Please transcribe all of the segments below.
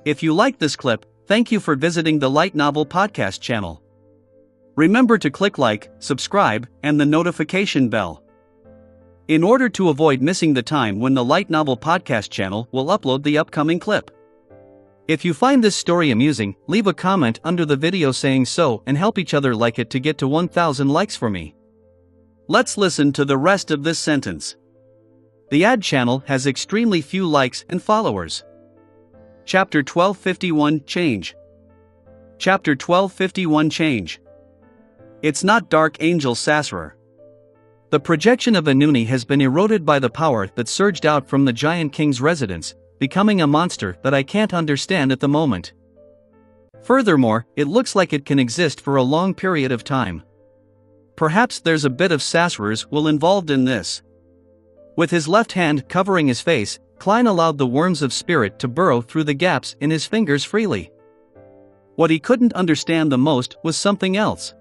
If you liked this clip, thank you for visiting the Light Novel Podcast channel. Remember to click like, subscribe, and the notification bell, in order to avoid missing the time when the Light Novel Podcast channel will upload the upcoming clip. If you find this story amusing, leave a comment under the video saying so and help each other like it to get to 1,000 likes for me. Let's listen to the rest of this sentence. The ad channel has extremely few likes and followers. Chapter 1251 Change. Chapter 1251 Change. It's not Dark Angel Sassurer. The projection of Anuni has been eroded by the power that surged out from the Giant King's residence, becoming a monster that I can't understand at the moment. Furthermore, it looks like it can exist for a long period of time. Perhaps there's a bit of Sassurer's will involved in this. With his left hand covering his face, Klein allowed the worms of spirit to burrow through the gaps in his fingers freely. What he couldn't understand the most was something else.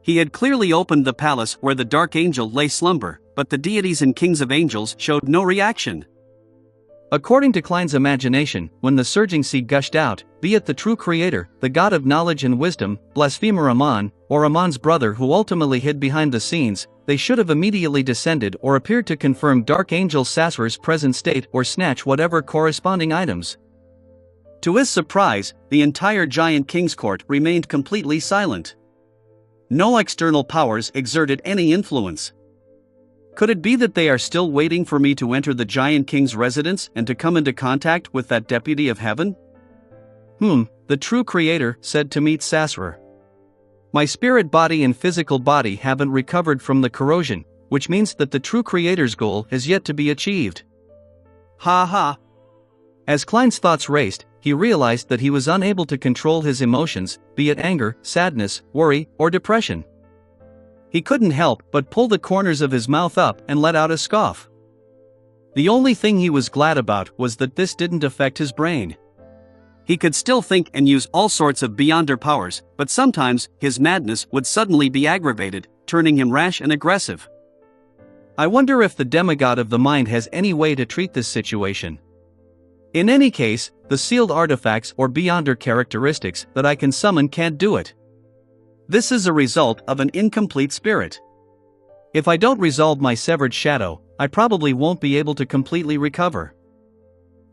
He had clearly opened the palace where the Dark Angel lay slumber, but the deities and kings of angels showed no reaction. According to Klein's imagination, when the surging sea gushed out, be it the true creator, the god of knowledge and wisdom, blasphemer Aman, or Aman's brother who ultimately hid behind the scenes, they should have immediately descended or appeared to confirm Dark Angel Sassurer's present state or snatch whatever corresponding items. To his surprise, the entire Giant King's court remained completely silent. No external powers exerted any influence. Could it be that they are still waiting for me to enter the Giant King's residence and to come into contact with that deputy of heaven? The true creator said to meet Sassurer. My spirit body and physical body haven't recovered from the corrosion, which means that the true creator's goal has yet to be achieved. Ha ha. As Klein's thoughts raced, he realized that he was unable to control his emotions, be it anger, sadness, worry, or depression. He couldn't help but pull the corners of his mouth up and let out a scoff. The only thing he was glad about was that this didn't affect his brain. He could still think and use all sorts of beyonder powers, but sometimes his madness would suddenly be aggravated, turning him rash and aggressive. I wonder if the demigod of the mind has any way to treat this situation. In any case, the sealed artifacts or beyonder characteristics that I can summon can't do it. This is a result of an incomplete spirit. If I don't resolve my severed shadow, I probably won't be able to completely recover.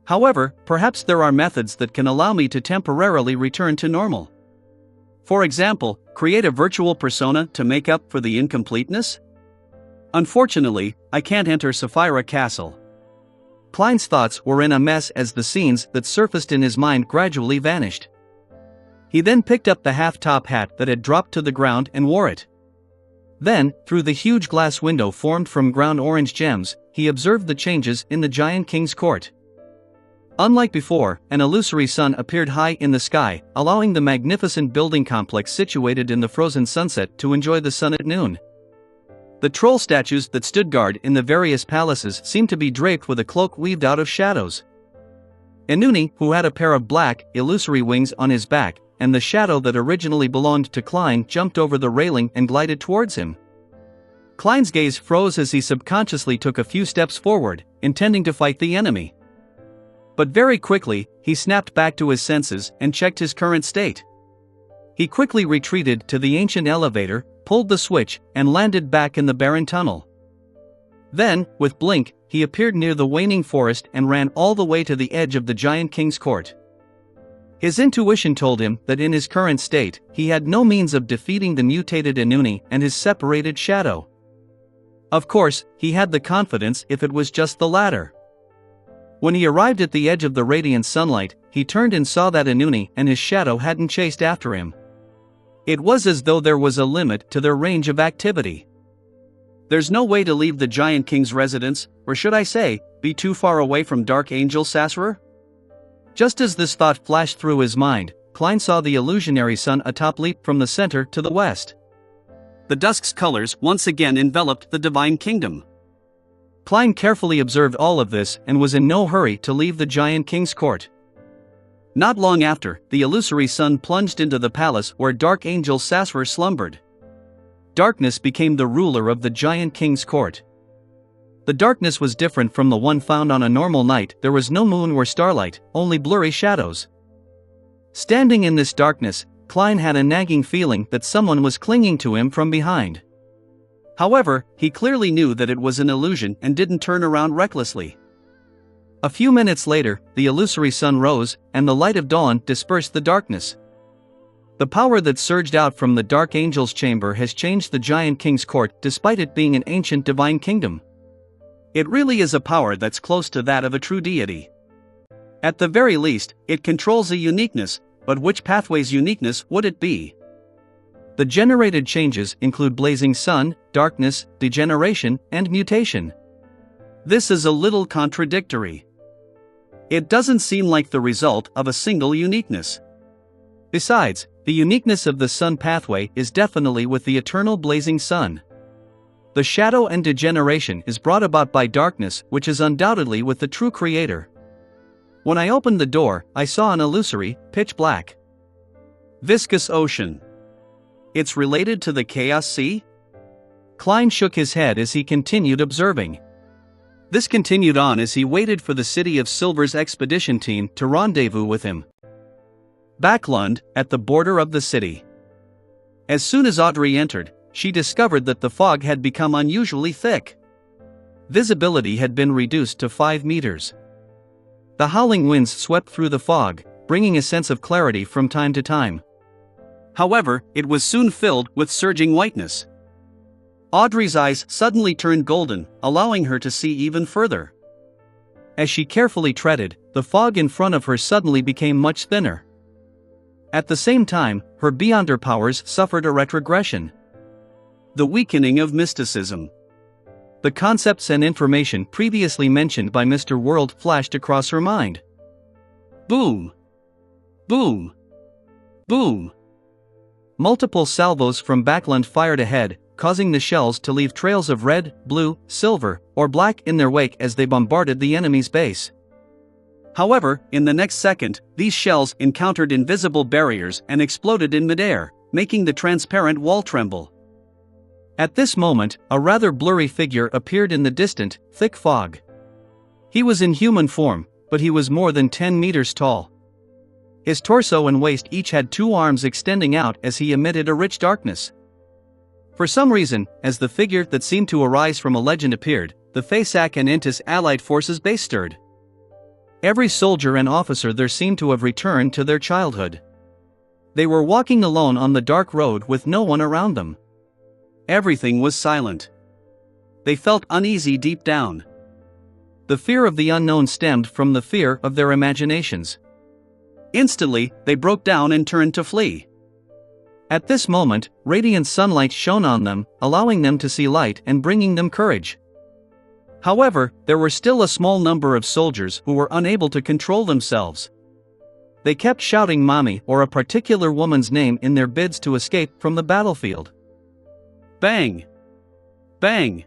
However, perhaps there are methods that can allow me to temporarily return to normal. For example, create a virtual persona to make up for the incompleteness? Unfortunately, I can't enter Sapphira Castle. Klein's thoughts were in a mess as the scenes that surfaced in his mind gradually vanished. He then picked up the half-top hat that had dropped to the ground and wore it. Then, through the huge glass window formed from ground orange gems, he observed the changes in the Giant King's court. Unlike before, an illusory sun appeared high in the sky, allowing the magnificent building complex situated in the frozen sunset to enjoy the sun at noon. The troll statues that stood guard in the various palaces seemed to be draped with a cloak weaved out of shadows. Anuni, who had a pair of black, illusory wings on his back, and the shadow that originally belonged to Klein jumped over the railing and glided towards him. Klein's gaze froze as he subconsciously took a few steps forward, intending to fight the enemy. But very quickly, he snapped back to his senses and checked his current state. He quickly retreated to the ancient elevator, pulled the switch, and landed back in the barren tunnel. Then, with blink, he appeared near the waning forest and ran all the way to the edge of the Giant King's court. His intuition told him that in his current state, he had no means of defeating the mutated Anuni and his separated shadow. Of course, he had the confidence if it was just the latter. When he arrived at the edge of the radiant sunlight, he turned and saw that Anuni and his shadow hadn't chased after him. It was as though there was a limit to their range of activity. There's no way to leave the Giant King's residence, or should I say, be too far away from Dark Angel Sassurer? Just as this thought flashed through his mind, Klein saw the illusionary sun atop leap from the center to the west. The dusk's colors once again enveloped the divine kingdom. Klein carefully observed all of this and was in no hurry to leave the Giant King's court. Not long after, the illusory sun plunged into the palace where Dark Angel Sassurer slumbered. Darkness became the ruler of the Giant King's court. The darkness was different from the one found on a normal night. There was no moon or starlight, only blurry shadows. Standing in this darkness, Klein had a nagging feeling that someone was clinging to him from behind. However, he clearly knew that it was an illusion and didn't turn around recklessly. A few minutes later, the illusory sun rose, and the light of dawn dispersed the darkness. The power that surged out from the Dark Angel's chamber has changed the giant king's court despite it being an ancient divine kingdom. It really is a power that's close to that of a true deity. At the very least, it controls a uniqueness, but which pathway's uniqueness would it be? The generated changes include blazing sun, darkness, degeneration, and mutation. This is a little contradictory. It doesn't seem like the result of a single uniqueness. Besides, the uniqueness of the sun pathway is definitely with the eternal blazing sun. The shadow and degeneration is brought about by darkness, which is undoubtedly with the true creator. When I opened the door, I saw an illusory, pitch black, viscous ocean. It's related to the Chaos Sea? Klein shook his head as he continued observing. This continued on as he waited for the City of Silver's expedition team to rendezvous with him. Backlund, at the border of the city. As soon as Audrey entered, she discovered that the fog had become unusually thick. Visibility had been reduced to 5 meters. The howling winds swept through the fog, bringing a sense of clarity from time to time. However, it was soon filled with surging whiteness. Audrey's eyes suddenly turned golden, allowing her to see even further. As she carefully treaded, the fog in front of her suddenly became much thinner. At the same time, her Beyonder powers suffered a retrogression. The weakening of mysticism. The concepts and information previously mentioned by Mr. World flashed across her mind. Boom! Boom! Boom! Multiple salvos from Backlund fired ahead, causing the shells to leave trails of red, blue, silver, or black in their wake as they bombarded the enemy's base. However, in the next second, these shells encountered invisible barriers and exploded in midair, making the transparent wall tremble. At this moment, a rather blurry figure appeared in the distant, thick fog. He was in human form, but he was more than 10 meters tall. His torso and waist each had 2 arms extending out as he emitted a rich darkness. For some reason, as the figure that seemed to arise from a legend appeared, the Fasak and Intis allied forces base stirred. Every soldier and officer there seemed to have returned to their childhood. They were walking alone on the dark road with no one around them. Everything was silent. They felt uneasy deep down. The fear of the unknown stemmed from the fear of their imaginations. Instantly, they broke down and turned to flee. At this moment, radiant sunlight shone on them, allowing them to see light and bringing them courage. However, there were still a small number of soldiers who were unable to control themselves. They kept shouting Mommy or a particular woman's name in their bids to escape from the battlefield. Bang! Bang!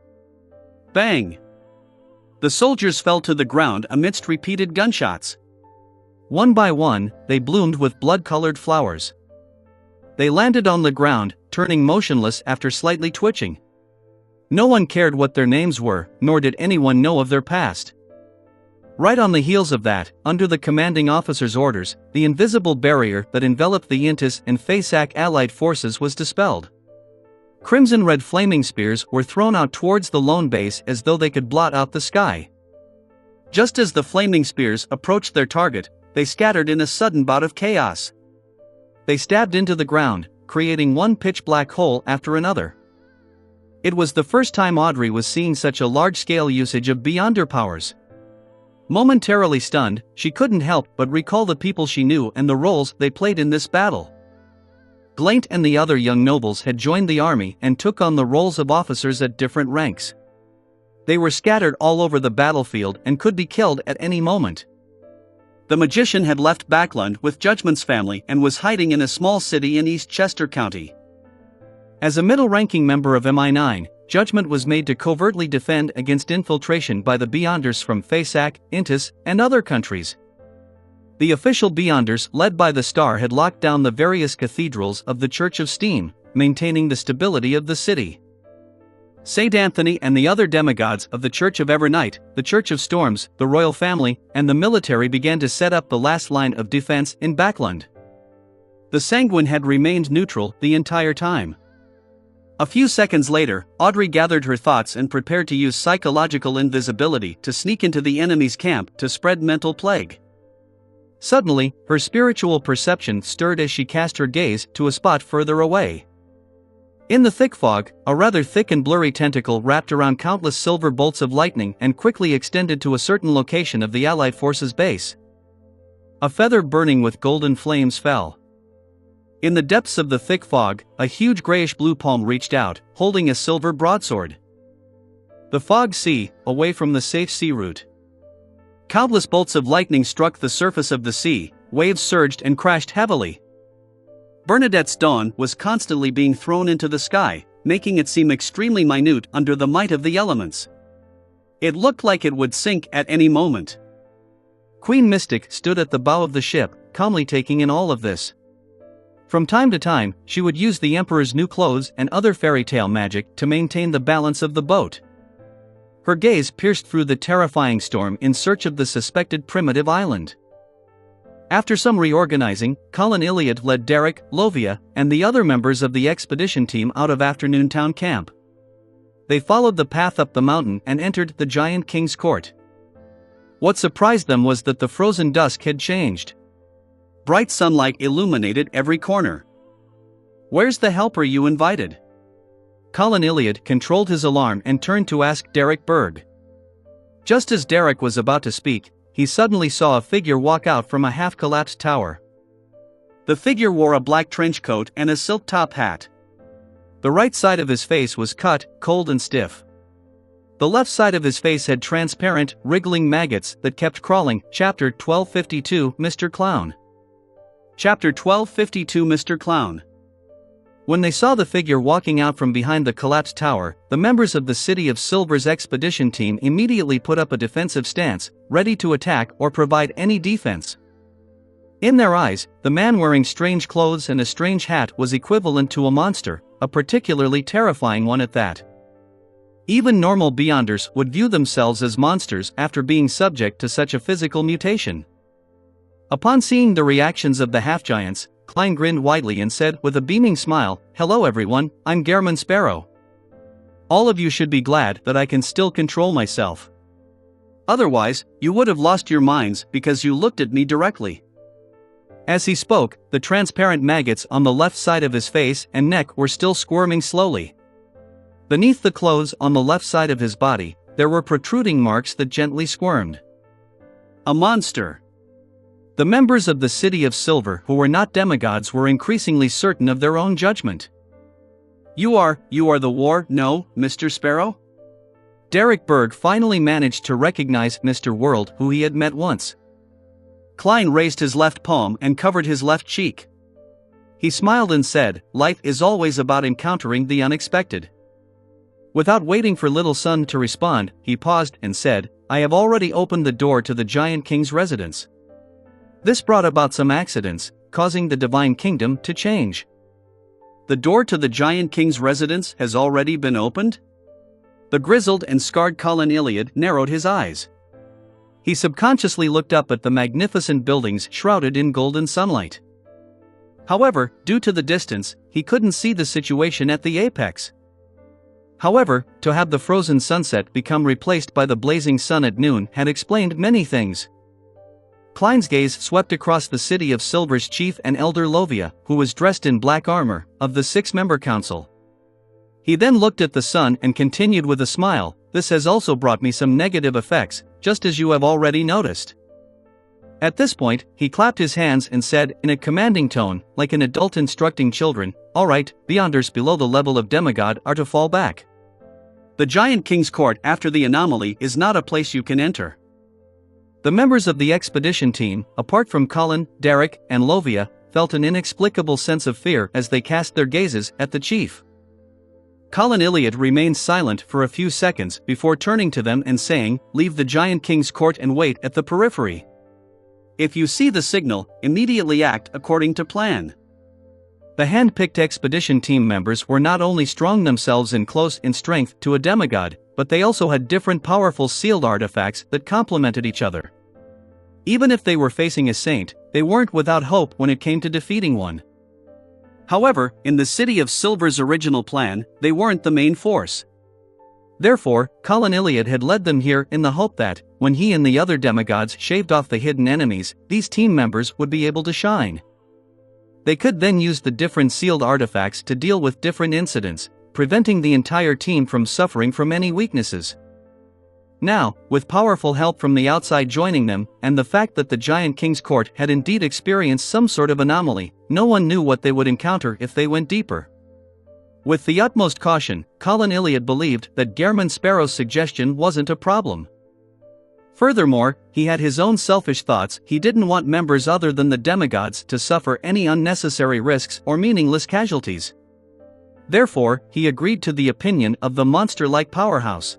Bang! The soldiers fell to the ground amidst repeated gunshots. One by one, they bloomed with blood-colored flowers. They landed on the ground, turning motionless after slightly twitching. No one cared what their names were, nor did anyone know of their past. Right on the heels of that, under the commanding officer's orders, the invisible barrier that enveloped the Intis and Fasak allied forces was dispelled. Crimson-red flaming spears were thrown out towards the lone base as though they could blot out the sky. Just as the flaming spears approached their target, they scattered in a sudden bout of chaos. They stabbed into the ground, creating one pitch-black hole after another. It was the first time Audrey was seeing such a large-scale usage of Beyonder powers. Momentarily stunned, she couldn't help but recall the people she knew and the roles they played in this battle. Glaint and the other young nobles had joined the army and took on the roles of officers at different ranks. They were scattered all over the battlefield and could be killed at any moment. The magician had left Backlund with Judgment's family and was hiding in a small city in East Chester County. As a middle-ranking member of MI9, Judgment was made to covertly defend against infiltration by the Beyonders from Fasak, Intis, and other countries. The official Beyonders led by the Star had locked down the various cathedrals of the Church of Steam, maintaining the stability of the city. Saint Anthony and the other demigods of the Church of Evernight, the Church of Storms, the royal family, and the military began to set up the last line of defense in Backlund. The Sanguine had remained neutral the entire time. A few seconds later, Audrey gathered her thoughts and prepared to use psychological invisibility to sneak into the enemy's camp to spread mental plague. Suddenly, her spiritual perception stirred as she cast her gaze to a spot further away. In the thick fog, a rather thick and blurry tentacle wrapped around countless silver bolts of lightning and quickly extended to a certain location of the Allied forces' base. A feather burning with golden flames fell. In the depths of the thick fog, a huge grayish-blue palm reached out, holding a silver broadsword. The fog sea, away from the safe sea route. Countless bolts of lightning struck the surface of the sea, waves surged and crashed heavily. Bernadette's dawn was constantly being thrown into the sky, making it seem extremely minute under the might of the elements. It looked like it would sink at any moment. Queen Mystic stood at the bow of the ship, calmly taking in all of this. From time to time, she would use the Emperor's new clothes and other fairy tale magic to maintain the balance of the boat. Her gaze pierced through the terrifying storm in search of the suspected primitive island. After some reorganizing, Colin Iliad led Derek, Lovia, and the other members of the expedition team out of Afternoon Town Camp. They followed the path up the mountain and entered the Giant King's court. What surprised them was that the frozen dusk had changed. Bright sunlight illuminated every corner. "Where's the helper you invited?" Colin Iliad controlled his alarm and turned to ask Derek Berg. Just as Derek was about to speak, he suddenly saw a figure walk out from a half-collapsed tower. The figure wore a black trench coat and a silk top hat. The right side of his face was cut, cold and stiff. The left side of his face had transparent, wriggling maggots that kept crawling. Chapter 1252, Mr. Clown. Chapter 1252, Mr. Clown. When they saw the figure walking out from behind the collapsed tower, the members of the City of Silver's expedition team immediately put up a defensive stance, ready to attack or provide any defense. In their eyes, the man wearing strange clothes and a strange hat was equivalent to a monster, a particularly terrifying one at that. Even normal Beyonders would view themselves as monsters after being subject to such a physical mutation. Upon seeing the reactions of the half-giants, Klein grinned widely and said with a beaming smile, "Hello everyone, I'm Gehrman Sparrow. All of you should be glad that I can still control myself. Otherwise, you would have lost your minds because you looked at me directly." As he spoke, the transparent maggots on the left side of his face and neck were still squirming slowly. Beneath the clothes on the left side of his body, there were protruding marks that gently squirmed. A monster. The members of the City of Silver who were not demigods were increasingly certain of their own judgment. You are the war, no, Mr. Sparrow?" Derek Berg finally managed to recognize Mr. World, who he had met once. Klein raised his left palm and covered his left cheek. He smiled and said, "Life is always about encountering the unexpected." Without waiting for Little Sun to respond, he paused and said, "I have already opened the door to the Giant King's residence." This brought about some accidents, causing the Divine Kingdom to change. The door to the Giant King's residence has already been opened? The grizzled and scarred Colin Iliad narrowed his eyes. He subconsciously looked up at the magnificent buildings shrouded in golden sunlight. However, due to the distance, he couldn't see the situation at the apex. However, to have the frozen sunset become replaced by the blazing sun at noon had explained many things. Klein's gaze swept across the City of Silver's chief and elder Lovia, who was dressed in black armor, of the six-member council. He then looked at the sun and continued with a smile, "This has also brought me some negative effects, just as you have already noticed." At this point, he clapped his hands and said, in a commanding tone, like an adult instructing children, "All right, Beyonders below the level of demigod are to fall back. The Giant King's court after the anomaly is not a place you can enter." The members of the expedition team, apart from Colin, Derek, and Lovia, felt an inexplicable sense of fear as they cast their gazes at the chief. Colin Iliad remained silent for a few seconds before turning to them and saying, "Leave the Giant King's court and wait at the periphery. If you see the signal, immediately act according to plan." The hand-picked expedition team members were not only strong themselves and close in strength to a demigod, but they also had different powerful sealed artifacts that complemented each other. Even if they were facing a saint, they weren't without hope when it came to defeating one. However, in the City of Silver's original plan, they weren't the main force. Therefore, Colin Iliad had led them here in the hope that, when he and the other demigods shaved off the hidden enemies, these team members would be able to shine. They could then use the different sealed artifacts to deal with different incidents, preventing the entire team from suffering from any weaknesses. Now, with powerful help from the outside joining them, and the fact that the Giant King's court had indeed experienced some sort of anomaly, no one knew what they would encounter if they went deeper. With the utmost caution, Colin Iliad believed that Gehrman Sparrow's suggestion wasn't a problem. Furthermore, he had his own selfish thoughts. He didn't want members other than the demigods to suffer any unnecessary risks or meaningless casualties. Therefore, he agreed to the opinion of the monster-like powerhouse.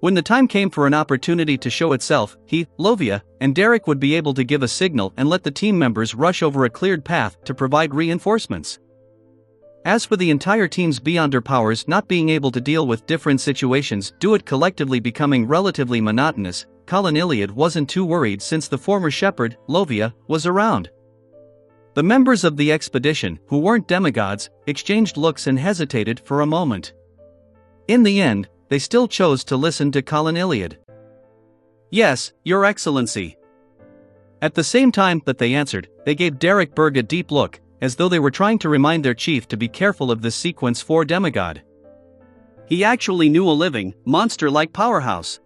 When the time came for an opportunity to show itself, he, Lovia, and Derek would be able to give a signal and let the team members rush over a cleared path to provide reinforcements. As for the entire team's Beyonder powers not being able to deal with different situations due to it collectively becoming relatively monotonous, Colin Iliad wasn't too worried since the former shepherd, Lovia, was around. The members of the expedition, who weren't demigods, exchanged looks and hesitated for a moment. In the end, they still chose to listen to Colin Iliad. "Yes, Your Excellency." At the same time that they answered, they gave Derek Berg a deep look, as though they were trying to remind their chief to be careful of this Sequence 4 demigod. He actually knew a living, monster-like powerhouse.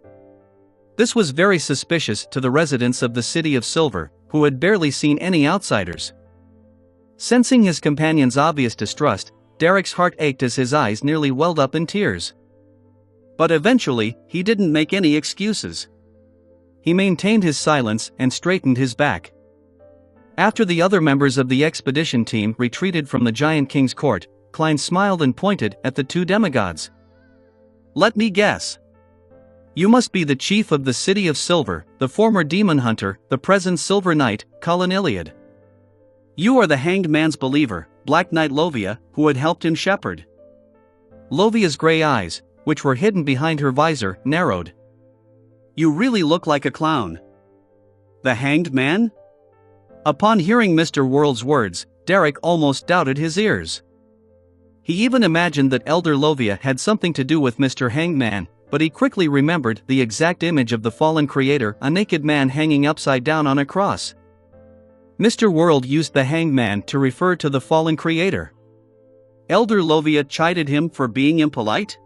This was very suspicious to the residents of the City of Silver, who had barely seen any outsiders. Sensing his companion's obvious distrust, Derek's heart ached as his eyes nearly welled up in tears. But eventually, he didn't make any excuses. He maintained his silence and straightened his back. After the other members of the expedition team retreated from the Giant King's court, Klein smiled and pointed at the two demigods. "Let me guess. You must be the chief of the City of Silver, the former demon hunter, the present Silver Knight, Colin Iliad. You are the Hanged Man's believer, Black Knight Lovia, who had helped him shepherd." Lovia's gray eyes, which were hidden behind her visor, narrowed. "You really look like a clown." "The Hanged Man?" Upon hearing Mr. World's words, Derek almost doubted his ears. He even imagined that Elder Lovia had something to do with Mr. Hanged Man, but he quickly remembered the exact image of the fallen creator, a naked man hanging upside down on a cross. Mr. World used the Hanged Man to refer to the fallen creator. Elder Lovia chided him for being impolite?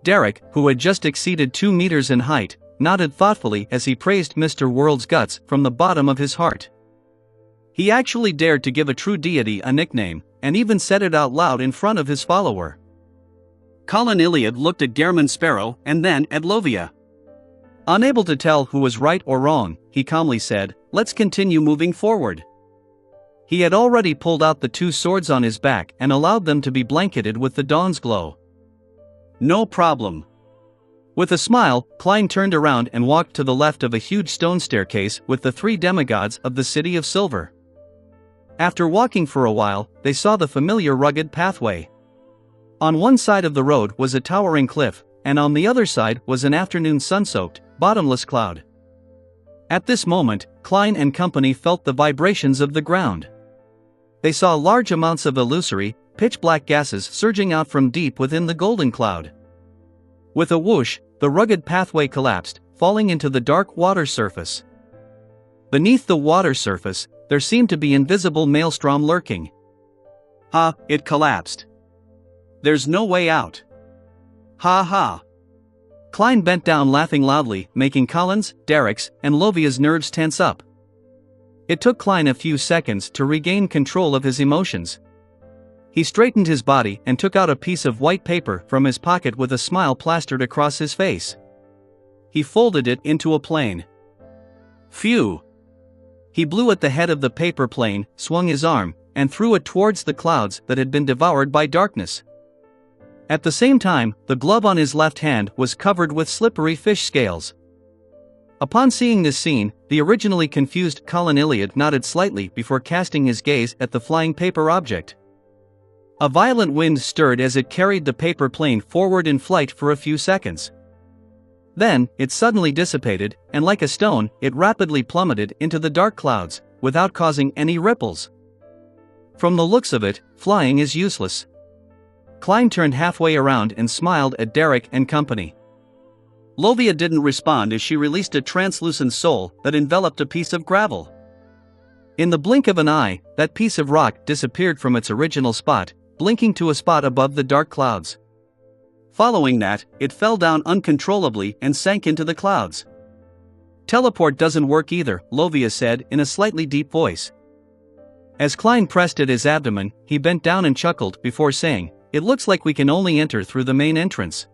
Derek, who had just exceeded 2 meters in height, nodded thoughtfully as he praised Mr. World's guts from the bottom of his heart. He actually dared to give a true deity a nickname, and even said it out loud in front of his follower. Colin Iliad looked at Gehrman Sparrow and then at Lovia. Unable to tell who was right or wrong, he calmly said, "Let's continue moving forward." He had already pulled out the 2 swords on his back and allowed them to be blanketed with the dawn's glow. "No problem." With a smile, Klein turned around and walked to the left of a huge stone staircase with the 3 demigods of the City of Silver. After walking for a while, they saw the familiar rugged pathway. On one side of the road was a towering cliff, and on the other side was an afternoon sun-soaked, bottomless cloud. At this moment, Klein and company felt the vibrations of the ground. They saw large amounts of illusory, pitch-black gases surging out from deep within the golden cloud. With a whoosh, the rugged pathway collapsed, falling into the dark water surface. Beneath the water surface, there seemed to be invisible maelstrom lurking. "Ha, it collapsed. There's no way out. Ha ha." Klein bent down laughing loudly, making Colin's, Derek's, and Lovia's nerves tense up. It took Klein a few seconds to regain control of his emotions. He straightened his body and took out a piece of white paper from his pocket with a smile plastered across his face. He folded it into a plane. Phew! He blew at the head of the paper plane, swung his arm, and threw it towards the clouds that had been devoured by darkness. At the same time, the glove on his left hand was covered with slippery fish scales. Upon seeing this scene, the originally confused Colin Iliad nodded slightly before casting his gaze at the flying paper object. A violent wind stirred as it carried the paper plane forward in flight for a few seconds. Then, it suddenly dissipated, and like a stone, it rapidly plummeted into the dark clouds, without causing any ripples. From the looks of it, flying is useless. Klein turned halfway around and smiled at Derek and company. Lovia didn't respond as she released a translucent soul that enveloped a piece of gravel. In the blink of an eye, that piece of rock disappeared from its original spot, blinking to a spot above the dark clouds. Following that, it fell down uncontrollably and sank into the clouds. Teleport doesn't work either, Lovia said in a slightly deep voice. As Klein pressed at his abdomen, he bent down and chuckled before saying, "It looks like we can only enter through the main entrance."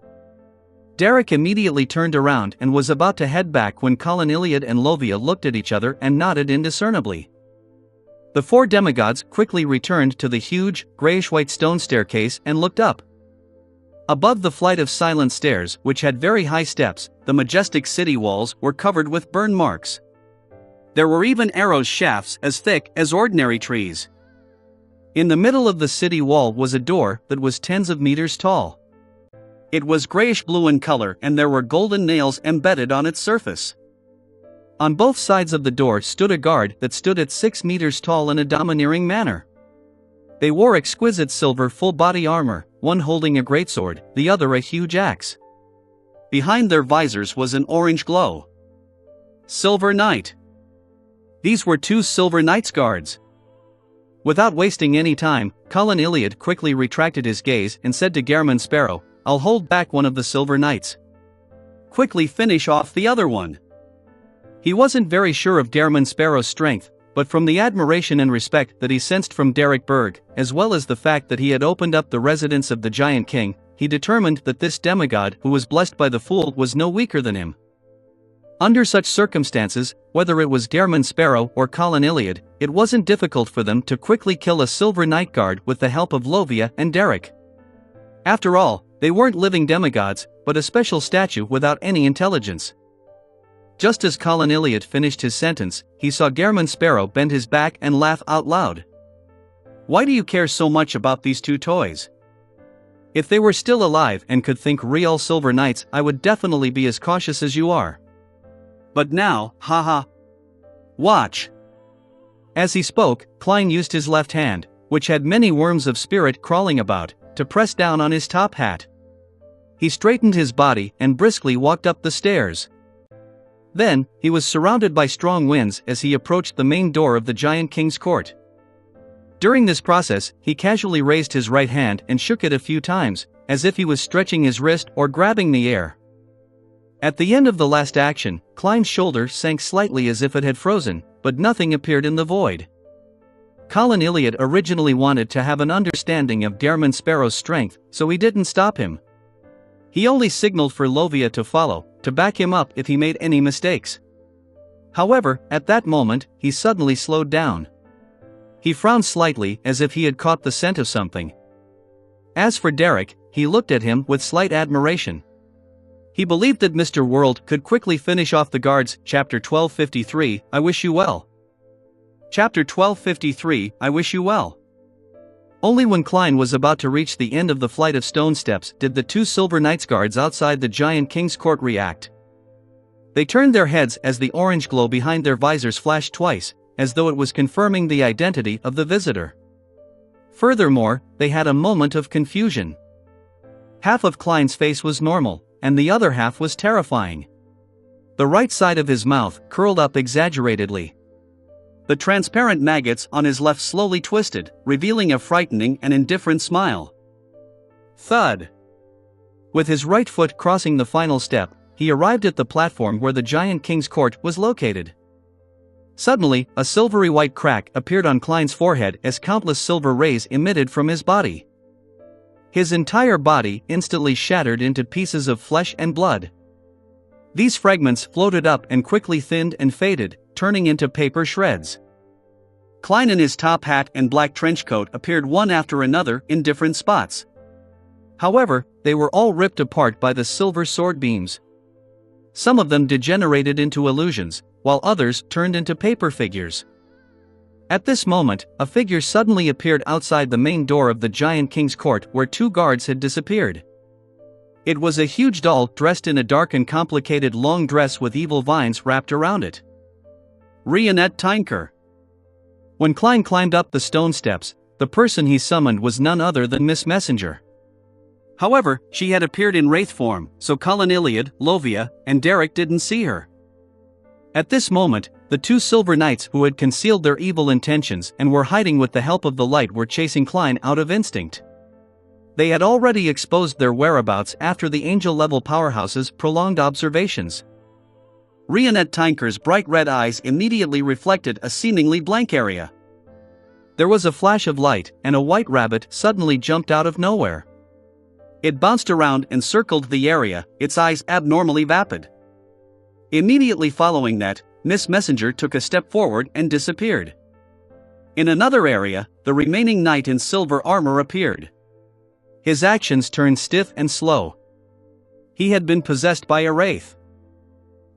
Derek immediately turned around and was about to head back when Colin Iliad and Lovia looked at each other and nodded indiscernibly. The four demigods quickly returned to the huge, grayish-white stone staircase and looked up. Above the flight of silent stairs, which had very high steps, the majestic city walls were covered with burn marks. There were even arrow shafts as thick as ordinary trees. In the middle of the city wall was a door that was tens of meters tall. It was grayish-blue in color and there were golden nails embedded on its surface. On both sides of the door stood a guard that stood at 6 meters tall in a domineering manner. They wore exquisite silver full-body armor, one holding a greatsword, the other a huge axe. Behind their visors was an orange glow. Silver Knight. These were 2 Silver Knight's guards. Without wasting any time, Colin Iliad quickly retracted his gaze and said to Gehrman Sparrow, "I'll hold back one of the Silver Knights. Quickly finish off the other one." He wasn't very sure of Gehrman Sparrow's strength, but from the admiration and respect that he sensed from Derek Berg, as well as the fact that he had opened up the residence of the Giant King, he determined that this demigod who was blessed by the Fool was no weaker than him. Under such circumstances, whether it was Gehrman Sparrow or Colin Iliad, it wasn't difficult for them to quickly kill a Silver Knight guard with the help of Lovia and Derek. After all, they weren't living demigods, but a special statue without any intelligence. Just as Colin Iliad finished his sentence, he saw Gehrman Sparrow bend his back and laugh out loud. "Why do you care so much about these 2 toys? If they were still alive and could think real Silver Knights, I would definitely be as cautious as you are. But now, haha. Watch." As he spoke, Klein used his left hand, which had many worms of spirit crawling about, to press down on his top hat. He straightened his body and briskly walked up the stairs. Then, he was surrounded by strong winds as he approached the main door of the Giant King's court. During this process, he casually raised his right hand and shook it a few times, as if he was stretching his wrist or grabbing the air. At the end of the last action, Klein's shoulder sank slightly as if it had frozen, but nothing appeared in the void. Colin Iliad originally wanted to have an understanding of Gehrman Sparrow's strength, so he didn't stop him. He only signaled for Lovia to follow, to back him up if he made any mistakes. However, at that moment, he suddenly slowed down. He frowned slightly as if he had caught the scent of something. As for Derek, he looked at him with slight admiration. He believed that Mr. World could quickly finish off the guards. Chapter 1253, I wish you well. Chapter 1253, I wish you well. Only when Klein was about to reach the end of the flight of stone steps did the 2 Silver Knights guards outside the Giant King's court react. They turned their heads as the orange glow behind their visors flashed twice, as though it was confirming the identity of the visitor. Furthermore, they had a moment of confusion. Half of Klein's face was normal, and the other half was terrifying. The right side of his mouth curled up exaggeratedly. The transparent maggots on his left slowly twisted, revealing a frightening and indifferent smile. Thud. With his right foot crossing the final step, he arrived at the platform where the Giant King's court was located. Suddenly, a silvery white crack appeared on Klein's forehead as countless silver rays emitted from his body. His entire body instantly shattered into pieces of flesh and blood. These fragments floated up and quickly thinned and faded, turning into paper shreds. Klein in his top hat and black trench coat appeared one after another in different spots. However, they were all ripped apart by the silver sword beams. Some of them degenerated into illusions, while others turned into paper figures. At this moment, a figure suddenly appeared outside the main door of the Giant King's court where 2 guards had disappeared. It was a huge doll dressed in a dark and complicated long dress with evil vines wrapped around it. Rionette Tinker. When Klein climbed up the stone steps, the person he summoned was none other than Miss Messenger. However, she had appeared in wraith form, so Colin Iliad, Lovia, and Derek didn't see her. At this moment, the two Silver Knights who had concealed their evil intentions and were hiding with the help of the light were chasing Klein out of instinct. They had already exposed their whereabouts after the angel-level powerhouse's prolonged observations. Rionette Tinker's bright red eyes immediately reflected a seemingly blank area. There was a flash of light, and a white rabbit suddenly jumped out of nowhere. It bounced around and circled the area, its eyes abnormally vapid. Immediately following that, Miss Messenger took a step forward and disappeared. In another area, the remaining knight in silver armor appeared. His actions turned stiff and slow. He had been possessed by a wraith.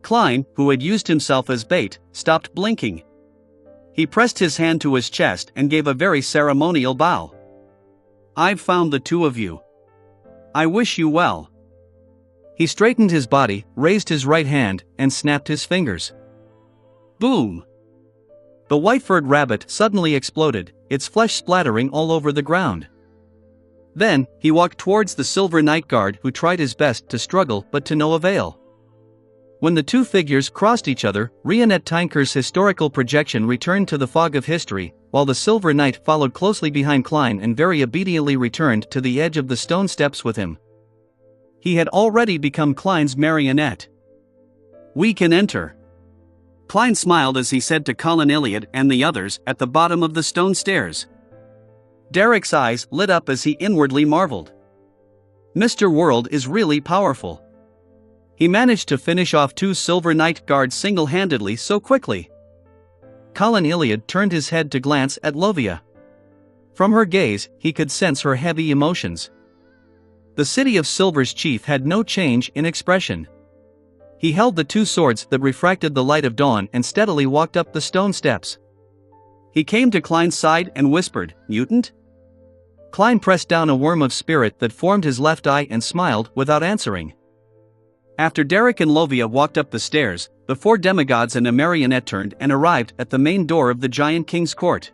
Klein, who had used himself as bait, stopped blinking. He pressed his hand to his chest and gave a very ceremonial bow. "I've found the two of you. I wish you well." He straightened his body, raised his right hand, and snapped his fingers. Boom! The white-furred rabbit suddenly exploded, its flesh splattering all over the ground. Then, he walked towards the Silver Knight Guard, who tried his best to struggle but to no avail. When the two figures crossed each other, Rionette Tinker's historical projection returned to the fog of history, while the Silver Knight followed closely behind Klein and very obediently returned to the edge of the stone steps with him. He had already become Klein's marionette. "We can enter." Klein smiled as he said to Colin Iliad and the others at the bottom of the stone stairs. Derek's eyes lit up as he inwardly marveled. Mr. World is really powerful. He managed to finish off two Silver Knight guards single-handedly so quickly. Colin Iliad turned his head to glance at Lovia. From her gaze, he could sense her heavy emotions. The City of Silver's chief had no change in expression. He held the two swords that refracted the light of dawn and steadily walked up the stone steps. He came to Klein's side and whispered, "Mutant?" Klein pressed down a worm of spirit that formed his left eye and smiled without answering. After Derek and Lovia walked up the stairs, the four demigods and a marionette turned and arrived at the main door of the Giant King's court.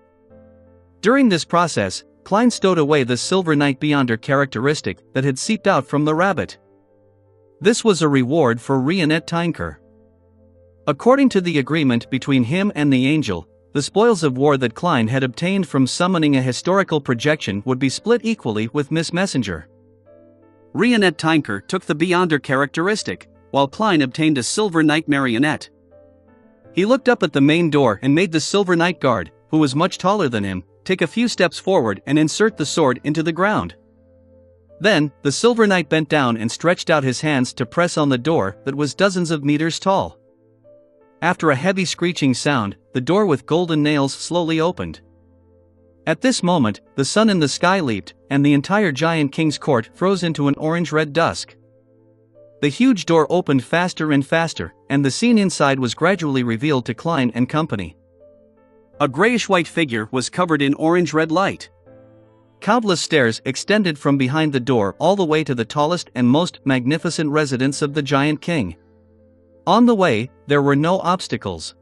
During this process, Klein stowed away the Silver Knight Beyonder characteristic that had seeped out from the rabbit. This was a reward for Rionette Tinker. According to the agreement between him and the angel, the spoils of war that Klein had obtained from summoning a historical projection would be split equally with Miss Messenger. Rionette Tinker took the Beyonder characteristic, while Klein obtained a Silver Knight marionette. He looked up at the main door and made the Silver Knight guard, who was much taller than him, take a few steps forward and insert the sword into the ground. Then, the Silver Knight bent down and stretched out his hands to press on the door that was dozens of meters tall. After a heavy screeching sound, the door with golden nails slowly opened. At this moment, the sun in the sky leaped, and the entire Giant King's court froze into an orange-red dusk. The huge door opened faster and faster, and the scene inside was gradually revealed to Klein and company. A grayish-white figure was covered in orange-red light. Countless stairs extended from behind the door all the way to the tallest and most magnificent residence of the Giant King. On the way, there were no obstacles.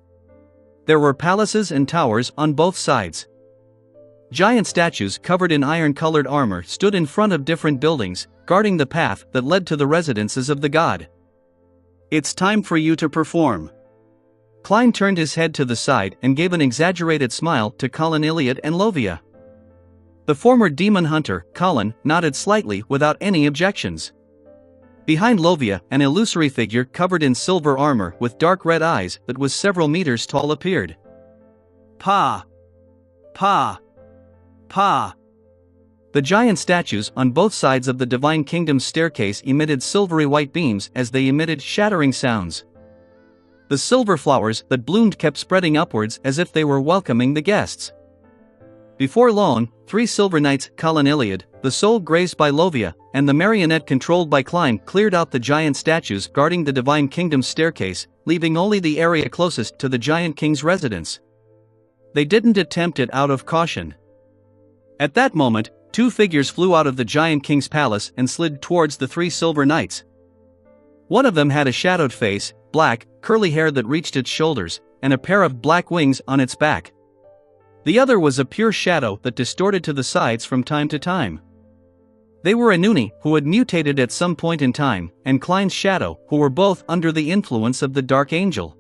There were palaces and towers on both sides. Giant statues covered in iron-colored armor stood in front of different buildings, guarding the path that led to the residences of the god. "It's time for you to perform." Klein turned his head to the side and gave an exaggerated smile to Colin Iliad and Lovia. The former demon hunter, Colin, nodded slightly without any objections. Behind Lovia, an illusory figure covered in silver armor with dark red eyes that was several meters tall appeared. "Pa! Pa! Pa!" The giant statues on both sides of the Divine Kingdom's staircase emitted silvery white beams as they emitted shattering sounds. The silver flowers that bloomed kept spreading upwards as if they were welcoming the guests. Before long, three Silver Knights, Colin Iliad, the soul grazed by Lovia, and the marionette controlled by Klein cleared out the giant statues guarding the Divine Kingdom's staircase, leaving only the area closest to the Giant King's residence. They didn't attempt it out of caution. At that moment, two figures flew out of the Giant King's palace and slid towards the three Silver Knights. One of them had a shadowed face, black, curly hair that reached its shoulders, and a pair of black wings on its back. The other was a pure shadow that distorted to the sides from time to time. They were Anuni, who had mutated at some point in time, and Klein's shadow, who were both under the influence of the Dark Angel.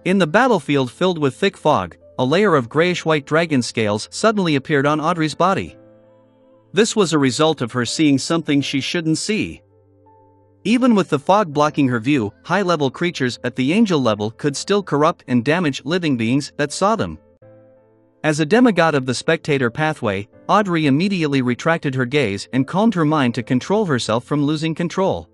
In the battlefield filled with thick fog, a layer of grayish-white dragon scales suddenly appeared on Audrey's body. This was a result of her seeing something she shouldn't see. Even with the fog blocking her view, high-level creatures at the angel level could still corrupt and damage living beings that saw them. As a demigod of the spectator pathway, Audrey immediately retracted her gaze and calmed her mind to control herself from losing control.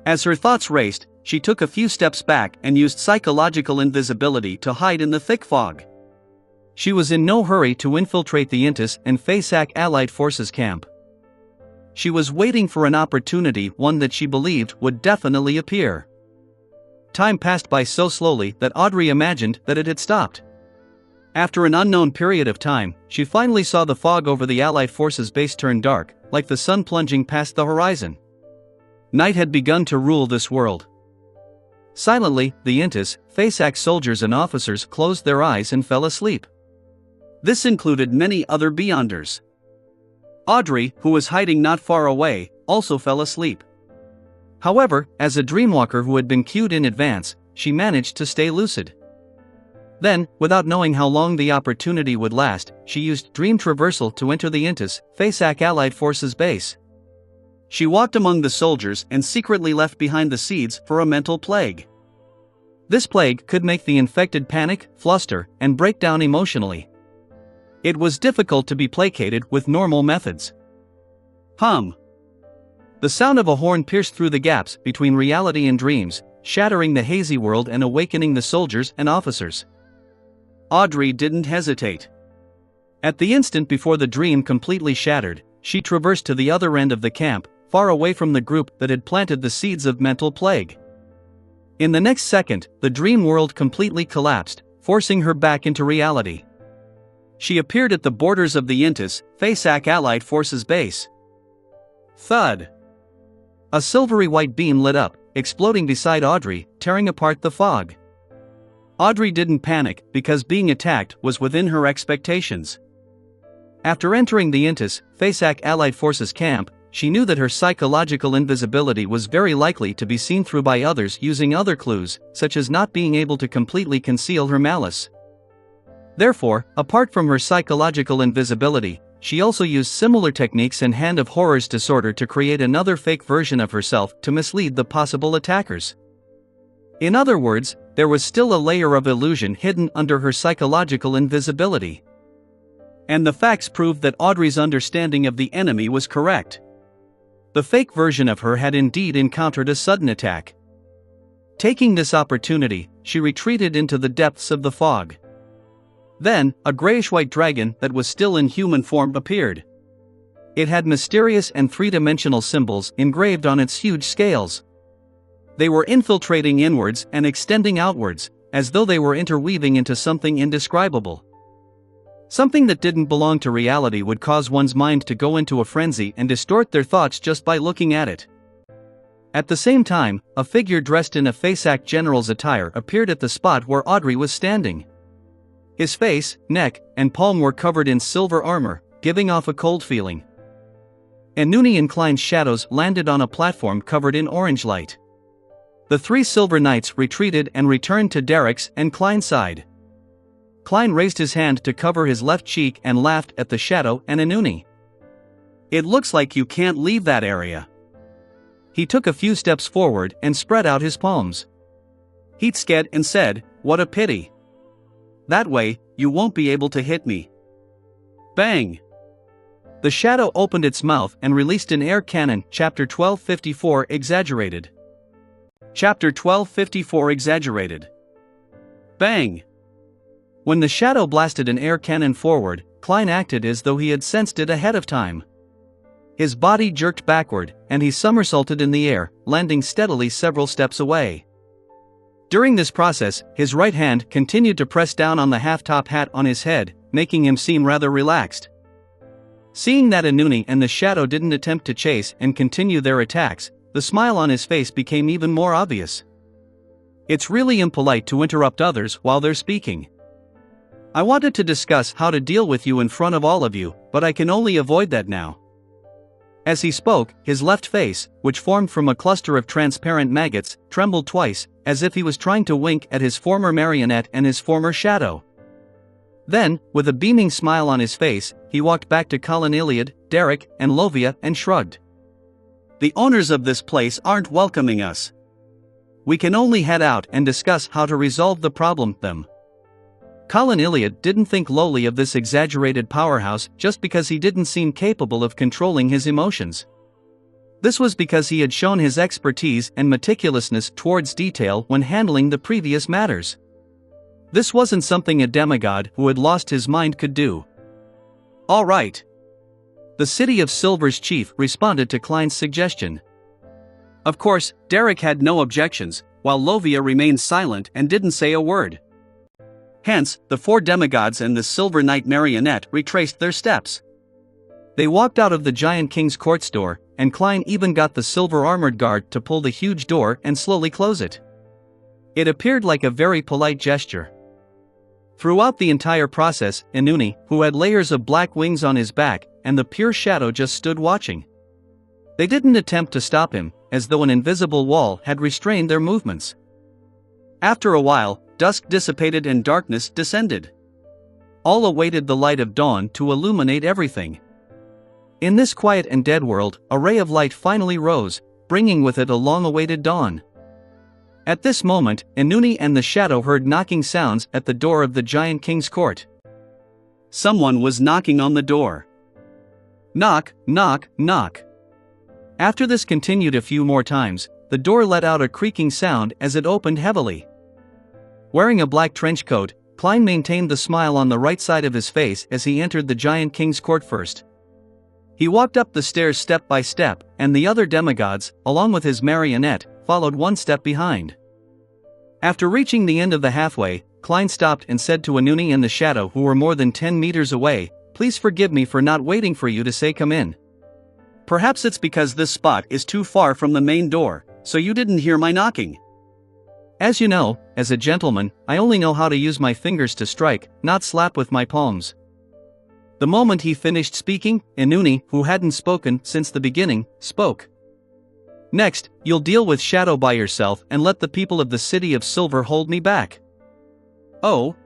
As her thoughts raced, she took a few steps back and used psychological invisibility to hide in the thick fog. She was in no hurry to infiltrate the Intis and Fasak Allied Forces camp. She was waiting for an opportunity, one that she believed would definitely appear. Time passed by so slowly that Audrey imagined that it had stopped. After an unknown period of time, she finally saw the fog over the Allied forces base turn dark, like the sun plunging past the horizon. Night had begun to rule this world. Silently, the Intis, Fasak soldiers and officers closed their eyes and fell asleep. This included many other Beyonders. Audrey, who was hiding not far away, also fell asleep. However, as a dreamwalker who had been cued in advance, she managed to stay lucid. Then, without knowing how long the opportunity would last, she used dream traversal to enter the Intis, Fasak Allied Forces base. She walked among the soldiers and secretly left behind the seeds for a mental plague. This plague could make the infected panic, fluster, and break down emotionally. It was difficult to be placated with normal methods. Hum. The sound of a horn pierced through the gaps between reality and dreams, shattering the hazy world and awakening the soldiers and officers. Audrey didn't hesitate. At the instant before the dream completely shattered, she traversed to the other end of the camp, far away from the group that had planted the seeds of mental plague. In the next second, the dream world completely collapsed, forcing her back into reality. She appeared at the borders of the Intis, Fasak Allied Forces base. Thud. A silvery white beam lit up, exploding beside Audrey, tearing apart the fog. Audrey didn't panic because being attacked was within her expectations. After entering the Intis, Fasak Allied Forces camp, she knew that her psychological invisibility was very likely to be seen through by others using other clues, such as not being able to completely conceal her malice. Therefore, apart from her psychological invisibility, she also used similar techniques and Hand of Horrors disorder to create another fake version of herself to mislead the possible attackers. In other words, there was still a layer of illusion hidden under her psychological invisibility. And the facts proved that Audrey's understanding of the enemy was correct. The fake version of her had indeed encountered a sudden attack. Taking this opportunity, she retreated into the depths of the fog. Then, a grayish-white dragon that was still in human form appeared. It had mysterious and three-dimensional symbols engraved on its huge scales. They were infiltrating inwards and extending outwards, as though they were interweaving into something indescribable. Something that didn't belong to reality would cause one's mind to go into a frenzy and distort their thoughts just by looking at it. At the same time, a figure dressed in a Fasak general's attire appeared at the spot where Audrey was standing. His face, neck, and palm were covered in silver armor, giving off a cold feeling. Anuni and Klein's shadows landed on a platform covered in orange light. The three silver knights retreated and returned to Derek's and Klein's side. Klein raised his hand to cover his left cheek and laughed at the shadow and Anuni. "It looks like you can't leave that area." He took a few steps forward and spread out his palms. He sked and said, "What a pity. That way, you won't be able to hit me." Bang! The shadow opened its mouth and released an air cannon. Chapter 1254 Exaggerated. Chapter 1254 Exaggerated. Bang! When the shadow blasted an air cannon forward, Klein acted as though he had sensed it ahead of time. His body jerked backward, and he somersaulted in the air, landing steadily several steps away. During this process, his right hand continued to press down on the half-top hat on his head, making him seem rather relaxed. Seeing that Anuni and the shadow didn't attempt to chase and continue their attacks, the smile on his face became even more obvious. It's really impolite to interrupt others while they're speaking. I wanted to discuss how to deal with you in front of all of you, but I can only avoid that now." As he spoke, his left face, which formed from a cluster of transparent maggots, trembled twice, as if he was trying to wink at his former marionette and his former shadow. Then, with a beaming smile on his face, he walked back to Colin Iliad, Derek, and Lovia and shrugged. "The owners of this place aren't welcoming us. We can only head out and discuss how to resolve the problem, them." Colin Iliad didn't think lowly of this exaggerated powerhouse just because he didn't seem capable of controlling his emotions. This was because he had shown his expertise and meticulousness towards detail when handling the previous matters. This wasn't something a demigod who had lost his mind could do. "All right." The City of Silver's chief responded to Klein's suggestion. Of course, Derek had no objections, while Lovia remained silent and didn't say a word. Hence, the four demigods and the Silver Knight marionette retraced their steps. They walked out of the Giant King's court's door, and Klein even got the silver armored guard to pull the huge door and slowly close it. It appeared like a very polite gesture. Throughout the entire process, Inuni, who had layers of black wings on his back, and the pure shadow just stood watching. They didn't attempt to stop him, as though an invisible wall had restrained their movements. After a while, dusk dissipated and darkness descended. All awaited the light of dawn to illuminate everything. In this quiet and dead world, a ray of light finally rose, bringing with it a long-awaited dawn. At this moment, Inuni and the shadow heard knocking sounds at the door of the Giant King's court. Someone was knocking on the door. Knock, knock, knock. After this continued a few more times, the door let out a creaking sound as it opened heavily. Wearing a black trench coat, Klein maintained the smile on the right side of his face as he entered the Giant King's court first. He walked up the stairs step by step, and the other demigods, along with his marionette, followed one step behind. After reaching the end of the halfway, Klein stopped and said to Inuni and the shadow, who were more than 10 meters away, "Please forgive me for not waiting for you to say come in. Perhaps it's because this spot is too far from the main door, so you didn't hear my knocking. As you know, as a gentleman, I only know how to use my fingers to strike, not slap with my palms." The moment he finished speaking, Inuni, who hadn't spoken since the beginning, spoke. "Next, you'll deal with Shadow by yourself and let the people of the City of Silver hold me back." "Oh?"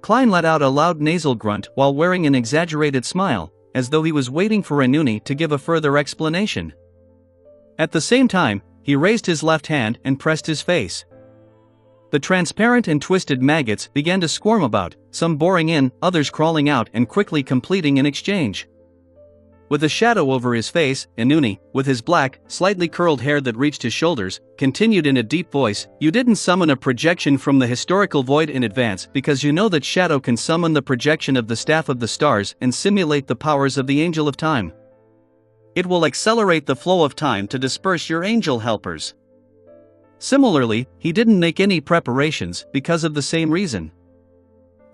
Klein let out a loud nasal grunt while wearing an exaggerated smile, as though he was waiting for Inuni to give a further explanation. At the same time, he raised his left hand and pressed his face. The transparent and twisted maggots began to squirm about, some boring in, others crawling out and quickly completing an exchange. With a shadow over his face, Inuni, with his black, slightly curled hair that reached his shoulders, continued in a deep voice, "You didn't summon a projection from the historical void in advance because you know that Shadow can summon the projection of the Staff of the Stars and simulate the powers of the Angel of Time. It will accelerate the flow of time to disperse your angel helpers." Similarly, he didn't make any preparations because of the same reason.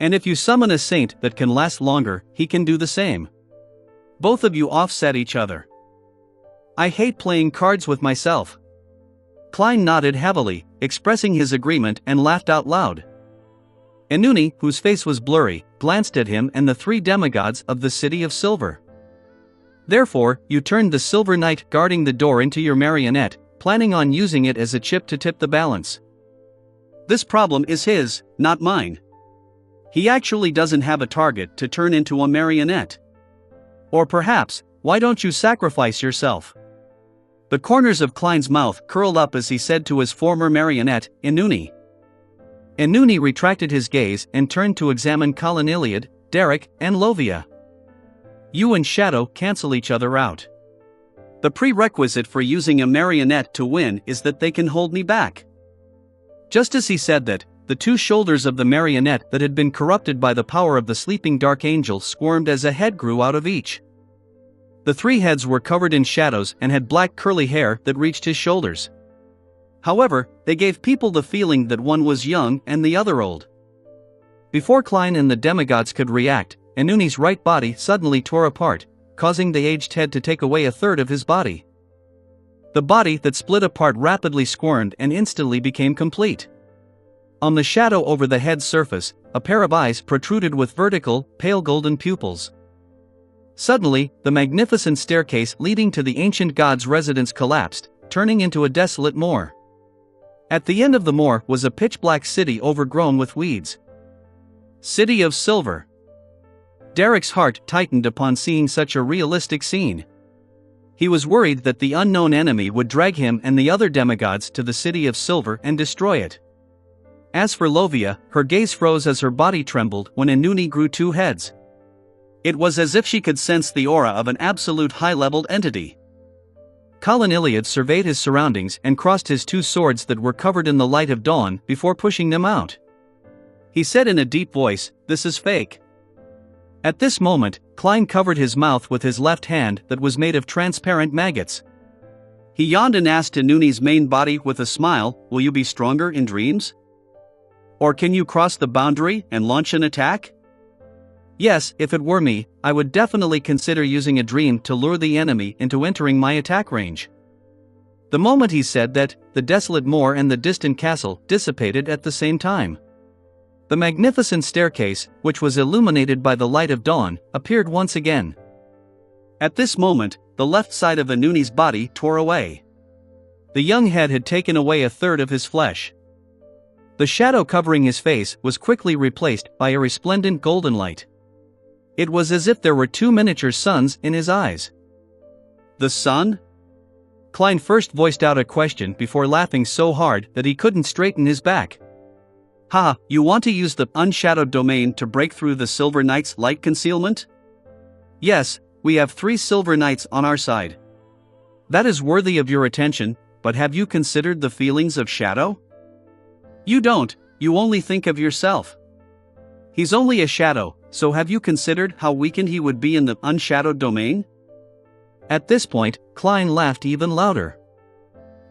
And if you summon a saint that can last longer, he can do the same. Both of you offset each other. I hate playing cards with myself. Klein nodded heavily, expressing his agreement, and laughed out loud. Inuni, whose face was blurry, glanced at him and the three demigods of the City of Silver. "Therefore, you turned the Silver Knight guarding the door into your marionette, planning on using it as a chip to tip the balance. This problem is his, not mine. He actually doesn't have a target to turn into a marionette. Or perhaps, why don't you sacrifice yourself?" The corners of Klein's mouth curled up as he said to his former marionette, Inuni. Inuni retracted his gaze and turned to examine Colin Iliad, Derek, and Lovia. "You and Shadow cancel each other out. The prerequisite for using a marionette to win is that they can hold me back." Just as he said that, the two shoulders of the marionette that had been corrupted by the power of the sleeping dark angel squirmed as a head grew out of each. The three heads were covered in shadows and had black curly hair that reached his shoulders. However, they gave people the feeling that one was young and the other old. Before Klein and the demigods could react, Inuni's right body suddenly tore apart, causing the aged head to take away a third of his body. The body that split apart rapidly squirmed and instantly became complete. On the shadow over the head's surface, a pair of eyes protruded with vertical, pale golden pupils. Suddenly, the magnificent staircase leading to the ancient god's residence collapsed, turning into a desolate moor. At the end of the moor was a pitch-black city overgrown with weeds. City of Silver. Derek's heart tightened upon seeing such a realistic scene. He was worried that the unknown enemy would drag him and the other demigods to the City of Silver and destroy it. As for Lovia, her gaze froze as her body trembled when Inuni grew two heads. It was as if she could sense the aura of an absolute high-leveled entity. Colin Iliad surveyed his surroundings and crossed his two swords that were covered in the light of dawn before pushing them out. He said in a deep voice, "This is fake." At this moment, Klein covered his mouth with his left hand that was made of transparent maggots. He yawned and asked Inuni's main body with a smile, "Will you be stronger in dreams? Or can you cross the boundary and launch an attack?" "Yes, if it were me, I would definitely consider using a dream to lure the enemy into entering my attack range." The moment he said that, the desolate moor and the distant castle dissipated at the same time. The magnificent staircase, which was illuminated by the light of dawn, appeared once again. At this moment, the left side of Inuni's body tore away. The young head had taken away a third of his flesh. The shadow covering his face was quickly replaced by a resplendent golden light. It was as if there were two miniature suns in his eyes. "The sun?" Klein first voiced out a question before laughing so hard that he couldn't straighten his back. "Ha, you want to use the unshadowed domain to break through the Silver Knight's light concealment?" "Yes, we have 3 Silver Knights on our side." "That is worthy of your attention, but have you considered the feelings of Shadow?" "You don't, you only think of yourself. He's only a shadow, so have you considered how weakened he would be in the unshadowed domain?" At this point, Klein laughed even louder.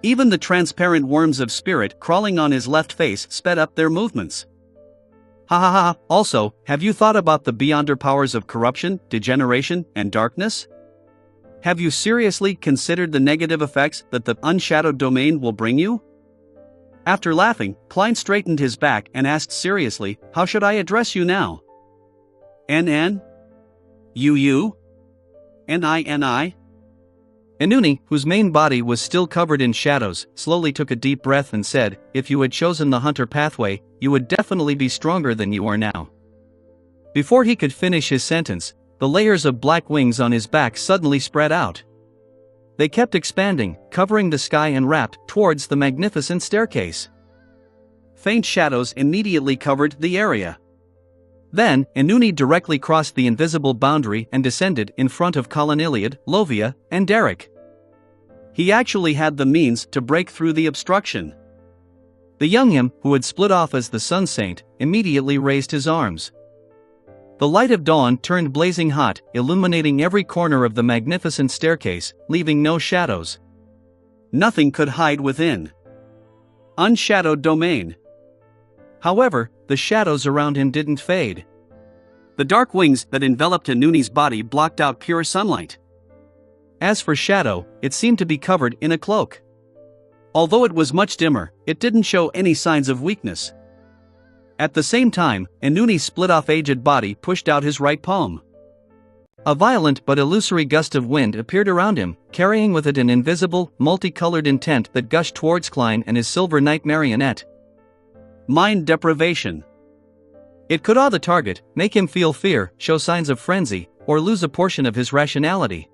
Even the transparent worms of spirit crawling on his left face sped up their movements. "Ha ha ha, also, have you thought about the beyonder powers of corruption, degeneration, and darkness? Have you seriously considered the negative effects that the unshadowed domain will bring you?" After laughing, Klein straightened his back and asked seriously, "How should I address you now? NN? You? NI? Inuni, whose main body was still covered in shadows, slowly took a deep breath and said, "If you had chosen the hunter pathway, you would definitely be stronger than you are now." Before he could finish his sentence, the layers of black wings on his back suddenly spread out. They kept expanding, covering the sky and wrapped towards the magnificent staircase. Faint shadows immediately covered the area. Then, Inuni directly crossed the invisible boundary and descended in front of Colin Iliad, Lovia, and Derek. He actually had the means to break through the obstruction. The young him, who had split off as the Sun Saint, immediately raised his arms. The light of dawn turned blazing hot, illuminating every corner of the magnificent staircase, leaving no shadows. Nothing could hide within. Unshadowed domain. However, the shadows around him didn't fade. The dark wings that enveloped Inuni's body blocked out pure sunlight. As for Shadow, it seemed to be covered in a cloak. Although it was much dimmer, it didn't show any signs of weakness. At the same time, Inuni's split-off aged body pushed out his right palm. A violent but illusory gust of wind appeared around him, carrying with it an invisible, multicolored intent that gushed towards Klein and his Silver Knight marionette. Mind deprivation. It could awe the target, make him feel fear, show signs of frenzy, or lose a portion of his rationality.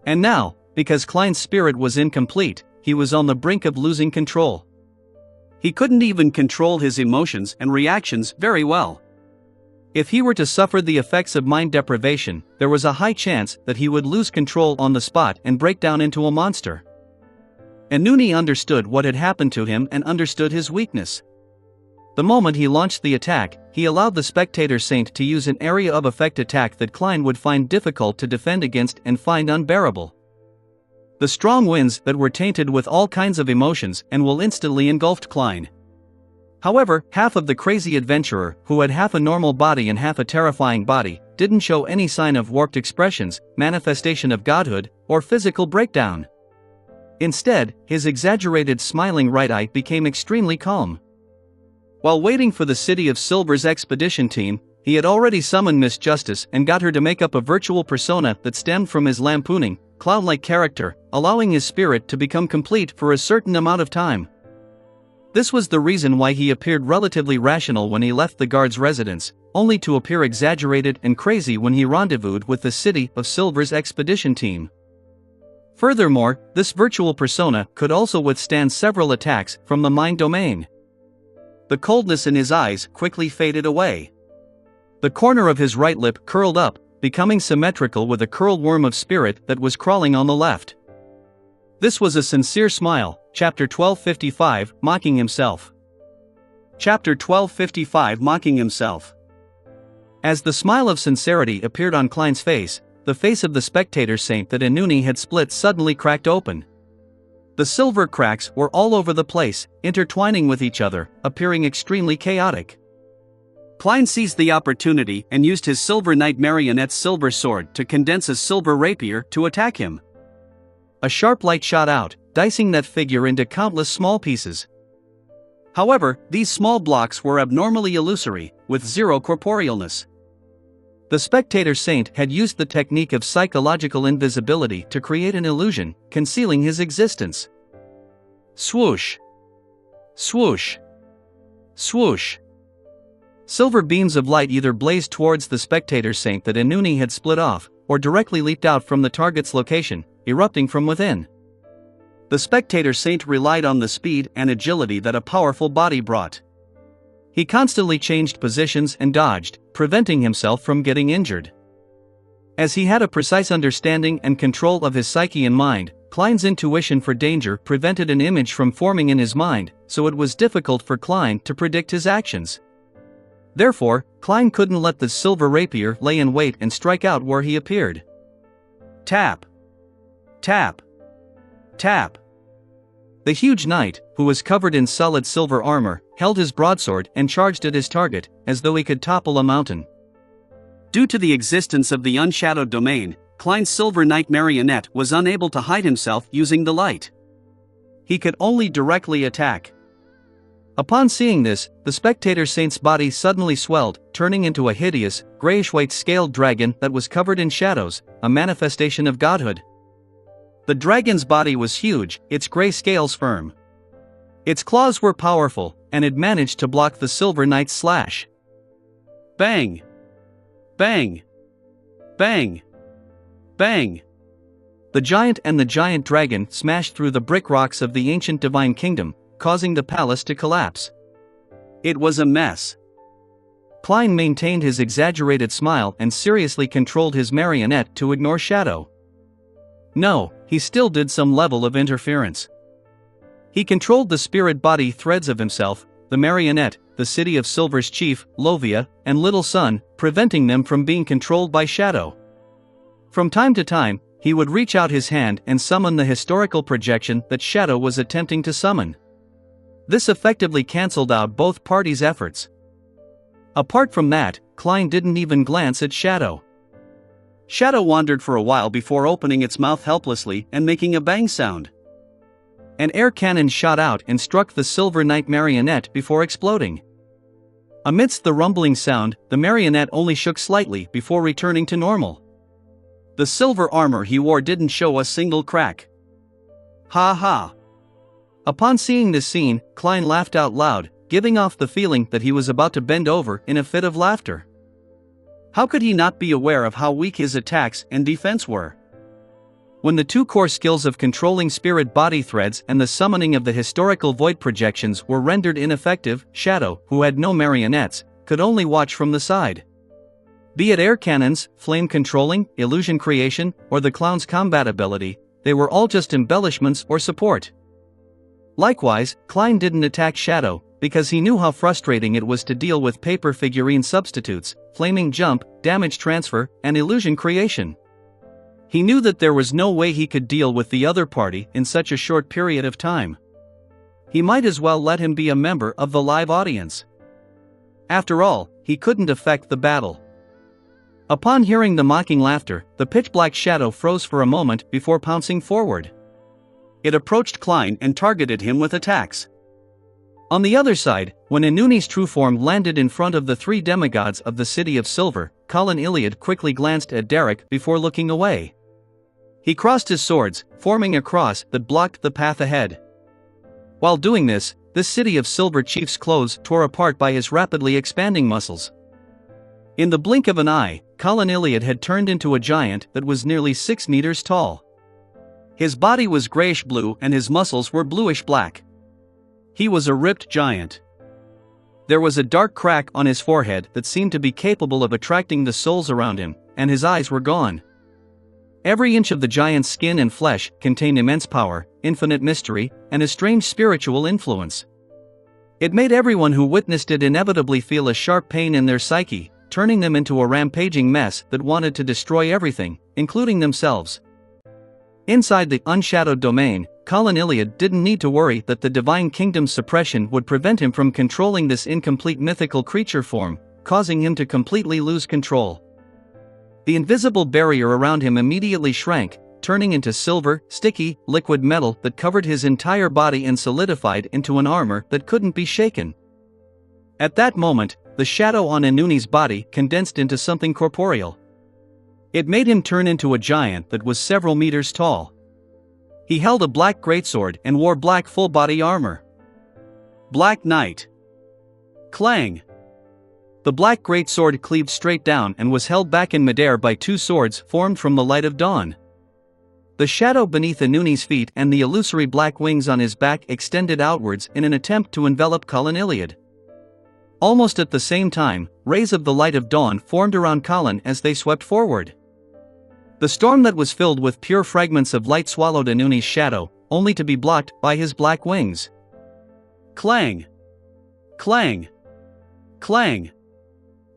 And now, because Klein's spirit was incomplete, he was on the brink of losing control. He couldn't even control his emotions and reactions very well. If he were to suffer the effects of mind deprivation, there was a high chance that he would lose control on the spot and break down into a monster. Inuni understood what had happened to him and understood his weakness. The moment he launched the attack, he allowed the Spectator Saint to use an area of effect attack that Klein would find difficult to defend against and find unbearable. The strong winds that were tainted with all kinds of emotions and will instantly engulfed Klein. However, half of the crazy adventurer, who had half a normal body and half a terrifying body, didn't show any sign of warped expressions, manifestation of godhood, or physical breakdown. Instead, his exaggerated smiling right eye became extremely calm. While waiting for the City of Silver's expedition team, he had already summoned Miss Justice and got her to make up a virtual persona that stemmed from his lampooning, clown-like character, allowing his spirit to become complete for a certain amount of time. This was the reason why he appeared relatively rational when he left the guard's residence, only to appear exaggerated and crazy when he rendezvoused with the City of Silver's expedition team. Furthermore, this virtual persona could also withstand several attacks from the mind domain. The coldness in his eyes quickly faded away. The corner of his right lip curled up, becoming symmetrical with a curled worm of spirit that was crawling on the left. This was a sincere smile. Chapter 1255, Mocking Himself. Chapter 1255, Mocking Himself. As the smile of sincerity appeared on Klein's face, the face of the spectator saint that Inuni had split suddenly cracked open. The silver cracks were all over the place, intertwining with each other, appearing extremely chaotic. Klein seized the opportunity and used his Silver Knight marionette's silver sword to condense a silver rapier to attack him. A sharp light shot out, dicing that figure into countless small pieces. However, these small blocks were abnormally illusory, with zero corporealness. The spectator saint had used the technique of psychological invisibility to create an illusion, concealing his existence. Swoosh! Swoosh! Swoosh! Silver beams of light either blazed towards the spectator saint that Inuni had split off, or directly leaped out from the target's location, erupting from within. The spectator saint relied on the speed and agility that a powerful body brought. He constantly changed positions and dodged, preventing himself from getting injured. As he had a precise understanding and control of his psyche and mind, Klein's intuition for danger prevented an image from forming in his mind, so it was difficult for Klein to predict his actions. Therefore, Klein couldn't let the silver rapier lay in wait and strike out where he appeared. Tap! Tap! Tap! The huge knight, who was covered in solid silver armor, held his broadsword and charged at his target, as though he could topple a mountain. Due to the existence of the unshadowed domain, Klein's Silver Knight marionette was unable to hide himself using the light. He could only directly attack. Upon seeing this, the spectator saint's body suddenly swelled, turning into a hideous, grayish-white scaled dragon that was covered in shadows, a manifestation of godhood. The dragon's body was huge, its gray scales firm. Its claws were powerful, and it managed to block the Silver Knight's slash. Bang! Bang! Bang! Bang! The giant and the giant dragon smashed through the brick rocks of the ancient divine kingdom, causing the palace to collapse. It was a mess. Klein maintained his exaggerated smile and seriously controlled his marionette to ignore Shadow. No, he still did some level of interference. He controlled the spirit body threads of himself, the marionette, the City of Silver's chief, Lovia, and Little Sun, preventing them from being controlled by Shadow. From time to time, he would reach out his hand and summon the historical projection that Shadow was attempting to summon. This effectively cancelled out both parties' efforts. Apart from that, Klein didn't even glance at Shadow. Shadow wandered for a while before opening its mouth helplessly and making a bang sound. An air cannon shot out and struck the Silver Knight marionette before exploding. Amidst the rumbling sound, the marionette only shook slightly before returning to normal. The silver armor he wore didn't show a single crack. Ha ha! Upon seeing this scene, Klein laughed out loud, giving off the feeling that he was about to bend over in a fit of laughter. How could he not be aware of how weak his attacks and defense were? When the two core skills of controlling spirit body threads and the summoning of the historical void projections were rendered ineffective, Shadow, who had no marionettes, could only watch from the side. Be it air cannons, flame controlling, illusion creation, or the clown's combat ability, they were all just embellishments or support. Likewise, Klein didn't attack Shadow, because he knew how frustrating it was to deal with paper figurine substitutes, flaming jump, damage transfer, and illusion creation. He knew that there was no way he could deal with the other party in such a short period of time. He might as well let him be a member of the live audience. After all, he couldn't affect the battle. Upon hearing the mocking laughter, the pitch-black Shadow froze for a moment before pouncing forward. It approached Klein and targeted him with attacks. On the other side, When Inuni's true form landed in front of the three demigods of the City of Silver, Colin Iliad quickly glanced at Derek before looking away. He crossed his swords, forming a cross that blocked the path ahead. While doing this, the City of Silver chief's clothes tore apart by his rapidly expanding muscles. In the blink of an eye, Colin Iliad had turned into a giant that was nearly 6 meters tall. His body was grayish-blue and his muscles were bluish-black. He was a ripped giant. There was a dark crack on his forehead that seemed to be capable of attracting the souls around him, and his eyes were gone. Every inch of the giant's skin and flesh contained immense power, infinite mystery, and a strange spiritual influence. It made everyone who witnessed it inevitably feel a sharp pain in their psyche, turning them into a rampaging mess that wanted to destroy everything, including themselves. Inside the unshadowed domain, Colin Iliad didn't need to worry that the Divine Kingdom's suppression would prevent him from controlling this incomplete mythical creature form, causing him to completely lose control. The invisible barrier around him immediately shrank, turning into silver, sticky, liquid metal that covered his entire body and solidified into an armor that couldn't be shaken. At that moment, the shadow on Inuni's body condensed into something corporeal. It made him turn into a giant that was several meters tall. He held a black greatsword and wore black full-body armor. Black Knight. Clang! The black greatsword cleaved straight down and was held back in midair by two swords formed from the light of dawn. The shadow beneath Inuni's feet and the illusory black wings on his back extended outwards in an attempt to envelop Colin Iliad. Almost at the same time, rays of the light of dawn formed around Colin as they swept forward. The storm that was filled with pure fragments of light swallowed Inuni's shadow, only to be blocked by his black wings. Clang! Clang! Clang!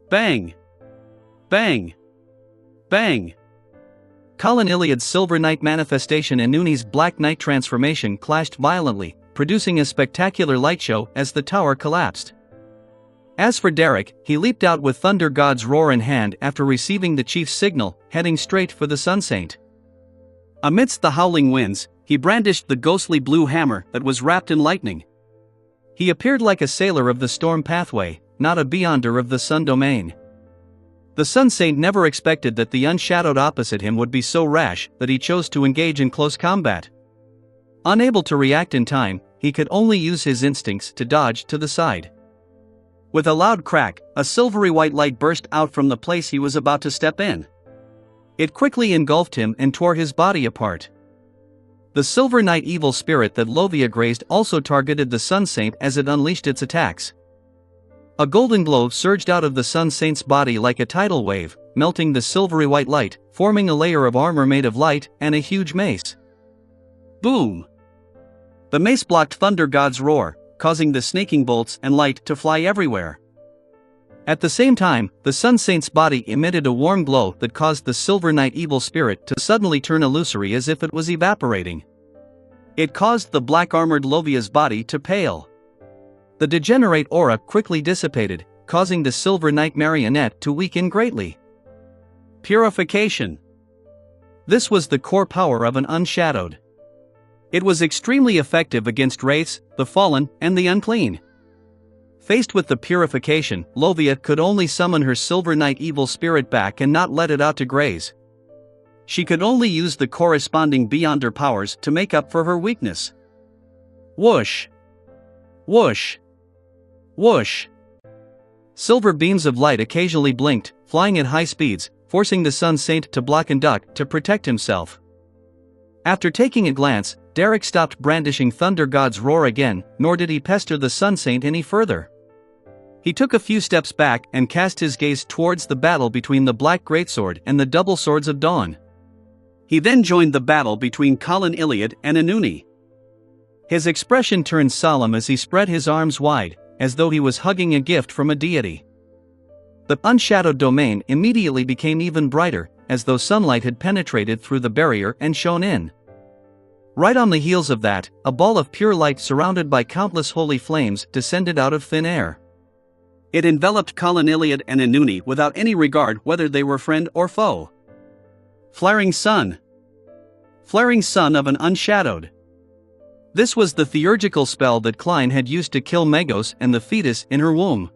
Bang! Bang! Bang! Colin Iliad's Silver Knight manifestation and Inuni's Black Knight transformation clashed violently, producing a spectacular light show as the tower collapsed. As for Derek, he leaped out with Thunder God's roar in hand after receiving the chief's signal, heading straight for the Sun Saint. Amidst the howling winds, he brandished the ghostly blue hammer that was wrapped in lightning. He appeared like a sailor of the storm pathway, not a beyonder of the sun domain. The Sun Saint never expected that the unshadowed opposite him would be so rash that he chose to engage in close combat. Unable to react in time, he could only use his instincts to dodge to the side. With a loud crack, a silvery white light burst out from the place he was about to step in. It quickly engulfed him and tore his body apart. The Silver Knight evil spirit that Lovia grazed also targeted the Sun Saint as it unleashed its attacks. A golden glow surged out of the Sun Saint's body like a tidal wave, melting the silvery white light, forming a layer of armor made of light and a huge mace. Boom! The mace blocked Thunder God's roar, causing the snaking bolts and light to fly everywhere. At the same time, the Sun Saint's body emitted a warm glow that caused the Silver Knight evil spirit to suddenly turn illusory as if it was evaporating. It caused the black-armored Lovia's body to pale. The degenerate aura quickly dissipated, causing the Silver Knight marionette to weaken greatly. Purification. This was the core power of an unshadowed. It was extremely effective against wraiths, the fallen, and the unclean. Faced with the purification, Lovia could only summon her Silver Knight evil spirit back and not let it out to graze. She could only use the corresponding beyonder powers to make up for her weakness. Whoosh! Whoosh! Whoosh! Silver beams of light occasionally blinked, flying at high speeds, forcing the Sun Saint to block and duck to protect himself. After taking a glance, Derek stopped brandishing Thunder God's roar again, nor did he pester the Sun Saint any further. He took a few steps back and cast his gaze towards the battle between the Black Greatsword and the Double Swords of Dawn. He then joined the battle between Colin Iliad and Inuni. His expression turned solemn as he spread his arms wide, as though he was hugging a gift from a deity. The unshadowed domain immediately became even brighter, as though sunlight had penetrated through the barrier and shone in. Right on the heels of that, a ball of pure light surrounded by countless holy flames descended out of thin air. It enveloped Colin Iliad and Inuni without any regard whether they were friend or foe. Flaring sun. Flaring sun of an unshadowed. This was the theurgical spell that Klein had used to kill Megos and the fetus in her womb.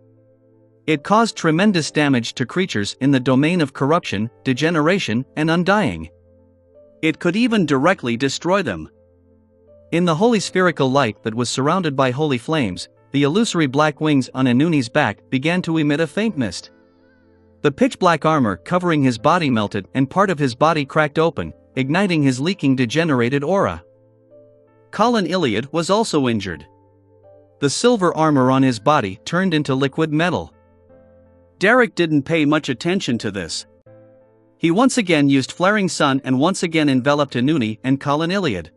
It caused tremendous damage to creatures in the domain of corruption, degeneration, and undying. It could even directly destroy them. In the holy spherical light that was surrounded by holy flames, the illusory black wings on Anuni's back began to emit a faint mist. The pitch-black armor covering his body melted and part of his body cracked open, igniting his leaking degenerated aura. Colin Iliad was also injured. The silver armor on his body turned into liquid metal. Derek didn't pay much attention to this. He once again used Flaring Sun and once again enveloped Anuni and Colin Iliad.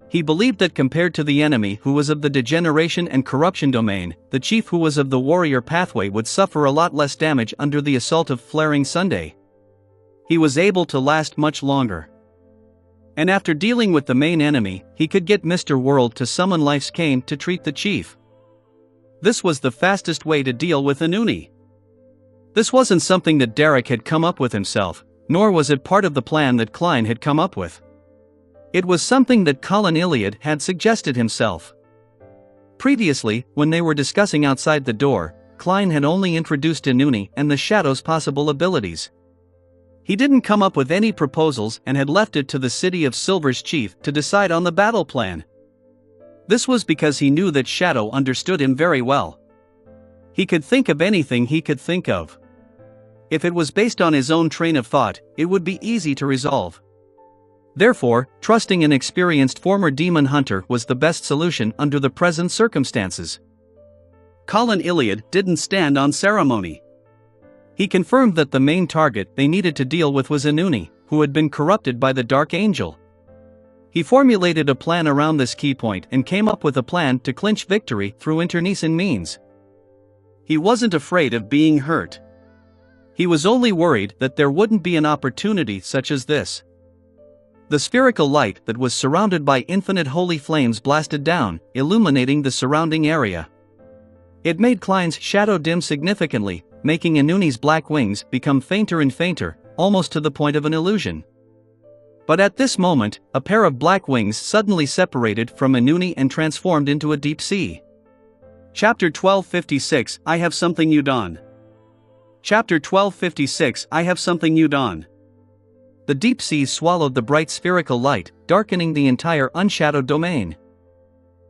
He believed that compared to the enemy who was of the degeneration and corruption domain, the chief who was of the warrior pathway would suffer a lot less damage under the assault of Flaring Sunday. He was able to last much longer. And after dealing with the main enemy, he could get Mr. World to summon Life's Cane to treat the chief. This was the fastest way to deal with Anuni. This wasn't something that Derek had come up with himself, nor was it part of the plan that Klein had come up with. It was something that Colin Iliad had suggested himself. Previously, when they were discussing outside the door, Klein had only introduced Anuni and the Shadow's possible abilities. He didn't come up with any proposals and had left it to the City of Silver's chief to decide on the battle plan. This was because he knew that Shadow understood him very well. He could think of anything he could think of. If it was based on his own train of thought, it would be easy to resolve. Therefore, trusting an experienced former demon hunter was the best solution under the present circumstances. Colin Iliad didn't stand on ceremony. He confirmed that the main target they needed to deal with was Anuni, who had been corrupted by the Dark Angel. He formulated a plan around this key point and came up with a plan to clinch victory through internecine means. He wasn't afraid of being hurt. He was only worried that there wouldn't be an opportunity such as this. The spherical light that was surrounded by infinite holy flames blasted down, illuminating the surrounding area. It made Klein's shadow dim significantly, making Anuni's black wings become fainter and fainter, almost to the point of an illusion. But at this moment, a pair of black wings suddenly separated from Anuni and transformed into a deep sea. Chapter 1256, I Have Something New Dawn. Chapter 1256, I Have Something New Dawn. The deep seas swallowed the bright spherical light, darkening the entire unshadowed domain.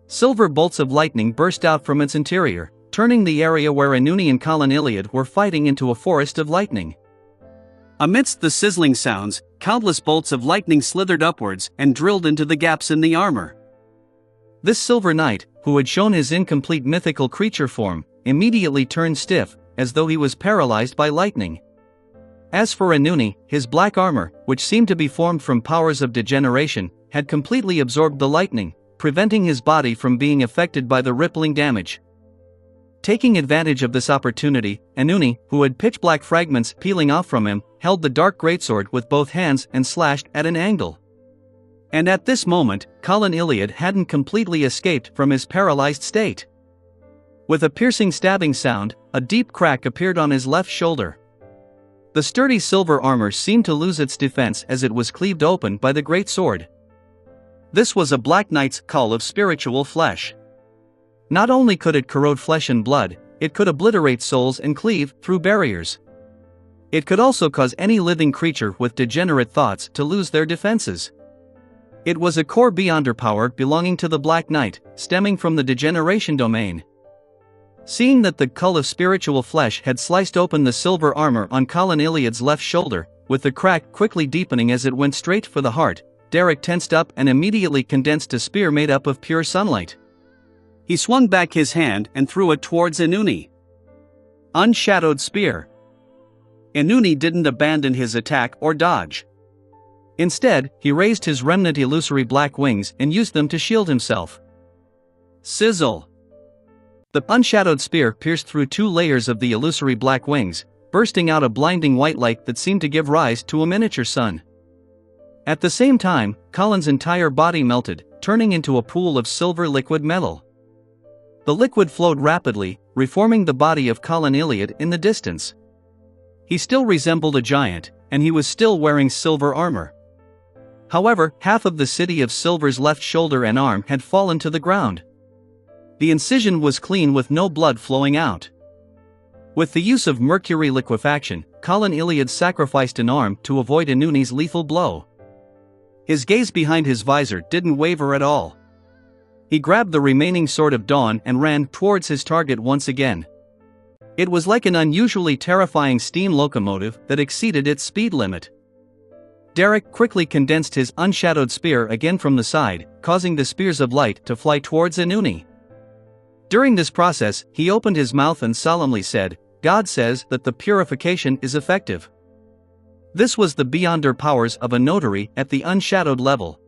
Silver bolts of lightning burst out from its interior, turning the area where Anuni and Colin Iliad were fighting into a forest of lightning. Amidst the sizzling sounds, countless bolts of lightning slithered upwards and drilled into the gaps in the armor. This silver knight, who had shown his incomplete mythical creature form, immediately turned stiff, as though he was paralyzed by lightning. As for Anuni, his black armor, which seemed to be formed from powers of degeneration, had completely absorbed the lightning, preventing his body from being affected by the rippling damage. Taking advantage of this opportunity, Anuni, who had pitch-black fragments peeling off from him, held the dark greatsword with both hands and slashed at an angle. And at this moment, Colin Iliad hadn't completely escaped from his paralyzed state. With a piercing stabbing sound, a deep crack appeared on his left shoulder. The sturdy silver armor seemed to lose its defense as it was cleaved open by the great sword. This was a Black Knight's call of spiritual flesh. Not only could it corrode flesh and blood, it could obliterate souls and cleave through barriers. It could also cause any living creature with degenerate thoughts to lose their defenses. It was a core beyonder power belonging to the Black Knight, stemming from the degeneration domain. Seeing that the cull of spiritual flesh had sliced open the silver armor on Colin Iliad's left shoulder, with the crack quickly deepening as it went straight for the heart, Derek tensed up and immediately condensed a spear made up of pure sunlight. He swung back his hand and threw it towards Anuni. Unshadowed spear. Anuni didn't abandon his attack or dodge. Instead, he raised his remnant illusory black wings and used them to shield himself. Sizzle. The unshadowed spear pierced through 2 layers of the illusory black wings, bursting out a blinding white light that seemed to give rise to a miniature sun. At the same time, Colin's entire body melted, turning into a pool of silver liquid metal. The liquid flowed rapidly, reforming the body of Colin Iliad in the distance. He still resembled a giant, and he was still wearing silver armor. However, half of the City of Silver's left shoulder and arm had fallen to the ground. The incision was clean with no blood flowing out. With the use of mercury liquefaction, Colin Iliad sacrificed an arm to avoid Inuni's lethal blow. His gaze behind his visor didn't waver at all. He grabbed the remaining Sword of Dawn and ran towards his target once again. It was like an unusually terrifying steam locomotive that exceeded its speed limit. Derek quickly condensed his unshadowed spear again from the side, causing the spears of light to fly towards Inuni. During this process, he opened his mouth and solemnly said, "God says that the purification is effective." This was the beyonder powers of a notary at the unshadowed level.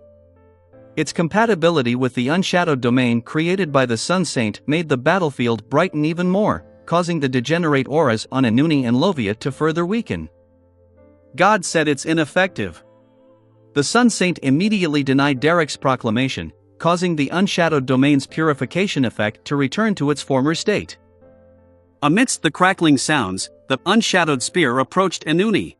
Its compatibility with the unshadowed domain created by the Sun Saint made the battlefield brighten even more, causing the degenerate auras on Inuni and Lovia to further weaken. God said it's ineffective. The Sun Saint immediately denied Derek's proclamation, causing the unshadowed domain's purification effect to return to its former state. Amidst the crackling sounds, the unshadowed spear approached Inuni.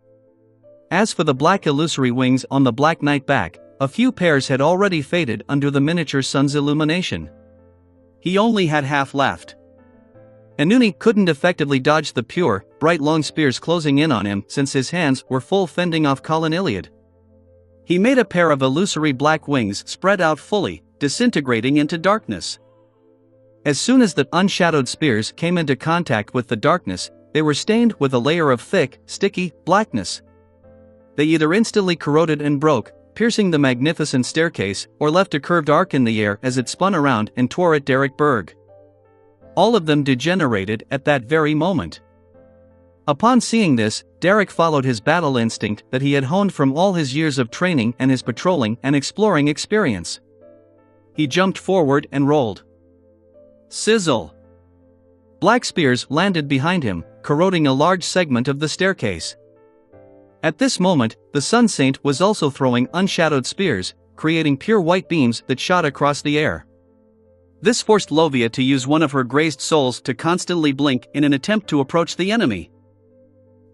As for the black illusory wings on the Black Knight back, a few pairs had already faded under the miniature sun's illumination. He only had half left. Inuni couldn't effectively dodge the pure, bright long spears closing in on him since his hands were full fending off Colin Iliad. He made a pair of illusory black wings spread out fully, disintegrating into darkness. As soon as the unshadowed spears came into contact with the darkness, they were stained with a layer of thick, sticky blackness. They either instantly corroded and broke, piercing the magnificent staircase, or left a curved arc in the air as it spun around and tore at Derek Berg. All of them degenerated at that very moment. Upon seeing this, Derek followed his battle instinct that he had honed from all his years of training and his patrolling and exploring experience. He jumped forward and rolled. Sizzle! Black spears landed behind him, corroding a large segment of the staircase. At this moment, the Sun Saint was also throwing unshadowed spears, creating pure white beams that shot across the air. This forced Lovia to use one of her grazed souls to constantly blink in an attempt to approach the enemy.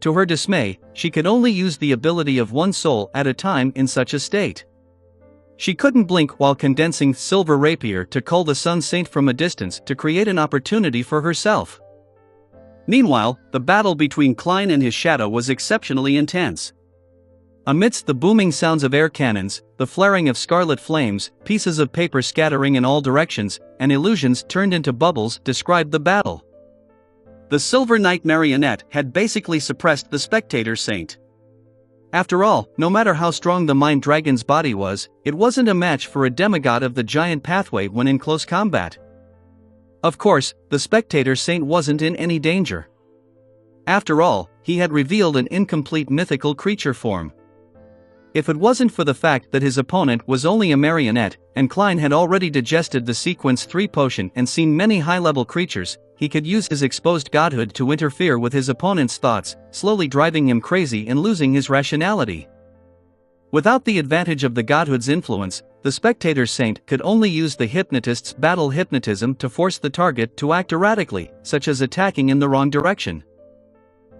To her dismay, she could only use the ability of one soul at a time in such a state. She couldn't blink while condensing Silver Rapier to cull the Sun Saint from a distance to create an opportunity for herself. Meanwhile, the battle between Klein and his shadow was exceptionally intense. Amidst the booming sounds of air cannons, the flaring of scarlet flames, pieces of paper scattering in all directions, and illusions turned into bubbles described the battle. The Silver Knight marionette had basically suppressed the Spectator Saint. After all, no matter how strong the Mind Dragon's body was, it wasn't a match for a demigod of the giant pathway when in close combat. Of course, the Spectator Saint wasn't in any danger. After all, he had revealed an incomplete mythical creature form. If it wasn't for the fact that his opponent was only a marionette, and Klein had already digested the Sequence 3 potion and seen many high-level creatures, he could use his exposed godhood to interfere with his opponent's thoughts, slowly driving him crazy and losing his rationality. Without the advantage of the godhood's influence, the Spectator Saint could only use the hypnotist's battle hypnotism to force the target to act erratically, such as attacking in the wrong direction.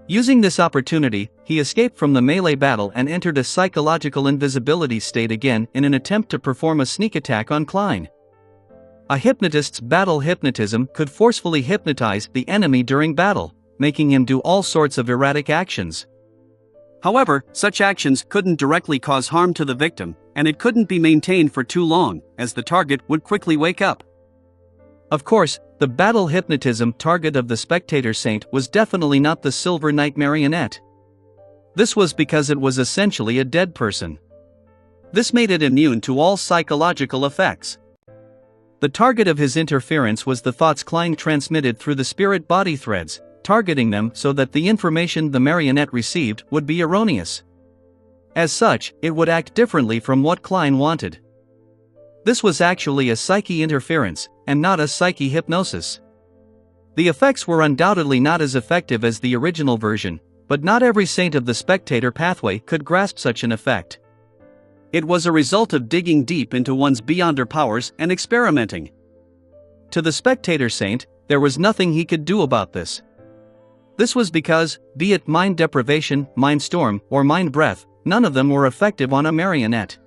Using this opportunity, he escaped from the melee battle and entered a psychological invisibility state again in an attempt to perform a sneak attack on Klein. A hypnotist's battle hypnotism could forcefully hypnotize the enemy during battle, making him do all sorts of erratic actions. However, such actions couldn't directly cause harm to the victim, and it couldn't be maintained for too long, as the target would quickly wake up. Of course, the battle hypnotism target of the Spectator Saint was definitely not the Silver Knight marionette. This was because it was essentially a dead person. This made it immune to all psychological effects. The target of his interference was the thoughts Klein transmitted through the spirit body threads, targeting them so that the information the marionette received would be erroneous. As such, it would act differently from what Klein wanted. This was actually a psyche interference, and not a psyche hypnosis. The effects were undoubtedly not as effective as the original version, but not every saint of the Spectator pathway could grasp such an effect. It was a result of digging deep into one's beyonder powers and experimenting. To the Spectator Saint, there was nothing he could do about this. This was because, be it mind deprivation, mind storm, or mind breath, none of them were effective on a marionette.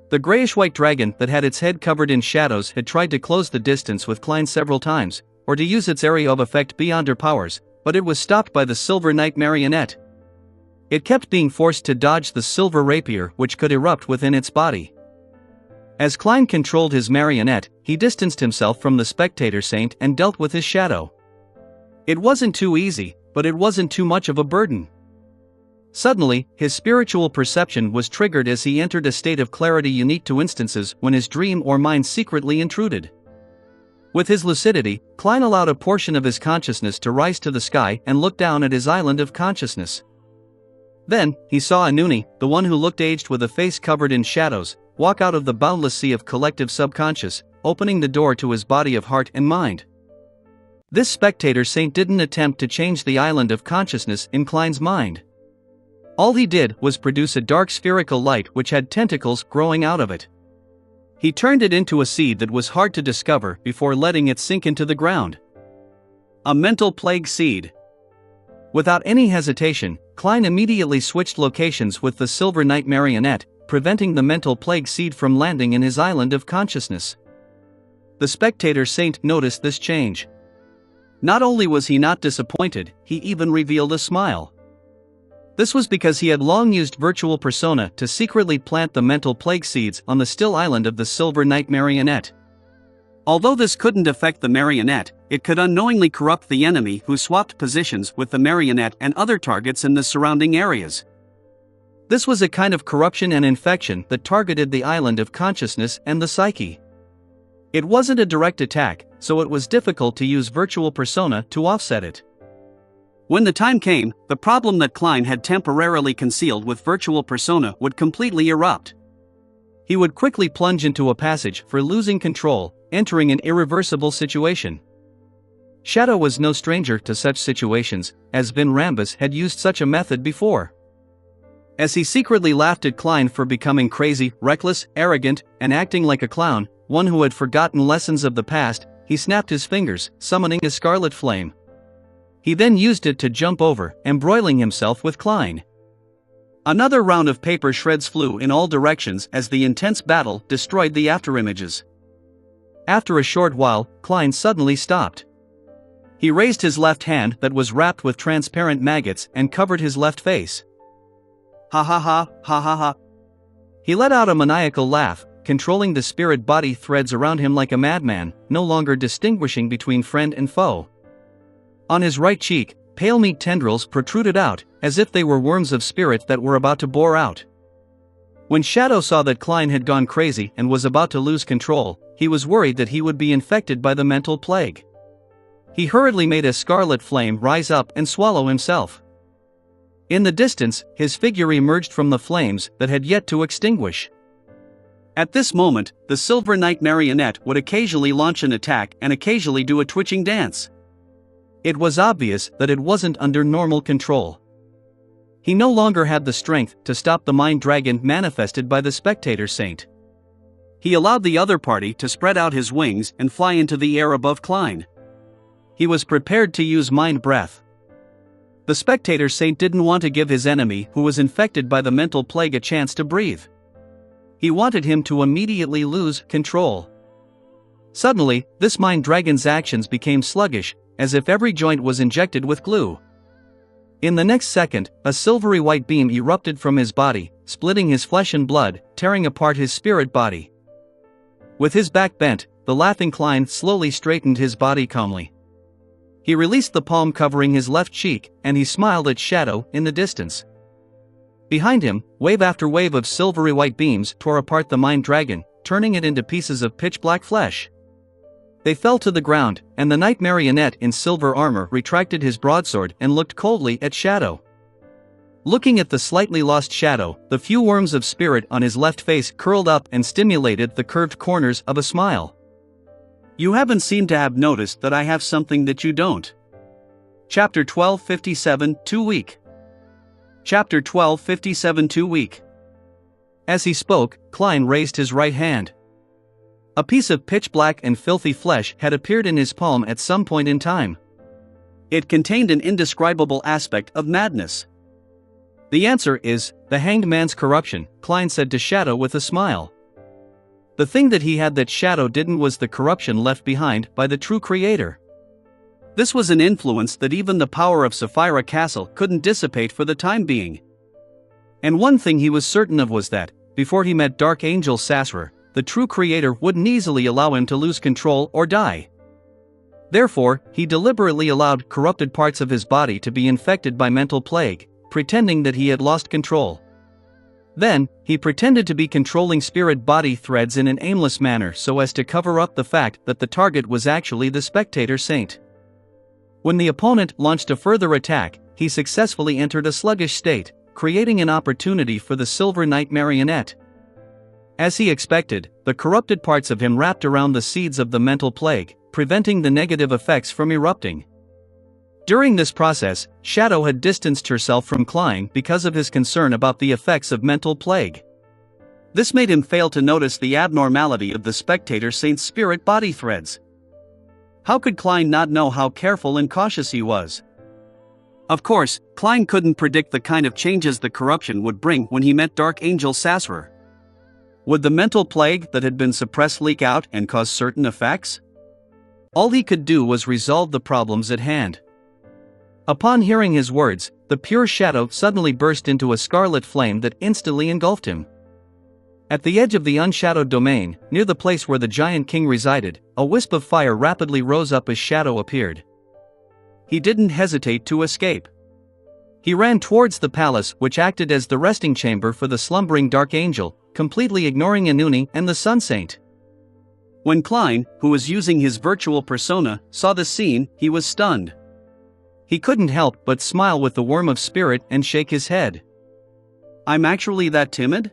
The grayish-white dragon that had its head covered in shadows had tried to close the distance with Klein several times, or to use its area of effect beyond her powers, but it was stopped by the Silver Knight marionette. It kept being forced to dodge the silver rapier which could erupt within its body. As Klein controlled his marionette, he distanced himself from the spectator saint and dealt with his shadow. It wasn't too easy, but it wasn't too much of a burden. Suddenly, his spiritual perception was triggered as he entered a state of clarity unique to instances when his dream or mind secretly intruded. With his lucidity, Klein allowed a portion of his consciousness to rise to the sky and look down at his island of consciousness. Then, he saw Anuni, the one who looked aged with a face covered in shadows, walk out of the boundless sea of collective subconscious, opening the door to his body of heart and mind. This spectator saint didn't attempt to change the island of consciousness in Klein's mind. All he did was produce a dark spherical light which had tentacles growing out of it. He turned it into a seed that was hard to discover before letting it sink into the ground. A mental plague seed. Without any hesitation, Klein immediately switched locations with the Silver Knight marionette, preventing the mental plague seed from landing in his island of consciousness. The spectator saint noticed this change. Not only was he not disappointed, he even revealed a smile. This was because he had long used virtual persona to secretly plant the mental plague seeds on the still island of the Silver Knight marionette. Although this couldn't affect the marionette, it could unknowingly corrupt the enemy who swapped positions with the marionette and other targets in the surrounding areas. This was a kind of corruption and infection that targeted the island of consciousness and the psyche. It wasn't a direct attack, so it was difficult to use virtual persona to offset it. When the time came, the problem that Klein had temporarily concealed with virtual persona would completely erupt. He would quickly plunge into a passage for losing control, entering an irreversible situation. Shadow was no stranger to such situations, as Vin Rambus had used such a method before. As he secretly laughed at Klein for becoming crazy, reckless, arrogant, and acting like a clown, one who had forgotten lessons of the past, he snapped his fingers, summoning a scarlet flame. He then used it to jump over, embroiling himself with Klein. Another round of paper shreds flew in all directions as the intense battle destroyed the afterimages. After a short while, Klein suddenly stopped. He raised his left hand that was wrapped with transparent maggots and covered his left face. Ha ha ha, ha ha ha. He let out a maniacal laugh, controlling the spirit body threads around him like a madman, no longer distinguishing between friend and foe. On his right cheek, pale meat tendrils protruded out, as if they were worms of spirit that were about to bore out. When Shadow saw that Klein had gone crazy and was about to lose control, he was worried that he would be infected by the mental plague. He hurriedly made a scarlet flame rise up and swallow himself. In the distance, his figure emerged from the flames that had yet to extinguish. At this moment, the Silver Knight marionette would occasionally launch an attack and occasionally do a twitching dance. It was obvious that it wasn't under normal control. He no longer had the strength to stop the mind dragon manifested by the spectator saint. He allowed the other party to spread out his wings and fly into the air above Klein. He was prepared to use mind breath. The spectator saint didn't want to give his enemy who was infected by the mental plague a chance to breathe. He wanted him to immediately lose control. Suddenly, this mind dragon's actions became sluggish, as if every joint was injected with glue. In the next second, a silvery white beam erupted from his body, splitting his flesh and blood, tearing apart his spirit body. With his back bent, the laughing Klein slowly straightened his body calmly. He released the palm covering his left cheek, and he smiled at Shadow in the distance. Behind him, wave after wave of silvery white beams tore apart the mind dragon, turning it into pieces of pitch-black flesh. They fell to the ground, and the knight marionette in silver armor retracted his broadsword and looked coldly at Shadow. Looking at the slightly lost Shadow, the few worms of spirit on his left face curled up and stimulated the curved corners of a smile. You haven't seemed to have noticed that I have something that you don't. Chapter 1257, Too Weak. Chapter 1257, Too Weak. As he spoke, Klein raised his right hand. A piece of pitch-black and filthy flesh had appeared in his palm at some point in time. It contained an indescribable aspect of madness. The answer is, the hanged man's corruption, Klein said to Shadow with a smile. The thing that he had that Shadow didn't was the corruption left behind by the true creator. This was an influence that even the power of Sapphira Castle couldn't dissipate for the time being. And one thing he was certain of was that, before he met Dark Angel Sasra, the true creator wouldn't easily allow him to lose control or die. Therefore, he deliberately allowed corrupted parts of his body to be infected by mental plague, pretending that he had lost control. Then, he pretended to be controlling spirit body threads in an aimless manner so as to cover up the fact that the target was actually the spectator saint. When the opponent launched a further attack, he successfully entered a sluggish state, creating an opportunity for the Silver Knight marionette. As he expected, the corrupted parts of him wrapped around the seeds of the mental plague, preventing the negative effects from erupting. During this process, Shadow had distanced herself from Klein because of his concern about the effects of mental plague. This made him fail to notice the abnormality of the spectator saint's spirit body threads. How could Klein not know how careful and cautious he was? Of course, Klein couldn't predict the kind of changes the corruption would bring when he met Dark Angel Sasra. Would the mental plague that had been suppressed leak out and cause certain effects? All he could do was resolve the problems at hand. Upon hearing his words, the pure Shadow suddenly burst into a scarlet flame that instantly engulfed him. At the edge of the unshadowed domain, near the place where the Giant King resided, a wisp of fire rapidly rose up as Shadow appeared. He didn't hesitate to escape. He ran towards the palace, which acted as the resting chamber for the slumbering Dark Angel, completely ignoring Inuni and the Sun Saint. When Klein, who was using his virtual persona, saw the scene, he was stunned. He couldn't help but smile with the worm of spirit and shake his head. I'm actually that timid?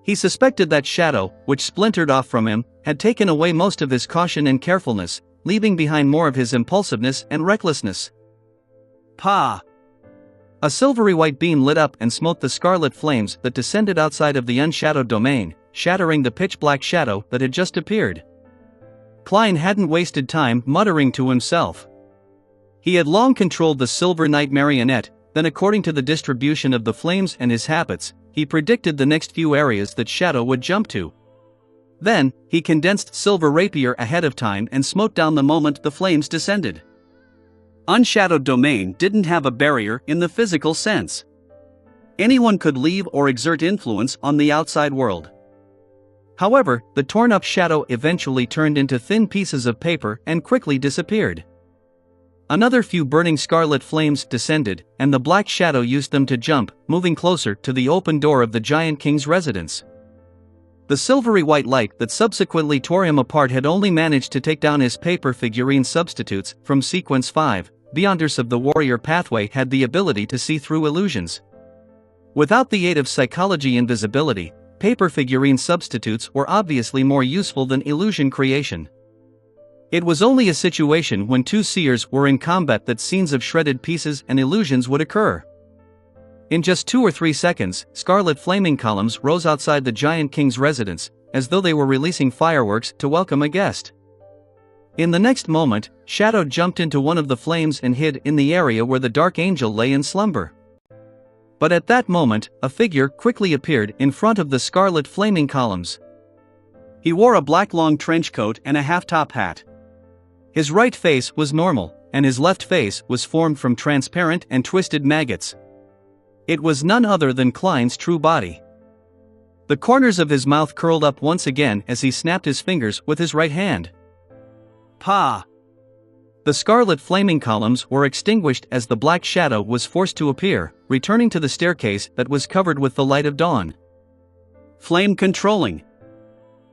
He suspected that Shadow, which splintered off from him, had taken away most of his caution and carefulness, leaving behind more of his impulsiveness and recklessness. Pah! A silvery white beam lit up and smote the scarlet flames that descended outside of the unshadowed domain, shattering the pitch-black shadow that had just appeared. Klein hadn't wasted time muttering to himself. He had long controlled the Silver Knight marionette, then according to the distribution of the flames and his habits, he predicted the next few areas that Shadow would jump to. Then, he condensed Silver Rapier ahead of time and smote down the moment the flames descended. Unshadowed domain didn't have a barrier in the physical sense. Anyone could leave or exert influence on the outside world. However, the torn-up shadow eventually turned into thin pieces of paper and quickly disappeared. Another few burning scarlet flames descended, and the black shadow used them to jump, moving closer to the open door of the Giant King's residence. The silvery white light that subsequently tore him apart had only managed to take down his paper figurine substitutes from Sequence 5. Beyonders of the warrior pathway had the ability to see through illusions. Without the aid of psychology invisibility, paper figurine substitutes were obviously more useful than illusion creation. It was only a situation when two seers were in combat that scenes of shredded pieces and illusions would occur. In just 2 or 3 seconds, scarlet flaming columns rose outside the Giant King's residence, as though they were releasing fireworks to welcome a guest. In the next moment, Shadow jumped into one of the flames and hid in the area where the Dark Angel lay in slumber. But at that moment, a figure quickly appeared in front of the scarlet flaming columns. He wore a black long trench coat and a half-top hat. His right face was normal, and his left face was formed from transparent and twisted maggots. It was none other than Klein's true body. The corners of his mouth curled up once again as he snapped his fingers with his right hand. Pah! The scarlet flaming columns were extinguished as the black shadow was forced to appear, returning to the staircase that was covered with the light of dawn. Flame controlling.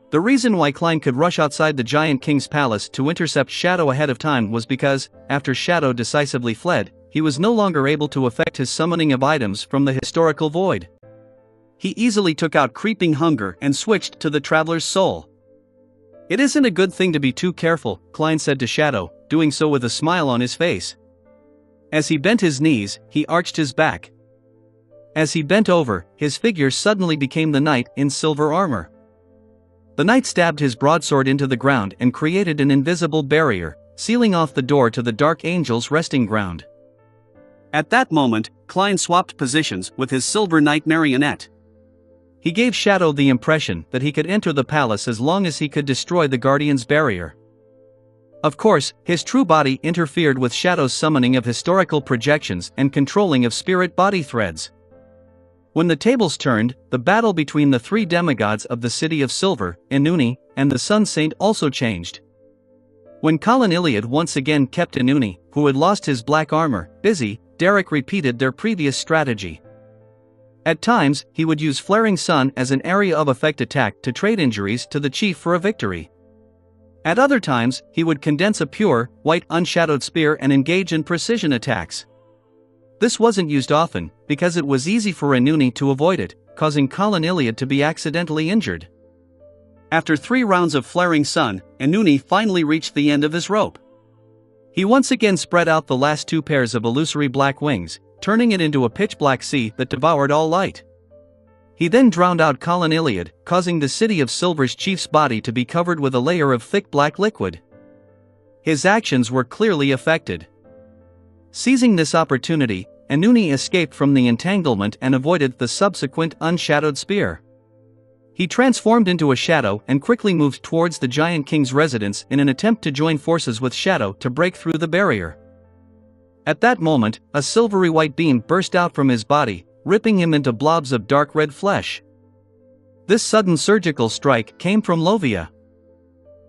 The reason why Klein could rush outside the Giant King's palace to intercept Shadow ahead of time was because, after Shadow decisively fled, he was no longer able to effect his summoning of items from the historical void. He easily took out Creeping Hunger and switched to the Traveler's Soul. It isn't a good thing to be too careful, Klein said to Shadow, doing so with a smile on his face. As he bent his knees, he arched his back. As he bent over, his figure suddenly became the knight in silver armor. The knight stabbed his broadsword into the ground and created an invisible barrier, sealing off the door to the Dark Angel's resting ground. At that moment, Klein swapped positions with his Silver Knight marionette. He gave Shadow the impression that he could enter the palace as long as he could destroy the Guardian's barrier. Of course, his true body interfered with Shadow's summoning of historical projections and controlling of spirit body threads. When the tables turned, the battle between the three demigods of the City of Silver, Inuni, and the Sun Saint also changed. When Colin Iliad once again kept Inuni, who had lost his black armor, busy, Derek repeated their previous strategy. At times, he would use Flaring Sun as an area of effect attack to trade injuries to the chief for a victory. At other times, he would condense a pure, white unshadowed spear and engage in precision attacks. This wasn't used often, because it was easy for Inuni to avoid it, causing Colin Iliad to be accidentally injured. After 3 rounds of Flaring Sun, Inuni finally reached the end of his rope. He once again spread out the last 2 pairs of illusory black wings, turning it into a pitch-black sea that devoured all light. He then drowned out Colin Iliad, causing the City of Silver's chief's body to be covered with a layer of thick black liquid. His actions were clearly affected. Seizing this opportunity, Inuni escaped from the entanglement and avoided the subsequent unshadowed spear. He transformed into a shadow and quickly moved towards the Giant King's residence in an attempt to join forces with Shadow to break through the barrier. At that moment, a silvery white beam burst out from his body, ripping him into blobs of dark red flesh. This sudden surgical strike came from Lovia.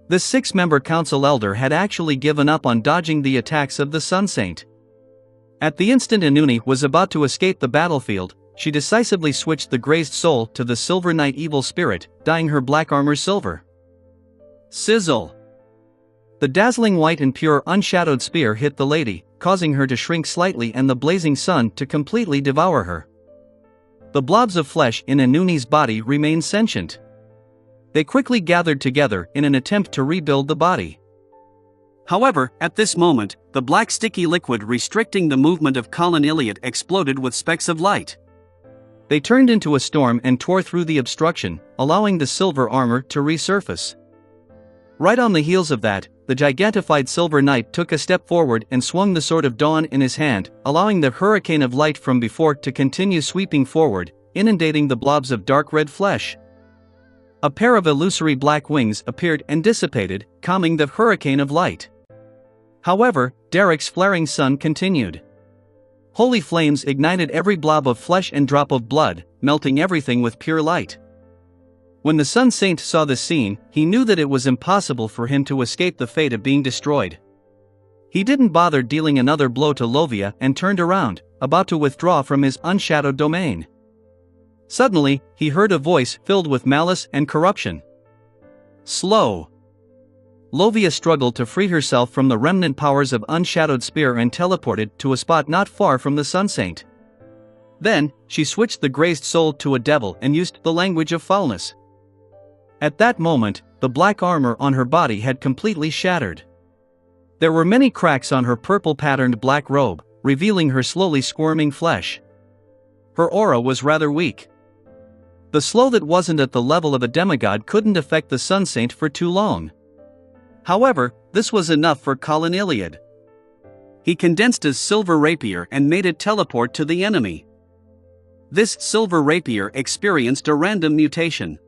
The 6-member council elder had actually given up on dodging the attacks of the Sun Saint. At the instant Inuni was about to escape the battlefield, she decisively switched the grazed soul to the Silver Knight evil spirit, dyeing her black armor silver. Sizzle! The dazzling white and pure unshadowed spear hit the lady, causing her to shrink slightly and the blazing sun to completely devour her. The blobs of flesh in Inuni's body remained sentient. They quickly gathered together in an attempt to rebuild the body. However, at this moment, the black sticky liquid restricting the movement of Colin Iliad exploded with specks of light. They turned into a storm and tore through the obstruction, allowing the silver armor to resurface. Right on the heels of that, the gigantified Silver Knight took a step forward and swung the Sword of Dawn in his hand, allowing the hurricane of light from before to continue sweeping forward, inundating the blobs of dark red flesh. A pair of illusory black wings appeared and dissipated, calming the hurricane of light. However, Derek's Flaring Sun continued. Holy flames ignited every blob of flesh and drop of blood, melting everything with pure light. When the Sun Saint saw the scene, he knew that it was impossible for him to escape the fate of being destroyed. He didn't bother dealing another blow to Lovia and turned around, about to withdraw from his unshadowed domain. Suddenly, he heard a voice filled with malice and corruption. Slow! Lovia struggled to free herself from the remnant powers of unshadowed spear and teleported to a spot not far from the Sun Saint. Then, she switched the grazed soul to a devil and used the language of foulness. At that moment, the black armor on her body had completely shattered. There were many cracks on her purple-patterned black robe, revealing her slowly squirming flesh. Her aura was rather weak. The slow that wasn't at the level of a demigod couldn't affect the Sun Saint for too long. However, this was enough for Colin Iliad. He condensed his silver rapier and made it teleport to the enemy. This silver rapier experienced a random mutation.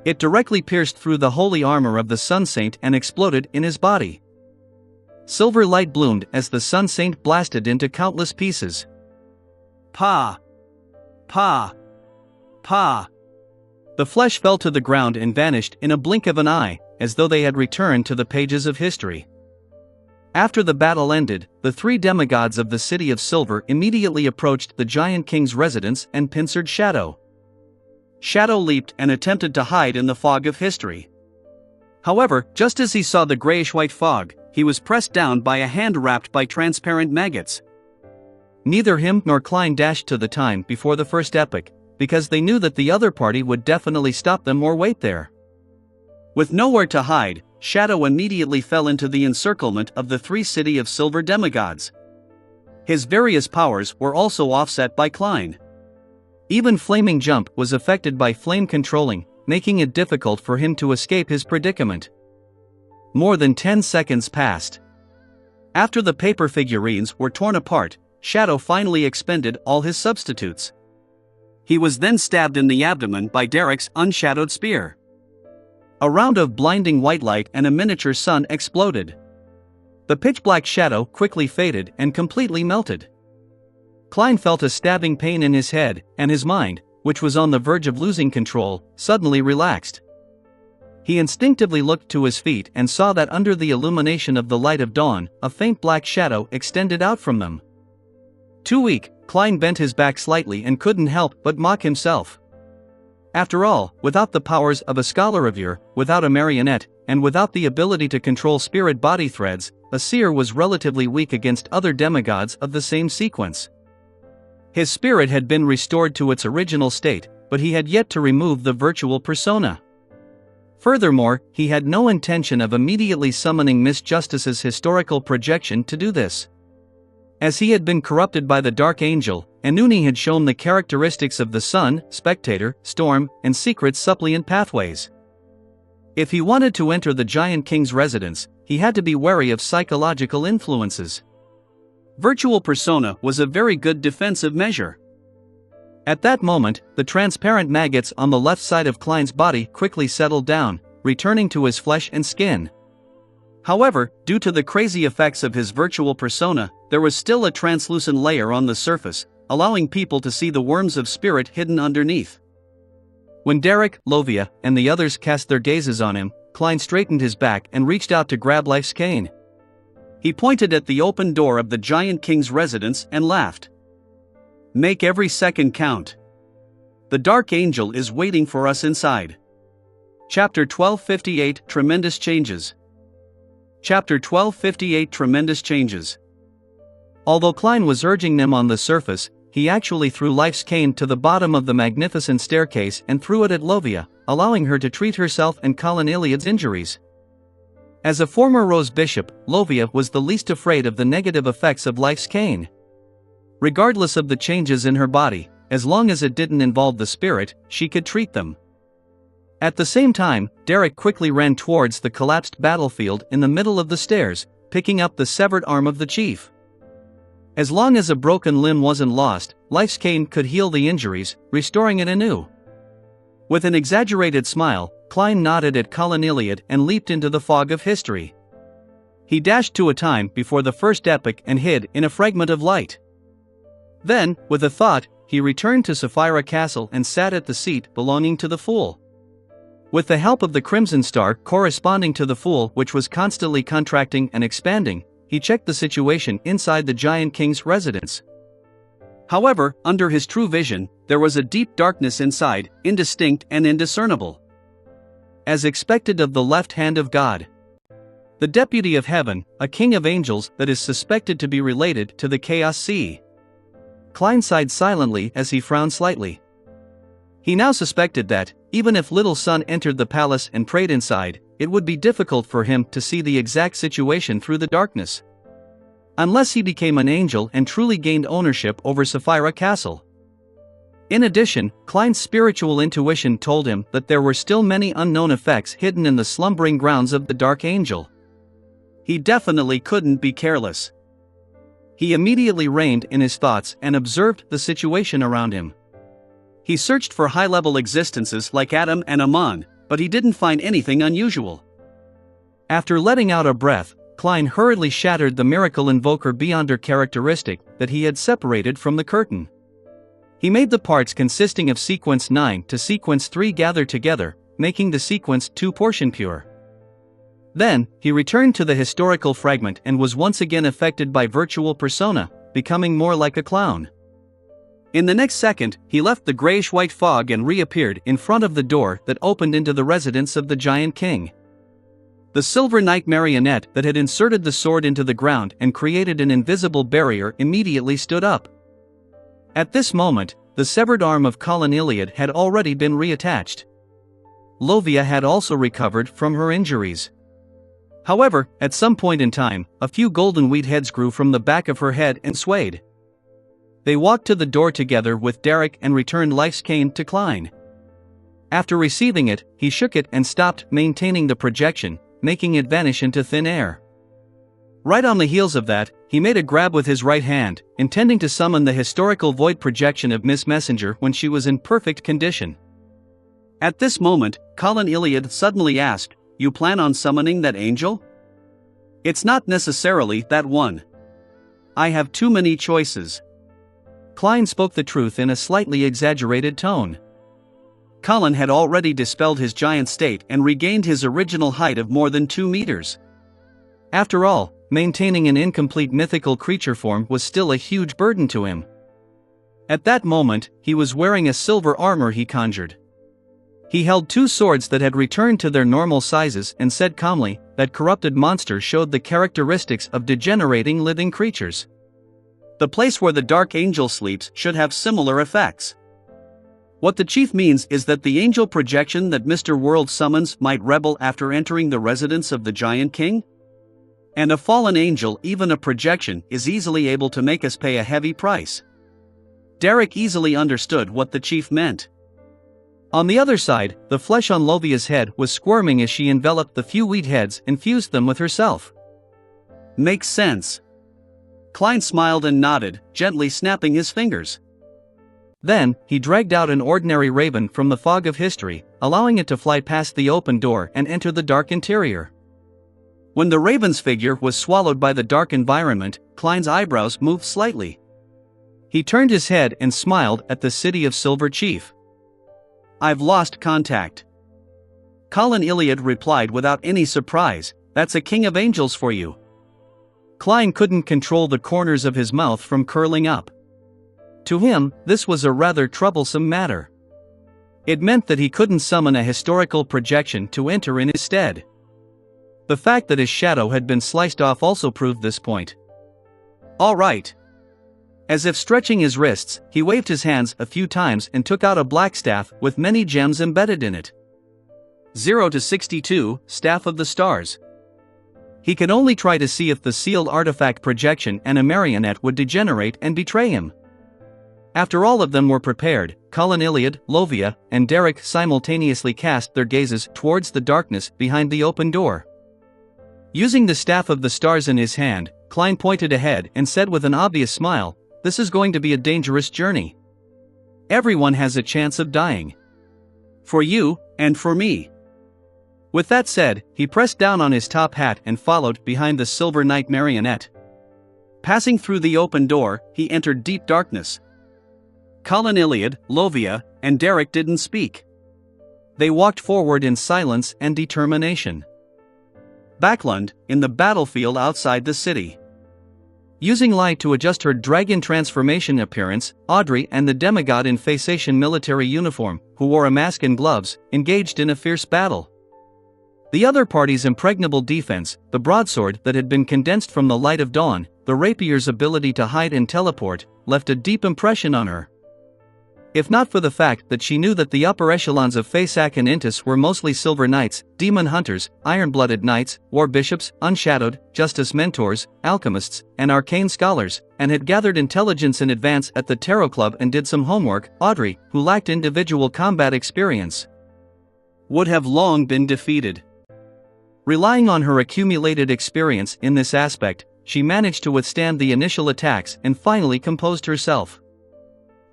It directly pierced through the holy armor of the Sun Saint and exploded in his body. Silver light bloomed as the Sun Saint blasted into countless pieces. Pa! Pa! Pa! The flesh fell to the ground and vanished in a blink of an eye, as though they had returned to the pages of history. After the battle ended, the 3 demigods of the City of Silver immediately approached the Giant King's residence and pincered Shadow. Shadow leaped and attempted to hide in the fog of history. However, just as he saw the grayish-white fog, he was pressed down by a hand wrapped by transparent maggots. Neither him nor Klein dashed to the time before the first epoch, because they knew that the other party would definitely stop them or wait there. With nowhere to hide, Shadow immediately fell into the encirclement of the 3 City of Silver demigods. His various powers were also offset by Klein. Even Flaming Jump was affected by flame controlling, making it difficult for him to escape his predicament. More than 10 seconds passed. After the paper figurines were torn apart, Shadow finally expended all his substitutes. He was then stabbed in the abdomen by Derek's unshadowed spear. A round of blinding white light and a miniature sun exploded. The pitch-black shadow quickly faded and completely melted. Klein felt a stabbing pain in his head, and his mind, which was on the verge of losing control, suddenly relaxed. He instinctively looked to his feet and saw that under the illumination of the light of dawn, a faint black shadow extended out from them. Too weak, Klein bent his back slightly and couldn't help but mock himself. After all, without the powers of a Scalaravur, without a marionette, and without the ability to control spirit body threads, a seer was relatively weak against other demigods of the same sequence. His spirit had been restored to its original state, but he had yet to remove the virtual persona. Furthermore, he had no intention of immediately summoning Miss Justice's historical projection to do this. As he had been corrupted by the Dark Angel, Anuni had shown the characteristics of the Sun, Spectator, Storm, and Secret Suppliant pathways. If he wanted to enter the Giant King's residence, he had to be wary of psychological influences. Virtual persona was a very good defensive measure. At that moment, the transparent maggots on the left side of Klein's body quickly settled down, returning to his flesh and skin. However, due to the crazy effects of his virtual persona, there was still a translucent layer on the surface, allowing people to see the worms of spirit hidden underneath. When Derek, Lovia, and the others cast their gazes on him, Klein straightened his back and reached out to grab Life's cane. He pointed at the open door of the Giant King's residence and laughed. "Make every second count. The Dark Angel is waiting for us inside." Chapter 1258 Tremendous Changes. Chapter 1258 Tremendous Changes. Although Klein was urging them on the surface, he actually threw Life's cane to the bottom of the magnificent staircase and threw it at Lovia, allowing her to treat herself and Colin Iliad's injuries. As a former Rose Bishop, Lovia was the least afraid of the negative effects of Life's cane. Regardless of the changes in her body, as long as it didn't involve the spirit, she could treat them. At the same time, Derek quickly ran towards the collapsed battlefield in the middle of the stairs, picking up the severed arm of the chief. As long as a broken limb wasn't lost, Life's cane could heal the injuries, restoring it anew. With an exaggerated smile, Klein nodded at Colin Iliad and leaped into the fog of history. He dashed to a time before the first epoch and hid in a fragment of light. Then, with a thought, he returned to Sapphira Castle and sat at the seat belonging to the Fool. With the help of the Crimson Star corresponding to the Fool, which was constantly contracting and expanding, he checked the situation inside the Giant King's residence. However, under his true vision, there was a deep darkness inside, indistinct and indiscernible. As expected of the left hand of God. The Deputy of Heaven, a king of angels that is suspected to be related to the Chaos Sea. Klein sighed silently as he frowned slightly. He now suspected that, even if Little Sun entered the palace and prayed inside, it would be difficult for him to see the exact situation through the darkness. Unless he became an angel and truly gained ownership over Sapphira Castle. In addition, Klein's spiritual intuition told him that there were still many unknown effects hidden in the slumbering grounds of the Dark Angel. He definitely couldn't be careless. He immediately reined in his thoughts and observed the situation around him. He searched for high-level existences like Adam and Aman, but he didn't find anything unusual. After letting out a breath, Klein hurriedly shattered the miracle invoker Beyonder characteristic that he had separated from the curtain. He made the parts consisting of sequence 9 to sequence 3 gather together, making the sequence 2 portion pure. Then, he returned to the historical fragment and was once again affected by virtual persona, becoming more like a clown. In the next second, he left the grayish-white fog and reappeared in front of the door that opened into the residence of the Giant King. The Silver Knight marionette that had inserted the sword into the ground and created an invisible barrier immediately stood up. At this moment, the severed arm of Colin Iliad had already been reattached. Lovia had also recovered from her injuries. However, at some point in time, a few golden wheat heads grew from the back of her head and swayed. They walked to the door together with Derek and returned Life's cane to Klein. After receiving it, he shook it and stopped maintaining the projection, making it vanish into thin air. Right on the heels of that, he made a grab with his right hand, intending to summon the historical void projection of Miss Messenger when she was in perfect condition. At this moment, Colin Iliad suddenly asked, "You plan on summoning that angel?" "It's not necessarily that one. I have too many choices." Klein spoke the truth in a slightly exaggerated tone. Colin had already dispelled his giant state and regained his original height of more than 2 meters. After all, maintaining an incomplete mythical creature form was still a huge burden to him. At that moment, he was wearing a silver armor he conjured. He held 2 swords that had returned to their normal sizes and said calmly, "That corrupted monster showed the characteristics of degenerating living creatures. The place where the Dark Angel sleeps should have similar effects. What the chief means is that the angel projection that Mr. World summons might rebel after entering the residence of the Giant King? And a fallen angel, even a projection, is easily able to make us pay a heavy price." Derek easily understood what the chief meant. On the other side, the flesh on Lovia's head was squirming as she enveloped the few wheat heads and fused them with herself. "Makes sense." Klein smiled and nodded, gently snapping his fingers. Then, he dragged out an ordinary raven from the fog of history, allowing it to fly past the open door and enter the dark interior. When the raven's figure was swallowed by the dark environment, Klein's eyebrows moved slightly. He turned his head and smiled at the City of Silver chief. "I've lost contact." Colin Iliad replied without any surprise, "That's a king of angels for you." Klein couldn't control the corners of his mouth from curling up. To him, this was a rather troublesome matter. It meant that he couldn't summon a historical projection to enter in his stead. The fact that his shadow had been sliced off also proved this point. "All right." As if stretching his wrists, he waved his hands a few times and took out a black staff with many gems embedded in it. 0 to 62, Staff of the Stars. He could only try to see if the sealed artifact projection and a marionette would degenerate and betray him. After all of them were prepared, Colin Iliad, Lovia, and Derek simultaneously cast their gazes towards the darkness behind the open door. Using the Staff of the Stars in his hand, Klein pointed ahead and said with an obvious smile, "This is going to be a dangerous journey. Everyone has a chance of dying. For you, and for me." With that said, he pressed down on his top hat and followed behind the Silver Knight marionette. Passing through the open door, he entered deep darkness. Colin Iliad, Lovia, and Derek didn't speak. They walked forward in silence and determination. Backlund, in the battlefield outside the city. Using light to adjust her dragon transformation appearance, Audrey and the demigod in Phasation military uniform, who wore a mask and gloves, engaged in a fierce battle. The other party's impregnable defense, the broadsword that had been condensed from the light of dawn, the rapier's ability to hide and teleport, left a deep impression on her. If not for the fact that she knew that the upper echelons of Phasak and Intis were mostly silver knights, demon hunters, iron-blooded knights, war bishops, unshadowed, justice mentors, alchemists, and arcane scholars, and had gathered intelligence in advance at the Tarot Club and did some homework, Audrey, who lacked individual combat experience, would have long been defeated. Relying on her accumulated experience in this aspect, she managed to withstand the initial attacks and finally composed herself.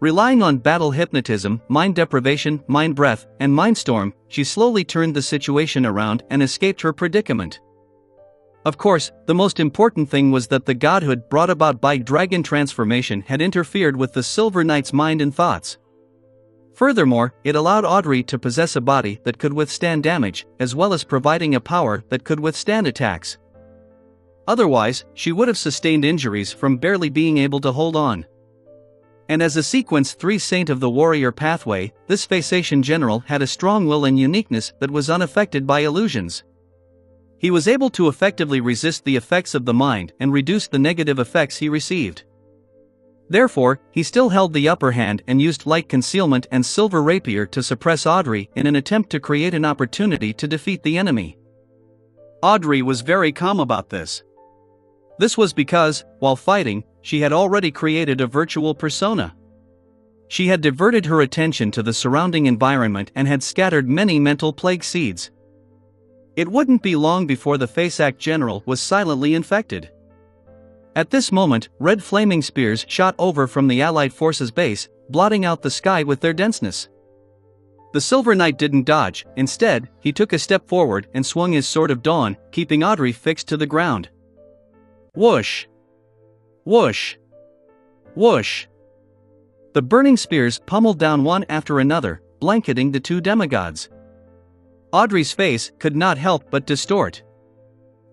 Relying on battle hypnotism, mind deprivation, mind breath, and mind storm, she slowly turned the situation around and escaped her predicament. Of course, the most important thing was that the godhood brought about by dragon transformation had interfered with the Silver Knight's mind and thoughts. Furthermore, it allowed Audrey to possess a body that could withstand damage, as well as providing a power that could withstand attacks. Otherwise, she would have sustained injuries from barely being able to hold on. And as a Sequence 3 Saint of the Warrior pathway, this Phasation general had a strong will and uniqueness that was unaffected by illusions. He was able to effectively resist the effects of the mind and reduce the negative effects he received. Therefore, he still held the upper hand and used light concealment and silver rapier to suppress Audrey in an attempt to create an opportunity to defeat the enemy. Audrey was very calm about this. This was because, while fighting, she had already created a virtual persona. She had diverted her attention to the surrounding environment and had scattered many mental plague seeds. It wouldn't be long before the Phasak general was silently infected. At this moment, red flaming spears shot over from the Allied forces' base, blotting out the sky with their denseness. The Silver Knight didn't dodge. Instead, he took a step forward and swung his Sword of Dawn, keeping Audrey fixed to the ground. Whoosh! Whoosh! Whoosh! The burning spears pummeled down one after another, blanketing the two demigods. Audrey's face could not help but distort.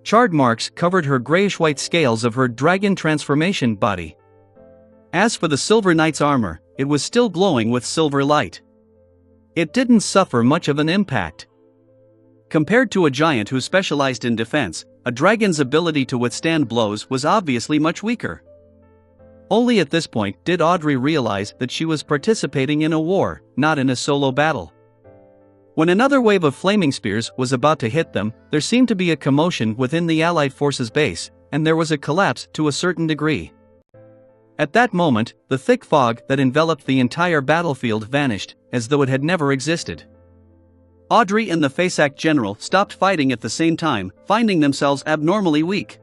Charred marks covered her grayish-white scales of her dragon transformation body. As for the Silver Knight's armor, it was still glowing with silver light. It didn't suffer much of an impact. Compared to a giant who specialized in defense, a dragon's ability to withstand blows was obviously much weaker. Only at this point did Audrey realize that she was participating in a war, not in a solo battle. When another wave of flaming spears was about to hit them, there seemed to be a commotion within the Allied forces' base, and there was a collapse to a certain degree. At that moment, the thick fog that enveloped the entire battlefield vanished, as though it had never existed. Audrey and the Faceac general stopped fighting at the same time, finding themselves abnormally weak.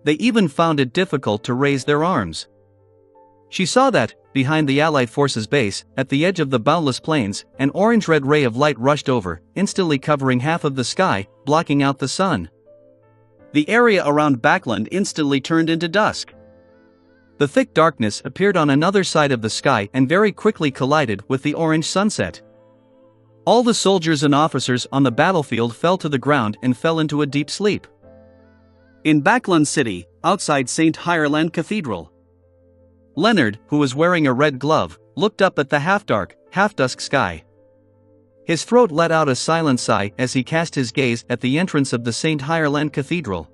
They even found it difficult to raise their arms. She saw that, behind the Allied forces' base, at the edge of the boundless plains, an orange-red ray of light rushed over, instantly covering half of the sky, blocking out the sun. The area around Backland instantly turned into dusk. The thick darkness appeared on another side of the sky and very quickly collided with the orange sunset. All the soldiers and officers on the battlefield fell to the ground and fell into a deep sleep. In Backland City, outside St. Ireland Cathedral, Leonard, who was wearing a red glove, looked up at the half-dark, half-dusk sky. His throat let out a silent sigh as he cast his gaze at the entrance of the St. Ireland Cathedral.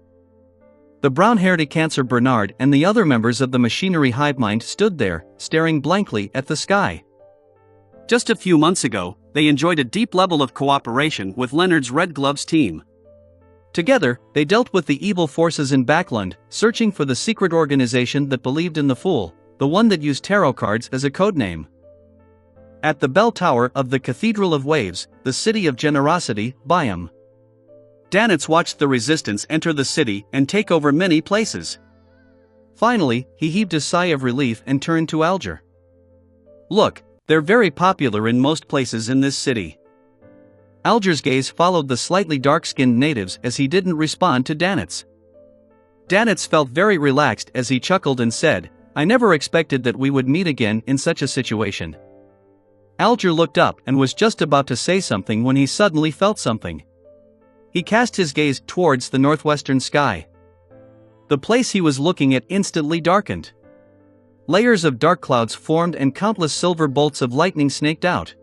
The brown-haired Cancer Bernard and the other members of the machinery hive mind stood there, staring blankly at the sky. Just a few months ago, they enjoyed a deep level of cooperation with Leonard's Red Gloves team. Together, they dealt with the evil forces in Backland, searching for the secret organization that believed in the Fool, the one that used tarot cards as a codename. At the bell tower of the Cathedral of Waves, the city of generosity, Byam, Danitz watched the resistance enter the city and take over many places. Finally, he heaved a sigh of relief and turned to Alger. Look, they're very popular in most places in this city. Alger's gaze followed the slightly dark-skinned natives as he didn't respond to Danitz. Danitz felt very relaxed as he chuckled and said, I never expected that we would meet again in such a situation. Alger looked up and was just about to say something when he suddenly felt something. He cast his gaze towards the northwestern sky. The place he was looking at instantly darkened. Layers of dark clouds formed and countless silver bolts of lightning snaked out.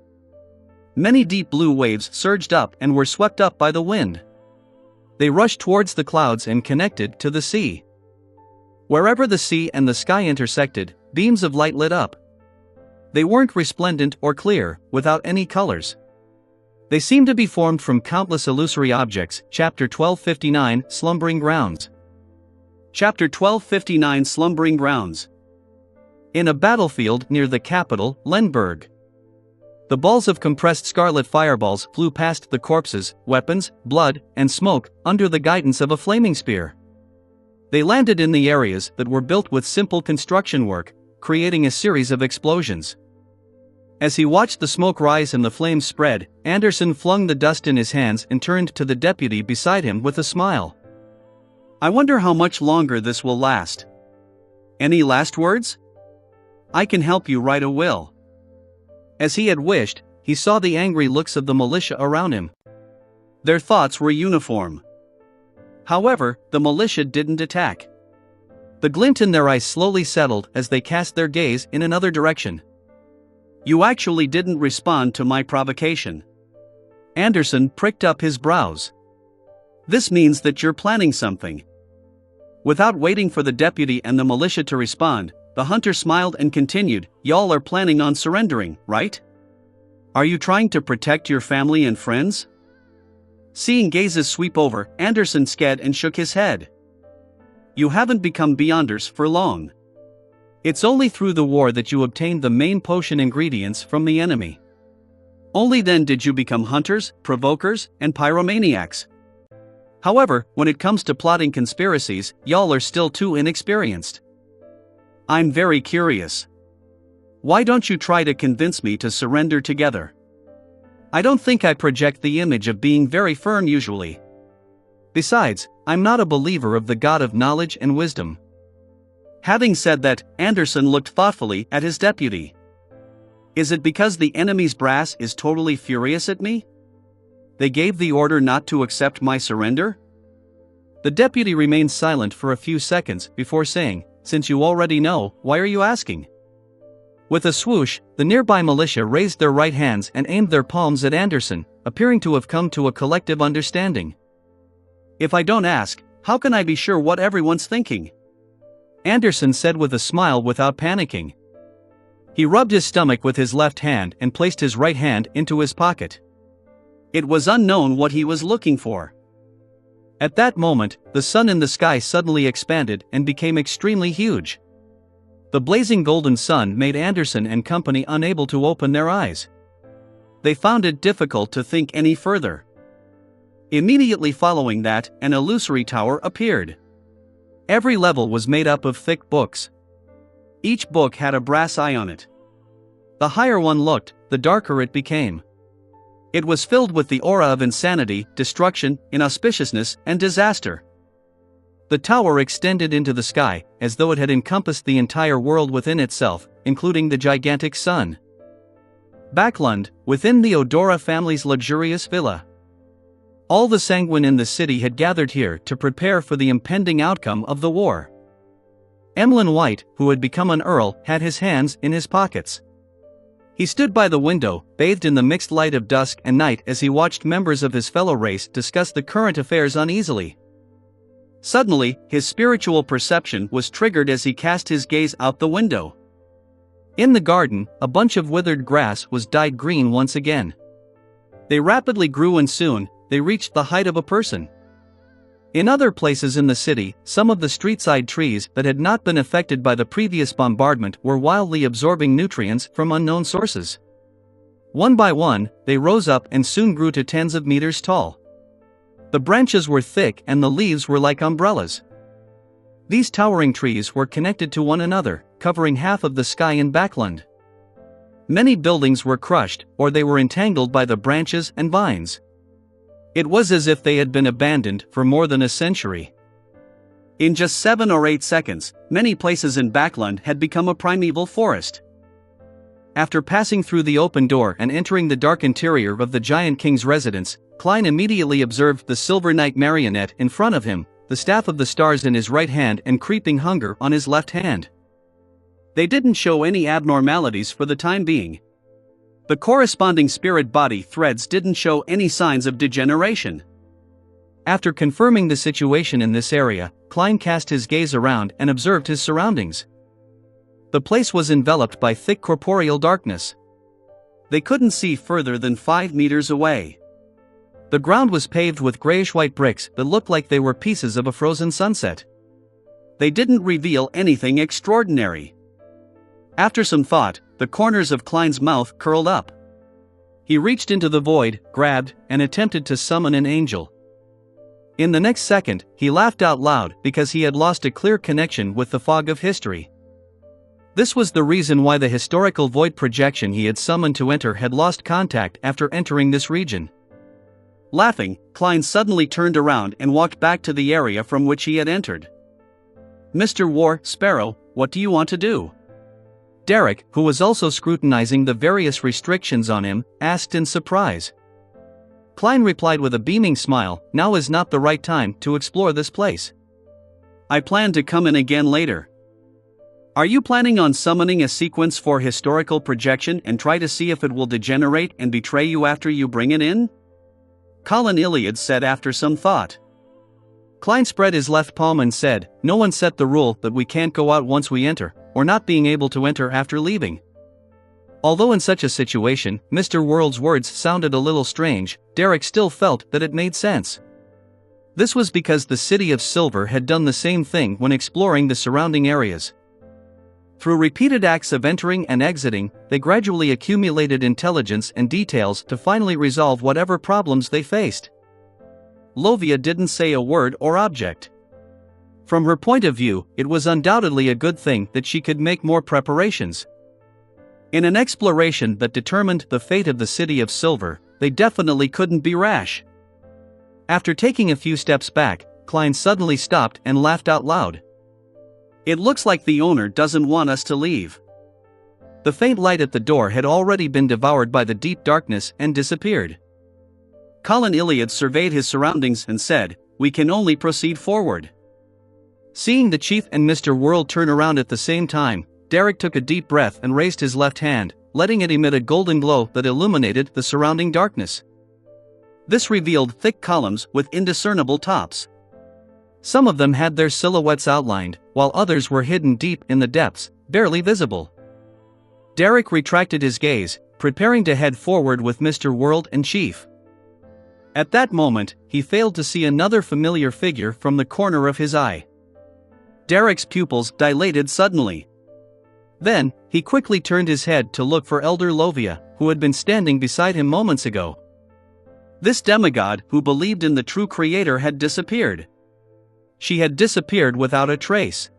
Many deep blue waves surged up and were swept up by the wind. They rushed towards the clouds and connected to the sea. Wherever the sea and the sky intersected, beams of light lit up. They weren't resplendent or clear, without any colors. They seemed to be formed from countless illusory objects. Chapter 1259, Slumbering Grounds. Chapter 1259, Slumbering Grounds. In a battlefield near the capital, Lemberg. The balls of compressed scarlet fireballs flew past the corpses, weapons, blood, and smoke, under the guidance of a flaming spear. They landed in the areas that were built with simple construction work, creating a series of explosions. As he watched the smoke rise and the flames spread, Anderson flung the dust in his hands and turned to the deputy beside him with a smile. I wonder how much longer this will last. Any last words? I can help you write a will. As he had wished, he saw the angry looks of the militia around him. Their thoughts were uniform. However, the militia didn't attack. The glint in their eyes slowly settled as they cast their gaze in another direction. You actually didn't respond to my provocation. Anderson pricked up his brows. This means that you're planning something. Without waiting for the deputy and the militia to respond, the hunter smiled and continued, Y'all are planning on surrendering, right? Are you trying to protect your family and friends? Seeing gazes sweep over, Anderson sked and shook his head. You haven't become Beyonders for long. It's only through the war that you obtained the main potion ingredients from the enemy. Only then did you become hunters, provokers, and pyromaniacs. However, when it comes to plotting conspiracies, y'all are still too inexperienced. I'm very curious. Why don't you try to convince me to surrender together? I don't think I project the image of being very firm usually. Besides, I'm not a believer of the God of knowledge and wisdom. Having said that, Anderson looked thoughtfully at his deputy. Is it because the enemy's brass is totally furious at me? They gave the order not to accept my surrender? The deputy remained silent for a few seconds before saying, "Since you already know, why are you asking?" With a swoosh, the nearby militia raised their right hands and aimed their palms at Anderson, appearing to have come to a collective understanding. If I don't ask, how can I be sure what everyone's thinking? Anderson said with a smile without panicking. He rubbed his stomach with his left hand and placed his right hand into his pocket. It was unknown what he was looking for. At that moment, the sun in the sky suddenly expanded and became extremely huge. The blazing golden sun made Anderson and company unable to open their eyes. They found it difficult to think any further. Immediately following that, an illusory tower appeared. Every level was made up of thick books. Each book had a brass eye on it. The higher one looked, the darker it became. It was filled with the aura of insanity, destruction, inauspiciousness, and disaster. The tower extended into the sky, as though it had encompassed the entire world within itself, including the gigantic sun. Backlund, within the Odora family's luxurious villa. All the sanguine in the city had gathered here to prepare for the impending outcome of the war. Emlyn White, who had become an earl, had his hands in his pockets. He stood by the window, bathed in the mixed light of dusk and night as he watched members of his fellow race discuss the current affairs uneasily. Suddenly, his spiritual perception was triggered as he cast his gaze out the window. In the garden, a bunch of withered grass was dyed green once again. They rapidly grew and soon, they reached the height of a person. In other places in the city, some of the street-side trees that had not been affected by the previous bombardment were wildly absorbing nutrients from unknown sources. One by one, they rose up and soon grew to tens of meters tall. The branches were thick and the leaves were like umbrellas. These towering trees were connected to one another, covering half of the sky in Backlund. Many buildings were crushed, or they were entangled by the branches and vines. It was as if they had been abandoned for more than a century. In just 7 or 8 seconds, many places in Backlund had become a primeval forest. After passing through the open door and entering the dark interior of the giant king's residence, Klein immediately observed the Silver Knight marionette in front of him, the staff of the stars in his right hand and creeping hunger on his left hand. They didn't show any abnormalities for the time being. The corresponding spirit body threads didn't show any signs of degeneration. After confirming the situation in this area, Klein cast his gaze around and observed his surroundings. The place was enveloped by thick corporeal darkness. They couldn't see further than 5 meters away. The ground was paved with grayish-white bricks that looked like they were pieces of a frozen sunset. They didn't reveal anything extraordinary. After some thought, the corners of Klein's mouth curled up. He reached into the void, grabbed, and attempted to summon an angel. In the next second, he laughed out loud because he had lost a clear connection with the fog of history. This was the reason why the historical void projection he had summoned to enter had lost contact after entering this region. Laughing, Klein suddenly turned around and walked back to the area from which he had entered. "Mr. War Sparrow, what do you want to do?" Derek, who was also scrutinizing the various restrictions on him, asked in surprise. Klein replied with a beaming smile, "Now is not the right time to explore this place. I plan to come in again later." "Are you planning on summoning a sequence for historical projection and try to see if it will degenerate and betray you after you bring it in?" Colin Iliad said after some thought. Klein spread his left palm and said, "No one set the rule that we can't go out once we enter, or not being able to enter after leaving." Although in such a situation, Mr. World's words sounded a little strange, Derek still felt that it made sense. This was because the City of Silver had done the same thing when exploring the surrounding areas. Through repeated acts of entering and exiting, they gradually accumulated intelligence and details to finally resolve whatever problems they faced. Lovia didn't say a word or object. From her point of view, it was undoubtedly a good thing that she could make more preparations. In an exploration that determined the fate of the City of Silver, they definitely couldn't be rash. After taking a few steps back, Klein suddenly stopped and laughed out loud. "It looks like the owner doesn't want us to leave." The faint light at the door had already been devoured by the deep darkness and disappeared. Colin Iliad surveyed his surroundings and said, "We can only proceed forward." Seeing the chief and Mr. World turn around at the same time, Derek took a deep breath and raised his left hand, letting it emit a golden glow that illuminated the surrounding darkness. This revealed thick columns with indiscernible tops. Some of them had their silhouettes outlined, while others were hidden deep in the depths, barely visible. Derek retracted his gaze, preparing to head forward with Mr. World and Chief. At that moment, he failed to see another familiar figure from the corner of his eye. Derek's pupils dilated suddenly. Then, he quickly turned his head to look for Elder Lovia, who had been standing beside him moments ago. This demigod who believed in the true creator had disappeared. She had disappeared without a trace.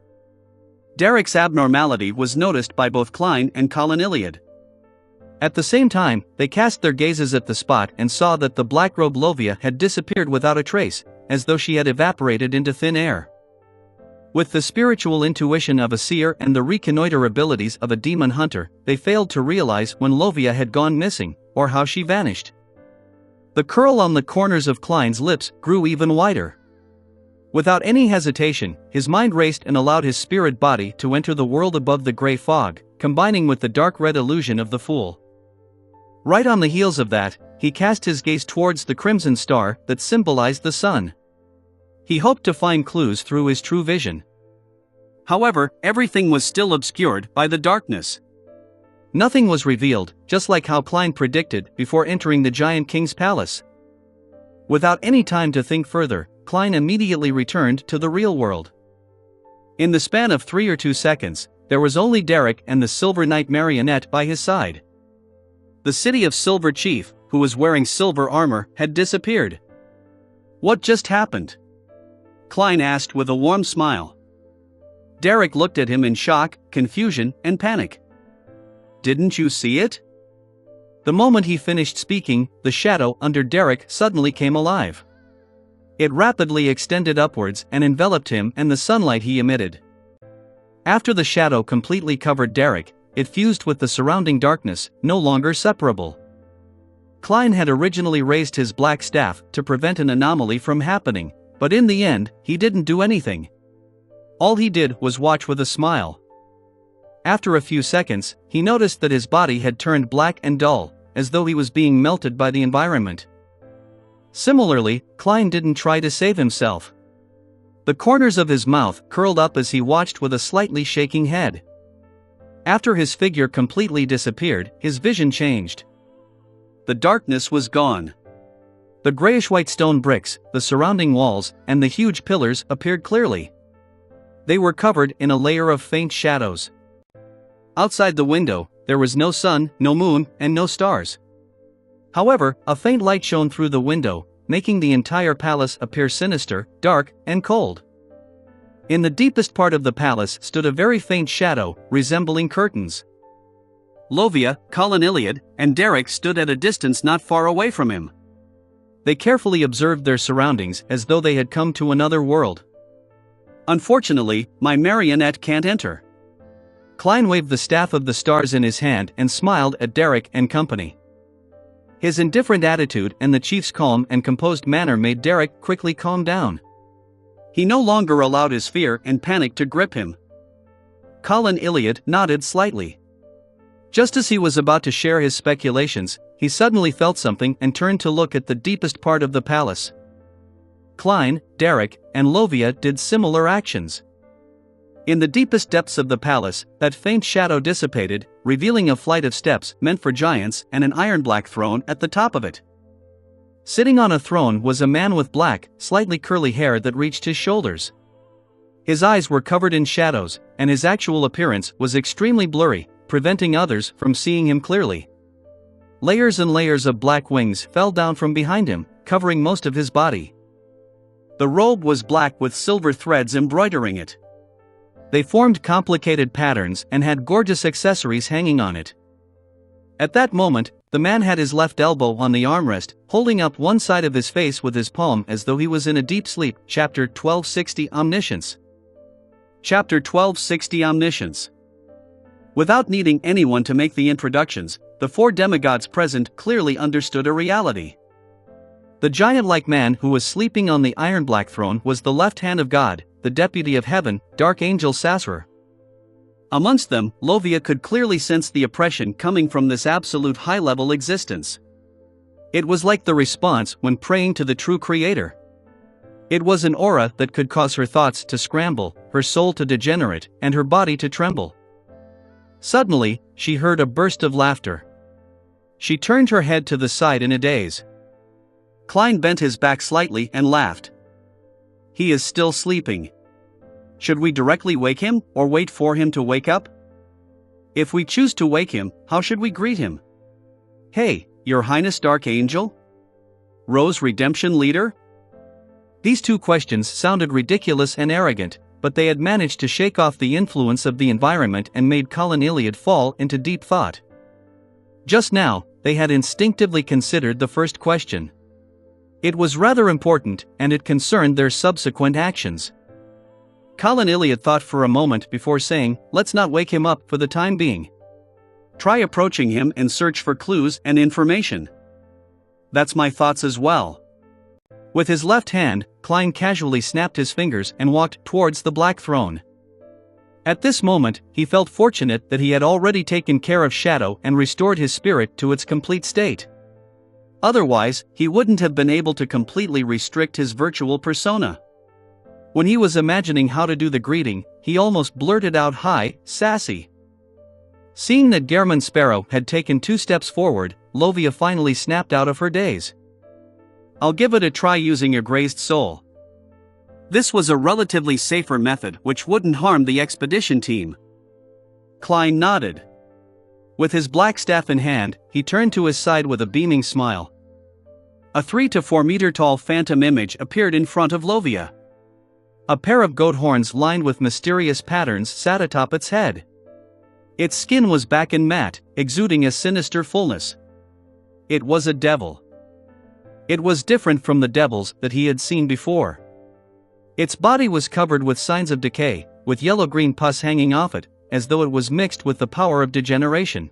Derek's abnormality was noticed by both Klein and Colin Iliad. At the same time, they cast their gazes at the spot and saw that the black-robed Lovia had disappeared without a trace, as though she had evaporated into thin air. With the spiritual intuition of a seer and the reconnoiter abilities of a demon hunter, they failed to realize when Lovia had gone missing, or how she vanished. The curl on the corners of Klein's lips grew even wider. Without any hesitation, his mind raced and allowed his spirit body to enter the world above the gray fog, combining with the dark red illusion of the Fool. Right on the heels of that, he cast his gaze towards the crimson star that symbolized the sun. He hoped to find clues through his true vision. However, everything was still obscured by the darkness. Nothing was revealed, just like how Klein predicted before entering the Giant King's palace. Without any time to think further, Klein immediately returned to the real world. In the span of 3 or 2 seconds, there was only Derek and the Silver Knight marionette by his side. The City of Silver chief, who was wearing silver armor, had disappeared. "What just happened?" Klein asked with a warm smile. Derek looked at him in shock, confusion, and panic. "Didn't you see it?" The moment he finished speaking, the shadow under Derek suddenly came alive. It rapidly extended upwards and enveloped him and the sunlight he emitted. After the shadow completely covered Derek, it fused with the surrounding darkness, no longer separable. Klein had originally raised his black staff to prevent an anomaly from happening, but in the end, he didn't do anything. All he did was watch with a smile. After a few seconds, he noticed that his body had turned black and dull, as though he was being melted by the environment. Similarly, Klein didn't try to save himself. The corners of his mouth curled up as he watched with a slightly shaking head. After his figure completely disappeared, his vision changed. The darkness was gone. The grayish-white stone bricks, the surrounding walls, and the huge pillars appeared clearly. They were covered in a layer of faint shadows. Outside the window, there was no sun, no moon, and no stars. However, a faint light shone through the window, making the entire palace appear sinister, dark, and cold. In the deepest part of the palace stood a very faint shadow, resembling curtains. Lovia, Colin Iliad, and Derek stood at a distance not far away from him. They carefully observed their surroundings as though they had come to another world. "Unfortunately, my marionette can't enter." Klein waved the staff of the stars in his hand and smiled at Derek and company. His indifferent attitude and the chief's calm and composed manner made Derek quickly calm down. He no longer allowed his fear and panic to grip him. Colin Iliad nodded slightly. Just as he was about to share his speculations, he suddenly felt something and turned to look at the deepest part of the palace. Klein, Derek, and Lovia did similar actions. In the deepest depths of the palace, that faint shadow dissipated, revealing a flight of steps meant for giants and an iron-black throne at the top of it. Sitting on a throne was a man with black, slightly curly hair that reached his shoulders. His eyes were covered in shadows, and his actual appearance was extremely blurry, preventing others from seeing him clearly. Layers and layers of black wings fell down from behind him, covering most of his body. The robe was black with silver threads embroidering it. They formed complicated patterns and had gorgeous accessories hanging on it. At that moment, the man had his left elbow on the armrest, holding up one side of his face with his palm as though he was in a deep sleep. Chapter 1260 Omniscience. Chapter 1260 Omniscience. Without needing anyone to make the introductions, the four demigods present clearly understood a reality. The giant-like man who was sleeping on the iron black throne was the left hand of God, the deputy of heaven, Dark Angel Sasra. Amongst them, Lovia could clearly sense the oppression coming from this absolute high-level existence. It was like the response when praying to the true Creator. It was an aura that could cause her thoughts to scramble, her soul to degenerate, and her body to tremble. Suddenly, she heard a burst of laughter. She turned her head to the side in a daze. Klein bent his back slightly and laughed. He is still sleeping. Should we directly wake him, or wait for him to wake up? If we choose to wake him, how should we greet him? Hey, Your Highness Dark Angel? Rose Redemption Leader? These two questions sounded ridiculous and arrogant, but they had managed to shake off the influence of the environment and made Colin Iliad fall into deep thought. Just now, they had instinctively considered the first question. It was rather important, and it concerned their subsequent actions. Colin Iliad thought for a moment before saying, "Let's not wake him up for the time being. Try approaching him and search for clues and information." That's my thoughts as well. With his left hand, Klein casually snapped his fingers and walked towards the black throne. At this moment, he felt fortunate that he had already taken care of Shadow and restored his spirit to its complete state. Otherwise, he wouldn't have been able to completely restrict his virtual persona. When he was imagining how to do the greeting, he almost blurted out, "Hi, Sassy." Seeing that Gehrman Sparrow had taken 2 steps forward, Lovia finally snapped out of her daze. "I'll give it a try using your grazed soul." This was a relatively safer method which wouldn't harm the expedition team. Klein nodded. With his black staff in hand, he turned to his side with a beaming smile. A 3 to 4 meter tall phantom image appeared in front of Lovia. A pair of goat horns lined with mysterious patterns sat atop its head. Its skin was black and matte, exuding a sinister fullness. It was a devil. It was different from the devils that he had seen before. Its body was covered with signs of decay, with yellow-green pus hanging off it, as though it was mixed with the power of degeneration.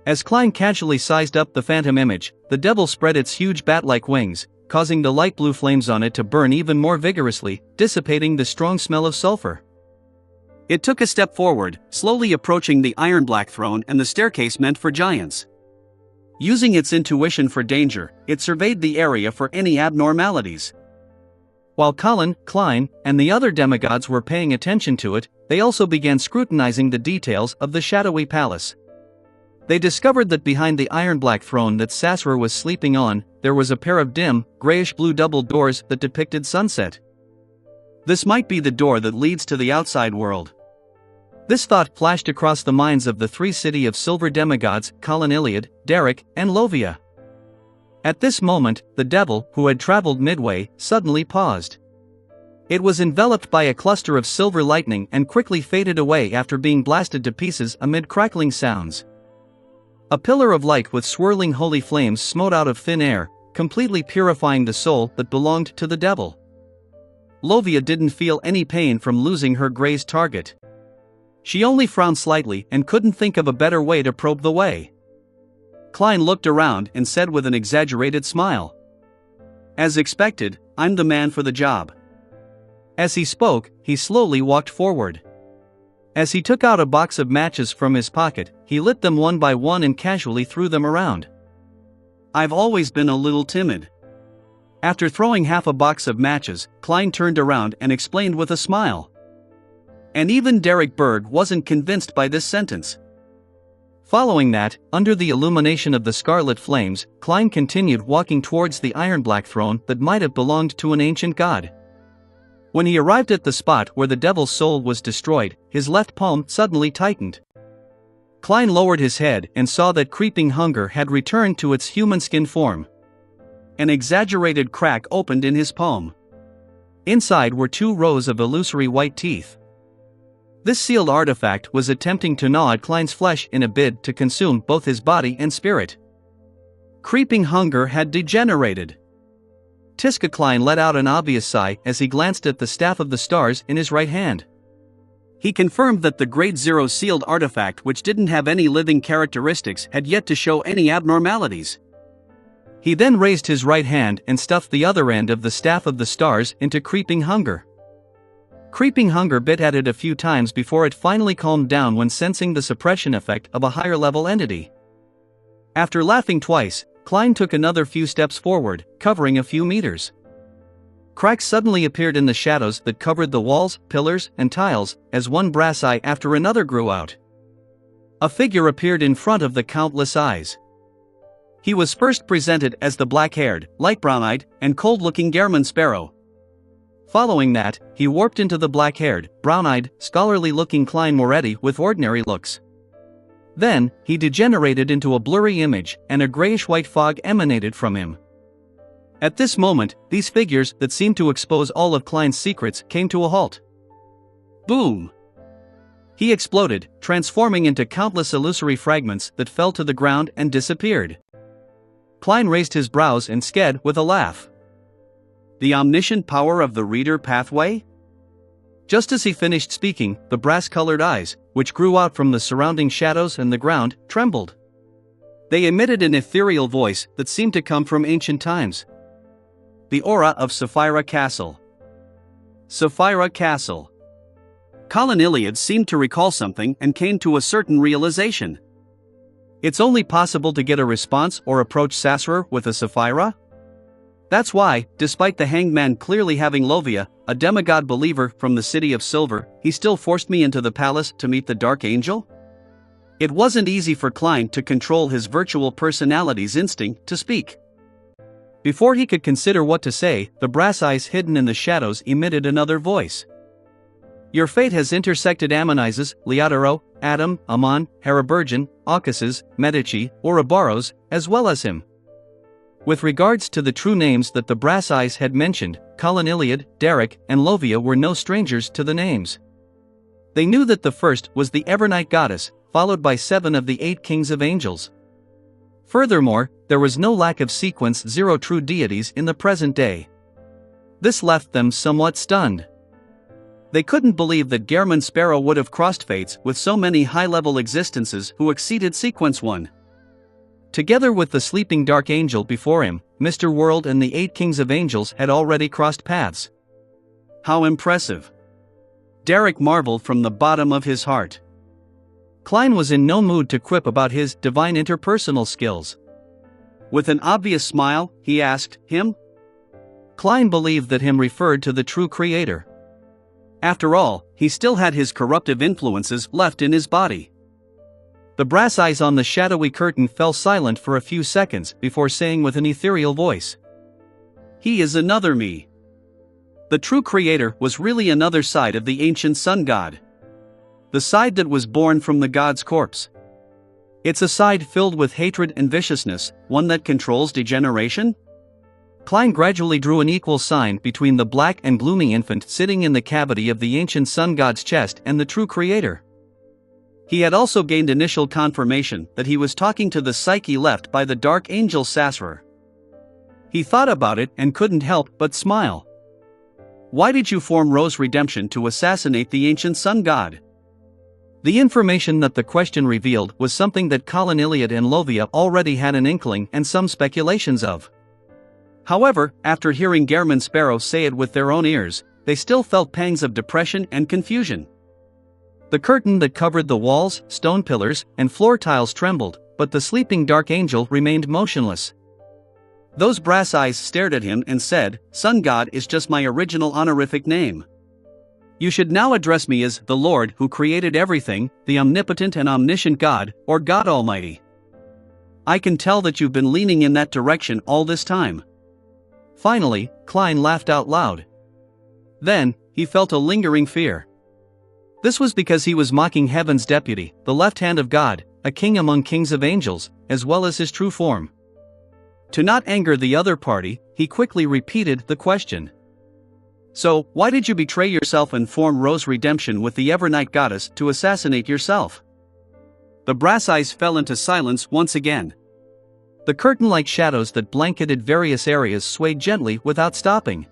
As Klein casually sized up the phantom image, the devil spread its huge bat-like wings, causing the light blue flames on it to burn even more vigorously, dissipating the strong smell of sulfur. It took a step forward, slowly approaching the iron black throne and the staircase meant for giants. Using its intuition for danger, it surveyed the area for any abnormalities. While Colin, Klein, and the other demigods were paying attention to it, they also began scrutinizing the details of the shadowy palace. They discovered that behind the iron-black throne that Sasra was sleeping on, there was a pair of dim, grayish-blue double doors that depicted sunset. This might be the door that leads to the outside world. This thought flashed across the minds of the 3 City of Silver demigods, Colin Iliad, Derek, and Lovia. At this moment, the devil, who had traveled midway, suddenly paused. It was enveloped by a cluster of silver lightning and quickly faded away after being blasted to pieces amid crackling sounds. A pillar of light with swirling holy flames smote out of thin air, completely purifying the soul that belonged to the devil. Lovia didn't feel any pain from losing her grazed target. She only frowned slightly and couldn't think of a better way to probe the way. Klein looked around and said with an exaggerated smile, "As expected, I'm the man for the job." As he spoke, he slowly walked forward. As he took out a box of matches from his pocket, he lit them one by one and casually threw them around. "I've always been a little timid." After throwing half a box of matches, Klein turned around and explained with a smile. And even Derek Berg wasn't convinced by this sentence. Following that, under the illumination of the scarlet flames, Klein continued walking towards the iron-black throne that might have belonged to an ancient god. When he arrived at the spot where the devil's soul was destroyed, his left palm suddenly tightened. Klein lowered his head and saw that creeping hunger had returned to its human skin form. An exaggerated crack opened in his palm. Inside were 2 rows of illusory white teeth. This sealed artifact was attempting to gnaw at Klein's flesh in a bid to consume both his body and spirit. Creeping hunger had degenerated. Tiska Klein let out an obvious sigh as he glanced at the staff of the stars in his right hand. He confirmed that the Grade Zero sealed artifact, which didn't have any living characteristics, had yet to show any abnormalities. He then raised his right hand and stuffed the other end of the staff of the stars into Creeping Hunger. Creeping Hunger bit at it a few times before it finally calmed down when sensing the suppression effect of a higher level entity. After laughing twice, Klein took another few steps forward, covering a few meters. Cracks suddenly appeared in the shadows that covered the walls, pillars, and tiles, as one brass eye after another grew out. A figure appeared in front of the countless eyes. He was first presented as the black-haired, light brown-eyed, and cold-looking Gehrman Sparrow. Following that, he warped into the black-haired, brown-eyed, scholarly-looking Klein Moretti with ordinary looks. Then, he degenerated into a blurry image, and a grayish-white fog emanated from him. At this moment, these figures that seemed to expose all of Klein's secrets came to a halt. Boom! He exploded, transforming into countless illusory fragments that fell to the ground and disappeared. Klein raised his brows and sked with a laugh. The omniscient power of the reader pathway? Just as he finished speaking, the brass-colored eyes, which grew out from the surrounding shadows and the ground, trembled. They emitted an ethereal voice that seemed to come from ancient times. The aura of Sapphira Castle. Sapphira Castle. Colin Iliad seemed to recall something and came to a certain realization. It's only possible to get a response or approach Sassurer with a Sapphira? That's why, despite the hanged man clearly having Lovia, a demigod believer from the City of Silver, he still forced me into the palace to meet the Dark Angel? It wasn't easy for Klein to control his virtual personality's instinct to speak. Before he could consider what to say, the brass eyes hidden in the shadows emitted another voice. Your fate has intersected Ammonises, Leodoro, Adam, Amon, Haraburgen, Aucases, Medici, Ouroboros, as well as him. With regards to the true names that the brass eyes had mentioned, Colin Iliad, Derek, and Lovia were no strangers to the names. They knew that the first was the Evernight goddess, followed by 7 of the 8 kings of angels. Furthermore, there was no lack of sequence 0 true deities in the present day. This left them somewhat stunned. They couldn't believe that Gehrman Sparrow would have crossed fates with so many high-level existences who exceeded sequence 1. Together with the sleeping Dark Angel before him, Mr. World and the 8 kings of angels had already crossed paths. How impressive! Derek marveled from the bottom of his heart. Klein was in no mood to quip about his divine interpersonal skills. With an obvious smile, he asked, him? Klein believed that him referred to the true creator. After all, he still had his corruptive influences left in his body. The brass eyes on the shadowy curtain fell silent for a few seconds before saying with an ethereal voice, He is another me. The true creator was really another side of the ancient sun god. The side that was born from the god's corpse. It's a side filled with hatred and viciousness, one that controls degeneration? Klein gradually drew an equal sign between the black and gloomy infant sitting in the cavity of the ancient sun god's chest and the true creator. He had also gained initial confirmation that he was talking to the psyche left by the Dark Angel Sassurer. He thought about it and couldn't help but smile. Why did you form Rose Redemption to assassinate the ancient sun god? The information that the question revealed was something that Colin Iliad and Lovia already had an inkling and some speculations of. However, after hearing Gehrman Sparrow say it with their own ears, they still felt pangs of depression and confusion. The curtain that covered the walls, stone pillars, and floor tiles trembled, but the sleeping Dark Angel remained motionless. Those brass eyes stared at him and said, Sun God is just my original honorific name. You should now address me as the Lord who created everything, the omnipotent and omniscient God, or God Almighty. I can tell that you've been leaning in that direction all this time. Finally, Klein laughed out loud. Then, he felt a lingering fear. This was because he was mocking heaven's deputy, the left hand of God, a king among kings of angels, as well as his true form. To not anger the other party, he quickly repeated the question. So, why did you betray yourself and form Rose Redemption with the Evernight Goddess to assassinate yourself? The brass eyes fell into silence once again. The curtain-like shadows that blanketed various areas swayed gently without stopping.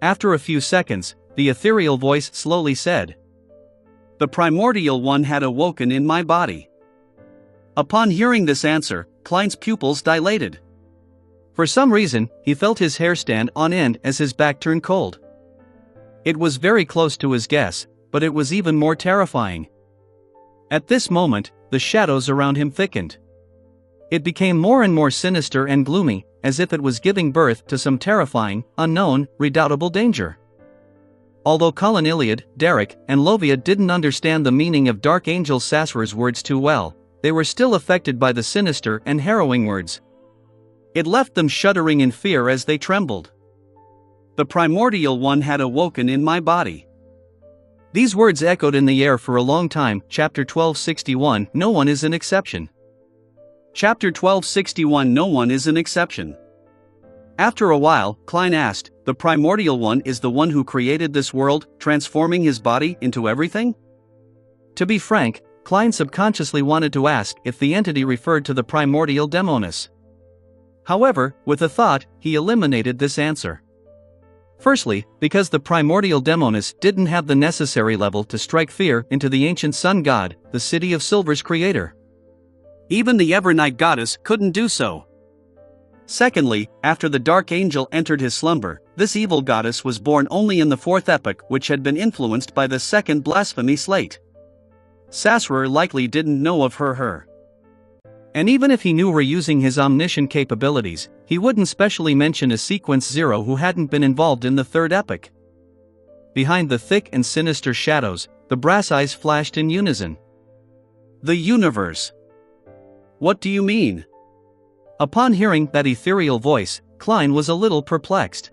After a few seconds, the ethereal voice slowly said, "The primordial one had awoken in my body." Upon hearing this answer, Klein's pupils dilated. For some reason, he felt his hair stand on end as his back turned cold. It was very close to his guess, but it was even more terrifying. At this moment, the shadows around him thickened. It became more and more sinister and gloomy, as if it was giving birth to some terrifying, unknown, redoubtable danger. Although Colin Iliad, Derek, and Lovia didn't understand the meaning of Dark Angel Sassur's words too well, they were still affected by the sinister and harrowing words. It left them shuddering in fear as they trembled. "The primordial one had awoken in my body." These words echoed in the air for a long time. Chapter 1261, No One is an Exception. Chapter 1261, No One is an Exception. After a while, Klein asked, "The primordial one is the one who created this world, transforming his body into everything?" To be frank, Klein subconsciously wanted to ask if the entity referred to the primordial Demonis. However, with a thought, he eliminated this answer. Firstly, because the primordial Demonis didn't have the necessary level to strike fear into the ancient sun god, the City of Silver's creator. Even the Evernight Goddess couldn't do so. Secondly, after the Dark Angel entered his slumber, this evil goddess was born only in the fourth epoch, which had been influenced by the second blasphemy slate. Sassourer likely didn't know of her. And even if he knew her using his omniscient capabilities, he wouldn't specially mention a Sequence Zero who hadn't been involved in the third epoch. Behind the thick and sinister shadows, the brass eyes flashed in unison. "The universe. What do you mean?" Upon hearing that ethereal voice, Klein was a little perplexed.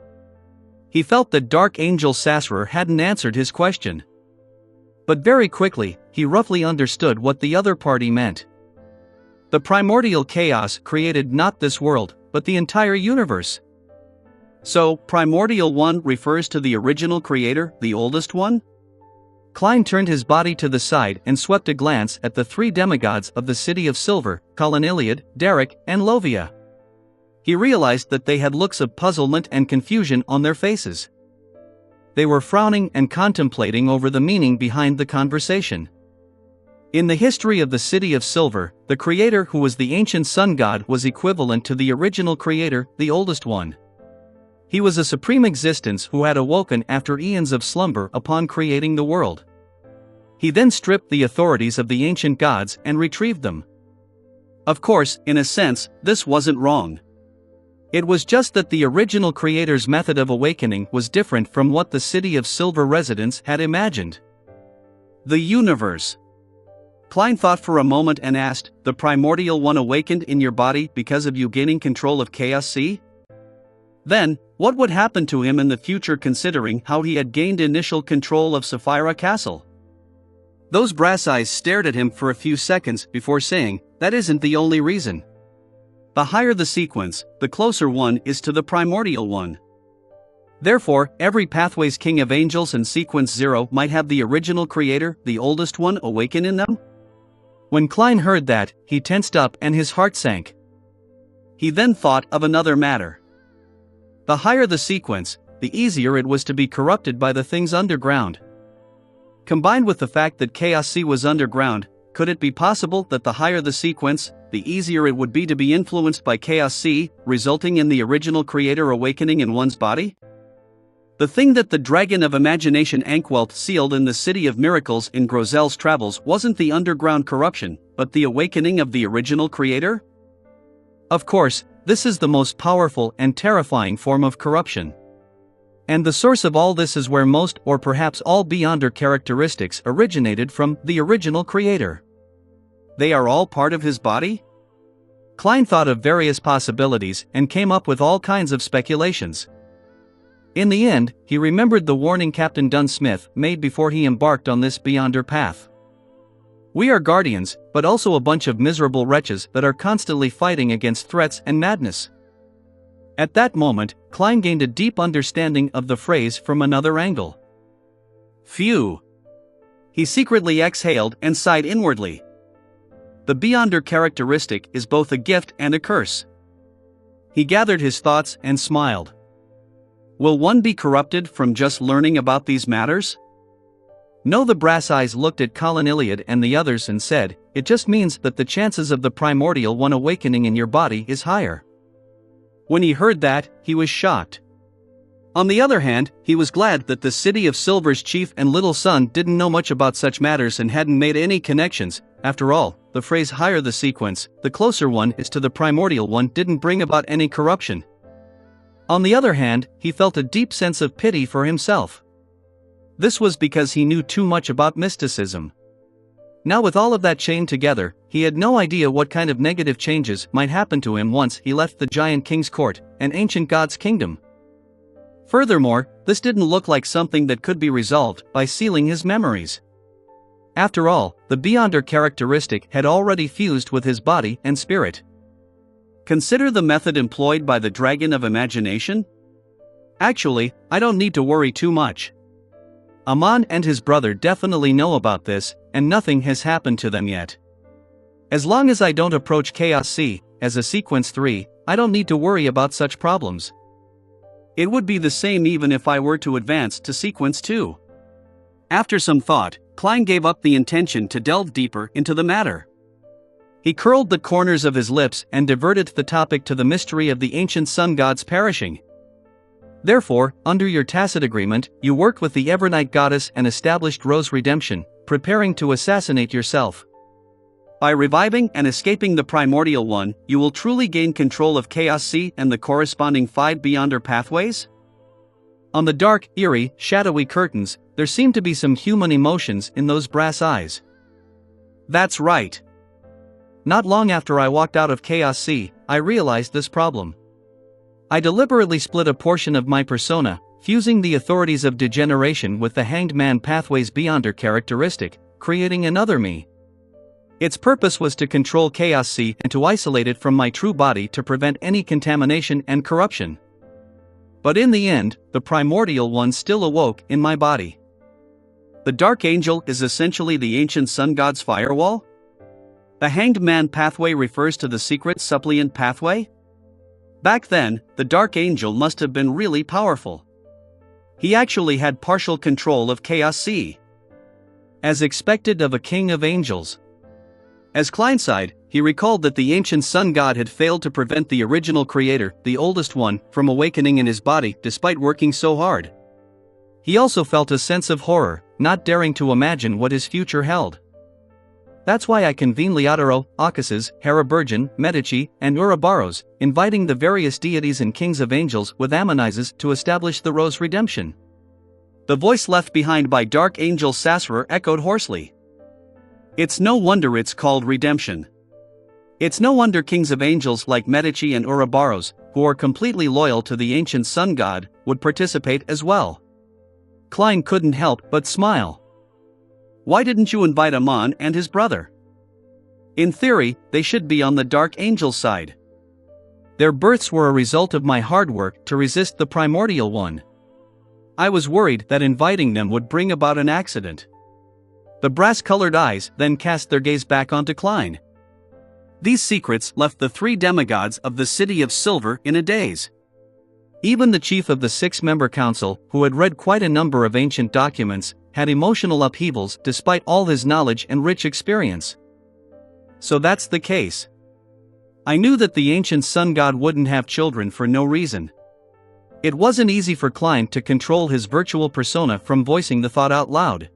He felt that Dark Angel Sassourer hadn't answered his question. But very quickly, he roughly understood what the other party meant. The primordial chaos created not this world, but the entire universe. So, Primordial One refers to the original creator, the oldest one? Klein turned his body to the side and swept a glance at the three demigods of the City of Silver, Colin Iliad, Derek, and Lovia. He realized that they had looks of puzzlement and confusion on their faces. They were frowning and contemplating over the meaning behind the conversation. In the history of the City of Silver, the creator who was the ancient sun god was equivalent to the original creator, the oldest one. He was a supreme existence who had awoken after eons of slumber upon creating the world. He then stripped the authorities of the ancient gods and retrieved them. Of course, in a sense, this wasn't wrong. It was just that the original creator's method of awakening was different from what the City of Silver residents had imagined. The universe. Klein thought for a moment and asked, "The primordial one awakened in your body because of you gaining control of Chaos C? Then, what would happen to him in the future considering how he had gained initial control of Sapphira Castle?" Those brass eyes stared at him for a few seconds before saying, "That isn't the only reason. The higher the sequence, the closer one is to the primordial one. Therefore, every Pathway's King of Angels and Sequence Zero might have the original creator, the oldest one, awaken in them?" When Klein heard that, he tensed up and his heart sank. He then thought of another matter. The higher the sequence, the easier it was to be corrupted by the things underground. Combined with the fact that Chaos C was underground, could it be possible that the higher the sequence, the easier it would be to be influenced by Chaos C, resulting in the original creator awakening in one's body? The thing that the Dragon of Imagination Ankwelt sealed in the City of Miracles in Grozel's travels wasn't the underground corruption, but the awakening of the original creator? Of course, this is the most powerful and terrifying form of corruption. And the source of all this is where most or perhaps all Beyonder characteristics originated from the original creator. They are all part of his body? Klein thought of various possibilities and came up with all kinds of speculations. In the end, he remembered the warning Captain Dunsmith made before he embarked on this Beyonder path. "We are guardians, but also a bunch of miserable wretches that are constantly fighting against threats and madness. At that moment, Klein gained a deep understanding of the phrase from another angle. Phew! He secretly exhaled and sighed inwardly. The Beyonder characteristic is both a gift and a curse. He gathered his thoughts and smiled. Will one be corrupted from just learning about these matters? No, the brass eyes looked at Colin Iliad and the others and said, it just means that the chances of the primordial one awakening in your body is higher. When he heard that, he was shocked. On the other hand, he was glad that the City of Silver's chief and little son didn't know much about such matters and hadn't made any connections. After all, the phrase higher the sequence, the closer one is to the primordial one didn't bring about any corruption. On the other hand, he felt a deep sense of pity for himself. This was because he knew too much about mysticism. Now with all of that chained together, he had no idea what kind of negative changes might happen to him once he left the giant king's court, an ancient god's kingdom. Furthermore, this didn't look like something that could be resolved by sealing his memories. After all, the Beyonder characteristic had already fused with his body and spirit. Consider the method employed by the Dragon of Imagination. Actually, I don't need to worry too much. Aman and his brother definitely know about this, and nothing has happened to them yet. As long as I don't approach Chaos C as a Sequence 3, I don't need to worry about such problems. It would be the same even if I were to advance to Sequence 2. After some thought, Klein gave up the intention to delve deeper into the matter. He curled the corners of his lips and diverted the topic to the mystery of the ancient sun gods perishing. Therefore, under your tacit agreement, you worked with the Evernight goddess and established Rose Redemption, preparing to assassinate yourself. By reviving and escaping the primordial one, you will truly gain control of Chaos C and the corresponding 5 Beyonder pathways? On the dark, eerie, shadowy curtains, there seemed to be some human emotions in those brass eyes. That's right. Not long after I walked out of Chaos C, I realized this problem. I deliberately split a portion of my persona, fusing the authorities of degeneration with the Hanged Man pathway's Beyonder characteristic, creating another me. Its purpose was to control Chaos C and to isolate it from my true body to prevent any contamination and corruption. But in the end, the primordial one still awoke in my body. The Dark Angel is essentially the ancient sun god's firewall? The Hanged Man pathway refers to the secret suppliant pathway? Back then, the Dark Angel must have been really powerful. He actually had partial control of Chaos C. As expected of a king of angels. As Klein sighed, he recalled that the ancient sun god had failed to prevent the original creator, the oldest one, from awakening in his body despite working so hard. He also felt a sense of horror, not daring to imagine what his future held. That's why I convened Leodoro, Acaces, Heraburgen, Medici, and Ouroboros, inviting the various deities and kings of angels with Ammonizes to establish the Rose Redemption. The voice left behind by Dark Angel Sassurer echoed hoarsely. It's no wonder it's called redemption. It's no wonder kings of angels like Medici and Ouroboros, who are completely loyal to the ancient sun god, would participate as well. Klein couldn't help but smile. Why didn't you invite Aman and his brother? In theory, they should be on the Dark Angel's side. Their births were a result of my hard work to resist the primordial one. I was worried that inviting them would bring about an accident. The brass-colored eyes then cast their gaze back onto Klein. These secrets left the 3 demigods of the City of Silver in a daze. Even the chief of the 6-member council, who had read quite a number of ancient documents, had emotional upheavals despite all his knowledge and rich experience. So that's the case. I knew that the ancient sun god wouldn't have children for no reason. It wasn't easy for Klein to control his virtual persona from voicing the thought out loud.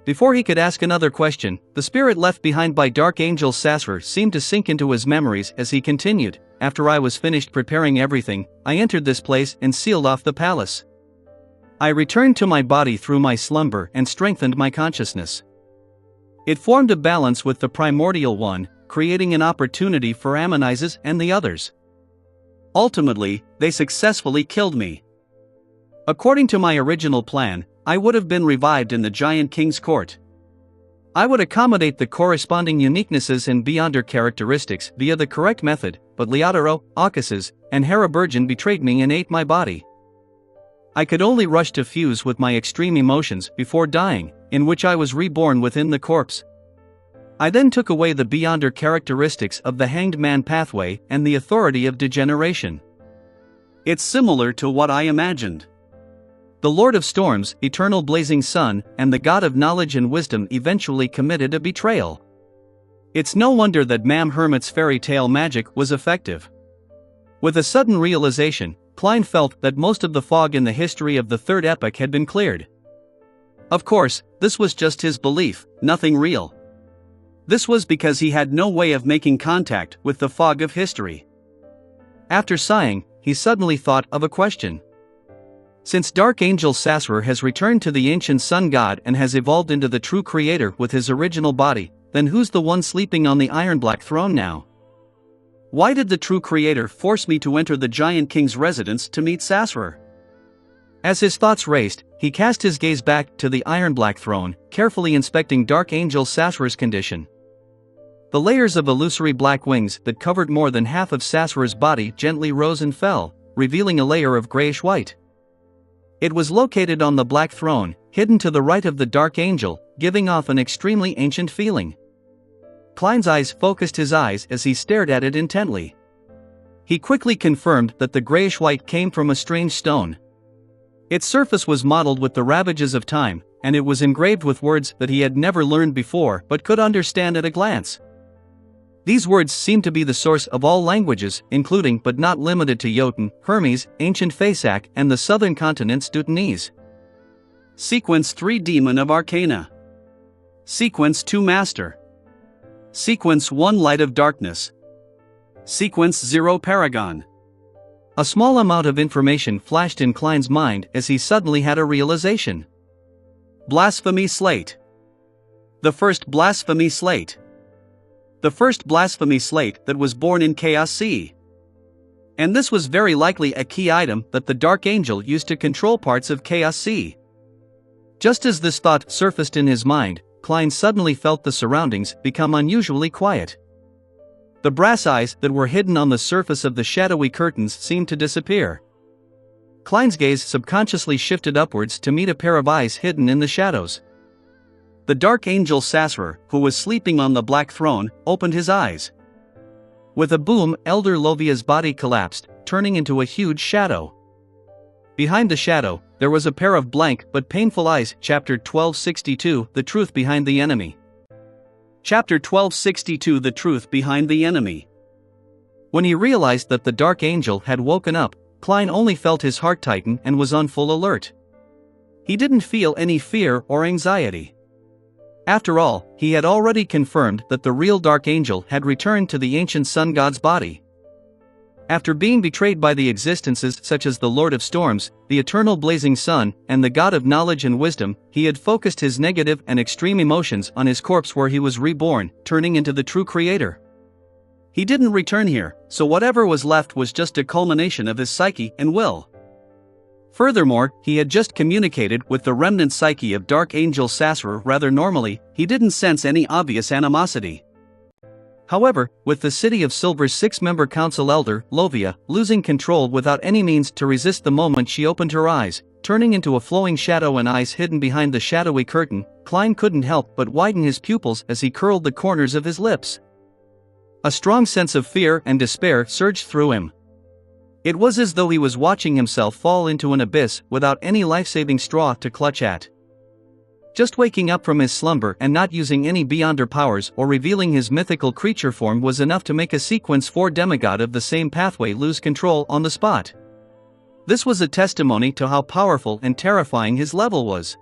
Before he could ask another question, the spirit left behind by Dark Angel Sassurer seemed to sink into his memories as he continued. After I was finished preparing everything, I entered this place and sealed off the palace. I returned to my body through my slumber and strengthened my consciousness. It formed a balance with the primordial one, creating an opportunity for Ammonizes and the others. Ultimately, they successfully killed me. According to my original plan, I would have been revived in the giant king's court. I would accommodate the corresponding uniquenesses and Beyonder characteristics via the correct method, but Leotaro, Aucasus, and Heraburgen betrayed me and ate my body. I could only rush to fuse with my extreme emotions before dying, in which I was reborn within the corpse. I then took away the beyonder characteristics of the hanged man pathway and the authority of degeneration. It's similar to what I imagined. The Lord of Storms, eternal blazing sun, and the God of knowledge and wisdom eventually committed a betrayal. It's no wonder that Mam Hermit's fairy tale magic was effective. With a sudden realization, Klein felt that most of the fog in the history of the Third Epoch had been cleared. Of course, this was just his belief, nothing real. This was because he had no way of making contact with the fog of history. After sighing, he suddenly thought of a question. Since Dark Angel Sassurer has returned to the ancient sun god and has evolved into the true creator with his original body, then who's the one sleeping on the Iron-Black throne now? Why did the true creator force me to enter the Giant King's residence to meet Sassurer? As his thoughts raced, he cast his gaze back to the Iron-Black throne, carefully inspecting Dark Angel Sassurer's condition. The layers of illusory black wings that covered more than half of Sassurer's body gently rose and fell, revealing a layer of grayish-white. It was located on the black throne, hidden to the right of the Dark Angel, giving off an extremely ancient feeling. Klein's eyes focused his eyes as he stared at it intently. He quickly confirmed that the grayish-white came from a strange stone. Its surface was mottled with the ravages of time, and it was engraved with words that he had never learned before but could understand at a glance. These words seemed to be the source of all languages, including but not limited to Jotun, Hermes, Ancient Phasak, and the southern continent's Deutanese. Sequence 3 Demon of Arcana. Sequence 2 Master. Sequence 1 Light of Darkness. Sequence 0 Paragon. A small amount of information flashed in Klein's mind as he suddenly had a realization. Blasphemy Slate. The first Blasphemy Slate. The first Blasphemy Slate that was born in Chaos Sea. And this was very likely a key item that the Dark Angel used to control parts of Chaos Sea. Just as this thought surfaced in his mind, Klein suddenly felt the surroundings become unusually quiet. The brass eyes that were hidden on the surface of the shadowy curtains seemed to disappear. Klein's gaze subconsciously shifted upwards to meet a pair of eyes hidden in the shadows. The Dark Angel Sassurer, who was sleeping on the black throne, opened his eyes. With a boom, Elder Lovia's body collapsed, turning into a huge shadow. Behind the shadow, there was a pair of blank but painful eyes. Chapter 1262, The Truth Behind the Enemy. Chapter 1262, The Truth Behind the Enemy. When he realized that the Dark Angel had woken up, Klein only felt his heart tighten and was on full alert. He didn't feel any fear or anxiety. After all, he had already confirmed that the real Dark Angel had returned to the ancient sun god's body. After being betrayed by the existences such as the Lord of Storms, the eternal blazing sun, and the God of knowledge and wisdom, he had focused his negative and extreme emotions on his corpse where he was reborn, turning into the true creator. He didn't return here, so whatever was left was just a culmination of his psyche and will. Furthermore, he had just communicated with the remnant psyche of Dark Angel Sassurer rather normally. He didn't sense any obvious animosity. However, with the City of Silver's 6-member council elder, Lovia, losing control without any means to resist the moment she opened her eyes, turning into a flowing shadow and eyes hidden behind the shadowy curtain, Klein couldn't help but widen his pupils as he curled the corners of his lips. A strong sense of fear and despair surged through him. It was as though he was watching himself fall into an abyss without any life-saving straw to clutch at. Just waking up from his slumber and not using any beyonder powers or revealing his mythical creature form was enough to make a Sequence 4 demigod of the same pathway lose control on the spot. This was a testimony to how powerful and terrifying his level was.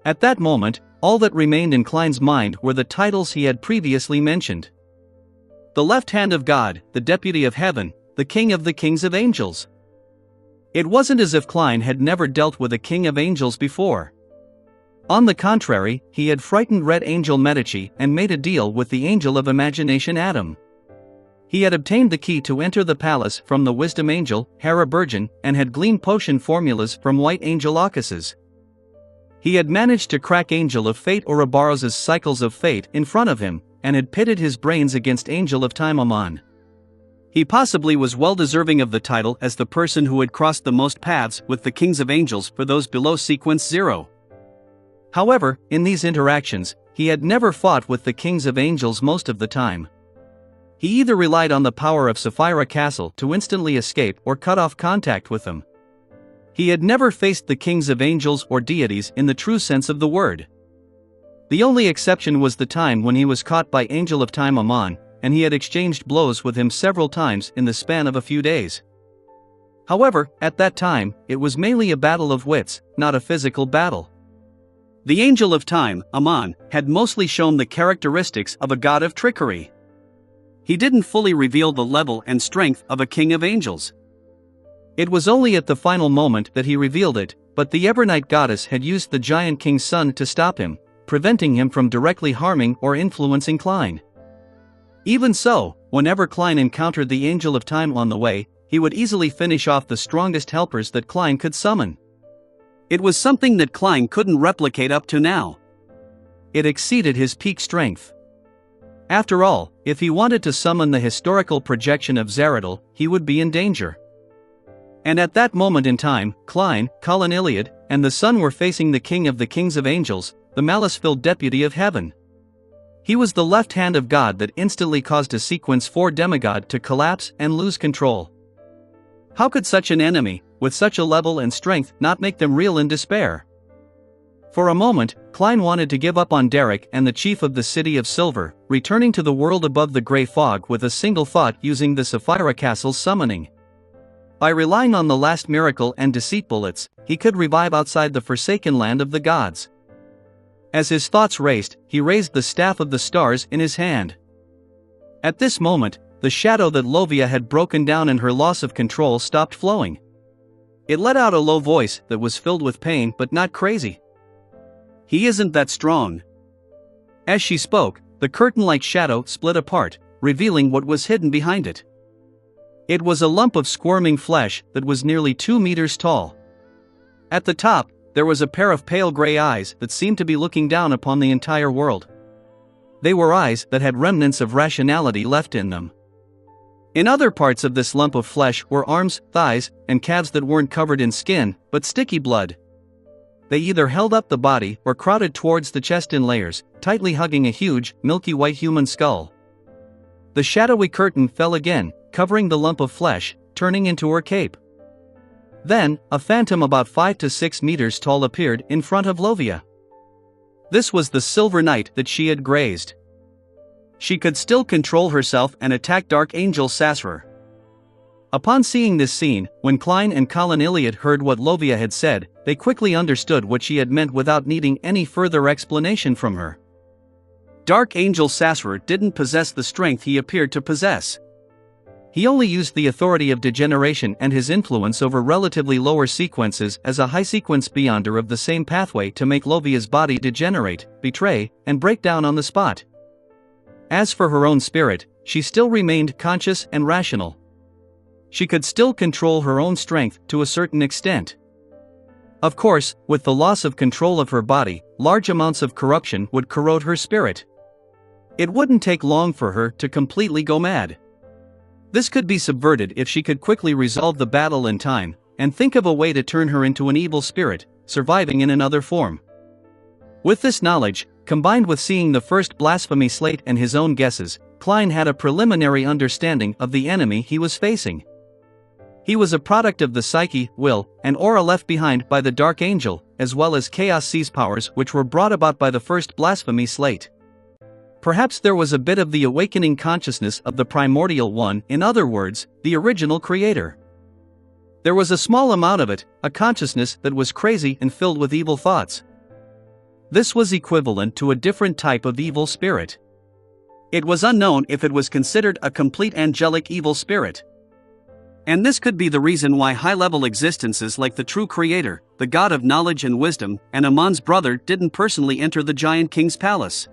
At that moment, all that remained in Klein's mind were the titles he had previously mentioned. The left hand of God, the deputy of heaven, the king of the kings of angels. It wasn't as if Klein had never dealt with a king of angels before. On the contrary, he had frightened Red Angel Medici and made a deal with the angel of imagination Adam. He had obtained the key to enter the palace from the wisdom angel, Heraburgen, and had gleaned potion formulas from White Angel Aucasus. He had managed to crack Angel of Fate Ouroboros' cycles of fate in front of him, and had pitted his brains against Angel of Time Amon. He possibly was well deserving of the title as the person who had crossed the most paths with the kings of angels for those below sequence 0. However, in these interactions, he had never fought with the kings of angels most of the time. He either relied on the power of Sapphira Castle to instantly escape or cut off contact with them. He had never faced the kings of angels or deities in the true sense of the word. The only exception was the time when he was caught by Angel of Time Aman, and he had exchanged blows with him several times in the span of a few days. However, at that time, it was mainly a battle of wits, not a physical battle. The Angel of Time, Aman, had mostly shown the characteristics of a god of trickery. He didn't fully reveal the level and strength of a king of angels. It was only at the final moment that he revealed it, but the Ebronite goddess had used the giant king's son to stop him, preventing him from directly harming or influencing Klein. Even so, whenever Klein encountered the Angel of Time on the way, he would easily finish off the strongest helpers that Klein could summon. It was something that Klein couldn't replicate up to now. It exceeded his peak strength. After all, if he wanted to summon the historical projection of Zaradil, he would be in danger. And at that moment in time, Klein, Colin Iliad, and the Sun were facing the King of the Kings of Angels, the malice-filled deputy of heaven. He was the left hand of God that instantly caused a sequence 4 demigod to collapse and lose control. How could such an enemy, with such a level and strength, not make them reel in despair? For a moment, Klein wanted to give up on Derek and the chief of the City of Silver, returning to the world above the grey fog with a single thought using the Sapphira Castle's summoning. By relying on the last miracle and deceit bullets, he could revive outside the forsaken land of the gods. As his thoughts raced, he raised the Staff of the Stars in his hand. At this moment, the shadow that Lovia had broken down in her loss of control stopped flowing. It let out a low voice that was filled with pain but not crazy. "He isn't that strong." As she spoke, the curtain-like shadow split apart, revealing what was hidden behind it. It was a lump of squirming flesh that was nearly 2 meters tall. At the top, there was a pair of pale gray eyes that seemed to be looking down upon the entire world. They were eyes that had remnants of rationality left in them. In other parts of this lump of flesh were arms, thighs, and calves that weren't covered in skin, but sticky blood. They either held up the body or crowded towards the chest in layers, tightly hugging a huge, milky white human skull. The shadowy curtain fell again, covering the lump of flesh, turning into her cape. Then, a phantom about 5 to 6 meters tall appeared in front of Lovia. This was the Silver Knight that she had grazed. She could still control herself and attack Dark Angel Sasser. Upon seeing this scene, when Klein and Colin Iliad heard what Lovia had said, they quickly understood what she had meant without needing any further explanation from her. Dark Angel Sasser didn't possess the strength he appeared to possess. He only used the authority of degeneration and his influence over relatively lower sequences as a high-sequence beyonder of the same pathway to make Lovia's body degenerate, betray, and break down on the spot. As for her own spirit, she still remained conscious and rational. She could still control her own strength to a certain extent. Of course, with the loss of control of her body, large amounts of corruption would corrode her spirit. It wouldn't take long for her to completely go mad. This could be subverted if she could quickly resolve the battle in time, and think of a way to turn her into an evil spirit, surviving in another form. With this knowledge, combined with seeing the first blasphemy slate and his own guesses, Klein had a preliminary understanding of the enemy he was facing. He was a product of the psyche, will, and aura left behind by the Dark Angel, as well as Chaos C's powers which were brought about by the first blasphemy slate. Perhaps there was a bit of the awakening consciousness of the primordial one, in other words, the original creator. There was a small amount of it, a consciousness that was crazy and filled with evil thoughts. This was equivalent to a different type of evil spirit. It was unknown if it was considered a complete angelic evil spirit. And this could be the reason why high-level existences like the true creator, the god of knowledge and wisdom, and Amon's brother didn't personally enter the giant king's palace.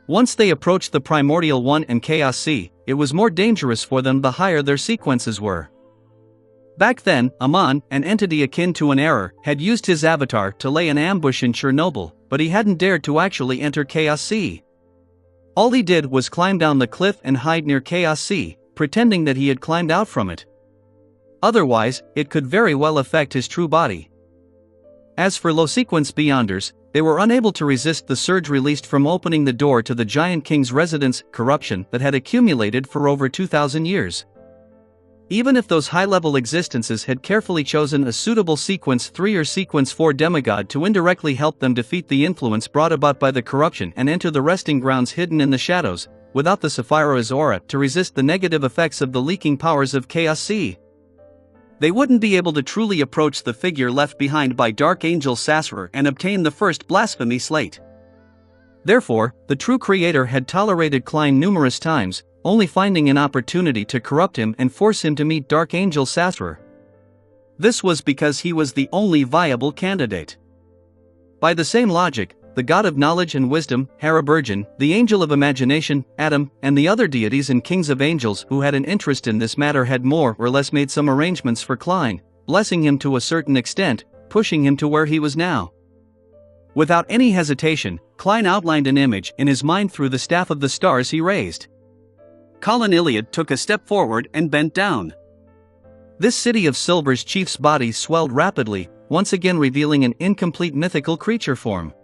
Once they approached the primordial one and Chaos C, it was more dangerous for them the higher their sequences were. Back then, Amon, an entity akin to an error, had used his avatar to lay an ambush in Chernobyl, but he hadn't dared to actually enter Chaos C. All he did was climb down the cliff and hide near Chaos C, pretending that he had climbed out from it. Otherwise, it could very well affect his true body. As for low-sequence Beyonders, they were unable to resist the surge released from opening the door to the Giant King's residence, corruption that had accumulated for over 2,000 years. Even if those high-level existences had carefully chosen a suitable Sequence 3 or Sequence 4 demigod to indirectly help them defeat the influence brought about by the corruption and enter the resting grounds hidden in the shadows, without the Sapphira's aura to resist the negative effects of the leaking powers of Chaos C, they wouldn't be able to truly approach the figure left behind by Dark Angel Sassurer and obtain the first blasphemy slate. Therefore, the true creator had tolerated Klein numerous times, only finding an opportunity to corrupt him and force him to meet Dark Angel Sassurer. This was because he was the only viable candidate. By the same logic, the god of knowledge and wisdom, Haraburgen, the angel of imagination, Adam, and the other deities and kings of angels who had an interest in this matter had more or less made some arrangements for Klein, blessing him to a certain extent, pushing him to where he was now. Without any hesitation, Klein outlined an image in his mind through the staff of the stars he raised. Colin Iliad took a step forward and bent down. This city of silver's chief's body swelled rapidly, once again revealing an incomplete mythical creature form.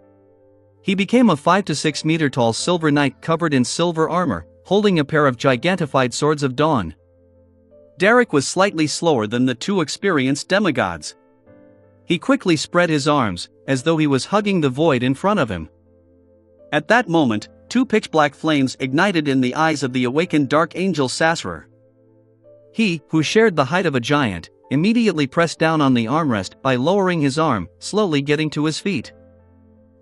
He became a 5 to 6 meter tall silver knight covered in silver armor, holding a pair of gigantified swords of dawn. Derek was slightly slower than the two experienced demigods. He quickly spread his arms, as though he was hugging the void in front of him. At that moment, two pitch-black flames ignited in the eyes of the awakened Dark Angel Sassurer. He, who shared the height of a giant, immediately pressed down on the armrest by lowering his arm, slowly getting to his feet.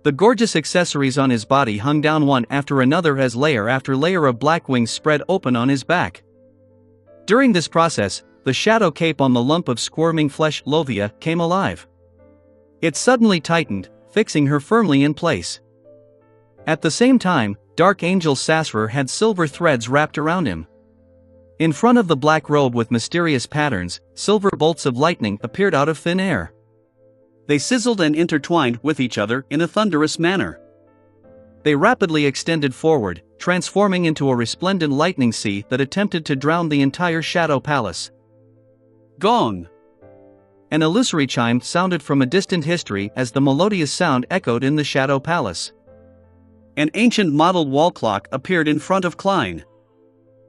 The gorgeous accessories on his body hung down one after another as layer after layer of black wings spread open on his back. During this process, the shadow cape on the lump of squirming flesh, Lovia, came alive. It suddenly tightened, fixing her firmly in place. At the same time, Dark Angel Sassurer had silver threads wrapped around him. In front of the black robe with mysterious patterns, silver bolts of lightning appeared out of thin air. They sizzled and intertwined with each other in a thunderous manner. They rapidly extended forward, transforming into a resplendent lightning sea that attempted to drown the entire Shadow Palace. Gong! An illusory chime sounded from a distant history as the melodious sound echoed in the Shadow Palace. An ancient modeled wall clock appeared in front of Klein.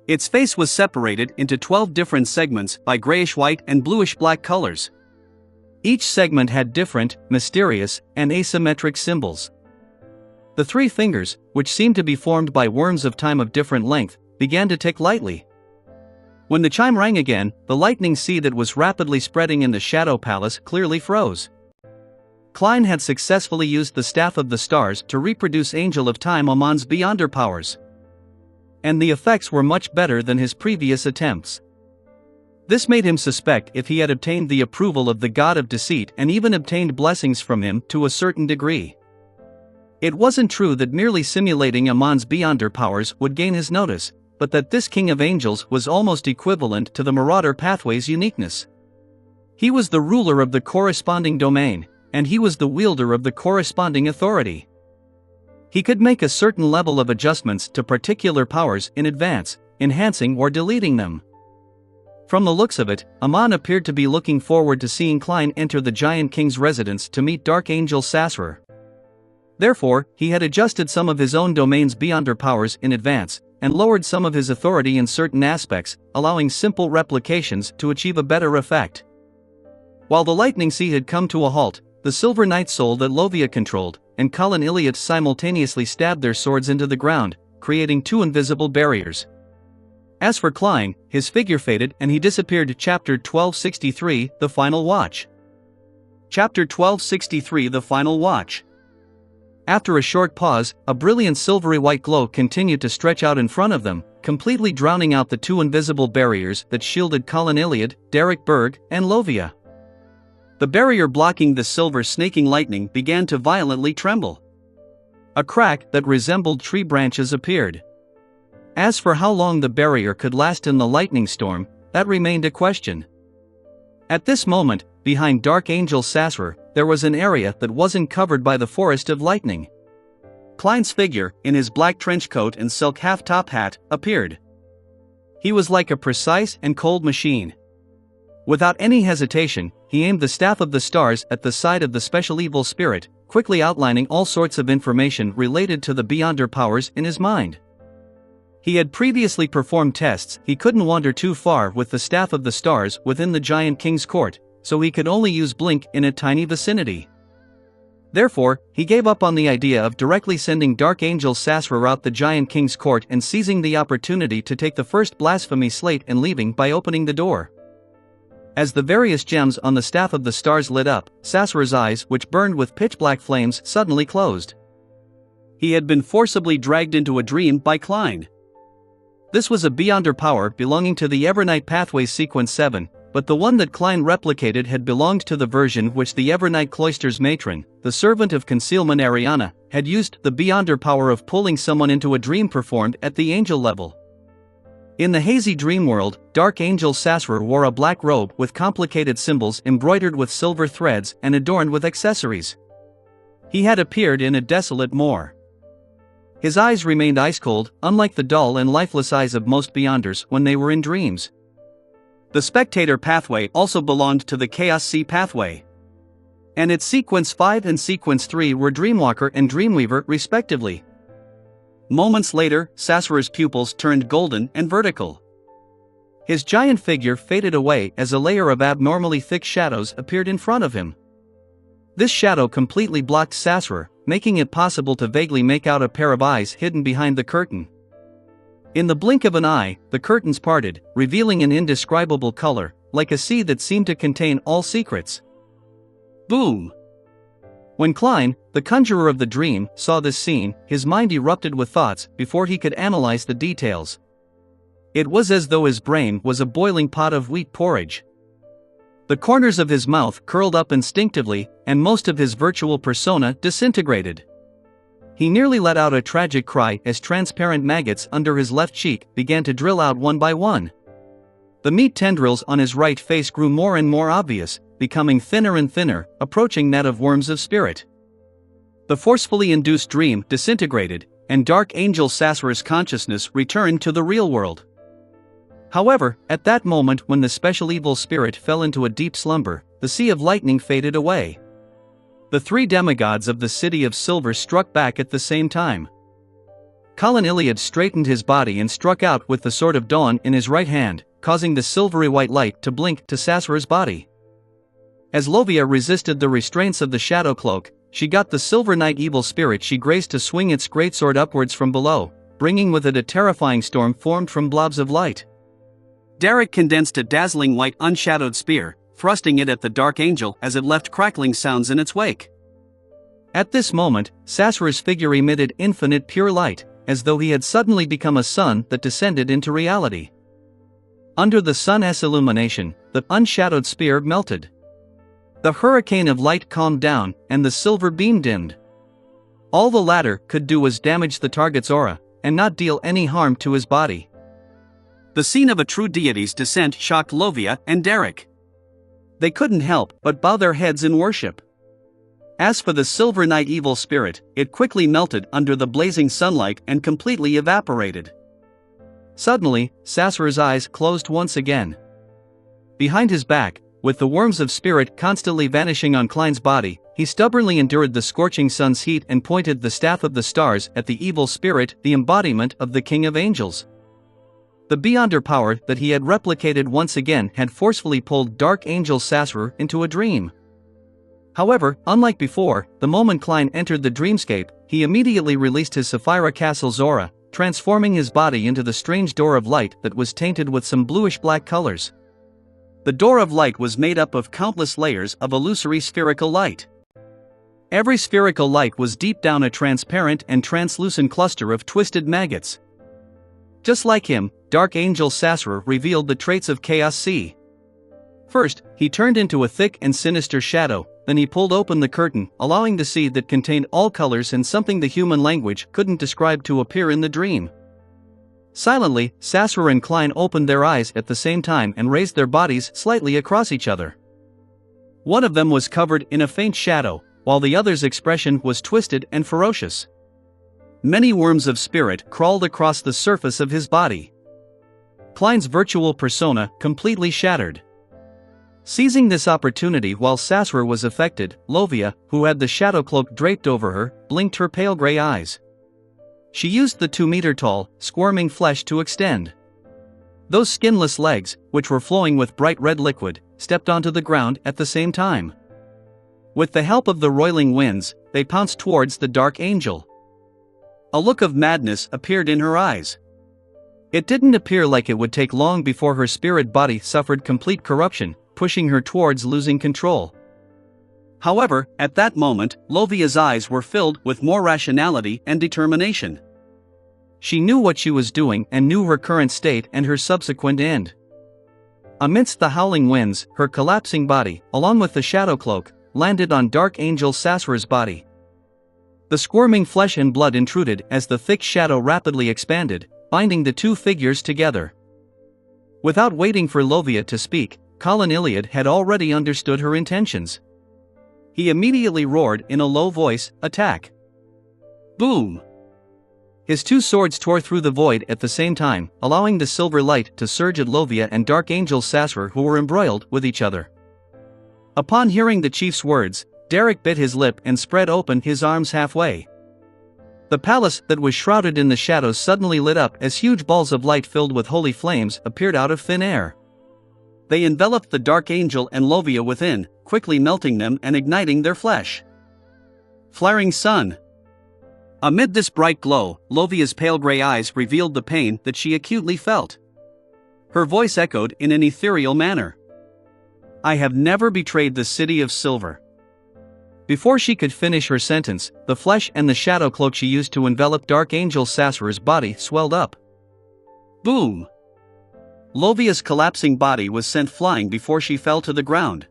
Its face was separated into 12 different segments by grayish-white and bluish-black colors. Each segment had different, mysterious, and asymmetric symbols. The three fingers, which seemed to be formed by worms of time of different length, began to tick lightly. When the chime rang again, the lightning sea that was rapidly spreading in the Shadow Palace clearly froze. Klein had successfully used the Staff of the Stars to reproduce Angel of Time Amon's Beyonder powers. And the effects were much better than his previous attempts. This made him suspect if he had obtained the approval of the god of deceit and even obtained blessings from him to a certain degree. It wasn't true that merely simulating Amon's Beyonder powers would gain his notice, but that this king of angels was almost equivalent to the Marauder Pathway's uniqueness. He was the ruler of the corresponding domain, and he was the wielder of the corresponding authority. He could make a certain level of adjustments to particular powers in advance, enhancing or deleting them. From the looks of it, Amon appeared to be looking forward to seeing Klein enter the Giant King's residence to meet Dark Angel Sassurer. Therefore, he had adjusted some of his own domain's Beyonder powers in advance, and lowered some of his authority in certain aspects, allowing simple replications to achieve a better effect. While the lightning sea had come to a halt, the Silver Knight soul that Lovia controlled, and Colin Iliad simultaneously stabbed their swords into the ground, creating two invisible barriers. As for Klein, his figure faded and he disappeared. Chapter 1263, The Final Watch. Chapter 1263, The Final Watch. After a short pause, a brilliant silvery white glow continued to stretch out in front of them, completely drowning out the two invisible barriers that shielded Colin Iliad, Derek Berg, and Lovia. The barrier blocking the silver snaking lightning began to violently tremble. A crack that resembled tree branches appeared. As for how long the barrier could last in the lightning storm, that remained a question. At this moment, behind Dark Angel Sassurer, there was an area that wasn't covered by the forest of lightning. Klein's figure, in his black trench coat and silk half-top hat, appeared. He was like a precise and cold machine. Without any hesitation, he aimed the staff of the stars at the side of the special evil spirit, quickly outlining all sorts of information related to the Beyonder powers in his mind. He had previously performed tests. He couldn't wander too far with the staff of the stars within the giant king's court, so he could only use blink in a tiny vicinity. Therefore, he gave up on the idea of directly sending Dark Angel Sasra out the giant king's court and seizing the opportunity to take the first blasphemy slate and leaving by opening the door. As the various gems on the staff of the stars lit up, Sasra's eyes, which burned with pitch-black flames, suddenly closed. He had been forcibly dragged into a dream by Klein. This was a Beyonder power belonging to the Evernight Pathways Sequence 7, but the one that Klein replicated had belonged to the version which the Evernight Cloister's matron, the servant of concealment Ariana, had used the Beyonder power of pulling someone into a dream performed at the angel level. In the hazy dream world, Dark Angel Sasra wore a black robe with complicated symbols embroidered with silver threads and adorned with accessories. He had appeared in a desolate moor. His eyes remained ice-cold, unlike the dull and lifeless eyes of most Beyonders when they were in dreams. The Spectator pathway also belonged to the Chaos Sea pathway, and its Sequence 5 and Sequence 3 were Dreamwalker and Dreamweaver respectively. Moments later, Sasra's pupils turned golden and vertical. His giant figure faded away as a layer of abnormally thick shadows appeared in front of him. This shadow completely blocked Sasra, making it possible to vaguely make out a pair of eyes hidden behind the curtain. In the blink of an eye, the curtains parted, revealing an indescribable color, like a sea that seemed to contain all secrets. Boom! When Klein, the conjurer of the dream, saw this scene, his mind erupted with thoughts before he could analyze the details. It was as though his brain was a boiling pot of wheat porridge. The corners of his mouth curled up instinctively, and most of his virtual persona disintegrated. He nearly let out a tragic cry as transparent maggots under his left cheek began to drill out one by one. The meat tendrils on his right face grew more and more obvious, becoming thinner and thinner, approaching that of worms of spirit. The forcefully induced dream disintegrated, and Dark Angel Sasra's consciousness returned to the real world. However, at that moment when the special evil spirit fell into a deep slumber, the sea of lightning faded away. The three demigods of the City of Silver struck back at the same time. Colin Iliad straightened his body and struck out with the Sword of Dawn in his right hand, causing the silvery white light to blink to Sasra's body. As Lovia resisted the restraints of the shadow cloak, she got the Silver Knight evil spirit she graced to swing its greatsword upwards from below, bringing with it a terrifying storm formed from blobs of light. Derek condensed a dazzling white unshadowed spear, thrusting it at the Dark Angel as it left crackling sounds in its wake. At this moment, Sasra's figure emitted infinite pure light, as though he had suddenly become a sun that descended into reality. Under the sun's illumination, the unshadowed spear melted. The hurricane of light calmed down, and the silver beam dimmed. All the latter could do was damage the target's aura, and not deal any harm to his body. The scene of a true deity's descent shocked Lovia and Derek. They couldn't help but bow their heads in worship. As for the Silver Knight evil spirit, it quickly melted under the blazing sunlight and completely evaporated. Suddenly, Sasra's eyes closed once again. Behind his back, with the worms of spirit constantly vanishing on Klein's body, he stubbornly endured the scorching sun's heat and pointed the staff of the stars at the evil spirit, the embodiment of the King of Angels. The Beyonder power that he had replicated once again had forcefully pulled Dark Angel Sasra into a dream. However, unlike before, the moment Klein entered the dreamscape, he immediately released his Sapphira Castle's aura, transforming his body into the strange door of light that was tainted with some bluish-black colors. The door of light was made up of countless layers of illusory spherical light. Every spherical light was deep down a transparent and translucent cluster of twisted maggots. Just like him, Dark Angel Sasra revealed the traits of Chaos Sea. First, he turned into a thick and sinister shadow, then he pulled open the curtain, allowing the sea that contained all colors and something the human language couldn't describe to appear in the dream. Silently, Sasra and Klein opened their eyes at the same time and raised their bodies slightly across each other. One of them was covered in a faint shadow, while the other's expression was twisted and ferocious. Many worms of spirit crawled across the surface of his body. Klein's virtual persona completely shattered. Seizing this opportunity while Sasser was affected, Lovia, who had the shadow cloak draped over her, blinked her pale gray eyes. She used the 2-meter-tall, squirming flesh to extend. Those skinless legs, which were flowing with bright red liquid, stepped onto the ground at the same time. With the help of the roiling winds, they pounced towards the dark angel. A look of madness appeared in her eyes. It didn't appear like it would take long before her spirit body suffered complete corruption, pushing her towards losing control. However, at that moment, Lovia's eyes were filled with more rationality and determination. She knew what she was doing and knew her current state and her subsequent end. Amidst the howling winds, her collapsing body, along with the shadow cloak, landed on Dark Angel Sasser's body. The squirming flesh and blood intruded as the thick shadow rapidly expanded, binding the two figures together. Without waiting for Lovia to speak, Colin Iliad had already understood her intentions. He immediately roared in a low voice, "Attack!" Boom! His two swords tore through the void at the same time, allowing the silver light to surge at Lovia and Dark Angel Sasser, who were embroiled with each other. Upon hearing the chief's words, Derek bit his lip and spread open his arms halfway. The palace that was shrouded in the shadows suddenly lit up as huge balls of light filled with holy flames appeared out of thin air. They enveloped the Dark Angel and Lovia within, quickly melting them and igniting their flesh. Flaring sun. Amid this bright glow, Lovia's pale gray eyes revealed the pain that she acutely felt. Her voice echoed in an ethereal manner. "I have never betrayed the city of silver." Before she could finish her sentence, the flesh and the shadow cloak she used to envelop Dark Angel Sasser's body swelled up. Boom! Lovia's collapsing body was sent flying before she fell to the ground.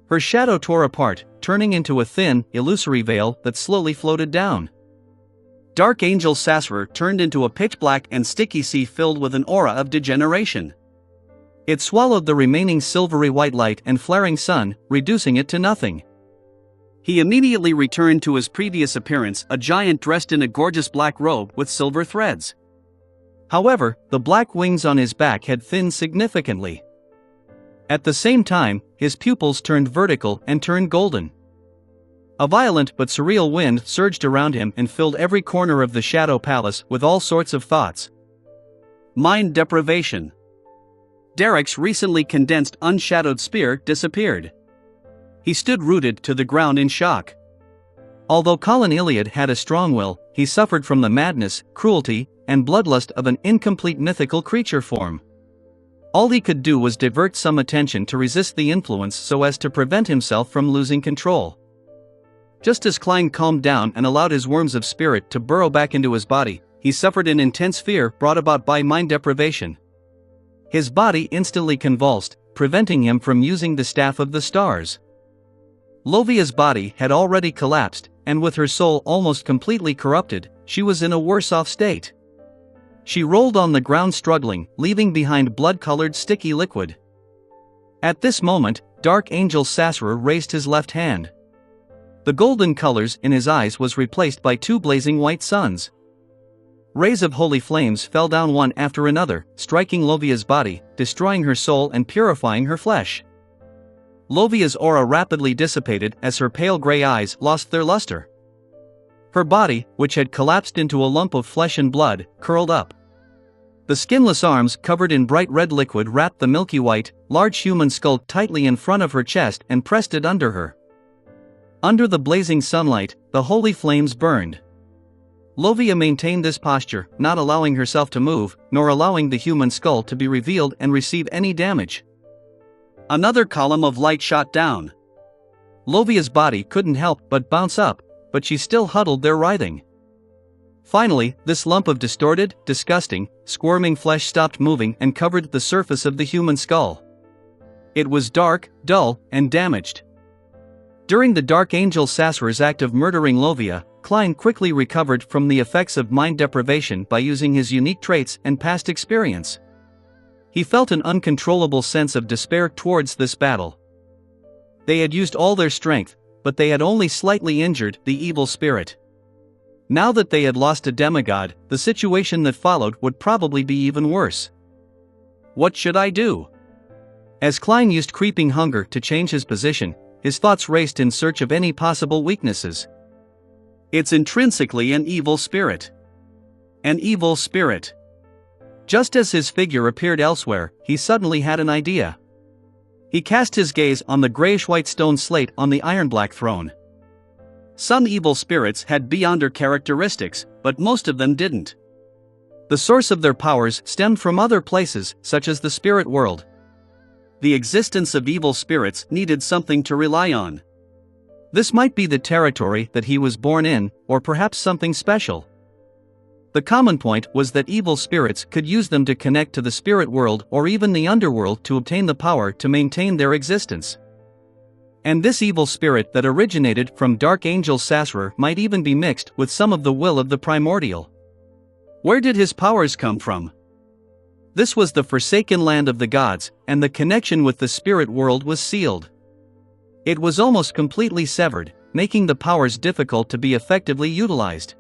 Her shadow tore apart, turning into a thin, illusory veil that slowly floated down. Dark Angel Sasser turned into a pitch-black and sticky sea filled with an aura of degeneration. It swallowed the remaining silvery white light and flaring sun, reducing it to nothing. He immediately returned to his previous appearance, a giant dressed in a gorgeous black robe with silver threads. However, the black wings on his back had thinned significantly. At the same time, his pupils turned vertical and turned golden. A violent but surreal wind surged around him and filled every corner of the Shadow Palace with all sorts of thoughts. Mind deprivation. Derek's recently condensed unshadowed spear disappeared. He stood rooted to the ground in shock. Although Colin Iliad had a strong will, he suffered from the madness, cruelty, and bloodlust of an incomplete mythical creature form. All he could do was divert some attention to resist the influence so as to prevent himself from losing control. Just as Klein calmed down and allowed his worms of spirit to burrow back into his body, he suffered an intense fear brought about by mind deprivation. His body instantly convulsed, preventing him from using the Staff of the Stars. Lovia's body had already collapsed, and with her soul almost completely corrupted, she was in a worse-off state. She rolled on the ground struggling, leaving behind blood-colored sticky liquid. At this moment, Dark Angel Sasser raised his left hand. The golden colors in his eyes was replaced by two blazing white suns. Rays of holy flames fell down one after another, striking Lovia's body, destroying her soul and purifying her flesh. Lovia's aura rapidly dissipated as her pale gray eyes lost their luster. Her body, which had collapsed into a lump of flesh and blood, curled up. The skinless arms covered in bright red liquid wrapped the milky white, large human skull tightly in front of her chest and pressed it under her. Under the blazing sunlight, the holy flames burned. Lovia maintained this posture, not allowing herself to move, nor allowing the human skull to be revealed and receive any damage. Another column of light shot down. Lovia's body couldn't help but bounce up, but she still huddled there writhing. Finally, this lump of distorted, disgusting, squirming flesh stopped moving and covered the surface of the human skull. It was dark, dull, and damaged. During the Dark Angel Sasser's act of murdering Lovia, Klein quickly recovered from the effects of mind deprivation by using his unique traits and past experience. He felt an uncontrollable sense of despair towards this battle. They had used all their strength, but they had only slightly injured the evil spirit. Now that they had lost a demigod, the situation that followed would probably be even worse. What should I do? As Klein used creeping hunger to change his position, his thoughts raced in search of any possible weaknesses. It's intrinsically an evil spirit. An evil spirit. Just as his figure appeared elsewhere, he suddenly had an idea. He cast his gaze on the grayish-white stone slate on the iron-black throne. Some evil spirits had beyonder characteristics, but most of them didn't. The source of their powers stemmed from other places, such as the spirit world. The existence of evil spirits needed something to rely on. This might be the territory that he was born in, or perhaps something special. The common point was that evil spirits could use them to connect to the spirit world or even the underworld to obtain the power to maintain their existence. And this evil spirit that originated from Dark Angel Sassurer might even be mixed with some of the will of the primordial. Where did his powers come from? This was the forsaken land of the gods, and the connection with the spirit world was sealed. It was almost completely severed, making the powers difficult to be effectively utilized.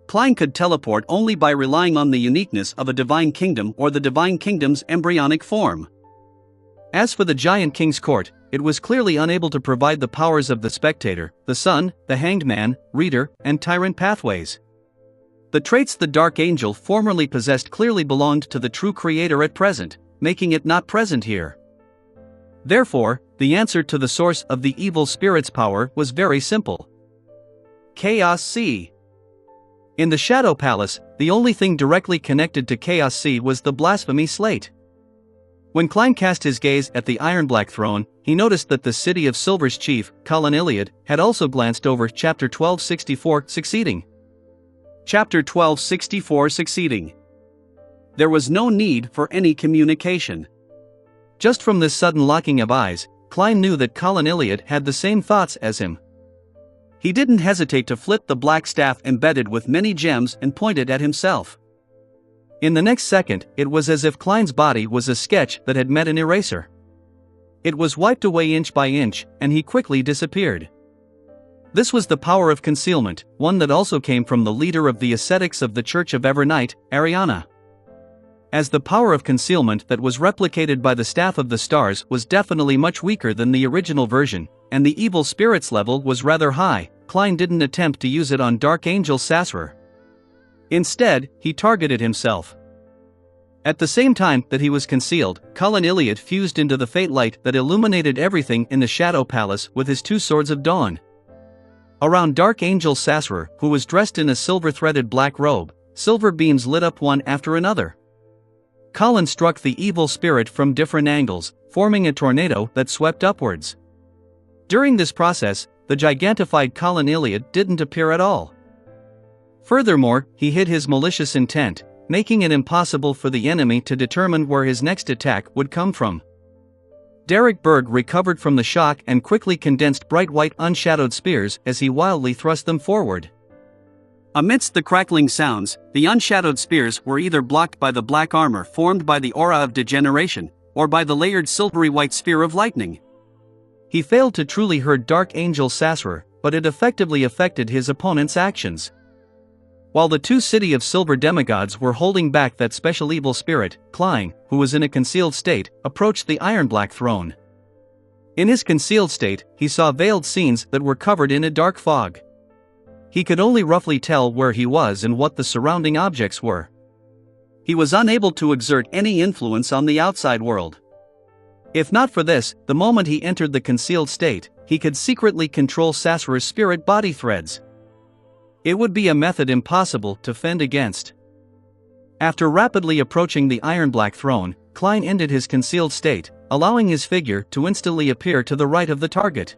Klein could teleport only by relying on the uniqueness of a divine kingdom or the divine kingdom's embryonic form. As for the giant king's court, it was clearly unable to provide the powers of the spectator, the sun, the hanged man, reader, and tyrant pathways. The traits the Dark Angel formerly possessed clearly belonged to the true creator at present, making it not present here. Therefore, the answer to the source of the evil spirit's power was very simple. Chaos C. In the Shadow Palace, the only thing directly connected to Chaos C was the blasphemy slate. When Klein cast his gaze at the iron-black throne, he noticed that the City of Silver's chief, Colin Iliad, had also glanced over Chapter 1264 succeeding. Chapter 1264 succeeding. There was no need for any communication. Just from this sudden locking of eyes, Klein knew that Colin Iliad had the same thoughts as him. He didn't hesitate to flip the black staff embedded with many gems and point it at himself. In the next second, it was as if Klein's body was a sketch that had met an eraser. It was wiped away inch by inch, and he quickly disappeared. This was the power of concealment, one that also came from the leader of the ascetics of the Church of Evernight, Ariana. As the power of concealment that was replicated by the Staff of the Stars was definitely much weaker than the original version, and the evil spirit's level was rather high, Klein didn't attempt to use it on Dark Angel Sassurer. Instead, he targeted himself. At the same time that he was concealed, Colin Iliad fused into the fate light that illuminated everything in the Shadow Palace with his two swords of dawn. Around Dark Angel Sassurer, who was dressed in a silver-threaded black robe, silver beams lit up one after another. Colin struck the evil spirit from different angles, forming a tornado that swept upwards. During this process, the gigantified Colin Iliad didn't appear at all. Furthermore, he hid his malicious intent, making it impossible for the enemy to determine where his next attack would come from. Derek Berg recovered from the shock and quickly condensed bright white unshadowed spears as he wildly thrust them forward. Amidst the crackling sounds, the unshadowed spears were either blocked by the black armor formed by the aura of degeneration, or by the layered silvery white sphere of lightning. He failed to truly hurt Dark Angel Sassurer, but it effectively affected his opponent's actions. While the two City of Silver demigods were holding back that special evil spirit, Klein, who was in a concealed state, approached the iron-black throne. In his concealed state, he saw veiled scenes that were covered in a dark fog. He could only roughly tell where he was and what the surrounding objects were. He was unable to exert any influence on the outside world. If not for this, the moment he entered the concealed state, he could secretly control Sassurer's spirit body threads. It would be a method impossible to fend against. After rapidly approaching the iron-black throne, Klein ended his concealed state, allowing his figure to instantly appear to the right of the target.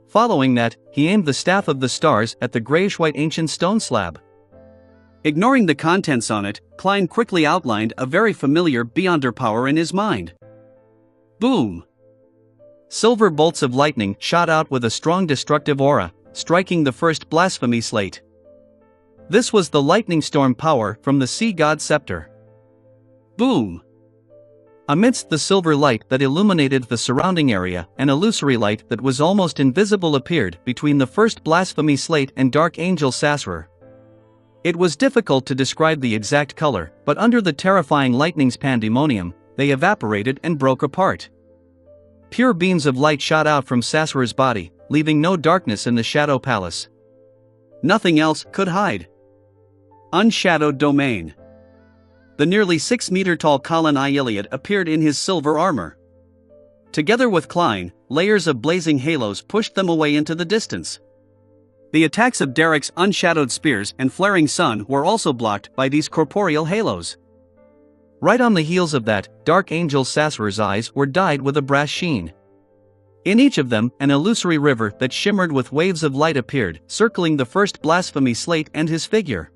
Following that, he aimed the Staff of the Stars at the grayish-white ancient stone slab. Ignoring the contents on it, Klein quickly outlined a very familiar beyonder power in his mind. Boom! Silver bolts of lightning shot out with a strong destructive aura, striking the first blasphemy slate. This was the lightning storm power from the Sea God Scepter. Boom! Amidst the silver light that illuminated the surrounding area, an illusory light that was almost invisible appeared between the first blasphemy slate and Dark Angel Sassurer. It was difficult to describe the exact color, but under the terrifying lightning's pandemonium, they evaporated and broke apart. Pure beams of light shot out from Sassur's body, leaving no darkness in the Shadow Palace. Nothing else could hide. Unshadowed Domain. The nearly 6-meter-tall Colin Iliad appeared in his silver armor. Together with Klein, layers of blazing halos pushed them away into the distance. The attacks of Derek's unshadowed spears and flaring sun were also blocked by these corporeal halos. Right on the heels of that, Dark Angel Sassur's eyes were dyed with a brass sheen. In each of them, an illusory river that shimmered with waves of light appeared, circling the first blasphemy slate and his figure.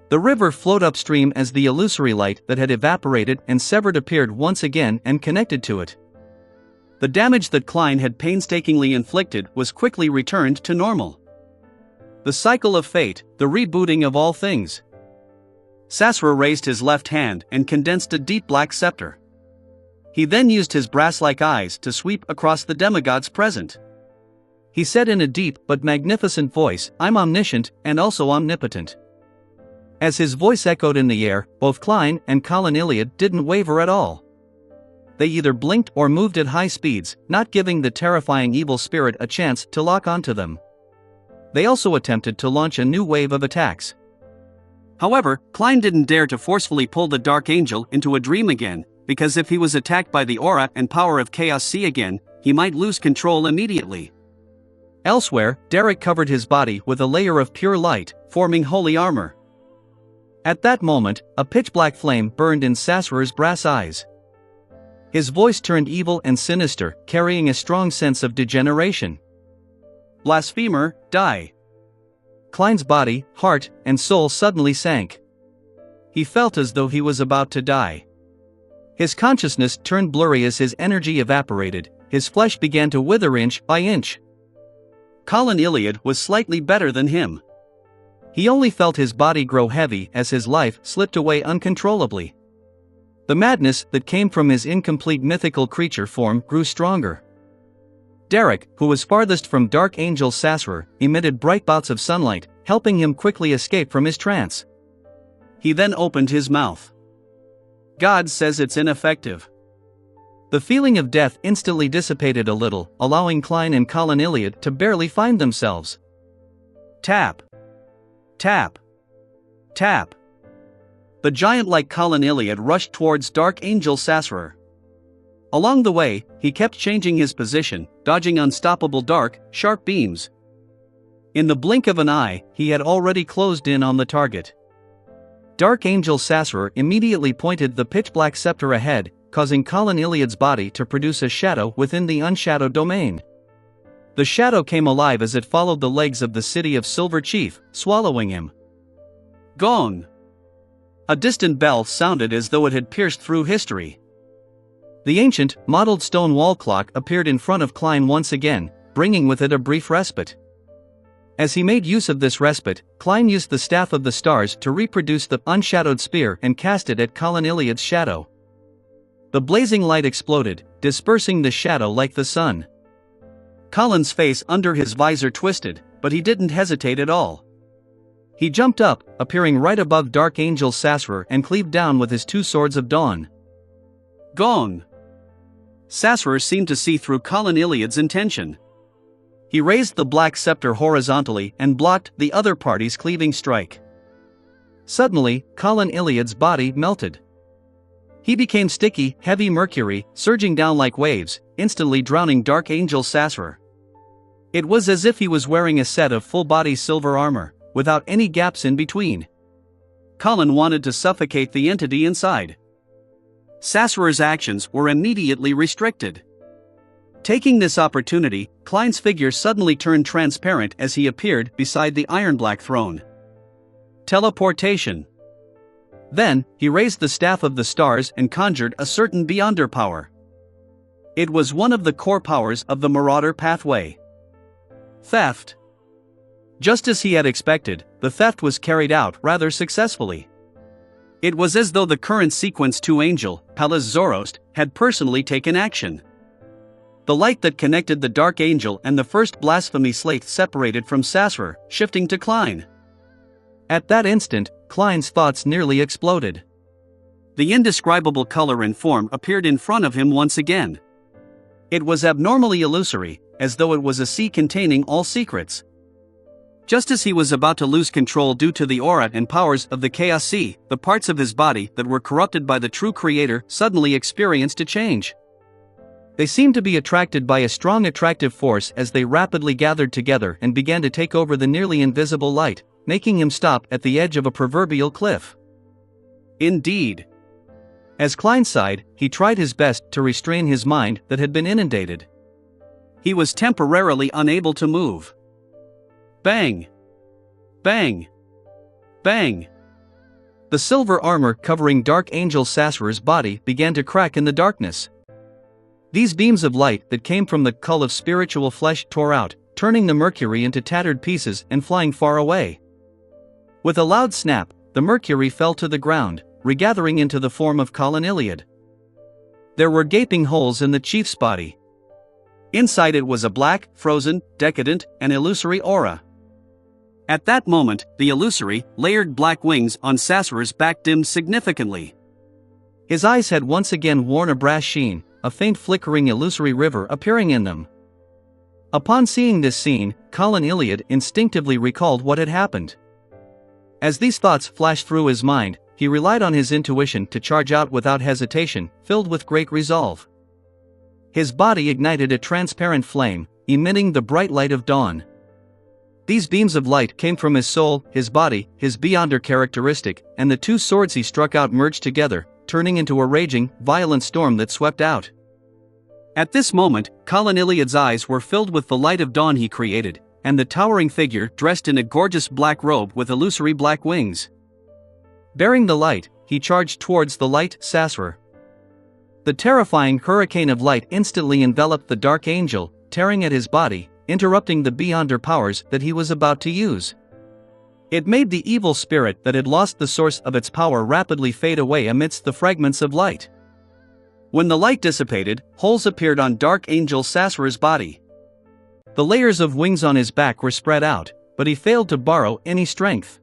The river flowed upstream as the illusory light that had evaporated and severed appeared once again and connected to it. The damage that Klein had painstakingly inflicted was quickly returned to normal. The cycle of fate, the rebooting of all things. Sassur raised his left hand and condensed a deep black scepter. He then used his brass-like eyes to sweep across the demigods present. He said in a deep but magnificent voice, "I'm omniscient and also omnipotent." As his voice echoed in the air, both Klein and Colin Iliad didn't waver at all. They either blinked or moved at high speeds, not giving the terrifying evil spirit a chance to lock onto them. They also attempted to launch a new wave of attacks. However, Klein didn't dare to forcefully pull the Dark Angel into a dream again, because if he was attacked by the aura and power of Chaos C again, he might lose control immediately. Elsewhere, Derek covered his body with a layer of pure light, forming holy armor. At that moment, a pitch-black flame burned in Sassur's brass eyes. His voice turned evil and sinister, carrying a strong sense of degeneration. "Blasphemer, die." Klein's body, heart, and soul suddenly sank. He felt as though he was about to die. His consciousness turned blurry as his energy evaporated, his flesh began to wither inch by inch. Colin Iliad was slightly better than him. He only felt his body grow heavy as his life slipped away uncontrollably. The madness that came from his incomplete mythical creature form grew stronger. Derek, who was farthest from Dark Angel Sassur, emitted bright bouts of sunlight, helping him quickly escape from his trance. He then opened his mouth. "God says it's ineffective." The feeling of death instantly dissipated a little, allowing Klein and Colin Iliad to barely find themselves. Tap. Tap. Tap. The giant-like Colin Iliad rushed towards Dark Angel Sassur. Along the way, he kept changing his position, dodging unstoppable dark, sharp beams. In the blink of an eye, he had already closed in on the target. Dark Angel Sassur immediately pointed the pitch-black scepter ahead, causing Colin Iliad's body to produce a shadow within the unshadowed domain. The shadow came alive as it followed the legs of the city of Silver Chief, swallowing him. Gone! A distant bell sounded as though it had pierced through history. The ancient, mottled stone wall clock appeared in front of Klein once again, bringing with it a brief respite. As he made use of this respite, Klein used the Staff of the Stars to reproduce the unshadowed spear and cast it at Colin Iliad's shadow. The blazing light exploded, dispersing the shadow like the sun. Colin's face under his visor twisted, but he didn't hesitate at all. He jumped up, appearing right above Dark Angel Sassur and cleaved down with his two swords of dawn. Gone! Sassur seemed to see through Colin Iliad's intention. He raised the black scepter horizontally and blocked the other party's cleaving strike. Suddenly, Colin Iliad's body melted. He became sticky, heavy mercury, surging down like waves, instantly drowning Dark Angel Sassur. It was as if he was wearing a set of full-body silver armor, without any gaps in between. Colin wanted to suffocate the entity inside. Sassur's actions were immediately restricted. Taking this opportunity, Klein's figure suddenly turned transparent as he appeared beside the iron-black throne. Teleportation. Then, he raised the Staff of the Stars and conjured a certain Beyonder power. It was one of the core powers of the Marauder pathway. Theft. Just as he had expected, the theft was carried out rather successfully. It was as though the current Sequence 2 angel, Pallas Zoroast, had personally taken action. The light that connected the Dark Angel and the first blasphemy slate separated from Sassur, shifting to Klein. At that instant, Klein's thoughts nearly exploded. The indescribable color and form appeared in front of him once again. It was abnormally illusory, as though it was a sea containing all secrets. Just as he was about to lose control due to the aura and powers of the Chaos Sea, the parts of his body that were corrupted by the true creator suddenly experienced a change. They seemed to be attracted by a strong attractive force as they rapidly gathered together and began to take over the nearly invisible light, making him stop at the edge of a proverbial cliff. Indeed. As Klein sighed, he tried his best to restrain his mind that had been inundated. He was temporarily unable to move. Bang! Bang! Bang! The silver armor covering Dark Angel Sasrar's body began to crack in the darkness. These beams of light that came from the cull of spiritual flesh tore out, turning the mercury into tattered pieces and flying far away. With a loud snap, the mercury fell to the ground, regathering into the form of Colin Iliad. There were gaping holes in the chief's body. Inside it was a black, frozen, decadent, and illusory aura. At that moment, the illusory, layered black wings on Sasrar's back dimmed significantly. His eyes had once again worn a brass sheen, a faint flickering illusory river appearing in them. Upon seeing this scene, Colin Iliad instinctively recalled what had happened. As these thoughts flashed through his mind, he relied on his intuition to charge out without hesitation, filled with great resolve. His body ignited a transparent flame, emitting the bright light of dawn. These beams of light came from his soul, his body, his beyonder characteristic, and the two swords he struck out merged together, turning into a raging, violent storm that swept out. At this moment, Colin Iliad's eyes were filled with the light of dawn he created, and the towering figure dressed in a gorgeous black robe with illusory black wings. Bearing the light, he charged towards the light Sasrar. The terrifying hurricane of light instantly enveloped the Dark Angel, tearing at his body, interrupting the beyonder powers that he was about to use. It made the evil spirit that had lost the source of its power rapidly fade away amidst the fragments of light. When the light dissipated, holes appeared on Dark Angel Sasrar's body. The layers of wings on his back were spread out, but he failed to borrow any strength.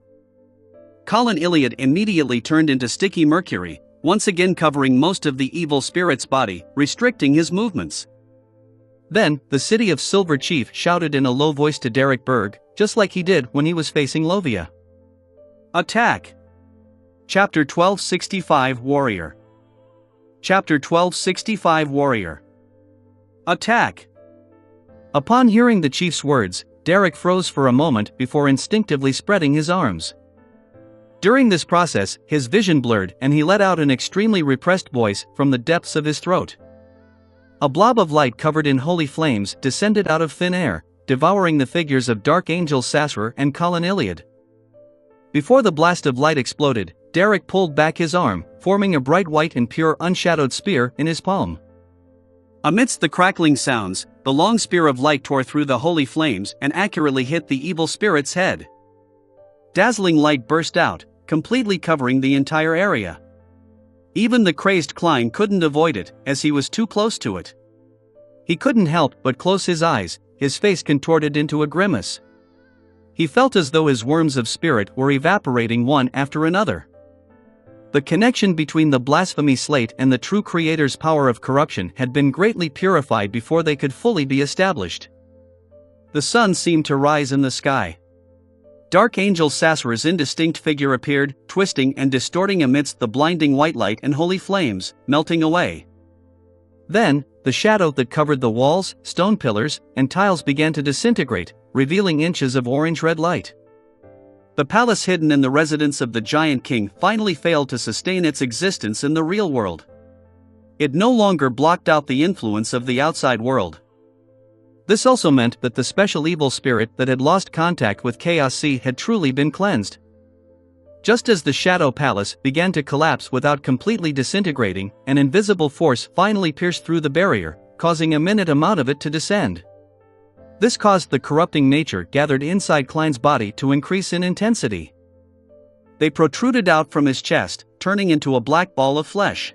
Colin Iliad immediately turned into sticky mercury, once again covering most of the evil spirit's body, restricting his movements. Then, the city of Silver Chief shouted in a low voice to Derek Berg, just like he did when he was facing Lovia. Attack! Chapter 1265 Warrior. Chapter 1265 Warrior. Attack! Upon hearing the chief's words, Derek froze for a moment before instinctively spreading his arms. During this process, his vision blurred and he let out an extremely repressed voice from the depths of his throat. A blob of light covered in holy flames descended out of thin air, devouring the figures of Dark Angel Sasrar and Colin Iliad. Before the blast of light exploded, Derek pulled back his arm, forming a bright white and pure unshadowed spear in his palm. Amidst the crackling sounds, the long spear of light tore through the holy flames and accurately hit the evil spirit's head. Dazzling light burst out, completely covering the entire area. Even the crazed Klein couldn't avoid it, as he was too close to it. He couldn't help but close his eyes, his face contorted into a grimace. He felt as though his worms of spirit were evaporating one after another. The connection between the blasphemy slate and the true creator's power of corruption had been greatly purified before they could fully be established. The sun seemed to rise in the sky. Dark Angel Sasrar's indistinct figure appeared, twisting and distorting amidst the blinding white light and holy flames, melting away. Then, the shadow that covered the walls, stone pillars, and tiles began to disintegrate, revealing inches of orange-red light. The palace hidden in the residence of the Giant King finally failed to sustain its existence in the real world. It no longer blocked out the influence of the outside world. This also meant that the special evil spirit that had lost contact with Chaos Sea had truly been cleansed. Just as the Shadow Palace began to collapse without completely disintegrating, an invisible force finally pierced through the barrier, causing a minute amount of it to descend. This caused the corrupting nature gathered inside Klein's body to increase in intensity. They protruded out from his chest, turning into a black ball of flesh.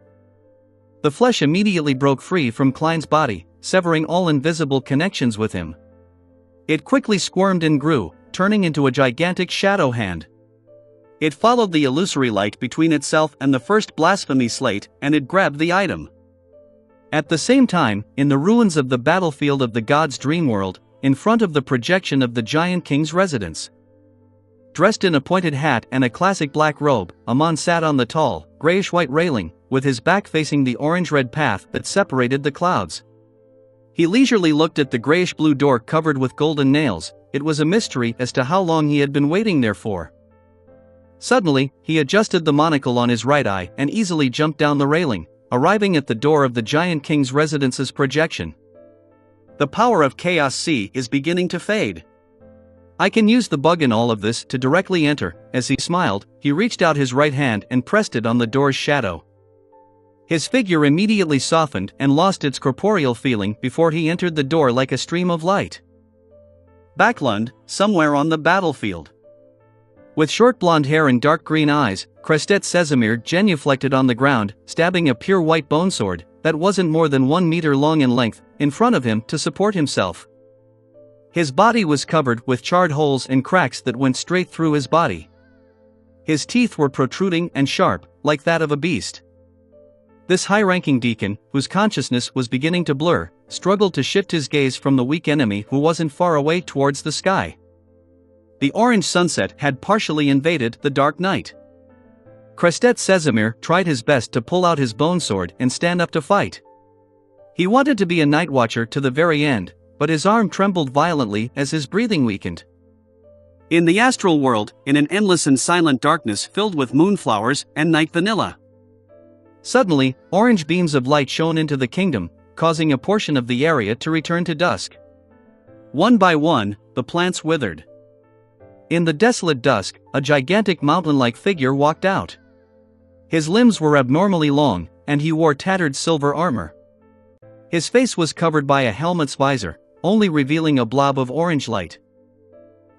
The flesh immediately broke free from Klein's body, severing all invisible connections with him. It quickly squirmed and grew, turning into a gigantic shadow hand. It followed the illusory light between itself and the first blasphemy slate, and it grabbed the item. At the same time, in the ruins of the battlefield of the god's dream world, in front of the projection of the Giant King's residence. Dressed in a pointed hat and a classic black robe, Amon sat on the tall, grayish-white railing, with his back facing the orange-red path that separated the clouds. He leisurely looked at the grayish-blue door covered with golden nails. It was a mystery as to how long he had been waiting there for. Suddenly, he adjusted the monocle on his right eye and easily jumped down the railing, arriving at the door of the Giant King's residence's projection. The power of Chaos C is beginning to fade. I can use the bug in all of this to directly enter. As he smiled, he reached out his right hand and pressed it on the door's shadow. His figure immediately softened and lost its corporeal feeling before he entered the door like a stream of light. Backlund, somewhere on the battlefield. With short blonde hair and dark green eyes, Krestet Sesamir genuflected on the ground, stabbing a pure white bone sword that wasn't more than 1 meter long in length, in front of him to support himself. His body was covered with charred holes and cracks that went straight through his body. His teeth were protruding and sharp, like that of a beast. This high-ranking deacon, whose consciousness was beginning to blur, struggled to shift his gaze from the weak enemy who wasn't far away towards the sky. The orange sunset had partially invaded the dark night. Krestet Sesamir tried his best to pull out his bone sword and stand up to fight. He wanted to be a night watcher to the very end, but his arm trembled violently as his breathing weakened. In the astral world, in an endless and silent darkness filled with moonflowers and night vanilla. Suddenly, orange beams of light shone into the kingdom, causing a portion of the area to return to dusk. One by one, the plants withered. In the desolate dusk, a gigantic mountain-like figure walked out. His limbs were abnormally long, and he wore tattered silver armor. His face was covered by a helmet's visor, only revealing a blob of orange light.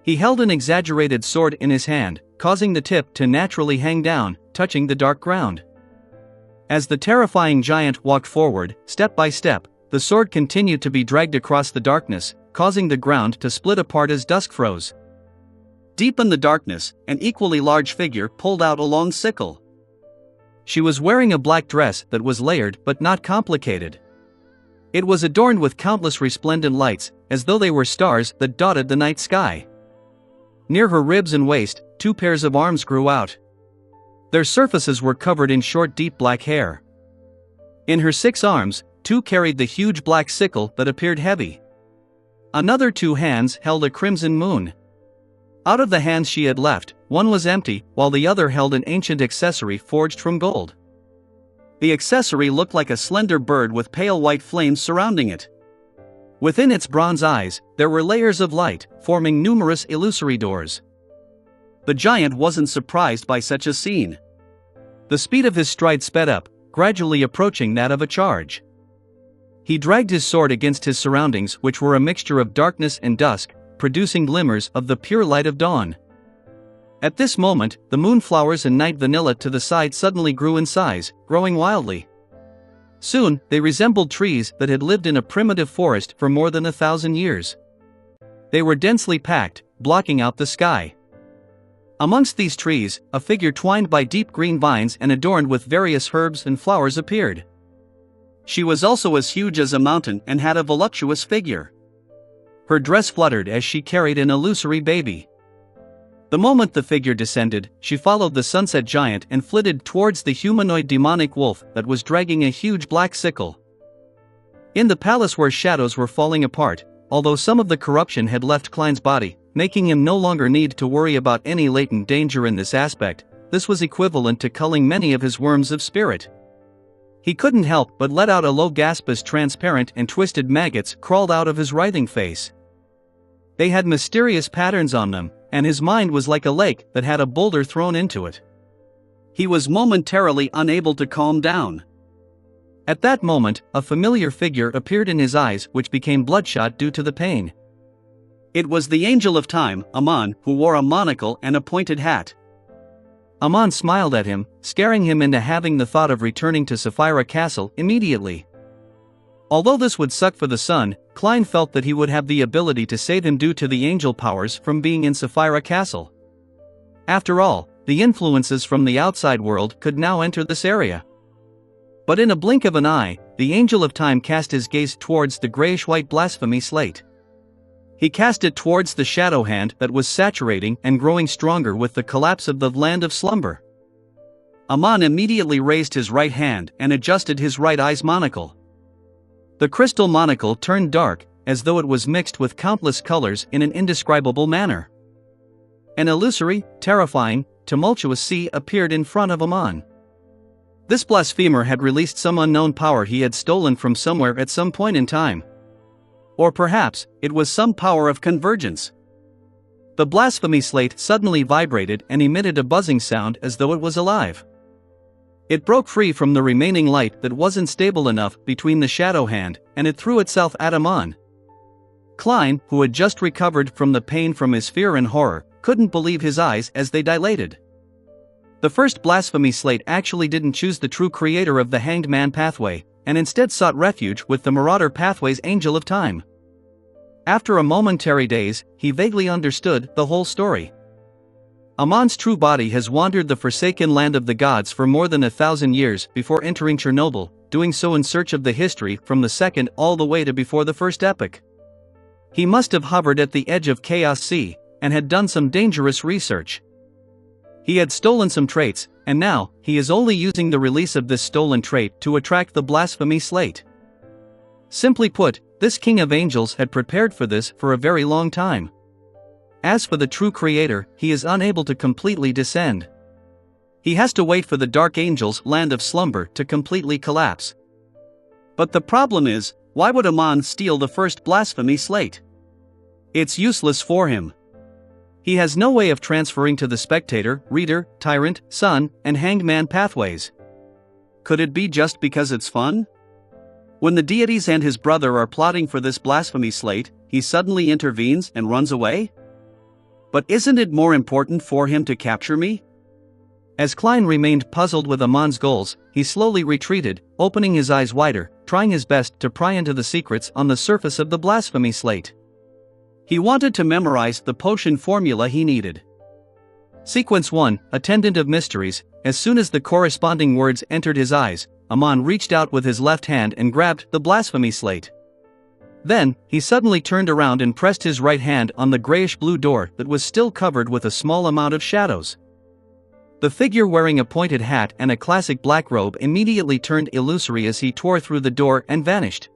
He held an exaggerated sword in his hand, causing the tip to naturally hang down, touching the dark ground. As the terrifying giant walked forward, step by step, the sword continued to be dragged across the darkness, causing the ground to split apart as dusk froze. Deep in the darkness, an equally large figure pulled out a long sickle. She was wearing a black dress that was layered but not complicated. It was adorned with countless resplendent lights, as though they were stars that dotted the night sky. Near her ribs and waist, 2 pairs of arms grew out. Their surfaces were covered in short deep black hair. In her 6 arms, 2 carried the huge black sickle that appeared heavy. Another 2 hands held a crimson moon. Out of the hands she had left, one was empty, while the other held an ancient accessory forged from gold. The accessory looked like a slender bird with pale white flames surrounding it. Within its bronze eyes, there were layers of light, forming numerous illusory doors. The giant wasn't surprised by such a scene. The speed of his stride sped up, gradually approaching that of a charge. He dragged his sword against his surroundings, which were a mixture of darkness and dusk, producing glimmers of the pure light of dawn. At this moment, the moonflowers and night vanilla to the side suddenly grew in size, growing wildly. Soon, they resembled trees that had lived in a primitive forest for more than 1,000 years. They were densely packed, blocking out the sky. Amongst these trees, a figure twined by deep green vines and adorned with various herbs and flowers appeared. She was also as huge as a mountain and had a voluptuous figure. Her dress fluttered as she carried an illusory baby. The moment the figure descended, she followed the sunset giant and flitted towards the humanoid demonic wolf that was dragging a huge black sickle. In the palace where shadows were falling apart, although some of the corruption had left Klein's body, making him no longer need to worry about any latent danger in this aspect, this was equivalent to culling many of his worms of spirit. He couldn't help but let out a low gasp as transparent and twisted maggots crawled out of his writhing face. They had mysterious patterns on them, and his mind was like a lake that had a boulder thrown into it. He was momentarily unable to calm down. At that moment, a familiar figure appeared in his eyes, which became bloodshot due to the pain. It was the Angel of Time, Amon, who wore a monocle and a pointed hat. Amon smiled at him, scaring him into having the thought of returning to Sapphira Castle immediately. Although this would suck for the son, Klein felt that he would have the ability to save him due to the angel powers from being in Sapphira Castle. After all, the influences from the outside world could now enter this area. But in a blink of an eye, the Angel of Time cast his gaze towards the grayish-white blasphemy slate. He cast it towards the shadow hand that was saturating and growing stronger with the collapse of the land of slumber. Aman immediately raised his right hand and adjusted his right eye's monocle. The crystal monocle turned dark, as though it was mixed with countless colors in an indescribable manner. An illusory, terrifying, tumultuous sea appeared in front of Aman. This blasphemer had released some unknown power he had stolen from somewhere at some point in time. Or perhaps, it was some power of convergence. The blasphemy slate suddenly vibrated and emitted a buzzing sound as though it was alive. It broke free from the remaining light that wasn't stable enough between the shadow hand, and it threw itself at Aman. Klein, who had just recovered from the pain from his fear and horror, couldn't believe his eyes as they dilated. The first blasphemy slate actually didn't choose the true creator of the Hanged Man pathway, and instead sought refuge with the Marauder pathway's Angel of Time. After a momentary daze, he vaguely understood the whole story. Aman's true body has wandered the forsaken land of the gods for more than 1,000 years before entering Chernobyl, doing so in search of the history from the second all the way to before the first epoch. He must have hovered at the edge of Chaos Sea, and had done some dangerous research. He had stolen some traits, and now, he is only using the release of this stolen trait to attract the blasphemy slate. Simply put, this King of Angels had prepared for this for a very long time. As for the true creator, he is unable to completely descend. He has to wait for the Dark Angel's land of slumber to completely collapse. But the problem is, why would Aman steal the first blasphemy slate? It's useless for him. He has no way of transferring to the spectator, reader, tyrant, sun, and hanged man pathways. Could it be just because it's fun? When the deities and his brother are plotting for this blasphemy slate, he suddenly intervenes and runs away? But isn't it more important for him to capture me? As Klein remained puzzled with Aman's goals, he slowly retreated, opening his eyes wider, trying his best to pry into the secrets on the surface of the blasphemy slate. He wanted to memorize the potion formula he needed. Sequence 1, Attendant of Mysteries. As soon as the corresponding words entered his eyes, Aman reached out with his left hand and grabbed the blasphemy slate. Then, he suddenly turned around and pressed his right hand on the grayish-blue door that was still covered with a small amount of shadows. The figure wearing a pointed hat and a classic black robe immediately turned illusory as he tore through the door and vanished.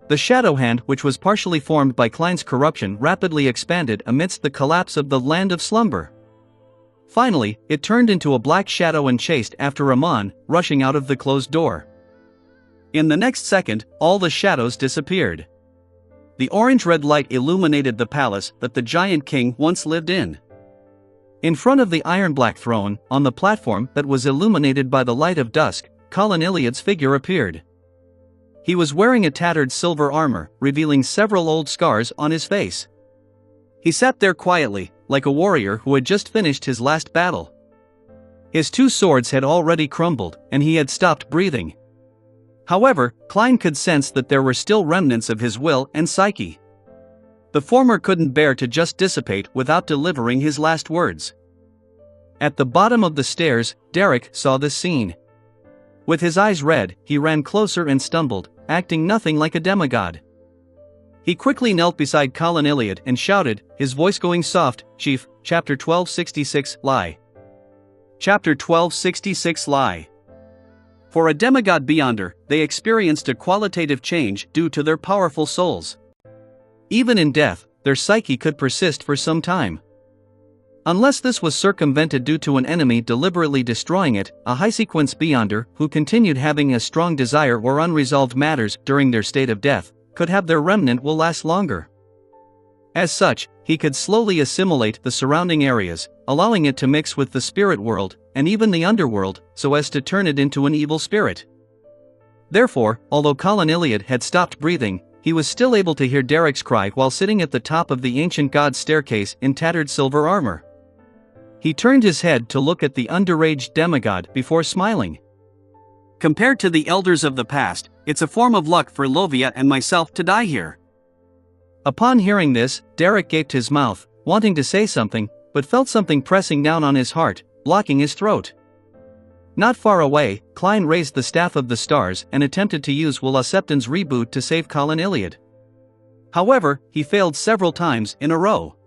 The shadow hand, which was partially formed by Klein's corruption, rapidly expanded amidst the collapse of the land of slumber. Finally, it turned into a black shadow and chased after Aman, rushing out of the closed door. In the next second, all the shadows disappeared. The orange-red light illuminated the palace that the giant king once lived in. In front of the iron-black throne, on the platform that was illuminated by the light of dusk, Colin Iliad's figure appeared. He was wearing a tattered silver armor, revealing several old scars on his face. He sat there quietly, like a warrior who had just finished his last battle. His two swords had already crumbled, and he had stopped breathing. However, Klein could sense that there were still remnants of his will and psyche. The former couldn't bear to just dissipate without delivering his last words. At the bottom of the stairs, Derek saw this scene. With his eyes red, he ran closer and stumbled, acting nothing like a demigod. He quickly knelt beside Colin Iliad and shouted, his voice going soft, "Chief, Chapter 1266, Lie. Chapter 1266 Lie." For a demigod beyonder, they experienced a qualitative change due to their powerful souls. Even in death, their psyche could persist for some time. Unless this was circumvented due to an enemy deliberately destroying it, a high-sequence beyonder who continued having a strong desire or unresolved matters during their state of death, could have their remnant will last longer. As such, he could slowly assimilate the surrounding areas, allowing it to mix with the spirit world, and even the underworld, so as to turn it into an evil spirit. Therefore, although Colin Iliad had stopped breathing, he was still able to hear Derek's cry while sitting at the top of the ancient god's staircase in tattered silver armor. He turned his head to look at the underage demigod before smiling. "Compared to the elders of the past, it's a form of luck for Lovia and myself to die here." Upon hearing this, Derek gaped his mouth, wanting to say something, but felt something pressing down on his heart, blocking his throat. Not far away, Klein raised the Staff of the Stars and attempted to use Septon's reboot to save Colin Iliad. However, he failed several times in a row.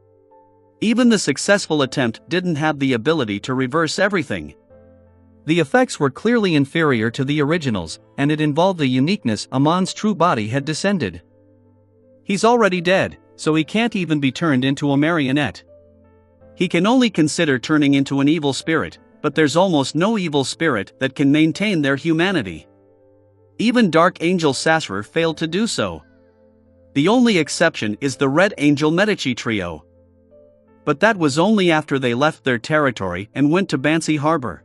Even the successful attempt didn't have the ability to reverse everything. The effects were clearly inferior to the originals, and it involved a uniqueness Amon's true body had descended. He's already dead, so he can't even be turned into a marionette. He can only consider turning into an evil spirit, but there's almost no evil spirit that can maintain their humanity. Even Dark Angel Sasser failed to do so. The only exception is the Red Angel Medici trio. But that was only after they left their territory and went to Bansi Harbor.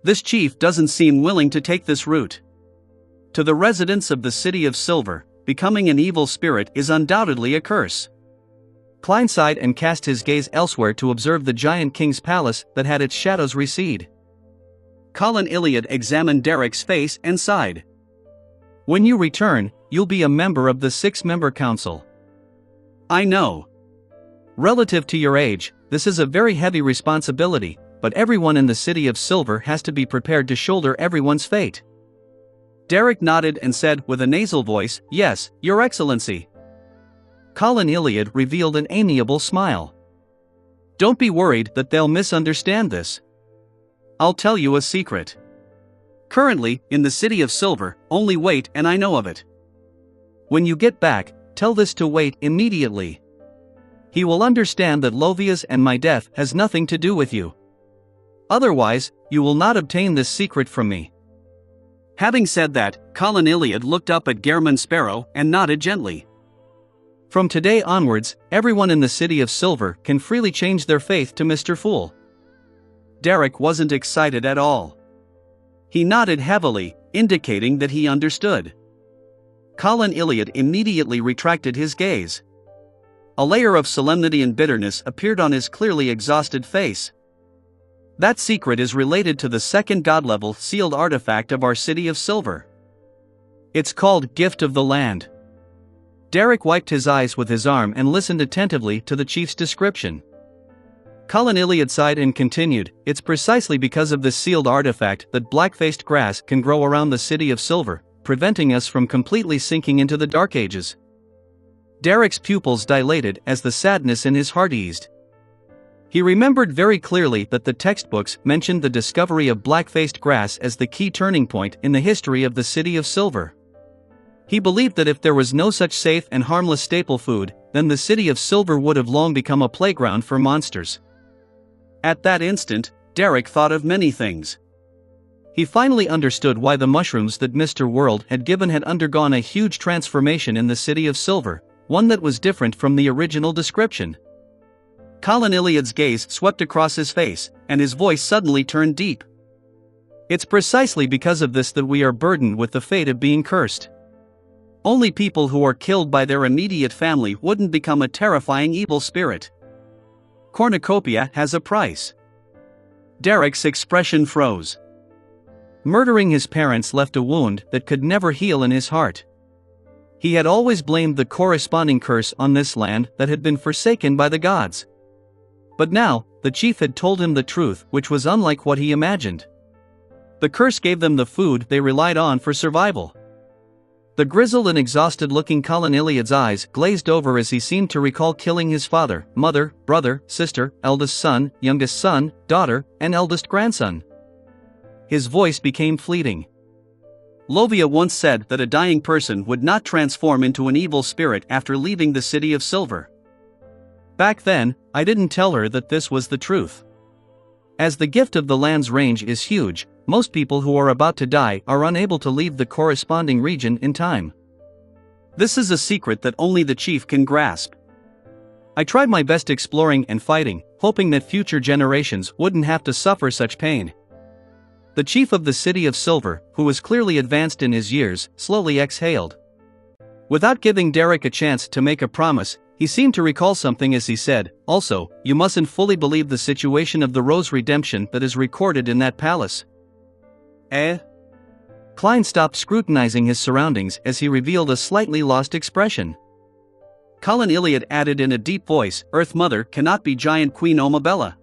This chief doesn't seem willing to take this route. To the residents of the City of Silver, becoming an evil spirit is undoubtedly a curse. Klein sighed and cast his gaze elsewhere to observe the giant king's palace that had its shadows recede. Colin Iliad examined Derek's face and sighed. "When you return, you'll be a member of the 6-member council." "I know. Relative to your age, this is a very heavy responsibility, but everyone in the City of Silver has to be prepared to shoulder everyone's fate." Derek nodded and said with a nasal voice, "Yes, Your Excellency." Colin Iliad revealed an amiable smile. "Don't be worried that they'll misunderstand this. I'll tell you a secret. Currently, in the City of Silver, only Wait and I know of it. When you get back, tell this to Wait immediately. He will understand that Lovia's and my death has nothing to do with you. Otherwise, you will not obtain this secret from me." Having said that, Colin Iliad looked up at Gehrman Sparrow and nodded gently. "From today onwards, everyone in the City of Silver can freely change their faith to Mr. Fool." Derek wasn't excited at all. He nodded heavily, indicating that he understood. Colin Iliad immediately retracted his gaze. A layer of solemnity and bitterness appeared on his clearly exhausted face. "That secret is related to the second god-level sealed artifact of our City of Silver. It's called Gift of the Land." Derek wiped his eyes with his arm and listened attentively to the chief's description. Colin Iliad sighed and continued, "It's precisely because of this sealed artifact that black-faced grass can grow around the City of Silver, preventing us from completely sinking into the Dark Ages." Derek's pupils dilated as the sadness in his heart eased. He remembered very clearly that the textbooks mentioned the discovery of black-faced grass as the key turning point in the history of the City of Silver. He believed that if there was no such safe and harmless staple food, then the City of Silver would have long become a playground for monsters. At that instant, Derek thought of many things. He finally understood why the mushrooms that Mr. World had given had undergone a huge transformation in the City of Silver, one that was different from the original description. Colin Iliad's gaze swept across his face, and his voice suddenly turned deep. "It's precisely because of this that we are burdened with the fate of being cursed. Only people who are killed by their immediate family wouldn't become a terrifying evil spirit. Cornucopia has a price." Derek's expression froze. Murdering his parents left a wound that could never heal in his heart. He had always blamed the corresponding curse on this land that had been forsaken by the gods. But now, the chief had told him the truth, which was unlike what he imagined. The curse gave them the food they relied on for survival. The grizzled and exhausted-looking Colin Iliad's eyes glazed over as he seemed to recall killing his father, mother, brother, sister, eldest son, youngest son, daughter, and eldest grandson. His voice became fleeting. "Lovia once said that a dying person would not transform into an evil spirit after leaving the City of Silver. Back then, I didn't tell her that this was the truth. As the Gift of the Land's range is huge, most people who are about to die are unable to leave the corresponding region in time. This is a secret that only the chief can grasp. I tried my best exploring and fighting, hoping that future generations wouldn't have to suffer such pain." The chief of the City of Silver, who was clearly advanced in his years, slowly exhaled. Without giving Derek a chance to make a promise, he seemed to recall something as he said, "Also, you mustn't fully believe the situation of the Rose Redemption that is recorded in that palace." "Eh?" Klein stopped scrutinizing his surroundings as he revealed a slightly lost expression. Colin Iliad added in a deep voice, "Earth Mother cannot be Giant Queen Omabella.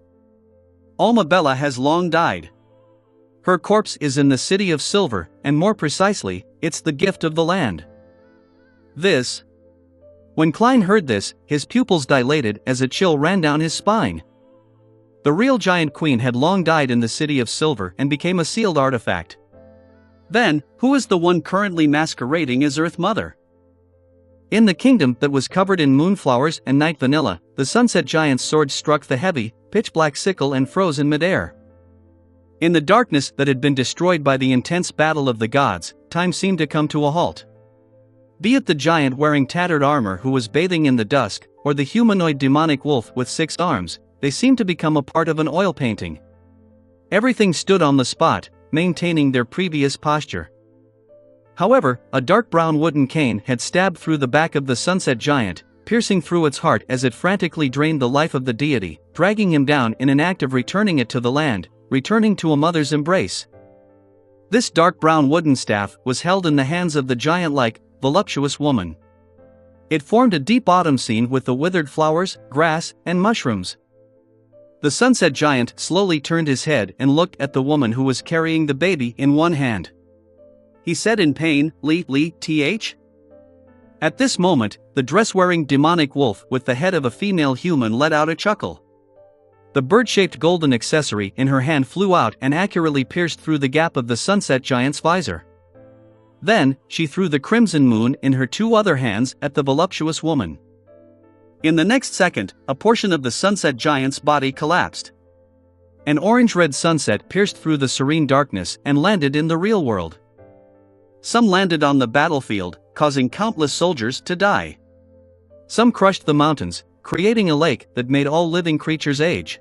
Alma Bella has long died. Her corpse is in the City of Silver, and more precisely, it's the gift of the land. This. When Klein heard this, his pupils dilated as a chill ran down his spine. The real giant queen had long died in the City of Silver and became a sealed artifact. Then, who is the one currently masquerading as Earth Mother? In the kingdom that was covered in moonflowers and night vanilla, the sunset giant's sword struck the heavy, pitch-black sickle and froze in midair. In the darkness that had been destroyed by the intense battle of the gods, time seemed to come to a halt. Be it the giant wearing tattered armor who was bathing in the dusk, or the humanoid demonic wolf with 6 arms, they seemed to become a part of an oil painting. Everything stood on the spot, maintaining their previous posture. However, a dark brown wooden cane had stabbed through the back of the sunset giant, piercing through its heart as it frantically drained the life of the deity, dragging him down in an act of returning it to the land, returning to a mother's embrace. This dark brown wooden staff was held in the hands of the giant-like, voluptuous woman. It formed a deep autumn scene with the withered flowers, grass, and mushrooms. The sunset giant slowly turned his head and looked at the woman who was carrying the baby in one hand. He said in pain, "Th." At this moment, the dress-wearing demonic wolf with the head of a female human let out a chuckle. The bird-shaped golden accessory in her hand flew out and accurately pierced through the gap of the sunset giant's visor. Then, she threw the crimson moon in her 2 other hands at the voluptuous woman. In the next second, a portion of the sunset giant's body collapsed. An orange-red sunset pierced through the serene darkness and landed in the real world. Some landed on the battlefield, causing countless soldiers to die. Some crushed the mountains, creating a lake that made all living creatures age.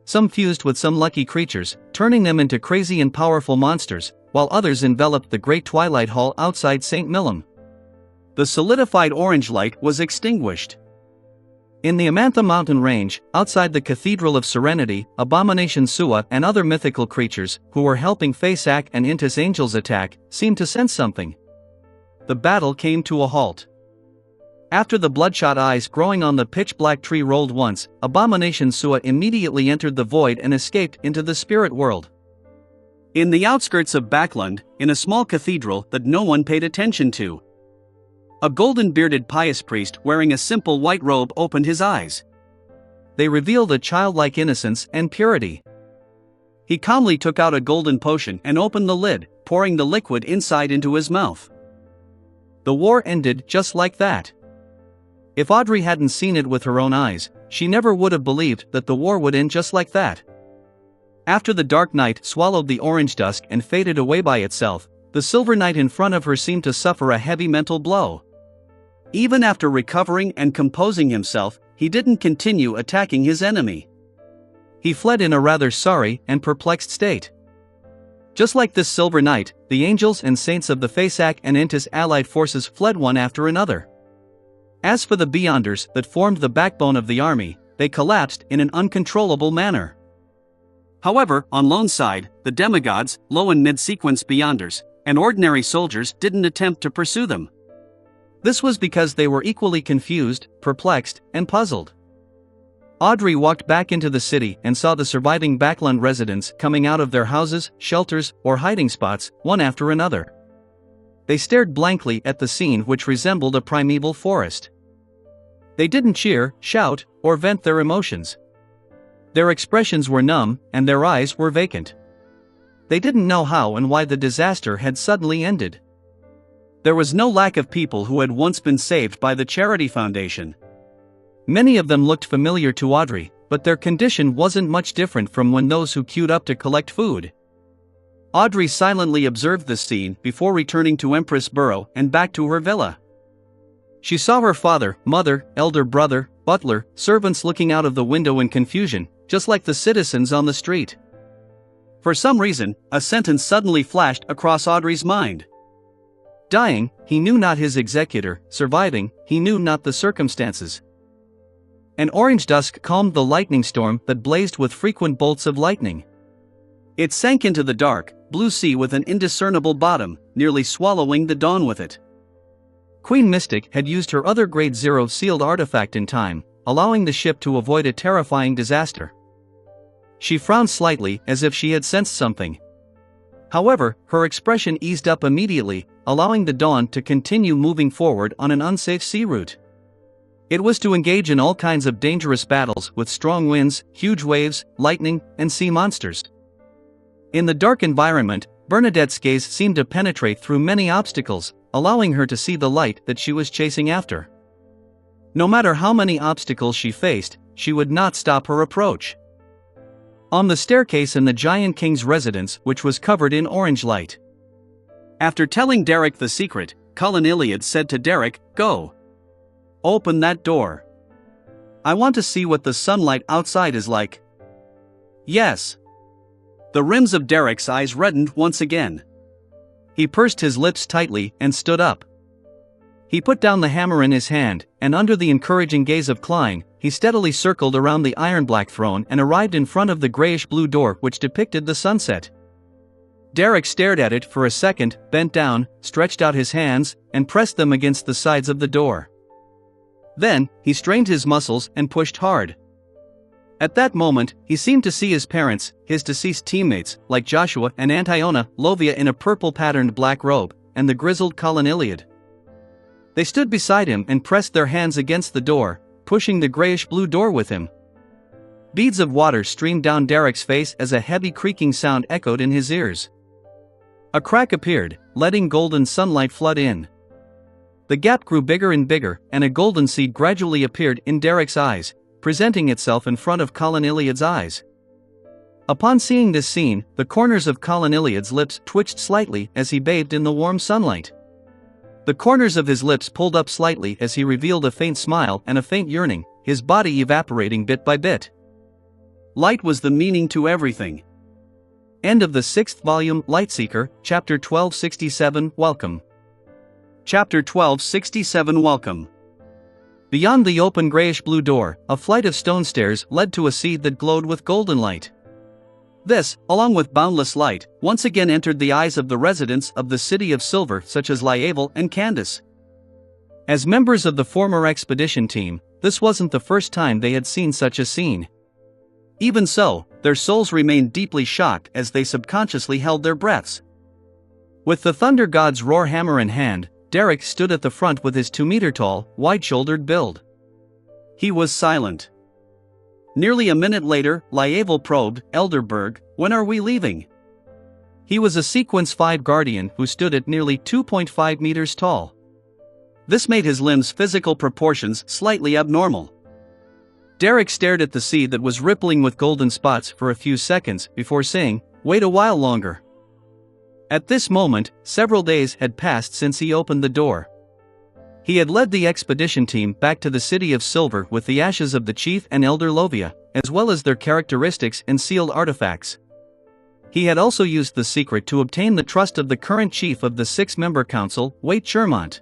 Some fused with some lucky creatures, turning them into crazy and powerful monsters, while others enveloped the great twilight hall outside St. Millum. The solidified orange light was extinguished. In the Amantha mountain range, outside the Cathedral of Serenity, Abomination Sua and other mythical creatures, who were helping Fasak and Intis angels attack, seemed to sense something. The battle came to a halt. After the bloodshot eyes growing on the pitch-black tree rolled once, Abomination Sua immediately entered the void and escaped into the spirit world. In the outskirts of Backland, in a small cathedral that no one paid attention to, a golden-bearded pious priest wearing a simple white robe opened his eyes. They revealed a childlike innocence and purity. He calmly took out a golden potion and opened the lid, pouring the liquid inside into his mouth. The war ended just like that. If Audrey hadn't seen it with her own eyes, she never would have believed that the war would end just like that. After the dark night swallowed the orange dusk and faded away by itself, the silver knight in front of her seemed to suffer a heavy mental blow. Even after recovering and composing himself, he didn't continue attacking his enemy. He fled in a rather sorry and perplexed state. Just like this silver knight, the angels and saints of the Fasak and Intis allied forces fled one after another. As for the Beyonders that formed the backbone of the army, they collapsed in an uncontrollable manner. However, on Lone's side, the demigods, low and mid-sequence Beyonders, and ordinary soldiers didn't attempt to pursue them. This was because they were equally confused, perplexed, and puzzled. Audrey walked back into the city and saw the surviving Backland residents coming out of their houses, shelters, or hiding spots, one after another. They stared blankly at the scene which resembled a primeval forest. They didn't cheer, shout, or vent their emotions. Their expressions were numb, and their eyes were vacant. They didn't know how and why the disaster had suddenly ended. There was no lack of people who had once been saved by the Charity Foundation. Many of them looked familiar to Audrey, but their condition wasn't much different from when those who queued up to collect food. Audrey silently observed this scene before returning to Empress Borough and back to her villa. She saw her father, mother, elder brother, butler, servants looking out of the window in confusion, just like the citizens on the street. For some reason, a sentence suddenly flashed across Audrey's mind. Dying, he knew not his executor; surviving, he knew not the circumstances. An orange dusk calmed the lightning storm that blazed with frequent bolts of lightning. It sank into the dark, blue sea with an indiscernible bottom, nearly swallowing the dawn with it. Queen Mystic had used her other Grade 0 sealed artifact in time, allowing the ship to avoid a terrifying disaster. She frowned slightly as if she had sensed something. However, her expression eased up immediately, allowing the Dawn to continue moving forward on an unsafe sea route. It was to engage in all kinds of dangerous battles with strong winds, huge waves, lightning, and sea monsters. In the dark environment, Bernadette's gaze seemed to penetrate through many obstacles, allowing her to see the light that she was chasing after. No matter how many obstacles she faced, she would not stop her approach. On the staircase in the Giant King's residence, which was covered in orange light. After telling Derek the secret, Cullen Iliad said to Derek, "Go. Open that door. I want to see what the sunlight outside is like." "Yes." The rims of Derek's eyes reddened once again. He pursed his lips tightly and stood up. He put down the hammer in his hand, and under the encouraging gaze of Klein, he steadily circled around the iron-black throne and arrived in front of the grayish-blue door which depicted the sunset. Derek stared at it for a second, bent down, stretched out his hands, and pressed them against the sides of the door. Then, he strained his muscles and pushed hard. At that moment, he seemed to see his parents, his deceased teammates, like Joshua and Antiona, Lovia in a purple-patterned black robe, and the grizzled Cullen Iliad. They stood beside him and pressed their hands against the door, pushing the grayish-blue door with him. Beads of water streamed down Derek's face as a heavy creaking sound echoed in his ears. A crack appeared, letting golden sunlight flood in. The gap grew bigger and bigger, and a golden seed gradually appeared in Derek's eyes, presenting itself in front of Cullen Iliad's eyes. Upon seeing this scene, the corners of Cullen Iliad's lips twitched slightly as he bathed in the warm sunlight. The corners of his lips pulled up slightly as he revealed a faint smile and a faint yearning, his body evaporating bit by bit. Light was the meaning to everything. End of the 6th volume, Lightseeker, Chapter 1267, Welcome. Chapter 1267, Welcome. Beyond the open grayish-blue door, a flight of stone stairs led to a seed that glowed with golden light. This, along with boundless light, once again entered the eyes of the residents of the City of Silver such as Lievel and Candace. As members of the former expedition team, this wasn't the first time they had seen such a scene. Even so, their souls remained deeply shocked as they subconsciously held their breaths. With the Thunder God's roar hammer in hand, Derek stood at the front with his 2-meter-tall, wide-shouldered build. He was silent. Nearly a minute later, Lievel probed, "Elderberg, when are we leaving?" He was a Sequence 5 Guardian who stood at nearly 2.5 meters tall. This made his limbs' physical proportions slightly abnormal. Derek stared at the sea that was rippling with golden spots for a few seconds before saying, "Wait a while longer." At this moment, several days had passed since he opened the door. He had led the expedition team back to the City of Silver with the ashes of the chief and elder Lovia, as well as their characteristics and sealed artifacts. He had also used the secret to obtain the trust of the current chief of the 6-member council, Waite Shermont.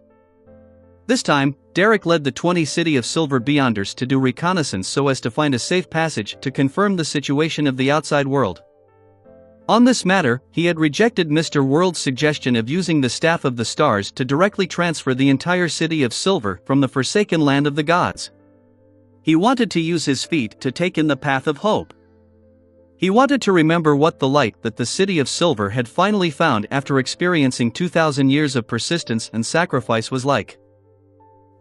This time, Derek led the 20 City of Silver Beyonders to do reconnaissance so as to find a safe passage to confirm the situation of the outside world. On this matter, he had rejected Mr. World's suggestion of using the Staff of the Stars to directly transfer the entire City of Silver from the Forsaken Land of the Gods. He wanted to use his feet to take in the path of hope. He wanted to remember what the light that the City of Silver had finally found after experiencing 2,000 years of persistence and sacrifice was like.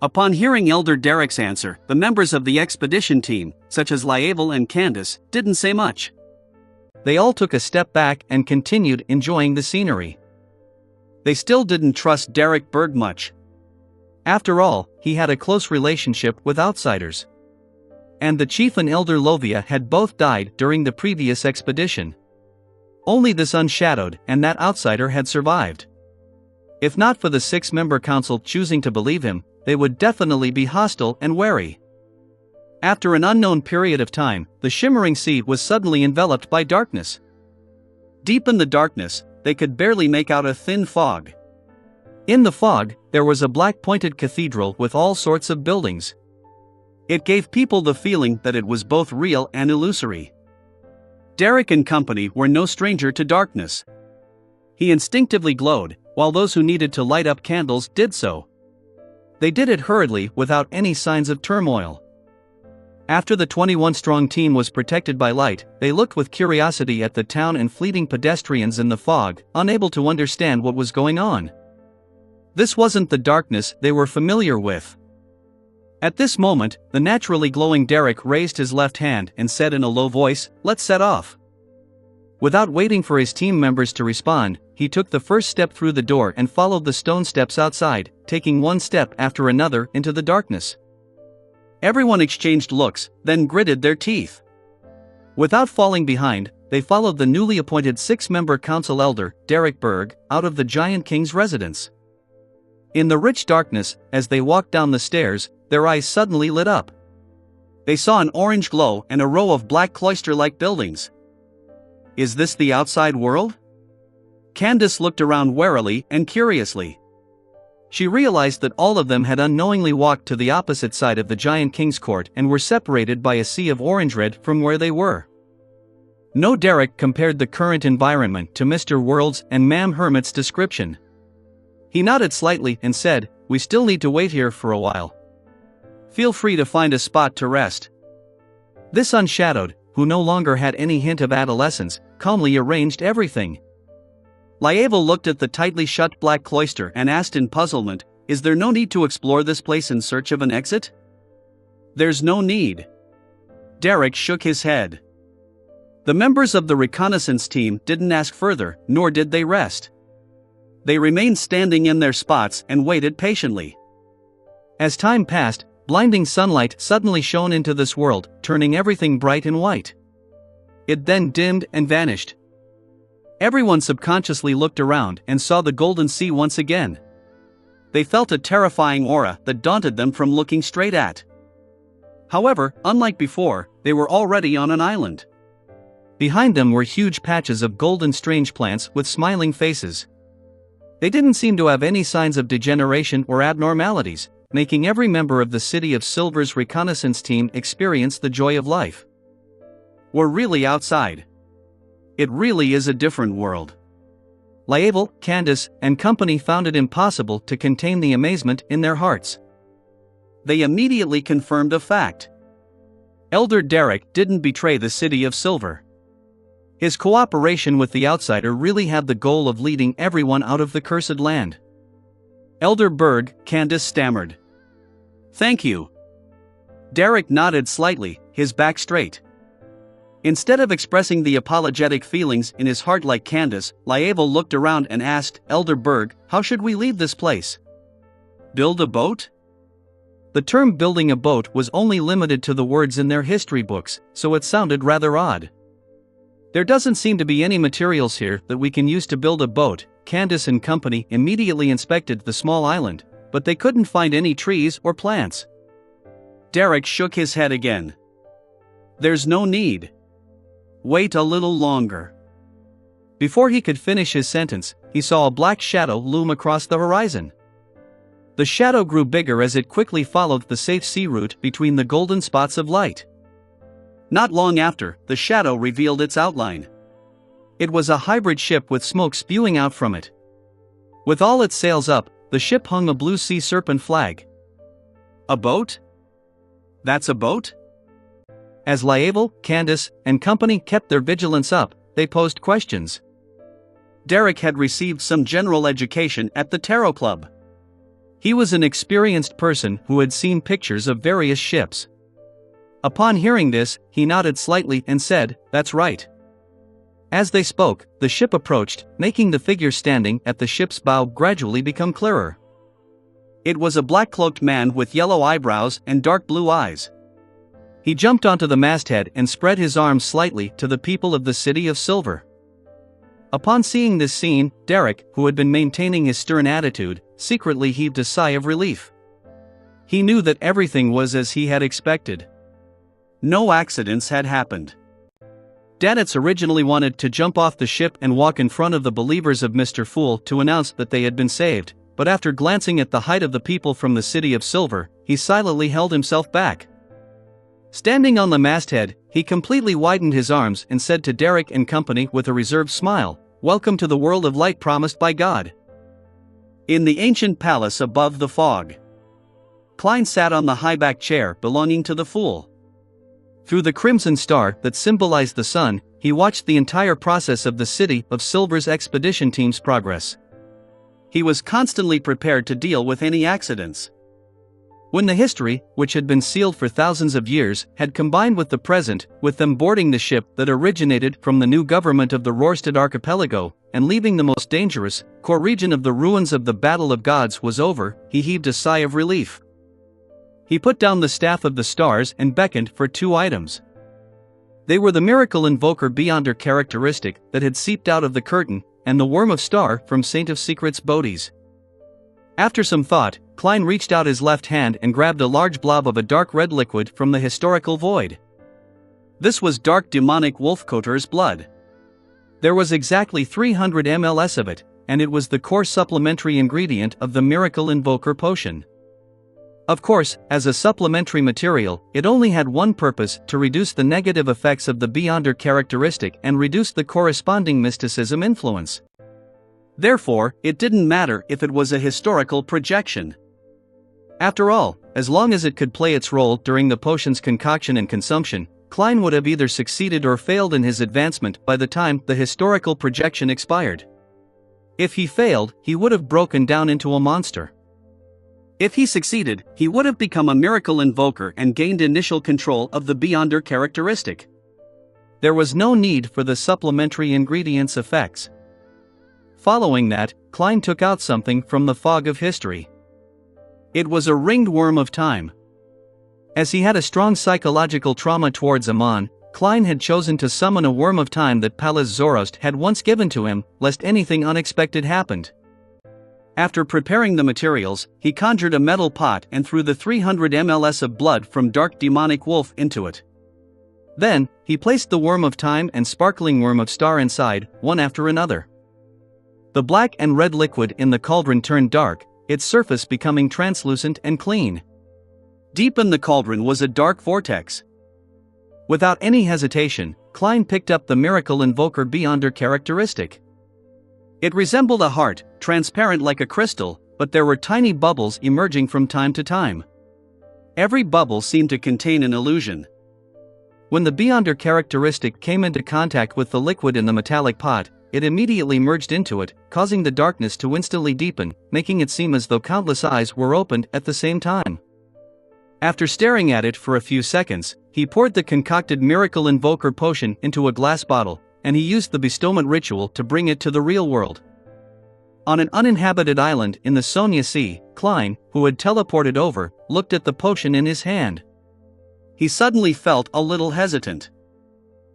Upon hearing Elder Derek's answer, the members of the expedition team, such as Lievel and Candace, didn't say much. They all took a step back and continued enjoying the scenery. They still didn't trust Derek Berg much. After all, he had a close relationship with outsiders. And the chief and elder Lovia had both died during the previous expedition. Only this unshadowed and that outsider had survived. If not for the 6-member council choosing to believe him, they would definitely be hostile and wary. After an unknown period of time, the shimmering sea was suddenly enveloped by darkness. Deep in the darkness, they could barely make out a thin fog. In the fog, there was a black-pointed cathedral with all sorts of buildings. It gave people the feeling that it was both real and illusory. Derek and company were no stranger to darkness. He instinctively glowed, while those who needed to light up candles did so. They did it hurriedly without any signs of turmoil. After the 21-strong team was protected by light, they looked with curiosity at the town and fleeting pedestrians in the fog, unable to understand what was going on. This wasn't the darkness they were familiar with. At this moment, the naturally glowing Derek raised his left hand and said in a low voice, "Let's set off." Without waiting for his team members to respond, he took the first step through the door and followed the stone steps outside, taking one step after another into the darkness. Everyone exchanged looks, then gritted their teeth. Without falling behind, they followed the newly appointed 6-member council elder, Derek Berg, out of the Giant King's residence. In the rich darkness, as they walked down the stairs, their eyes suddenly lit up. They saw an orange glow and a row of black cloister-like buildings. Is this the outside world? Candace looked around warily and curiously. She realized that all of them had unknowingly walked to the opposite side of the Giant King's court and were separated by a sea of orange-red from where they were. No, Derek compared the current environment to Mr. World's and Ma'am Hermit's description. He nodded slightly and said, "We still need to wait here for a while. Feel free to find a spot to rest." This Unshadowed, who no longer had any hint of adolescence, calmly arranged everything. Laeval looked at the tightly shut black cloister and asked in puzzlement, "Is there no need to explore this place in search of an exit?" "There's no need." Derek shook his head. The members of the reconnaissance team didn't ask further, nor did they rest. They remained standing in their spots and waited patiently. As time passed, blinding sunlight suddenly shone into this world, turning everything bright and white. It then dimmed and vanished. Everyone subconsciously looked around and saw the golden sea once again. They felt a terrifying aura that daunted them from looking straight at. However, unlike before, they were already on an island. Behind them were huge patches of golden strange plants with smiling faces. They didn't seem to have any signs of degeneration or abnormalities, making every member of the City of Silver's reconnaissance team experience the joy of life. We're really outside. It really is a different world. Laeval, Candace, and company found it impossible to contain the amazement in their hearts. They immediately confirmed a fact. Elder Derek didn't betray the City of Silver. His cooperation with the outsider really had the goal of leading everyone out of the cursed land. Elder Berg, Candace stammered. "Thank you." Derek nodded slightly, his back straight. Instead of expressing the apologetic feelings in his heart like Candace, Laeval looked around and asked, "Elder Berg, how should we leave this place? Build a boat?" The term building a boat was only limited to the words in their history books, so it sounded rather odd. "There doesn't seem to be any materials here that we can use to build a boat." Candace and company immediately inspected the small island, but they couldn't find any trees or plants. Derek shook his head again. "There's no need. Wait a little longer." Before he could finish his sentence, he saw a black shadow loom across the horizon. The shadow grew bigger as it quickly followed the safe sea route between the golden spots of light. Not long after, the shadow revealed its outline. It was a hybrid ship with smoke spewing out from it. With all its sails up, the ship hung a blue sea serpent flag. "A boat? That's a boat?" As Laeval, Candace, and company kept their vigilance up, they posed questions. Derek had received some general education at the Tarot Club. He was an experienced person who had seen pictures of various ships. Upon hearing this, he nodded slightly and said, "That's right." As they spoke, the ship approached, making the figure standing at the ship's bow gradually become clearer. It was a black-cloaked man with yellow eyebrows and dark blue eyes. He jumped onto the masthead and spread his arms slightly to the people of the City of Silver. Upon seeing this scene, Derek, who had been maintaining his stern attitude, secretly heaved a sigh of relief. He knew that everything was as he had expected. No accidents had happened. Daditz originally wanted to jump off the ship and walk in front of the believers of Mr. Fool to announce that they had been saved, but after glancing at the height of the people from the City of Silver, he silently held himself back. Standing on the masthead, he completely widened his arms and said to Derek and company with a reserved smile, "Welcome to the world of light promised by God." In the ancient palace above the fog, Klein sat on the high-backed chair belonging to the Fool. Through the crimson star that symbolized the sun, he watched the entire process of the City of Silver's expedition team's progress. He was constantly prepared to deal with any accidents. When the history, which had been sealed for thousands of years, had combined with the present, with them boarding the ship that originated from the new government of the Rorstad archipelago, and leaving the most dangerous, core region of the ruins of the Battle of Gods was over, he heaved a sigh of relief. He put down the staff of the stars and beckoned for 2 items. They were the Miracle Invoker Beyonder characteristic that had seeped out of the curtain, and the Worm of Star from Saint of Secrets Bodhi's. After some thought, Klein reached out his left hand and grabbed a large blob of a dark red liquid from the historical void. This was dark demonic Wolfcoter's blood. There was exactly 300 ml of it, and it was the core supplementary ingredient of the Miracle Invoker potion. Of course, as a supplementary material, it only had one purpose: to reduce the negative effects of the Beyonder characteristic and reduce the corresponding mysticism influence. Therefore, it didn't matter if it was a historical projection. After all, as long as it could play its role during the potion's concoction and consumption, Klein would have either succeeded or failed in his advancement by the time the historical projection expired. If he failed, he would have broken down into a monster. If he succeeded, he would have become a Miracle Invoker and gained initial control of the Beyonder characteristic. There was no need for the supplementary ingredients' effects. Following that, Klein took out something from the fog of history. It was a ringed worm of time. As he had a strong psychological trauma towards Amon, Klein had chosen to summon a worm of time that Pallas Zoroast had once given to him, lest anything unexpected happened. After preparing the materials, he conjured a metal pot and threw the 300 ml of blood from Dark Demonic Wolf into it. Then, he placed the Worm of Time and Sparkling Worm of Star inside, one after another. The black and red liquid in the cauldron turned dark, its surface becoming translucent and clean. Deep in the cauldron was a dark vortex. Without any hesitation, Klein picked up the Miracle Invoker Beyonder characteristic. It resembled a heart, transparent like a crystal, but there were tiny bubbles emerging from time to time. Every bubble seemed to contain an illusion. When the Beyonder characteristic came into contact with the liquid in the metallic pot, it immediately merged into it, causing the darkness to instantly deepen, making it seem as though countless eyes were opened at the same time. After staring at it for a few seconds, he poured the concocted Miracle Invoker potion into a glass bottle, and he used the bestowment ritual to bring it to the real world. On an uninhabited island in the Sonia Sea, Klein, who had teleported over, looked at the potion in his hand. He suddenly felt a little hesitant.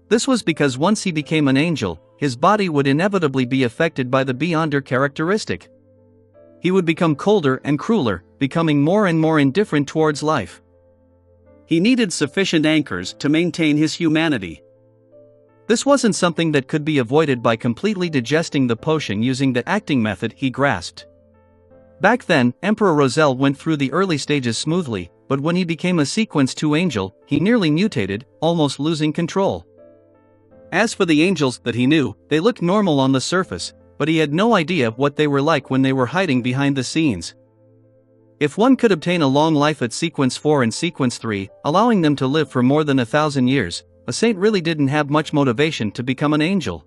This was because once he became an angel, his body would inevitably be affected by the Beyonder characteristic. He would become colder and crueler, becoming more and more indifferent towards life. He needed sufficient anchors to maintain his humanity. This wasn't something that could be avoided by completely digesting the potion using the acting method he grasped. Back then, Emperor Roselle went through the early stages smoothly, but when he became a Sequence 2 angel, he nearly mutated, almost losing control. As for the angels that he knew, they looked normal on the surface, but he had no idea what they were like when they were hiding behind the scenes. If one could obtain a long life at Sequence 4 and Sequence 3, allowing them to live for more than 1,000 years, a saint really didn't have much motivation to become an angel.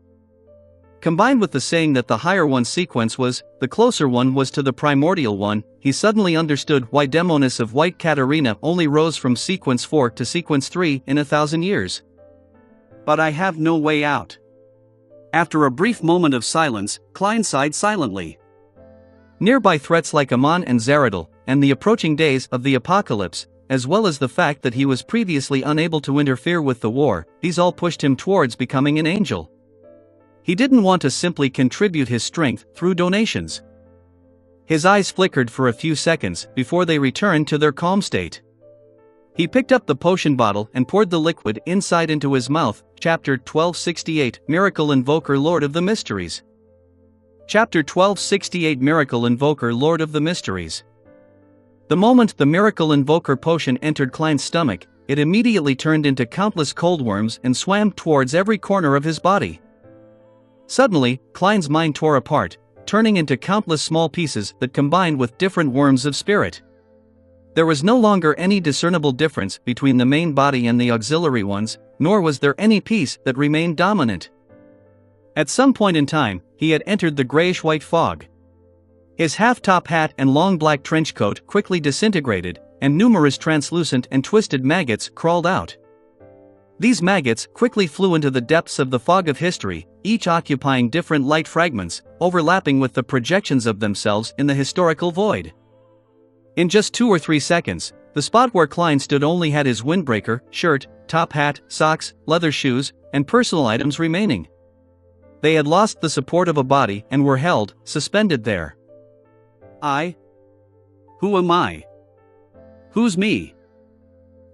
Combined with the saying that the higher one's sequence was, the closer one was to the primordial one, he suddenly understood why Demonis of White Katarina only rose from Sequence 4 to Sequence 3 in 1,000 years. But I have no way out. After a brief moment of silence, Klein sighed silently. Nearby threats like Amon and Zaradil, and the approaching days of the apocalypse, as well as the fact that he was previously unable to interfere with the war, these all pushed him towards becoming an angel. He didn't want to simply contribute his strength through donations. His eyes flickered for a few seconds before they returned to their calm state. He picked up the potion bottle and poured the liquid inside into his mouth. Chapter 1268, Miracle Invoker Lord of the Mysteries. Chapter 1268, Miracle Invoker Lord of the Mysteries. The moment the Miracle Invoker potion entered Klein's stomach, it immediately turned into countless cold worms and swam towards every corner of his body. Suddenly, Klein's mind tore apart, turning into countless small pieces that combined with different worms of spirit. There was no longer any discernible difference between the main body and the auxiliary ones, nor was there any piece that remained dominant. At some point in time, he had entered the grayish-white fog. His half-top hat and long black trench coat quickly disintegrated, and numerous translucent and twisted maggots crawled out. These maggots quickly flew into the depths of the fog of history, each occupying different light fragments, overlapping with the projections of themselves in the historical void. In just 2 or 3 seconds, the spot where Klein stood only had his windbreaker, shirt, top hat, socks, leather shoes, and personal items remaining. They had lost the support of a body and were held, suspended there. Who am I? Who's me?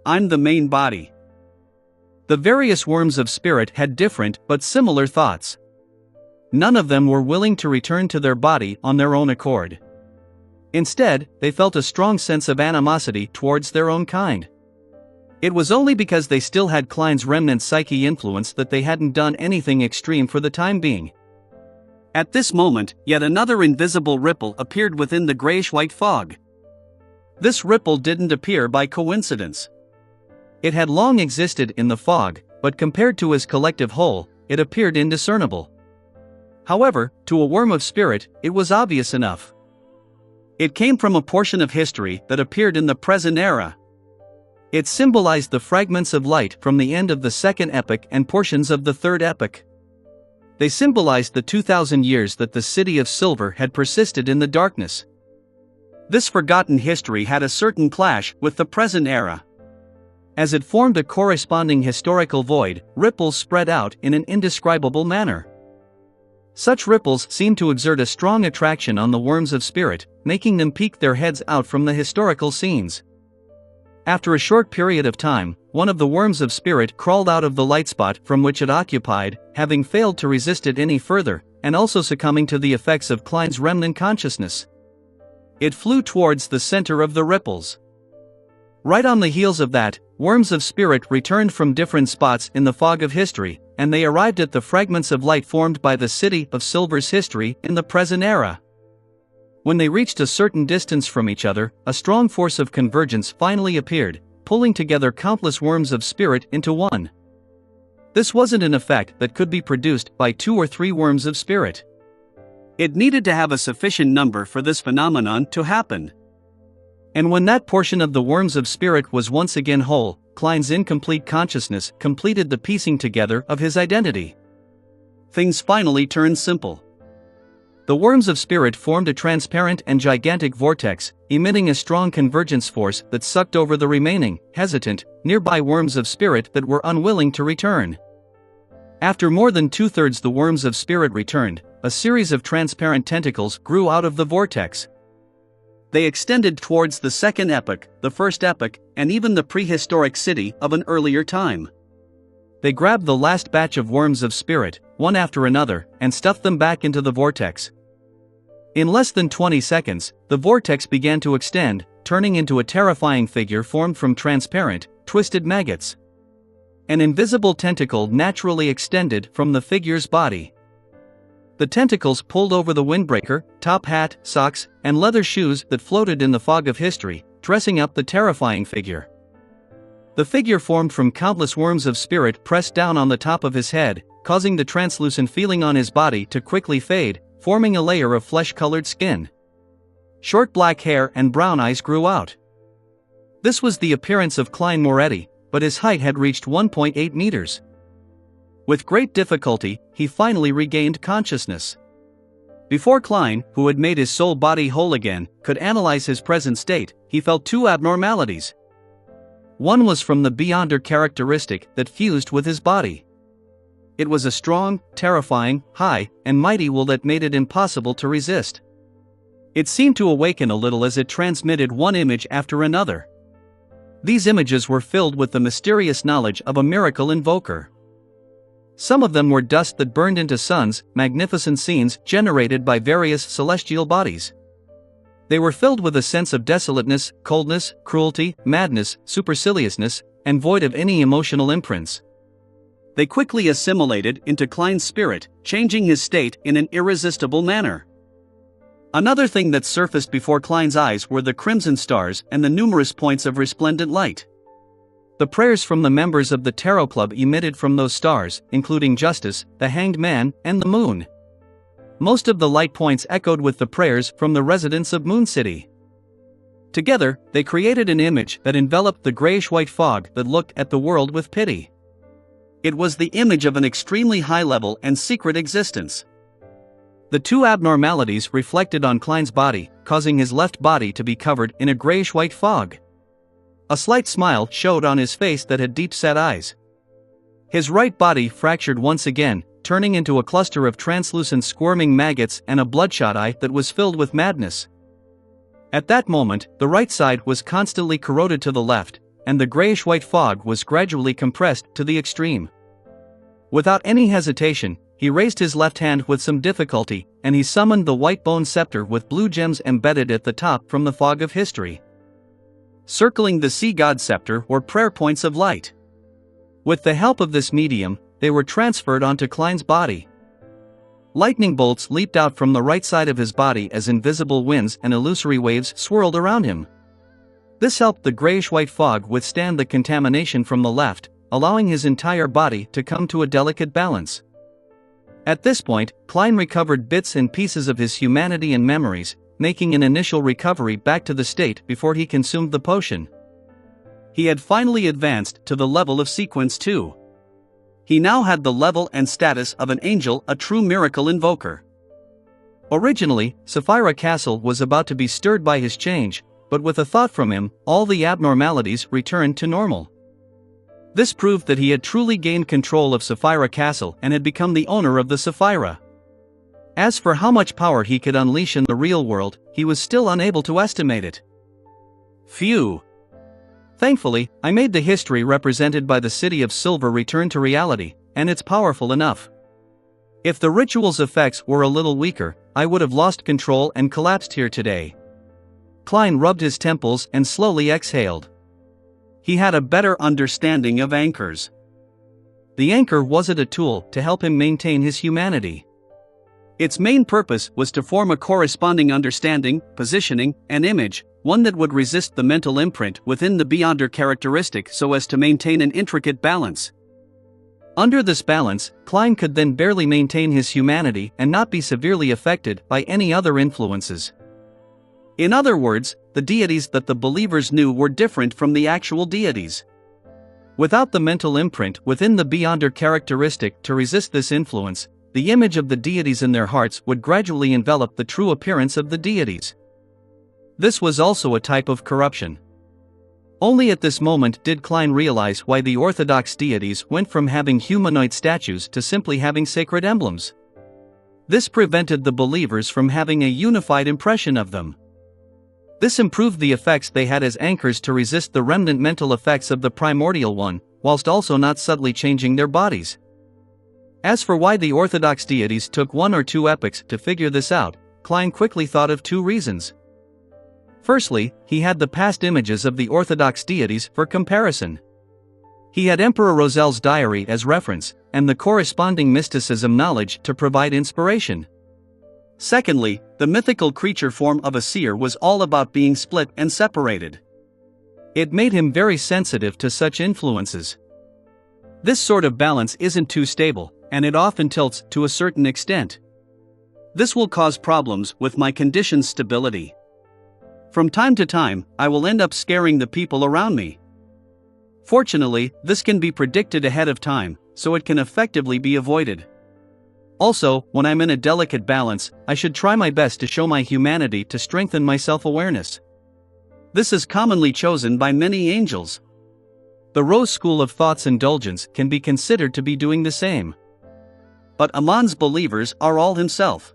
I'm the main body. The various worms of spirit had different but similar thoughts. None of them were willing to return to their body on their own accord. Instead, they felt a strong sense of animosity towards their own kind. It was only because they still had Klein's remnant psyche influence that they hadn't done anything extreme for the time being. At this moment, yet another invisible ripple appeared within the grayish-white fog. This ripple didn't appear by coincidence. It had long existed in the fog, but compared to his collective whole, it appeared indiscernible. However, to a worm of spirit, it was obvious enough. It came from a portion of history that appeared in the present era. It symbolized the fragments of light from the end of the second epoch and portions of the third epoch. They symbolized the 2,000 years that the city of silver had persisted in the darkness. This forgotten history had a certain clash with the present era. As it formed a corresponding historical void, ripples spread out in an indescribable manner. Such ripples seemed to exert a strong attraction on the worms of spirit, making them peek their heads out from the historical scenes. After a short period of time, one of the worms of spirit crawled out of the light spot from which it occupied, having failed to resist it any further, and also succumbing to the effects of Klein's remnant consciousness. It flew towards the center of the ripples. Right on the heels of that, worms of spirit returned from different spots in the fog of history, and they arrived at the fragments of light formed by the city of silver's history in the present era. When they reached a certain distance from each other, a strong force of convergence finally appeared, pulling together countless worms of spirit into one. This wasn't an effect that could be produced by 2 or 3 worms of spirit. It needed to have a sufficient number for this phenomenon to happen. And when that portion of the worms of spirit was once again whole, Klein's incomplete consciousness completed the piecing together of his identity. Things finally turned simple. The worms of spirit formed a transparent and gigantic vortex, emitting a strong convergence force that sucked over the remaining, hesitant, nearby worms of spirit that were unwilling to return. After more than 2/3 the worms of spirit returned, a series of transparent tentacles grew out of the vortex. They extended towards the second epoch, the first epoch, and even the prehistoric city of an earlier time. They grabbed the last batch of worms of spirit, one after another, and stuffed them back into the vortex. In less than 20 seconds, the vortex began to extend, turning into a terrifying figure formed from transparent, twisted maggots. An invisible tentacle naturally extended from the figure's body. The tentacles pulled over the windbreaker, top hat, socks, and leather shoes that floated in the fog of history, dressing up the terrifying figure. The figure formed from countless worms of spirit pressed down on the top of his head, causing the translucent feeling on his body to quickly fade, forming a layer of flesh-colored skin. Short black hair and brown eyes grew out. This was the appearance of Klein Moretti, but his height had reached 1.8 meters. With great difficulty, he finally regained consciousness. Before Klein, who had made his soul body whole again, could analyze his present state, he felt 2 abnormalities. One was from the beyonder characteristic that fused with his body. It was a strong, terrifying, high, and mighty will that made it impossible to resist. It seemed to awaken a little as it transmitted one image after another. These images were filled with the mysterious knowledge of a miracle invoker. Some of them were dust that burned into suns, magnificent scenes generated by various celestial bodies. They were filled with a sense of desolateness, coldness, cruelty, madness, superciliousness, and void of any emotional imprints. They quickly assimilated into Klein's spirit, changing his state in an irresistible manner. Another thing that surfaced before Klein's eyes were the crimson stars and the numerous points of resplendent light. The prayers from the members of the Tarot Club emitted from those stars, including Justice, the Hanged Man, and the Moon. Most of the light points echoed with the prayers from the residents of Moon City. Together, they created an image that enveloped the grayish-white fog that looked at the world with pity. It was the image of an extremely high-level and secret existence. The two abnormalities reflected on Klein's body, causing his left body to be covered in a grayish-white fog. A slight smile showed on his face that had deep-set eyes. His right body fractured once again, turning into a cluster of translucent squirming maggots and a bloodshot eye that was filled with madness. At that moment, the right side was constantly corroded to the left, and the grayish-white fog was gradually compressed to the extreme. Without any hesitation, he raised his left hand with some difficulty, and he summoned the white bone scepter with blue gems embedded at the top from the fog of history. Circling the sea god scepter were prayer points of light. With the help of this medium, they were transferred onto Klein's body. Lightning bolts leaped out from the right side of his body as invisible winds and illusory waves swirled around him. This helped the grayish-white fog withstand the contamination from the left, allowing his entire body to come to a delicate balance. At this point, Klein recovered bits and pieces of his humanity and memories, making an initial recovery back to the state before he consumed the potion. He had finally advanced to the level of Sequence 2. He now had the level and status of an angel, a true miracle invoker. Originally, Sapphira Castle was about to be stirred by his change, but with a thought from him, all the abnormalities returned to normal. This proved that he had truly gained control of Sapphira Castle and had become the owner of the Sapphira. As for how much power he could unleash in the real world, he was still unable to estimate it. Phew! Thankfully, I made the history represented by the City of Silver return to reality, and it's powerful enough. If the ritual's effects were a little weaker, I would have lost control and collapsed here today. Klein rubbed his temples and slowly exhaled. He had a better understanding of anchors. The anchor wasn't a tool to help him maintain his humanity. Its main purpose was to form a corresponding understanding, positioning, and image, one that would resist the mental imprint within the beyonder characteristic so as to maintain an intricate balance. Under this balance, Klein could then barely maintain his humanity and not be severely affected by any other influences. In other words, the deities that the believers knew were different from the actual deities. Without the mental imprint within the beyonder characteristic to resist this influence, the image of the deities in their hearts would gradually envelop the true appearance of the deities. This was also a type of corruption. Only at this moment did Klein realize why the Orthodox deities went from having humanoid statues to simply having sacred emblems. This prevented the believers from having a unified impression of them. This improved the effects they had as anchors to resist the remnant mental effects of the primordial one, whilst also not subtly changing their bodies. As for why the Orthodox deities took 1 or 2 epochs to figure this out, Klein quickly thought of 2 reasons. Firstly, he had the past images of the Orthodox deities for comparison. He had Emperor Rosel's diary as reference, and the corresponding mysticism knowledge to provide inspiration. Secondly, the mythical creature form of a seer was all about being split and separated. It made him very sensitive to such influences. This sort of balance isn't too stable, and it often tilts to a certain extent. This will cause problems with my condition's stability. From time to time, I will end up scaring the people around me. Fortunately, this can be predicted ahead of time, so it can effectively be avoided. Also, when I'm in a delicate balance, I should try my best to show my humanity to strengthen my self-awareness. This is commonly chosen by many angels. The Rose School of Thought's indulgence can be considered to be doing the same. But Amon's believers are all himself.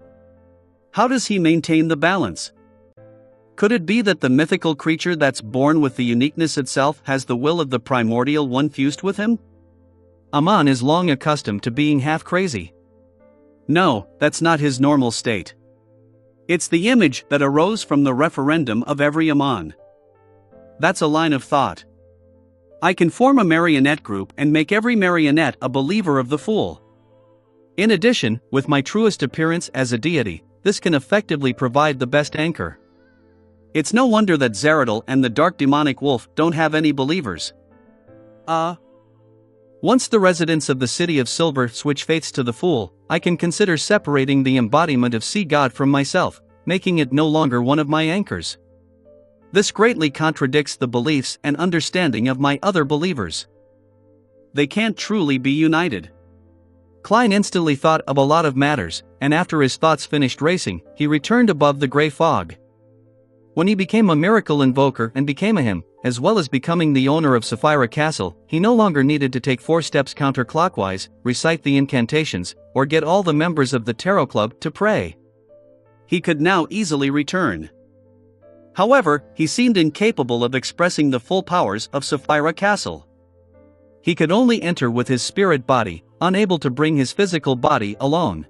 How does he maintain the balance? Could it be that the mythical creature that's born with the uniqueness itself has the will of the primordial one fused with him? Amon is long accustomed to being half crazy. No, that's not his normal state. It's the image that arose from the referendum of every Amon. That's a line of thought. I can form a marionette group and make every marionette a believer of the fool. In addition, with my truest appearance as a deity, this can effectively provide the best anchor. It's no wonder that Zaradil and the dark demonic wolf don't have any believers. Once the residents of the city of Silver switch faiths to the Fool, I can consider separating the embodiment of Sea God from myself, making it no longer one of my anchors. This greatly contradicts the beliefs and understanding of my other believers. They can't truly be united. Klein instantly thought of a lot of matters, and after his thoughts finished racing, he returned above the gray fog. When he became a miracle invoker and became a him, as well as becoming the owner of Sapphira Castle, he no longer needed to take 4 steps counterclockwise, recite the incantations, or get all the members of the Tarot Club to pray. He could now easily return. However, he seemed incapable of expressing the full powers of Sapphira Castle. He could only enter with his spirit body, unable to bring his physical body alone.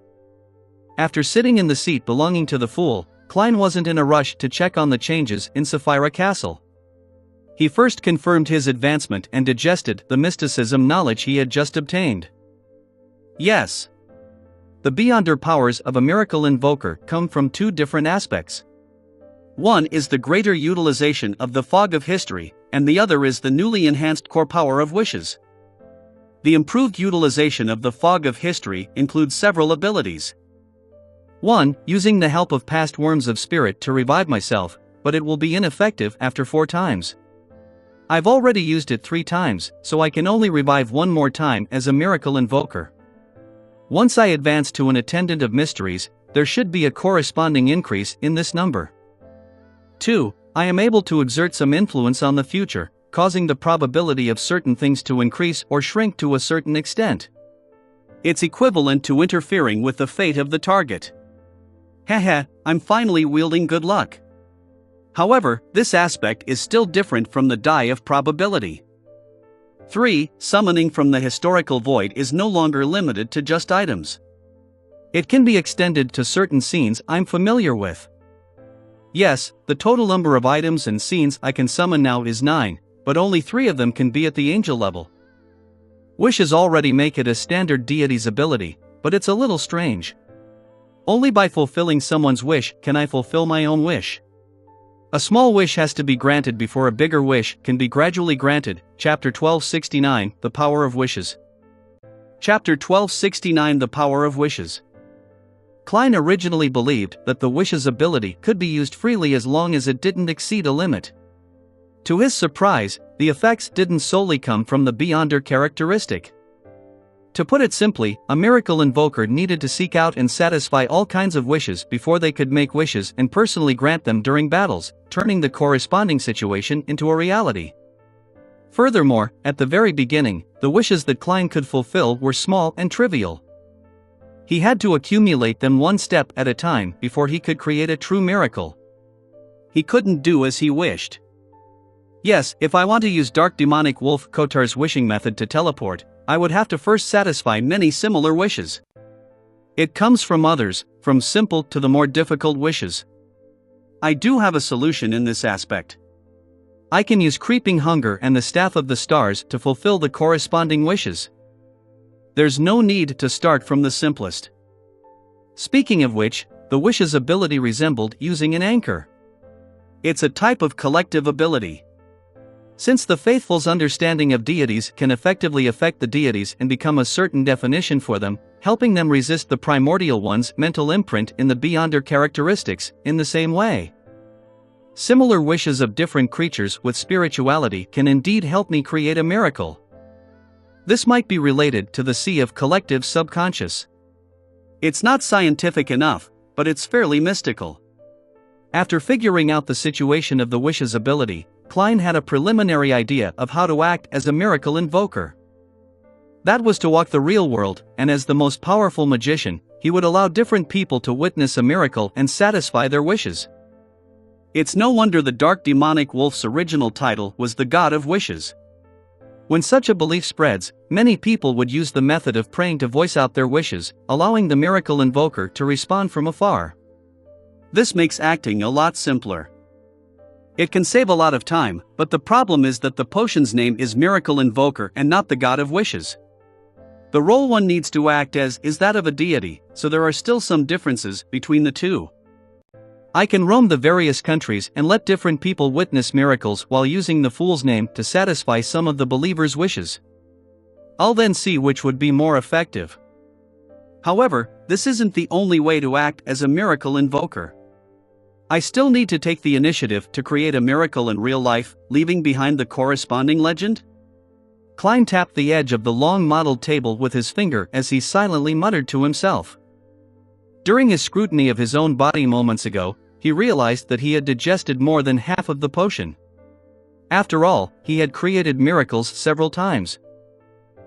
After sitting in the seat belonging to the Fool, Klein wasn't in a rush to check on the changes in Sapphira Castle. He first confirmed his advancement and digested the mysticism knowledge he had just obtained. Yes. The beyonder powers of a miracle invoker come from 2 different aspects. One is the greater utilization of the fog of history, and the other is the newly enhanced core power of wishes. The improved utilization of the fog of history includes several abilities. 1. Using the help of past worms of spirit to revive myself, but it will be ineffective after 4 times. I've already used it 3 times, so I can only revive 1 more time as a miracle invoker. Once I advance to an attendant of mysteries, there should be a corresponding increase in this number. 2. I am able to exert some influence on the future, causing the probability of certain things to increase or shrink to a certain extent. It's equivalent to interfering with the fate of the target. Haha, I'm finally wielding good luck. However, this aspect is still different from the die of probability. 3. Summoning from the historical void is no longer limited to just items. It can be extended to certain scenes I'm familiar with. Yes, the total number of items and scenes I can summon now is 9, but only 3 of them can be at the angel level. Wishes already make it a standard deity's ability, but it's a little strange. Only by fulfilling someone's wish can I fulfill my own wish. A small wish has to be granted before a bigger wish can be gradually granted. Chapter 1269, The Power of Wishes. Chapter 1269, The Power of Wishes. Klein originally believed that the wish's ability could be used freely as long as it didn't exceed a limit. To his surprise, the effects didn't solely come from the beyonder characteristic. To put it simply, a miracle invoker needed to seek out and satisfy all kinds of wishes before they could make wishes and personally grant them during battles, turning the corresponding situation into a reality. Furthermore, at the very beginning, the wishes that Klein could fulfill were small and trivial. He had to accumulate them 1 step at a time before he could create a true miracle. He couldn't do as he wished. Yes, if I want to use Dark Demonic Wolf Kotar's wishing method to teleport, I would have to first satisfy many similar wishes. It comes from others, from simple to the more difficult wishes. I do have a solution in this aspect. I can use Creeping Hunger and the Staff of the Stars to fulfill the corresponding wishes. There's no need to start from the simplest. Speaking of which, the wish's ability resembled using an anchor. It's a type of collective ability. Since the faithful's understanding of deities can effectively affect the deities and become a certain definition for them, helping them resist the primordial one's mental imprint in the beyonder characteristics, in the same way. Similar wishes of different creatures with spirituality can indeed help me create a miracle. This might be related to the sea of collective subconscious. It's not scientific enough, but it's fairly mystical. After figuring out the situation of the wish's ability, Klein had a preliminary idea of how to act as a miracle invoker. That was to walk the real world, and as the most powerful magician, he would allow different people to witness a miracle and satisfy their wishes. It's no wonder the Dark Demonic Wolf's original title was the God of Wishes. When such a belief spreads, many people would use the method of praying to voice out their wishes, allowing the miracle invoker to respond from afar. This makes acting a lot simpler. It can save a lot of time, but the problem is that the potion's name is Miracle Invoker and not the God of Wishes. The role one needs to act as is that of a deity, so there are still some differences between the two. I can roam the various countries and let different people witness miracles while using the fool's name to satisfy some of the believers' wishes. I'll then see which would be more effective. However, this isn't the only way to act as a miracle invoker. I still need to take the initiative to create a miracle in real life, leaving behind the corresponding legend? Klein tapped the edge of the long mottled table with his finger as he silently muttered to himself. During his scrutiny of his own body moments ago, he realized that he had digested more than half of the potion. After all, he had created miracles several times.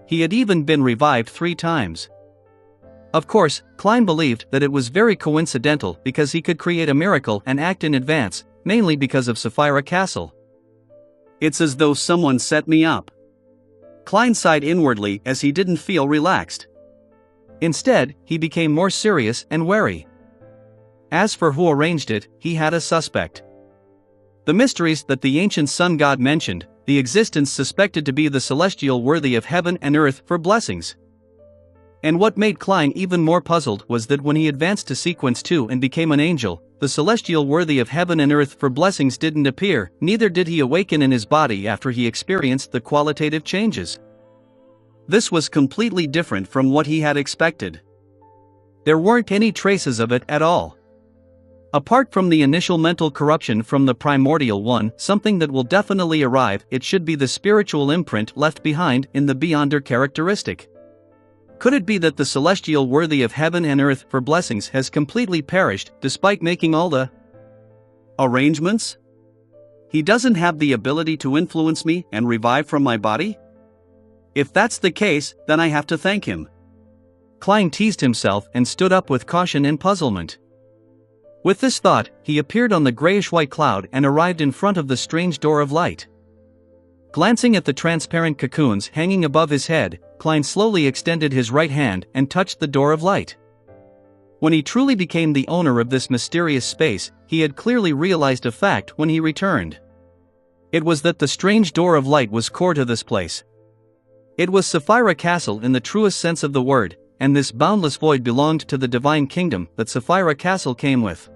He had even been revived 3 times. Of course, Klein believed that it was very coincidental because he could create a miracle and act in advance, mainly because of Sapphira Castle. It's as though someone set me up. Klein sighed inwardly as he didn't feel relaxed. Instead, he became more serious and wary. As for who arranged it, he had a suspect. The mysteries that the ancient sun god mentioned, the existence suspected to be the celestial worthy of heaven and earth for blessings. And what made Klein even more puzzled was that when he advanced to sequence 2 and became an angel, the celestial worthy of heaven and earth for blessings didn't appear, neither did he awaken in his body after he experienced the qualitative changes. This was completely different from what he had expected. There weren't any traces of it at all. Apart from the initial mental corruption from the primordial one, something that will definitely arrive, it should be the spiritual imprint left behind in the Beyonder characteristic. Could it be that the celestial worthy of heaven and earth for blessings has completely perished despite making all the arrangements? He doesn't have the ability to influence me and revive from my body? If that's the case, then I have to thank him. Klein teased himself and stood up with caution and puzzlement. With this thought, he appeared on the grayish-white cloud and arrived in front of the strange door of light. Glancing at the transparent cocoons hanging above his head, Klein slowly extended his right hand and touched the door of light. When he truly became the owner of this mysterious space, he had clearly realized a fact when he returned. It was that the strange door of light was core to this place. It was Sapphira Castle in the truest sense of the word, and this boundless void belonged to the divine kingdom that Sapphira Castle came with.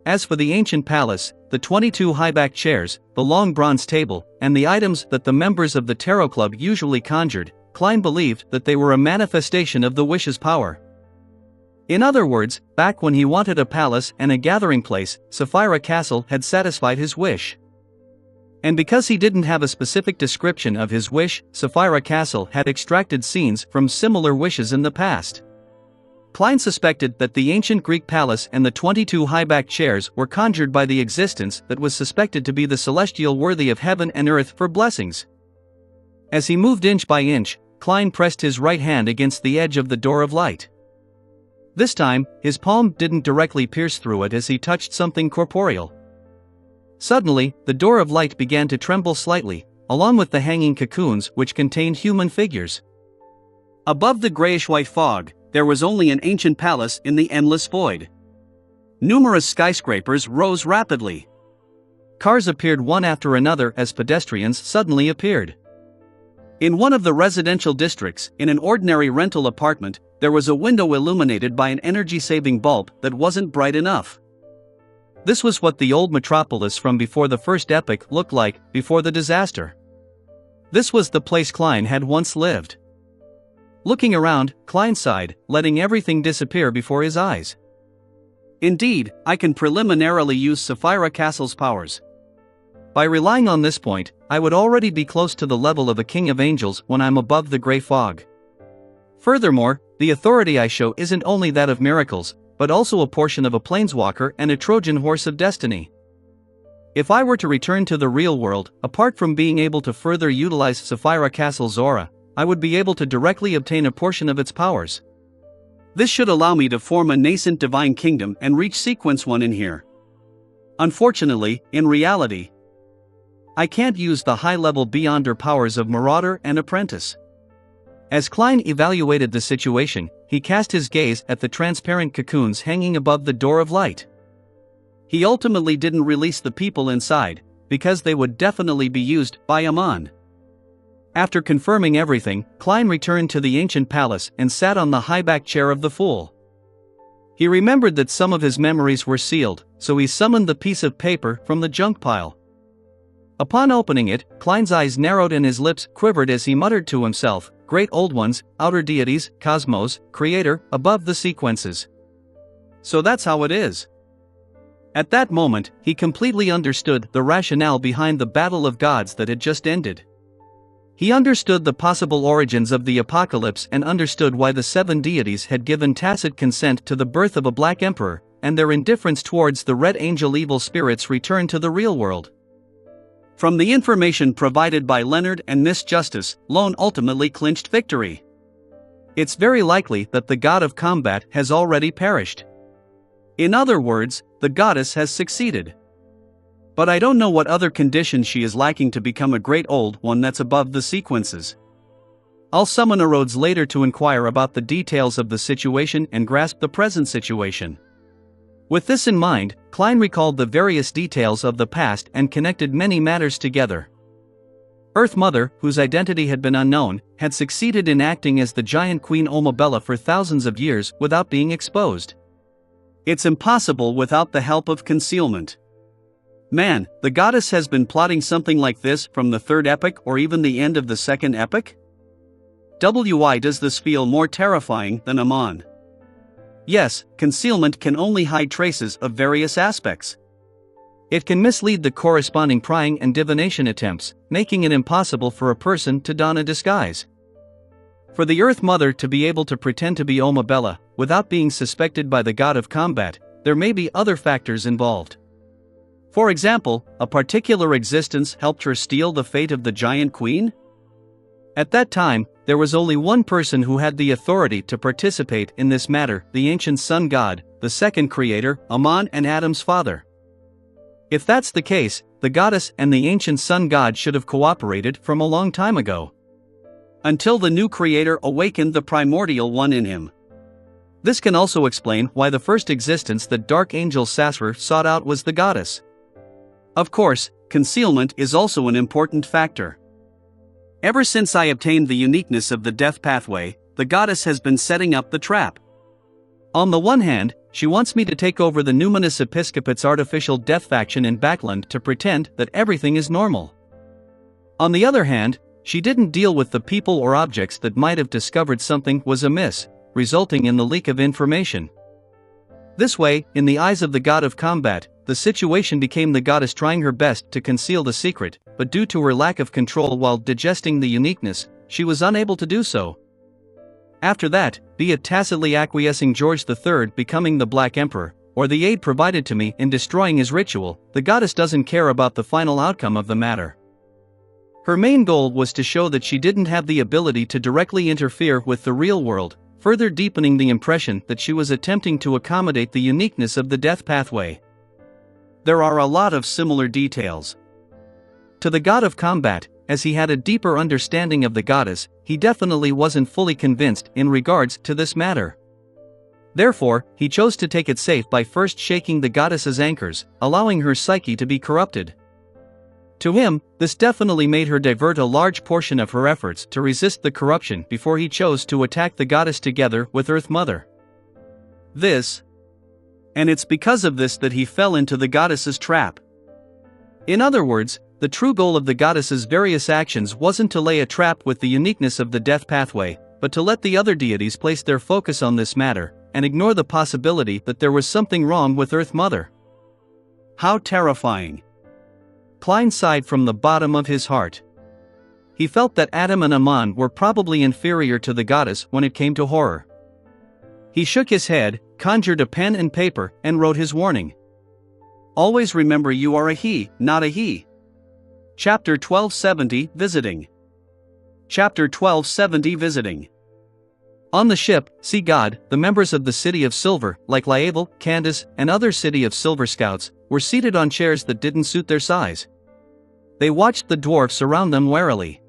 As for the ancient palace, the 22 high-backed chairs, the long bronze table, and the items that the members of the Tarot Club usually conjured, Klein believed that they were a manifestation of the wish's power. In other words, back when he wanted a palace and a gathering place, Sapphira Castle had satisfied his wish. And because he didn't have a specific description of his wish, Sapphira Castle had extracted scenes from similar wishes in the past. Klein suspected that the ancient Greek palace and the 22 high-backed chairs were conjured by the existence that was suspected to be the celestial worthy of heaven and earth for blessings. As he moved inch by inch, Klein pressed his right hand against the edge of the door of light. This time, his palm didn't directly pierce through it as he touched something corporeal. Suddenly, the door of light began to tremble slightly, along with the hanging cocoons which contained human figures. Above the grayish-white fog, there was only an ancient palace in the endless void. Numerous skyscrapers rose rapidly. Cars appeared one after another as pedestrians suddenly appeared. In one of the residential districts, in an ordinary rental apartment, there was a window illuminated by an energy-saving bulb that wasn't bright enough. This was what the old metropolis from before the first epoch looked like, before the disaster. This was the place Klein had once lived. Looking around, Klein sighed, letting everything disappear before his eyes. Indeed, I can preliminarily use Sapphira Castle's powers. By relying on this point, I would already be close to the level of a king of angels when I'm above the gray fog. Furthermore, the authority I show isn't only that of miracles, but also a portion of a planeswalker and a Trojan horse of destiny. If I were to return to the real world, apart from being able to further utilize Sapphira Castle's aura, I would be able to directly obtain a portion of its powers. This should allow me to form a nascent divine kingdom and reach sequence 1 in here. Unfortunately, in reality, I can't use the high-level Beyonder powers of Marauder and Apprentice. As Klein evaluated the situation, he cast his gaze at the transparent cocoons hanging above the door of light. He ultimately didn't release the people inside, because they would definitely be used by Amon. After confirming everything, Klein returned to the ancient palace and sat on the high-back chair of the fool. He remembered that some of his memories were sealed, so he summoned the piece of paper from the junk pile. Upon opening it, Klein's eyes narrowed and his lips quivered as he muttered to himself, "Great Old Ones, outer deities, cosmos, creator, above the sequences. So that's how it is." At that moment, he completely understood the rationale behind the battle of gods that had just ended. He understood the possible origins of the apocalypse and understood why the 7 deities had given tacit consent to the birth of a black emperor, and their indifference towards the red angel evil spirits return to the real world. From the information provided by Leonard and Miss Justice, Lone ultimately clinched victory. It's very likely that the god of combat has already perished. In other words, the goddess has succeeded. But I don't know what other conditions she is lacking to become a great old one that's above the sequences. I'll summon a Rhodes later to inquire about the details of the situation and grasp the present situation. With this in mind, Klein recalled the various details of the past and connected many matters together. Earth Mother, whose identity had been unknown, had succeeded in acting as the giant Queen Omabella for thousands of years without being exposed. It's impossible without the help of concealment. Man, the goddess has been plotting something like this from the 3rd epoch or even the end of the 2nd epoch? Why does this feel more terrifying than Amon? Yes, concealment can only hide traces of various aspects. It can mislead the corresponding prying and divination attempts, making it impossible for a person to don a disguise. For the Earth Mother to be able to pretend to be Omabella, without being suspected by the god of combat, there may be other factors involved. For example, a particular existence helped her steal the fate of the giant queen? At that time, there was only one person who had the authority to participate in this matter, the ancient sun god, the second creator, Amon and Adam's father. If that's the case, the goddess and the ancient sun god should have cooperated from a long time ago. Until the new creator awakened the primordial one in him. This can also explain why the first existence that Dark Angel Sasser sought out was the goddess. Of course, concealment is also an important factor. Ever since I obtained the uniqueness of the death pathway, the goddess has been setting up the trap. On the one hand, she wants me to take over the Numinous Episcopate's artificial death faction in Backland to pretend that everything is normal. On the other hand, she didn't deal with the people or objects that might have discovered something was amiss, resulting in the leak of information. This way, in the eyes of the god of combat, the situation became the goddess trying her best to conceal the secret, but due to her lack of control while digesting the uniqueness, she was unable to do so. After that, be it tacitly acquiescing George III becoming the Black Emperor, or the aid provided to me in destroying his ritual, the goddess doesn't care about the final outcome of the matter. Her main goal was to show that she didn't have the ability to directly interfere with the real world, further deepening the impression that she was attempting to accommodate the uniqueness of the death pathway. There are a lot of similar details. To the god of combat, as he had a deeper understanding of the goddess, he definitely wasn't fully convinced in regards to this matter. Therefore, he chose to take it safe by first shaking the goddess's anchors, allowing her psyche to be corrupted. To him, this definitely made her divert a large portion of her efforts to resist the corruption before he chose to attack the goddess together with Earth Mother. And it's because of this that he fell into the goddess's trap. In other words, the true goal of the goddess's various actions wasn't to lay a trap with the uniqueness of the death pathway, but to let the other deities place their focus on this matter, and ignore the possibility that there was something wrong with Earth Mother. How terrifying. Klein sighed from the bottom of his heart. He felt that Adam and Amon were probably inferior to the goddess when it came to horror. He shook his head, conjured a pen and paper, and wrote his warning. Always remember you are a he, not a he. Chapter 1270, Visiting. Chapter 1270, Visiting. On the ship, Sea God, the members of the City of Silver, like Laevel, Candace, and other City of Silver scouts, were seated on chairs that didn't suit their size. They watched the dwarfs around them warily.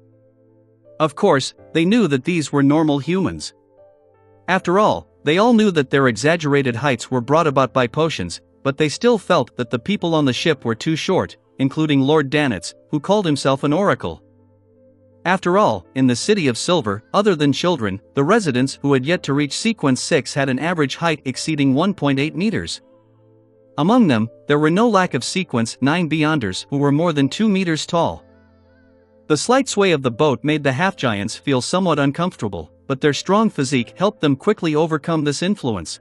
Of course, they knew that these were normal humans. After all, they all knew that their exaggerated heights were brought about by potions, but they still felt that the people on the ship were too short, including Lord Danitz, who called himself an oracle. After all, in the City of Silver, other than children, the residents who had yet to reach Sequence 6 had an average height exceeding 1.8 meters. Among them, there were no lack of Sequence 9 beyonders who were more than 2 meters tall. The slight sway of the boat made the half-giants feel somewhat uncomfortable, but their strong physique helped them quickly overcome this influence.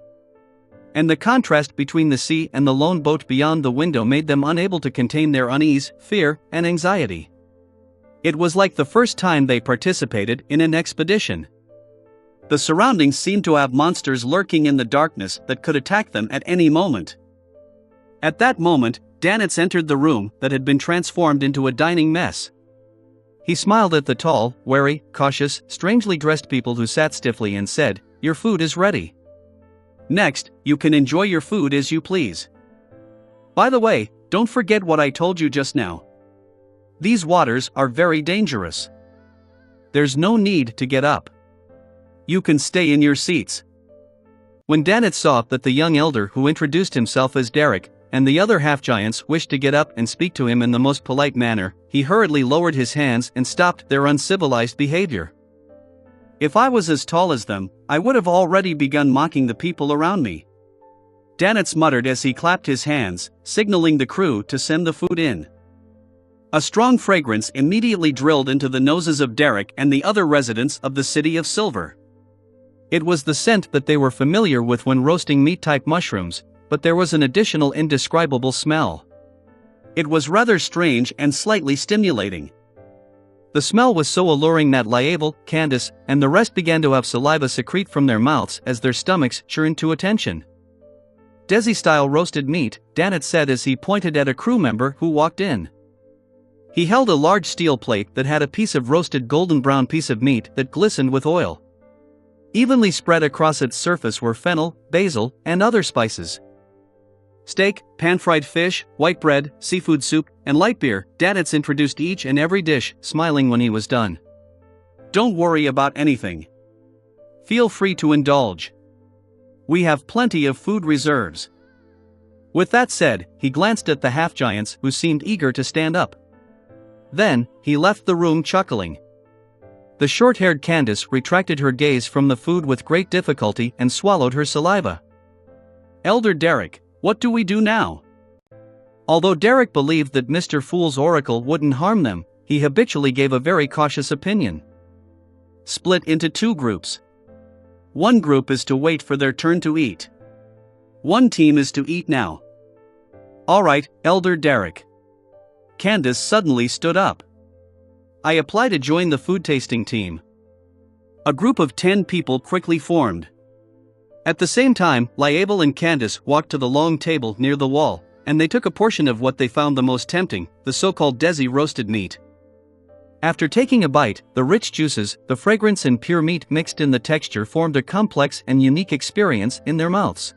And the contrast between the sea and the lone boat beyond the window made them unable to contain their unease, fear, and anxiety. It was like the first time they participated in an expedition. The surroundings seemed to have monsters lurking in the darkness that could attack them at any moment. At that moment, Danitz entered the room that had been transformed into a dining mess. He smiled at the tall, wary, cautious, strangely dressed people who sat stiffly and said, "Your food is ready. Next, you can enjoy your food as you please. By the way, don't forget what I told you just now. These waters are very dangerous. There's no need to get up. You can stay in your seats." When Danitz saw that the young elder who introduced himself as Derek, and the other half-giants wished to get up and speak to him in the most polite manner, he hurriedly lowered his hands and stopped their uncivilized behavior. "If I was as tall as them, I would have already begun mocking the people around me," Danitz muttered as he clapped his hands, signaling the crew to send the food in. A strong fragrance immediately drilled into the noses of Derek and the other residents of the City of Silver. It was the scent that they were familiar with when roasting meat-type mushrooms, but there was an additional indescribable smell. It was rather strange and slightly stimulating. The smell was so alluring that Laevel, Candace, and the rest began to have saliva secrete from their mouths as their stomachs churned to attention. "Desi-style roasted meat," Danitz said as he pointed at a crew member who walked in. He held a large steel plate that had a piece of roasted golden brown piece of meat that glistened with oil. Evenly spread across its surface were fennel, basil, and other spices. Steak, pan-fried fish, white bread, seafood soup, and light beer. Danitz introduced each and every dish, smiling when he was done. "Don't worry about anything. Feel free to indulge. We have plenty of food reserves." With that said, he glanced at the half-giants who seemed eager to stand up. Then, he left the room chuckling. The short-haired Candace retracted her gaze from the food with great difficulty and swallowed her saliva. "Elder Derek, what do we do now?" Although Derek believed that Mr. Fool's oracle wouldn't harm them, he habitually gave a very cautious opinion. "Split into 2 groups. One group is to wait for their turn to eat. One team is to eat now." "All right, Elder Derek." Candace suddenly stood up. "I apply to join the food tasting team." A group of 10 people quickly formed. At the same time, Laevel and Candace walked to the long table near the wall, and they took a portion of what they found the most tempting, the so-called Desi roasted meat. After taking a bite, the rich juices, the fragrance and pure meat mixed in the texture formed a complex and unique experience in their mouths.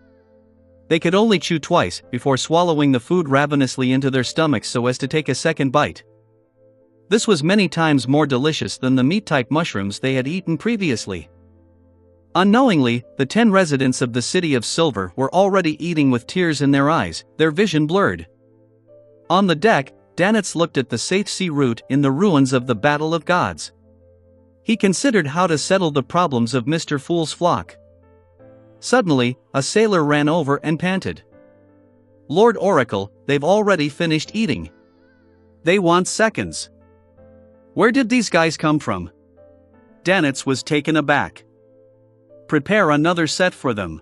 They could only chew twice before swallowing the food ravenously into their stomachs so as to take a second bite. This was many times more delicious than the meat-type mushrooms they had eaten previously. Unknowingly, the 10 residents of the City of Silver were already eating with tears in their eyes, their vision blurred. On the deck, Danitz looked at the safe sea route in the ruins of the Battle of Gods. He considered how to settle the problems of Mr. Fool's flock. Suddenly, a sailor ran over and panted. "Lord Oracle, they've already finished eating. They want seconds. Where did these guys come from?" Danitz was taken aback. "Prepare another set for them."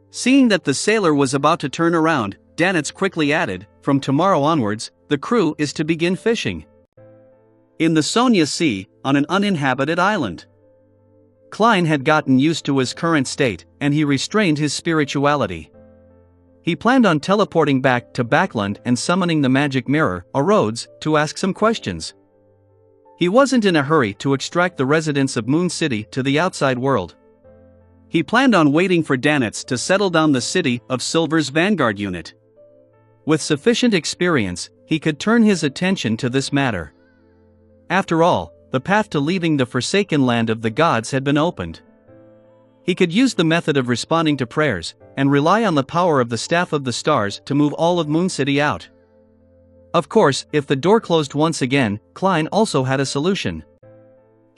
Seeing that the sailor was about to turn around, Danitz quickly added, "From tomorrow onwards, the crew is to begin fishing in the Sonia Sea, on an uninhabited island." Klein had gotten used to his current state, and he restrained his spirituality. He planned on teleporting back to Backland and summoning the magic mirror, a Rhodes, to ask some questions. He wasn't in a hurry to extract the residents of Moon City to the outside world. He planned on waiting for Danitz to settle down the City of Silver's vanguard unit. With sufficient experience, he could turn his attention to this matter. After all, the path to leaving the forsaken land of the gods had been opened. He could use the method of responding to prayers, and rely on the power of the Staff of the Stars to move all of Moon City out. Of course, if the door closed once again, Klein also had a solution.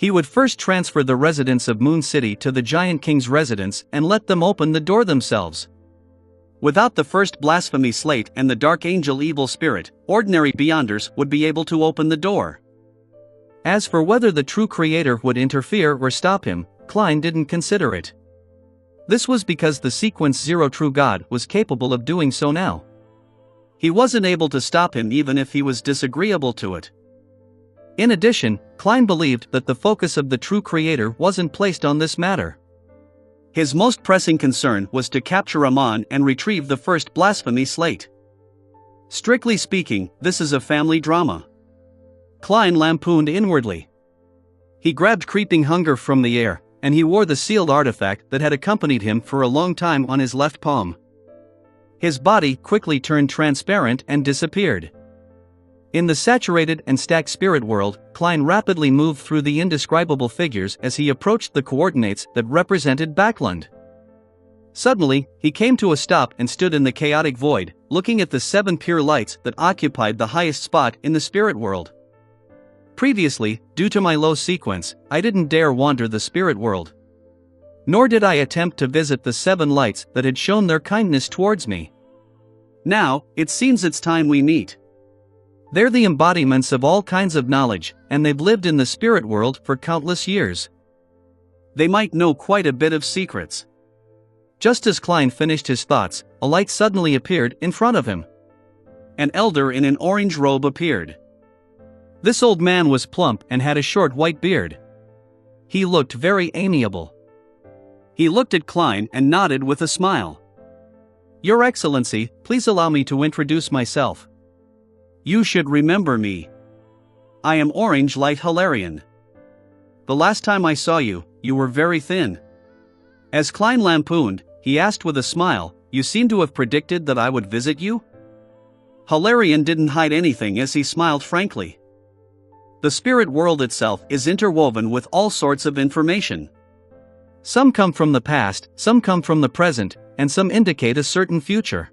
He would first transfer the residents of Moon City to the Giant King's residence and let them open the door themselves. Without the first blasphemy slate and the Dark Angel evil spirit, ordinary Beyonders would be able to open the door. As for whether the true creator would interfere or stop him, Klein didn't consider it. This was because the sequence Zero True God was capable of doing so now. He wasn't able to stop him even if he was disagreeable to it. In addition, Klein believed that the focus of the true creator wasn't placed on this matter. His most pressing concern was to capture Amon and retrieve the first blasphemy slate. Strictly speaking, this is a family drama. Klein lampooned inwardly. He grabbed creeping hunger from the air, and he wore the sealed artifact that had accompanied him for a long time on his left palm. His body quickly turned transparent and disappeared. In the saturated and stacked spirit world, Klein rapidly moved through the indescribable figures as he approached the coordinates that represented Backland. Suddenly, he came to a stop and stood in the chaotic void, looking at the 7 pure lights that occupied the highest spot in the spirit world. Previously, due to my low sequence, I didn't dare wander the spirit world. Nor did I attempt to visit the 7 lights that had shown their kindness towards me. Now, it seems it's time we meet. They're the embodiments of all kinds of knowledge, and they've lived in the spirit world for countless years. They might know quite a bit of secrets. Just as Klein finished his thoughts, a light suddenly appeared in front of him. An elder in an orange robe appeared. This old man was plump and had a short white beard. He looked very amiable. He looked at Klein and nodded with a smile. "Your Excellency, please allow me to introduce myself. You should remember me. I am Orange Light Hilarion. The last time I saw you, you were very thin." As Klein lampooned, he asked with a smile, "You seem to have predicted that I would visit you?" Hilarion didn't hide anything as he smiled frankly. The spirit world itself is interwoven with all sorts of information. Some come from the past, some come from the present, and some indicate a certain future.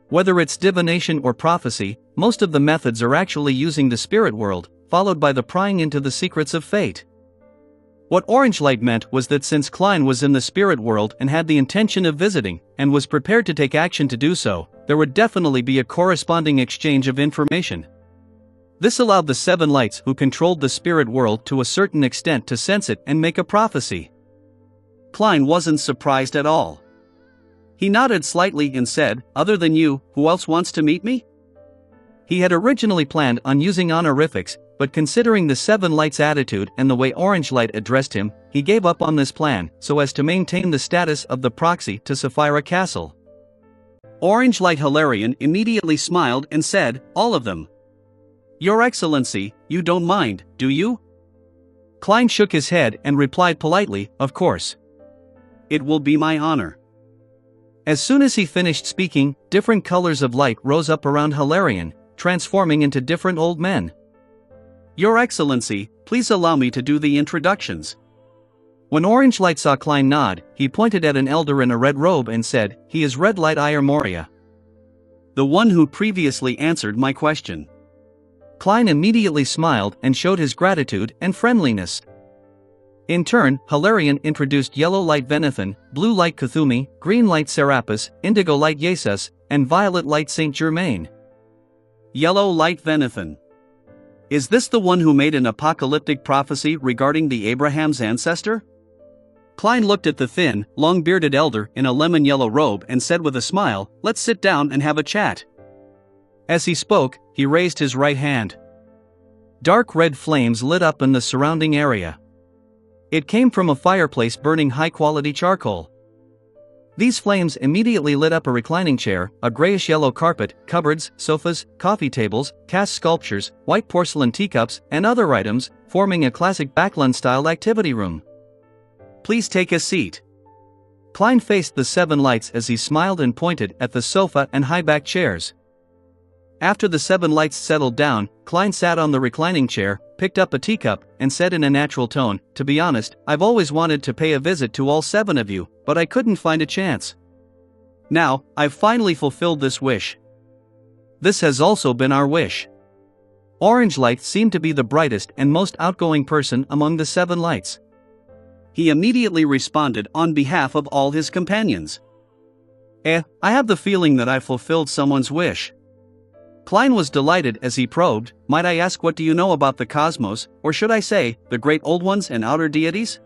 Whether it's divination or prophecy, most of the methods are actually using the spirit world, followed by the prying into the secrets of fate. What Orange Light meant was that since Klein was in the spirit world and had the intention of visiting, and was prepared to take action to do so, there would definitely be a corresponding exchange of information. This allowed the 7 lights who controlled the spirit world to a certain extent to sense it and make a prophecy. Klein wasn't surprised at all. He nodded slightly and said, "Other than you, who else wants to meet me?" He had originally planned on using honorifics, but considering the 7 lights' attitude and the way Orange Light addressed him, he gave up on this plan so as to maintain the status of the proxy to Sapphira Castle. Orange Light Hilarion immediately smiled and said, "All of them." "Your Excellency, you don't mind, do you?" Klein shook his head and replied politely, "Of course. It will be my honor." As soon as he finished speaking, different colors of light rose up around Hilarion, transforming into different old men. "Your Excellency, please allow me to do the introductions." When Orange Light saw Klein nod, he pointed at an elder in a red robe and said, "He is Red Light Ire Moria, the one who previously answered my question." Klein immediately smiled and showed his gratitude and friendliness. In turn, Hilarion introduced Yellow Light Venethan, Blue Light Cthulhu, Green Light Serapis, Indigo Light Jesus, and Violet Light Saint Germain. Yellow Light Venethan. Is this the one who made an apocalyptic prophecy regarding the Abraham's ancestor? Klein looked at the thin, long-bearded elder in a lemon-yellow robe and said with a smile, "Let's sit down and have a chat." As he spoke, he raised his right hand. Dark red flames lit up in the surrounding area. It came from a fireplace burning high-quality charcoal. These flames immediately lit up a reclining chair, a grayish-yellow carpet, cupboards, sofas, coffee tables, cast sculptures, white porcelain teacups, and other items, forming a classic Backland-style activity room. "Please take a seat." Klein faced the 7 lights as he smiled and pointed at the sofa and high-backed chairs. After the 7 lights settled down, Klein sat on the reclining chair, picked up a teacup, and said in a natural tone, "To be honest, I've always wanted to pay a visit to all 7 of you, but I couldn't find a chance. Now, I've finally fulfilled this wish. This has also been our wish." Orange Light seemed to be the brightest and most outgoing person among the 7 lights. He immediately responded on behalf of all his companions. I have the feeling that I fulfilled someone's wish. Klein was delighted as he probed, might I ask, what do you know about the cosmos, or should I say, the great old ones and outer deities?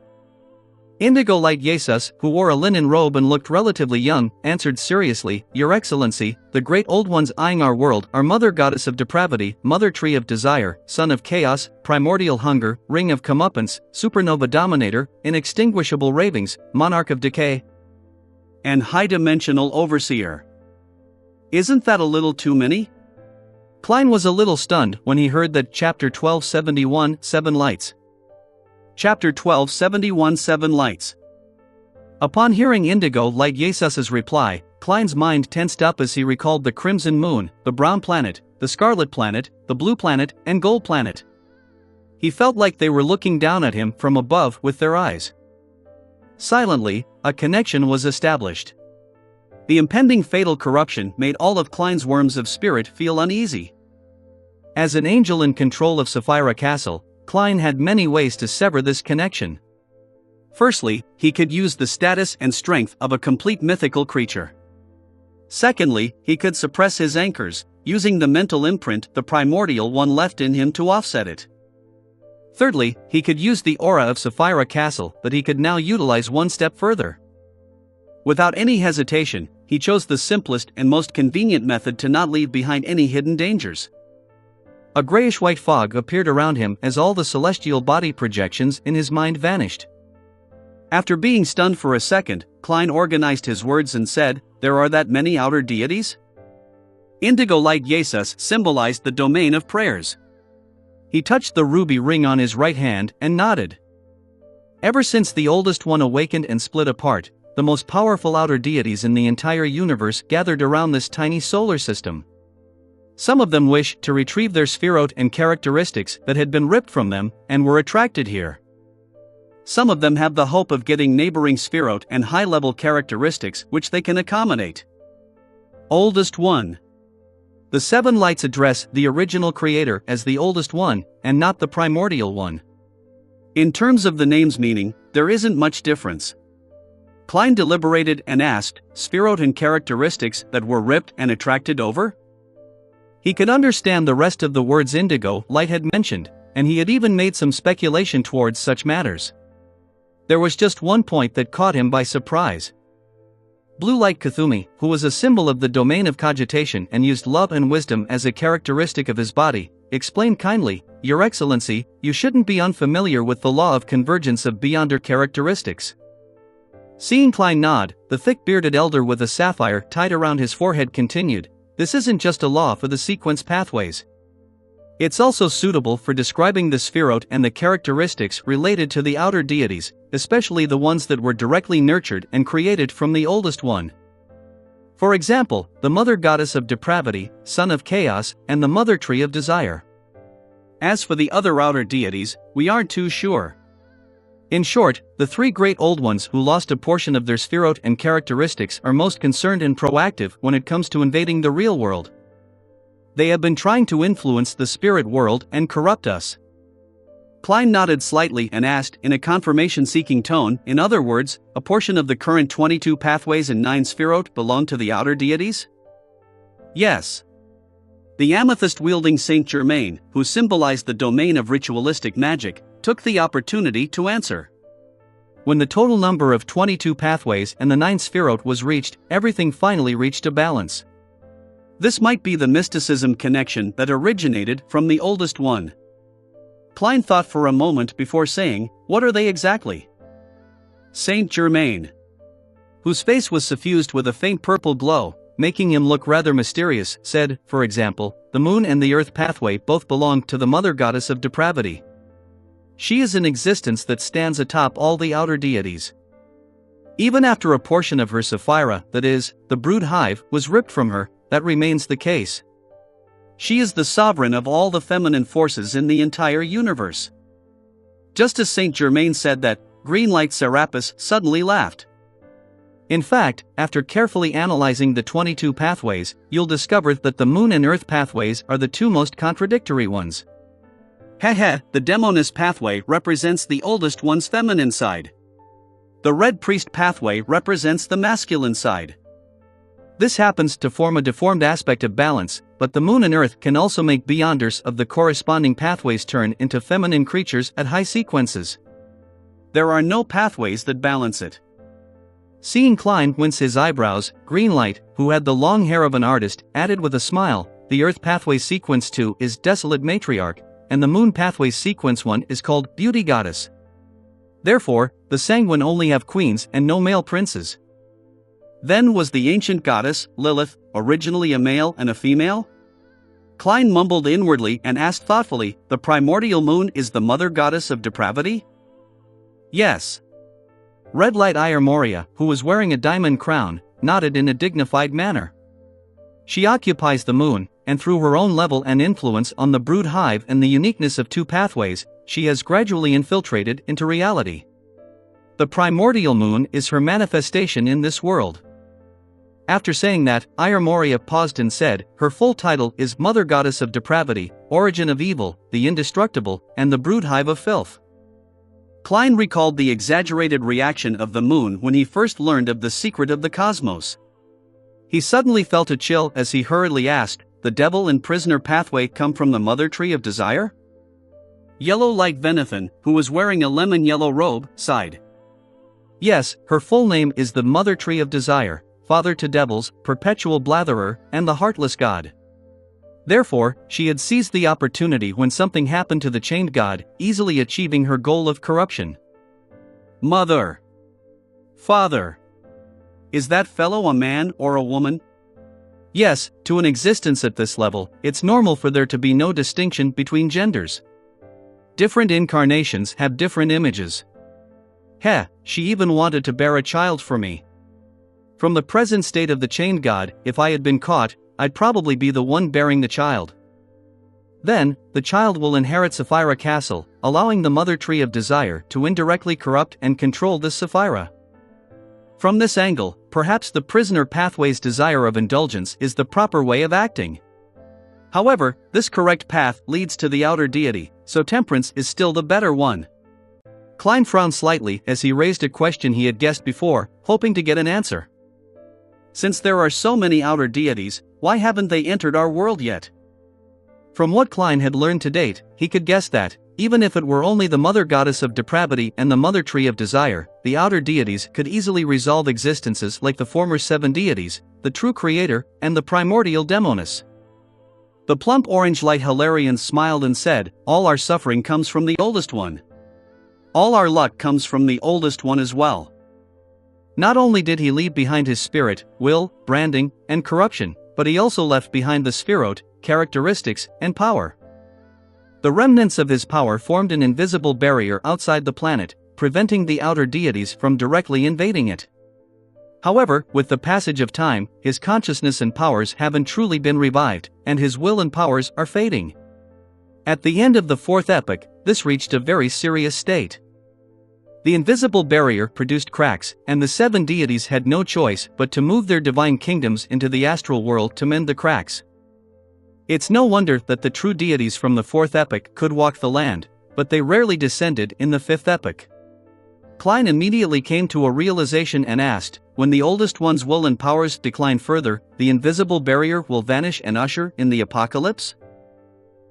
Indigo Light Jesus, who wore a linen robe and looked relatively young, answered seriously, Your Excellency, the great old ones eyeing our world are Mother Goddess of Depravity, Mother Tree of Desire, Son of Chaos, Primordial Hunger, Ring of Comeuppance, Supernova Dominator, Inextinguishable Ravings, Monarch of Decay, and High Dimensional Overseer. Isn't that a little too many? Klein was a little stunned when he heard that Chapter 1271, 7 Lights. Chapter 1271, 7 Lights. Upon hearing Indigo Light Jesus's reply, Klein's mind tensed up as he recalled the Crimson Moon, the Brown Planet, the Scarlet Planet, the Blue Planet, and Gold Planet. He felt like they were looking down at him from above with their eyes. Silently, a connection was established. The impending fatal corruption made all of Klein's worms of spirit feel uneasy. As an angel in control of Sapphira Castle, Klein had many ways to sever this connection. Firstly, he could use the status and strength of a complete mythical creature. Secondly, he could suppress his anchors, using the mental imprint the primordial one left in him to offset it. Thirdly, he could use the aura of Sapphira Castle that he could now utilize one step further. Without any hesitation, he chose the simplest and most convenient method to not leave behind any hidden dangers. A grayish-white fog appeared around him as all the celestial body projections in his mind vanished. After being stunned for a second, Klein organized his words and said, There are that many outer deities? Indigo Light Jesus symbolized the domain of prayers. He touched the ruby ring on his right hand and nodded. Ever since the oldest one awakened and split apart, the most powerful outer deities in the entire universe gathered around this tiny solar system. Some of them wished to retrieve their spherote and characteristics that had been ripped from them, and were attracted here. Some of them have the hope of getting neighboring spherote and high-level characteristics which they can accommodate. Oldest One. The 7 lights address the original creator as the oldest one, and not the primordial one. In terms of the name's meaning, there isn't much difference. Klein deliberated and asked, spherote and characteristics that were ripped and attracted over? He could understand the rest of the words Indigo Light had mentioned, and he had even made some speculation towards such matters. There was just one point that caught him by surprise. Blue Light Kuthumi, who was a symbol of the domain of cogitation and used love and wisdom as a characteristic of his body, explained kindly, Your Excellency, you shouldn't be unfamiliar with the law of convergence of beyonder characteristics. Seeing Klein nod, the thick-bearded elder with a sapphire tied around his forehead continued, This isn't just a law for the sequence pathways. It's also suitable for describing the spherote and the characteristics related to the outer deities, especially the ones that were directly nurtured and created from the oldest one. For example, the Mother Goddess of Depravity, Son of Chaos, and the Mother Tree of Desire. As for the other outer deities, we aren't too sure. In short, the 3 great old ones who lost a portion of their spherote and characteristics are most concerned and proactive when it comes to invading the real world. They have been trying to influence the spirit world and corrupt us. Klein nodded slightly and asked in a confirmation-seeking tone, in other words, a portion of the current 22 pathways and 9 spherote belong to the outer deities? Yes. The amethyst-wielding Saint Germain, who symbolized the domain of ritualistic magic, took the opportunity to answer. When the total number of 22 pathways and the 9 spherote was reached, everything finally reached a balance. This might be the mysticism connection that originated from the oldest one. Klein thought for a moment before saying, What are they exactly? Saint Germain, whose face was suffused with a faint purple glow, making him look rather mysterious, said, for example, the moon and the earth pathway both belong to the Mother Goddess of Depravity. She is an existence that stands atop all the outer deities. Even after a portion of her Sapphira, that is, the brood hive, was ripped from her, that remains the case. She is the sovereign of all the feminine forces in the entire universe. Just as Saint Germain said that, Green Light Serapis suddenly laughed. In fact, after carefully analyzing the 22 pathways, you'll discover that the Moon and Earth pathways are the two most contradictory ones. Heh, the Demoness pathway represents the oldest one's feminine side. The Red Priest pathway represents the masculine side. This happens to form a deformed aspect of balance, but the Moon and Earth can also make beyonders of the corresponding pathways turn into feminine creatures at high sequences. There are no pathways that balance it. Seeing Klein wince his eyebrows, Greenlight, who had the long hair of an artist, added with a smile, the Earth pathway sequence 2 is Desolate Matriarch, and the Moon pathway sequence 1 is called Beauty Goddess. Therefore, the Sanguine only have queens and no male princes. Then was the ancient goddess, Lilith, originally a male and a female? Klein mumbled inwardly and asked thoughtfully, the primordial moon is the mother goddess of depravity? Yes. Red Light Ire Moria, who was wearing a diamond crown, nodded in a dignified manner. She occupies the moon, and through her own level and influence on the brood hive and the uniqueness of two pathways, she has gradually infiltrated into reality. The primordial moon is her manifestation in this world. After saying that, Ire Moria paused and said, her full title is Mother Goddess of Depravity, Origin of Evil, the Indestructible, and the Brood Hive of Filth. Klein recalled the exaggerated reaction of the moon when he first learned of the secret of the cosmos. He suddenly felt a chill as he hurriedly asked, the devil and prisoner pathway come from the mother tree of desire? Yellow Light Venethan, who was wearing a lemon yellow robe, sighed. Yes, her full name is the Mother Tree of Desire, Father to Devils, Perpetual Blatherer, and the Heartless God. Therefore, she had seized the opportunity when something happened to the chained god, easily achieving her goal of corruption. Mother. Father. Is that fellow a man or a woman? Yes, to an existence at this level, it's normal for there to be no distinction between genders. Different incarnations have different images. She even wanted to bear a child for me. From the present state of the chained god, if I had been caught, I'd probably be the one bearing the child. Then, the child will inherit Sapphira Castle, allowing the Mother Tree of Desire to indirectly corrupt and control this Sapphira. From this angle, perhaps the prisoner pathway's desire of indulgence is the proper way of acting. However, this correct path leads to the outer deity, so temperance is still the better one. Klein frowned slightly as he raised a question he had guessed before, hoping to get an answer. Since there are so many outer deities, why haven't they entered our world yet? From what Klein had learned to date, he could guess that, even if it were only the Mother Goddess of Depravity and the Mother Tree of Desire, the outer deities could easily resolve existences like the former 7 deities, the True Creator, and the Primordial Demoness. The plump orange light Hilarion smiled and said, all our suffering comes from the oldest one. All our luck comes from the oldest one as well. Not only did he leave behind his spirit, will, branding, and corruption, but he also left behind the spherote, characteristics, and power. The remnants of his power formed an invisible barrier outside the planet, preventing the outer deities from directly invading it. However, with the passage of time, his consciousness and powers haven't truly been revived, and his will and powers are fading. At the end of the 4th epoch, this reached a very serious state. The invisible barrier produced cracks, and the 7 deities had no choice but to move their divine kingdoms into the astral world to mend the cracks. It's no wonder that the true deities from the 4th epoch could walk the land, but they rarely descended in the 5th epoch. Klein immediately came to a realization and asked, when the oldest one's will and powers decline further, the invisible barrier will vanish and usher in the apocalypse?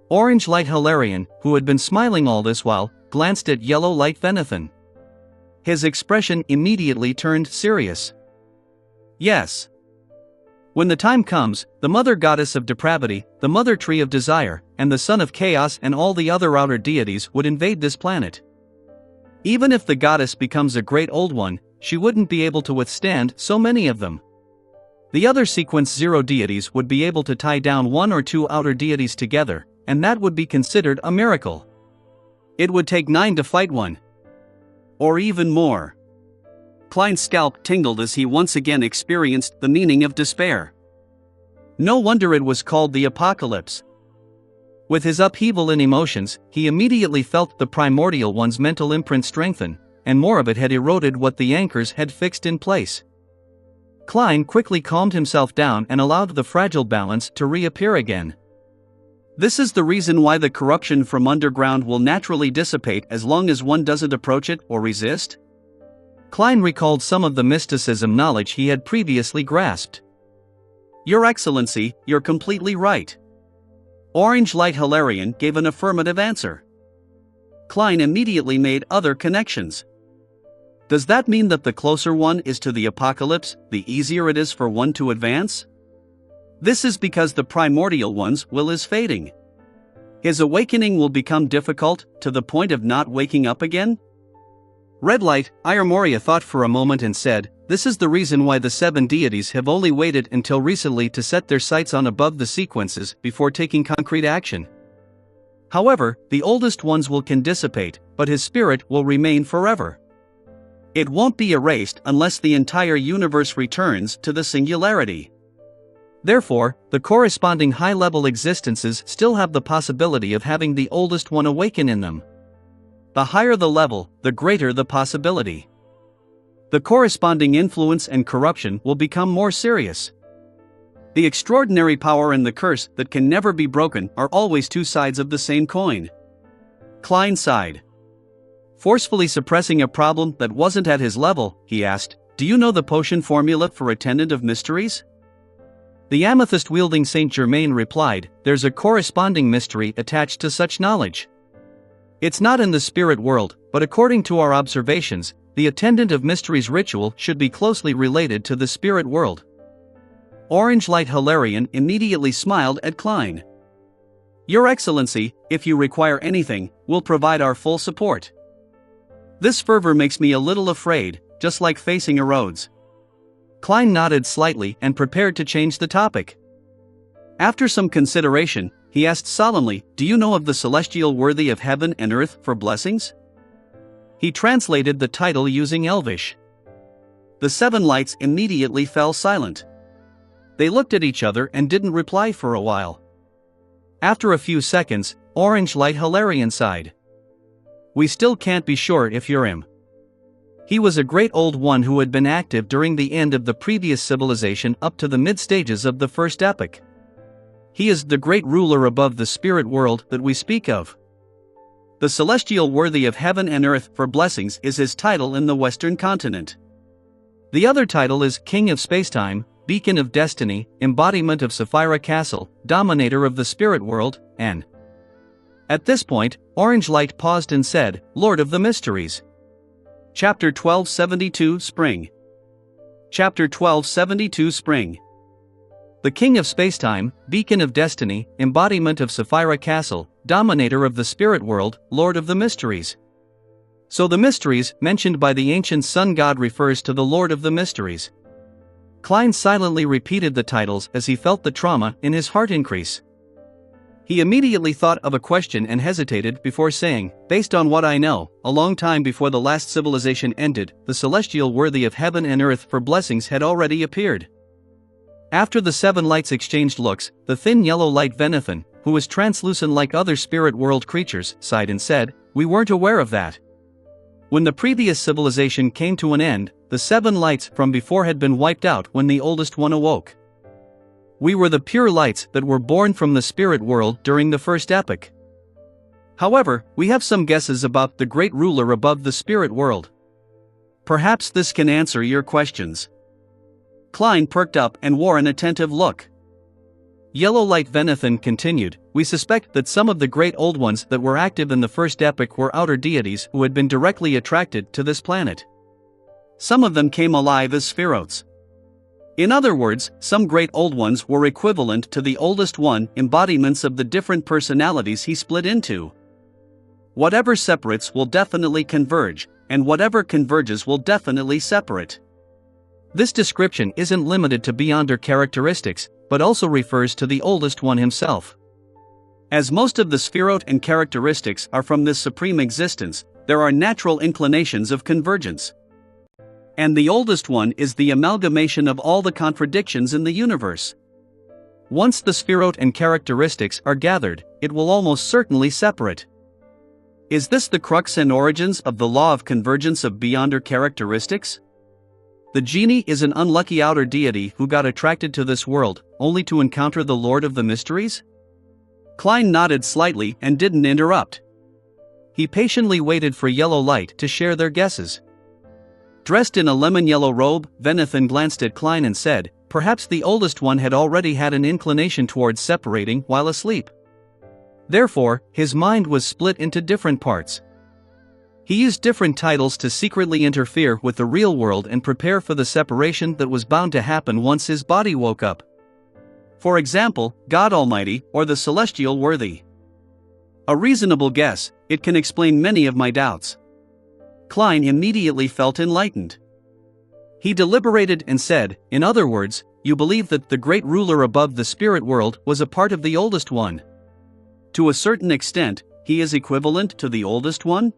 Orange Light Hilarion, who had been smiling all this while, glanced at Yellow Light Venethan. His expression immediately turned serious. Yes. When the time comes, the Mother Goddess of Depravity, the Mother Tree of Desire, and the Son of Chaos and all the other outer deities would invade this planet. Even if the goddess becomes a great old one, she wouldn't be able to withstand so many of them. The other sequence 0 deities would be able to tie down 1 or 2 outer deities together, and that would be considered a miracle. It would take 9 to fight one. Or even more. Klein's scalp tingled as he once again experienced the meaning of despair. No wonder it was called the apocalypse. With his upheaval in emotions, he immediately felt the primordial one's mental imprint strengthen, and more of it had eroded what the anchors had fixed in place. Klein quickly calmed himself down and allowed the fragile balance to reappear again. This is the reason why the corruption from underground will naturally dissipate as long as one doesn't approach it or resist. Klein recalled some of the mysticism knowledge he had previously grasped. Your Excellency, you're completely right. Orange Light Hilarion gave an affirmative answer. Klein immediately made other connections. Does that mean that the closer one is to the apocalypse, the easier it is for one to advance? This is because the primordial one's will is fading. His awakening will become difficult, to the point of not waking up again? Red Light, Iramoria thought for a moment and said, this is the reason why the 7 deities have only waited until recently to set their sights on above the sequences before taking concrete action. However, the oldest one's will can dissipate, but his spirit will remain forever. It won't be erased unless the entire universe returns to the singularity. Therefore, the corresponding high-level existences still have the possibility of having the oldest one awaken in them. The higher the level, the greater the possibility. The corresponding influence and corruption will become more serious. The extraordinary power and the curse that can never be broken are always two sides of the same coin. Klein sighed. Forcefully suppressing a problem that wasn't at his level, he asked, do you know the potion formula for Attendant of Mysteries? The amethyst-wielding Saint Germain replied, there's a corresponding mystery attached to such knowledge. It's not in the spirit world, but according to our observations, the Attendant of Mysteries ritual should be closely related to the spirit world. Orange Light Hilarion immediately smiled at Klein. Your Excellency, if you require anything, we'll provide our full support. This fervor makes me a little afraid, just like facing erodes. Klein nodded slightly and prepared to change the topic. After some consideration, he asked solemnly, do you know of the celestial worthy of heaven and earth for blessings? He translated the title using Elvish. The 7 lights immediately fell silent. They looked at each other and didn't reply for a while. After a few seconds, Orange Light Hilarion sighed. We still can't be sure if you're him. He was a great old one who had been active during the end of the previous civilization up to the mid-stages of the first epoch. He is the great ruler above the spirit world that we speak of. The celestial worthy of heaven and earth for blessings is his title in the Western continent. The other title is King of Spacetime, Beacon of Destiny, Embodiment of Sapphira Castle, Dominator of the Spirit World, and... At this point, Orange Light paused and said, Lord of the Mysteries. Chapter 1272 Spring. Chapter 1272 Spring. The King of Spacetime, Beacon of Destiny, Embodiment of Sapphira Castle, Dominator of the Spirit World, Lord of the Mysteries. So the mysteries mentioned by the ancient sun god refers to the Lord of the Mysteries. Klein silently repeated the titles as he felt the trauma in his heart increase. He immediately thought of a question and hesitated before saying, based on what I know, a long time before the last civilization ended, the celestial worthy of heaven and earth for blessings had already appeared. After the 7 lights exchanged looks, the thin yellow light Venethan, who was translucent like other spirit world creatures, sighed and said, we weren't aware of that. When the previous civilization came to an end, the 7 lights from before had been wiped out when the oldest one awoke. We were the pure lights that were born from the spirit world during the first epoch. However, we have some guesses about the great ruler above the spirit world. Perhaps this can answer your questions. Klein perked up and wore an attentive look. Yellow Light Venethan continued, we suspect that some of the great old ones that were active in the first epoch were outer deities who had been directly attracted to this planet. Some of them came alive as spherotes. In other words, some great old ones were equivalent to the oldest one, embodiments of the different personalities he split into. Whatever separates will definitely converge, and whatever converges will definitely separate. This description isn't limited to beyonder characteristics, but also refers to the oldest one himself. As most of the spherote and characteristics are from this supreme existence, there are natural inclinations of convergence. And the oldest one is the amalgamation of all the contradictions in the universe. Once the spherote and characteristics are gathered, it will almost certainly separate. Is this the crux and origins of the law of convergence of beyonder characteristics? The genie is an unlucky outer deity who got attracted to this world, only to encounter the Lord of the Mysteries? Klein nodded slightly and didn't interrupt. He patiently waited for Yellow Light to share their guesses. Dressed in a lemon-yellow robe, Venathan glanced at Klein and said, perhaps the oldest one had already had an inclination towards separating while asleep. Therefore, his mind was split into different parts. He used different titles to secretly interfere with the real world and prepare for the separation that was bound to happen once his body woke up. For example, God Almighty or the Celestial Worthy. A reasonable guess, it can explain many of my doubts. Klein immediately felt enlightened. He deliberated and said, in other words, you believe that the great ruler above the spirit world was a part of the oldest one. To a certain extent, he is equivalent to the oldest one?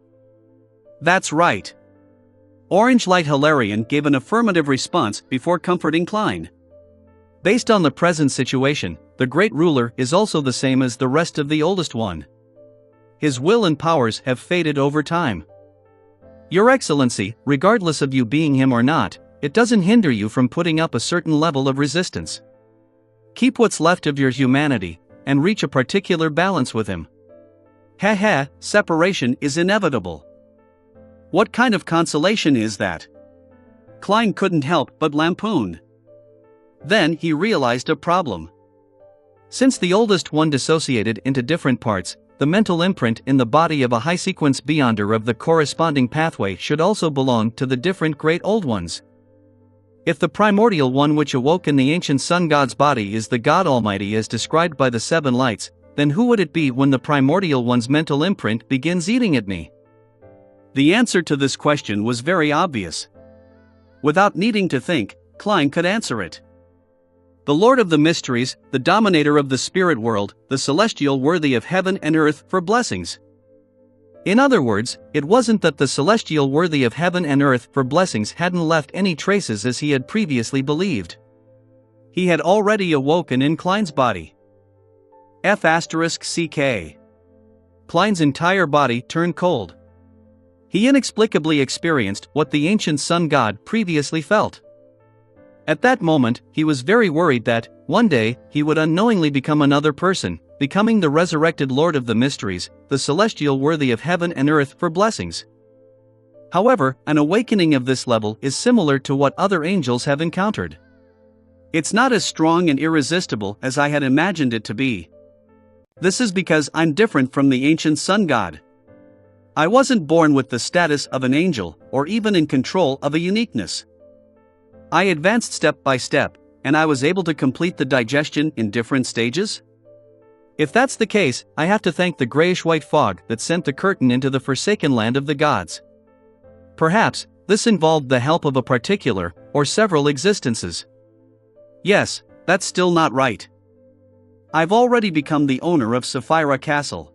That's right. Orange Light Hilarion gave an affirmative response before comforting Klein. Based on the present situation, the great ruler is also the same as the rest of the oldest one. His will and powers have faded over time. Your Excellency, regardless of you being him or not, it doesn't hinder you from putting up a certain level of resistance. Keep what's left of your humanity, and reach a particular balance with him. Separation is inevitable. What kind of consolation is that? Klein couldn't help but lampoon. Then he realized a problem. Since the oldest one dissociated into different parts, the mental imprint in the body of a high-sequence beyonder of the corresponding pathway should also belong to the different great old ones. If the primordial one which awoke in the ancient sun god's body is the God Almighty as described by the seven lights, then who would it be when the primordial one's mental imprint begins eating at me? The answer to this question was very obvious. Without needing to think, Klein could answer it. The Lord of the Mysteries, the dominator of the spirit world, the celestial worthy of heaven and earth for blessings. In other words, it wasn't that the celestial worthy of heaven and earth for blessings hadn't left any traces as he had previously believed. He had already awoken in Klein's body. F***CK. Klein's entire body turned cold. He inexplicably experienced what the ancient sun god previously felt. At that moment, he was very worried that, one day, he would unknowingly become another person, becoming the resurrected Lord of the Mysteries, the celestial worthy of heaven and earth for blessings. However, an awakening of this level is similar to what other angels have encountered. It's not as strong and irresistible as I had imagined it to be. This is because I'm different from the ancient sun god. I wasn't born with the status of an angel, or even in control of a uniqueness. I advanced step by step, and I was able to complete the digestion in different stages? If that's the case, I have to thank the grayish-white fog that sent the curtain into the forsaken land of the gods. Perhaps, this involved the help of a particular, or several existences. Yes, that's still not right. I've already become the owner of Sapphira Castle.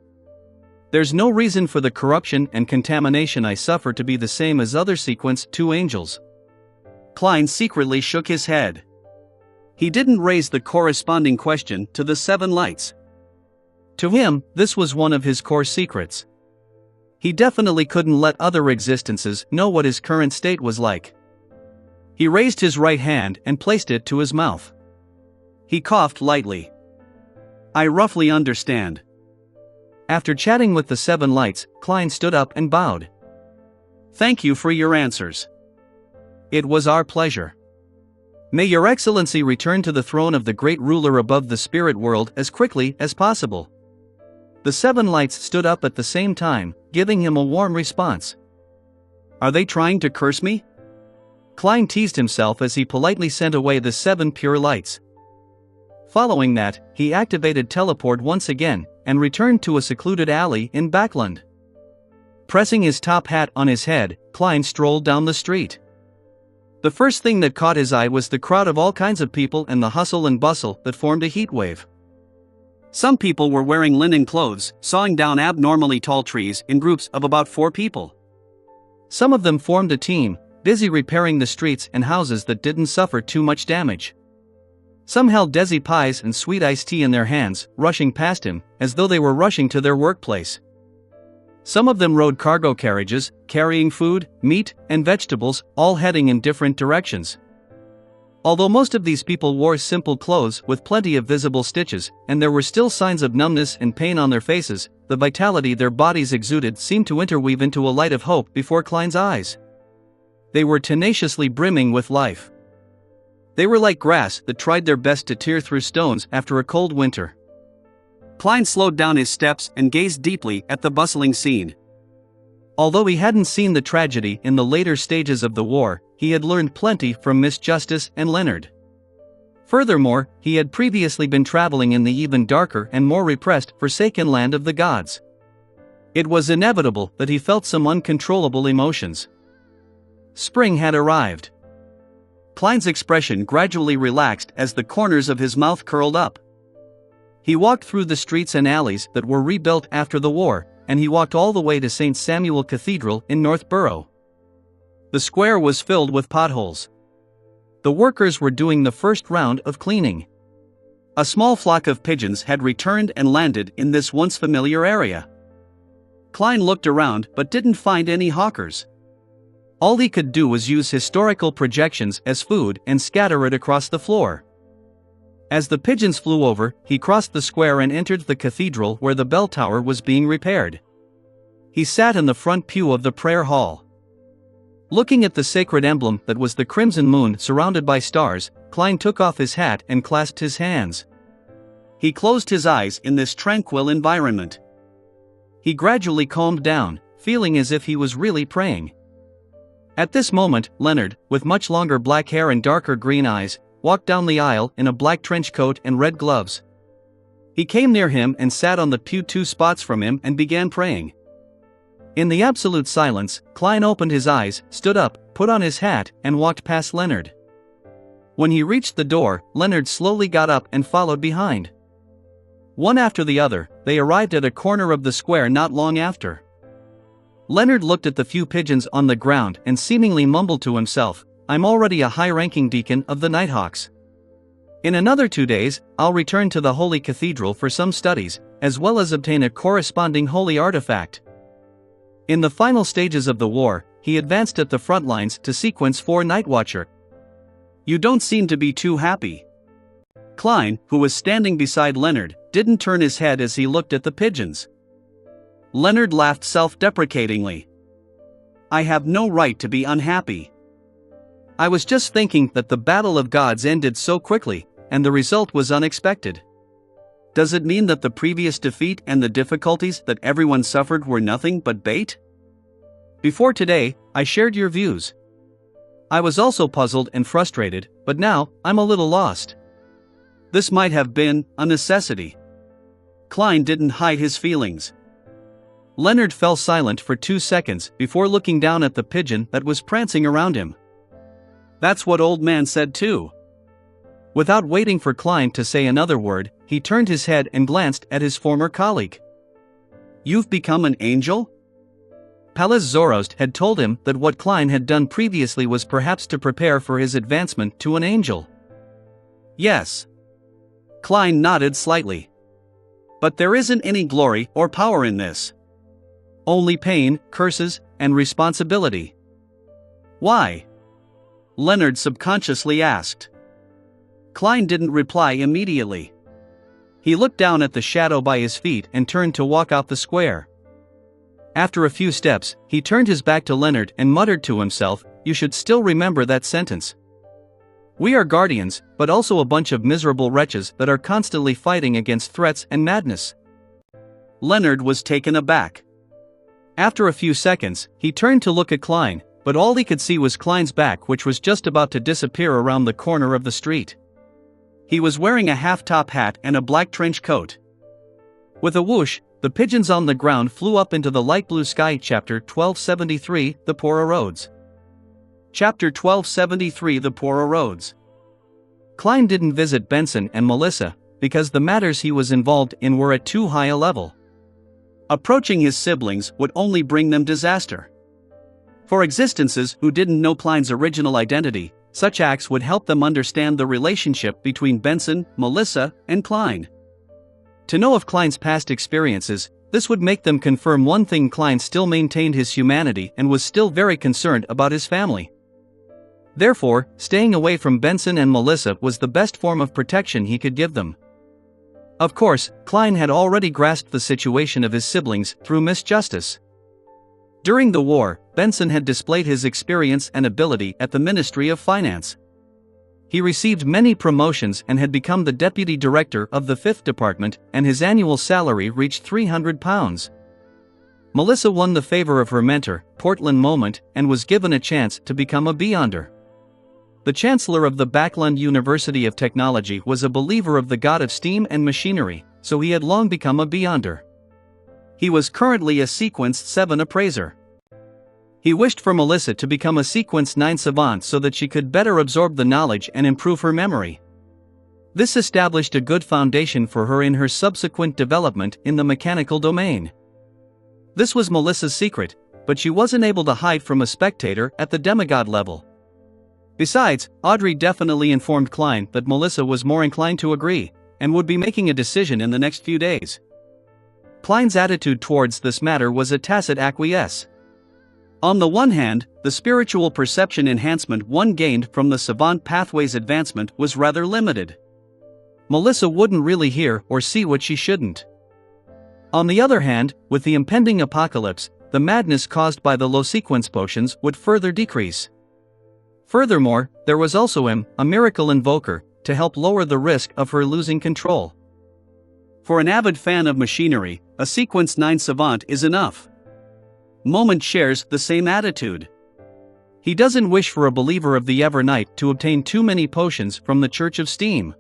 There's no reason for the corruption and contamination I suffer to be the same as other Sequence 2 angels. Klein secretly shook his head. He didn't raise the corresponding question to the seven lights. To him, this was one of his core secrets. He definitely couldn't let other existences know what his current state was like. He raised his right hand and placed it to his mouth. He coughed lightly. I roughly understand. After chatting with the seven lights, Klein stood up and bowed. Thank you for your answers. It was our pleasure. May Your Excellency return to the throne of the great ruler above the spirit world as quickly as possible. The seven lights stood up at the same time, giving him a warm response. Are they trying to curse me? Klein teased himself as he politely sent away the seven pure lights. Following that, he activated teleport once again, and returned to a secluded alley in Backland. Pressing his top hat on his head, Klein strolled down the street. The first thing that caught his eye was the crowd of all kinds of people and the hustle and bustle that formed a heat wave. Some people were wearing linen clothes, sawing down abnormally tall trees in groups of about 4 people. Some of them formed a team, busy repairing the streets and houses that didn't suffer too much damage. Some held desi pies and sweet iced tea in their hands, rushing past him, as though they were rushing to their workplace. Some of them rode cargo carriages, carrying food, meat, and vegetables, all heading in different directions. Although most of these people wore simple clothes with plenty of visible stitches, and there were still signs of numbness and pain on their faces, the vitality their bodies exuded seemed to interweave into a light of hope before Klein's eyes. They were tenaciously brimming with life. They were like grass that tried their best to tear through stones after a cold winter. Klein slowed down his steps and gazed deeply at the bustling scene. Although he hadn't seen the tragedy in the later stages of the war, he had learned plenty from Miss Justice and Leonard. Furthermore, he had previously been traveling in the even darker and more repressed Forsaken Land of the Gods. It was inevitable that he felt some uncontrollable emotions. Spring had arrived. Klein's expression gradually relaxed as the corners of his mouth curled up. He walked through the streets and alleys that were rebuilt after the war, and he walked all the way to St. Samuel Cathedral in Northborough. The square was filled with potholes. The workers were doing the first round of cleaning. A small flock of pigeons had returned and landed in this once familiar area. Klein looked around but didn't find any hawkers. All he could do was use historical projections as food and scatter it across the floor. As the pigeons flew over, he crossed the square and entered the cathedral where the bell tower was being repaired. He sat in the front pew of the prayer hall. Looking at the sacred emblem that was the crimson moon surrounded by stars, Klein took off his hat and clasped his hands. He closed his eyes in this tranquil environment. He gradually calmed down, feeling as if he was really praying. At this moment, Leonard, with much longer black hair and darker green eyes, walked down the aisle in a black trench coat and red gloves. He came near him and sat on the pew 2 spots from him and began praying. In the absolute silence, Klein opened his eyes, stood up, put on his hat, and walked past Leonard. When he reached the door, Leonard slowly got up and followed behind. One after the other, they arrived at a corner of the square not long after. Leonard looked at the few pigeons on the ground and seemingly mumbled to himself, "I'm already a high-ranking deacon of the Nighthawks. In another 2 days, I'll return to the Holy Cathedral for some studies, as well as obtain a corresponding holy artifact." In the final stages of the war, he advanced at the front lines to sequence 4 Night Watcher. "You don't seem to be too happy." Klein, who was standing beside Leonard, didn't turn his head as he looked at the pigeons. Leonard laughed self-deprecatingly. "I have no right to be unhappy. I was just thinking that the Battle of Gods ended so quickly, and the result was unexpected. Does it mean that the previous defeat and the difficulties that everyone suffered were nothing but bait? Before today, I shared your views. I was also puzzled and frustrated, but now, I'm a little lost. This might have been a necessity." Klein didn't hide his feelings. Leonard fell silent for 2 seconds before looking down at the pigeon that was prancing around him. "That's what old man said too." Without waiting for Klein to say another word, he turned his head and glanced at his former colleague. "You've become an angel?" Pallas Zoroast had told him that what Klein had done previously was perhaps to prepare for his advancement to an angel. "Yes." Klein nodded slightly. "But there isn't any glory or power in this. Only pain, curses, and responsibility." "Why?" Leonard subconsciously asked. Klein didn't reply immediately. He looked down at the shadow by his feet and turned to walk out the square. After a few steps, he turned his back to Leonard and muttered to himself, "You should still remember that sentence. We are guardians, but also a bunch of miserable wretches that are constantly fighting against threats and madness." Leonard was taken aback. After a few seconds, he turned to look at Klein, but all he could see was Klein's back, which was just about to disappear around the corner of the street. He was wearing a half-top hat and a black trench coat. With a whoosh, the pigeons on the ground flew up into the light blue sky. Chapter 1273, The Poorer Roads. Chapter 1273, The Poorer Roads. Klein didn't visit Benson and Melissa, because the matters he was involved in were at too high a level. Approaching his siblings would only bring them disaster. For existences who didn't know Klein's original identity, such acts would help them understand the relationship between Benson, Melissa, and Klein. To know of Klein's past experiences, This would make them confirm one thing: Klein still maintained his humanity and was still very concerned about his family. Therefore, staying away from Benson and Melissa was the best form of protection he could give them. Of course, Klein had already grasped the situation of his siblings through Miss Justice. During the war, Benson had displayed his experience and ability at the Ministry of Finance. He received many promotions and had become the deputy director of the 5th Department, and his annual salary reached £300. Melissa won the favor of her mentor, Portland Moment, and was given a chance to become a Beyonder. The chancellor of the Backlund University of Technology was a believer of the god of steam and machinery, so he had long become a Beyonder. He was currently a Sequence 7 appraiser. He wished for Melissa to become a Sequence 9 savant so that she could better absorb the knowledge and improve her memory. This established a good foundation for her in her subsequent development in the mechanical domain. This was Melissa's secret, but she wasn't able to hide from a spectator at the demigod level. Besides, Audrey definitely informed Klein that Melissa was more inclined to agree, and would be making a decision in the next few days. Klein's attitude towards this matter was a tacit acquiesce. On the one hand, the spiritual perception enhancement one gained from the savant pathway's advancement was rather limited. Melissa wouldn't really hear or see what she shouldn't. On the other hand, with the impending apocalypse, the madness caused by the low sequence potions would further decrease. Furthermore, there was also a miracle invoker, to help lower the risk of her losing control. For an avid fan of machinery, a Sequence 9 savant is enough. Moment shares the same attitude. He doesn't wish for a believer of the Evernight to obtain too many potions from the Church of Steam.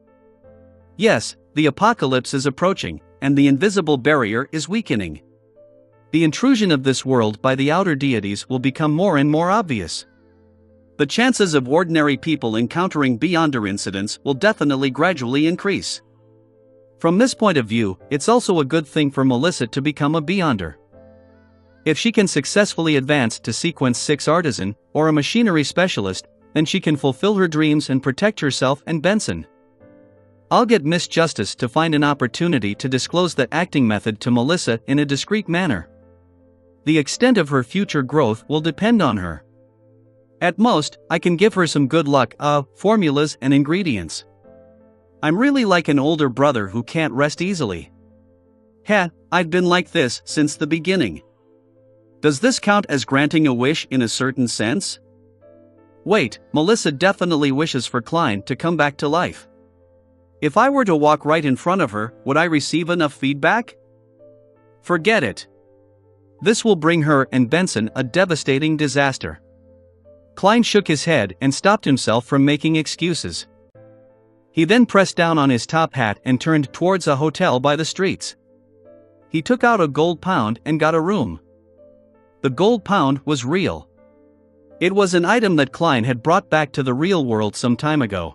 Yes, the apocalypse is approaching, and the invisible barrier is weakening. The intrusion of this world by the outer deities will become more and more obvious. The chances of ordinary people encountering Beyonder incidents will definitely gradually increase. From this point of view, it's also a good thing for Melissa to become a Beyonder. If she can successfully advance to Sequence 6 artisan, or a machinery specialist, then she can fulfill her dreams and protect herself and Benson. I'll get Miss Justice to find an opportunity to disclose that acting method to Melissa in a discreet manner. The extent of her future growth will depend on her. At most, I can give her some good luck, formulas and ingredients. I'm really like an older brother who can't rest easily. I've been like this since the beginning. Does this count as granting a wish in a certain sense? Wait, Melissa definitely wishes for Klein to come back to life. If I were to walk right in front of her, would I receive enough feedback? Forget it. This will bring her and Benson a devastating disaster. Klein shook his head and stopped himself from making excuses. He then pressed down on his top hat and turned towards a hotel by the streets. He took out a gold pound and got a room. The gold pound was real. It was an item that Klein had brought back to the real world some time ago.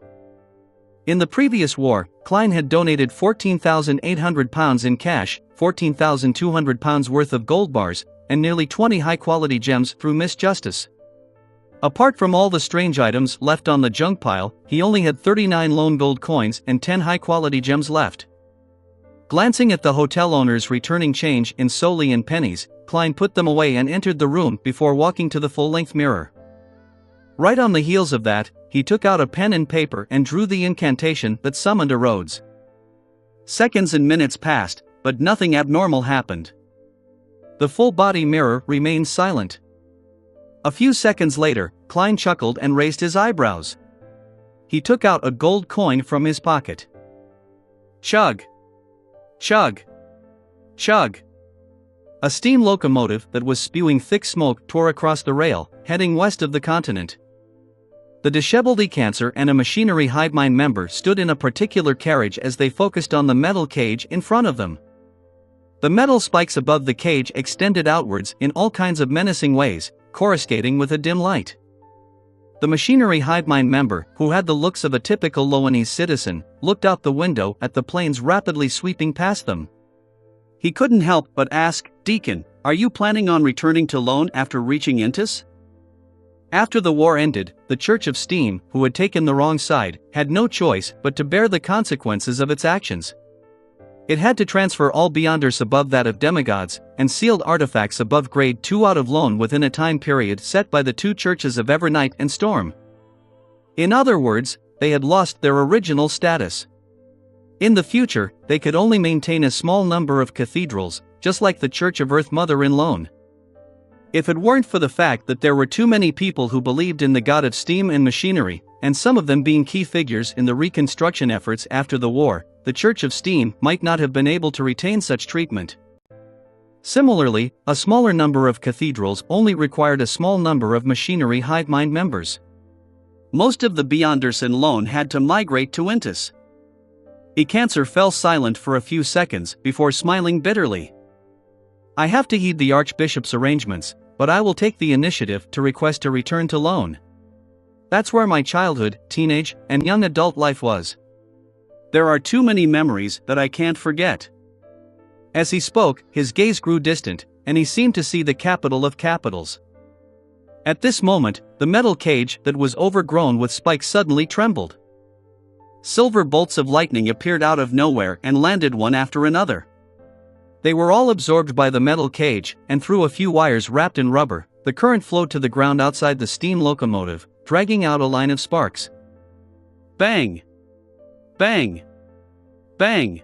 In the previous war, Klein had donated £14,800 in cash, £14,200 worth of gold bars, and nearly 20 high-quality gems through Miss Justice. Apart from all the strange items left on the junk pile, he only had 39 lone gold coins and 10 high-quality gems left. Glancing at the hotel owner's returning change in soldi and pennies, Klein put them away and entered the room before walking to the full-length mirror. Right on the heels of that, he took out a pen and paper and drew the incantation that summoned a Rhodes. Seconds and minutes passed, but nothing abnormal happened. The full-body mirror remained silent. A few seconds later, Klein chuckled and raised his eyebrows. He took out a gold coin from his pocket. Chug! Chug! Chug! A steam locomotive that was spewing thick smoke tore across the rail, heading west of the continent. The disheveled cancer and a machinery hive mind member stood in a particular carriage as they focused on the metal cage in front of them. The metal spikes above the cage extended outwards in all kinds of menacing ways, coruscating with a dim light. The machinery hive mind member, who had the looks of a typical Loanese citizen, looked out the window at the planes rapidly sweeping past them. He couldn't help but ask, "Deacon, are you planning on returning to Lone after reaching Intis?" After the war ended, the Church of Steam, who had taken the wrong side, had no choice but to bear the consequences of its actions. It had to transfer all Beyonders above that of demigods, and sealed artifacts above grade 2 out of loan within a time period set by the two churches of Evernight and Storm. In other words, they had lost their original status. In the future, they could only maintain a small number of cathedrals, just like the Church of Earth Mother in loan. If it weren't for the fact that there were too many people who believed in the god of steam and machinery, and some of them being key figures in the reconstruction efforts after the war, the Church of Steam might not have been able to retain such treatment. Similarly, a smaller number of cathedrals only required a small number of machinery hive mind members. Most of the Beyonders in loan had to migrate to Intis. Ecancer fell silent for a few seconds before smiling bitterly. I have to heed the Archbishop's arrangements, but I will take the initiative to request a return to loan. That's where my childhood, teenage, and young adult life was. There are too many memories that I can't forget. As he spoke, his gaze grew distant, and he seemed to see the capital of capitals. At this moment, the metal cage that was overgrown with spikes suddenly trembled. Silver bolts of lightning appeared out of nowhere and landed one after another. They were all absorbed by the metal cage, and through a few wires wrapped in rubber, the current flowed to the ground outside the steam locomotive, dragging out a line of sparks. Bang! Bang! Bang!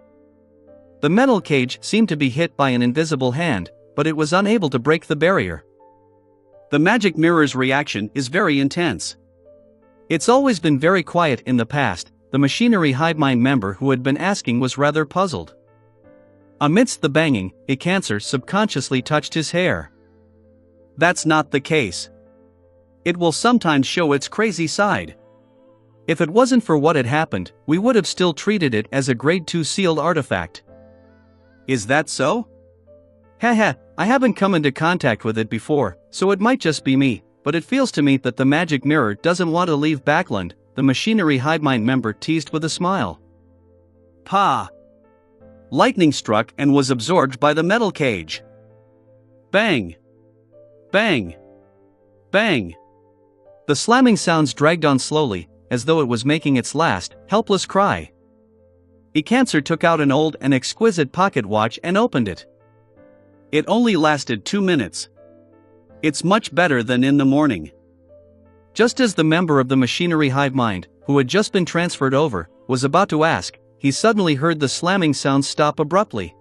The metal cage seemed to be hit by an invisible hand, but it was unable to break the barrier. The magic mirror's reaction is very intense. It's always been very quiet in the past. The machinery hive mind member who had been asking was rather puzzled. Amidst the banging, Ecancer subconsciously touched his hair. That's not the case. It will sometimes show its crazy side. If it wasn't for what had happened, we would have still treated it as a grade 2 sealed artifact. Is that so? Haha, I haven't come into contact with it before, so it might just be me, but it feels to me that the magic mirror doesn't want to leave Backland, the machinery hive mind member teased with a smile. Pa! Lightning struck and was absorbed by the metal cage. Bang! Bang! Bang! The slamming sounds dragged on slowly, as though it was making its last, helpless cry. Ecancer took out an old and exquisite pocket watch and opened it. It only lasted 2 minutes. It's much better than in the morning. Just as the member of the machinery hive mind, who had just been transferred over, was about to ask, he suddenly heard the slamming sound stop abruptly.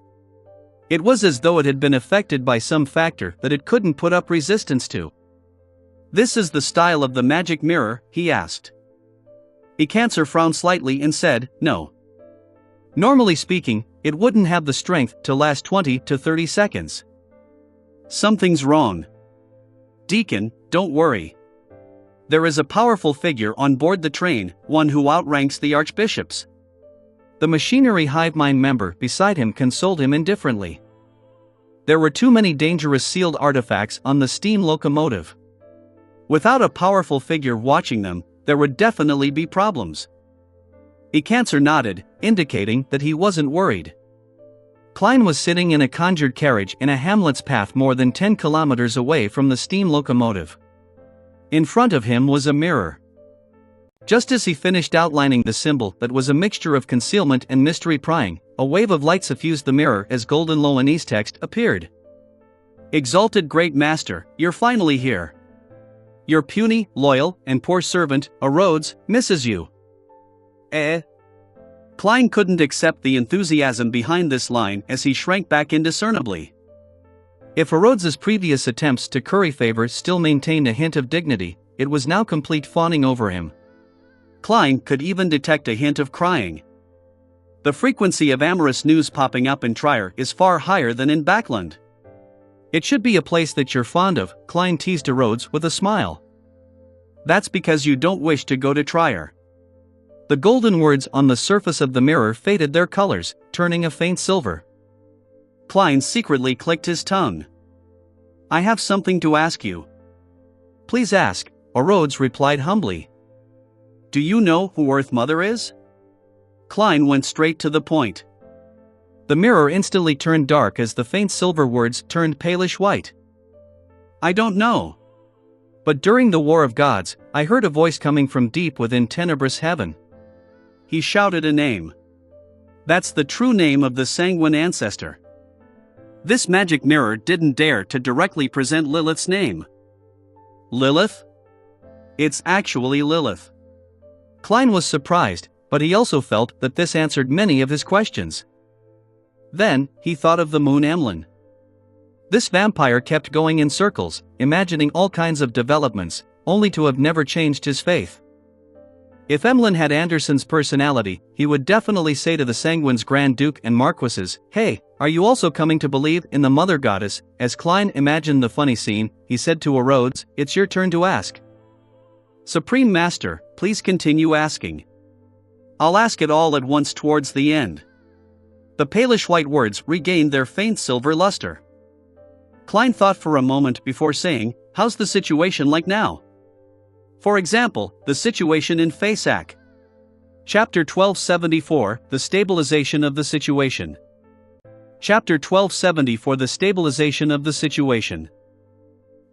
It was as though it had been affected by some factor that it couldn't put up resistance to. "This is the style of the magic mirror?" he asked. Ecancer frowned slightly and said, "No. Normally speaking, it wouldn't have the strength to last 20 to 30 seconds. Something's wrong. Deacon, don't worry. There is a powerful figure on board the train, one who outranks the archbishops." The machinery hive mind member beside him consoled him indifferently. There were too many dangerous sealed artifacts on the steam locomotive. Without a powerful figure watching them, there would definitely be problems. Ecancer nodded, indicating that he wasn't worried. Klein was sitting in a conjured carriage in a hamlet's path more than 10 kilometers away from the steam locomotive. In front of him was a mirror. Just as he finished outlining the symbol that was a mixture of concealment and mystery prying, a wave of light suffused the mirror as golden Loanese text appeared. "Exalted Great Master, you're finally here. Your puny, loyal, and poor servant, a Rhodes, misses you." Klein couldn't accept the enthusiasm behind this line as he shrank back indiscernibly. If Rhodes's previous attempts to curry favor still maintained a hint of dignity, it was now complete fawning over him. Klein could even detect a hint of crying. The frequency of amorous news popping up in Trier is far higher than in Backland. "It should be a place that you're fond of," Klein teased Rhodes with a smile. "That's because you don't wish to go to Trier." The golden words on the surface of the mirror faded their colors, turning a faint silver. Klein secretly clicked his tongue. "I have something to ask you." "Please ask," Rhodes replied humbly. "Do you know who Earth Mother is?" Klein went straight to the point. The mirror instantly turned dark as the faint silver words turned palish white. "I don't know. But during the War of Gods, I heard a voice coming from deep within tenebrous heaven." He shouted a name. That's the true name of the sanguine ancestor. This magic mirror didn't dare to directly present Lilith's name. Lilith? It's actually Lilith. Klein was surprised, but he also felt that this answered many of his questions. Then, he thought of the moon Emlyn. This vampire kept going in circles, imagining all kinds of developments, only to have never changed his faith. If Emlyn had Anderson's personality, he would definitely say to the Sanguine's Grand Duke and Marquises, "Hey, are you also coming to believe in the Mother Goddess?" As Klein imagined the funny scene, he said to Rhodes, "It's your turn to ask." "Supreme Master, please continue asking. I'll ask it all at once towards the end." The palish white words regained their faint silver luster. Klein thought for a moment before saying, "How's the situation like now? For example, the situation in Fasak." Chapter 1274, The Stabilization of the Situation. Chapter 1274, The Stabilization of the Situation.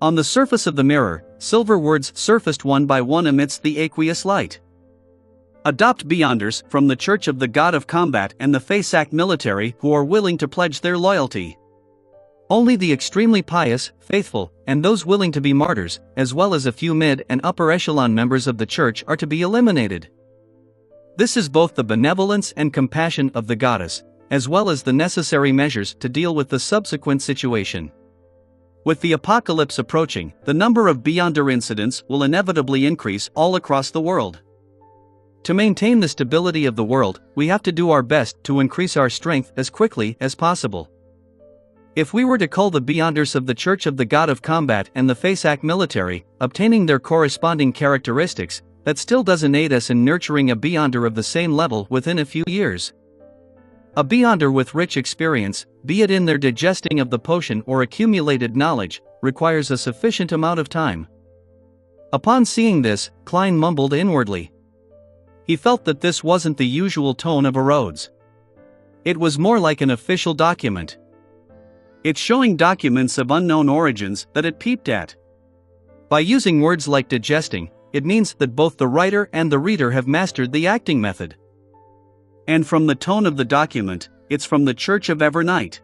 On the surface of the mirror, silver words surfaced one by one amidst the aqueous light. "Adopt Beyonders from the Church of the God of Combat and the Fasak military who are willing to pledge their loyalty. Only the extremely pious, faithful, and those willing to be martyrs, as well as a few mid and upper echelon members of the church, are to be eliminated. This is both the benevolence and compassion of the goddess, as well as the necessary measures to deal with the subsequent situation. With the apocalypse approaching, the number of Beyonder incidents will inevitably increase all across the world. To maintain the stability of the world, we have to do our best to increase our strength as quickly as possible. If we were to cull the Beyonders of the Church of the God of Combat and the Fasak military, obtaining their corresponding characteristics, that still doesn't aid us in nurturing a Beyonder of the same level within a few years. A Beyonder with rich experience, be it in their digesting of the potion or accumulated knowledge, requires a sufficient amount of time." Upon seeing this, Klein mumbled inwardly. He felt that this wasn't the usual tone of a Rhodes. It was more like an official document. It's showing documents of unknown origins that it peeped at. By using words like digesting, it means that both the writer and the reader have mastered the acting method. And from the tone of the document, it's from the Church of Evernight.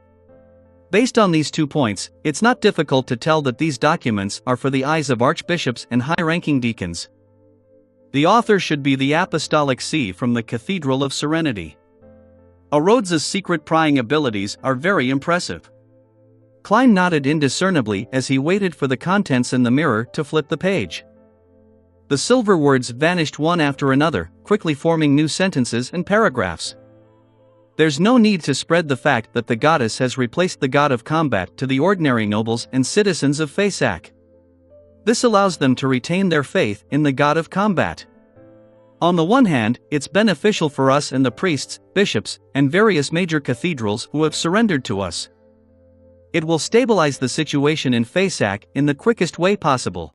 Based on these 2 points, it's not difficult to tell that these documents are for the eyes of archbishops and high-ranking deacons. The author should be the Apostolic See from the Cathedral of Serenity. Rhodes's secret prying abilities are very impressive. Klein nodded indiscernibly as he waited for the contents in the mirror to flip the page. The silver words vanished one after another, quickly forming new sentences and paragraphs. There's no need to spread the fact that the goddess has replaced the god of combat to the ordinary nobles and citizens of Fasak. This allows them to retain their faith in the god of combat. On the one hand, it's beneficial for us and the priests, bishops, and various major cathedrals who have surrendered to us. It will stabilize the situation in Fasak in the quickest way possible.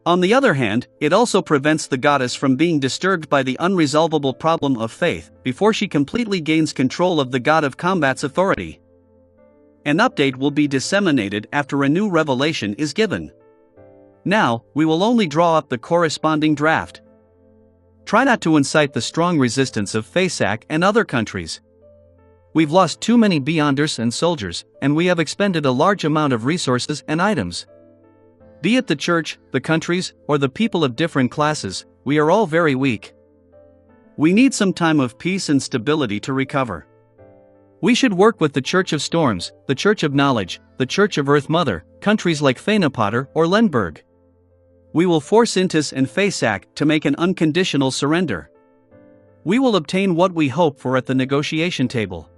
On the other hand, it also prevents the goddess from being disturbed by the unresolvable problem of faith before she completely gains control of the god of combat's authority. An update will be disseminated after a new revelation is given. Now, we will only draw up the corresponding draft. Try not to incite the strong resistance of Fasak and other countries. We've lost too many Beyonders and soldiers, and we have expended a large amount of resources and items. Be it the church, the countries, or the people of different classes, we are all very weak. We need some time of peace and stability to recover. We should work with the Church of Storms, the Church of Knowledge, the Church of Earth Mother, countries like Fenapotter or Lenberg. We will force Intis and Fasak to make an unconditional surrender. We will obtain what we hope for at the negotiation table.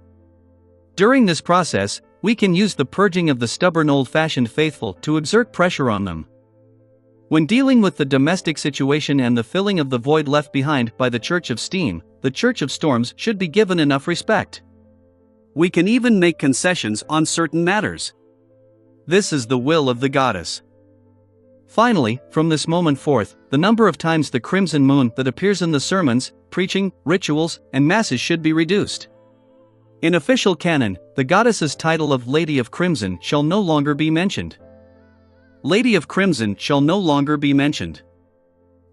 During this process, we can use the purging of the stubborn old-fashioned faithful to exert pressure on them. When dealing with the domestic situation and the filling of the void left behind by the Church of Steam, the Church of Storms should be given enough respect. We can even make concessions on certain matters. This is the will of the goddess. Finally, from this moment forth, the number of times the crimson moon that appears in the sermons, preaching, rituals, and masses should be reduced. In official canon, the goddess's title of Lady of Crimson shall no longer be mentioned. Lady of Crimson shall no longer be mentioned.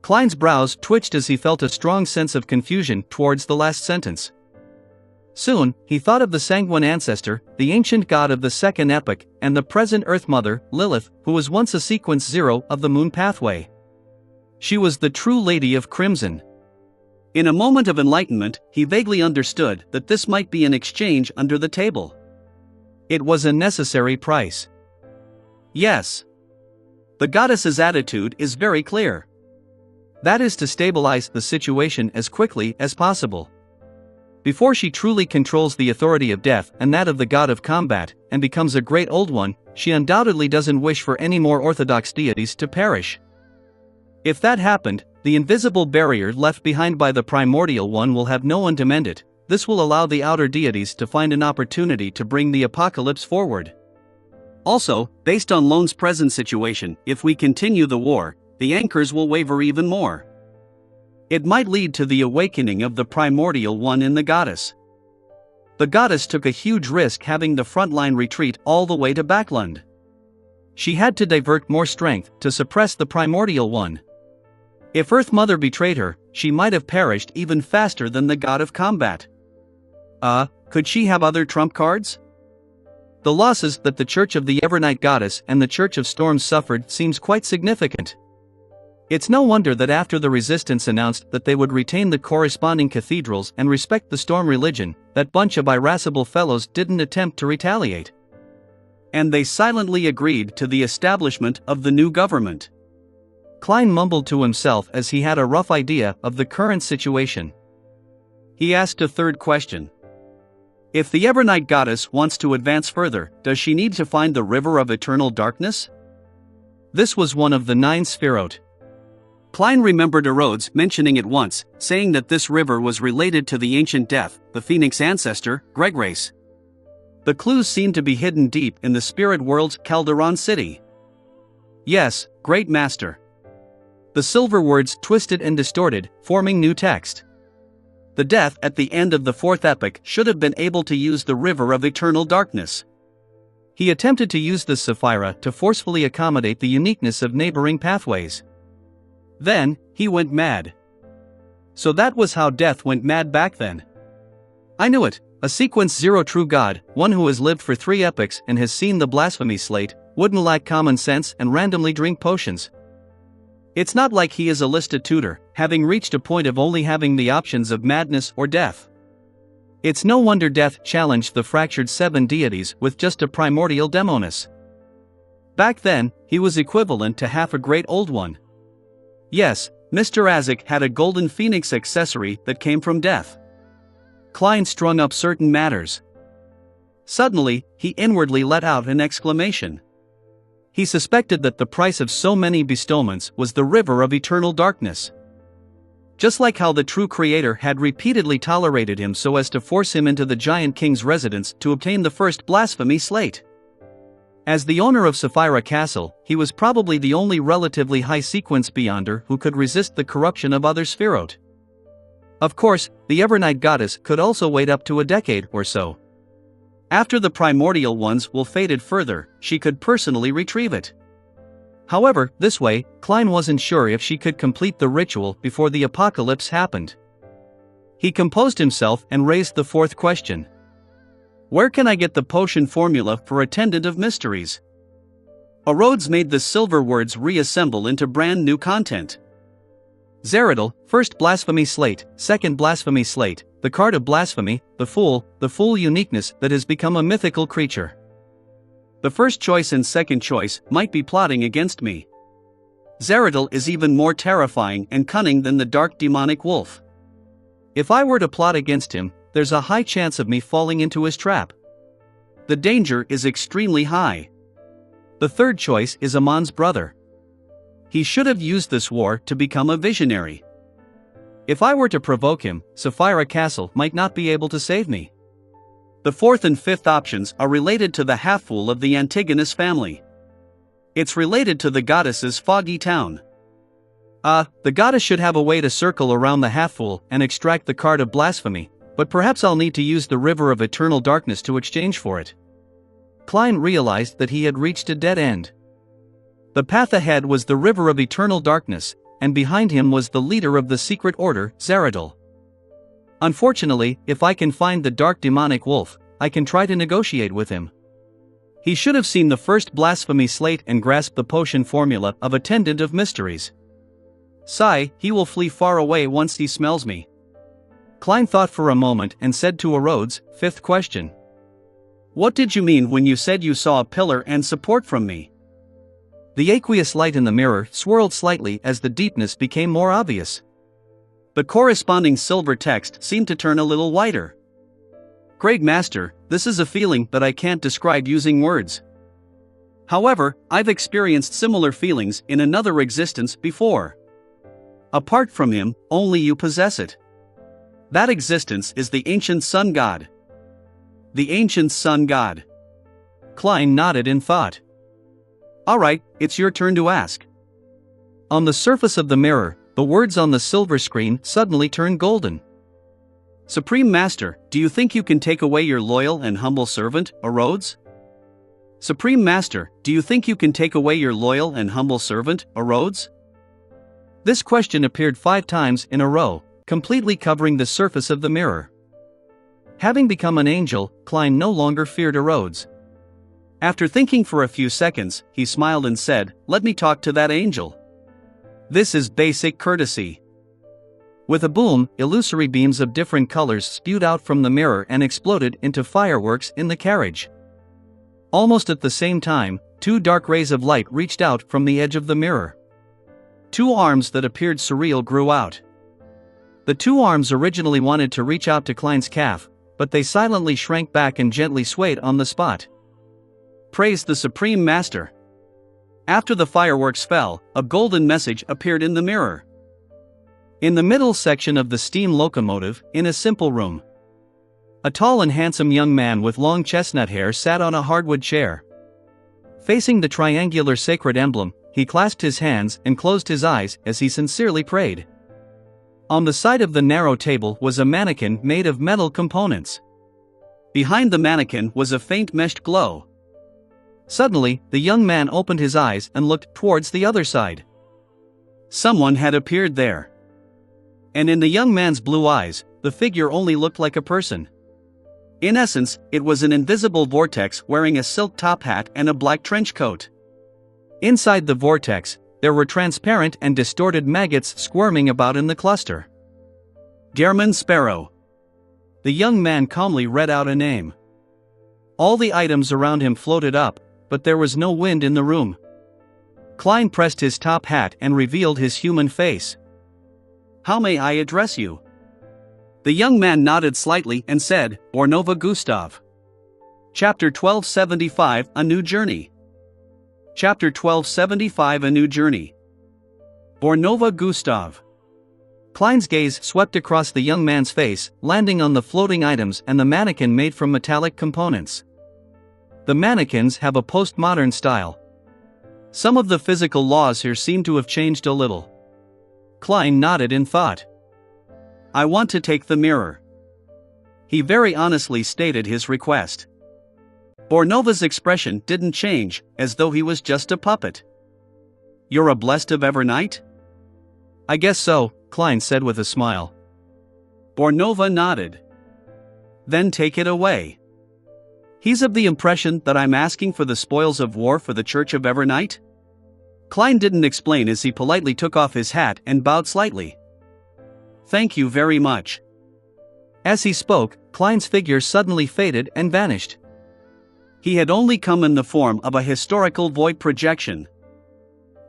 Klein's brows twitched as he felt a strong sense of confusion towards the last sentence. Soon, he thought of the sanguine ancestor, the ancient god of the second epoch, and the present Earth Mother, Lilith, who was once a sequence 0 of the moon pathway. She was the true Lady of Crimson. In a moment of enlightenment, he vaguely understood that this might be an exchange under the table. It was a necessary price. Yes. The goddess's attitude is very clear. That is to stabilize the situation as quickly as possible. Before she truly controls the authority of death and that of the god of combat, and becomes a great old one, she undoubtedly doesn't wish for any more orthodox deities to perish. If that happened, the invisible barrier left behind by the primordial one will have no one to mend it. This will allow the outer deities to find an opportunity to bring the apocalypse forward. Also, based on Lone's present situation, if we continue the war, the anchors will waver even more. It might lead to the awakening of the primordial one in the goddess. The goddess took a huge risk having the frontline retreat all the way to Backland. She had to divert more strength to suppress the primordial one. If Earth Mother betrayed her, she might have perished even faster than the god of combat. Could she have other trump cards? The losses that the Church of the Evernight Goddess and the Church of Storms suffered seems quite significant. It's no wonder that after the resistance announced that they would retain the corresponding cathedrals and respect the Storm religion, that bunch of irascible fellows didn't attempt to retaliate. And they silently agreed to the establishment of the new government. Klein mumbled to himself as he had a rough idea of the current situation. He asked a third question. If the Evernight Goddess wants to advance further, does she need to find the River of Eternal Darkness? This was one of the 9 Sphirot. Klein remembered Erodes mentioning it once, saying that this river was related to the ancient death, the Phoenix ancestor, Gregrace. The clues seemed to be hidden deep in the spirit world's Calderon city. Yes, Great Master. The silver words twisted and distorted, forming new text. The death at the end of the 4th epoch should have been able to use the River of Eternal Darkness. He attempted to use the Sapphira to forcefully accommodate the uniqueness of neighboring pathways. Then, he went mad. So that was how death went mad back then. I knew it, a sequence 0 true god, one who has lived for 3 epochs and has seen the blasphemy slate, wouldn't lack common sense and randomly drink potions. It's not like he is a listed tutor, having reached a point of only having the options of madness or death. It's no wonder death challenged the fractured 7 deities with just a primordial demoness. Back then, he was equivalent to half a great old one. Yes, Mr. Azek had a golden phoenix accessory that came from death. Klein strung up certain matters. Suddenly, he inwardly let out an exclamation. He suspected that the price of so many bestowments was the River of Eternal Darkness. Just like how the true creator had repeatedly tolerated him so as to force him into the giant king's residence to obtain the first blasphemy slate. As the owner of Sapphira Castle, he was probably the only relatively high sequence beyonder who could resist the corruption of other Sphirot. Of course, the Evernight Goddess could also wait up to a decade or so. After the primordial ones will faded further, she could personally retrieve it. However, this way, Klein wasn't sure if she could complete the ritual before the apocalypse happened. He composed himself and raised the 4th question. Where can I get the potion formula for Attendant of Mysteries? Erodes made the silver words reassemble into brand new content. Zeridel, first blasphemy slate, second blasphemy slate, the card of blasphemy, the fool uniqueness that has become a mythical creature. The first choice and second choice might be plotting against me. Zeridel is even more terrifying and cunning than the dark demonic wolf. If I were to plot against him, there's a high chance of me falling into his trap. The danger is extremely high. The third choice is Amon's brother. He should have used this war to become a visionary. If I were to provoke him, Sapphira Castle might not be able to save me. The 4th and 5th options are related to the half-fool of the Antigonus family. It's related to the goddess's foggy town. The goddess should have a way to circle around the half-fool and extract the card of blasphemy, but perhaps I'll need to use the River of Eternal Darkness to exchange for it. Klein realized that he had reached a dead end. The path ahead was the River of Eternal Darkness, and behind him was the leader of the secret order, Zeridel. Unfortunately, if I can find the dark demonic wolf, I can try to negotiate with him. He should have seen the first blasphemy slate and grasped the potion formula of Attendant of Mysteries. Sigh, he will flee far away once he smells me. Klein thought for a moment and said to Rhodes, fifth question. What did you mean when you said you saw a pillar and support from me? The aqueous light in the mirror swirled slightly as the deepness became more obvious. The corresponding silver text seemed to turn a little whiter. Great Master, this is a feeling that I can't describe using words. However, I've experienced similar feelings in another existence before. Apart from him, only you possess it. That existence is the ancient sun god. The ancient sun god. Klein nodded in thought. Alright, it's your turn to ask. On the surface of the mirror, the words on the silver screen suddenly turned golden. Supreme Master, do you think you can take away your loyal and humble servant, Rhodes? Supreme Master, do you think you can take away your loyal and humble servant, Rhodes? This question appeared 5 times in a row, completely covering the surface of the mirror. Having become an angel, Klein no longer feared Rhodes. After thinking for a few seconds, he smiled and said, "Let me talk to that angel. This is basic courtesy." With a boom, illusory beams of different colors spewed out from the mirror and exploded into fireworks in the carriage. Almost at the same time, 2 dark rays of light reached out from the edge of the mirror. 2 arms that appeared surreal grew out. The 2 arms originally wanted to reach out to Klein's calf, but they silently shrank back and gently swayed on the spot. Praise the Supreme Master. After the fireworks fell, a golden message appeared in the mirror. In the middle section of the steam locomotive, in a simple room, a tall and handsome young man with long chestnut hair sat on a hardwood chair. Facing the triangular sacred emblem, he clasped his hands and closed his eyes as he sincerely prayed. On the side of the narrow table was a mannequin made of metal components. Behind the mannequin was a faint meshed glow. Suddenly, the young man opened his eyes and looked towards the other side. Someone had appeared there. And in the young man's blue eyes, the figure only looked like a person. In essence, it was an invisible vortex wearing a silk top hat and a black trench coat. Inside the vortex, there were transparent and distorted maggots squirming about in the cluster. Gehrman Sparrow. The young man calmly read out a name. All the items around him floated up, but there was no wind in the room. Klein pressed his top hat and revealed his human face. How may I address you? The young man nodded slightly and said, Bornova Gustav. Chapter 1275, A New Journey. Chapter 1275, A New Journey. Bornova Gustav. Klein's gaze swept across the young man's face, landing on the floating items and the mannequin made from metallic components. The mannequins have a postmodern style. Some of the physical laws here seem to have changed a little. Klein nodded in thought. I want to take the mirror. He very honestly stated his request. Bornova's expression didn't change, as though he was just a puppet. You're a blessed of Evernight? I guess so, Klein said with a smile. Bornova nodded. Then take it away. He's of the impression that I'm asking for the spoils of war for the Church of Evernight? Klein didn't explain as he politely took off his hat and bowed slightly. Thank you very much. As he spoke, Klein's figure suddenly faded and vanished. He had only come in the form of a historical void projection.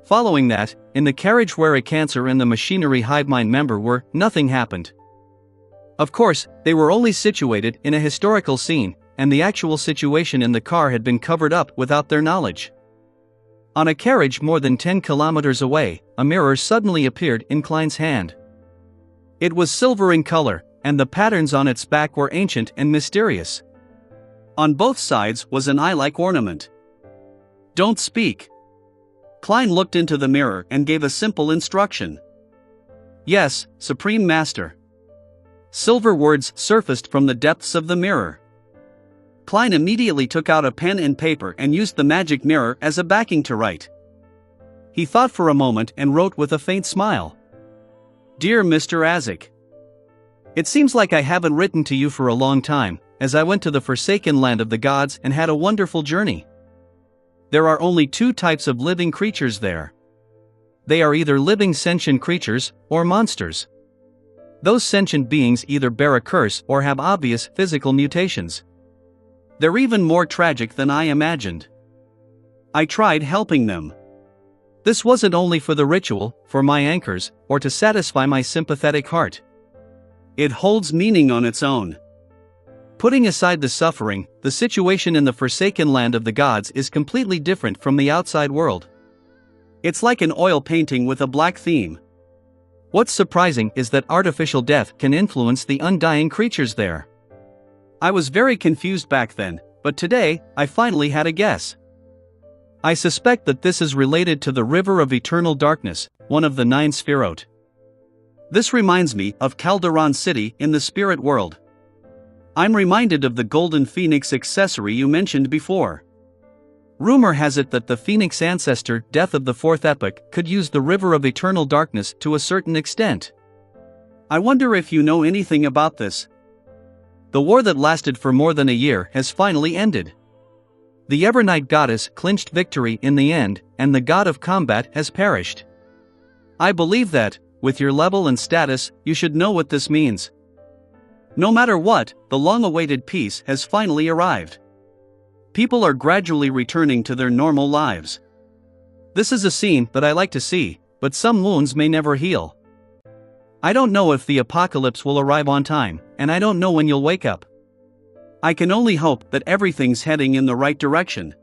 Following that, in the carriage where a cancer and the machinery hive mind member were, nothing happened. Of course, they were only situated in a historical scene, and the actual situation in the car had been covered up without their knowledge. On a carriage more than 10 kilometers away, a mirror suddenly appeared in Klein's hand. It was silver in color, and the patterns on its back were ancient and mysterious. On both sides was an eye-like ornament. Don't speak. Klein looked into the mirror and gave a simple instruction. Yes, Supreme Master. Silver words surfaced from the depths of the mirror. Klein immediately took out a pen and paper and used the magic mirror as a backing to write. He thought for a moment and wrote with a faint smile. Dear Mr. Azek. It seems like I haven't written to you for a long time, as I went to the forsaken land of the gods and had a wonderful journey. There are only two types of living creatures there. They are either living sentient creatures, or monsters. Those sentient beings either bear a curse or have obvious physical mutations. They're even more tragic than I imagined. I tried helping them. This wasn't only for the ritual, for my anchors, or to satisfy my sympathetic heart. It holds meaning on its own. Putting aside the suffering, the situation in the forsaken land of the gods is completely different from the outside world. It's like an oil painting with a black theme. What's surprising is that artificial death can influence the undying creatures there. I was very confused back then, but today, I finally had a guess. I suspect that this is related to the River of Eternal Darkness, one of the 9 Sphirot. This reminds me of Calderon City in the spirit world. I'm reminded of the golden phoenix accessory you mentioned before. Rumor has it that the phoenix ancestor, Death of the 4th Epoch, could use the River of Eternal Darkness to a certain extent. I wonder if you know anything about this. The war that lasted for more than a year has finally ended. The Evernight goddess clinched victory in the end, and the god of combat has perished. I believe that, with your level and status, you should know what this means. No matter what, the long-awaited peace has finally arrived. People are gradually returning to their normal lives. This is a scene that I like to see, but some wounds may never heal. I don't know if the apocalypse will arrive on time, and I don't know when you'll wake up. I can only hope that everything's heading in the right direction.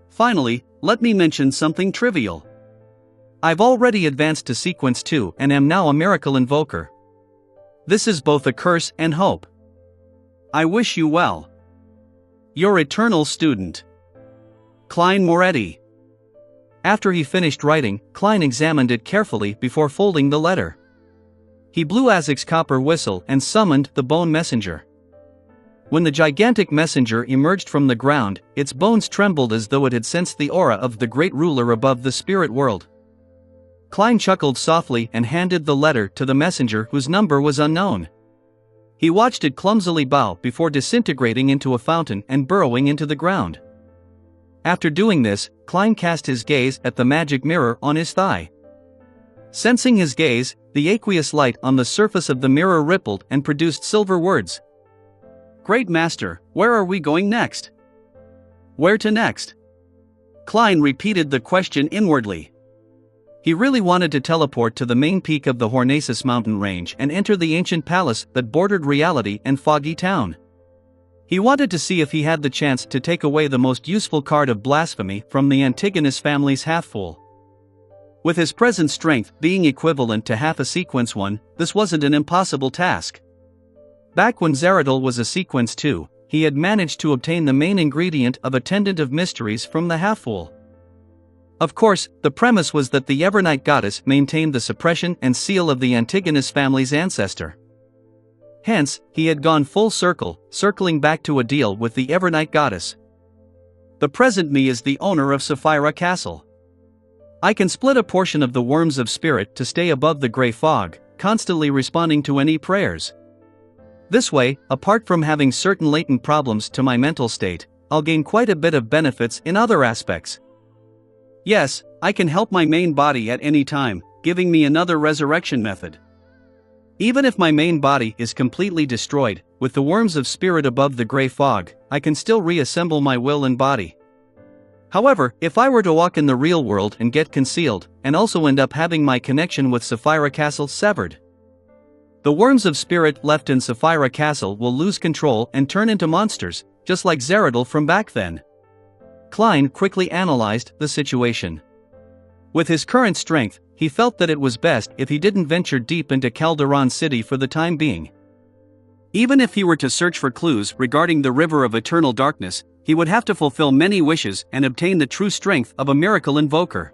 Finally, let me mention something trivial. I've already advanced to Sequence 2 and am now a miracle invoker. This is both a curse and hope. I wish you well. Your eternal student, Klein Moretti. After he finished writing, Klein examined it carefully before folding the letter. He blew Azek's copper whistle and summoned the bone messenger. When the gigantic messenger emerged from the ground, its bones trembled as though it had sensed the aura of the great ruler above the spirit world. Klein chuckled softly and handed the letter to the messenger whose number was unknown. He watched it clumsily bow before disintegrating into a fountain and burrowing into the ground. After doing this, Klein cast his gaze at the magic mirror on his thigh. Sensing his gaze, the aqueous light on the surface of the mirror rippled and produced silver words. Great Master, where are we going next? Where to next? Klein repeated the question inwardly. He really wanted to teleport to the main peak of the Hornacis mountain range and enter the ancient palace that bordered reality and Foggy Town. He wanted to see if he had the chance to take away the most useful card of blasphemy from the Antigonus family's half-fool. With his present strength being equivalent to half a Sequence 1, this wasn't an impossible task. Back when Zeradol was a Sequence 2, he had managed to obtain the main ingredient of Attendant of Mysteries from the half-fool. Of course, the premise was that the Evernight goddess maintained the suppression and seal of the Antigonus family's ancestor. Hence, he had gone full circle, circling back to a deal with the Evernight goddess. The present me is the owner of Sapphira Castle. I can split a portion of the Worms of Spirit to stay above the gray fog, constantly responding to any prayers. This way, apart from having certain latent problems to my mental state, I'll gain quite a bit of benefits in other aspects. Yes, I can help my main body at any time, giving me another resurrection method. Even if my main body is completely destroyed, with the Worms of Spirit above the gray fog, I can still reassemble my will and body. However, if I were to walk in the real world and get concealed, and also end up having my connection with Sapphira Castle severed, the Worms of Spirit left in Sapphira Castle will lose control and turn into monsters, just like Zeradol from back then. Klein quickly analyzed the situation. With his current strength, he felt that it was best if he didn't venture deep into Calderon City for the time being. Even if he were to search for clues regarding the River of Eternal Darkness, he would have to fulfill many wishes and obtain the true strength of a miracle invoker.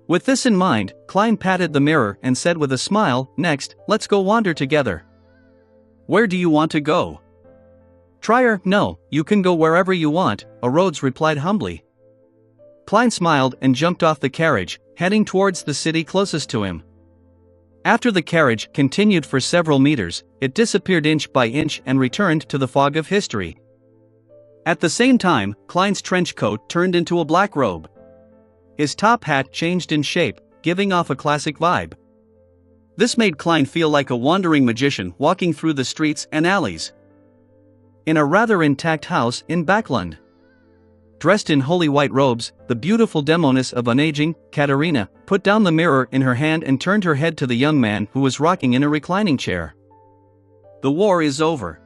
With this in mind, Klein patted the mirror and said with a smile, "Next, let's go wander together." "Where do you want to go?" "Trier, no, you can go wherever you want," Rhodes replied humbly. Klein smiled and jumped off the carriage, heading towards the city closest to him. After the carriage continued for several meters, it disappeared inch by inch and returned to the fog of history. At the same time, Klein's trench coat turned into a black robe. His top hat changed in shape, giving off a classic vibe. This made Klein feel like a wandering magician walking through the streets and alleys. In a rather intact house in Backlund. Dressed in holy white robes, the beautiful demoness of unaging, Katerina, put down the mirror in her hand and turned her head to the young man who was rocking in a reclining chair. The war is over.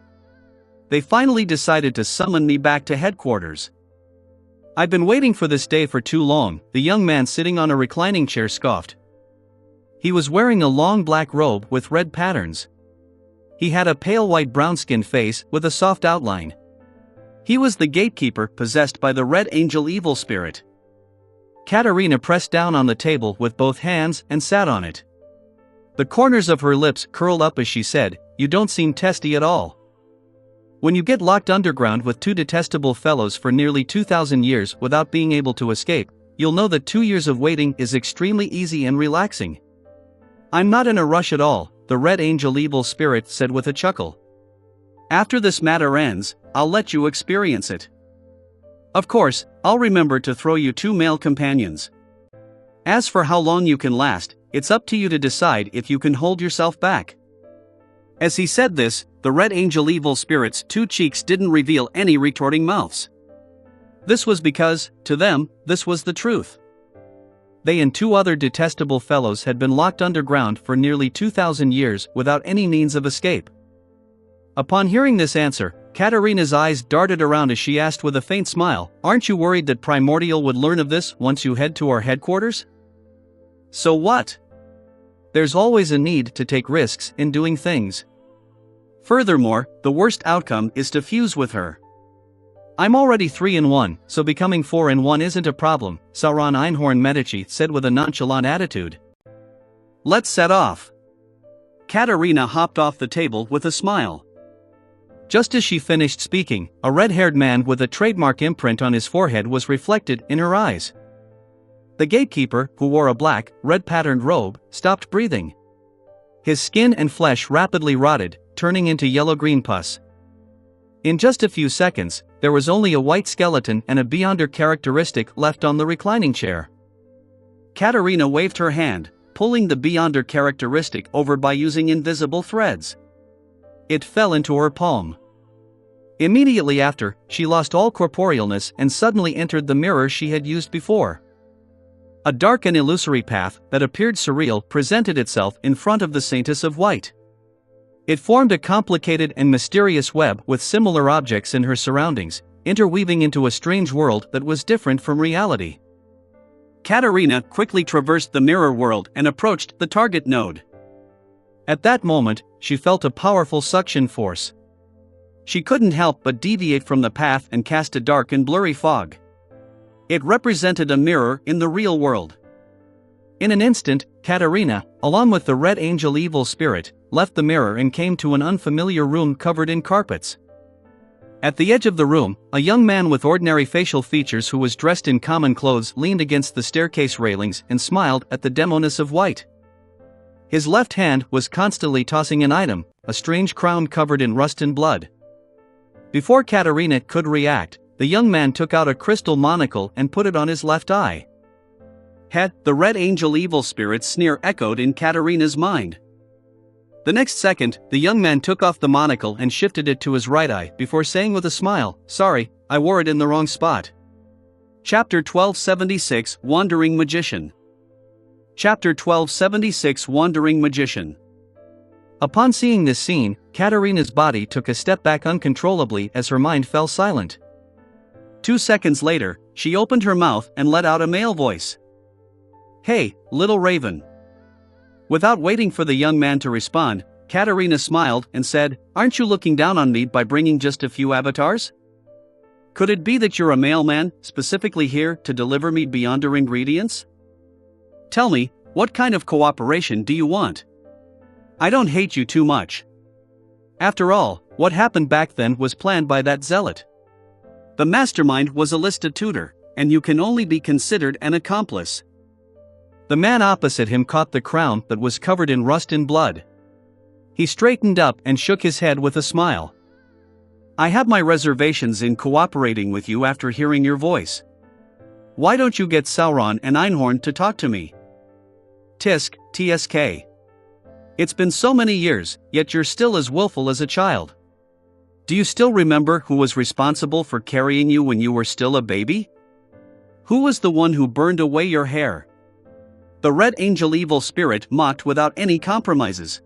They finally decided to summon me back to headquarters. I've been waiting for this day for too long, the young man sitting on a reclining chair scoffed. He was wearing a long black robe with red patterns. He had a pale white brown-skinned face with a soft outline. He was the gatekeeper possessed by the Red Angel evil spirit. Katerina pressed down on the table with both hands and sat on it. The corners of her lips curled up as she said, "You don't seem testy at all. When you get locked underground with two detestable fellows for nearly 2,000 years without being able to escape, you'll know that 2 years of waiting is extremely easy and relaxing." "I'm not in a rush at all," the Red Angel evil spirit said with a chuckle. "After this matter ends, I'll let you experience it. Of course, I'll remember to throw you 2 male companions. As for how long you can last, it's up to you to decide if you can hold yourself back." As he said this, the Red Angel evil spirit's 2 cheeks didn't reveal any retorting mouths. This was because, to them, this was the truth. They and 2 other detestable fellows had been locked underground for nearly 2,000 years without any means of escape. Upon hearing this answer, Katerina's eyes darted around as she asked with a faint smile, "Aren't you worried that Primordial would learn of this once you head to our headquarters?" "So what? There's always a need to take risks in doing things. Furthermore, the worst outcome is to fuse with her. I'm already 3 in 1, so becoming 4 in 1 isn't a problem," Sauron Einhorn Medici said with a nonchalant attitude. "Let's set off." Katerina hopped off the table with a smile. Just as she finished speaking, a red-haired man with a trademark imprint on his forehead was reflected in her eyes. The gatekeeper, who wore a black, red-patterned robe, stopped breathing. His skin and flesh rapidly rotted, turning into yellow-green pus. In just a few seconds, there was only a white skeleton and a Beyonder characteristic left on the reclining chair. Katerina waved her hand, pulling the Beyonder characteristic over by using invisible threads. It fell into her palm. Immediately after, she lost all corporealness and suddenly entered the mirror she had used before. A dark and illusory path that appeared surreal presented itself in front of the Saintess of White. It formed a complicated and mysterious web with similar objects in her surroundings, interweaving into a strange world that was different from reality. Katerina quickly traversed the mirror world and approached the target node. At that moment, she felt a powerful suction force. She couldn't help but deviate from the path and cast a dark and blurry fog. It represented a mirror in the real world. In an instant, Katerina, along with the Red Angel evil spirit, left the mirror and came to an unfamiliar room covered in carpets. At the edge of the room, a young man with ordinary facial features who was dressed in common clothes leaned against the staircase railings and smiled at the demoness of white. His left hand was constantly tossing an item, a strange crown covered in rust and blood. Before Katerina could react, the young man took out a crystal monocle and put it on his left eye. The Red Angel evil spirit's sneer echoed in Katerina's mind. The next second, the young man took off the monocle and shifted it to his right eye before saying with a smile, "Sorry, I wore it in the wrong spot." Chapter 1276 Wandering Magician. Chapter 1276 Wandering Magician. Upon seeing this scene, Katerina's body took a step back uncontrollably as her mind fell silent. 2 seconds later, she opened her mouth and let out a male voice. "Hey, little raven." Without waiting for the young man to respond, Katerina smiled and said, "Aren't you looking down on me by bringing just a few avatars? Could it be that you're a mailman, specifically here to deliver me Beyonder ingredients? Tell me, what kind of cooperation do you want? I don't hate you too much. After all, what happened back then was planned by that zealot. The mastermind was Alista Tudor, and you can only be considered an accomplice." The man opposite him caught the crown that was covered in rust and blood. He straightened up and shook his head with a smile. I have my reservations in cooperating with you after hearing your voice. Why don't you get Sauron and Einhorn to talk to me? Tisk, TSK. It's been so many years, yet you're still as willful as a child. Do you still remember who was responsible for carrying you when you were still a baby? Who was the one who burned away your hair? The Red Angel evil spirit mocked without any compromises.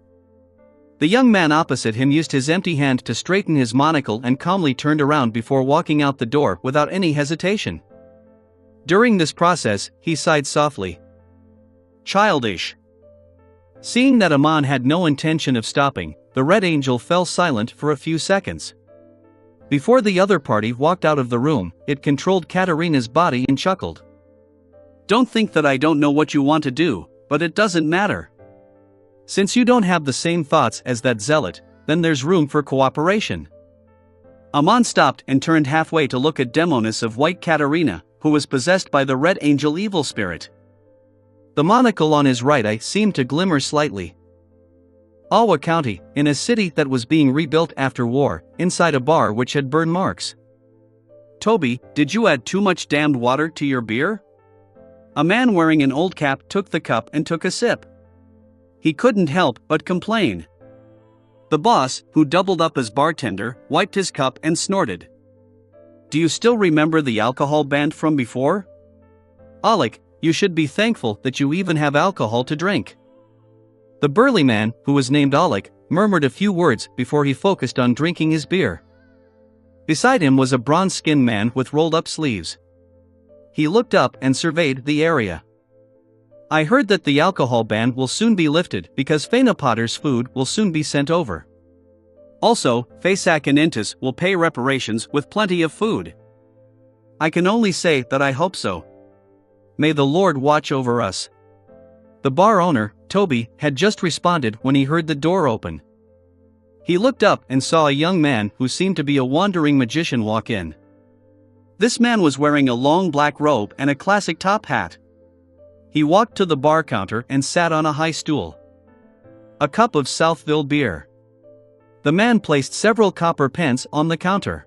The young man opposite him used his empty hand to straighten his monocle and calmly turned around before walking out the door without any hesitation. During this process, he sighed softly. Childish. Seeing that Amon had no intention of stopping, the Red Angel fell silent for a few seconds. Before the other party walked out of the room, it controlled Katarina's body and chuckled. Don't think that I don't know what you want to do, but it doesn't matter. Since you don't have the same thoughts as that zealot, then there's room for cooperation. Amon stopped and turned halfway to look at Demonis of White Katarina, who was possessed by the Red Angel evil spirit. The monocle on his right eye seemed to glimmer slightly. Alwa County, in a city that was being rebuilt after war, inside a bar which had burn marks. Toby, did you add too much damned water to your beer? A man wearing an old cap took the cup and took a sip. He couldn't help but complain. The boss, who doubled up as bartender, wiped his cup and snorted. Do you still remember the alcohol ban from before? Alec, you should be thankful that you even have alcohol to drink. The burly man, who was named Alec, murmured a few words before he focused on drinking his beer. Beside him was a bronze-skinned man with rolled-up sleeves. He looked up and surveyed the area. I heard that the alcohol ban will soon be lifted because Fena Potter's food will soon be sent over. Also, Fasak and Intis will pay reparations with plenty of food. I can only say that I hope so. May the Lord watch over us. The bar owner, Toby, had just responded when he heard the door open. He looked up and saw a young man who seemed to be a wandering magician walk in. This man was wearing a long black robe and a classic top hat. He walked to the bar counter and sat on a high stool. A cup of Southville beer. The man placed several copper pence on the counter.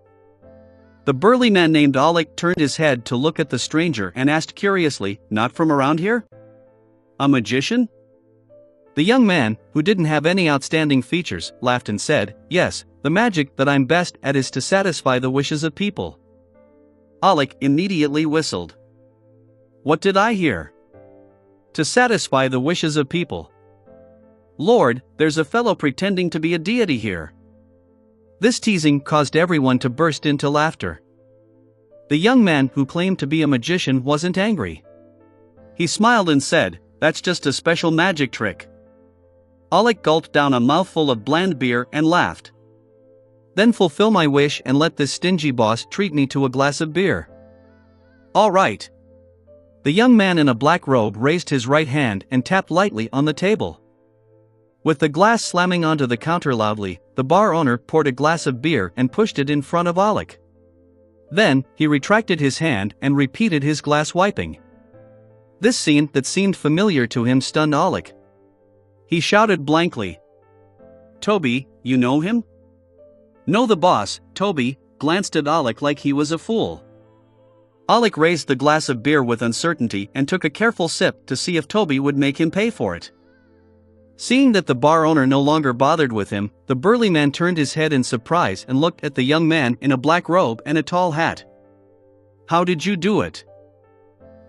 The burly man named Alec turned his head to look at the stranger and asked curiously, "Not from around here? A magician?" The young man, who didn't have any outstanding features, laughed and said, "Yes, the magic that I'm best at is to satisfy the wishes of people." Alec immediately whistled. What did I hear? To satisfy the wishes of people. Lord, there's a fellow pretending to be a deity here. This teasing caused everyone to burst into laughter. The young man who claimed to be a magician wasn't angry. He smiled and said, "That's just a special magic trick." Alec gulped down a mouthful of bland beer and laughed. Then fulfill my wish and let this stingy boss treat me to a glass of beer. All right. The young man in a black robe raised his right hand and tapped lightly on the table. With the glass slamming onto the counter loudly, the bar owner poured a glass of beer and pushed it in front of Alec. Then, he retracted his hand and repeated his glass wiping. This scene that seemed familiar to him stunned Alec. He shouted blankly, "Toby, you know him?" No, the boss, Toby, glanced at Alec like he was a fool. Alec raised the glass of beer with uncertainty and took a careful sip to see if Toby would make him pay for it. Seeing that the bar owner no longer bothered with him, the burly man turned his head in surprise and looked at the young man in a black robe and a tall hat. "How did you do it?"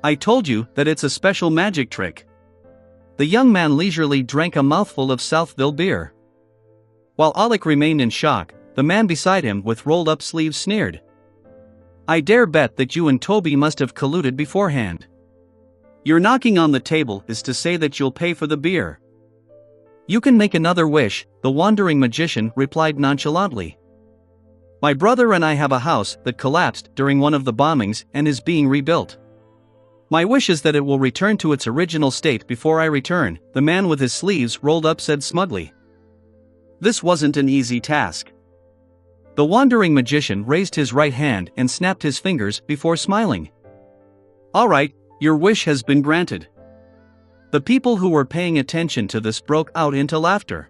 "I told you that it's a special magic trick." The young man leisurely drank a mouthful of Southville beer. While Alec remained in shock, the man beside him with rolled-up sleeves sneered. "I dare bet that you and Toby must have colluded beforehand. Your knocking on the table is to say that you'll pay for the beer." "You can make another wish," the wandering magician replied nonchalantly. "My brother and I have a house that collapsed during one of the bombings and is being rebuilt. My wish is that it will return to its original state before I return," the man with his sleeves rolled up said smugly. This wasn't an easy task. The wandering magician raised his right hand and snapped his fingers before smiling. "All right, your wish has been granted. The people who were paying attention to this broke out into laughter.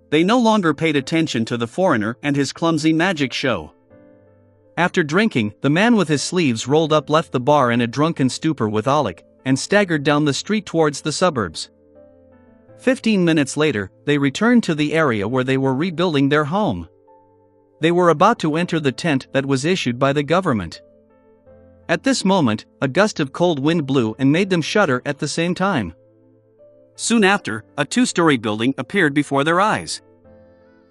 They no longer paid attention to the foreigner and his clumsy magic show. After drinking, the man with his sleeves rolled up left the bar in a drunken stupor with Alec, and staggered down the street towards the suburbs. 15 minutes later, they returned to the area where they were rebuilding their home. They were about to enter the tent that was issued by the government. At this moment, a gust of cold wind blew and made them shudder at the same time. Soon after, a two-story building appeared before their eyes.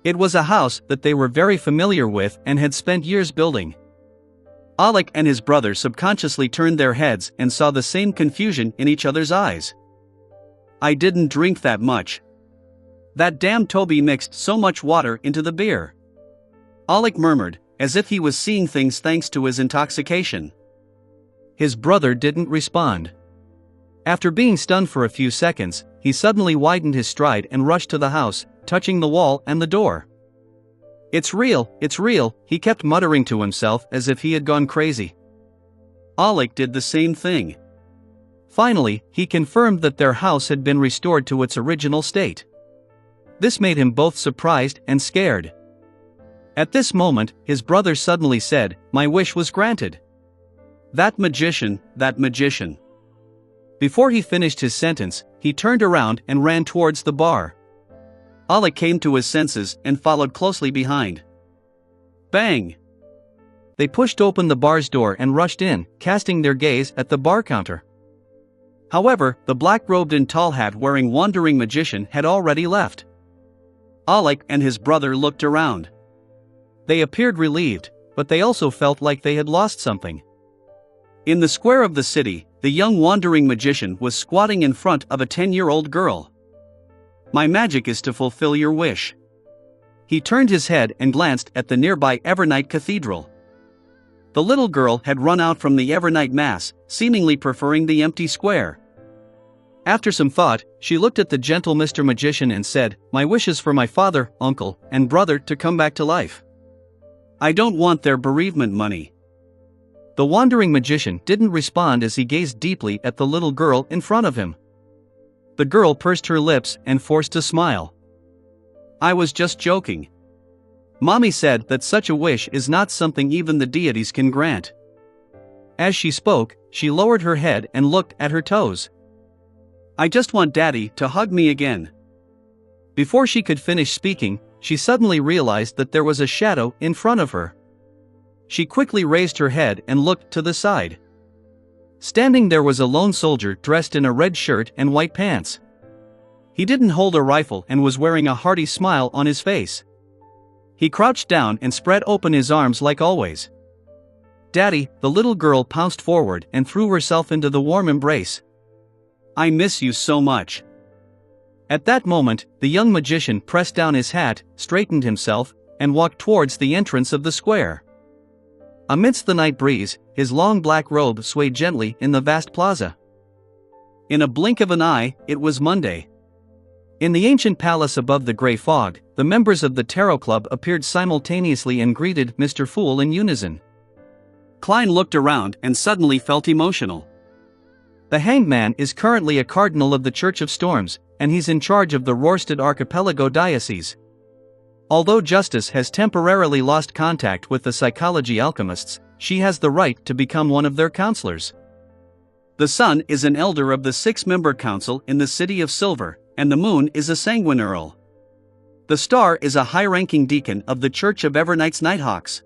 It was a house that they were very familiar with and had spent years building. Alec and his brother subconsciously turned their heads and saw the same confusion in each other's eyes. "I didn't drink that much. That damn Toby mixed so much water into the beer," Alec murmured, as if he was seeing things thanks to his intoxication. His brother didn't respond. After being stunned for a few seconds, he suddenly widened his stride and rushed to the house, touching the wall and the door. It's real," he kept muttering to himself as if he had gone crazy. Alec did the same thing. Finally, he confirmed that their house had been restored to its original state. This made him both surprised and scared. At this moment, his brother suddenly said, "My wish was granted." That magician. Before he finished his sentence, he turned around and ran towards the bar. Alec came to his senses and followed closely behind. Bang! They pushed open the bar's door and rushed in, casting their gaze at the bar counter. However, the black-robed and tall-hat-wearing wandering magician had already left. Alec and his brother looked around. They appeared relieved, but they also felt like they had lost something. In the square of the city, the young wandering magician was squatting in front of a 10-year-old girl. "My magic is to fulfill your wish." He turned his head and glanced at the nearby Evernight Cathedral. The little girl had run out from the Evernight Mass, seemingly preferring the empty square. After some thought, she looked at the gentle Mr. Magician and said, "My wish is for my father, uncle, and brother to come back to life. I don't want their bereavement money." The wandering magician didn't respond as he gazed deeply at the little girl in front of him. The girl pursed her lips and forced a smile. "I was just joking. Mommy said that such a wish is not something even the deities can grant." As she spoke, she lowered her head and looked at her toes. "I just want Daddy to hug me again." Before she could finish speaking, she suddenly realized that there was a shadow in front of her. She quickly raised her head and looked to the side. Standing there was a lone soldier dressed in a red shirt and white pants. He didn't hold a rifle and was wearing a hearty smile on his face. He crouched down and spread open his arms like always. "Daddy," the little girl pounced forward and threw herself into the warm embrace. "I miss you so much." At that moment, the young magician pressed down his hat, straightened himself, and walked towards the entrance of the square. Amidst the night breeze, his long black robe swayed gently in the vast plaza. In a blink of an eye, it was Monday. In the ancient palace above the grey fog, the members of the Tarot Club appeared simultaneously and greeted Mr. Fool in unison. Klein looked around and suddenly felt emotional. The Hanged Man is currently a cardinal of the Church of Storms, and he's in charge of the Rorstad Archipelago Diocese. Although Justice has temporarily lost contact with the psychology alchemists, she has the right to become one of their counselors. The Sun is an elder of the 6-member council in the City of Silver, and the Moon is a Sanguine Earl. The Star is a high-ranking deacon of the Church of Evernight's Nighthawks.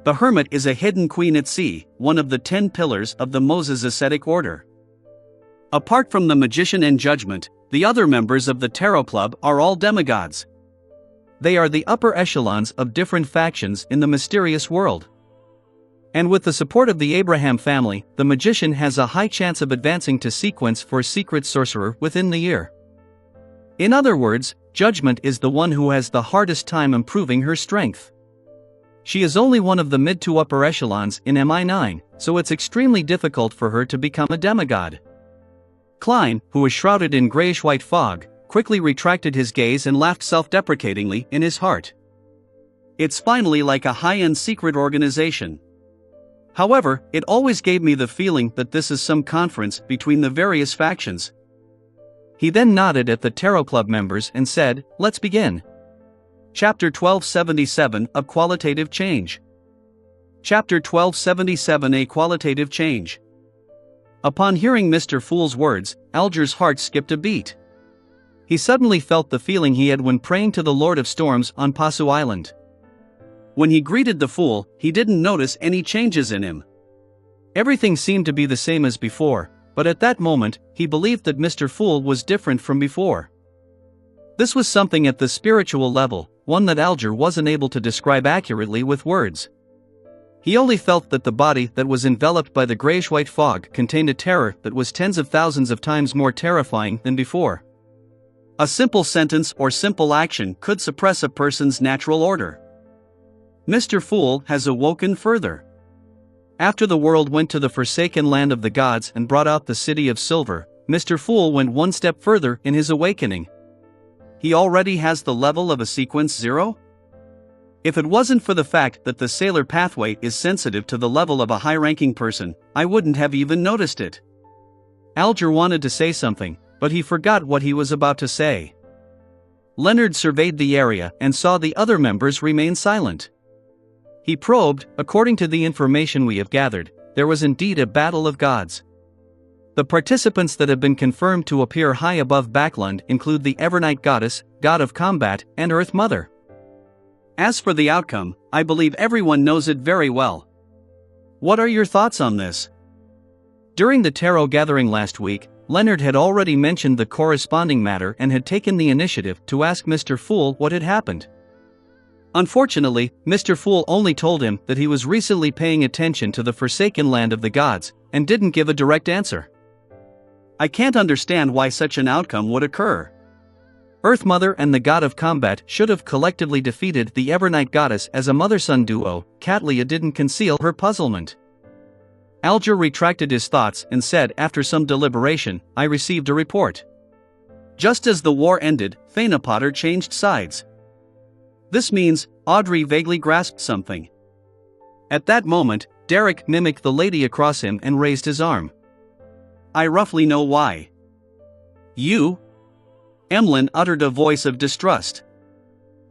The Hermit is a hidden queen at sea, one of the 10 pillars of the Moses ascetic order. Apart from the Magician and Judgment, the other members of the Tarot Club are all demigods. They are the upper echelons of different factions in the mysterious world. And with the support of the Abraham family, the magician has a high chance of advancing to sequence for secret sorcerer within the year. In other words, Judgment is the one who has the hardest time improving her strength. She is only one of the mid to upper echelons in MI9, so it's extremely difficult for her to become a demigod. Klein, who is shrouded in grayish-white fog, quickly retracted his gaze and laughed self-deprecatingly in his heart. It's finally like a high-end secret organization. However, it always gave me the feeling that this is some conference between the various factions. He then nodded at the Tarot Club members and said, "Let's begin." Chapter 1277, A Qualitative Change. Chapter 1277, A Qualitative Change. Upon hearing Mr. Fool's words, Alger's heart skipped a beat. He suddenly felt the feeling he had when praying to the Lord of Storms on Pasu Island. When he greeted the Fool, he didn't notice any changes in him. Everything seemed to be the same as before, but at that moment, he believed that Mr. Fool was different from before. This was something at the spiritual level, one that Alger wasn't able to describe accurately with words. He only felt that the body that was enveloped by the grayish-white fog contained a terror that was tens of thousands of times more terrifying than before. A simple sentence or simple action could suppress a person's natural order. Mr. Fool has awoken further. After the world went to the forsaken land of the gods and brought out the city of silver, Mr. Fool went one step further in his awakening. He already has the level of a sequence 0? If it wasn't for the fact that the sailor pathway is sensitive to the level of a high-ranking person, I wouldn't have even noticed it. Alger wanted to say something, but he forgot what he was about to say. Leonard surveyed the area and saw the other members remain silent. He probed. According to the information we have gathered, there was indeed a battle of gods. The participants that have been confirmed to appear high above Backland include the Evernight Goddess, God of Combat, and Earth Mother. As for the outcome, I believe everyone knows it very well. What are your thoughts on this? During the tarot gathering last week, Leonard had already mentioned the corresponding matter and had taken the initiative to ask Mr. Fool what had happened. Unfortunately, Mr. Fool only told him that he was recently paying attention to the forsaken land of the gods, and didn't give a direct answer. I can't understand why such an outcome would occur. Earth Mother and the God of Combat should have collectively defeated the Evernight Goddess as a mother-son duo. Katlia didn't conceal her puzzlement. Alger retracted his thoughts and said after some deliberation, I received a report. Just as the war ended, Faina Potter changed sides. This means, Audrey vaguely grasped something. At that moment, Derek mimicked the lady across him and raised his arm. I roughly know why. You? Emlyn uttered a voice of distrust.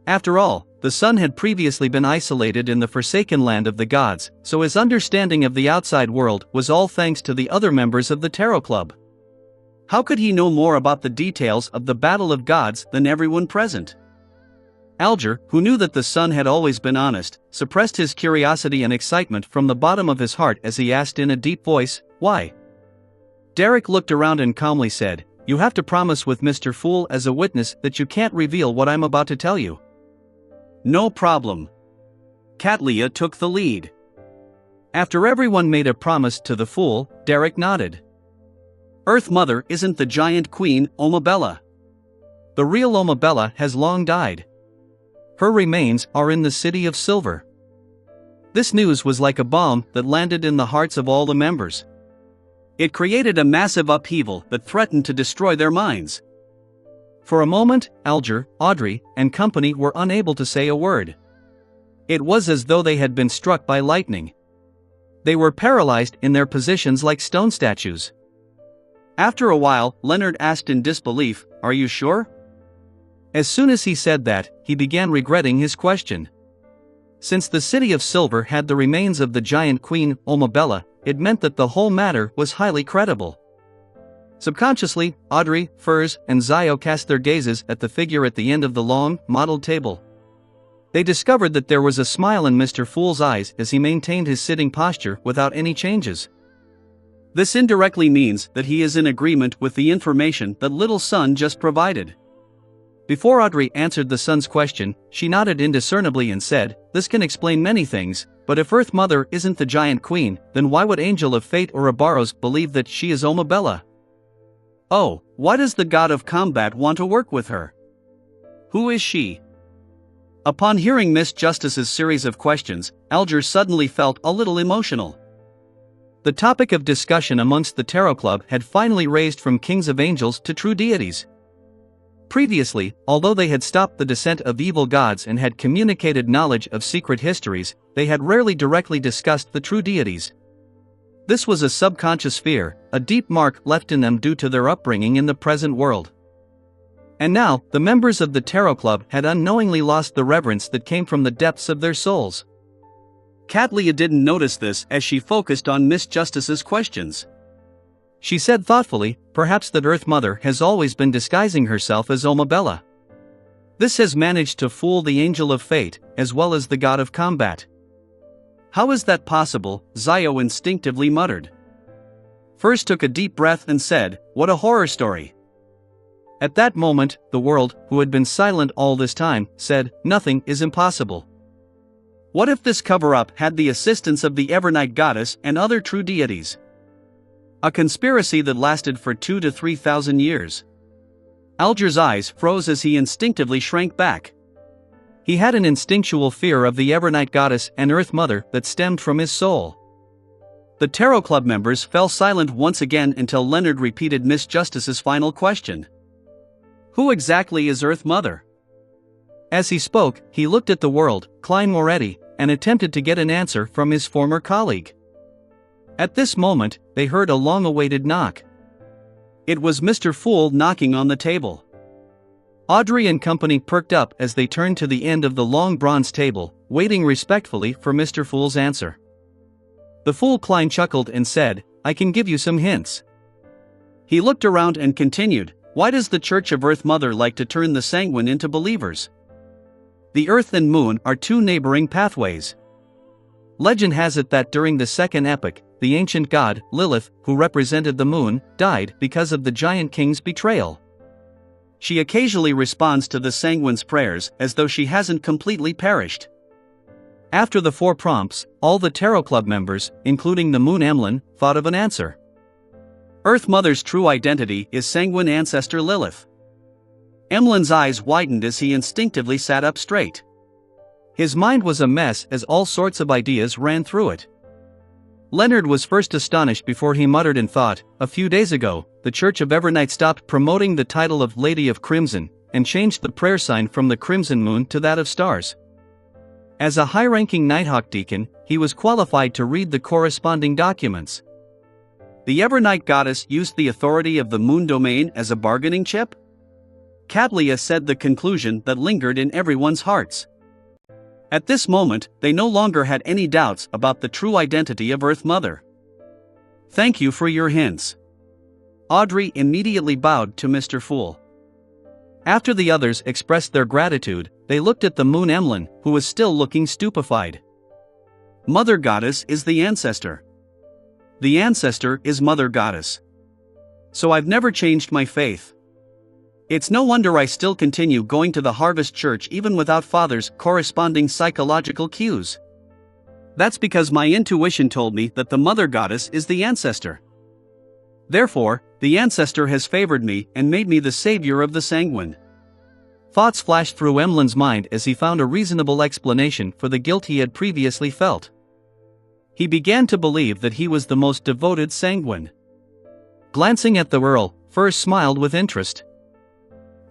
After all, the son had previously been isolated in the forsaken land of the gods, so his understanding of the outside world was all thanks to the other members of the Tarot Club. How could he know more about the details of the Battle of Gods than everyone present? Alger, who knew that the son had always been honest, suppressed his curiosity and excitement from the bottom of his heart as he asked in a deep voice, why? Derek looked around and calmly said, you have to promise with Mr. Fool as a witness that you can't reveal what I'm about to tell you. No problem. Katlia took the lead. After everyone made a promise to the Fool, Derek nodded. Earth Mother isn't the giant queen, Omabella. The real Omabella has long died. Her remains are in the City of Silver. This news was like a bomb that landed in the hearts of all the members. It created a massive upheaval that threatened to destroy their minds. For a moment, Alger, Audrey, and company were unable to say a word. It was as though they had been struck by lightning. They were paralyzed in their positions like stone statues. After a while, Leonard asked in disbelief, are you sure? As soon as he said that, he began regretting his question. Since the City of Silver had the remains of the giant queen, Omabella, it meant that the whole matter was highly credible. Subconsciously, Audrey, Furs, and Zio cast their gazes at the figure at the end of the long, mottled table. They discovered that there was a smile in Mr. Fool's eyes as he maintained his sitting posture without any changes. This indirectly means that he is in agreement with the information that little son just provided. Before Audrey answered the son's question, she nodded indiscernibly and said, this can explain many things, but if Earth Mother isn't the giant queen, then why would Angel of Fate or Abaros believe that she is Omabella? Oh, why does the God of Combat want to work with her? Who is she? Upon hearing Miss Justice's series of questions, Alger suddenly felt a little emotional. The topic of discussion amongst the Tarot Club had finally raised from kings of angels to true deities. Previously, although they had stopped the descent of evil gods and had communicated knowledge of secret histories, they had rarely directly discussed the true deities. This was a subconscious fear, a deep mark left in them due to their upbringing in the present world. And now, the members of the Tarot Club had unknowingly lost the reverence that came from the depths of their souls. Catleya didn't notice this as she focused on Miss Justice's questions. She said thoughtfully, perhaps that Earth Mother has always been disguising herself as Omabella. This has managed to fool the Angel of Fate, as well as the God of Combat. How is that possible? Zio instinctively muttered. First took a deep breath and said, what a horror story. At that moment, the world, who had been silent all this time, said, nothing is impossible. What if this cover-up had the assistance of the Evernight Goddess and other true deities? A conspiracy that lasted for 2,000 to 3,000 years. Alger's eyes froze as he instinctively shrank back. He had an instinctual fear of the Evernight Goddess and Earth Mother that stemmed from his soul. The Tarot Club members fell silent once again until Leonard repeated Miss Justice's final question. Who exactly is Earth Mother? As he spoke, he looked at the world, Klein Moretti, and attempted to get an answer from his former colleague. At this moment, they heard a long-awaited knock. It was Mr. Fool knocking on the table. Audrey and company perked up as they turned to the end of the long bronze table, waiting respectfully for Mr. Fool's answer. The Fool Klein chuckled and said, I can give you some hints. He looked around and continued, why does the Church of Earth Mother like to turn the sanguine into believers? The Earth and Moon are two neighboring pathways. Legend has it that during the Second Epoch, the ancient god, Lilith, who represented the moon, died because of the Giant King's betrayal. She occasionally responds to the sanguine's prayers as though she hasn't completely perished. After the 4 prompts, all the Tarot Club members, including the Moon Emlyn, thought of an answer. Earth Mother's true identity is sanguine ancestor Lilith. Emlyn's eyes widened as he instinctively sat up straight. His mind was a mess as all sorts of ideas ran through it. Leonard was first astonished before he muttered and thought, a few days ago, the Church of Evernight stopped promoting the title of Lady of Crimson, and changed the prayer sign from the Crimson Moon to that of Stars. As a high-ranking Nighthawk Deacon, he was qualified to read the corresponding documents. The Evernight Goddess used the authority of the Moon Domain as a bargaining chip? Catleya said the conclusion that lingered in everyone's hearts. At this moment, they no longer had any doubts about the true identity of Earth Mother. Thank you for your hints. Audrey immediately bowed to Mr. Fool. After the others expressed their gratitude, they looked at the Moon Emlyn, who was still looking stupefied. Mother Goddess is the ancestor. The ancestor is Mother Goddess. So I've never changed my faith. It's no wonder I still continue going to the Harvest Church even without Father's corresponding psychological cues. That's because my intuition told me that the Mother Goddess is the ancestor. Therefore, the ancestor has favored me and made me the savior of the sanguine. Thoughts flashed through Emlyn's mind as he found a reasonable explanation for the guilt he had previously felt. He began to believe that he was the most devoted sanguine. Glancing at the Earl, Furs smiled with interest.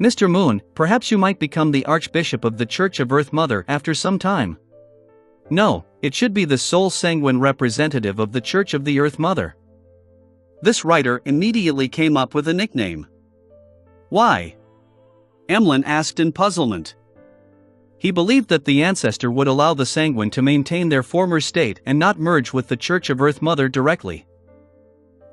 Mr. Moon, perhaps you might become the Archbishop of the Church of Earth Mother after some time. No, it should be the sole sanguine representative of the Church of the Earth Mother. This writer immediately came up with a nickname. Why? Emlyn asked in puzzlement. He believed that the ancestor would allow the sanguine to maintain their former state and not merge with the Church of Earth Mother directly.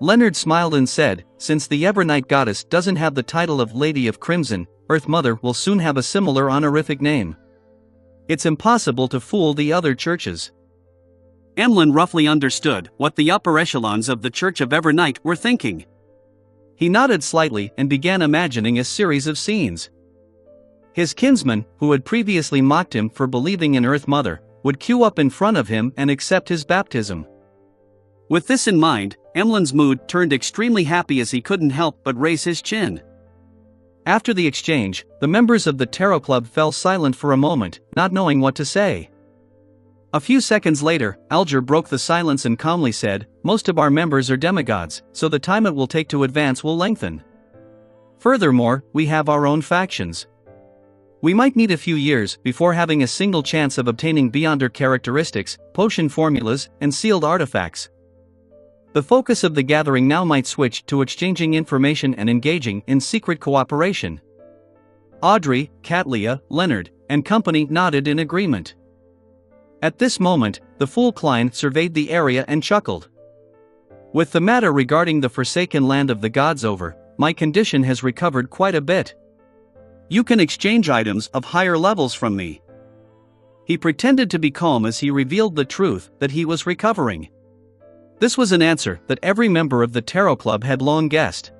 Leonard smiled and said, since the Evernight Goddess doesn't have the title of Lady of Crimson, Earth Mother will soon have a similar honorific name. It's impossible to fool the other churches. Emlyn roughly understood what the upper echelons of the Church of Evernight were thinking. He nodded slightly and began imagining a series of scenes. His kinsman, who had previously mocked him for believing in Earth Mother, would queue up in front of him and accept his baptism. With this in mind, Emlyn's mood turned extremely happy as he couldn't help but raise his chin. After the exchange, the members of the Tarot Club fell silent for a moment, not knowing what to say. A few seconds later, Alger broke the silence and calmly said, most of our members are demigods, so the time it will take to advance will lengthen. Furthermore, we have our own factions. We might need a few years before having a single chance of obtaining Beyonder characteristics, potion formulas, and sealed artifacts. The focus of the gathering now might switch to exchanging information and engaging in secret cooperation. Audrey, Katlia, Leonard, and company nodded in agreement. At this moment, the fool Klein surveyed the area and chuckled. With the matter regarding the forsaken land of the gods over, my condition has recovered quite a bit. You can exchange items of higher levels from me. He pretended to be calm as he revealed the truth that he was recovering. This was an answer that every member of the Tarot Club had long guessed.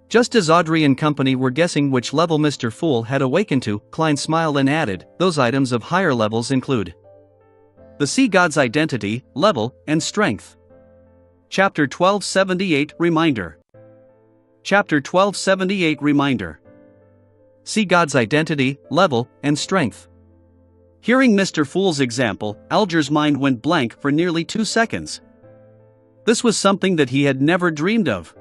Just as Audrey and company were guessing which level Mr. Fool had awakened to, Klein smiled and added, those items of higher levels include the Sea God's identity, level, and strength. Chapter 1278 Reminder. Chapter 1278 Reminder. Sea God's identity, level, and strength. Hearing Mr. Fool's example, Alger's mind went blank for nearly 2 seconds. This was something that he had never dreamed of.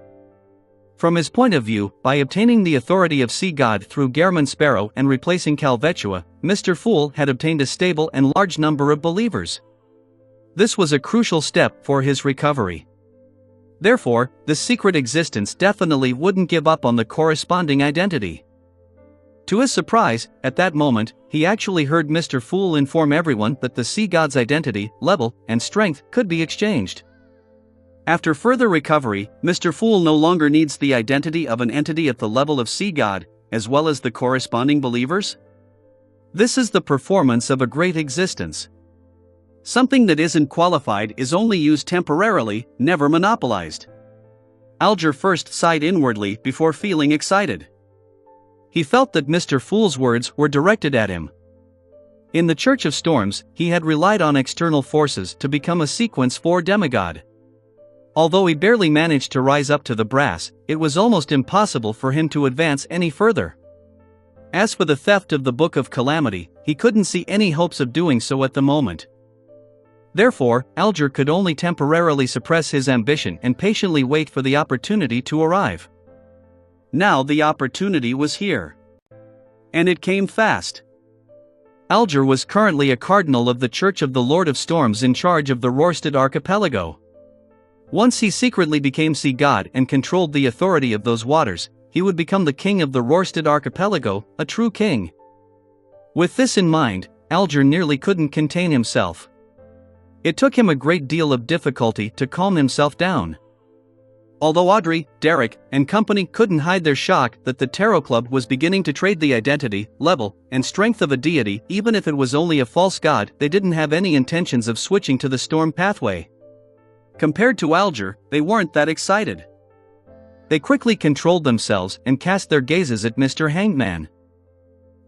From his point of view, by obtaining the authority of Sea God through Gehrman Sparrow and replacing Calvetua, Mr. Fool had obtained a stable and large number of believers. This was a crucial step for his recovery. Therefore, the secret existence definitely wouldn't give up on the corresponding identity. To his surprise, at that moment, he actually heard Mr. Fool inform everyone that the Sea God's identity, level, and strength could be exchanged. After further recovery, Mr. Fool no longer needs the identity of an entity at the level of Sea God, as well as the corresponding believers. This is the performance of a great existence. Something that isn't qualified is only used temporarily, never monopolized. Alger first sighed inwardly before feeling excited. He felt that Mr. Fool's words were directed at him. In the Church of Storms, he had relied on external forces to become a Sequence 4 demigod. Although he barely managed to rise up to the brass, it was almost impossible for him to advance any further. As for the theft of the Book of Calamity, he couldn't see any hopes of doing so at the moment. Therefore, Alger could only temporarily suppress his ambition and patiently wait for the opportunity to arrive. Now the opportunity was here. And it came fast. Alger was currently a cardinal of the Church of the Lord of Storms in charge of the Rorstad archipelago. Once he secretly became Sea God and controlled the authority of those waters, he would become the king of the Rorstad archipelago, a true king. With this in mind, Alger nearly couldn't contain himself. It took him a great deal of difficulty to calm himself down. Although Audrey, Derek, and company couldn't hide their shock that the Tarot Club was beginning to trade the identity, level, and strength of a deity even if it was only a false god, they didn't have any intentions of switching to the storm pathway. Compared to Alger, they weren't that excited. They quickly controlled themselves and cast their gazes at Mr. Hangman.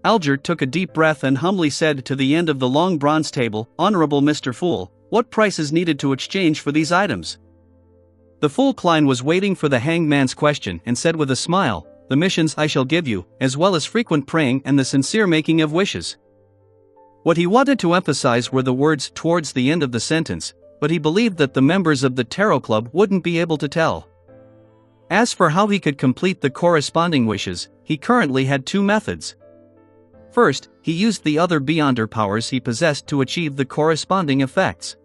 Alger took a deep breath and humbly said to the end of the long bronze table, "Honorable Mr. Fool, what price is needed to exchange for these items?" The Fool Klein was waiting for the Hangman's question and said with a smile, "The missions I shall give you, as well as frequent praying and the sincere making of wishes." What he wanted to emphasize were the words towards the end of the sentence, but he believed that the members of the Tarot Club wouldn't be able to tell. As for how he could complete the corresponding wishes, he currently had 2 methods. First, he used the other Beyonder powers he possessed to achieve the corresponding effects.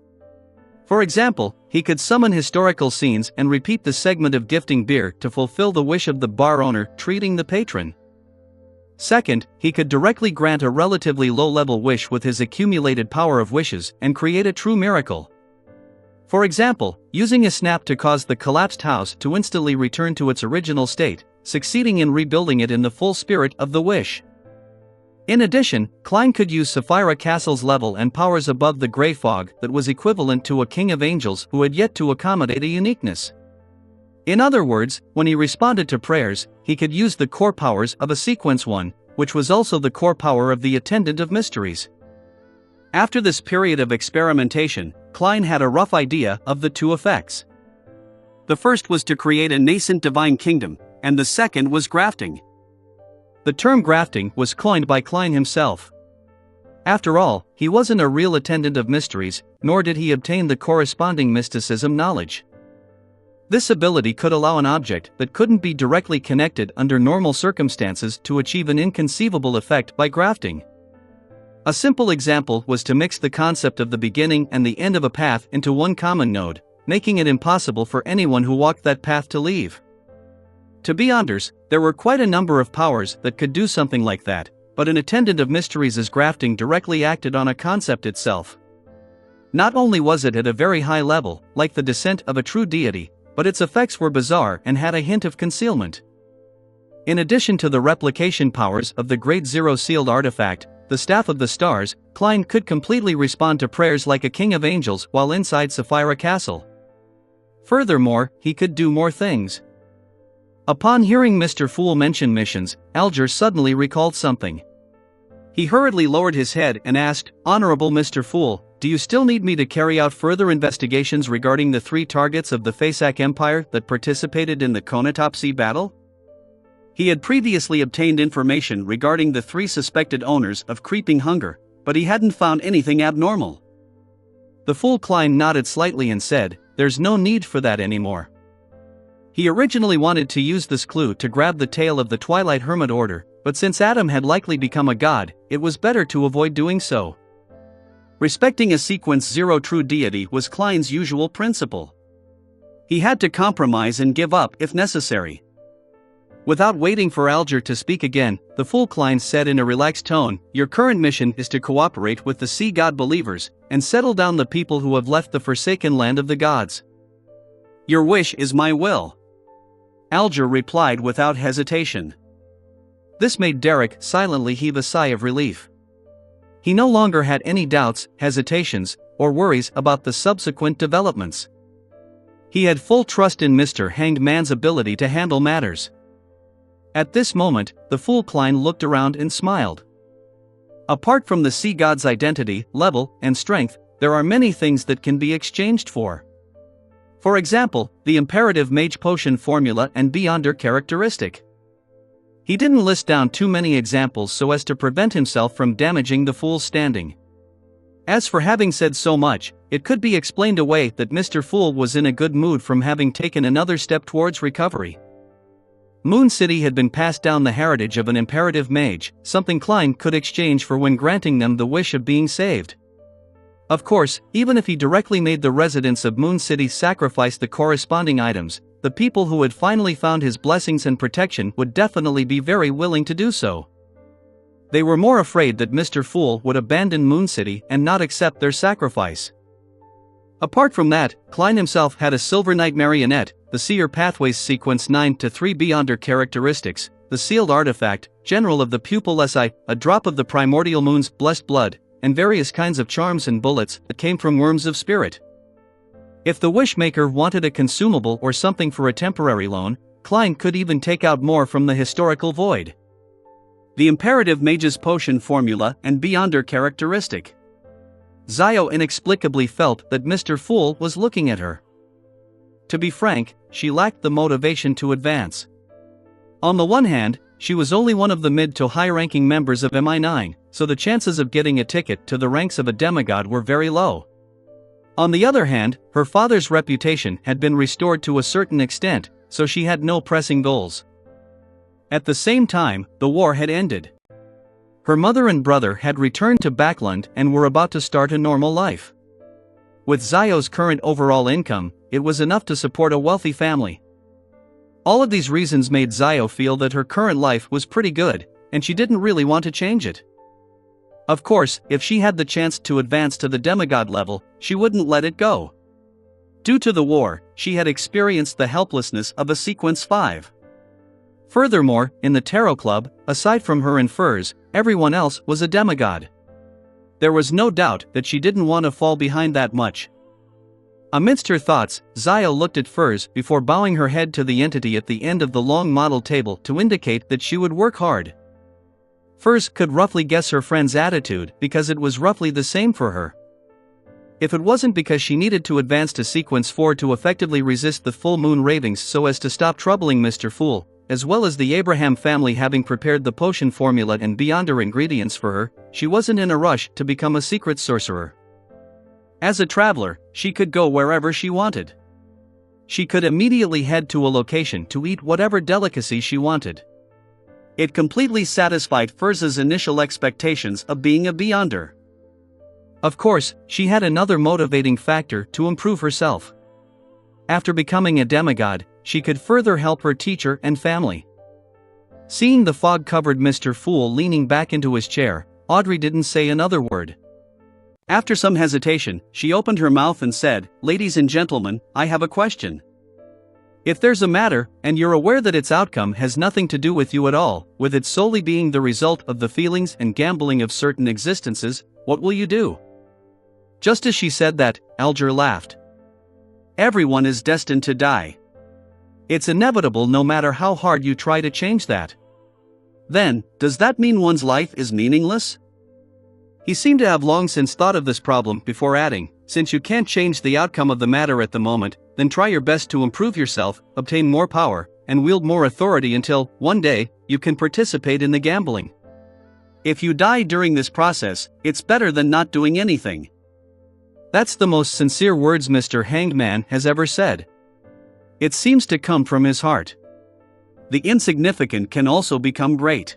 For example, he could summon historical scenes and repeat the segment of gifting beer to fulfill the wish of the bar owner treating the patron. Second, he could directly grant a relatively low-level wish with his accumulated power of wishes and create a true miracle. For example, using a snap to cause the collapsed house to instantly return to its original state, succeeding in rebuilding it in the full spirit of the wish. In addition, Klein could use Sapphira Castle's level and powers above the gray fog that was equivalent to a king of angels who had yet to accommodate a uniqueness. In other words, when he responded to prayers, he could use the core powers of a Sequence 1, which was also the core power of the Attendant of Mysteries. After this period of experimentation, Klein had a rough idea of the 2 effects. The first was to create a nascent divine kingdom, and the second was grafting. The term grafting was coined by Klein himself. After all, he wasn't a real Attendant of Mysteries, nor did he obtain the corresponding mysticism knowledge. This ability could allow an object that couldn't be directly connected under normal circumstances to achieve an inconceivable effect by grafting. A simple example was to mix the concept of the beginning and the end of a path into one common node, making it impossible for anyone who walked that path to leave. To Beyonders, there were quite a number of powers that could do something like that, but an attendant of mysteries' grafting directly acted on a concept itself. Not only was it at a very high level, like the descent of a true deity, but its effects were bizarre and had a hint of concealment. In addition to the replication powers of the Great Zero sealed artifact, the Staff of the Stars, Klein could completely respond to prayers like a king of angels while inside Sapphira Castle. Furthermore, he could do more things. Upon hearing Mr. Fool mention missions, Alger suddenly recalled something. He hurriedly lowered his head and asked, "Honorable Mr. Fool, do you still need me to carry out further investigations regarding the 3 targets of the Fasak Empire that participated in the Konotopsy battle?" He had previously obtained information regarding the 3 suspected owners of Creeping Hunger, but he hadn't found anything abnormal. The Fool Klein nodded slightly and said, "There's no need for that anymore." He originally wanted to use this clue to grab the tail of the Twilight Hermit Order, but since Adam had likely become a god, it was better to avoid doing so. Respecting a Sequence Zero true deity was Klein's usual principle. He had to compromise and give up if necessary. Without waiting for Alger to speak again, the Fool Klein said in a relaxed tone, "Your current mission is to cooperate with the Sea God believers, and settle down the people who have left the forsaken land of the gods." "Your wish is my will," Alger replied without hesitation. This made Derek silently heave a sigh of relief. He no longer had any doubts, hesitations, or worries about the subsequent developments. He had full trust in Mr. Hanged Man's ability to handle matters. At this moment, the Fool Klein looked around and smiled. Apart from the sea god's identity, level, and strength, there are many things that can be exchanged for. For example, the imperative mage potion formula and Beyonder characteristic. He didn't list down too many examples so as to prevent himself from damaging the Fool's standing. As for having said so much, it could be explained away that Mr. Fool was in a good mood from having taken another step towards recovery. Moon City had been passed down the heritage of an imperative mage, something Klein could exchange for when granting them the wish of being saved. Of course, even if he directly made the residents of Moon City sacrifice the corresponding items, the people who had finally found his blessings and protection would definitely be very willing to do so. They were more afraid that Mr. Fool would abandon Moon City and not accept their sacrifice. Apart from that, Klein himself had a Silver Knight marionette, the Seer Pathways Sequence 9-3 Beyonder characteristics, the sealed artifact, General of the Pupil Si, a drop of the Primordial Moon's blessed blood, and various kinds of charms and bullets that came from Worms of Spirit. If the Wishmaker wanted a consumable or something for a temporary loan, Klein could even take out more from the historical void. The imperative mage's potion formula and Beyonder characteristic. Zio inexplicably felt that Mr. Fool was looking at her. To be frank, she lacked the motivation to advance. On the one hand, she was only one of the mid to high-ranking members of MI9, so the chances of getting a ticket to the ranks of a demigod were very low. On the other hand, her father's reputation had been restored to a certain extent, so she had no pressing goals. At the same time, the war had ended. Her mother and brother had returned to Backland and were about to start a normal life. With Zio's current overall income, it was enough to support a wealthy family. All of these reasons made Zio feel that her current life was pretty good, and she didn't really want to change it. Of course, if she had the chance to advance to the demigod level, she wouldn't let it go. Due to the war, she had experienced the helplessness of a Sequence 5. Furthermore, in the Tarot Club, aside from her and Furs, everyone else was a demigod. There was no doubt that she didn't want to fall behind that much. Amidst her thoughts, Zio looked at Furs before bowing her head to the entity at the end of the long model table to indicate that she would work hard. Furs could roughly guess her friend's attitude because it was roughly the same for her. If it wasn't because she needed to advance to Sequence 4 to effectively resist the full moon ravings so as to stop troubling Mr. Fool, as well as the Abraham family having prepared the potion formula and Beyonder ingredients for her, she wasn't in a rush to become a secret sorcerer. As a traveler, she could go wherever she wanted. She could immediately head to a location to eat whatever delicacy she wanted. It completely satisfied Furz's initial expectations of being a Beyonder. Of course, she had another motivating factor to improve herself. after becoming a demigod, she could further help her teacher and family. Seeing the fog-covered Mr. Fool leaning back into his chair, Audrey didn't say another word. After some hesitation, she opened her mouth and said, "Ladies and gentlemen, I have a question. If there's a matter, and you're aware that its outcome has nothing to do with you at all, with it solely being the result of the feelings and gambling of certain existences, what will you do?" Just as she said that, Alger laughed. "Everyone is destined to die. It's inevitable no matter how hard you try to change that." "Then, does that mean one's life is meaningless?" He seemed to have long since thought of this problem before adding, "Since you can't change the outcome of the matter at the moment, then try your best to improve yourself, obtain more power, and wield more authority until, one day, you can participate in the gambling. If you die during this process, it's better than not doing anything." That's the most sincere words Mr. Hangman has ever said. It seems to come from his heart. The insignificant can also become great.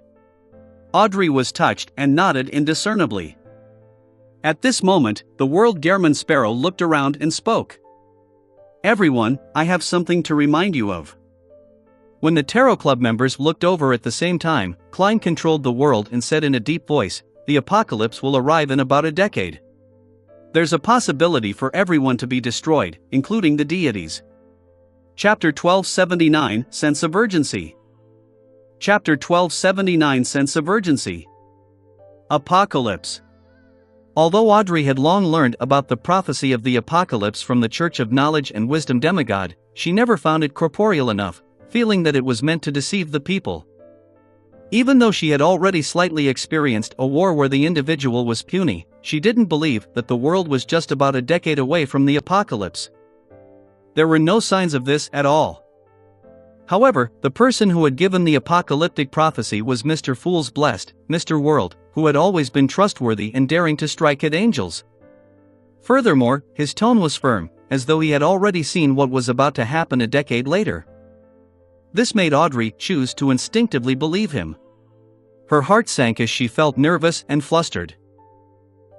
Audrey was touched and nodded indiscernibly. At this moment, the World Gairman Sparrow looked around and spoke. "Everyone, I have something to remind you of." When the Tarot Club members looked over at the same time, Klein controlled the world and said in a deep voice, "The apocalypse will arrive in about a decade. There's a possibility for everyone to be destroyed, including the deities." Chapter 1279, Sense of Urgency. Chapter 1279, Sense of Urgency. Apocalypse. Although Audrey had long learned about the prophecy of the apocalypse from the Church of Knowledge and Wisdom demigod, she never found it corporeal enough, feeling that it was meant to deceive the people. Even though she had already slightly experienced a war where the individual was puny, she didn't believe that the world was just about a decade away from the apocalypse. There were no signs of this at all. However, the person who had given the apocalyptic prophecy was Mr. Fool's blessed, Mr. World, who had always been trustworthy and daring to strike at angels. Furthermore, his tone was firm, as though he had already seen what was about to happen a decade later. This made Audrey choose to instinctively believe him. Her heart sank as she felt nervous and flustered.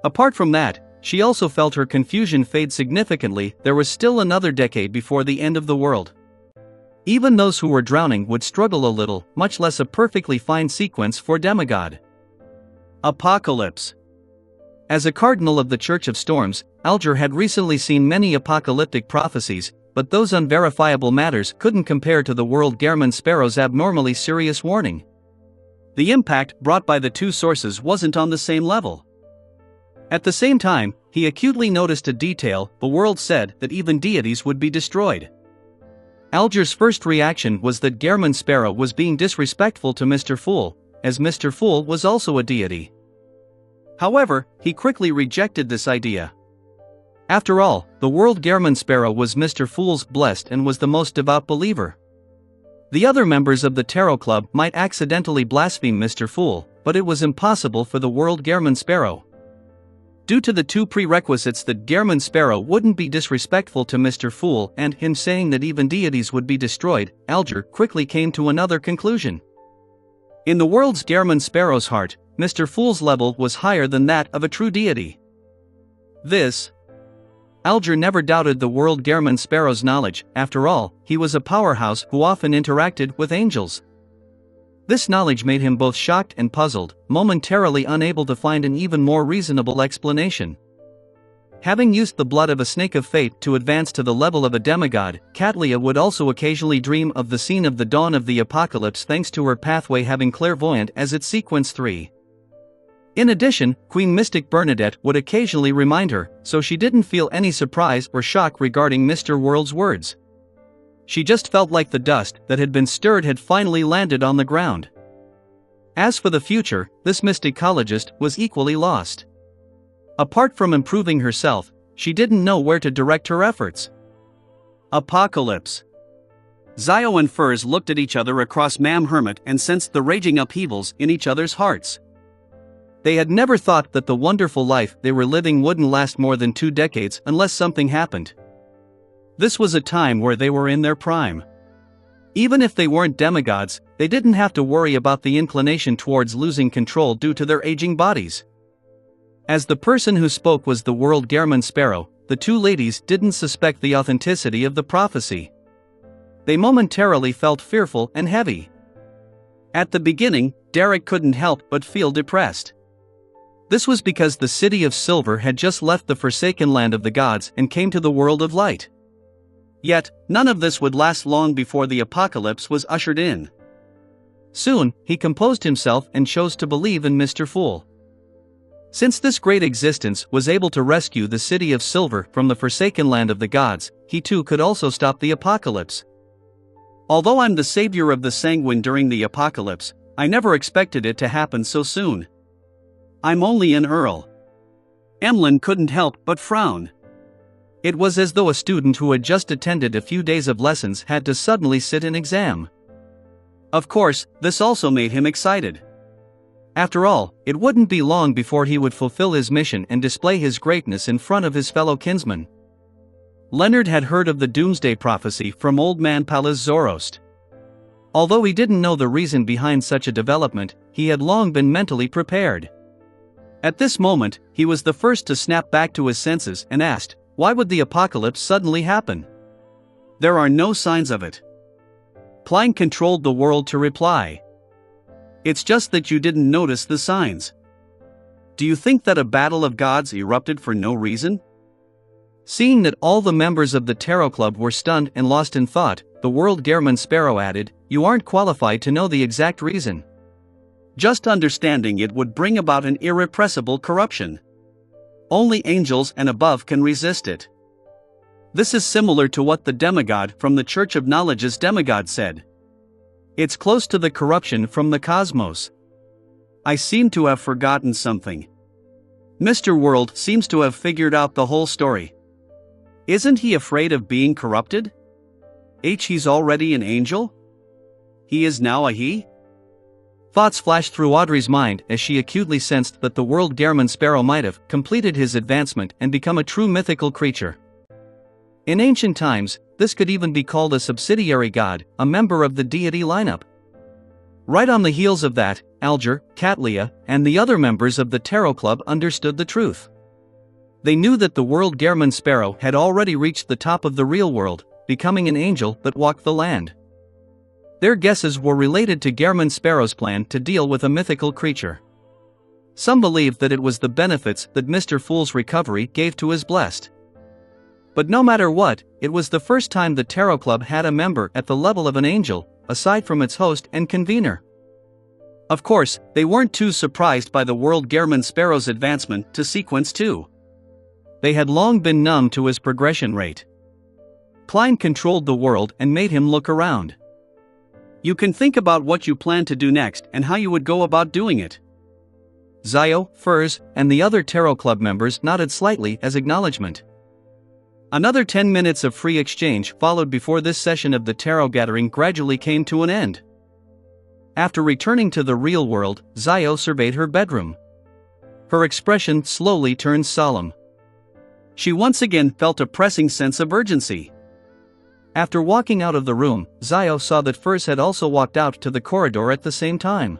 Apart from that, she also felt her confusion fade significantly. There was still another decade before the end of the world. Even those who were drowning would struggle a little, much less a perfectly fine sequence for demigod. Apocalypse. As a cardinal of the Church of Storms, Alger had recently seen many apocalyptic prophecies, but those unverifiable matters couldn't compare to the World Gairman Sparrow's abnormally serious warning. The impact brought by the two sources wasn't on the same level. At the same time, he acutely noticed a detail: the world said that even deities would be destroyed. Alger's first reaction was that Gairman Sparrow was being disrespectful to Mr. Fool, as Mr. Fool was also a deity. However, he quickly rejected this idea. After all, the World Gairman Sparrow was Mr. Fool's blessed and was the most devout believer. The other members of the Tarot Club might accidentally blaspheme Mr. Fool, but it was impossible for the World Gairman Sparrow. Due to the two prerequisites that Gairman Sparrow wouldn't be disrespectful to Mr. Fool and him saying that even deities would be destroyed, Alger quickly came to another conclusion. In the world's Gairman Sparrow's heart, Mr. Fool's level was higher than that of a true deity. Alger never doubted the World Gairman Sparrow's knowledge. After all, he was a powerhouse who often interacted with angels. This knowledge made him both shocked and puzzled, momentarily unable to find an even more reasonable explanation. Having used the blood of a snake of fate to advance to the level of a demigod, Catlia would also occasionally dream of the scene of the dawn of the apocalypse thanks to her pathway having clairvoyant as its sequence 3. In addition, Queen Mystic Bernadette would occasionally remind her, so she didn't feel any surprise or shock regarding Mr. World's words. She just felt like the dust that had been stirred had finally landed on the ground. As for the future, this mysticologist was equally lost. Apart from improving herself, she didn't know where to direct her efforts. Apocalypse. Zio and Furs looked at each other across Mam Hermit and sensed the raging upheavals in each other's hearts. They had never thought that the wonderful life they were living wouldn't last more than 2 decades unless something happened. This was a time where they were in their prime. Even if they weren't demigods, they didn't have to worry about the inclination towards losing control due to their aging bodies. As the person who spoke was the World Gairman Sparrow, the two ladies didn't suspect the authenticity of the prophecy. They momentarily felt fearful and heavy. At the beginning, Derek couldn't help but feel depressed. This was because the city of Silver had just left the forsaken land of the gods and came to the world of light. Yet, none of this would last long before the apocalypse was ushered in. Soon, he composed himself and chose to believe in Mr. Fool. Since this great existence was able to rescue the city of Silver from the forsaken land of the gods, he too could also stop the apocalypse. Although I'm the savior of the sanguine during the apocalypse, I never expected it to happen so soon. I'm only an earl. Emlyn couldn't help but frown. It was as though a student who had just attended a few days of lessons had to suddenly sit an exam. Of course, this also made him excited. After all, it wouldn't be long before he would fulfill his mission and display his greatness in front of his fellow kinsmen. Leonard had heard of the doomsday prophecy from Old Man Pallas Zoroast. Although he didn't know the reason behind such a development, he had long been mentally prepared. At this moment, he was the first to snap back to his senses and asked, why would the apocalypse suddenly happen? There are no signs of it. Klein controlled the world to reply. It's just that you didn't notice the signs. Do you think that a battle of gods erupted for no reason? Seeing that all the members of the Tarot Club were stunned and lost in thought, the World Gehrman Sparrow added, you aren't qualified to know the exact reason. Just understanding it would bring about an irrepressible corruption. Only angels and above can resist it. This is similar to what the demigod from the Church of Knowledge's demigod said. It's close to the corruption from the cosmos. I seem to have forgotten something. Mr. World seems to have figured out the whole story. Isn't he afraid of being corrupted? He's already an angel? He is now a he? Thoughts flashed through Audrey's mind as she acutely sensed that the World Gehrman Sparrow might have completed his advancement and become a true mythical creature. In ancient times, this could even be called a subsidiary god, a member of the deity lineup. Right on the heels of that, Alger, Catlia, and the other members of the Tarot Club understood the truth. They knew that the World Gehrman Sparrow had already reached the top of the real world, becoming an angel that walked the land. Their guesses were related to Gehrman Sparrow's plan to deal with a mythical creature. Some believed that it was the benefits that Mr. Fool's recovery gave to his blessed. But no matter what, it was the first time the Tarot Club had a member at the level of an angel, aside from its host and convener. Of course, they weren't too surprised by the World Gehrman Sparrow's advancement to Sequence 2. They had long been numb to his progression rate. Klein controlled the world and made him look around. You can think about what you plan to do next and how you would go about doing it. Zio, Furs, and the other Tarot Club members nodded slightly as acknowledgement. Another 10 minutes of free exchange followed before this session of the tarot gathering gradually came to an end. After returning to the real world, Zio surveyed her bedroom. Her expression slowly turned solemn. She once again felt a pressing sense of urgency. After walking out of the room, Zio saw that Furs had also walked out to the corridor at the same time.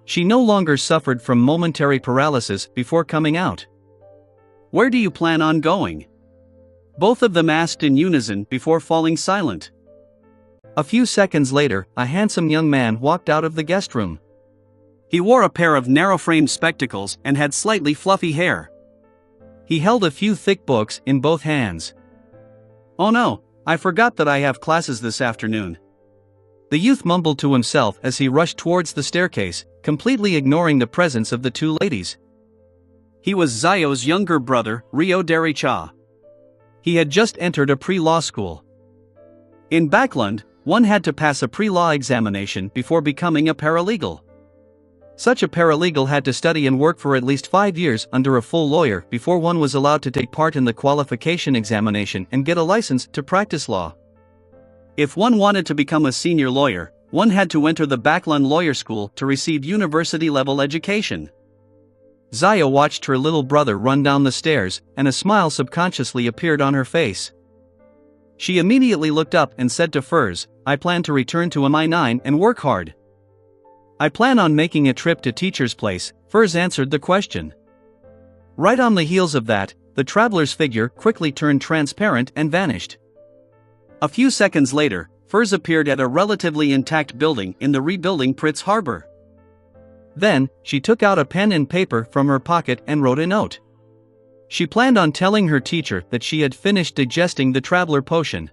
She no longer suffered from momentary paralysis before coming out. Where do you plan on going? Both of them asked in unison before falling silent. A few seconds later, a handsome young man walked out of the guest room. He wore a pair of narrow-framed spectacles and had slightly fluffy hair. He held a few thick books in both hands. Oh no, I forgot that I have classes this afternoon. The youth mumbled to himself as he rushed towards the staircase, completely ignoring the presence of the two ladies. He was Zio's younger brother, Rio Dericha. He had just entered a pre-law school. In Backland, one had to pass a pre-law examination before becoming a paralegal. Such a paralegal had to study and work for at least 5 years under a full lawyer before one was allowed to take part in the qualification examination and get a license to practice law. If one wanted to become a senior lawyer, one had to enter the Backland Lawyer School to receive university-level education. Zio watched her little brother run down the stairs, and a smile subconsciously appeared on her face. She immediately looked up and said to Furs, I plan to return to MI9 and work hard. I plan on making a trip to Teacher's Place, Furs answered the question. Right on the heels of that, the traveler's figure quickly turned transparent and vanished. A few seconds later, Furs appeared at a relatively intact building in the rebuilding Pritz Harbor. Then, she took out a pen and paper from her pocket and wrote a note. She planned on telling her teacher that she had finished digesting the traveler potion.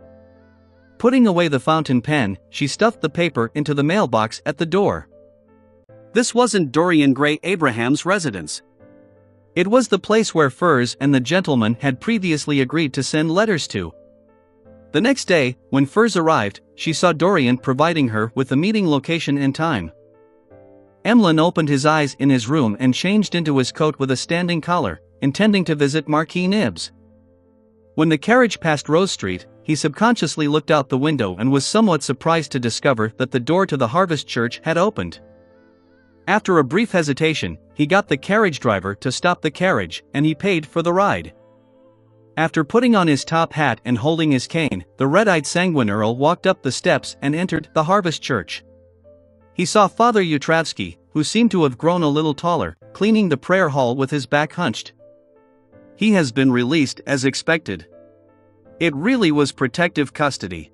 Putting away the fountain pen, she stuffed the paper into the mailbox at the door. This wasn't Dorian Gray Abraham's residence. It was the place where Furs and the gentleman had previously agreed to send letters to. The next day, when Furs arrived, she saw Dorian providing her with the meeting location and time. Emlyn opened his eyes in his room and changed into his coat with a standing collar, intending to visit Marquis Nibbs. When the carriage passed Rose Street, he subconsciously looked out the window and was somewhat surprised to discover that the door to the Harvest Church had opened. After a brief hesitation, he got the carriage driver to stop the carriage, and he paid for the ride. After putting on his top hat and holding his cane, the red-eyed sanguine Earl walked up the steps and entered the Harvest Church. He saw Father Yutravsky, who seemed to have grown a little taller, cleaning the prayer hall with his back hunched. He has been released as expected. It really was protective custody.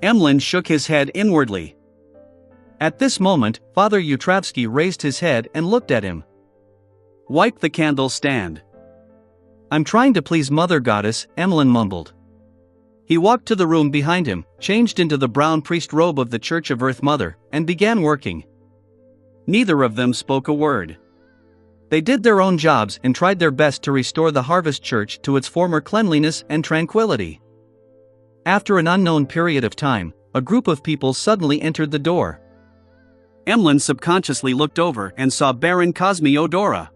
Emlyn shook his head inwardly. At this moment, Father Yutravsky raised his head and looked at him. "Wipe the candle stand." "I'm trying to please Mother Goddess," Emlyn mumbled. He walked to the room behind him, changed into the brown priest robe of the Church of Earth Mother, and began working. Neither of them spoke a word. They did their own jobs and tried their best to restore the Harvest Church to its former cleanliness and tranquility. After an unknown period of time, a group of people suddenly entered the door. Emlyn subconsciously looked over and saw Baron Cosmiodora.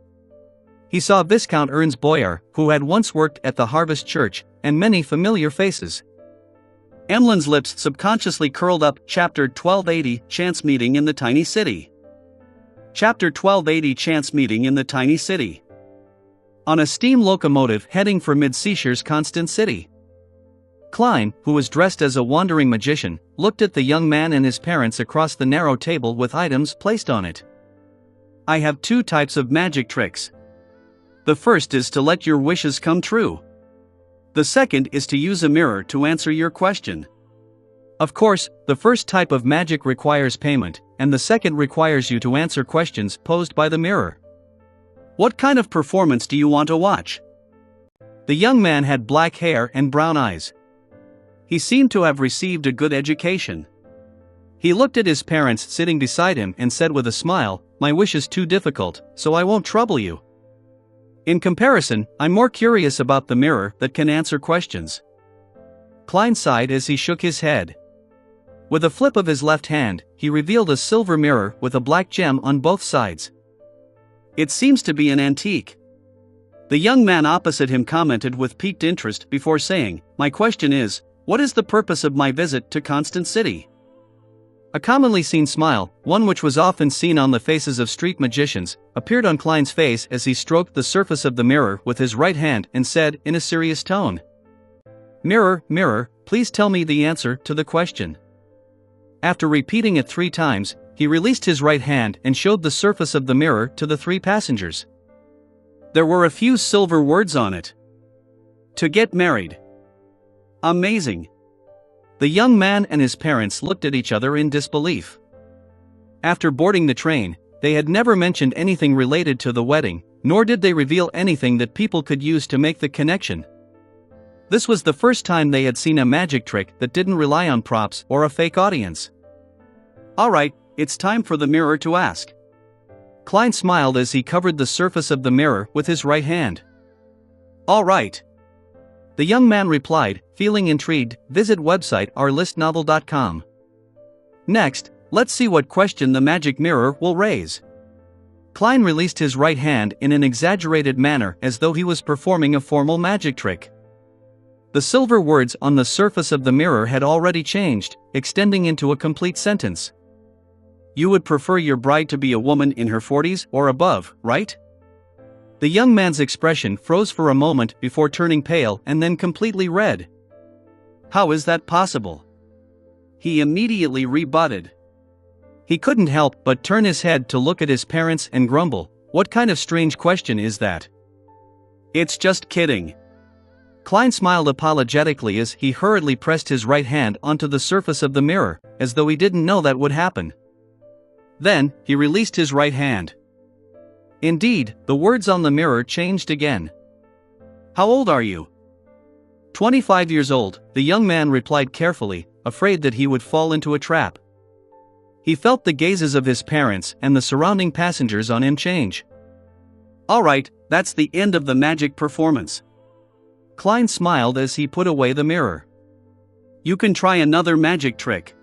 He saw Viscount Ernst Boyar, who had once worked at the Harvest Church, and many familiar faces. Emlyn's lips subconsciously curled up. Chapter 1280, Chance Meeting in the Tiny City. Chapter 1280, Chance Meeting in the Tiny City. On a steam locomotive heading for Mid-Seashire's Constant City. Klein, who was dressed as a wandering magician, looked at the young man and his parents across the narrow table with items placed on it. "I have two types of magic tricks. The first is to let your wishes come true. The second is to use a mirror to answer your question. Of course, the first type of magic requires payment, and the second requires you to answer questions posed by the mirror. What kind of performance do you want to watch?" The young man had black hair and brown eyes. He seemed to have received a good education. He looked at his parents sitting beside him and said with a smile, "My wish is too difficult, so I won't trouble you. In comparison, I'm more curious about the mirror that can answer questions." Klein sighed as he shook his head. With a flip of his left hand, he revealed a silver mirror with a black gem on both sides. "It seems to be an antique." The young man opposite him commented with piqued interest before saying, "My question is, what is the purpose of my visit to Constant City?" A commonly seen smile, one which was often seen on the faces of street magicians, appeared on Klein's face as he stroked the surface of the mirror with his right hand and said in a serious tone, "Mirror, mirror, please tell me the answer to the question." After repeating it 3 times, he released his right hand and showed the surface of the mirror to the 3 passengers. There were a few silver words on it. "To get married." Amazing. The young man and his parents looked at each other in disbelief. After boarding the train, they had never mentioned anything related to the wedding, nor did they reveal anything that people could use to make the connection. This was the first time they had seen a magic trick that didn't rely on props or a fake audience. "All right, it's time for the mirror to ask." Klein smiled as he covered the surface of the mirror with his right hand. "All right." The young man replied, feeling intrigued, "Visit website ourlistnovel.com. Next, let's see what question the magic mirror will raise." Klein released his right hand in an exaggerated manner as though he was performing a formal magic trick. The silver words on the surface of the mirror had already changed, extending into a complete sentence. "You would prefer your bride to be a woman in her 40s or above, right?" The young man's expression froze for a moment before turning pale and then completely red. "How is that possible?" he immediately rebutted. He couldn't help but turn his head to look at his parents and grumble, "What kind of strange question is that?" It's just kidding. Klein smiled apologetically as he hurriedly pressed his right hand onto the surface of the mirror, as though he didn't know that would happen. Then, he released his right hand. Indeed, the words on the mirror changed again. How old are you? 25 years old, the young man replied carefully, afraid that he would fall into a trap. He felt the gazes of his parents and the surrounding passengers on him change. Alright, that's the end of the magic performance. Klein smiled as he put away the mirror. You can try another magic trick.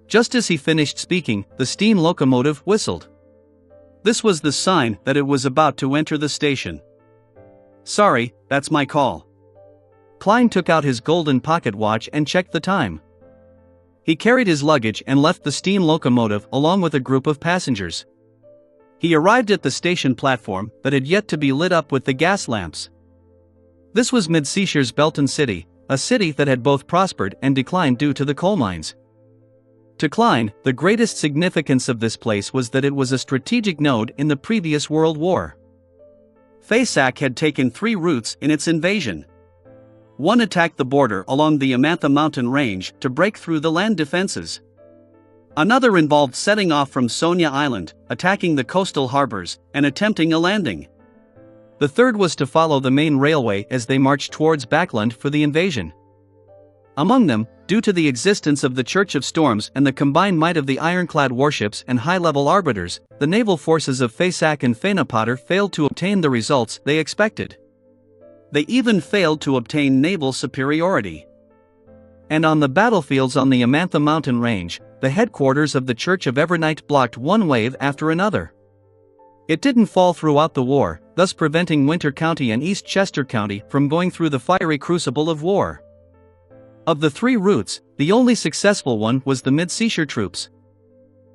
Just as he finished speaking, the steam locomotive whistled. This was the sign that it was about to enter the station. Sorry, that's my call. Klein took out his golden pocket watch and checked the time. He carried his luggage and left the steam locomotive along with a group of passengers. He arrived at the station platform that had yet to be lit up with the gas lamps. This was mid-Seashire's Belton City, a city that had both prospered and declined due to the coal mines. To Klein, the greatest significance of this place was that it was a strategic node in the previous World War. Faysac had taken 3 routes in its invasion. One attacked the border along the Amantha mountain range to break through the land defenses. Another involved setting off from Sonia Island, attacking the coastal harbors, and attempting a landing. The third was to follow the main railway as they marched towards Backland for the invasion. Among them, due to the existence of the Church of Storms and the combined might of the ironclad warships and high-level arbiters, the naval forces of Faysac and Fanapotter failed to obtain the results they expected. They even failed to obtain naval superiority. And on the battlefields on the Amantha mountain range, the headquarters of the Church of Evernight blocked one wave after another. It didn't fall throughout the war, thus preventing Winter County and East Chester County from going through the fiery crucible of war. Of the 3 routes, the only successful one was the Mid-Seashire troops.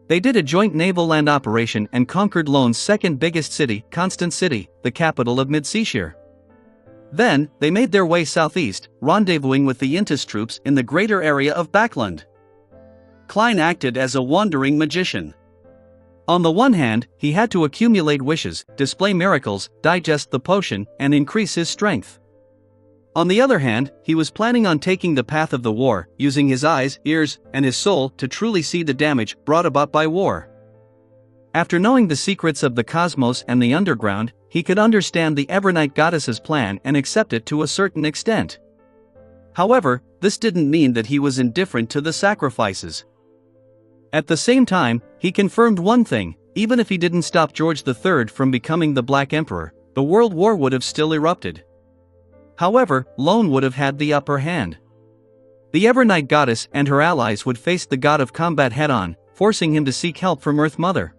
They did a joint naval land operation and conquered Lone's second biggest city, Constant City, the capital of Mid-Seashire. Then, they made their way southeast, rendezvousing with the Intis troops in the greater area of Backland. Klein acted as a wandering magician. On the one hand, he had to accumulate wishes, display miracles, digest the potion, and increase his strength. On the other hand, he was planning on taking the path of the war, using his eyes, ears, and his soul to truly see the damage brought about by war. After knowing the secrets of the cosmos and the underground, he could understand the Evernight goddess's plan and accept it to a certain extent. However, this didn't mean that he was indifferent to the sacrifices. At the same time, he confirmed one thing: even if he didn't stop George III from becoming the Black Emperor, the World War would have still erupted. However, Lone would have had the upper hand. The Evernight goddess and her allies would face the god of combat head-on, forcing him to seek help from Earth Mother.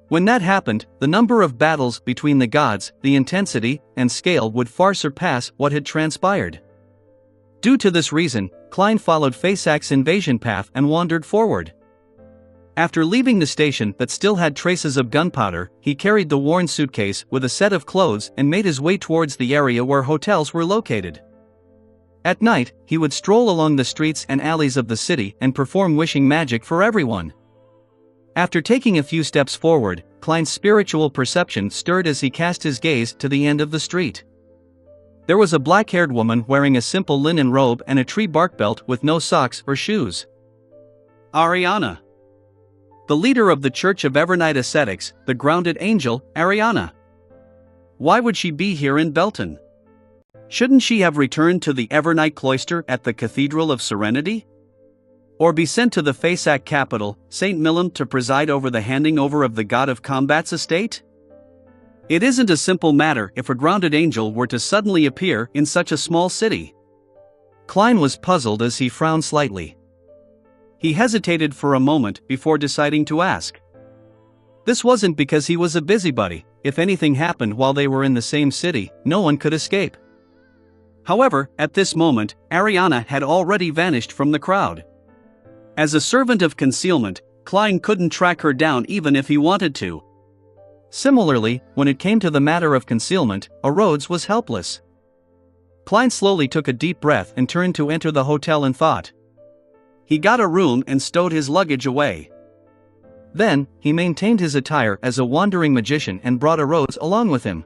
When that happened, the number of battles between the gods, the intensity, and scale would far surpass what had transpired. Due to this reason, Klein followed Faysac's invasion path and wandered forward. After leaving the station that still had traces of gunpowder, he carried the worn suitcase with a set of clothes and made his way towards the area where hotels were located. At night, he would stroll along the streets and alleys of the city and perform wishing magic for everyone. After taking a few steps forward, Klein's spiritual perception stirred as he cast his gaze to the end of the street. There was a black-haired woman wearing a simple linen robe and a tree bark belt with no socks or shoes. Ariana. The leader of the Church of Evernight Ascetics, the grounded angel, Ariana. Why would she be here in Belton? Shouldn't she have returned to the Evernight cloister at the Cathedral of Serenity? Or be sent to the Faysac capital, St. Millom, to preside over the handing over of the god of combat's estate? It isn't a simple matter if a grounded angel were to suddenly appear in such a small city. Klein was puzzled as he frowned slightly. He hesitated for a moment before deciding to ask. This wasn't because he was a busybody. If anything happened while they were in the same city, no one could escape. However, at this moment, Ariana had already vanished from the crowd. As a servant of concealment, Klein couldn't track her down even if he wanted to. Similarly, when it came to the matter of concealment, Rhodes was helpless. Klein slowly took a deep breath and turned to enter the hotel in thought. He got a room and stowed his luggage away. Then, he maintained his attire as a wandering magician and brought Rhodes along with him.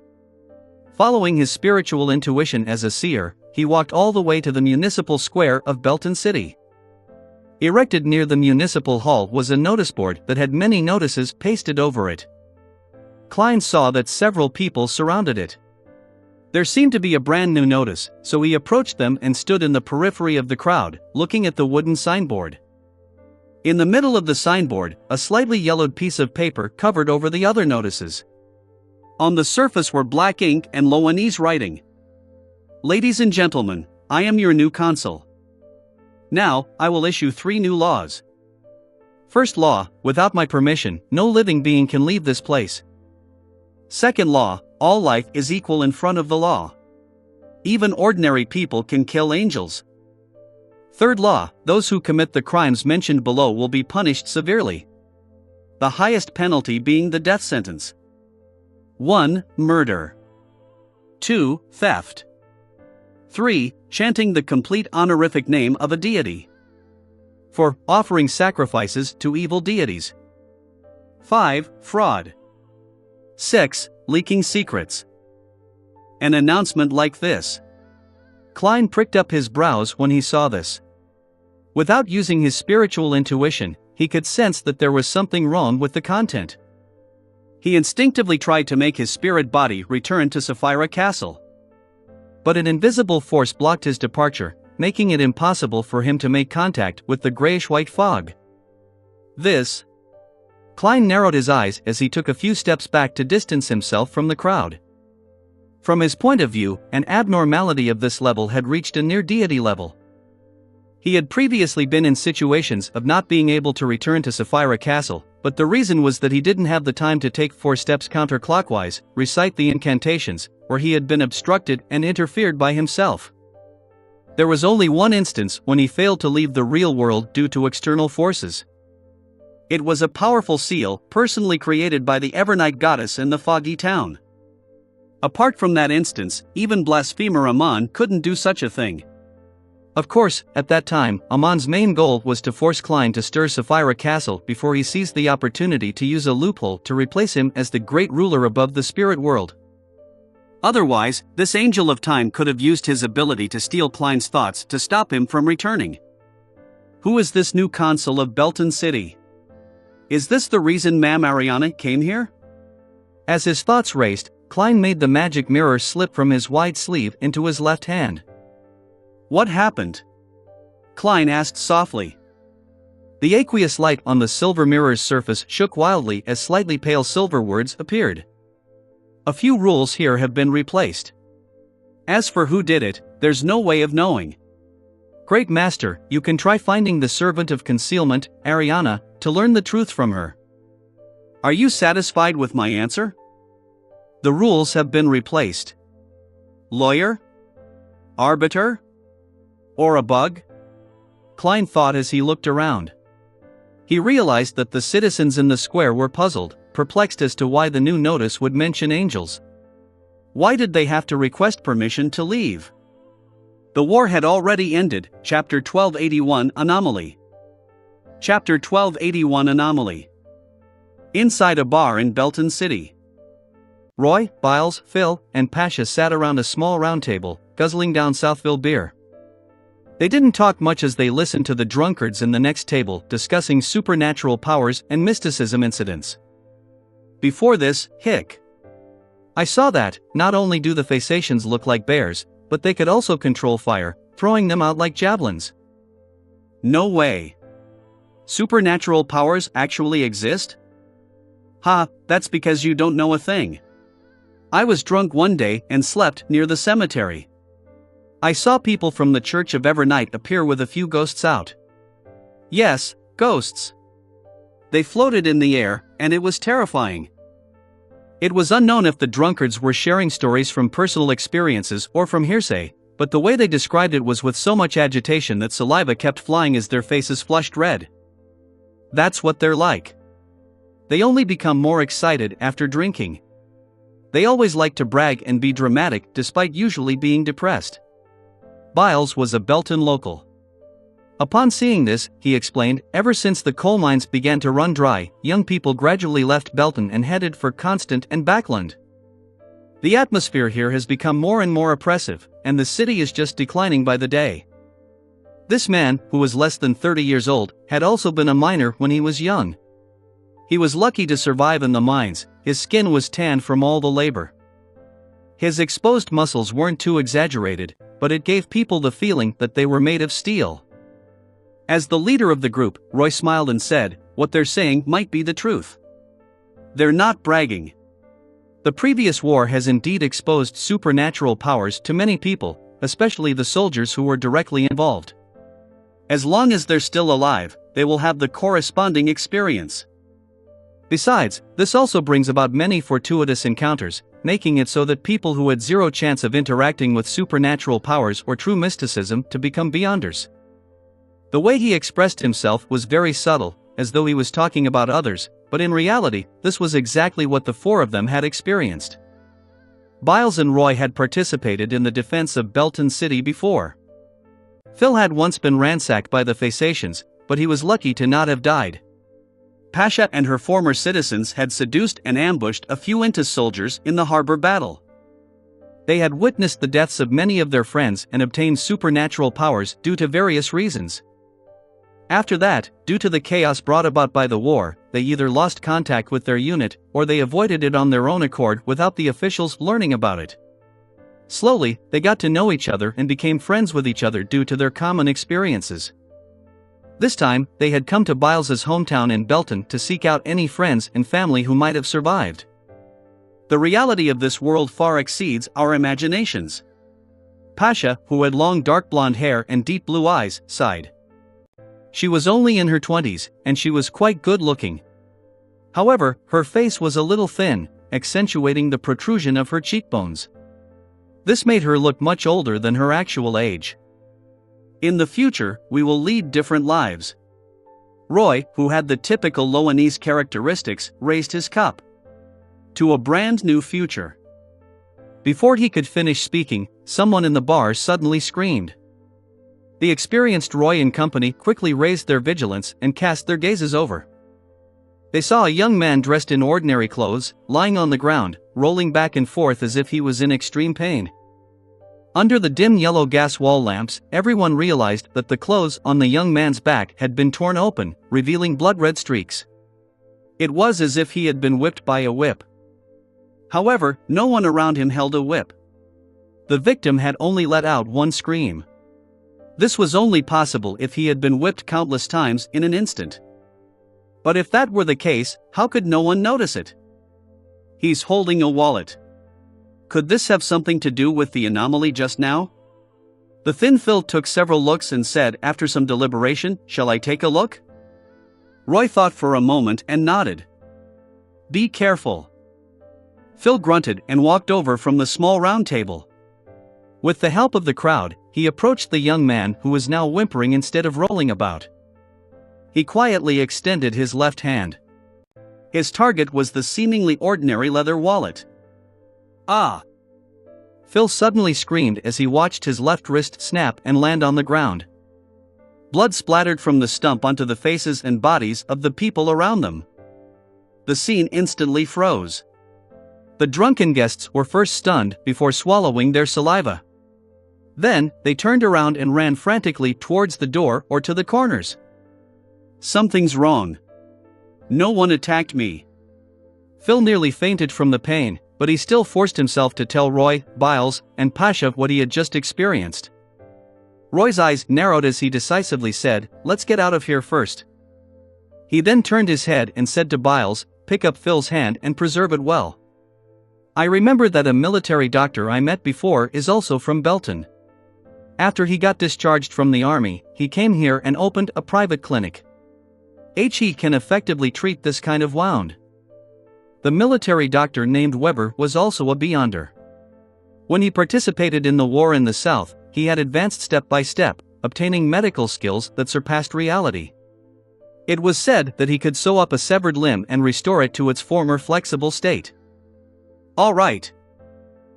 Following his spiritual intuition as a seer, he walked all the way to the municipal square of Belton City. Erected near the municipal hall was a notice board that had many notices pasted over it. Klein saw that several people surrounded it. There seemed to be a brand new notice, so he approached them and stood in the periphery of the crowd, looking at the wooden signboard. In the middle of the signboard, a slightly yellowed piece of paper covered over the other notices. On the surface were black ink and Loanese writing. "Ladies and gentlemen, I am your new consul. Now, I will issue 3 new laws. First law, without my permission, no living being can leave this place. Second law, all life is equal in front of the law. Even ordinary people can kill angels. Third law, those who commit the crimes mentioned below will be punished severely. The highest penalty being the death sentence. 1. Murder. 2. Theft. 3. Chanting the complete honorific name of a deity. 4. Offering sacrifices to evil deities. 5. Fraud. 6. Leaking secrets." An announcement like this. Klein pricked up his brows when he saw this. Without using his spiritual intuition, he could sense that there was something wrong with the content. He instinctively tried to make his spirit body return to Sapphira Castle. But an invisible force blocked his departure, making it impossible for him to make contact with the grayish-white fog. Klein narrowed his eyes as he took a few steps back to distance himself from the crowd. From his point of view, an abnormality of this level had reached a near-deity level. He had previously been in situations of not being able to return to Sapphira Castle, but the reason was that he didn't have the time to take 4 steps counterclockwise, recite the incantations, or he had been obstructed and interfered by himself. There was only one instance when he failed to leave the real world due to external forces. It was a powerful seal, personally created by the Evernight goddess in the foggy town. Apart from that instance, even blasphemer Aman couldn't do such a thing. Of course, at that time, Aman's main goal was to force Klein to stir Sapphira Castle before he seized the opportunity to use a loophole to replace him as the great ruler above the spirit world. Otherwise, this angel of time could have used his ability to steal Klein's thoughts to stop him from returning. Who is this new consul of Belton City? Is this the reason Ma'am Ariana came here? As his thoughts raced, Klein made the magic mirror slip from his wide sleeve into his left hand. "What happened?" Klein asked softly. The aqueous light on the silver mirror's surface shook wildly as slightly pale silver words appeared. "A few rules here have been replaced. As for who did it, there's no way of knowing. Great Master, you can try finding the servant of concealment, Ariana, to learn the truth from her." Are you satisfied with my answer? The rules have been replaced. Lawyer? Arbiter? Or a bug? Klein thought as he looked around. He realized that the citizens in the square were puzzled, perplexed as to why the new notice would mention angels. Why did they have to request permission to leave? The war had already ended. Chapter 1281 Anomaly. Chapter 1281 Anomaly. Inside a bar in Belton City. Roy, Biles, Phil, and Pasha sat around a small round table, guzzling down Southville beer. They didn't talk much as they listened to the drunkards in the next table discussing supernatural powers and mysticism incidents. Before this, hic. I saw that, not only do the Phasacians look like bears, but they could also control fire, throwing them out like javelins. No way. Supernatural powers actually exist? Ha, that's because you don't know a thing. I was drunk one day and slept near the cemetery. I saw people from the Church of Evernight appear with a few ghosts out. Yes, ghosts. They floated in the air, and it was terrifying. It was unknown if the drunkards were sharing stories from personal experiences or from hearsay, but the way they described it was with so much agitation that saliva kept flying as their faces flushed red. That's what they're like. They only become more excited after drinking. They always like to brag and be dramatic despite usually being depressed. Biles was a Belton local. Upon seeing this, he explained, ever since the coal mines began to run dry, young people gradually left Belton and headed for Constant and Backland. The atmosphere here has become more and more oppressive, and the city is just declining by the day. This man, who was less than 30 years old, had also been a miner when he was young. He was lucky to survive in the mines. His skin was tanned from all the labor. His exposed muscles weren't too exaggerated, but it gave people the feeling that they were made of steel. As the leader of the group, Roy smiled and said, "What they're saying might be the truth. They're not bragging. The previous war has indeed exposed supernatural powers to many people, especially the soldiers who were directly involved. As long as they're still alive, they will have the corresponding experience. Besides, this also brings about many fortuitous encounters, making it so that people who had zero chance of interacting with supernatural powers or true mysticism to become beyonders." The way he expressed himself was very subtle, as though he was talking about others, but in reality, this was exactly what the four of them had experienced. Biles and Roy had participated in the defense of Belton City before. Phil had once been ransacked by the Phasacians, but he was lucky to not have died. Pasha and her former citizens had seduced and ambushed a few Intis soldiers in the harbor battle. They had witnessed the deaths of many of their friends and obtained supernatural powers due to various reasons. After that, due to the chaos brought about by the war, they either lost contact with their unit, or they avoided it on their own accord without the officials learning about it. Slowly, they got to know each other and became friends with each other due to their common experiences. This time, they had come to Biles's hometown in Belton to seek out any friends and family who might have survived. The reality of this world far exceeds our imaginations. Pasha, who had long dark blonde hair and deep blue eyes, sighed. She was only in her 20s, and she was quite good-looking. However, her face was a little thin, accentuating the protrusion of her cheekbones. This made her look much older than her actual age. "In the future, we will lead different lives." Roy, who had the typical Loanese characteristics, raised his cup. "To a brand new future." Before he could finish speaking, someone in the bar suddenly screamed. The experienced Roy and company quickly raised their vigilance and cast their gazes over. They saw a young man dressed in ordinary clothes, lying on the ground, rolling back and forth as if he was in extreme pain. Under the dim yellow gas wall lamps, everyone realized that the clothes on the young man's back had been torn open, revealing blood-red streaks. It was as if he had been whipped by a whip. However, no one around him held a whip. The victim had only let out one scream. This was only possible if he had been whipped countless times in an instant. But if that were the case, how could no one notice it? "He's holding a wallet. Could this have something to do with the anomaly just now?" The thin Phil took several looks and said after some deliberation, "Shall I take a look?" Roy thought for a moment and nodded. "Be careful." Phil grunted and walked over from the small round table. With the help of the crowd, he approached the young man who was now whimpering instead of rolling about. He quietly extended his left hand. His target was the seemingly ordinary leather wallet. "Ah!" Phil suddenly screamed as he watched his left wrist snap and land on the ground. Blood splattered from the stump onto the faces and bodies of the people around them. The scene instantly froze. The drunken guests were first stunned before swallowing their saliva. Then, they turned around and ran frantically towards the door or to the corners. "Something's wrong. No one attacked me." Phil nearly fainted from the pain, but he still forced himself to tell Roy, Biles, and Pasha what he had just experienced. Roy's eyes narrowed as he decisively said, "Let's get out of here first." He then turned his head and said to Biles, "Pick up Phil's hand and preserve it well. I remember that a military doctor I met before is also from Belton. After he got discharged from the army, he came here and opened a private clinic. He can effectively treat this kind of wound." The military doctor named Weber was also a Beyonder. When he participated in the war in the South, he had advanced step by step, obtaining medical skills that surpassed reality. It was said that he could sew up a severed limb and restore it to its former flexible state. "All right."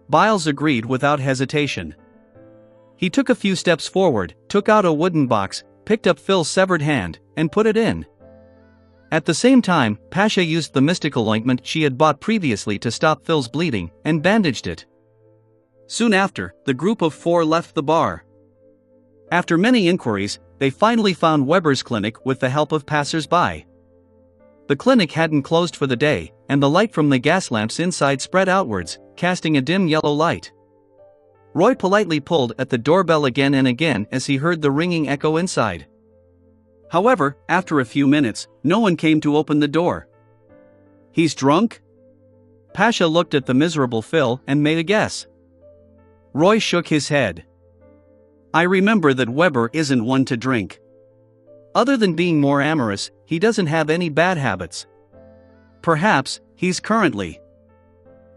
Biles agreed without hesitation. He took a few steps forward, took out a wooden box, picked up Phil's severed hand, and put it in. At the same time, Pasha used the mystical ointment she had bought previously to stop Phil's bleeding, and bandaged it. Soon after, the group of 4 left the bar. After many inquiries, they finally found Weber's clinic with the help of passers-by. The clinic hadn't closed for the day, and the light from the gas lamps inside spread outwards, casting a dim yellow light. Roy politely pulled at the doorbell again and again as he heard the ringing echo inside. However, after a few minutes, no one came to open the door. "He's drunk?" Pasha looked at the miserable Phil and made a guess. Roy shook his head. "I remember that Weber isn't one to drink. Other than being more amorous, he doesn't have any bad habits. Perhaps, he's currently..."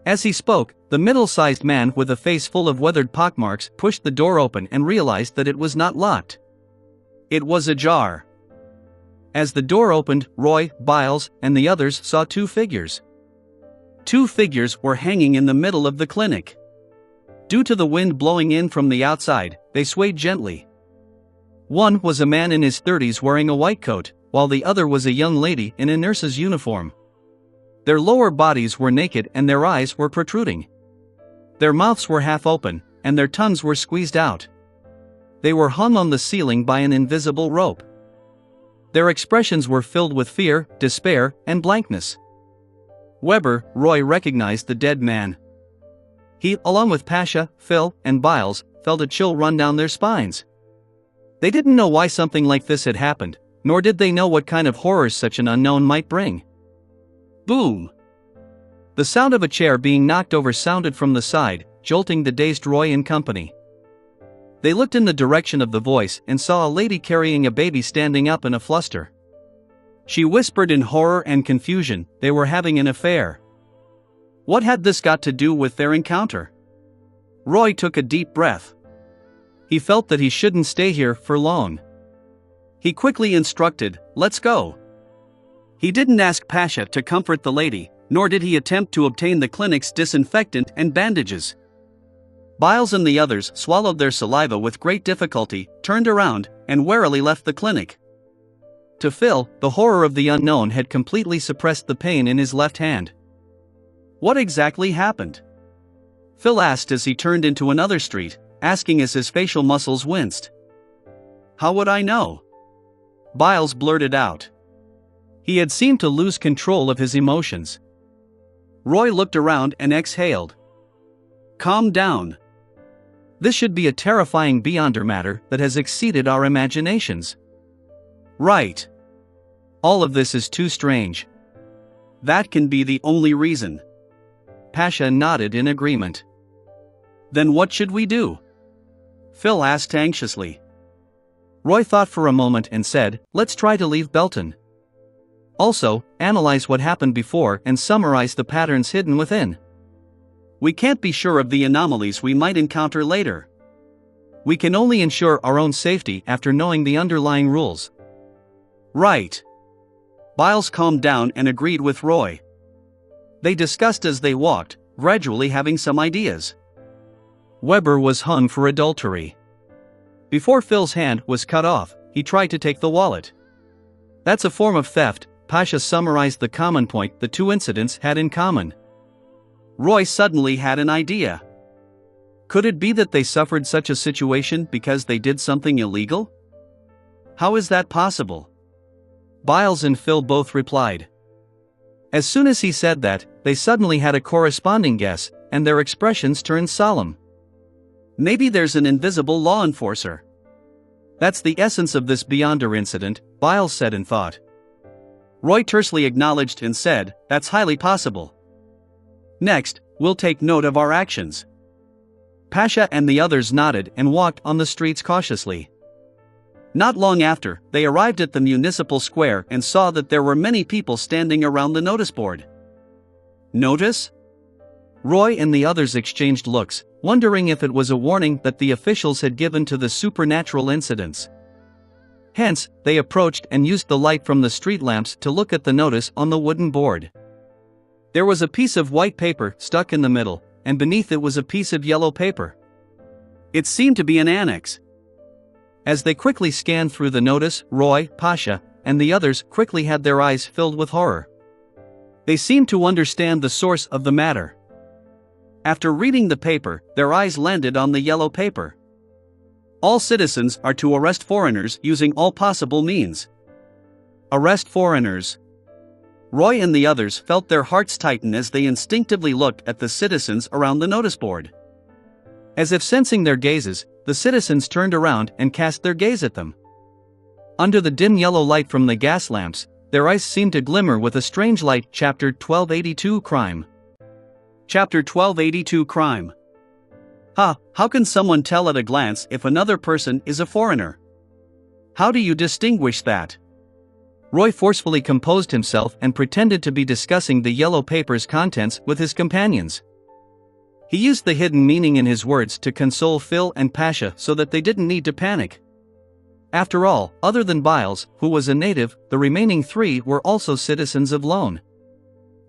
As he spoke, the middle-sized man with a face full of weathered pockmarks pushed the door open and realized that it was not locked. It was ajar. As the door opened, Roy, Biles, and the others saw 2 figures. 2 figures were hanging in the middle of the clinic. Due to the wind blowing in from the outside, they swayed gently. One was a man in his 30s wearing a white coat, while the other was a young lady in a nurse's uniform. Their lower bodies were naked and their eyes were protruding. Their mouths were half open, and their tongues were squeezed out. They were hung on the ceiling by an invisible rope. Their expressions were filled with fear, despair, and blankness. Weber, Roy recognized the dead man. He, along with Pasha, Phil, and Biles, felt a chill run down their spines. They didn't know why something like this had happened, nor did they know what kind of horrors such an unknown might bring. Boom! The sound of a chair being knocked over sounded from the side, jolting the dazed Roy and company. They looked in the direction of the voice and saw a lady carrying a baby standing up in a fluster. She whispered in horror and confusion they were having an affair. What had this got to do with their encounter? Roy took a deep breath. He felt that he shouldn't stay here for long. He quickly instructed, "Let's go." He didn't ask Pasha to comfort the lady, nor did he attempt to obtain the clinic's disinfectant and bandages. Biles and the others swallowed their saliva with great difficulty, turned around, and warily left the clinic. To Phil, the horror of the unknown had completely suppressed the pain in his left hand. What exactly happened? Phil asked as he turned into another street, asking as his facial muscles winced. How would I know? Biles blurted out. He had seemed to lose control of his emotions. Roy looked around and exhaled. Calm down. This should be a terrifying beyonder matter that has exceeded our imaginations. Right. All of this is too strange. That can be the only reason. Pasha nodded in agreement. Then what should we do? Phil asked anxiously. Roy thought for a moment and said, let's try to leave Belton. Also, analyze what happened before and summarize the patterns hidden within. We can't be sure of the anomalies we might encounter later. We can only ensure our own safety after knowing the underlying rules. Right. Biles calmed down and agreed with Roy. They discussed as they walked, gradually having some ideas. Weber was hung for adultery. Before Phil's hand was cut off, he tried to take the wallet. That's a form of theft. Pasha summarized the common point the two incidents had in common. Roy suddenly had an idea. Could it be that they suffered such a situation because they did something illegal? How is that possible? Biles and Phil both replied. As soon as he said that, they suddenly had a corresponding guess, and their expressions turned solemn. Maybe there's an invisible law enforcer. That's the essence of this beyonder incident, Biles said in thought. Roy tersely acknowledged and said, that's highly possible. Next, we'll take note of our actions. Pasha and the others nodded and walked on the streets cautiously. Not long after, they arrived at the municipal square and saw that there were many people standing around the notice board. Notice? Roy and the others exchanged looks, wondering if it was a warning that the officials had given to the supernatural incidents. Hence, they approached and used the light from the street lamps to look at the notice on the wooden board. There was a piece of white paper stuck in the middle, and beneath it was a piece of yellow paper. It seemed to be an annex. As they quickly scanned through the notice, Roy, Pasha, and the others quickly had their eyes filled with horror. They seemed to understand the source of the matter. After reading the paper, their eyes landed on the yellow paper. All citizens are to arrest foreigners using all possible means. Arrest foreigners. Roy and the others felt their hearts tighten as they instinctively looked at the citizens around the notice board. As if sensing their gazes, the citizens turned around and cast their gaze at them. Under the dim yellow light from the gas lamps, their eyes seemed to glimmer with a strange light. Chapter 1282 Crime. Chapter 1282 Crime. How can someone tell at a glance if another person is a foreigner? How do you distinguish that? Roy forcefully composed himself and pretended to be discussing the yellow paper's contents with his companions. He used the hidden meaning in his words to console Phil and Pasha so that they didn't need to panic. After all, other than Biles, who was a native, the remaining three were also citizens of Lone.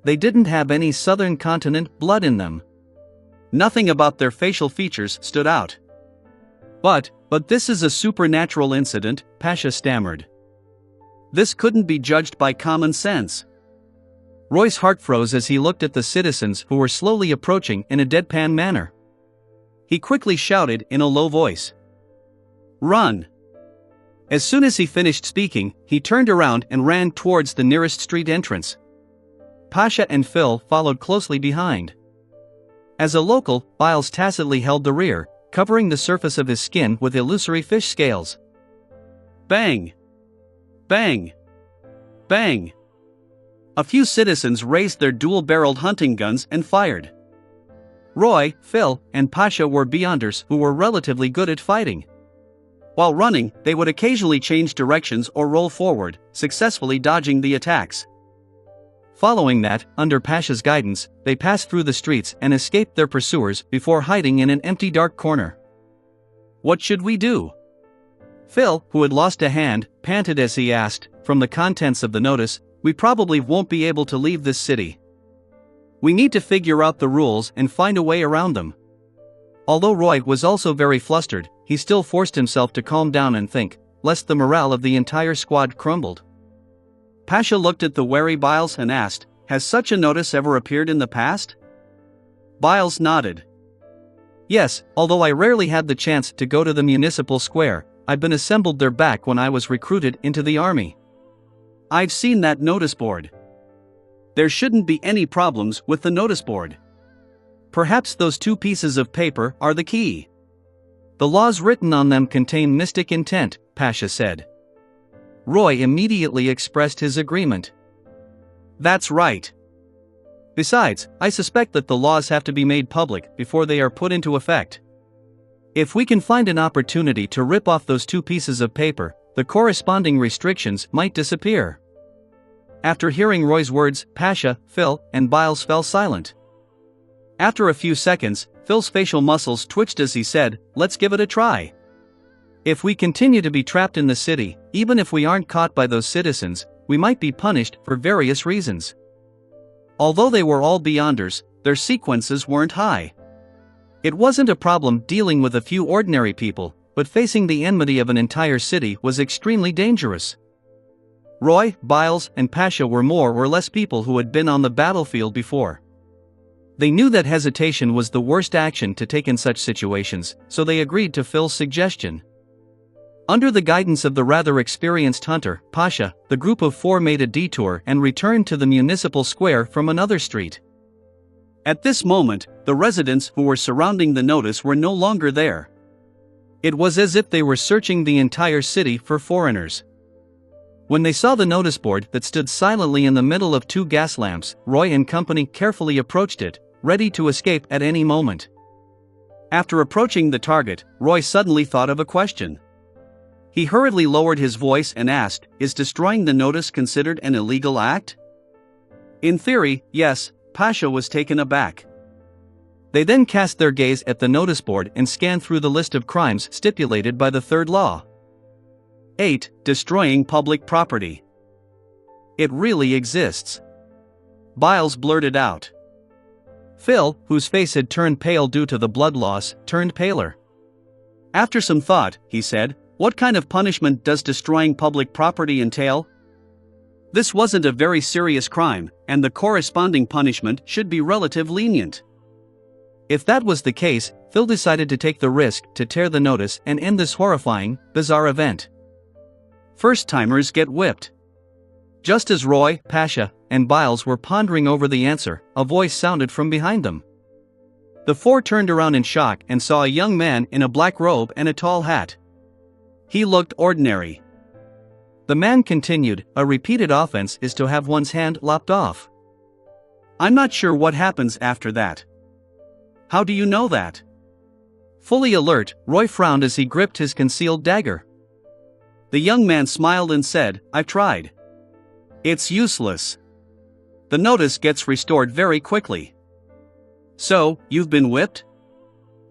They didn't have any southern continent blood in them. Nothing about their facial features stood out. But this is a supernatural incident, Pasha stammered. This couldn't be judged by common sense. Roy's heart froze as he looked at the citizens who were slowly approaching in a deadpan manner. He quickly shouted in a low voice, "Run!" As soon as he finished speaking, he turned around and ran towards the nearest street entrance. Pasha and Phil followed closely behind. As a local, Biles tacitly held the rear, covering the surface of his skin with illusory fish scales. Bang! Bang! Bang! A few citizens raised their dual-barreled hunting guns and fired. Roy, Phil, and Pasha were Beyonders who were relatively good at fighting. While running, they would occasionally change directions or roll forward, successfully dodging the attacks. Following that, under Pasha's guidance, they passed through the streets and escaped their pursuers before hiding in an empty dark corner. What should we do? Phil, who had lost a hand, panted as he asked, from the contents of the notice, we probably won't be able to leave this city. We need to figure out the rules and find a way around them. Although Roy was also very flustered, he still forced himself to calm down and think, lest the morale of the entire squad crumbled. Pasha looked at the wary Biles and asked, has such a notice ever appeared in the past? Biles nodded. Yes, although I rarely had the chance to go to the municipal square, I've been assembled there back when I was recruited into the army. I've seen that notice board. There shouldn't be any problems with the notice board. Perhaps those two pieces of paper are the key. The laws written on them contain mystic intent, Pasha said. Roy immediately expressed his agreement. That's right. Besides, I suspect that the laws have to be made public before they are put into effect. If we can find an opportunity to rip off those two pieces of paper, the corresponding restrictions might disappear. After hearing Roy's words, Pasha, Phil, and Biles fell silent. After a few seconds, Phil's facial muscles twitched as he said, let's give it a try. If we continue to be trapped in the city, even if we aren't caught by those citizens, we might be punished for various reasons. Although they were all Beyonders, their sequences weren't high. It wasn't a problem dealing with a few ordinary people, but facing the enmity of an entire city was extremely dangerous. Roy, Biles, and Pasha were more or less people who had been on the battlefield before. They knew that hesitation was the worst action to take in such situations, so they agreed to Phil's suggestion. Under the guidance of the rather experienced hunter, Pasha, the group of four made a detour and returned to the municipal square from another street. At this moment, the residents who were surrounding the notice were no longer there. It was as if they were searching the entire city for foreigners. When they saw the notice board that stood silently in the middle of two gas lamps, Roy and company carefully approached it, ready to escape at any moment. After approaching the target, Roy suddenly thought of a question. He hurriedly lowered his voice and asked, is destroying the notice considered an illegal act? In theory, yes, Pasha was taken aback. They then cast their gaze at the notice board and scanned through the list of crimes stipulated by the third law. 8. Destroying public property. It really exists. Biles blurted out. Phil, whose face had turned pale due to the blood loss, turned paler. After some thought, he said, what kind of punishment does destroying public property entail? This wasn't a very serious crime, and the corresponding punishment should be relatively lenient. If that was the case, Phil decided to take the risk to tear the notice and end this horrifying, bizarre event. First-timers get whipped. Just as Roy, Pasha, and Biles were pondering over the answer, a voice sounded from behind them. The four turned around in shock and saw a young man in a black robe and a tall hat. He looked ordinary. The man continued, "A repeated offense is to have one's hand lopped off. I'm not sure what happens after that." "How do you know that?" Fully alert, Roy frowned as he gripped his concealed dagger. The young man smiled and said, "I've tried. It's useless. The notice gets restored very quickly." "So, you've been whipped?"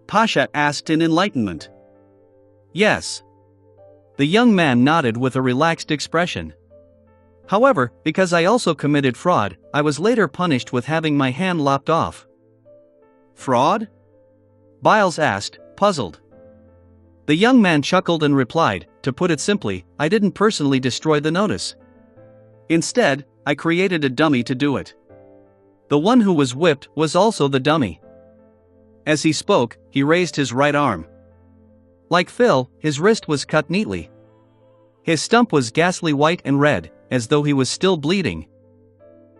Pasha asked in enlightenment. "Yes." The young man nodded with a relaxed expression. "However, because I also committed fraud, I was later punished with having my hand lopped off." "Fraud?" Biles asked, puzzled. The young man chuckled and replied, "To put it simply, I didn't personally destroy the notice. Instead, I created a dummy to do it. The one who was whipped was also the dummy." As he spoke, he raised his right arm. Like Phil, his wrist was cut neatly. His stump was ghastly white and red, as though he was still bleeding.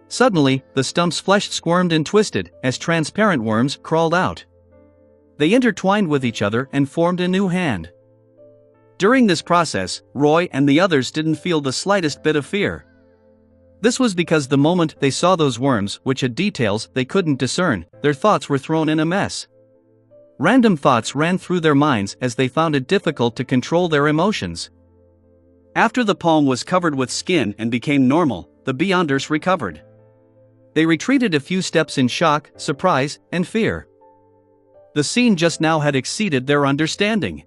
Suddenly, the stump's flesh squirmed and twisted as transparent worms crawled out. They intertwined with each other and formed a new hand. During this process, Roy and the others didn't feel the slightest bit of fear. This was because the moment they saw those worms, which had details they couldn't discern, their thoughts were thrown in a mess. Random thoughts ran through their minds as they found it difficult to control their emotions. After the palm was covered with skin and became normal, the Beyonders recovered. They retreated a few steps in shock, surprise, and fear. The scene just now had exceeded their understanding.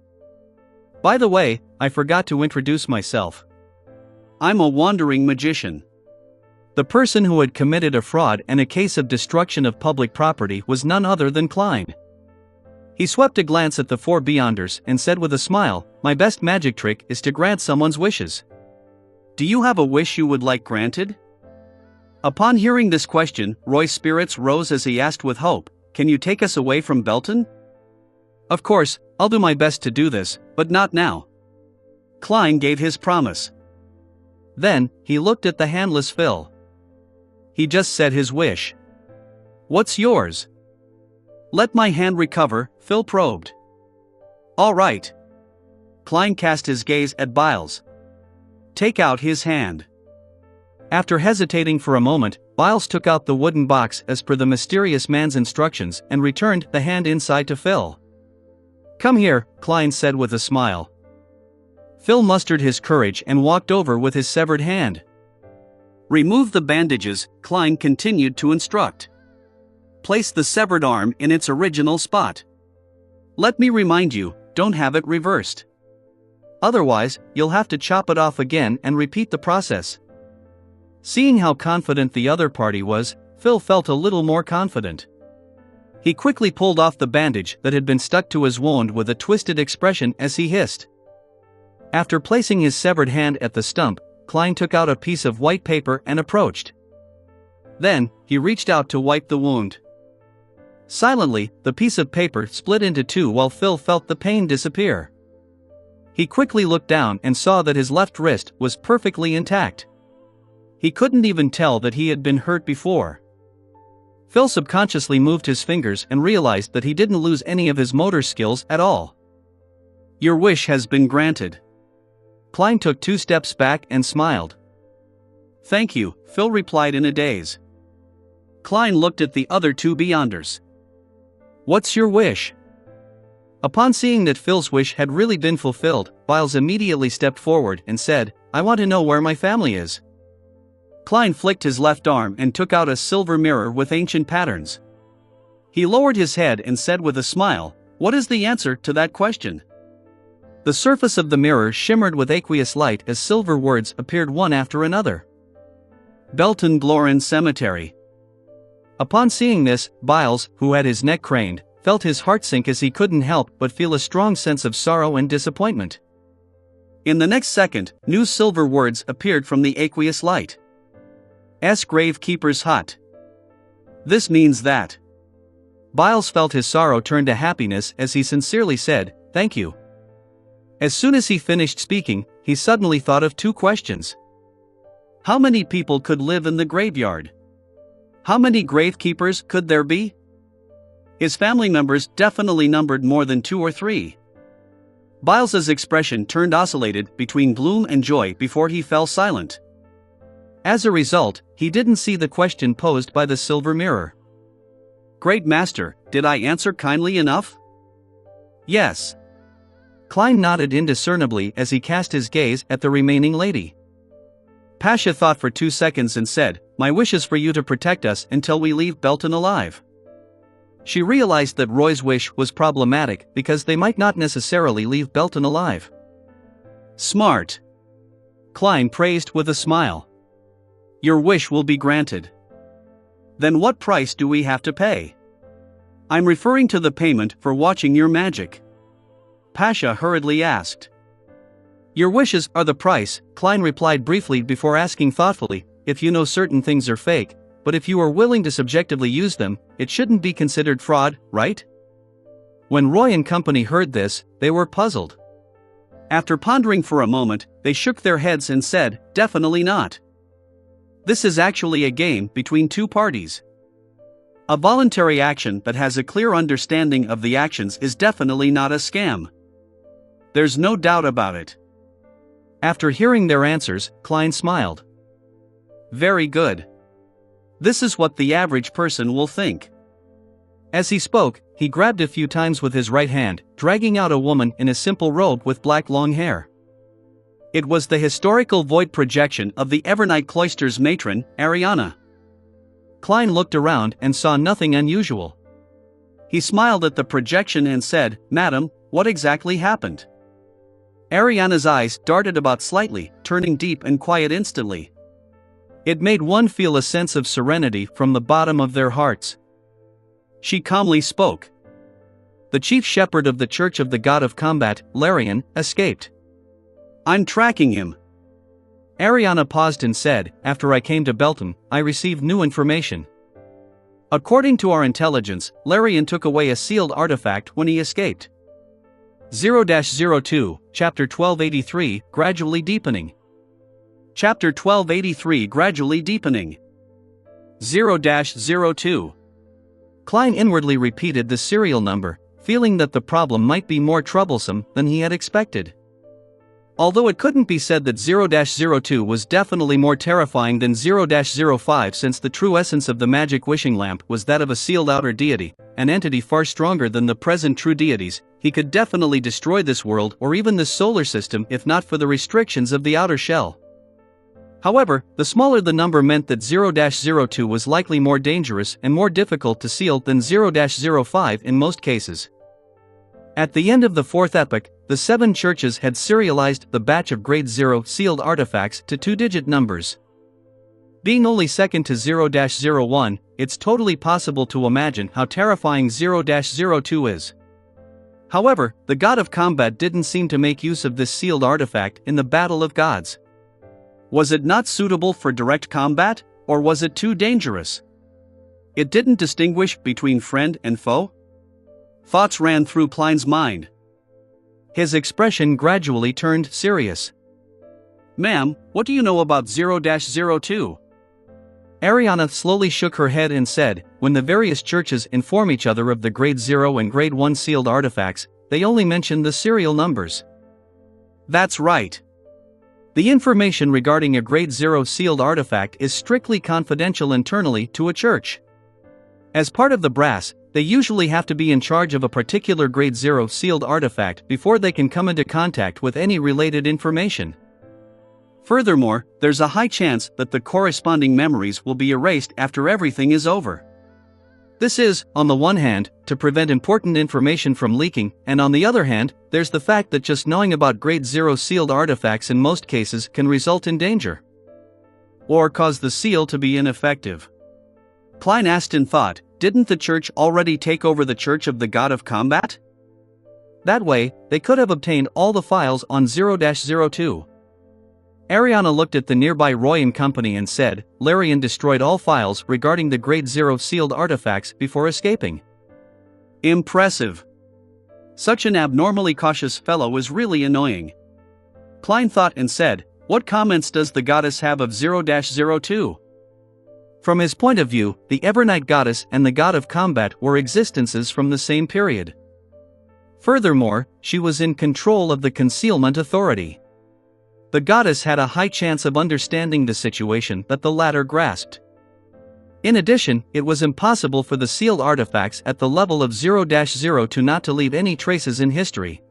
"By the way, I forgot to introduce myself. I'm a wandering magician." The person who had committed a fraud and a case of destruction of public property was none other than Klein. He swept a glance at the four Beyonders and said with a smile, "My best magic trick is to grant someone's wishes. Do you have a wish you would like granted?" Upon hearing this question, Roy's spirits rose as he asked with hope, "Can you take us away from Belton?" "Of course, I'll do my best to do this, but not now." Klein gave his promise. Then, he looked at the handless Phil. "He just said his wish. What's yours?" "Let my hand recover," Phil probed. "All right." Klein cast his gaze at Biles. "Take out his hand." After hesitating for a moment, Biles took out the wooden box as per the mysterious man's instructions and returned the hand inside to Phil. "Come here," Klein said with a smile. Phil mustered his courage and walked over with his severed hand. "Remove the bandages," Klein continued to instruct. "Place the severed arm in its original spot. Let me remind you, don't have it reversed. Otherwise, you'll have to chop it off again and repeat the process." Seeing how confident the other party was, Phil felt a little more confident. He quickly pulled off the bandage that had been stuck to his wound with a twisted expression as he hissed. After placing his severed hand at the stump, Klein took out a piece of white paper and approached. Then, he reached out to wipe the wound. Silently, the piece of paper split into two while Phil felt the pain disappear. He quickly looked down and saw that his left wrist was perfectly intact. He couldn't even tell that he had been hurt before. Phil subconsciously moved his fingers and realized that he didn't lose any of his motor skills at all. "Your wish has been granted." Klein took 2 steps back and smiled. "Thank you," Phil replied in a daze. Klein looked at the other 2 Beyonders. "What's your wish?" Upon seeing that Phil's wish had really been fulfilled, Biles immediately stepped forward and said, "I want to know where my family is." Klein flicked his left arm and took out a silver mirror with ancient patterns. He lowered his head and said with a smile, "What is the answer to that question?" The surface of the mirror shimmered with aqueous light as silver words appeared one after another. "Belton Glorin Cemetery." Upon seeing this, Biles, who had his neck craned, felt his heart sink as he couldn't help but feel a strong sense of sorrow and disappointment. In the next second, new silver words appeared from the aqueous light. Gravekeeper's hut. This means that. Biles felt his sorrow turn to happiness as he sincerely said, "Thank you." As soon as he finished speaking, he suddenly thought of two questions. How many people could live in the graveyard? How many gravekeepers could there be? His family members definitely numbered more than 2 or 3. Biles's expression turned oscillated between gloom and joy before he fell silent. As a result, he didn't see the question posed by the silver mirror. "Great master, did I answer kindly enough?" "Yes." Klein nodded indiscernibly as he cast his gaze at the remaining lady. Pasha thought for 2 seconds and said, "My wish is for you to protect us until we leave Belton alive." She realized that Roy's wish was problematic because they might not necessarily leave Belton alive. "Smart," Klein praised with a smile. "Your wish will be granted." "Then what price do we have to pay?" "I'm referring to the payment for watching your magic," Pasha hurriedly asked. "Your wishes are the price," Klein replied briefly before asking thoughtfully, "If you know certain things are fake, but if you are willing to subjectively use them, it shouldn't be considered fraud, right?" When Roy and company heard this, they were puzzled. After pondering for a moment, they shook their heads and said, "Definitely not. This is actually a game between two parties. A voluntary action that has a clear understanding of the actions is definitely not a scam. There's no doubt about it." After hearing their answers, Klein smiled. "Very good. This is what the average person will think." As he spoke, he grabbed a few times with his right hand, dragging out a woman in a simple robe with black long hair. It was the historical void projection of the Evernight Cloister's matron, Ariana. Klein looked around and saw nothing unusual. He smiled at the projection and said, "Madam, what exactly happened?" Ariana's eyes darted about slightly, turning deep and quiet instantly. It made one feel a sense of serenity from the bottom of their hearts. She calmly spoke. "The chief shepherd of the Church of the God of Combat, Larian, escaped. I'm tracking him." Ariana paused and said, "After I came to Belton, I received new information. According to our intelligence, Larian took away a sealed artifact when he escaped." 0-02, Chapter 1283, Gradually Deepening. Chapter 1283 Gradually Deepening. 0-02. Klein inwardly repeated the serial number, feeling that the problem might be more troublesome than he had expected. Although it couldn't be said that 0-02 was definitely more terrifying than 0-05, since the true essence of the magic wishing lamp was that of a sealed outer deity, an entity far stronger than the present true deities, he could definitely destroy this world or even the solar system if not for the restrictions of the outer shell. However, the smaller the number meant that 0-02 was likely more dangerous and more difficult to seal than 0-05 in most cases. At the end of the fourth epoch, the 7 churches had serialized the batch of Grade 0 sealed artifacts to 2-digit numbers. Being only second to 0-01, it's totally possible to imagine how terrifying 0-02 is. However, the God of Combat didn't seem to make use of this sealed artifact in the Battle of Gods. Was it not suitable for direct combat, or was it too dangerous? It didn't distinguish between friend and foe? Thoughts ran through Klein's mind. His expression gradually turned serious. "Ma'am, what do you know about 0-02? Ariana slowly shook her head and said, "When the various churches inform each other of the Grade 0 and Grade 1 sealed artifacts, they only mention the serial numbers." "That's right. The information regarding a Grade 0 sealed artifact is strictly confidential internally to a church. As part of the brass, they usually have to be in charge of a particular Grade 0 sealed artifact before they can come into contact with any related information. Furthermore, there's a high chance that the corresponding memories will be erased after everything is over. This is, on the one hand, to prevent important information from leaking, and on the other hand, there's the fact that just knowing about Grade 0 sealed artifacts in most cases can result in danger. Or cause the seal to be ineffective." Klein asked in thought, didn't the church already take over the Church of the God of Combat? That way, they could have obtained all the files on 0-02. Ariana looked at the nearby Roy and Company and said, Larian destroyed all files regarding the Grade Zero sealed artifacts before escaping. Impressive. Such an abnormally cautious fellow is really annoying. Klein thought and said, what comments does the goddess have of 0-02? From his point of view, the Evernight goddess and the god of combat were existences from the same period. Furthermore, she was in control of the concealment authority. The goddess had a high chance of understanding the situation that the latter grasped. In addition, it was impossible for the sealed artifacts at the level of 0-02 not to leave any traces in history.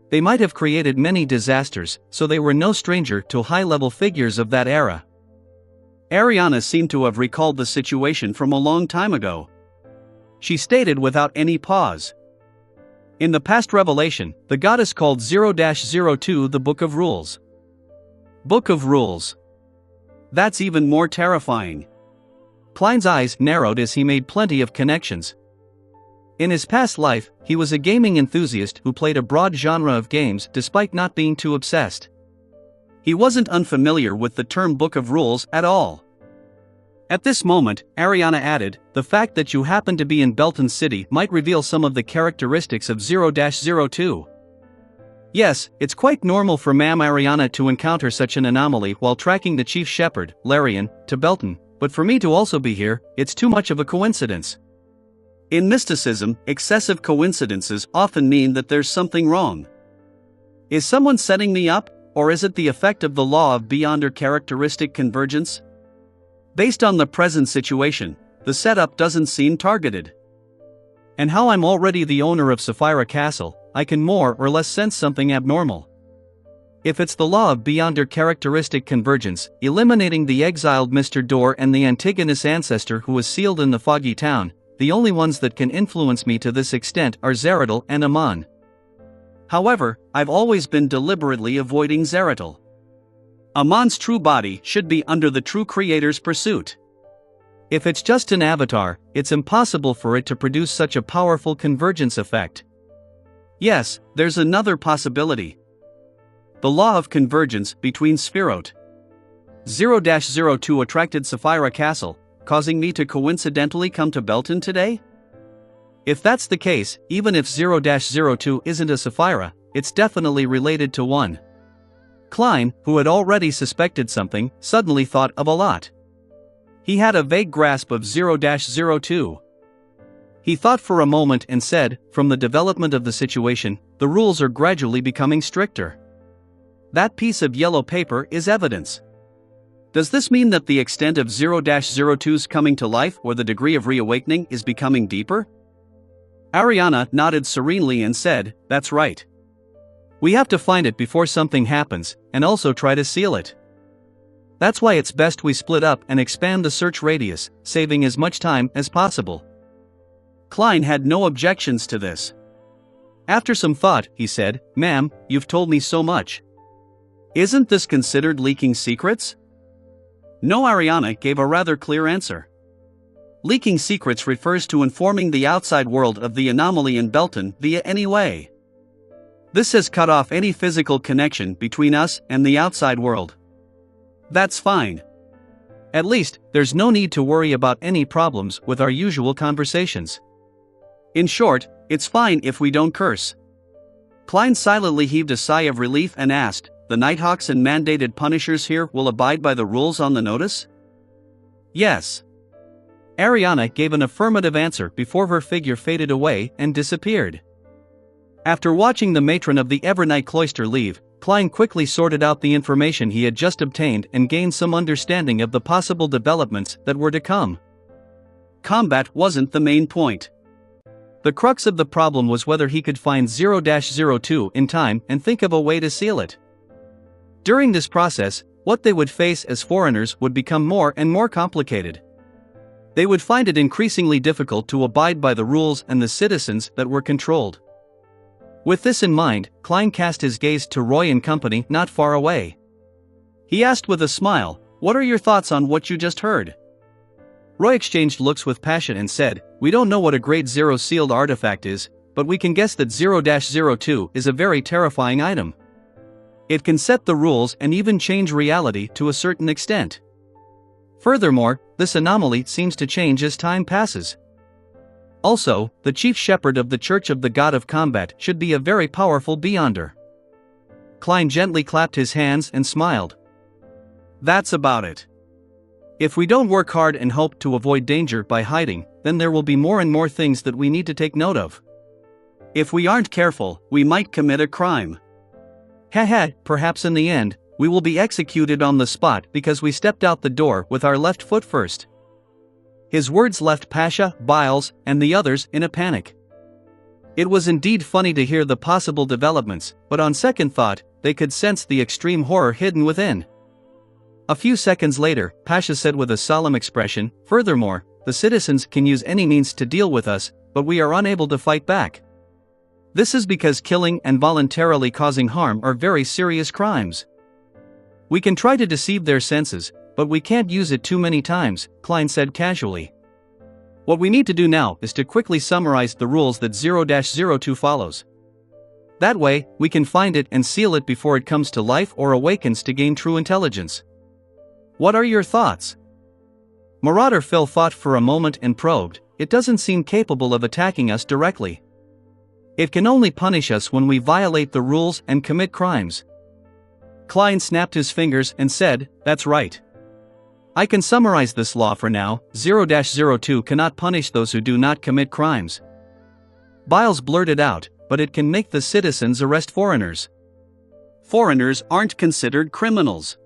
They might have created many disasters, so they were no stranger to high-level figures of that era. Ariana seemed to have recalled the situation from a long time ago. She stated without any pause. In the past revelation, the goddess called 0-02 the Book of Rules. Book of Rules. That's even more terrifying. Klein's eyes narrowed as he made plenty of connections. In his past life, he was a gaming enthusiast who played a broad genre of games despite not being too obsessed. He wasn't unfamiliar with the term Book of Rules at all. At this moment, Ariana added, the fact that you happen to be in Belton City might reveal some of the characteristics of 0-02. Yes, it's quite normal for Ma'am Ariana to encounter such an anomaly while tracking the chief shepherd, Larian, to Belton, but for me to also be here, it's too much of a coincidence. In mysticism, excessive coincidences often mean that there's something wrong. Is someone setting me up? Or is it the effect of the law of beyonder characteristic convergence? Based on the present situation, the setup doesn't seem targeted. And how I'm already the owner of Sapphira Castle, I can more or less sense something abnormal. If it's the law of beyonder characteristic convergence, eliminating the exiled Mr. Dorr and the Antigonus ancestor who was sealed in the foggy town, the only ones that can influence me to this extent are Zeratul and Amon. However, I've always been deliberately avoiding Zeratul. Amon's true body should be under the true creator's pursuit. If it's just an avatar, it's impossible for it to produce such a powerful convergence effect. Yes, there's another possibility. The law of convergence between Sphirot. 0-02 attracted Sapphira Castle, causing me to coincidentally come to Belton today? If that's the case, even if 0-02 isn't a Sapphira, it's definitely related to one. Klein, who had already suspected something, suddenly thought of a lot. He had a vague grasp of 0-02. He thought for a moment and said, from the development of the situation, the rules are gradually becoming stricter. That piece of yellow paper is evidence. Does this mean that the extent of 0-02's coming to life or the degree of reawakening is becoming deeper? Ariana nodded serenely and said, that's right. We have to find it before something happens, and also try to seal it. That's why it's best we split up and expand the search radius, saving as much time as possible. Klein had no objections to this. After some thought, he said, Ma'am, you've told me so much. Isn't this considered leaking secrets? No, Ariana gave a rather clear answer. Leaking secrets refers to informing the outside world of the anomaly in Belton via any way. This has cut off any physical connection between us and the outside world. That's fine. At least, there's no need to worry about any problems with our usual conversations. In short, it's fine if we don't curse. Klein silently heaved a sigh of relief and asked, the Nighthawks and mandated punishers here will abide by the rules on the notice? Yes. Ariana gave an affirmative answer before her figure faded away and disappeared. After watching the matron of the Evernight cloister leave, Klein quickly sorted out the information he had just obtained and gained some understanding of the possible developments that were to come. Combat wasn't the main point. The crux of the problem was whether he could find 0-02 in time and think of a way to seal it. During this process, what they would face as foreigners would become more and more complicated. They would find it increasingly difficult to abide by the rules and the citizens that were controlled. With this in mind, Klein cast his gaze to Roy and Company not far away. He asked with a smile, what are your thoughts on what you just heard? Roy exchanged looks with passion and said, we don't know what a Grade Zero sealed artifact is, but we can guess that 0-02 is a very terrifying item. It can set the rules and even change reality to a certain extent. Furthermore, this anomaly seems to change as time passes. Also, the chief shepherd of the Church of the God of Combat should be a very powerful beyonder. Klein gently clapped his hands and smiled. That's about it. If we don't work hard and hope to avoid danger by hiding, then there will be more and more things that we need to take note of. If we aren't careful, we might commit a crime. Perhaps in the end, we will be executed on the spot because we stepped out the door with our left foot first. His words left Pasha, Biles, and the others in a panic. It was indeed funny to hear the possible developments, but on second thought, they could sense the extreme horror hidden within. A few seconds later, Pasha said with a solemn expression, "Furthermore, the citizens can use any means to deal with us, but we are unable to fight back. This is because killing and voluntarily causing harm are very serious crimes. We can try to deceive their senses, but we can't use it too many times," Klein said casually. "What we need to do now is to quickly summarize the rules that 0-02 follows. That way, we can find it and seal it before it comes to life or awakens to gain true intelligence. What are your thoughts?" Marauder Phil thought for a moment and probed. "It doesn't seem capable of attacking us directly. It can only punish us when we violate the rules and commit crimes." Klein snapped his fingers and said, "That's right. I can summarize this law for now. 0-02 cannot punish those who do not commit crimes." Biles blurted out, "But it can make the citizens arrest foreigners." "Foreigners aren't considered criminals."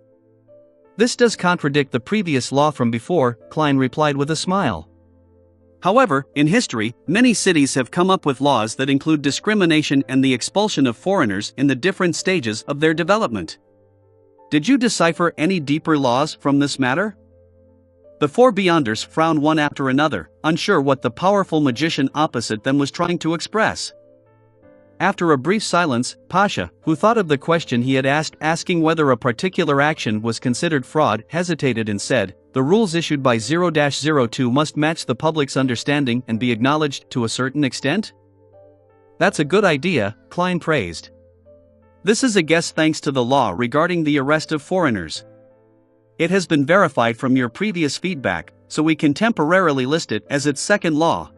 "This does contradict the previous law from before," Klein replied with a smile. "However, in history, many cities have come up with laws that include discrimination and the expulsion of foreigners in the different stages of their development. Did you decipher any deeper laws from this matter?" The four Beyonders frowned one after another, unsure what the powerful magician opposite them was trying to express. After a brief silence, Pasha, who thought of the question he had asked asking whether a particular action was considered fraud, hesitated and said, "The rules issued by 0-02 must match the public's understanding and be acknowledged to a certain extent?" "That's a good idea," Klein praised. "This is a guess thanks to the law regarding the arrest of foreigners. It has been verified from your previous feedback, so we can temporarily list it as its second law.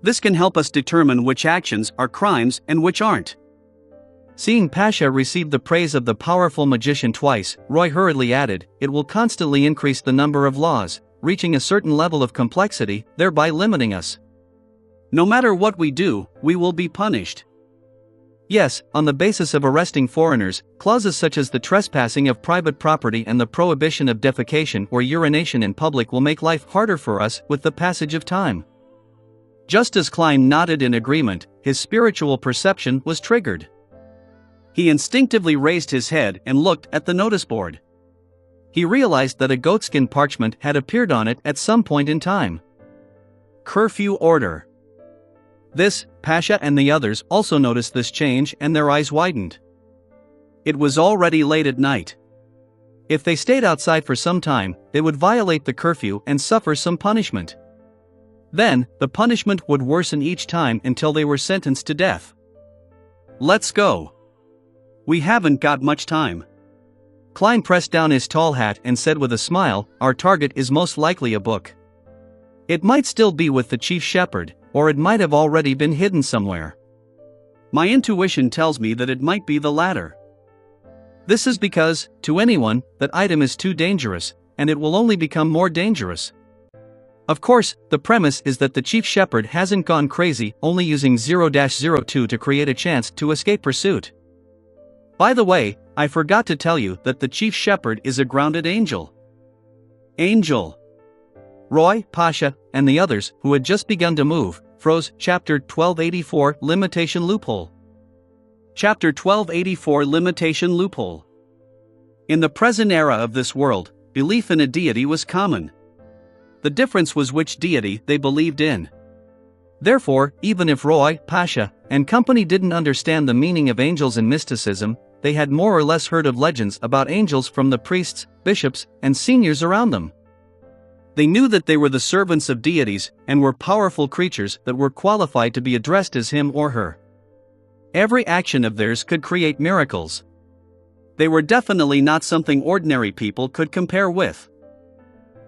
This can help us determine which actions are crimes and which aren't." Seeing Pasha receive the praise of the powerful magician twice, Roy hurriedly added, "It will constantly increase the number of laws, reaching a certain level of complexity, thereby limiting us. No matter what we do, we will be punished." Yes, on the basis of arresting foreigners, clauses such as the trespassing of private property and the prohibition of defecation or urination in public will make life harder for us with the passage of time. Just as Klein nodded in agreement, his spiritual perception was triggered. He instinctively raised his head and looked at the notice board. He realized that a goatskin parchment had appeared on it at some point in time. Curfew order. This, Pasha and the others also noticed this change and their eyes widened. It was already late at night. If they stayed outside for some time, they would violate the curfew and suffer some punishment. Then, the punishment would worsen each time until they were sentenced to death. "Let's go. We haven't got much time." Klein pressed down his tall hat and said with a smile, "Our target is most likely a book. It might still be with the chief shepherd, or it might have already been hidden somewhere. My intuition tells me that it might be the latter. This is because, to anyone, that item is too dangerous, and it will only become more dangerous. Of course, the premise is that the chief shepherd hasn't gone crazy only using 0-02 to create a chance to escape pursuit. By the way, I forgot to tell you that the chief shepherd is a grounded angel." Angel. Roy, Pasha, and the others, who had just begun to move, froze. Chapter 1284 Limitation Loophole. Chapter 1284 Limitation Loophole. In the present era of this world, belief in a deity was common. The difference was which deity they believed in. Therefore, even if Roy, Pasha, and company didn't understand the meaning of angels and mysticism, they had more or less heard of legends about angels from the priests, bishops, and seniors around them. They knew that they were the servants of deities and were powerful creatures that were qualified to be addressed as him or her. Every action of theirs could create miracles. They were definitely not something ordinary people could compare with.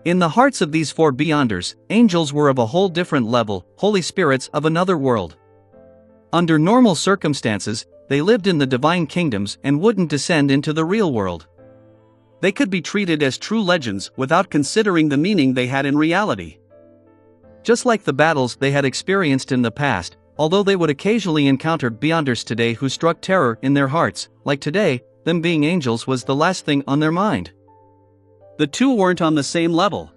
In the hearts of these four beyonders, angels were of a whole different level, holy spirits of another world. Under normal circumstances, they lived in the divine kingdoms and wouldn't descend into the real world. They could be treated as true legends without considering the meaning they had in reality. Just like the battles they had experienced in the past, although they would occasionally encounter beyonders today who struck terror in their hearts, like today, them being angels was the last thing on their mind. The two weren't on the same level.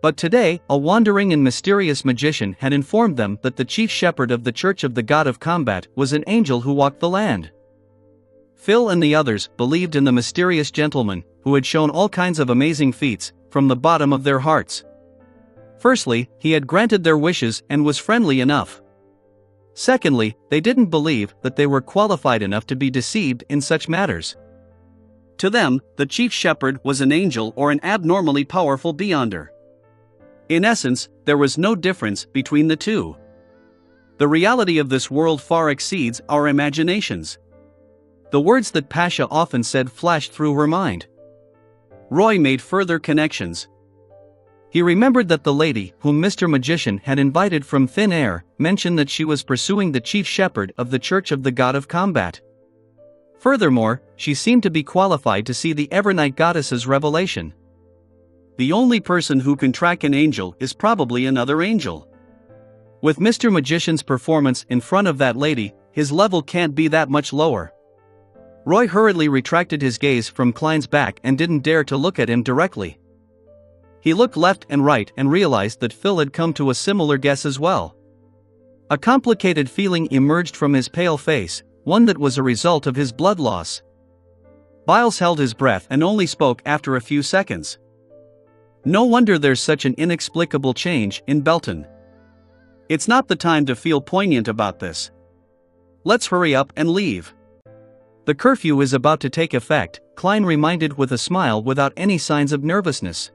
But today, a wandering and mysterious magician had informed them that the chief shepherd of the Church of the God of Combat was an angel who walked the land. Phil and the others believed in the mysterious gentleman, who had shown all kinds of amazing feats, from the bottom of their hearts. Firstly, he had granted their wishes and was friendly enough. Secondly, they didn't believe that they were qualified enough to be deceived in such matters. To them, the chief shepherd was an angel or an abnormally powerful beyonder. In essence, there was no difference between the two. The reality of this world far exceeds our imaginations. The words that Pasha often said flashed through her mind. Roy made further connections. He remembered that the lady, whom Mr. Magician had invited from thin air, mentioned that she was pursuing the chief shepherd of the Church of the God of Combat. Furthermore, she seemed to be qualified to see the Evernight goddess's revelation. The only person who can track an angel is probably another angel. With Mr. Magician's performance in front of that lady, his level can't be that much lower. Roy hurriedly retracted his gaze from Klein's back and didn't dare to look at him directly. He looked left and right and realized that Phil had come to a similar guess as well. A complicated feeling emerged from his pale face, one that was a result of his blood loss. Biles held his breath and only spoke after a few seconds. No wonder there's such an inexplicable change in Belton. It's not the time to feel poignant about this. Let's hurry up and leave. The curfew is about to take effect, Klein reminded with a smile without any signs of nervousness.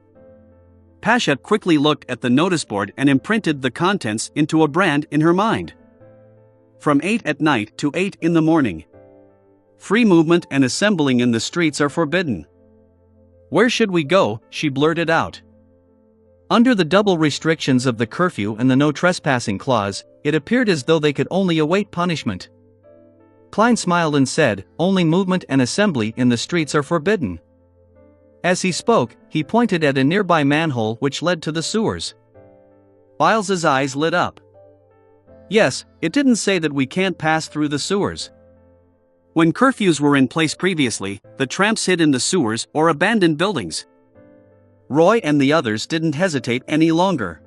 Pasha quickly looked at the notice board and imprinted the contents into a brand in her mind. From 8 at night to 8 in the morning. Free movement and assembling in the streets are forbidden. Where should we go? She blurted out. Under the double restrictions of the curfew and the no trespassing clause, it appeared as though they could only await punishment. Klein smiled and said, "Only movement and assembly in the streets are forbidden." As he spoke, he pointed at a nearby manhole which led to the sewers. Biles's eyes lit up. Yes, it didn't say that we can't pass through the sewers. When curfews were in place previously, the tramps hid in the sewers or abandoned buildings. Roy and the others didn't hesitate any longer.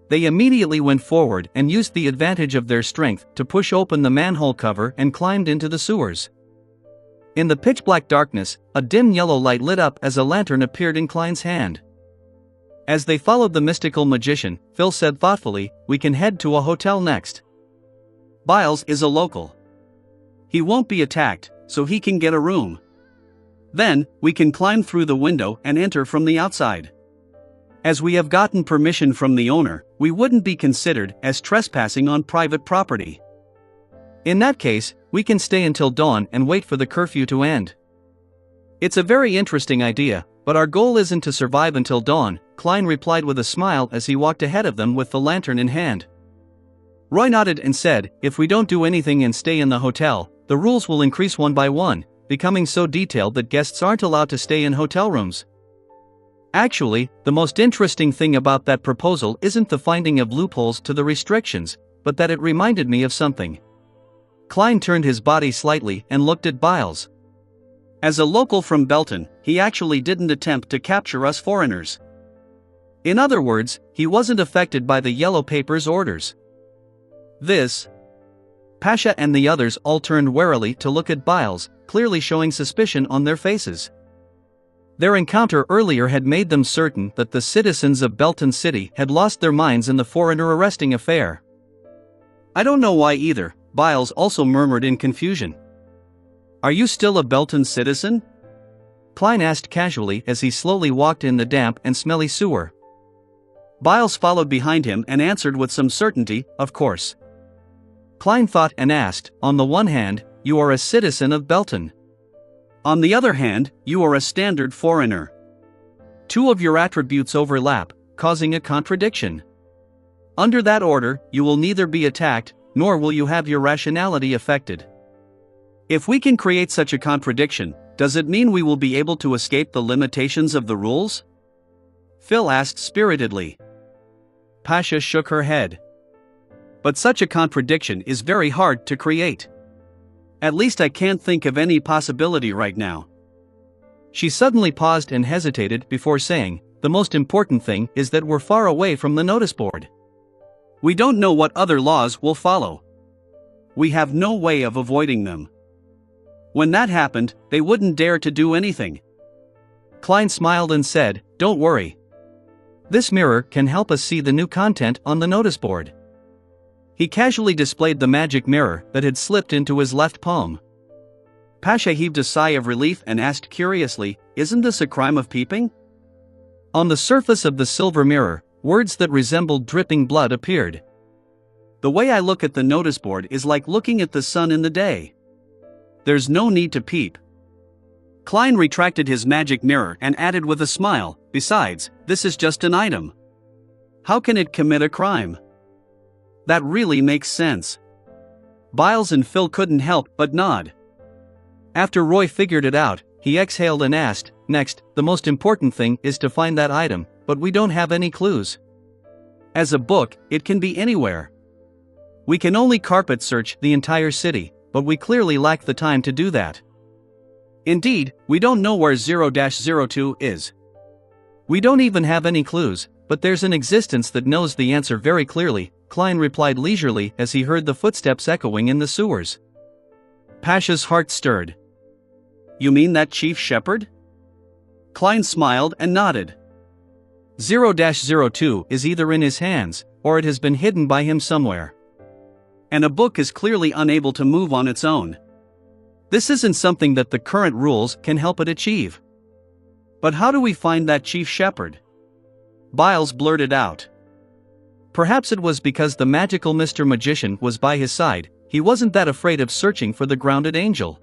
They immediately went forward and used the advantage of their strength to push open the manhole cover and climbed into the sewers. In the pitch-black darkness, a dim yellow light lit up as a lantern appeared in Klein's hand. As they followed the mystical magician, Phil said thoughtfully, "We can head to a hotel next. Biles is a local. He won't be attacked, so he can get a room. Then, we can climb through the window and enter from the outside. As we have gotten permission from the owner, we wouldn't be considered as trespassing on private property. In that case, we can stay until dawn and wait for the curfew to end." "It's a very interesting idea, but our goal isn't to survive until dawn," Klein replied with a smile as he walked ahead of them with the lantern in hand. Roy nodded and said, "If we don't do anything and stay in the hotel, the rules will increase one by one, becoming so detailed that guests aren't allowed to stay in hotel rooms." Actually, the most interesting thing about that proposal isn't the finding of loopholes to the restrictions, but that it reminded me of something. Klein turned his body slightly and looked at Biles. As a local from Belton, he actually didn't attempt to capture us foreigners. In other words, he wasn't affected by the Yellow Paper's orders. This. Pasha and the others all turned warily to look at Biles, clearly showing suspicion on their faces. Their encounter earlier had made them certain that the citizens of Belton City had lost their minds in the foreigner arresting affair. "I don't know why either," Biles also murmured in confusion. "Are you still a Belton citizen?" Klein asked casually as he slowly walked in the damp and smelly sewer. Biles followed behind him and answered with some certainty, "Of course." Klein thought and asked, "On the one hand, you are a citizen of Belton. On the other hand, you are a standard foreigner. Two of your attributes overlap, causing a contradiction. Under that order, you will neither be attacked, nor will you have your rationality affected. If we can create such a contradiction, does it mean we will be able to escape the limitations of the rules? Phil asked spiritedly. Pasha shook her head. But such a contradiction is very hard to create. At least I can't think of any possibility right now. She suddenly paused and hesitated before saying, the most important thing is that we're far away from the notice board. We don't know what other laws will follow. We have no way of avoiding them. When that happened, they wouldn't dare to do anything. Klein smiled and said, don't worry. This mirror can help us see the new content on the notice board. He casually displayed the magic mirror that had slipped into his left palm. Pasha heaved a sigh of relief and asked curiously, isn't this a crime of peeping? On the surface of the silver mirror, words that resembled dripping blood appeared. The way I look at the notice board is like looking at the sun in the day. There's no need to peep. Klein retracted his magic mirror and added with a smile, besides, this is just an item. How can it commit a crime? That really makes sense. Biles and Phil couldn't help but nod. After Roy figured it out, he exhaled and asked, next, the most important thing is to find that item, but we don't have any clues. As a book, it can be anywhere. We can only carpet search the entire city, but we clearly lack the time to do that. Indeed, we don't know where 0-02 is. We don't even have any clues, but there's an existence that knows the answer very clearly, Klein replied leisurely as he heard the footsteps echoing in the sewers. Pasha's heart stirred. You mean that chief shepherd? Klein smiled and nodded. 0-02 is either in his hands, or it has been hidden by him somewhere. And a book is clearly unable to move on its own. This isn't something that the current rules can help it achieve. But how do we find that chief shepherd? Biles blurted out. Perhaps it was because the magical Mr. Magician was by his side, he wasn't that afraid of searching for the grounded angel.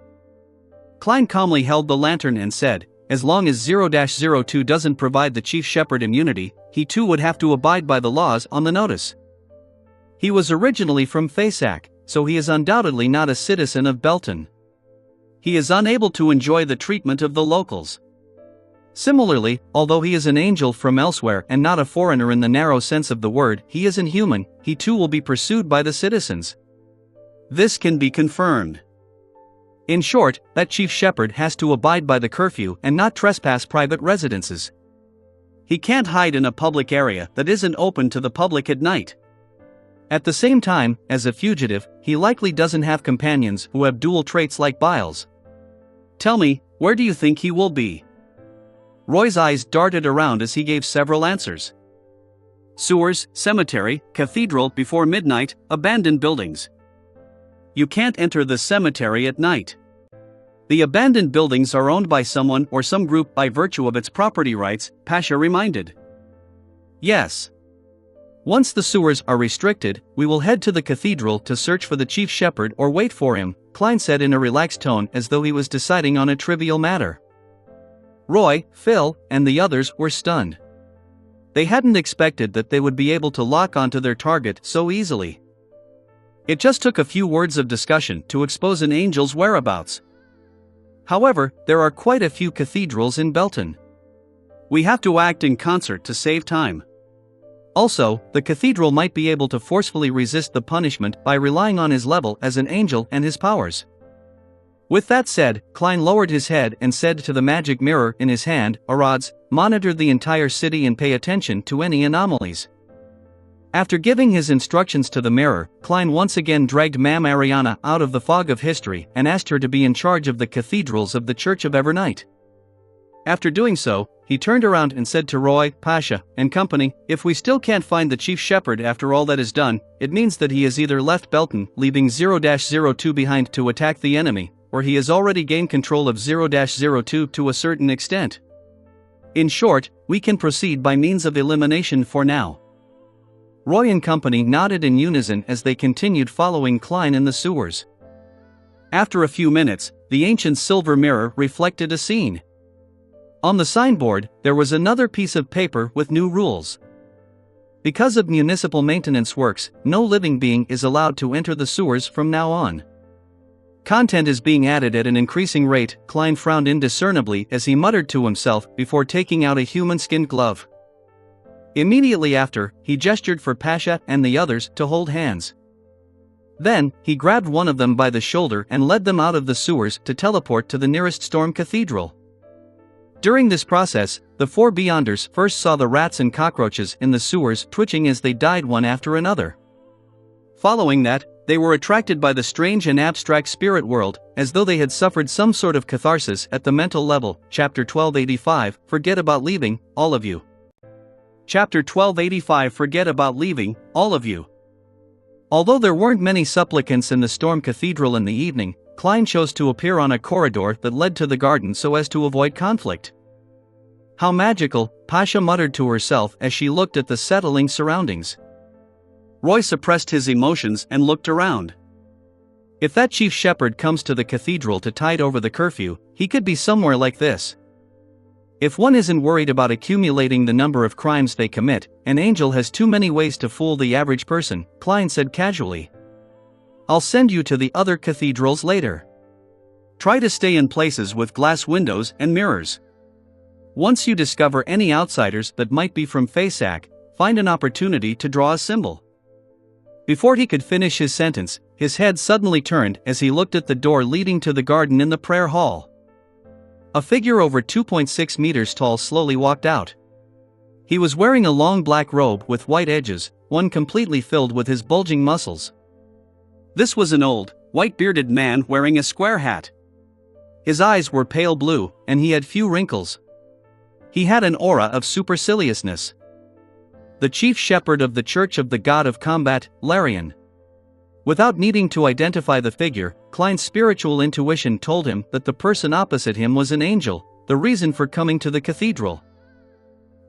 Klein calmly held the lantern and said, as long as 0-02 doesn't provide the chief shepherd immunity, he too would have to abide by the laws on the notice. He was originally from Fasak, so he is undoubtedly not a citizen of Belton. He is unable to enjoy the treatment of the locals. Similarly, although he is an angel from elsewhere and not a foreigner in the narrow sense of the word, he isn't human, he too will be pursued by the citizens. This can be confirmed. In short, that chief shepherd has to abide by the curfew and not trespass private residences. He can't hide in a public area that isn't open to the public at night. At the same time, as a fugitive, he likely doesn't have companions who have dual traits like Biles. Tell me, where do you think he will be? Roy's eyes darted around as he gave several answers. Sewers, cemetery, cathedral before midnight, abandoned buildings. You can't enter the cemetery at night. The abandoned buildings are owned by someone or some group by virtue of its property rights, Pasha reminded. Yes. Once the sewers are restricted, we will head to the cathedral to search for the chief shepherd or wait for him, Klein said in a relaxed tone as though he was deciding on a trivial matter. Roy, Phil, and the others were stunned. They hadn't expected that they would be able to lock onto their target so easily. It just took a few words of discussion to expose an angel's whereabouts. However, there are quite a few cathedrals in Belton. We have to act in concert to save time. Also, the cathedral might be able to forcefully resist the punishment by relying on his level as an angel and his powers. With that said, Klein lowered his head and said to the magic mirror in his hand, Arads, monitor the entire city and pay attention to any anomalies. After giving his instructions to the mirror, Klein once again dragged Mam Ariana out of the fog of history and asked her to be in charge of the cathedrals of the Church of Evernight. After doing so, he turned around and said to Roy, Pasha, and company, if we still can't find the chief shepherd after all that is done, it means that he has either left Belton, leaving 0-02 behind to attack the enemy, or he has already gained control of 0-02 to a certain extent. In short, we can proceed by means of elimination for now. Roy and company nodded in unison as they continued following Klein in the sewers. After a few minutes, the ancient silver mirror reflected a scene. On the signboard, there was another piece of paper with new rules. Because of municipal maintenance works, no living being is allowed to enter the sewers from now on. Content is being added at an increasing rate. Klein frowned indiscernibly as he muttered to himself before taking out a human-skinned glove. Immediately after, he gestured for Pasha and the others to hold hands. Then, he grabbed one of them by the shoulder and led them out of the sewers to teleport to the nearest storm cathedral. During this process, the four Beyonders first saw the rats and cockroaches in the sewers twitching as they died one after another. Following that, they were attracted by the strange and abstract spirit world, as though they had suffered some sort of catharsis at the mental level. Chapter 1285, Forget about leaving, all of you. Chapter 1285, Forget about leaving, all of you. Although there weren't many supplicants in the Storm Cathedral in the evening, Klein chose to appear on a corridor that led to the garden so as to avoid conflict. How magical, Pasha muttered to herself as she looked at the settling surroundings. Roy suppressed his emotions and looked around. If that chief shepherd comes to the cathedral to tide over the curfew, he could be somewhere like this. If one isn't worried about accumulating the number of crimes they commit, an angel has too many ways to fool the average person, Klein said casually. I'll send you to the other cathedrals later. Try to stay in places with glass windows and mirrors. Once you discover any outsiders that might be from Fasak, find an opportunity to draw a symbol. Before he could finish his sentence, his head suddenly turned as he looked at the door leading to the garden in the prayer hall. A figure over 2.6 meters tall slowly walked out. He was wearing a long black robe with white edges, one completely filled with his bulging muscles. This was an old, white-bearded man wearing a square hat. His eyes were pale blue, and he had few wrinkles. He had an aura of superciliousness. The chief shepherd of the Church of the God of Combat, Larian. Without needing to identify the figure, Klein's spiritual intuition told him that the person opposite him was an angel, the reason for coming to the cathedral.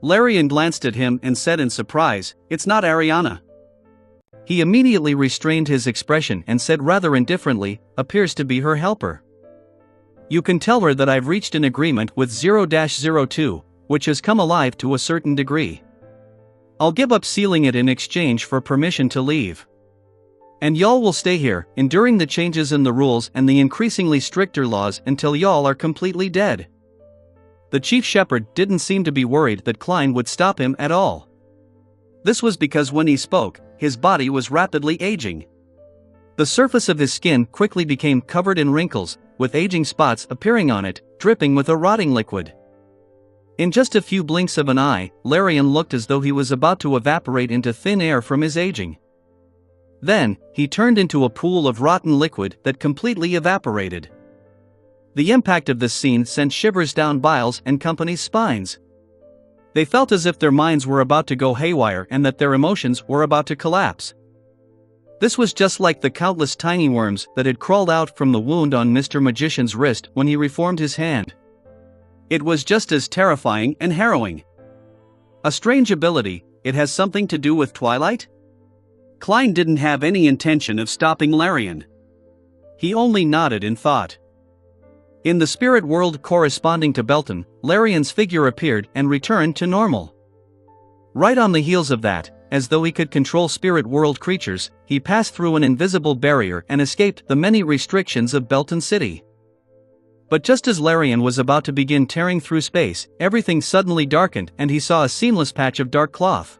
Larian glanced at him and said in surprise, "It's not Ariana." He immediately restrained his expression and said rather indifferently, "Appears to be her helper. You can tell her that I've reached an agreement with 0-02, which has come alive to a certain degree. I'll give up sealing it in exchange for permission to leave. And y'all will stay here, enduring the changes in the rules and the increasingly stricter laws until y'all are completely dead." The chief shepherd didn't seem to be worried that Klein would stop him at all. This was because when he spoke, his body was rapidly aging. The surface of his skin quickly became covered in wrinkles, with aging spots appearing on it, dripping with a rotting liquid. In just a few blinks of an eye, Larian looked as though he was about to evaporate into thin air from his aging. Then, he turned into a pool of rotten liquid that completely evaporated. The impact of this scene sent shivers down Biles and company's spines. They felt as if their minds were about to go haywire and that their emotions were about to collapse. This was just like the countless tiny worms that had crawled out from the wound on Mr. Magician's wrist when he reformed his hand. It was just as terrifying and harrowing. A strange ability, it has something to do with Twilight? Klein didn't have any intention of stopping Larian. He only nodded in thought. In the spirit world corresponding to Belton, Larian's figure appeared and returned to normal. Right on the heels of that, as though he could control spirit world creatures, he passed through an invisible barrier and escaped the many restrictions of Belton City. But just as Larian was about to begin tearing through space, everything suddenly darkened and he saw a seamless patch of dark cloth.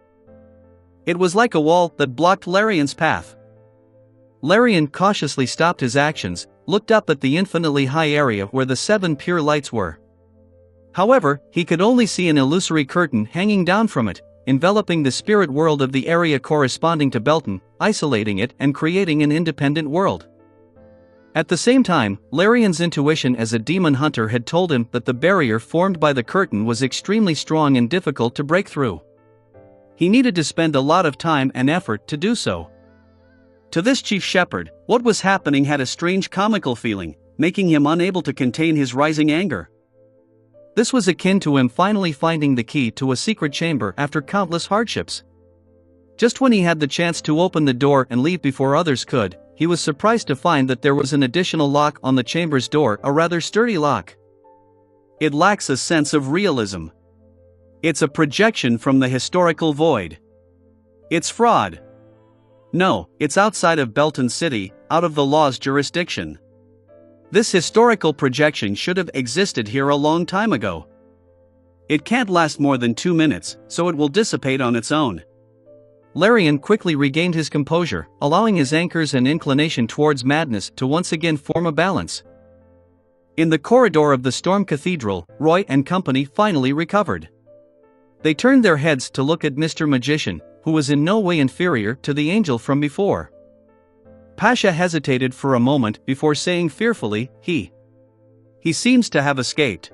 It was like a wall that blocked Larian's path. Larian cautiously stopped his actions, looked up at the infinitely high area where the 7 pure lights were. However, he could only see an illusory curtain hanging down from it, enveloping the spirit world of the area corresponding to Belton, isolating it and creating an independent world. At the same time, Larian's intuition as a demon hunter had told him that the barrier formed by the curtain was extremely strong and difficult to break through. He needed to spend a lot of time and effort to do so. To this chief shepherd, what was happening had a strange comical feeling, making him unable to contain his rising anger. This was akin to him finally finding the key to a secret chamber after countless hardships. Just when he had the chance to open the door and leave before others could, he was surprised to find that there was an additional lock on the chamber's door, a rather sturdy lock. It lacks a sense of realism. It's a projection from the historical void. It's fraud. No, it's outside of Belton City, out of the law's jurisdiction. This historical projection should have existed here a long time ago. It can't last more than 2 minutes, so it will dissipate on its own. Larian quickly regained his composure, allowing his anchors and inclination towards madness to once again form a balance. In the corridor of the Storm Cathedral, Roy and company finally recovered. They turned their heads to look at Mr. Magician, who was in no way inferior to the angel from before. Pasha hesitated for a moment before saying fearfully, He seems to have escaped.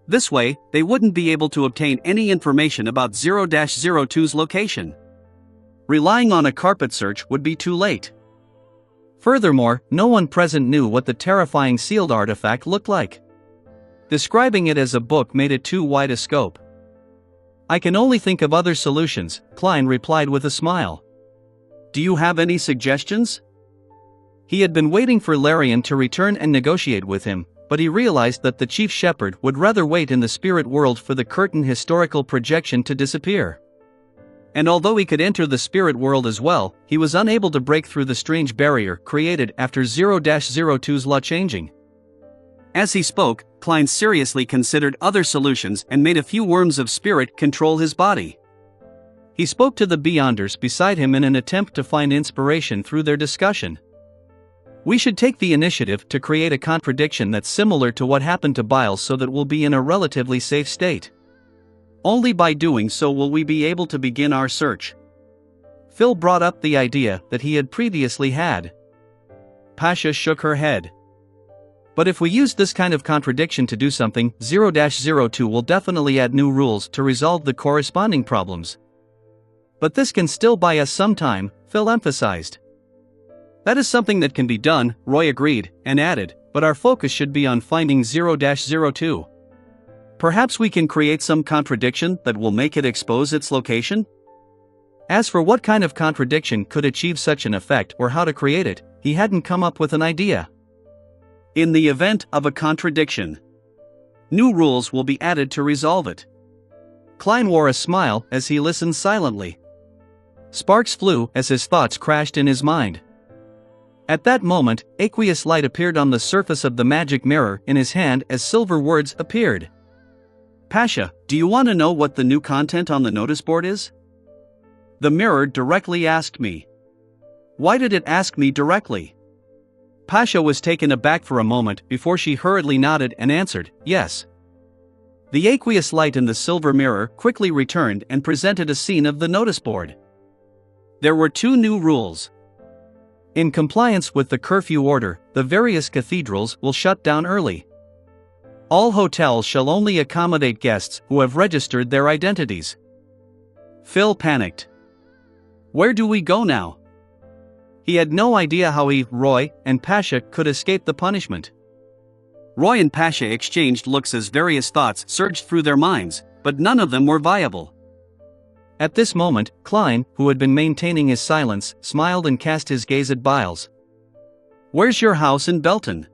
This way, they wouldn't be able to obtain any information about 0-02's location. Relying on a carpet search would be too late. Furthermore, no one present knew what the terrifying sealed artifact looked like. Describing it as a book made it too wide a scope. I can only think of other solutions, Klein replied with a smile. Do you have any suggestions? He had been waiting for Larian to return and negotiate with him, but he realized that the chief shepherd would rather wait in the spirit world for the curtain historical projection to disappear. And although he could enter the spirit world as well, he was unable to break through the strange barrier created after 0-02's law changing. As he spoke, Klein seriously considered other solutions and made a few worms of spirit control his body. He spoke to the Beyonders beside him in an attempt to find inspiration through their discussion. We should take the initiative to create a contradiction that's similar to what happened to Biles so that we'll be in a relatively safe state. Only by doing so will we be able to begin our search. Phil brought up the idea that he had previously had. Pasha shook her head. But if we use this kind of contradiction to do something, 0-02 will definitely add new rules to resolve the corresponding problems. But this can still buy us some time, Phil emphasized. That is something that can be done, Roy agreed, and added, but our focus should be on finding 0-02. Perhaps we can create some contradiction that will make it expose its location? As for what kind of contradiction could achieve such an effect or how to create it, he hadn't come up with an idea. In the event of a contradiction, new rules will be added to resolve it. Klein wore a smile as he listened silently. Sparks flew as his thoughts crashed in his mind. At that moment, aqueous light appeared on the surface of the magic mirror in his hand as silver words appeared. Pasha, do you want to know what the new content on the notice board is? The mirror directly asked me. Why did it ask me directly? Pasha was taken aback for a moment before she hurriedly nodded and answered, yes. The aqueous light in the silver mirror quickly returned and presented a scene of the notice board. There were 2 new rules. In compliance with the curfew order, the various cathedrals will shut down early. All hotels shall only accommodate guests who have registered their identities. Phil panicked. Where do we go now? He had no idea how he, Roy, and Pasha could escape the punishment. Roy and Pasha exchanged looks as various thoughts surged through their minds, but none of them were viable. At this moment, Klein, who had been maintaining his silence, smiled and cast his gaze at Biles. Where's your house in Belton?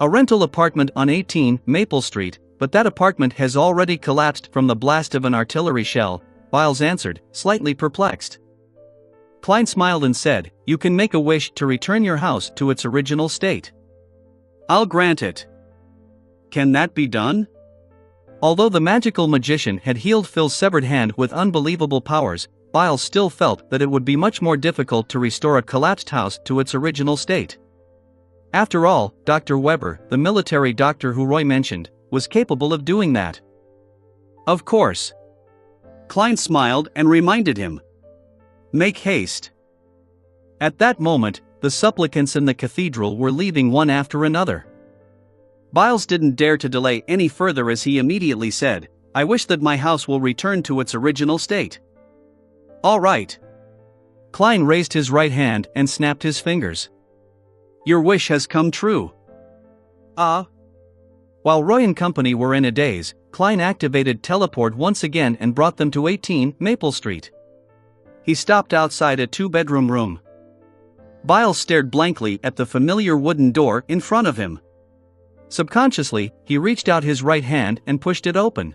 A rental apartment on 18 Maple Street, but that apartment has already collapsed from the blast of an artillery shell, Biles answered, slightly perplexed. Klein smiled and said, you can make a wish to return your house to its original state. I'll grant it. Can that be done? Although the magical magician had healed Phil's severed hand with unbelievable powers, Biles still felt that it would be much more difficult to restore a collapsed house to its original state. After all, Dr. Weber, the military doctor who Roy mentioned, was capable of doing that. Of course. Klein smiled and reminded him. Make haste. At that moment, the supplicants in the cathedral were leaving one after another. Biles didn't dare to delay any further as he immediately said, I wish that my house will return to its original state. All right. Klein raised his right hand and snapped his fingers. Your wish has come true. While Roy and company were in a daze, Klein activated teleport once again and brought them to 18 Maple Street. He stopped outside a 2-bedroom room. Biles stared blankly at the familiar wooden door in front of him. Subconsciously, he reached out his right hand and pushed it open.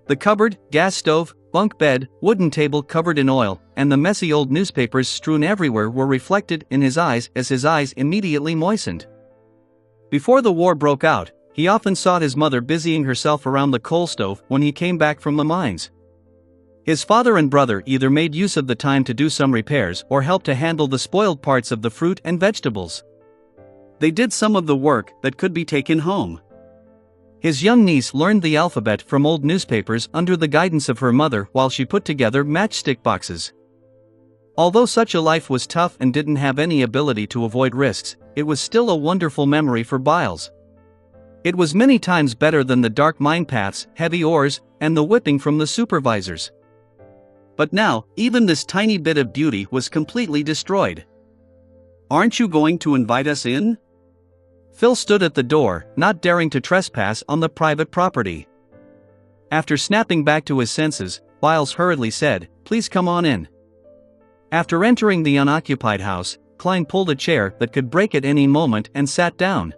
The cupboard, gas stove, bunk bed, wooden table covered in oil, and the messy old newspapers strewn everywhere were reflected in his eyes as his eyes immediately moistened. Before the war broke out, he often saw his mother busying herself around the coal stove when he came back from the mines. His father and brother either made use of the time to do some repairs or helped to handle the spoiled parts of the fruit and vegetables. They did some of the work that could be taken home. His young niece learned the alphabet from old newspapers under the guidance of her mother while she put together matchstick boxes. Although such a life was tough and didn't have any ability to avoid risks, it was still a wonderful memory for Biles. It was many times better than the dark mine paths, heavy ores, and the whipping from the supervisors. But now, even this tiny bit of beauty was completely destroyed. "Aren't you going to invite us in?" Phil stood at the door, not daring to trespass on the private property. After snapping back to his senses, Biles hurriedly said, "Please come on in." After entering the unoccupied house, Klein pulled a chair that could break at any moment and sat down.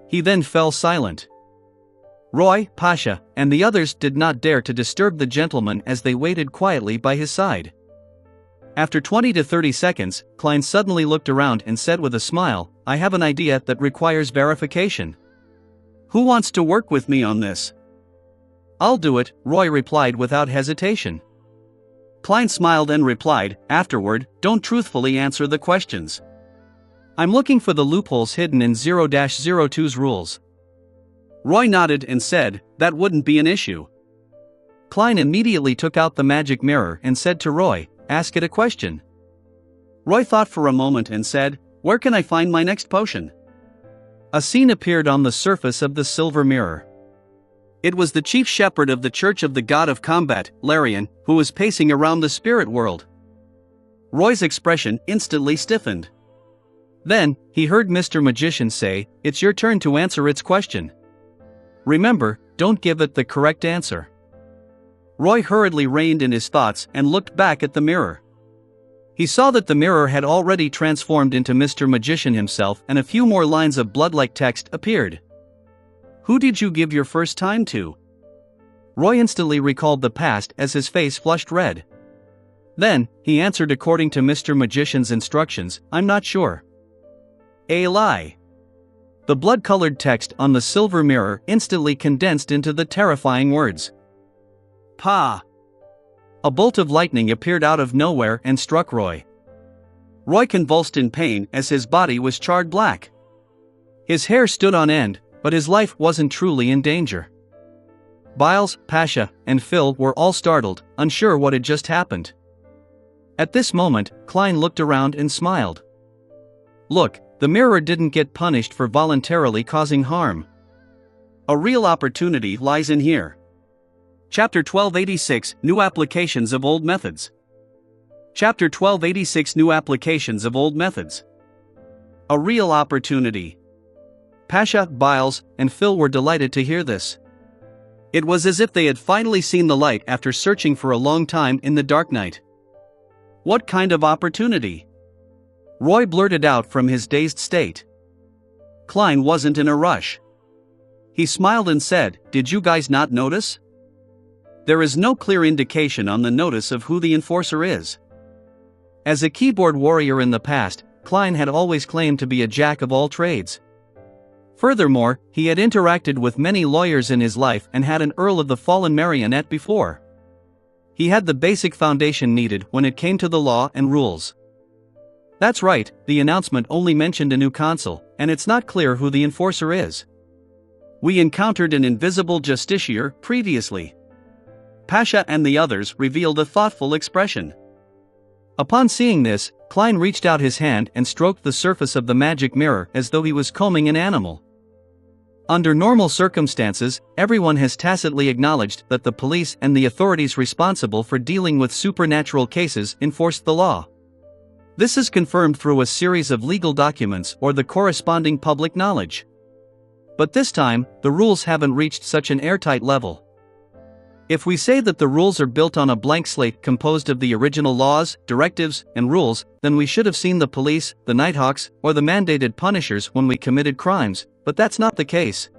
He then fell silent. Roy, Pasha, and the others did not dare to disturb the gentleman as they waited quietly by his side. After 20 to 30 seconds, Klein suddenly looked around and said with a smile, "I have an idea that requires verification. Who wants to work with me on this?" "I'll do it," Roy replied without hesitation. Klein smiled and replied, "Afterward, don't truthfully answer the questions. I'm looking for the loopholes hidden in 0-02's rules." Roy nodded and said, "That wouldn't be an issue." Klein immediately took out the magic mirror and said to Roy, "Ask it a question." Roy thought for a moment and said, "Where can I find my next potion?" A scene appeared on the surface of the silver mirror. It was the chief shepherd of the Church of the God of Combat, Larian, who was pacing around the spirit world. Roy's expression instantly stiffened. Then, he heard Mr. Magician say, "It's your turn to answer its question. Remember, don't give it the correct answer." Roy hurriedly reined in his thoughts and looked back at the mirror. He saw that the mirror had already transformed into Mr. Magician himself, and a few more lines of blood-like text appeared. "Who did you give your first time to?" Roy instantly recalled the past as his face flushed red. Then, he answered according to Mr. Magician's instructions, "I'm not sure." "A lie." The blood-colored text on the silver mirror instantly condensed into the terrifying words, "Pa." A bolt of lightning appeared out of nowhere and struck Roy. Roy convulsed in pain as his body was charred black. His hair stood on end, but his life wasn't truly in danger. Biles, Pasha, and Phil were all startled, unsure what had just happened. At this moment, Klein looked around and smiled. "Look, the mirror didn't get punished for voluntarily causing harm. A real opportunity lies in here." Chapter 1286, New Applications of Old Methods. Chapter 1286, New Applications of Old Methods. A real opportunity. Pasha, Biles, and Phil were delighted to hear this. It was as if they had finally seen the light after searching for a long time in the dark night. "What kind of opportunity?" Roy blurted out from his dazed state. Klein wasn't in a rush. He smiled and said, "Did you guys not notice? There is no clear indication on the notice of who the enforcer is." As a keyboard warrior in the past, Klein had always claimed to be a jack of all trades. Furthermore, he had interacted with many lawyers in his life and had an Earl of the Fallen Marionette before. He had the basic foundation needed when it came to the law and rules. That's right, the announcement only mentioned a new consul, and it's not clear who the enforcer is. "We encountered an invisible justiciar previously." Pasha and the others revealed a thoughtful expression. Upon seeing this, Klein reached out his hand and stroked the surface of the magic mirror as though he was combing an animal. Under normal circumstances, everyone has tacitly acknowledged that the police and the authorities responsible for dealing with supernatural cases enforce the law. This is confirmed through a series of legal documents or the corresponding public knowledge. But this time, the rules haven't reached such an airtight level. If we say that the rules are built on a blank slate composed of the original laws, directives, and rules, then we should have seen the police, the Nighthawks, or the mandated punishers when we committed crimes, but that's not the case.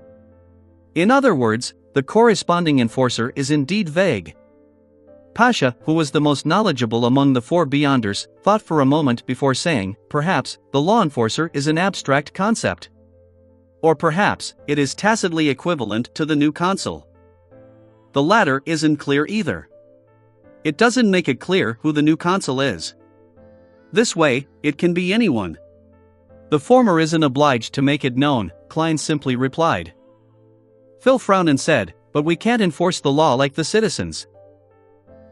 In other words, the corresponding enforcer is indeed vague. Pasha, who was the most knowledgeable among the four Beyonders, thought for a moment before saying, perhaps, the law enforcer is an abstract concept. Or perhaps, it is tacitly equivalent to the new consul. The latter isn't clear either. It doesn't make it clear who the new consul is. This way, it can be anyone. The former isn't obliged to make it known, Klein simply replied. Phil frowned and said, but we can't enforce the law like the citizens.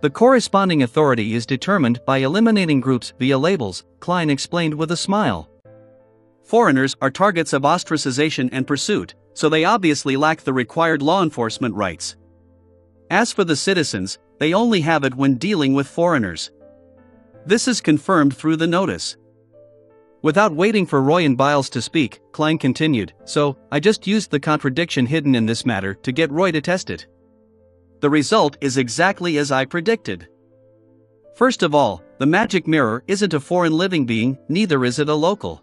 The corresponding authority is determined by eliminating groups via labels, Klein explained with a smile. Foreigners are targets of ostracization and pursuit, so they obviously lack the required law enforcement rights. As for the citizens, they only have it when dealing with foreigners. This is confirmed through the notice. Without waiting for Roy and Biles to speak, Klein continued, so, I just used the contradiction hidden in this matter to get Roy to test it. The result is exactly as I predicted. First of all, the magic mirror isn't a foreign living being, neither is it a local.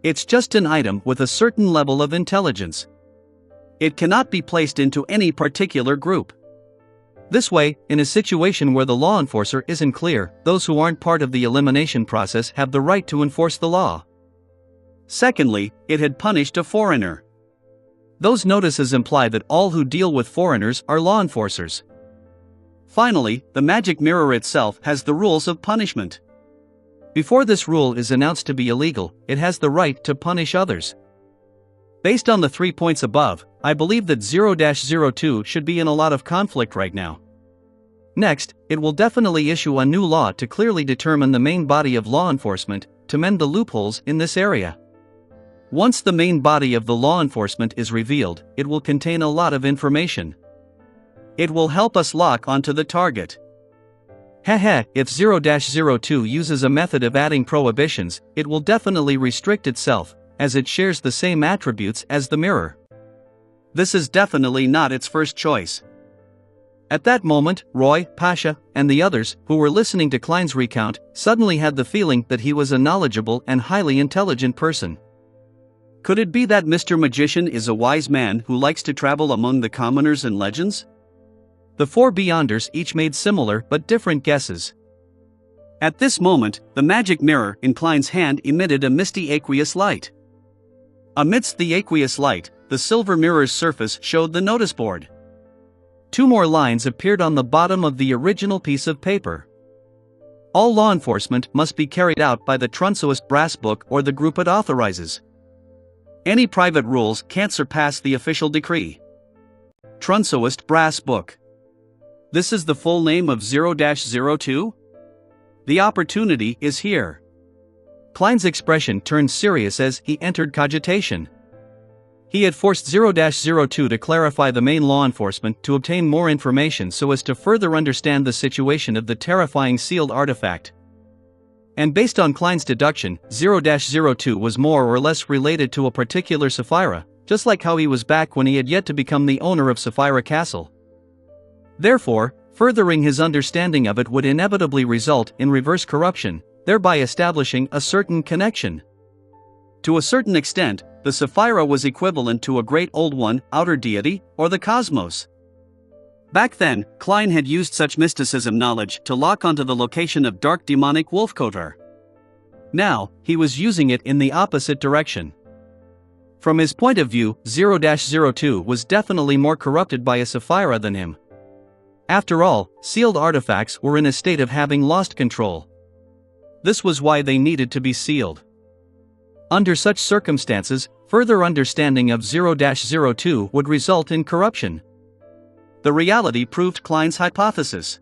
It's just an item with a certain level of intelligence. It cannot be placed into any particular group. This way, in a situation where the law enforcer isn't clear, those who aren't part of the elimination process have the right to enforce the law. Secondly, it had punished a foreigner. Those notices imply that all who deal with foreigners are law enforcers. Finally, the magic mirror itself has the rules of punishment. Before this rule is announced to be illegal, it has the right to punish others. Based on the 3 points above, I believe that 0-02 should be in a lot of conflict right now. Next, it will definitely issue a new law to clearly determine the main body of law enforcement, to mend the loopholes in this area. Once the main body of the law enforcement is revealed, it will contain a lot of information. It will help us lock onto the target. If 0-02 uses a method of adding prohibitions, it will definitely restrict itself, as it shares the same attributes as the mirror. This is definitely not its first choice. At that moment, Roy, Pasha, and the others, who were listening to Klein's recount, suddenly had the feeling that he was a knowledgeable and highly intelligent person. Could it be that Mr. Magician is a wise man who likes to travel among the commoners and legends? The four Beyonders each made similar but different guesses. At this moment, the magic mirror in Klein's hand emitted a misty aqueous light. Amidst the aqueous light, the silver mirror's surface showed the notice board. 2 more lines appeared on the bottom of the original piece of paper. All law enforcement must be carried out by the Trunsoist brass book or the group it authorizes. Any private rules can't surpass the official decree. Trunsoist brass book. This is the full name of 0-02? The opportunity is here. Klein's expression turned serious as he entered cogitation. He had forced 0-02 to clarify the main law enforcement to obtain more information so as to further understand the situation of the terrifying sealed artifact. And based on Klein's deduction, 0-02 was more or less related to a particular Sapphira, just like how he was back when he had yet to become the owner of Sapphira Castle. Therefore, furthering his understanding of it would inevitably result in reverse corruption, thereby establishing a certain connection. To a certain extent, the Sapphira was equivalent to a great old one, outer deity, or the cosmos. Back then, Klein had used such mysticism knowledge to lock onto the location of dark demonic Wolfkotar. Now, he was using it in the opposite direction. From his point of view, 0-02 was definitely more corrupted by a Sapphira than him. After all, sealed artifacts were in a state of having lost control. This was why they needed to be sealed. Under such circumstances, further understanding of 0-02 would result in corruption. The reality proved Klein's hypothesis.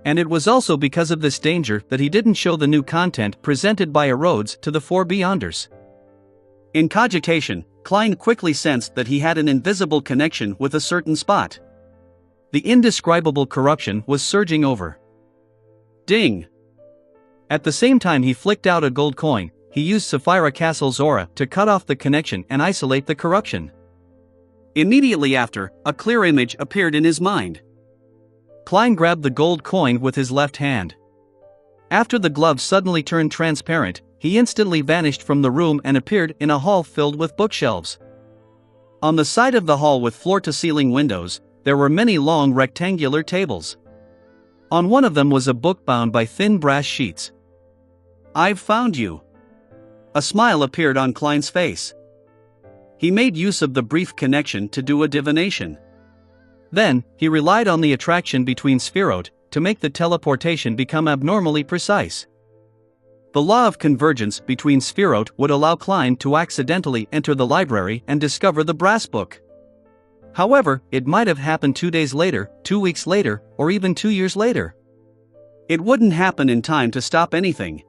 And it was also because of this danger that he didn't show the new content presented by Rhodes to the four Beyonders. In cogitation, Klein quickly sensed that he had an invisible connection with a certain spot. The indescribable corruption was surging over. Ding! At the same time he flicked out a gold coin, he used Sapphira Castle's aura to cut off the connection and isolate the corruption. Immediately after, a clear image appeared in his mind. Klein grabbed the gold coin with his left hand. After the glove suddenly turned transparent, he instantly vanished from the room and appeared in a hall filled with bookshelves. On the side of the hall with floor-to-ceiling windows, there were many long rectangular tables. On one of them was a book bound by thin brass sheets. "I've found you." A smile appeared on Klein's face. He made use of the brief connection to do a divination. Then, he relied on the attraction between spheroid to make the teleportation become abnormally precise. The law of convergence between spheroid would allow Klein to accidentally enter the library and discover the brass book. However, it might have happened 2 days later, 2 weeks later, or even 2 years later. It wouldn't happen in time to stop anything.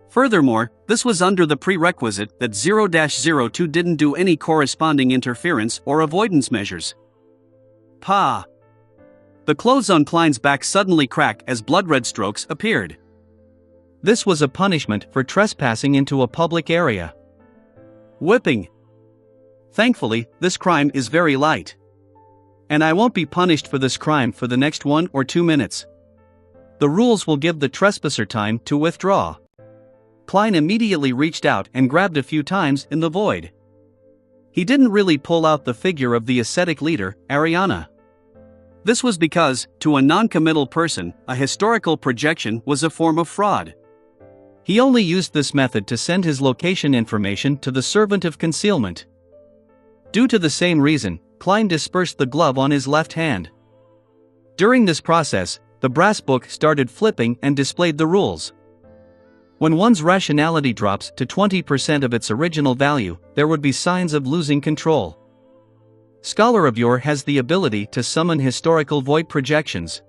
Furthermore, this was under the prerequisite that 0-02 didn't do any corresponding interference or avoidance measures. Pa! The clothes on Klein's back suddenly cracked as blood-red strokes appeared. This was a punishment for trespassing into a public area. Whipping. Thankfully, this crime is very light. And I won't be punished for this crime for the next 1 or 2 minutes. The rules will give the trespasser time to withdraw. Klein immediately reached out and grabbed a few times in the void. He didn't really pull out the figure of the ascetic leader, Ariana. This was because, to a non-committal person, a historical projection was a form of fraud. He only used this method to send his location information to the servant of concealment. Due to the same reason, Klein dispersed the glove on his left hand. During this process, the brass book started flipping and displayed the rules. When one's rationality drops to 20% of its original value, there would be signs of losing control. Scholar of Yore has the ability to summon historical void projections.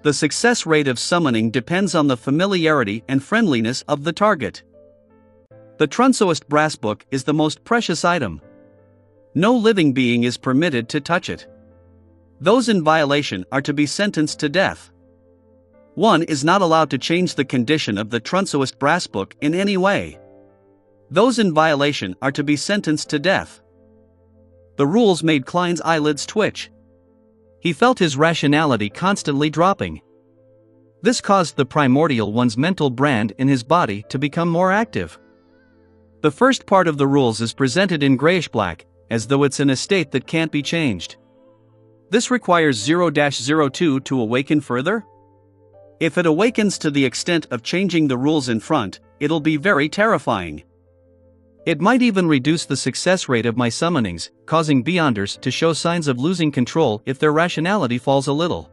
The success rate of summoning depends on the familiarity and friendliness of the target. The Trunsoist brass book is the most precious item. No living being is permitted to touch it. Those in violation are to be sentenced to death. One is not allowed to change the condition of the Trunsoist brass book in any way. Those in violation are to be sentenced to death. The rules made Klein's eyelids twitch. He felt his rationality constantly dropping. This caused the primordial one's mental brand in his body to become more active. The first part of the rules is presented in grayish-black, as though it's in a state that can't be changed. This requires 0-02 to awaken further? If it awakens to the extent of changing the rules in front, it'll be very terrifying. It might even reduce the success rate of my summonings, causing Beyonders to show signs of losing control if their rationality falls a little.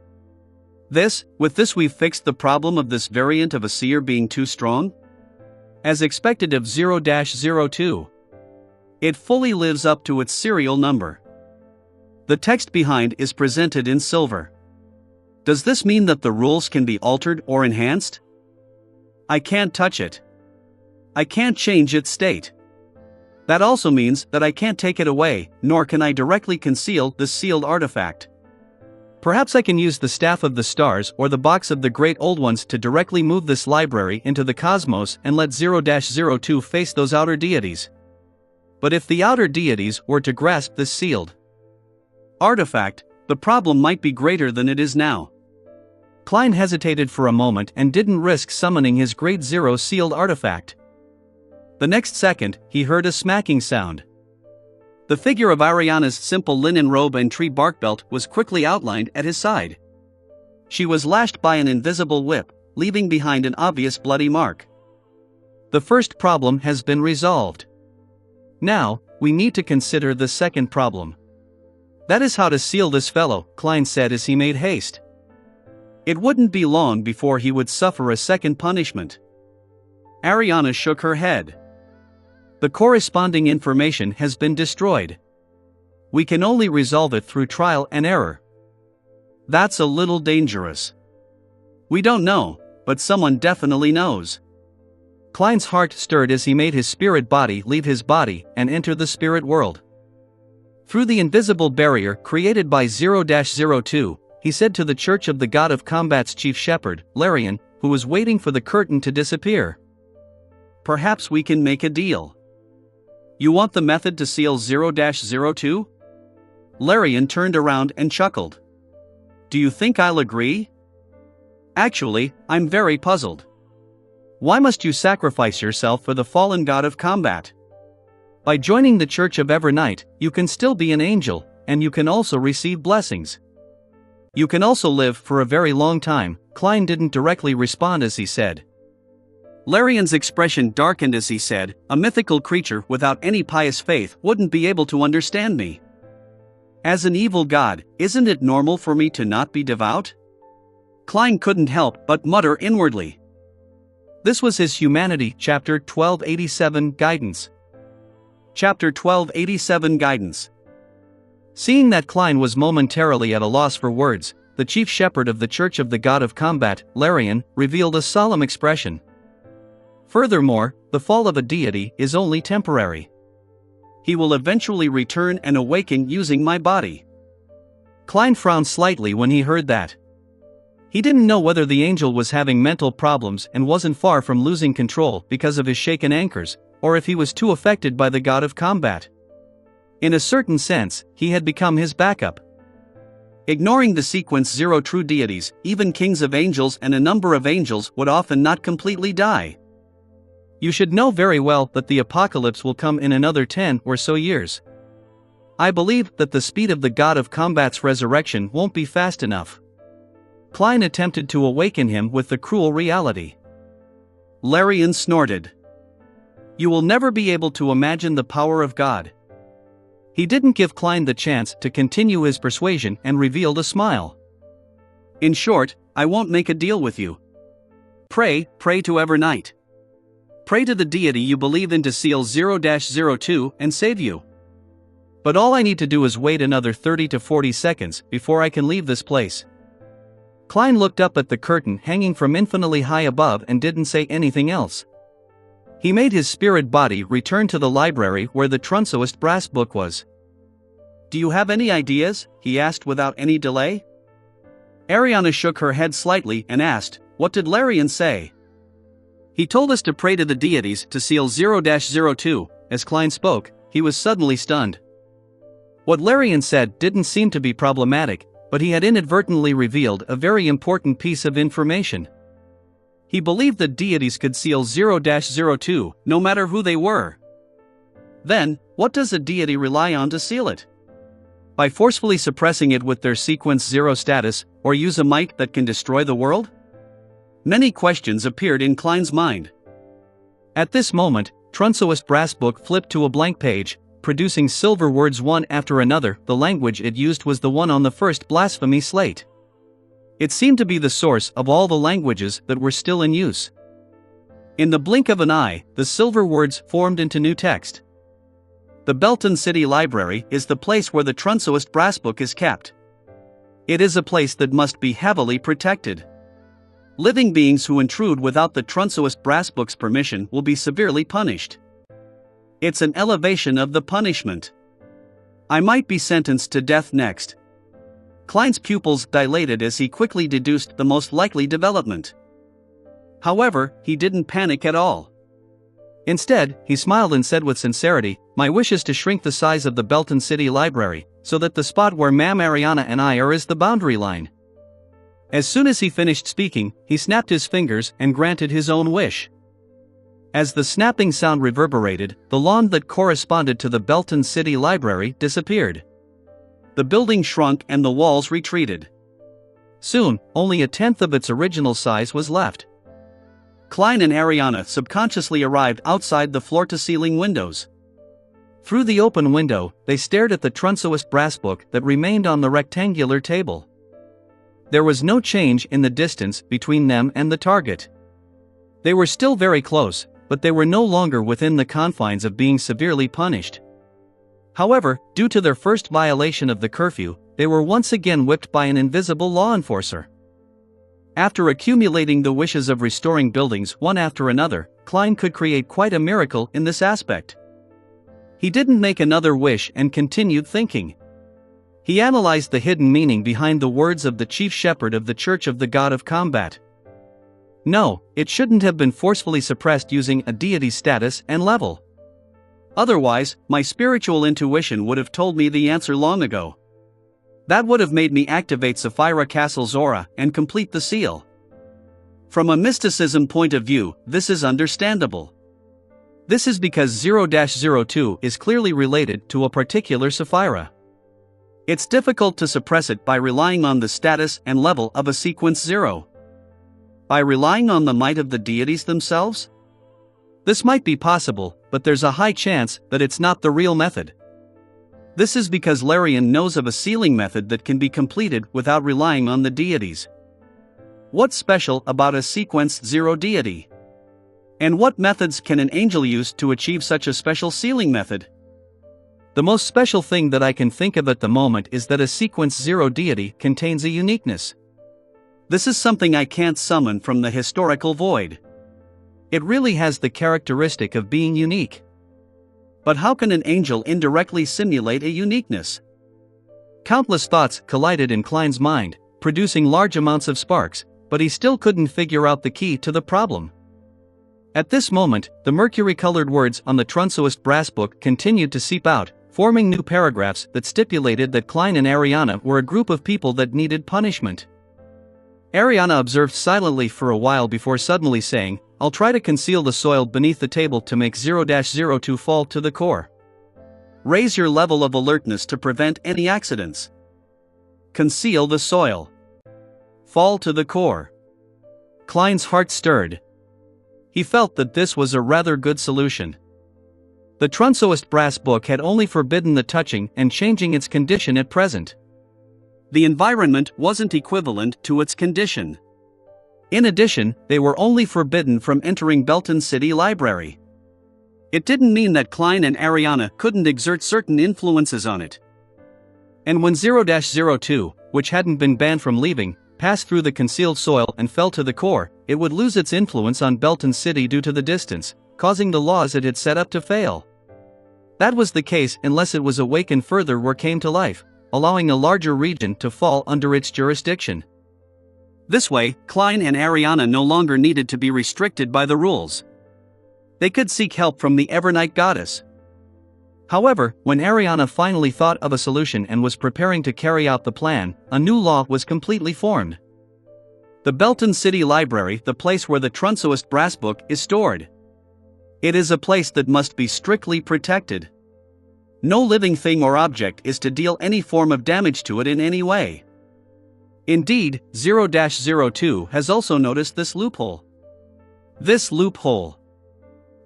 With this we've fixed the problem of this variant of a seer being too strong? As expected of 0-02. It fully lives up to its serial number. The text behind is presented in silver. Does this mean that the rules can be altered or enhanced? I can't touch it. I can't change its state. That also means that I can't take it away, nor can I directly conceal this sealed artifact. Perhaps I can use the Staff of the Stars or the Box of the Great Old Ones to directly move this library into the cosmos and let 0-02 face those outer deities. But if the outer deities were to grasp this sealed artifact, the problem might be greater than it is now. Klein hesitated for a moment and didn't risk summoning his Grade 0 sealed artifact. The next second, he heard a smacking sound. The figure of Ariana's simple linen robe and tree bark belt was quickly outlined at his side. She was lashed by an invisible whip, leaving behind an obvious bloody mark. The first problem has been resolved. Now, we need to consider the second problem. That is how to seal this fellow, Klein said as he made haste. It wouldn't be long before he would suffer a second punishment. Ariana shook her head. The corresponding information has been destroyed. We can only resolve it through trial and error. That's a little dangerous. We don't know, but someone definitely knows. Klein's heart stirred as he made his spirit body leave his body and enter the spirit world. Through the invisible barrier created by 0-02, he said to the Church of the God of Combat's chief shepherd, Larian, who was waiting for the curtain to disappear. Perhaps we can make a deal. You want the method to seal 0-02? Larian turned around and chuckled. Do you think I'll agree? Actually, I'm very puzzled. Why must you sacrifice yourself for the fallen god of combat? By joining the Church of Evernight, you can still be an angel, and you can also receive blessings. You can also live for a very long time. Klein didn't directly respond as he said. Larian's expression darkened as he said, a mythical creature without any pious faith wouldn't be able to understand me. As an evil god, isn't it normal for me to not be devout? Klein couldn't help but mutter inwardly. This was his Humanity, Chapter 1287 Guidance. Chapter 1287 Guidance. Seeing that Klein was momentarily at a loss for words, the chief shepherd of the Church of the God of Combat, Larian, revealed a solemn expression. Furthermore, the fall of a deity is only temporary. He will eventually return and awaken using my body. Klein frowned slightly when he heard that. He didn't know whether the angel was having mental problems and wasn't far from losing control because of his shaken anchors, or if he was too affected by the god of combat. In a certain sense, he had become his backup. Ignoring the sequence 0 true deities, even kings of angels and a number of angels would often not completely die. You should know very well that the apocalypse will come in another 10 or so years. I believe that the speed of the god of combat's resurrection won't be fast enough. Klein attempted to awaken him with the cruel reality. Larian snorted. You will never be able to imagine the power of God. He didn't give Klein the chance to continue his persuasion and revealed a smile. In short, I won't make a deal with you. Pray to Evernight. Pray to the deity you believe in to seal 0-02 and save you. But all I need to do is wait another 30 to 40 seconds before I can leave this place. Klein looked up at the curtain hanging from infinitely high above and didn't say anything else. He made his spirit body return to the library where the Trunsoist brass book was. Do you have any ideas? He asked without any delay. Ariana shook her head slightly and asked, what did Larian say? He told us to pray to the deities to seal 0-02. As Klein spoke, he was suddenly stunned. What Larian said didn't seem to be problematic, but he had inadvertently revealed a very important piece of information. He believed that deities could seal 0-02, no matter who they were. Then, what does a deity rely on to seal it? By forcefully suppressing it with their sequence 0 status, or use a might that can destroy the world? Many questions appeared in Klein's mind. At this moment, Trunsoist brass book flipped to a blank page, producing silver words one after another. The language it used was the one on the first blasphemy slate. It seemed to be the source of all the languages that were still in use. In the blink of an eye, the silver words formed into new text. The Belton City Library is the place where the Trunsoist brass book is kept. It is a place that must be heavily protected. Living beings who intrude without the Trunsoist brass book's permission will be severely punished. It's an elevation of the punishment. I might be sentenced to death next. Klein's pupils dilated as he quickly deduced the most likely development. However, he didn't panic at all. Instead, he smiled and said with sincerity, my wish is to shrink the size of the Belton City Library, so that the spot where Ma'am Ariana and I are is the boundary line. As soon as he finished speaking, he snapped his fingers and granted his own wish. As the snapping sound reverberated, the lawn that corresponded to the Belton City Library disappeared. The building shrunk and the walls retreated. Soon, only a tenth of its original size was left. Klein and Ariana subconsciously arrived outside the floor-to-ceiling windows. Through the open window, they stared at the Trunsoist brass book that remained on the rectangular table. There was no change in the distance between them and the target. They were still very close, but they were no longer within the confines of being severely punished. However, due to their first violation of the curfew, they were once again whipped by an invisible law enforcer. After accumulating the wishes of restoring buildings one after another, Klein could create quite a miracle in this aspect. He didn't make another wish and continued thinking. He analyzed the hidden meaning behind the words of the chief shepherd of the Church of the God of Combat. No, it shouldn't have been forcefully suppressed using a deity's status and level. Otherwise, my spiritual intuition would have told me the answer long ago. That would have made me activate Sapphira Castle's aura and complete the seal. From a mysticism point of view, this is understandable. This is because 0-02 is clearly related to a particular Sapphira. It's difficult to suppress it by relying on the status and level of a sequence 0. By relying on the might of the deities themselves? This might be possible, but there's a high chance that it's not the real method. This is because Larian knows of a sealing method that can be completed without relying on the deities. What's special about a sequence 0 deity? And what methods can an angel use to achieve such a special sealing method? The most special thing that I can think of at the moment is that a sequence 0 deity contains a uniqueness. This is something I can't summon from the historical void. It really has the characteristic of being unique. But how can an angel indirectly simulate a uniqueness? Countless thoughts collided in Klein's mind, producing large amounts of sparks, but he still couldn't figure out the key to the problem. At this moment, the mercury-colored words on the Trunsoist brass book continued to seep out, forming new paragraphs that stipulated that Klein and Ariana were a group of people that needed punishment. Ariana observed silently for a while before suddenly saying, "I'll try to conceal the soil beneath the table to make 0-02 fall to the core. Raise your level of alertness to prevent any accidents. Conceal the soil. Fall to the core." Klein's heart stirred. He felt that this was a rather good solution. The Trunsoist brass book had only forbidden the touching and changing its condition at present. The environment wasn't equivalent to its condition. In addition, they were only forbidden from entering Belton City Library. It didn't mean that Klein and Ariana couldn't exert certain influences on it. And when 0-02, which hadn't been banned from leaving, passed through the concealed soil and fell to the core, it would lose its influence on Belton City due to the distance, causing the laws it had set up to fail. That was the case unless it was awakened further or came to life, allowing a larger region to fall under its jurisdiction. This way, Klein and Ariana no longer needed to be restricted by the rules. They could seek help from the Evernight goddess. However, when Ariana finally thought of a solution and was preparing to carry out the plan, a new law was completely formed. The Belton City Library, the place where the Trunsoist brass book is stored. It is a place that must be strictly protected. No living thing or object is to deal any form of damage to it in any way. Indeed, 0-02 has also noticed this loophole.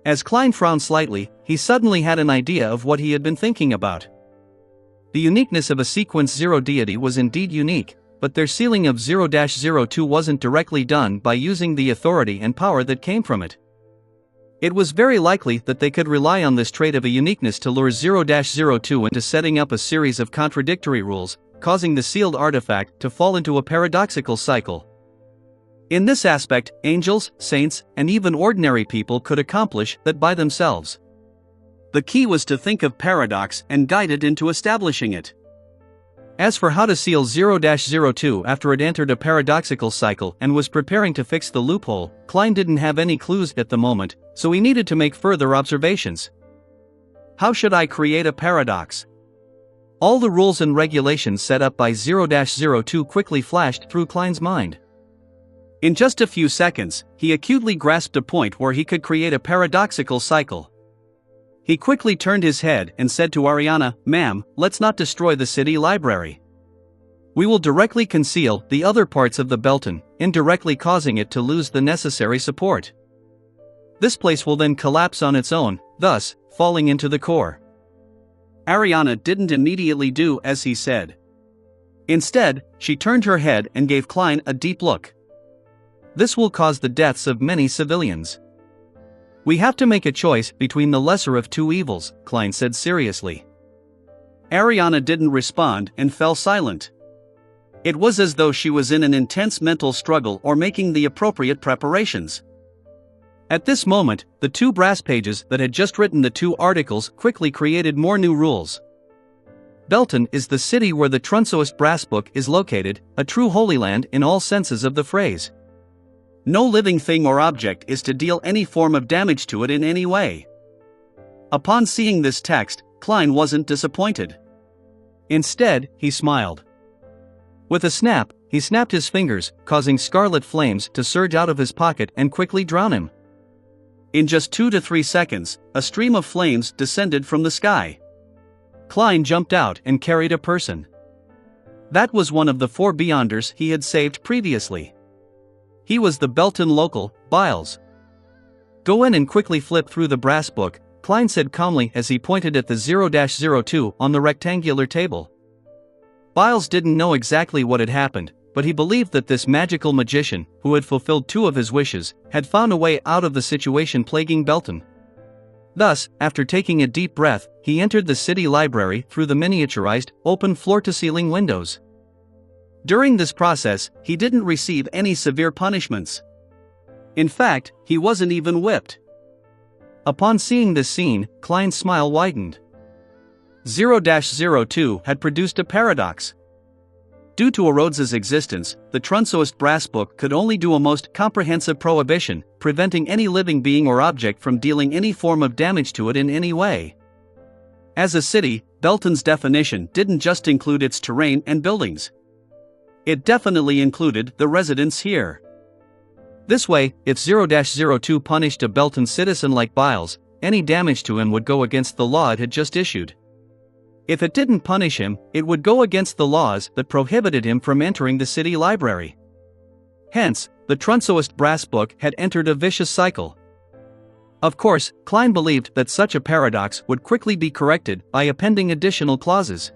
As Klein frowned slightly, he suddenly had an idea of what he had been thinking about. The uniqueness of a sequence 0 deity was indeed unique, but their sealing of 0-02 wasn't directly done by using the authority and power that came from it. It was very likely that they could rely on this trait of a uniqueness to lure 0-02 into setting up a series of contradictory rules, causing the sealed artifact to fall into a paradoxical cycle. In this aspect, angels, saints, and even ordinary people could accomplish that by themselves. The key was to think of paradox and guide it into establishing it. As for how to seal 0-02 after it entered a paradoxical cycle and was preparing to fix the loophole, Klein didn't have any clues at the moment, so he needed to make further observations. How should I create a paradox? All the rules and regulations set up by 0-02 quickly flashed through Klein's mind. In just a few seconds, he acutely grasped a point where he could create a paradoxical cycle. He quickly turned his head and said to Ariana, "Ma'am, let's not destroy the city library. We will directly conceal the other parts of the Belton, indirectly causing it to lose the necessary support. This place will then collapse on its own, thus, falling into the core." Ariana didn't immediately do as he said. Instead, she turned her head and gave Klein a deep look. "This will cause the deaths of many civilians. We have to make a choice between the lesser of two evils," Klein said seriously. Ariana didn't respond and fell silent. It was as though she was in an intense mental struggle or making the appropriate preparations. At this moment, the two brass pages that had just written the two articles quickly created more new rules. Belton is the city where the Trunsoist brass book is located, a true Holy Land in all senses of the phrase. No living thing or object is to deal any form of damage to it in any way. Upon seeing this text, Klein wasn't disappointed. Instead, he smiled. With a snap, he snapped his fingers, causing scarlet flames to surge out of his pocket and quickly drown him. In just 2 to 3 seconds, a stream of flames descended from the sky. Klein jumped out and carried a person. That was one of the 4 Beyonders he had saved previously. He was the Belton local, Biles. "Go in and quickly flip through the brass book," Klein said calmly as he pointed at the 0-02 on the rectangular table. Biles didn't know exactly what had happened, but he believed that this magical magician, who had fulfilled 2 of his wishes, had found a way out of the situation plaguing Belton. Thus, after taking a deep breath, he entered the city library through the miniaturized, open floor-to-ceiling windows. During this process, he didn't receive any severe punishments. In fact, he wasn't even whipped. Upon seeing this scene, Klein's smile widened. 0-02 had produced a paradox. Due to a Rhodes's existence, the Trunsoist brass book could only do a most comprehensive prohibition, preventing any living being or object from dealing any form of damage to it in any way. As a city, Belton's definition didn't just include its terrain and buildings. It definitely included the residents here. This way, if 0-02 punished a Belton citizen like Biles, any damage to him would go against the law it had just issued. If it didn't punish him, it would go against the laws that prohibited him from entering the city library. Hence, the Trunsoist brass book had entered a vicious cycle. Of course, Klein believed that such a paradox would quickly be corrected by appending additional clauses.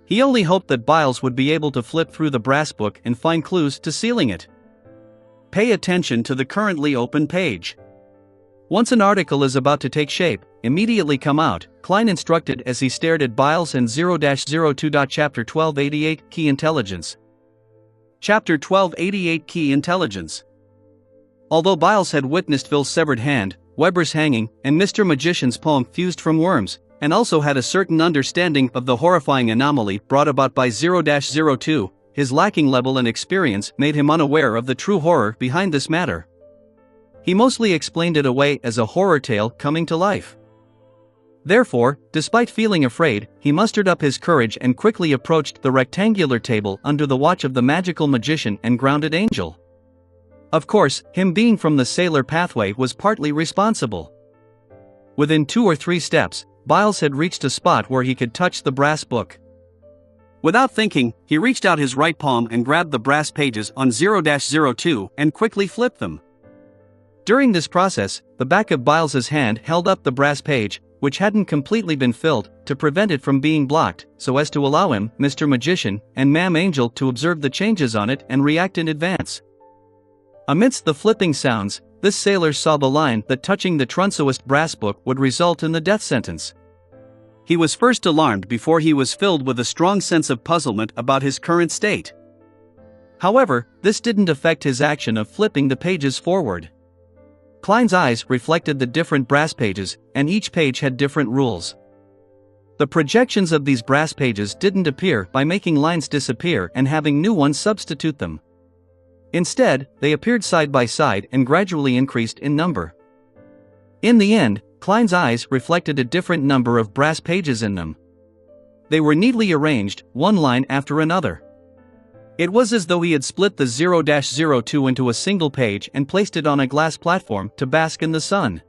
He only hoped that Biles would be able to flip through the brass book and find clues to sealing it. Pay attention to the currently open page. Once an article is about to take shape, immediately come out, Klein instructed as he stared at Biles and 0-02. Chapter 1288 Key Intelligence. Chapter 1288 Key Intelligence. Although Biles had witnessed Phil's severed hand, Weber's hanging, and Mr. Magician's poem Fused from Worms, and also had a certain understanding of the horrifying anomaly brought about by 0-02, his lacking level and experience made him unaware of the true horror behind this matter. He mostly explained it away as a horror tale coming to life. Therefore, despite feeling afraid, he mustered up his courage and quickly approached the rectangular table under the watch of the magical magician and grounded angel. Of course, him being from the sailor pathway was partly responsible. Within 2 or 3 steps, Biles had reached a spot where he could touch the brass book. Without thinking, he reached out his right palm and grabbed the brass pages on 0-02 and quickly flipped them. During this process, the back of Biles's hand held up the brass page, which hadn't completely been filled, to prevent it from being blocked, so as to allow him, Mr. Magician, and Ma'am Angel to observe the changes on it and react in advance. Amidst the flipping sounds, this sailor saw the line that touching the Trunsoist brass book would result in the death sentence. He was first alarmed before he was filled with a strong sense of puzzlement about his current state. However, this didn't affect his action of flipping the pages forward. Klein's eyes reflected the different brass pages, and each page had different rules. The projections of these brass pages didn't appear by making lines disappear and having new ones substitute them. Instead, they appeared side by side and gradually increased in number. In the end, Klein's eyes reflected a different number of brass pages in them. They were neatly arranged, one line after another. It was as though he had split the 0-02 into a single page and placed it on a glass platform to bask in the sun.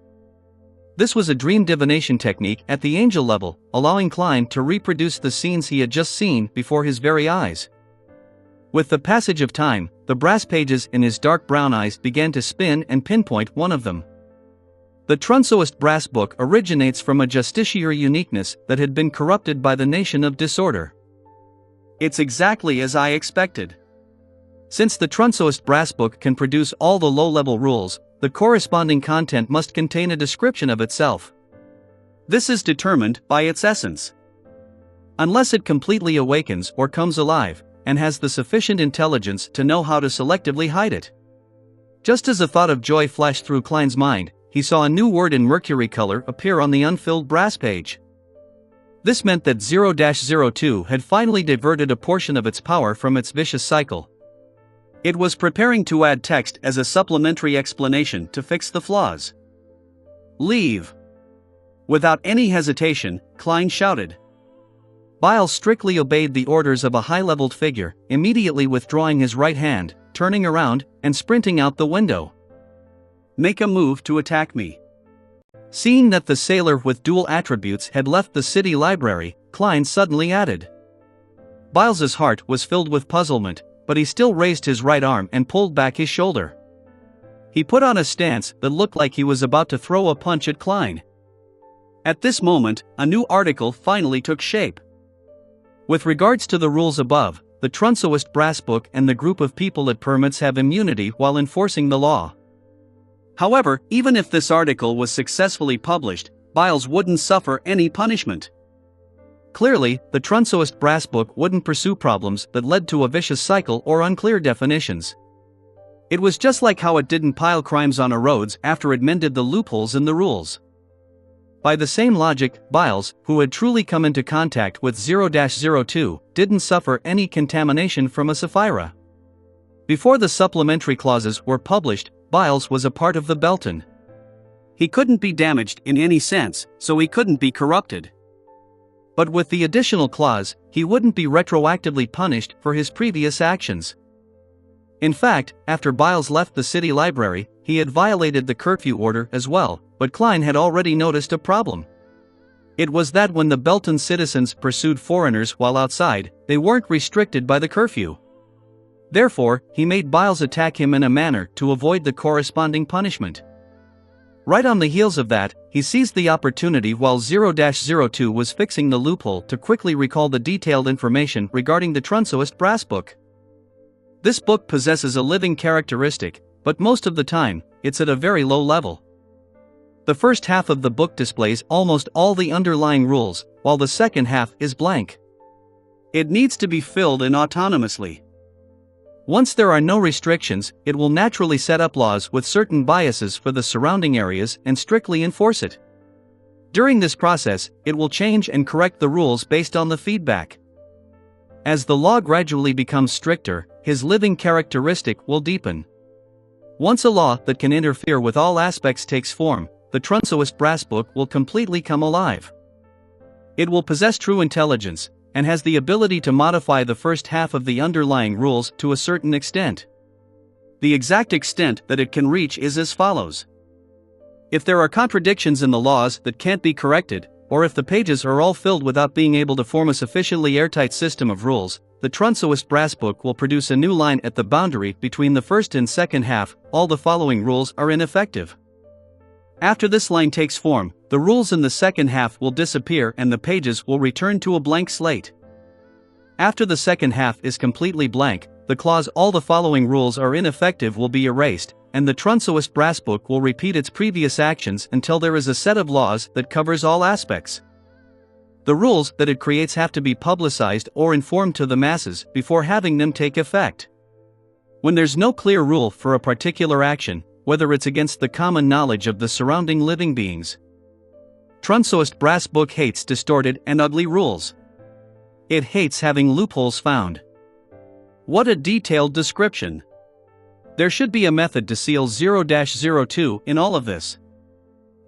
This was a dream divination technique at the angel level, allowing Klein to reproduce the scenes he had just seen before his very eyes. With the passage of time, the brass pages in his dark brown eyes began to spin and pinpoint one of them. The Trunsoist brass book originates from a justiciary uniqueness that had been corrupted by the nation of disorder. It's exactly as I expected. Since the Trunsoist brass book can produce all the low-level rules, the corresponding content must contain a description of itself. This is determined by its essence. Unless it completely awakens or comes alive, and has the sufficient intelligence to know how to selectively hide it. Just as a thought of joy flashed through Klein's mind, he saw a new word in mercury color appear on the unfilled brass page. This meant that 0-02 had finally diverted a portion of its power from its vicious cycle. It was preparing to add text as a supplementary explanation to fix the flaws. "Leave!" Without any hesitation, Klein shouted. Biles strictly obeyed the orders of a high-leveled figure, immediately withdrawing his right hand, turning around, and sprinting out the window. "Make a move to attack me." Seeing that the sailor with dual attributes had left the city library, Klein suddenly added. Biles's heart was filled with puzzlement, but he still raised his right arm and pulled back his shoulder. He put on a stance that looked like he was about to throw a punch at Klein. At this moment, a new article finally took shape. With regards to the rules above, the Trunsoist Brass Book and the group of people it permits have immunity while enforcing the law. However, even if this article was successfully published, Biles wouldn't suffer any punishment. Clearly, the Trunsoist Brass Book wouldn't pursue problems that led to a vicious cycle or unclear definitions. It was just like how it didn't pile crimes on our roads after it mended the loopholes in the rules. By the same logic, Biles, who had truly come into contact with 0-02, didn't suffer any contamination from a Sapphira. Before the supplementary clauses were published, Biles was a part of the Belton. He couldn't be damaged in any sense, so he couldn't be corrupted. But with the additional clause, he wouldn't be retroactively punished for his previous actions. In fact, after Biles left the city library, he had violated the curfew order as well, but Klein had already noticed a problem. It was that when the Belton citizens pursued foreigners while outside, they weren't restricted by the curfew. Therefore, he made Biles attack him in a manner to avoid the corresponding punishment. Right on the heels of that, he seized the opportunity while 0-02 was fixing the loophole to quickly recall the detailed information regarding the Trunsoist Brass Book. This book possesses a living characteristic, but most of the time, it's at a very low level. The first half of the book displays almost all the underlying rules, while the second half is blank. It needs to be filled in autonomously. Once there are no restrictions, it will naturally set up laws with certain biases for the surrounding areas and strictly enforce it. During this process, it will change and correct the rules based on the feedback. As the law gradually becomes stricter, his living characteristic will deepen. Once a law that can interfere with all aspects takes form, the Trunsoist Brass Book will completely come alive. It will possess true intelligence, and has the ability to modify the first half of the underlying rules to a certain extent. The exact extent that it can reach is as follows. If there are contradictions in the laws that can't be corrected, or if the pages are all filled without being able to form a sufficiently airtight system of rules, the Trunsoist Brass Book will produce a new line at the boundary between the first and second half. All the following rules are ineffective. After this line takes form, the rules in the second half will disappear and the pages will return to a blank slate. After the second half is completely blank, the clause "all the following rules are ineffective" will be erased, and the Trunsoist Brass Book will repeat its previous actions until there is a set of laws that covers all aspects. The rules that it creates have to be publicized or informed to the masses before having them take effect. When there's no clear rule for a particular action, whether it's against the common knowledge of the surrounding living beings, Trunsoist Brass Book hates distorted and ugly rules. It hates having loopholes found. What a detailed description! There should be a method to seal 0-02 in all of this.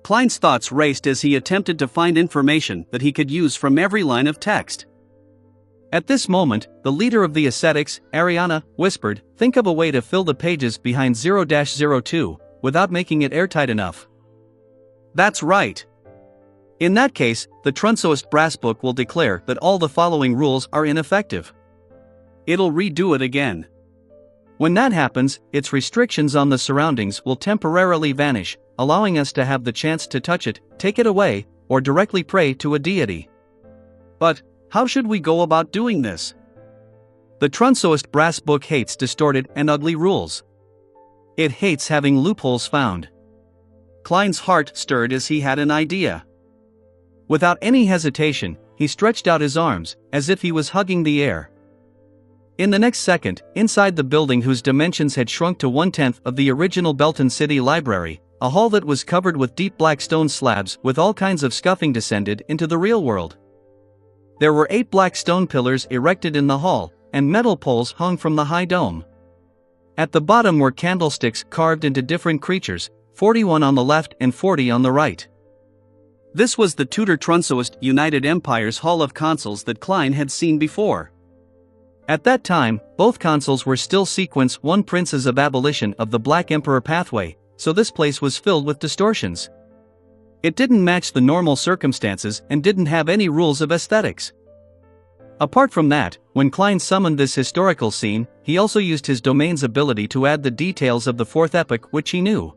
Klein's thoughts raced as he attempted to find information that he could use from every line of text. At this moment, the leader of the ascetics, Ariana, whispered, "Think of a way to fill the pages behind 0-02, without making it airtight enough." That's right. In that case, the Trunsoist Brass Book will declare that all the following rules are ineffective. It'll redo it again. When that happens, its restrictions on the surroundings will temporarily vanish, allowing us to have the chance to touch it, take it away, or directly pray to a deity. But how should we go about doing this? The Trunsoist Brass Book hates distorted and ugly rules. It hates having loopholes found. Klein's heart stirred as he had an idea. Without any hesitation, he stretched out his arms, as if he was hugging the air. In the next second, inside the building whose dimensions had shrunk to 1/10 of the original Belton City Library, a hall that was covered with deep black stone slabs with all kinds of scuffing descended into the real world. There were 8 black stone pillars erected in the hall, and metal poles hung from the high dome. At the bottom were candlesticks carved into different creatures, 41 on the left and 40 on the right. This was the Tudor Trunsoist United Empire's Hall of Consuls that Klein had seen before. At that time, both consuls were still Sequence 1 Princes of Abolition of the Black Emperor pathway, so this place was filled with distortions. It didn't match the normal circumstances and didn't have any rules of aesthetics. Apart from that, when Klein summoned this historical scene, he also used his domain's ability to add the details of the fourth epoch which he knew.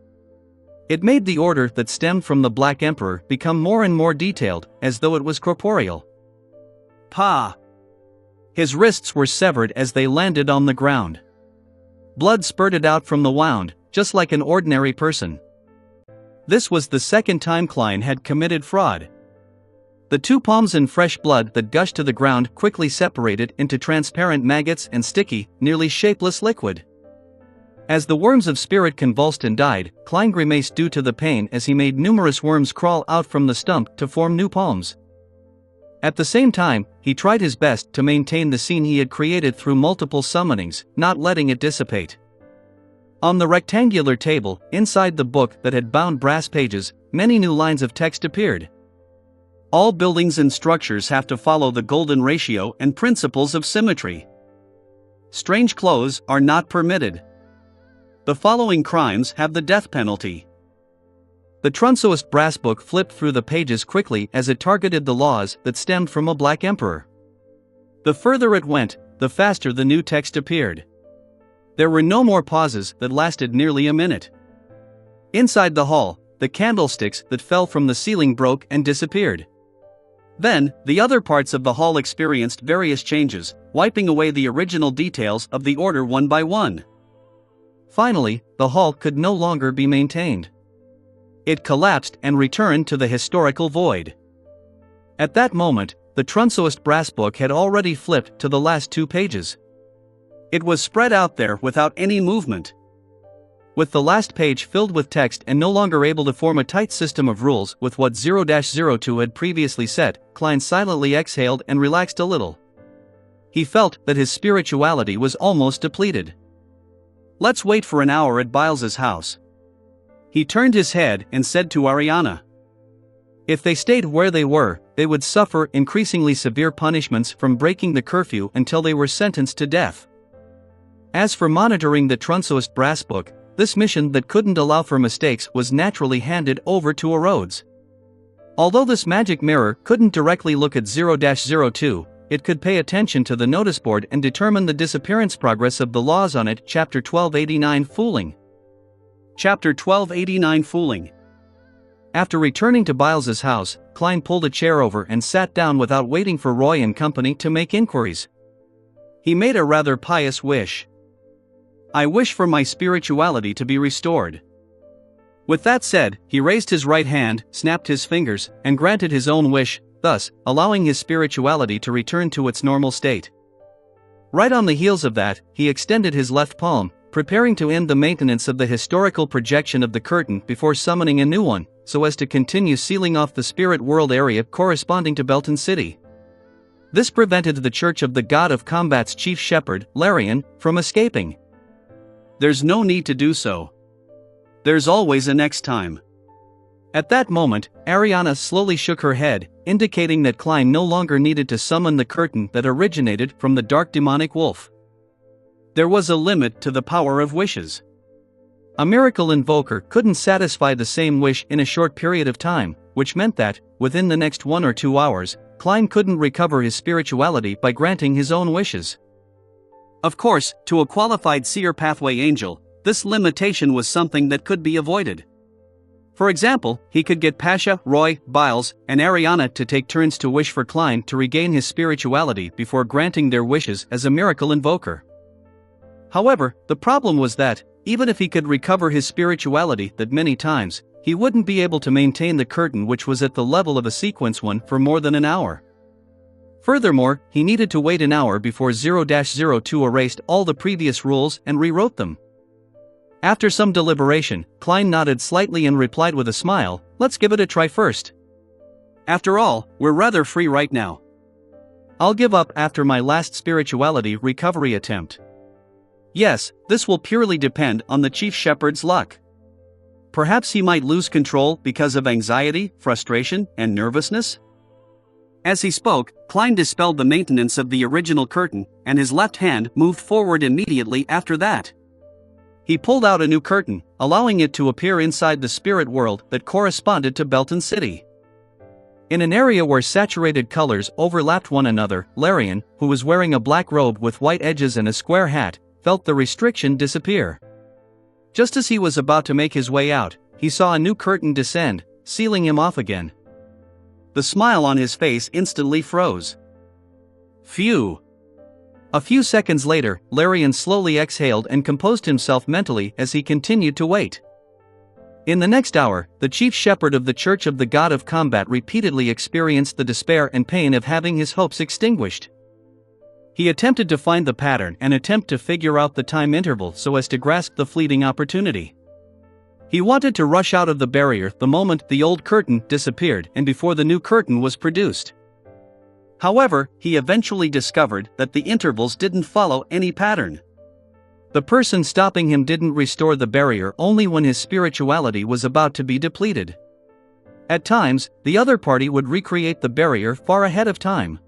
It made the order that stemmed from the Black Emperor become more and more detailed, as though it was corporeal. Pa! His wrists were severed as they landed on the ground. Blood spurted out from the wound, just like an ordinary person. This was the second time Klein had committed fraud. The two palms and fresh blood that gushed to the ground quickly separated into transparent maggots and sticky, nearly shapeless liquid. As the worms of spirit convulsed and died, Klein grimaced due to the pain as he made numerous worms crawl out from the stump to form new palms. At the same time, he tried his best to maintain the scene he had created through multiple summonings, not letting it dissipate. On the rectangular table, inside the book that had bound brass pages, many new lines of text appeared. All buildings and structures have to follow the golden ratio and principles of symmetry. Strange clothes are not permitted. The following crimes have the death penalty. The Trunsoist brass book flipped through the pages quickly as it targeted the laws that stemmed from a Black Emperor. The further it went, the faster the new text appeared. There were no more pauses that lasted nearly a minute. Inside the hall, the candlesticks that fell from the ceiling broke and disappeared. Then, the other parts of the hall experienced various changes, wiping away the original details of the order one by one. Finally, the hall could no longer be maintained. It collapsed and returned to the historical void. At that moment, the Trunsoist brass book had already flipped to the last 2 pages. It was spread out there without any movement. With the last page filled with text and no longer able to form a tight system of rules with what 0-02 had previously set, Klein silently exhaled and relaxed a little. He felt that his spirituality was almost depleted. Let's wait for an hour at Biles's house. He turned his head and said to Ariana. If they stayed where they were, they would suffer increasingly severe punishments from breaking the curfew until they were sentenced to death. As for monitoring the Trunsoist brass book, this mission that couldn't allow for mistakes was naturally handed over to a Rhodes. Although this magic mirror couldn't directly look at 0-02, it could pay attention to the notice board and determine the disappearance progress of the laws on it. Chapter 1289 Fooling. Chapter 1289 Fooling. After returning to Biles's house, Klein pulled a chair over and sat down without waiting for Roy and company to make inquiries. He made a rather pious wish. I wish for my spirituality to be restored. With that said, he raised his right hand, snapped his fingers, and granted his own wish, thus allowing his spirituality to return to its normal state. Right on the heels of that, he extended his left palm, preparing to end the maintenance of the historical projection of the curtain before summoning a new one, so as to continue sealing off the spirit world area corresponding to Belton City. This prevented the Church of the God of Combat's chief shepherd, Larian, from escaping. There's no need to do so. There's always a next time. At that moment, Ariana slowly shook her head, indicating that Klein no longer needed to summon the curtain that originated from the dark demonic wolf. There was a limit to the power of wishes. A miracle invoker couldn't satisfy the same wish in a short period of time, which meant that, within the next 1 or 2 hours, Klein couldn't recover his spirituality by granting his own wishes. Of course, to a qualified seer pathway angel, this limitation was something that could be avoided. For example, he could get Pasha, Roy, Biles, and Ariana to take turns to wish for Klein to regain his spirituality before granting their wishes as a miracle invoker. However, the problem was that, even if he could recover his spirituality that many times, he wouldn't be able to maintain the curtain which was at the level of a sequence one for more than an hour. Furthermore, he needed to wait an hour before 0-02 erased all the previous rules and rewrote them. After some deliberation, Klein nodded slightly and replied with a smile, "Let's give it a try first. After all, we're rather free right now. I'll give up after my last spirituality recovery attempt. Yes, this will purely depend on the chief shepherd's luck. Perhaps he might lose control because of anxiety, frustration, and nervousness? As he spoke, Klein dispelled the maintenance of the original curtain, and his left hand moved forward immediately after that. He pulled out a new curtain, allowing it to appear inside the spirit world that corresponded to Belton City. In an area where saturated colors overlapped one another, Larian, who was wearing a black robe with white edges and a square hat, felt the restriction disappear. Just as he was about to make his way out, he saw a new curtain descend, sealing him off again. The smile on his face instantly froze. Phew! A few seconds later, Larian slowly exhaled and composed himself mentally as he continued to wait. In the next hour, the chief shepherd of the Church of the God of Combat repeatedly experienced the despair and pain of having his hopes extinguished. He attempted to find the pattern and attempt to figure out the time interval so as to grasp the fleeting opportunity. He wanted to rush out of the barrier the moment the old curtain disappeared and before the new curtain was produced. However, he eventually discovered that the intervals didn't follow any pattern. The person stopping him didn't restore the barrier only when his spirituality was about to be depleted. At times, the other party would recreate the barrier far ahead of time.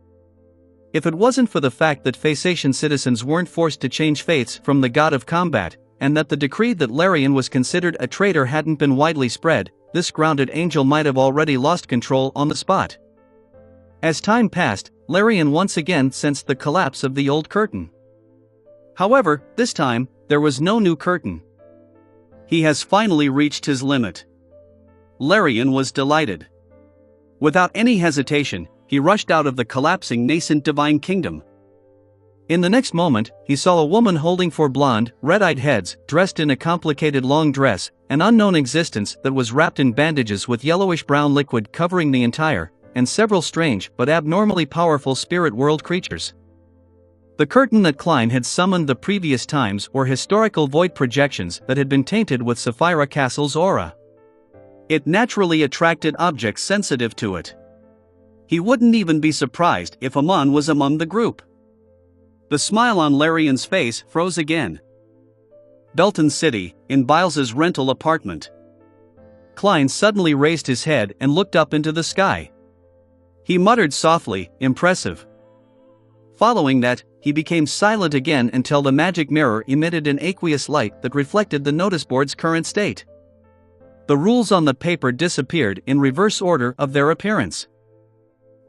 If it wasn't for the fact that Phasacian citizens weren't forced to change faiths from the God of Combat, and that the decree that Larian was considered a traitor hadn't been widely spread, this grounded angel might have already lost control on the spot. As time passed, Larian once again sensed the collapse of the old curtain. However, this time, there was no new curtain. He has finally reached his limit. Larian was delighted. Without any hesitation, he rushed out of the collapsing nascent divine kingdom. In the next moment, he saw a woman holding four blonde, red-eyed heads, dressed in a complicated long dress, an unknown existence that was wrapped in bandages with yellowish-brown liquid covering the entire, and several strange but abnormally powerful spirit world creatures. The curtain that Klein had summoned the previous times were historical void projections that had been tainted with Sapphira Castle's aura. It naturally attracted objects sensitive to it. He wouldn't even be surprised if Amon was among the group. The smile on Larian's face froze again. Belton City, in Biles's rental apartment. Klein suddenly raised his head and looked up into the sky. He muttered softly, "Impressive." Following that, he became silent again until the magic mirror emitted an aqueous light that reflected the notice board's current state. The rules on the paper disappeared in reverse order of their appearance.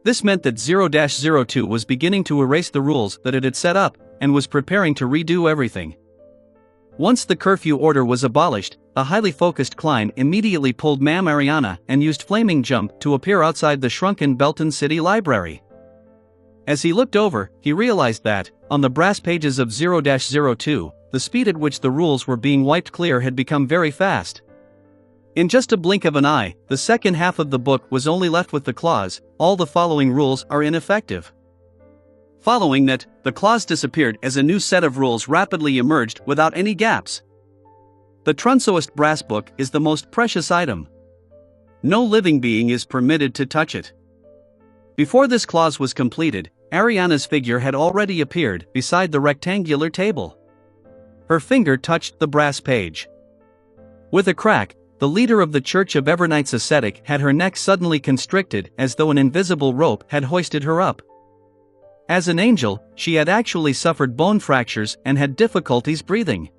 This meant that 0-02 was beginning to erase the rules that it had set up, and was preparing to redo everything. Once the curfew order was abolished, a highly focused Klein immediately pulled Ma'am Ariana and used Flaming Jump to appear outside the shrunken Belton City Library. As he looked over, he realized that, on the brass pages of 0-02, the speed at which the rules were being wiped clear had become very fast. In just a blink of an eye, the second half of the book was only left with the clause, "All the following rules are ineffective." Following that, the clause disappeared as a new set of rules rapidly emerged without any gaps. The Trunsoist brass book is the most precious item. No living being is permitted to touch it. Before this clause was completed, Ariana's figure had already appeared beside the rectangular table. Her finger touched the brass page. With a crack, the leader of the Church of Evernights ascetic had her neck suddenly constricted as though an invisible rope had hoisted her up. As an angel, she had actually suffered bone fractures and had difficulties breathing.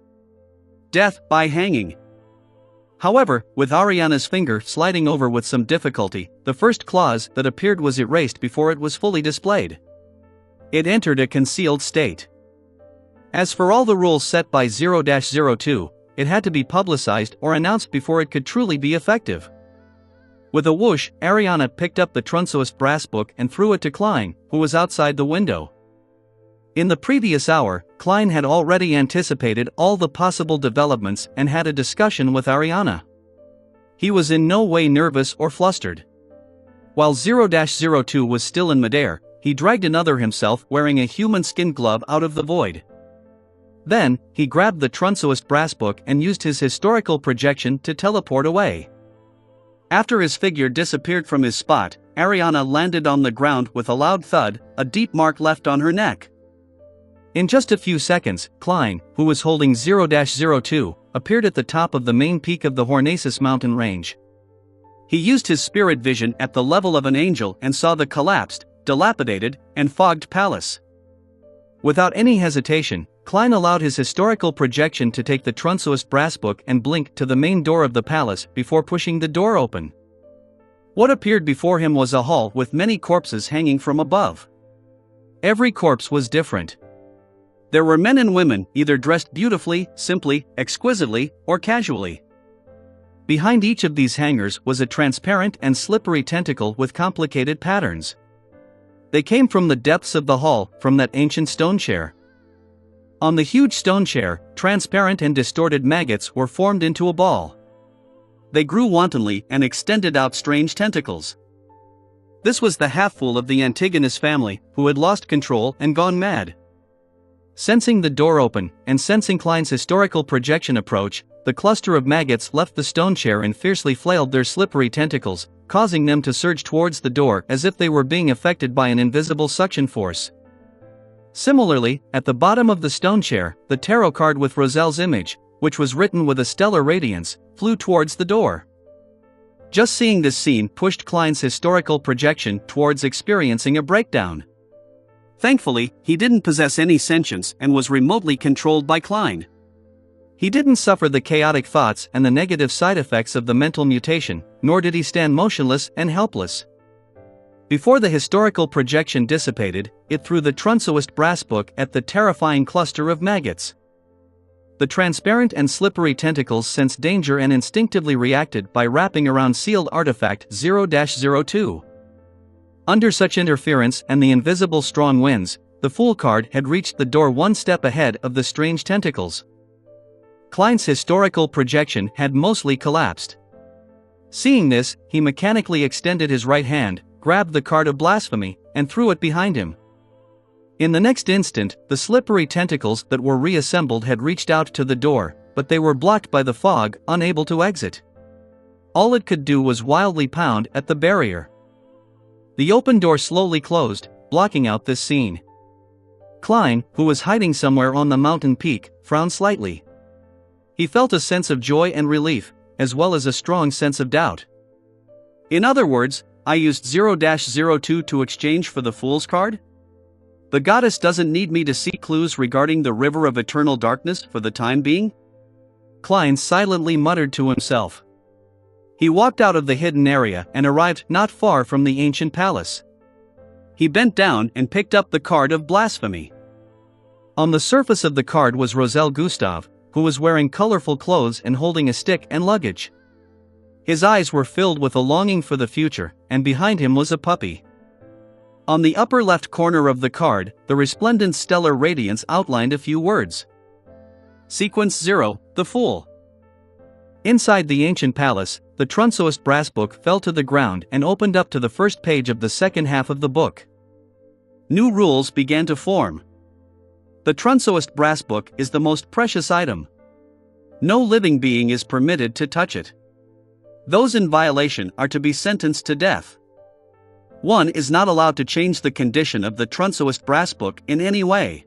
Death by hanging. However, with Ariana's finger sliding over with some difficulty, the first clause that appeared was erased before it was fully displayed. It entered a concealed state. As for all the rules set by 0-02, it had to be publicized or announced before it could truly be effective. With a whoosh, Ariana picked up the Trunsoist brass book and threw it to Klein, who was outside the window. In the previous hour, Klein had already anticipated all the possible developments and had a discussion with Ariana. He was in no way nervous or flustered. While 0-02 was still in midair, he dragged another himself wearing a human skin glove out of the void. Then, he grabbed the Trunsoist brass book and used his historical projection to teleport away. After his figure disappeared from his spot, Ariana landed on the ground with a loud thud, a deep mark left on her neck. In just a few seconds, Klein, who was holding 0-02, appeared at the top of the main peak of the Hornaces mountain range. He used his spirit vision at the level of an angel and saw the collapsed, dilapidated, and fogged palace. Without any hesitation, Klein allowed his historical projection to take the Trunsoist brass book and blink to the main door of the palace before pushing the door open. What appeared before him was a hall with many corpses hanging from above. Every corpse was different. There were men and women, either dressed beautifully, simply, exquisitely, or casually. Behind each of these hangers was a transparent and slippery tentacle with complicated patterns. They came from the depths of the hall, from that ancient stone chair. On the huge stone chair, transparent and distorted maggots were formed into a ball. They grew wantonly and extended out strange tentacles. This was the half-fool of the Antigonus family, who had lost control and gone mad. Sensing the door open, and sensing Klein's historical projection approach, the cluster of maggots left the stone chair and fiercely flailed their slippery tentacles, causing them to surge towards the door as if they were being affected by an invisible suction force. Similarly, at the bottom of the stone chair, the tarot card with Roselle's image, which was written with a stellar radiance, flew towards the door. Just seeing this scene pushed Klein's historical projection towards experiencing a breakdown. Thankfully, he didn't possess any sentience and was remotely controlled by Klein. He didn't suffer the chaotic thoughts and the negative side effects of the mental mutation, nor did he stand motionless and helpless. Before the historical projection dissipated, it threw the Trunsoist brass book at the terrifying cluster of maggots. The transparent and slippery tentacles sensed danger and instinctively reacted by wrapping around sealed artifact 0-02. Under such interference and the invisible strong winds, the Fool card had reached the door one step ahead of the strange tentacles. Klein's historical projection had mostly collapsed. Seeing this, he mechanically extended his right hand, grabbed the card of blasphemy, and threw it behind him. In the next instant, the slippery tentacles that were reassembled had reached out to the door, but they were blocked by the fog, unable to exit. All it could do was wildly pound at the barrier. The open door slowly closed, blocking out this scene. Klein, who was hiding somewhere on the mountain peak, frowned slightly. He felt a sense of joy and relief, as well as a strong sense of doubt. In other words, I used 0-02 to exchange for the Fool's card? The goddess doesn't need me to see clues regarding the river of eternal darkness for the time being? Klein silently muttered to himself. He walked out of the hidden area and arrived not far from the ancient palace. He bent down and picked up the card of blasphemy. On the surface of the card was Roselle Gustave, who was wearing colorful clothes and holding a stick and luggage. His eyes were filled with a longing for the future, and behind him was a puppy. On the upper left corner of the card, the resplendent stellar radiance outlined a few words. Sequence 0, the Fool. Inside the ancient palace, the Trunsoist brass book fell to the ground and opened up to the first page of the second half of the book. New rules began to form. The Trunsoist brass book is the most precious item. No living being is permitted to touch it. Those in violation are to be sentenced to death. One is not allowed to change the condition of the Trunsoist brass book in any way.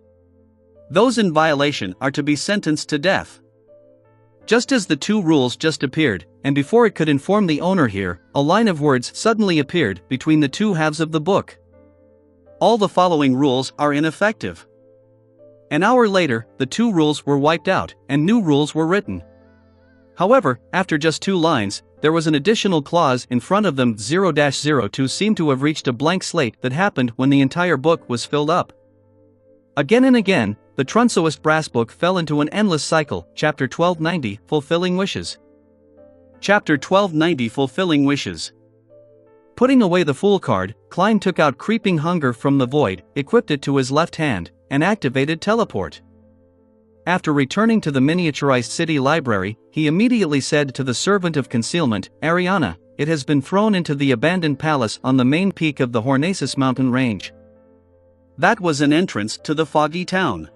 Those in violation are to be sentenced to death. Just as the two rules just appeared, and before it could inform the owner here, a line of words suddenly appeared between the two halves of the book. All the following rules are ineffective. An hour later, the two rules were wiped out, and new rules were written. However, after just 2 lines, there was an additional clause in front of them. 0-02 seemed to have reached a blank slate that happened when the entire book was filled up. Again and again, the Trunsoist brass book fell into an endless cycle. Chapter 1290, Fulfilling Wishes. Chapter 1290, Fulfilling Wishes. Putting away the Fool card, Klein took out Creeping Hunger from the void, equipped it to his left hand, and activated Teleport. After returning to the miniaturized city library, he immediately said to the Servant of Concealment, Ariana, it has been thrown into the abandoned palace on the main peak of the Hornaces mountain range. That was an entrance to the foggy town.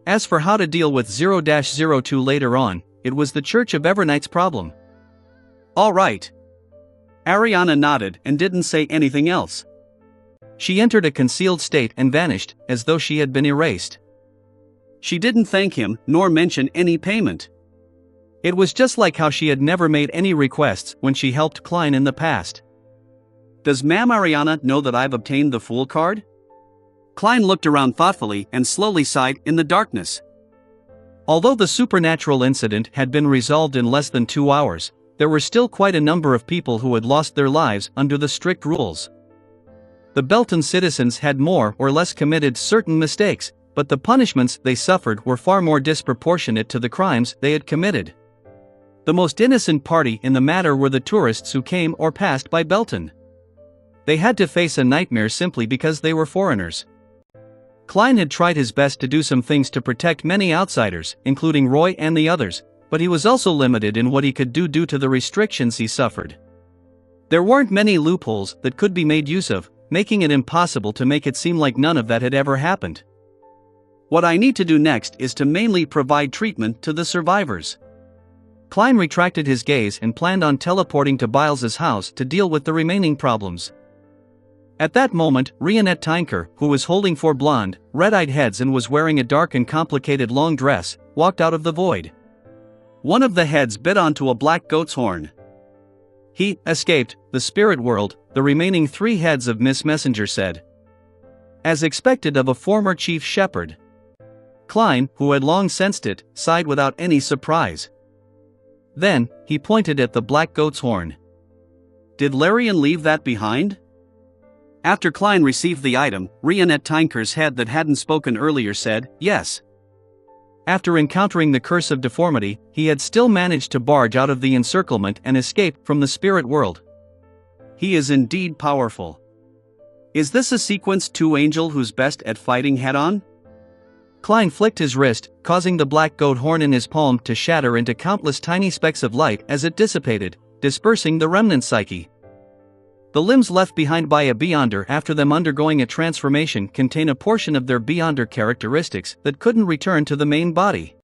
As for how to deal with 0-02 later on, it was the Church of Evernight's problem. All right. Ariana nodded and didn't say anything else. She entered a concealed state and vanished, as though she had been erased. She didn't thank him, nor mention any payment. It was just like how she had never made any requests when she helped Klein in the past. Does Ma'am Ariana know that I've obtained the Fool card? Klein looked around thoughtfully and slowly sighed in the darkness. Although the supernatural incident had been resolved in less than 2 hours, there were still quite a number of people who had lost their lives under the strict rules. The Belton citizens had more or less committed certain mistakes, but the punishments they suffered were far more disproportionate to the crimes they had committed. The most innocent party in the matter were the tourists who came or passed by Belton. They had to face a nightmare simply because they were foreigners. Klein had tried his best to do some things to protect many outsiders, including Roy and the others, but he was also limited in what he could do due to the restrictions he suffered. There weren't many loopholes that could be made use of, making it impossible to make it seem like none of that had ever happened. What I need to do next is to mainly provide treatment to the survivors. Klein retracted his gaze and planned on teleporting to Biles's house to deal with the remaining problems. At that moment, Rionette Tinker, who was holding 4 blonde, red-eyed heads and was wearing a dark and complicated long dress, walked out of the void. One of the heads bit onto a black goat's horn. He escaped the spirit world, the remaining 3 heads of Miss Messenger said. As expected of a former chief shepherd. Klein, who had long sensed it, sighed without any surprise. Then, he pointed at the black goat's horn. Did Larian leave that behind? After Klein received the item, Rionette Tinker's head that hadn't spoken earlier said, yes. After encountering the curse of deformity, he had still managed to barge out of the encirclement and escape from the spirit world. He is indeed powerful. Is this a Sequence 2 angel who's best at fighting head-on? Klein flicked his wrist, causing the black goat horn in his palm to shatter into countless tiny specks of light as it dissipated, dispersing the remnant psyche. The limbs left behind by a Beyonder after them undergoing a transformation contain a portion of their Beyonder characteristics that couldn't return to the main body.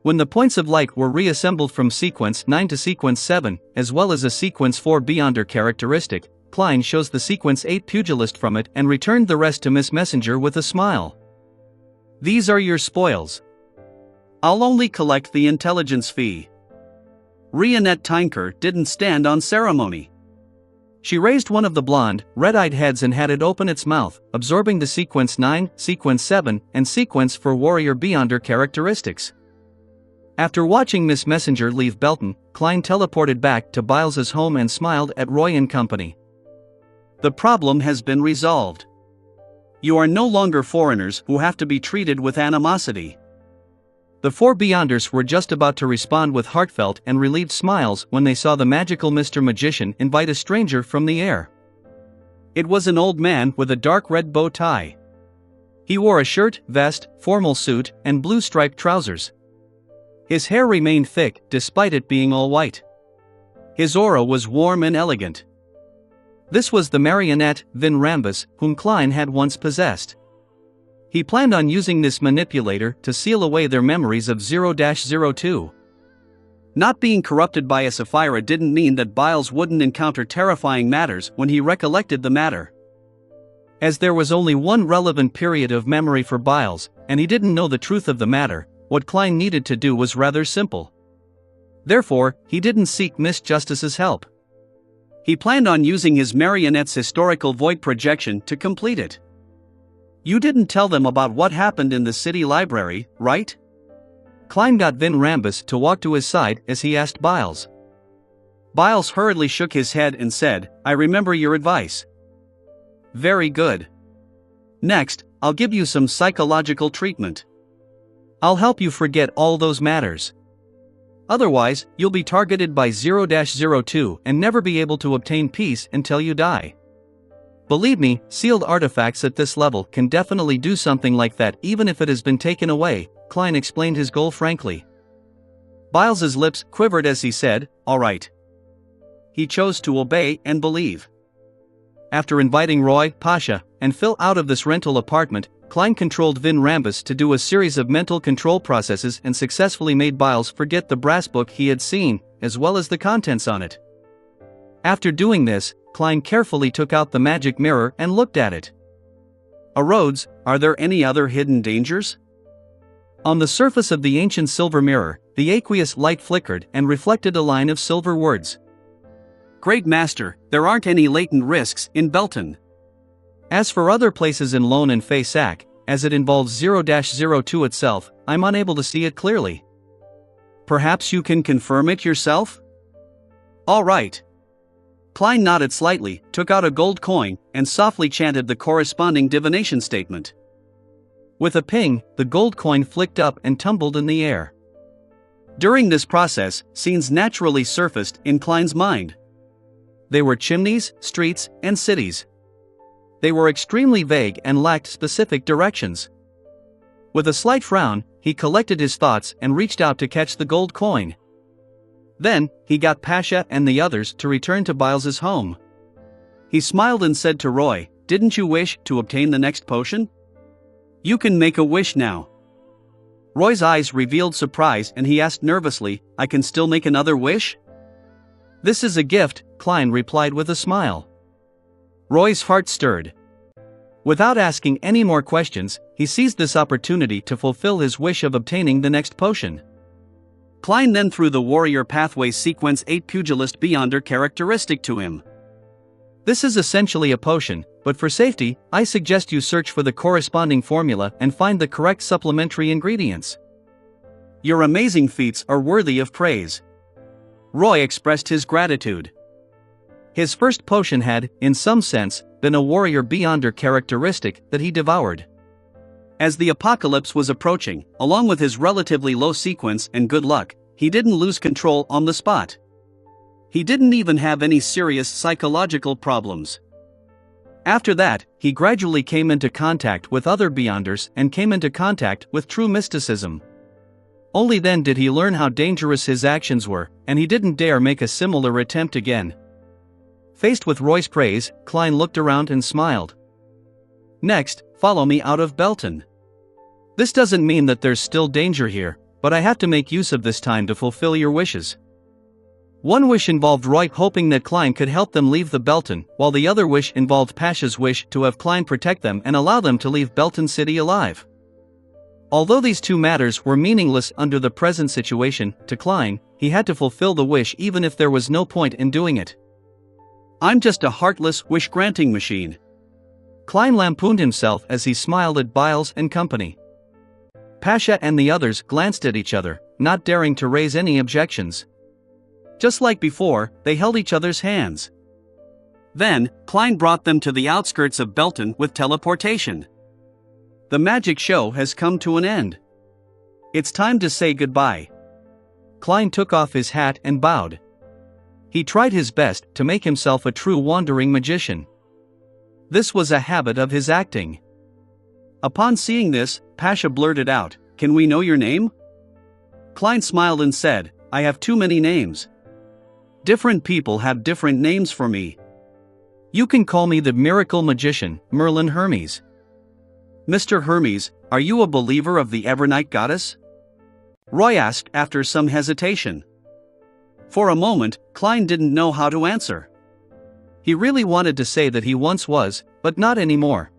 When the points of light were reassembled from Sequence 9 to Sequence 7, as well as a Sequence 4 Beyonder characteristic, Klein chose the Sequence 8 pugilist from it and returned the rest to Miss Messenger with a smile. These are your spoils. I'll only collect the intelligence fee. Rionette Tinker didn't stand on ceremony. She raised one of the blonde, red-eyed heads and had it open its mouth, absorbing the Sequence 9, Sequence 7, and Sequence for Warrior Beyonder characteristics. After watching Miss Messenger leave Belton, Klein teleported back to Biles's home and smiled at Roy and company. The problem has been resolved. You are no longer foreigners who have to be treated with animosity. The 4 Beyonders were just about to respond with heartfelt and relieved smiles when they saw the magical Mr. Magician invite a stranger from the air. It was an old man with a dark red bow tie. He wore a shirt, vest, formal suit, and blue striped trousers. His hair remained thick despite it being all white. His aura was warm and elegant. This was the marionette, Vin Rambus, whom Klein had once possessed. He planned on using this manipulator to seal away their memories of 0-02. Not being corrupted by a Sapphira didn't mean that Biles wouldn't encounter terrifying matters when he recollected the matter. As there was only one relevant period of memory for Biles, and he didn't know the truth of the matter, what Klein needed to do was rather simple. Therefore, he didn't seek Miss Justice's help. He planned on using his marionette's historical void projection to complete it. You didn't tell them about what happened in the city library, right? Klein got Vin Rambus to walk to his side as he asked Biles. Biles hurriedly shook his head and said, I remember your advice. Very good. Next, I'll give you some psychological treatment. I'll help you forget all those matters. Otherwise, you'll be targeted by 0-02 and never be able to obtain peace until you die. Believe me, sealed artifacts at this level can definitely do something like that even if it has been taken away, Klein explained his goal frankly. Biles's lips quivered as he said, all right. He chose to obey and believe. After inviting Roy, Pasha, and Phil out of this rental apartment, Klein controlled Vin Rambus to do a series of mental control processes and successfully made Biles forget the brass book he had seen, as well as the contents on it. After doing this, Klein carefully took out the magic mirror and looked at it. Rhodes, are there any other hidden dangers? On the surface of the ancient silver mirror, the aqueous light flickered and reflected a line of silver words. Great Master, there aren't any latent risks in Belton. As for other places in Lone and Fay Sac, as it involves 0-02 itself, I'm unable to see it clearly. Perhaps you can confirm it yourself? All right. Klein nodded slightly, took out a gold coin, and softly chanted the corresponding divination statement. With a ping, the gold coin flicked up and tumbled in the air. During this process, scenes naturally surfaced in Klein's mind. They were chimneys, streets, and cities. They were extremely vague and lacked specific directions. With a slight frown, he collected his thoughts and reached out to catch the gold coin. Then, he got Pasha and the others to return to Biles's home. He smiled and said to Roy, "Didn't you wish to obtain the next potion? You can make a wish now." Roy's eyes revealed surprise and he asked nervously, "I can still make another wish?" "This is a gift," Klein replied with a smile. Roy's heart stirred. Without asking any more questions, he seized this opportunity to fulfill his wish of obtaining the next potion. Klein then threw the Warrior Pathway Sequence 8 Pugilist Beyonder characteristic to him. "This is essentially a potion, but for safety, I suggest you search for the corresponding formula and find the correct supplementary ingredients. Your amazing feats are worthy of praise." Roy expressed his gratitude. His first potion had, in some sense, been a Warrior Beyonder characteristic that he devoured. As the apocalypse was approaching, along with his relatively low sequence and good luck, he didn't lose control on the spot. He didn't even have any serious psychological problems. After that, he gradually came into contact with other Beyonders and came into contact with true mysticism. Only then did he learn how dangerous his actions were, and he didn't dare make a similar attempt again. Faced with Roy's praise, Klein looked around and smiled. "Next, follow me out of Belton. This doesn't mean that there's still danger here, but I have to make use of this time to fulfill your wishes." One wish involved Roy hoping that Klein could help them leave the Belton, while the other wish involved Pasha's wish to have Klein protect them and allow them to leave Belton City alive. Although these two matters were meaningless under the present situation, to Klein, he had to fulfill the wish even if there was no point in doing it. "I'm just a heartless wish-granting machine." Klein lampooned himself as he smiled at Biles and company. Pasha and the others glanced at each other, not daring to raise any objections. Just like before, they held each other's hands. Then, Klein brought them to the outskirts of Belton with teleportation. The magic show has come to an end. It's time to say goodbye. Klein took off his hat and bowed. He tried his best to make himself a true wandering magician. This was a habit of his acting. Upon seeing this, Pasha blurted out, "Can we know your name?" Klein smiled and said, "I have too many names. Different people have different names for me. You can call me the miracle magician, Merlin Hermes." "Mr. Hermes, are you a believer of the Evernight goddess?" Roy asked after some hesitation. For a moment, Klein didn't know how to answer. He really wanted to say that he once was, but not anymore.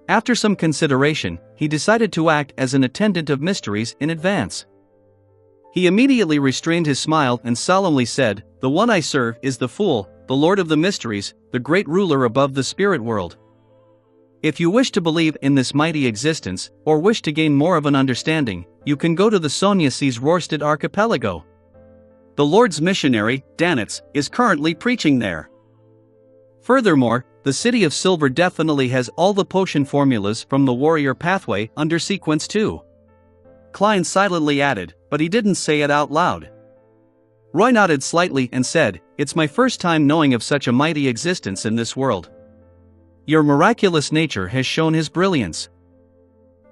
After some consideration, he decided to act as an attendant of mysteries in advance. He immediately restrained his smile and solemnly said, "The one I serve is the Fool, the Lord of the Mysteries, the great ruler above the spirit world. If you wish to believe in this mighty existence, or wish to gain more of an understanding, you can go to the Sonia Sea's Rorstad archipelago. The Lord's missionary, Danitz, is currently preaching there. Furthermore, the City of Silver definitely has all the potion formulas from the Warrior Pathway under Sequence 2. Klein silently added, but he didn't say it out loud. Roy nodded slightly and said, "It's my first time knowing of such a mighty existence in this world. Your miraculous nature has shown his brilliance."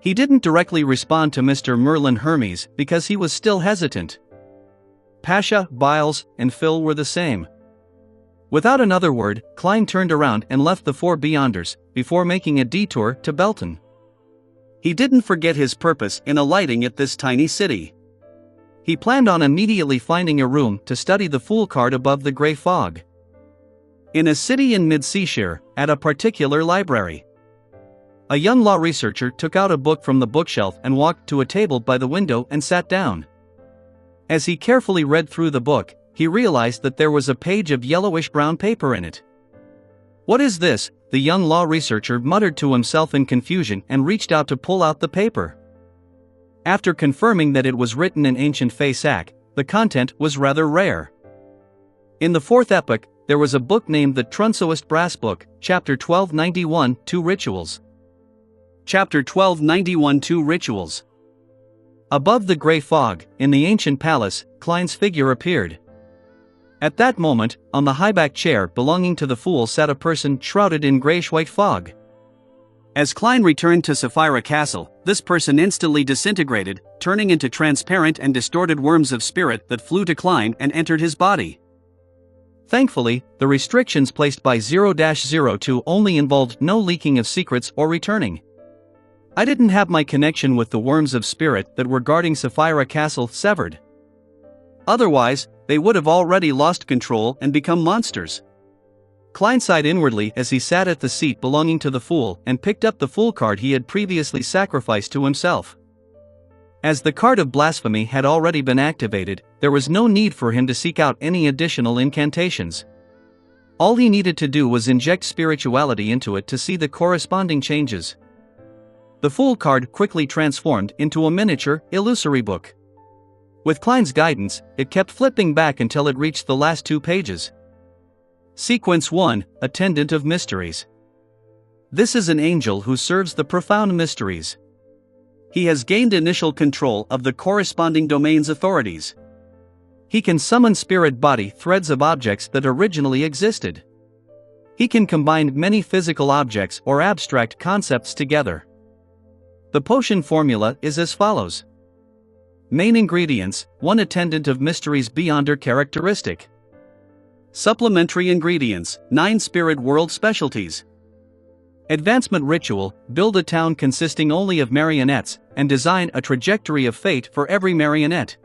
He didn't directly respond to Mr. Merlin Hermes because he was still hesitant. Pasha, Biles, and Phil were the same. Without another word, Klein turned around and left the four Beyonders, before making a detour to Belton. He didn't forget his purpose in alighting at this tiny city. He planned on immediately finding a room to study the Fool card above the gray fog. In a city in mid-Seashire, at a particular library. A young law researcher took out a book from the bookshelf and walked to a table by the window and sat down. As he carefully read through the book, he realized that there was a page of yellowish-brown paper in it. "What is this?" the young law researcher muttered to himself in confusion and reached out to pull out the paper. After confirming that it was written in ancient Phasak, the content was rather rare. In the fourth epoch, there was a book named the Trunsoist Brass Book, Chapter 1291, 2 Rituals. Chapter 1291, 2 Rituals. Above the grey fog, in the ancient palace, Klein's figure appeared. At that moment, on the high-backed chair belonging to the fool sat a person shrouded in greyish-white fog. As Klein returned to Sapphira Castle, this person instantly disintegrated, turning into transparent and distorted worms of spirit that flew to Klein and entered his body. Thankfully, the restrictions placed by 0-02 only involved no leaking of secrets or returning. I didn't have my connection with the worms of spirit that were guarding Sapphira Castle severed. Otherwise, they would have already lost control and become monsters. Klein sighed inwardly as he sat at the seat belonging to the fool and picked up the fool card he had previously sacrificed to himself. As the card of blasphemy had already been activated, there was no need for him to seek out any additional incantations. All he needed to do was inject spirituality into it to see the corresponding changes. The fool card quickly transformed into a miniature, illusory book. With Klein's guidance, it kept flipping back until it reached the last 2 pages. Sequence 1, Attendant of Mysteries. This is an angel who serves the profound mysteries. He has gained initial control of the corresponding domain's authorities. He can summon spirit body threads of objects that originally existed. He can combine many physical objects or abstract concepts together. The potion formula is as follows. Main ingredients: 1 attendant of mysteries beyond her characteristic. Supplementary ingredients: 9 spirit world specialties. Advancement ritual: build a town consisting only of marionettes, and design a trajectory of fate for every marionette.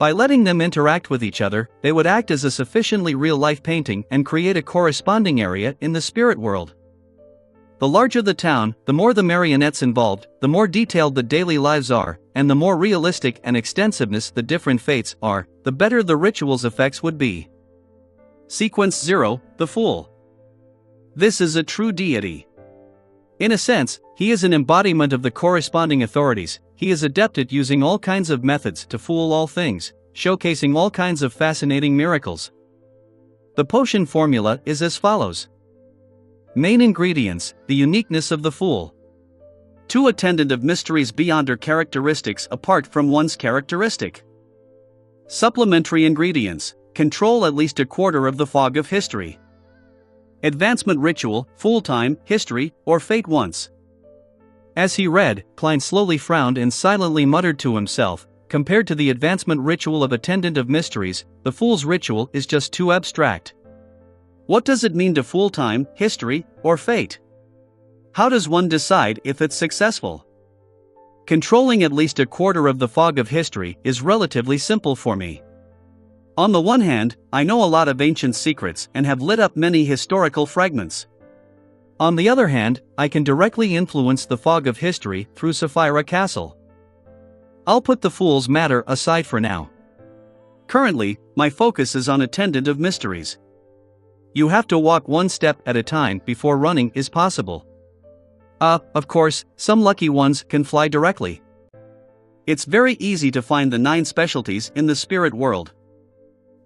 By letting them interact with each other, they would act as a sufficiently real-life painting and create a corresponding area in the spirit world. The larger the town, the more the marionettes involved, the more detailed the daily lives are, and the more realistic and extensiveness the different fates are, the better the ritual's effects would be. Sequence 0, the Fool. This is a true deity. In a sense, he is an embodiment of the corresponding authorities. He is adept at using all kinds of methods to fool all things, showcasing all kinds of fascinating miracles. The potion formula is as follows. Main ingredients: the uniqueness of the fool. 2 attendant of mysteries beyond her characteristics apart from one's characteristic. Supplementary ingredients: control at least a quarter of the fog of history. Advancement ritual: full-time, history, or fate once. As he read, Klein slowly frowned and silently muttered to himself, compared to the advancement ritual of attendant of mysteries, the fool's ritual is just too abstract. What does it mean to full-time, history, or fate? How does one decide if it's successful? Controlling at least a quarter of the fog of history is relatively simple for me. On the one hand, I know a lot of ancient secrets and have lit up many historical fragments. On the other hand, I can directly influence the fog of history through Sapphira Castle. I'll put the fool's matter aside for now. Currently, my focus is on attendant of mysteries. You have to walk one step at a time before running is possible. Of course, some lucky ones can fly directly. It's very easy to find the 9 specialties in the spirit world.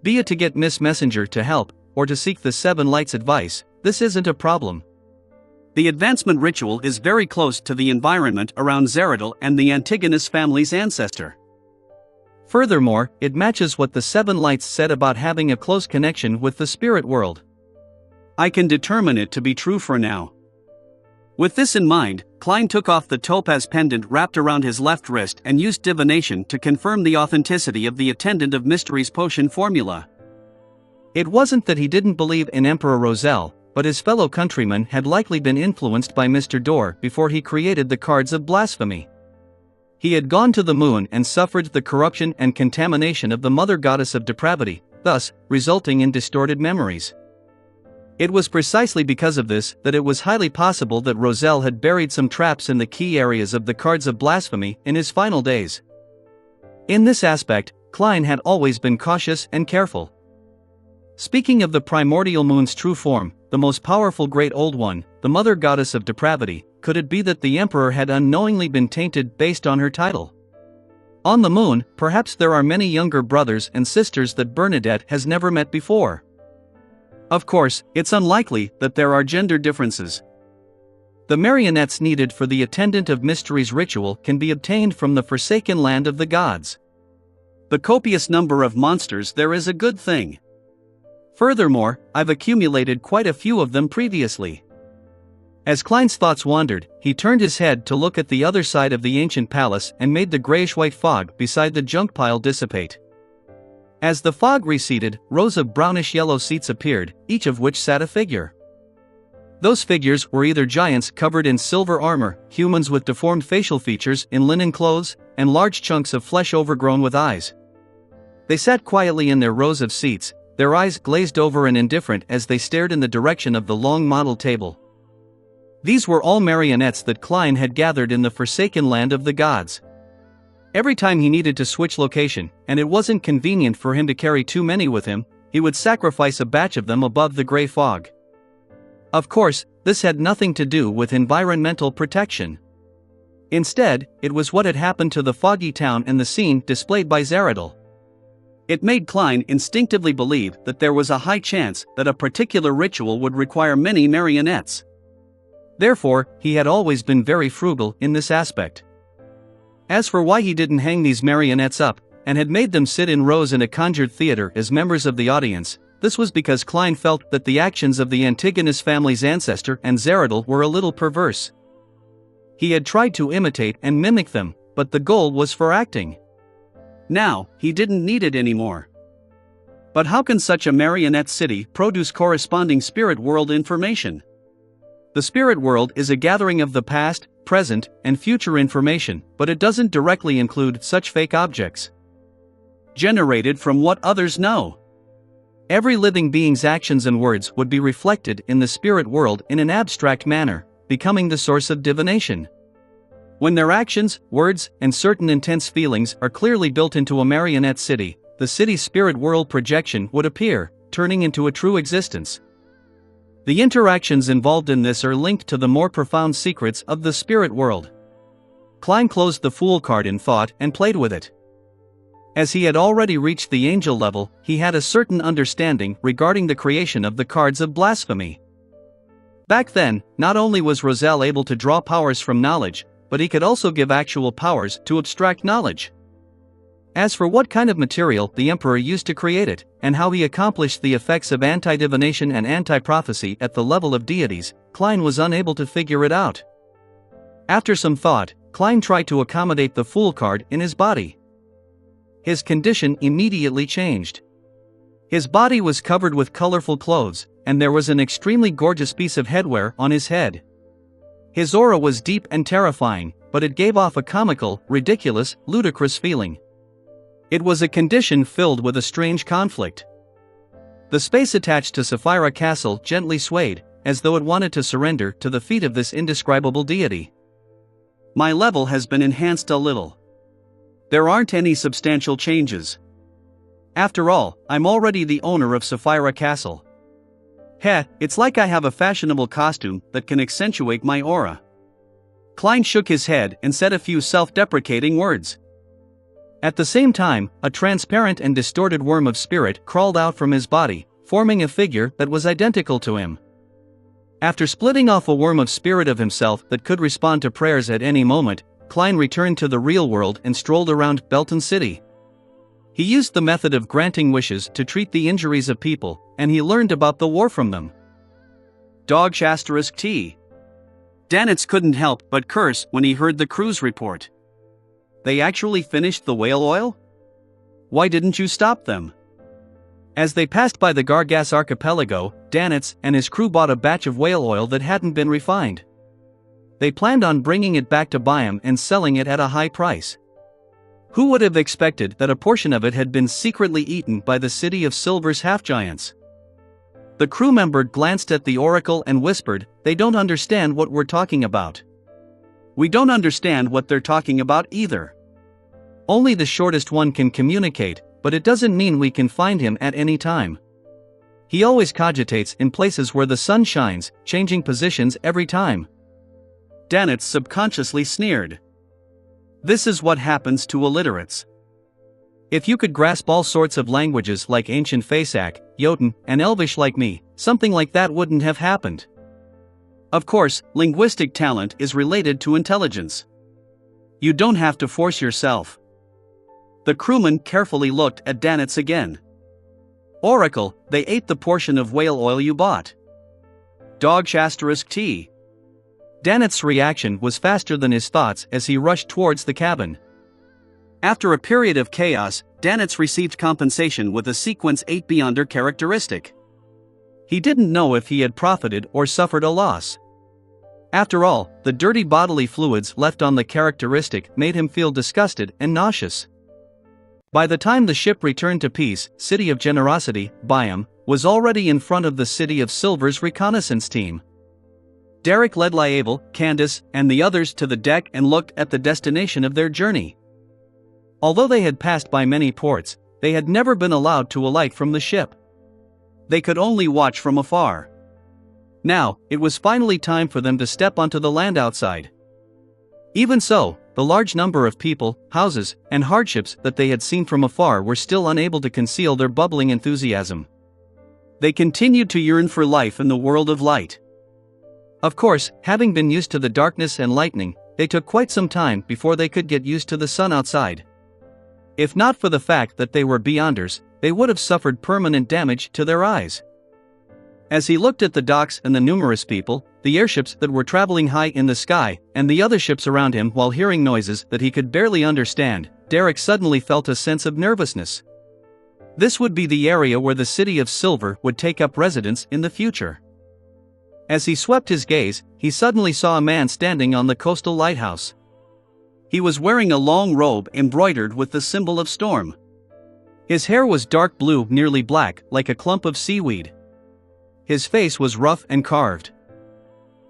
Be it to get Miss Messenger to help, or to seek the 7 Lights' advice, this isn't a problem. The advancement ritual is very close to the environment around Zeradal and the Antigonus family's ancestor. Furthermore, it matches what the 7 Lights said about having a close connection with the spirit world. I can determine it to be true for now. With this in mind, Klein took off the topaz pendant wrapped around his left wrist and used divination to confirm the authenticity of the attendant of mysteries potion formula. It wasn't that he didn't believe in Emperor Roselle, but his fellow countrymen had likely been influenced by Mr. Dorr before he created the cards of blasphemy. He had gone to the moon and suffered the corruption and contamination of the mother goddess of depravity, thus resulting in distorted memories. It was precisely because of this that it was highly possible that Roselle had buried some traps in the key areas of the cards of blasphemy in his final days. In this aspect, Klein had always been cautious and careful. Speaking of the primordial moon's true form, the most powerful Great Old One, the mother goddess of depravity, could it be that the emperor had unknowingly been tainted based on her title? On the moon, perhaps there are many younger brothers and sisters that Bernadette has never met before. Of course, it's unlikely that there are gender differences. The marionettes needed for the Attendant of Mysteries ritual can be obtained from the forsaken land of the gods. The copious number of monsters there is a good thing. Furthermore, I've accumulated quite a few of them previously. As Klein's thoughts wandered, he turned his head to look at the other side of the ancient palace and made the grayish-white fog beside the junk pile dissipate. As the fog receded, rows of brownish-yellow seats appeared, each of which sat a figure. Those figures were either giants covered in silver armor, humans with deformed facial features in linen clothes, and large chunks of flesh overgrown with eyes. They sat quietly in their rows of seats, their eyes glazed over and indifferent as they stared in the direction of the long model table. These were all marionettes that Klein had gathered in the forsaken land of the gods. Every time he needed to switch location, and it wasn't convenient for him to carry too many with him, he would sacrifice a batch of them above the gray fog. Of course, this had nothing to do with environmental protection. Instead, it was what had happened to the foggy town and the scene displayed by Zeradel. It made Klein instinctively believe that there was a high chance that a particular ritual would require many marionettes. Therefore, he had always been very frugal in this aspect. As for why he didn't hang these marionettes up, and had made them sit in rows in a conjured theater as members of the audience, this was because Klein felt that the actions of the Antigonus family's ancestor and Zeradel were a little perverse. He had tried to imitate and mimic them, but the goal was for acting. Now, he didn't need it anymore. But how can such a marionette city produce corresponding spirit world information? The spirit world is a gathering of the past, present, and future information, but it doesn't directly include such fake objects. Generated from what others know. Every living being's actions and words would be reflected in the spirit world in an abstract manner, becoming the source of divination. When their actions, words, and certain intense feelings are clearly built into a marionette city, the city's spirit world projection would appear, turning into a true existence. The interactions involved in this are linked to the more profound secrets of the spirit world. Klein closed the Fool card in thought and played with it. As he had already reached the angel level, he had a certain understanding regarding the creation of the cards of blasphemy. Back then, not only was Roselle able to draw powers from knowledge, but he could also give actual powers to abstract knowledge. As for what kind of material the emperor used to create it, and how he accomplished the effects of anti-divination and anti-prophecy at the level of deities, Klein was unable to figure it out. After some thought, Klein tried to accommodate the Fool card in his body. His condition immediately changed. His body was covered with colorful clothes, and there was an extremely gorgeous piece of headwear on his head. His aura was deep and terrifying, but it gave off a comical, ridiculous, ludicrous feeling. It was a condition filled with a strange conflict. The space attached to Sapphira Castle gently swayed, as though it wanted to surrender to the feet of this indescribable deity. My level has been enhanced a little. There aren't any substantial changes. After all, I'm already the owner of Sapphira Castle. Heh, it's like I have a fashionable costume that can accentuate my aura. Klein shook his head and said a few self-deprecating words. At the same time, a transparent and distorted worm of spirit crawled out from his body, forming a figure that was identical to him. After splitting off a worm of spirit of himself that could respond to prayers at any moment, Klein returned to the real world and strolled around Belton City. He used the method of granting wishes to treat the injuries of people, and he learned about the war from them. Dog *T. Danitz couldn't help but curse when he heard the cruise report. They actually finished the whale oil? Why didn't you stop them? As they passed by the Gargas archipelago, Danitz and his crew bought a batch of whale oil that hadn't been refined. They planned on bringing it back to Byam and selling it at a high price. Who would have expected that a portion of it had been secretly eaten by the City of Silver's half-giants? The crew member glanced at the oracle and whispered, "They don't understand what we're talking about." "We don't understand what they're talking about either. Only the shortest one can communicate, but it doesn't mean we can find him at any time. He always cogitates in places where the sun shines, changing positions every time." Danitz subconsciously sneered. This is what happens to illiterates. If you could grasp all sorts of languages like ancient Fasak, Jotun, and Elvish like me, something like that wouldn't have happened. Of course, linguistic talent is related to intelligence. You don't have to force yourself. The crewman carefully looked at Danitz again. "Oracle, they ate the portion of whale oil you bought." Dog *T. Danitz's reaction was faster than his thoughts as he rushed towards the cabin. After a period of chaos, Danitz received compensation with a sequence 8 beyonder characteristic. He didn't know if he had profited or suffered a loss. After all, the dirty bodily fluids left on the characteristic made him feel disgusted and nauseous. By the time the ship returned to peace, City of Generosity, Byam, was already in front of the City of Silver's reconnaissance team. Derek led Laeval, Candace, and the others to the deck and looked at the destination of their journey. Although they had passed by many ports, they had never been allowed to alight from the ship. They could only watch from afar. Now, it was finally time for them to step onto the land outside. Even so, the large number of people, houses, and hardships that they had seen from afar were still unable to conceal their bubbling enthusiasm. They continued to yearn for life in the world of light. Of course, having been used to the darkness and lightning, they took quite some time before they could get used to the sun outside. If not for the fact that they were beyonders, they would have suffered permanent damage to their eyes. As he looked at the docks and the numerous people, the airships that were traveling high in the sky, and the other ships around him while hearing noises that he could barely understand, Derek suddenly felt a sense of nervousness. This would be the area where the City of Silver would take up residence in the future. As he swept his gaze, he suddenly saw a man standing on the coastal lighthouse. He was wearing a long robe embroidered with the symbol of storm. His hair was dark blue, nearly black, like a clump of seaweed. His face was rough and carved.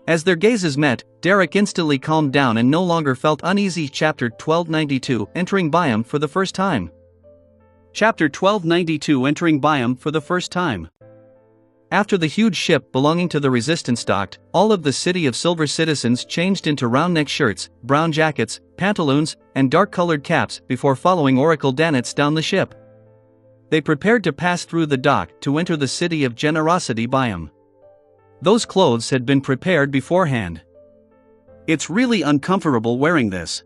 As their gazes met, Derek instantly calmed down and no longer felt uneasy. Chapter 1292, Entering Byam for the first time. Chapter 1292, Entering Byam for the first time. After the huge ship belonging to the Resistance docked, all of the City of Silver citizens changed into round-neck shirts, brown jackets, pantaloons, and dark-colored caps before following Oracle Danitz down the ship. They prepared to pass through the dock to enter the City of Generosity Byam. Those clothes had been prepared beforehand. "It's really uncomfortable wearing this.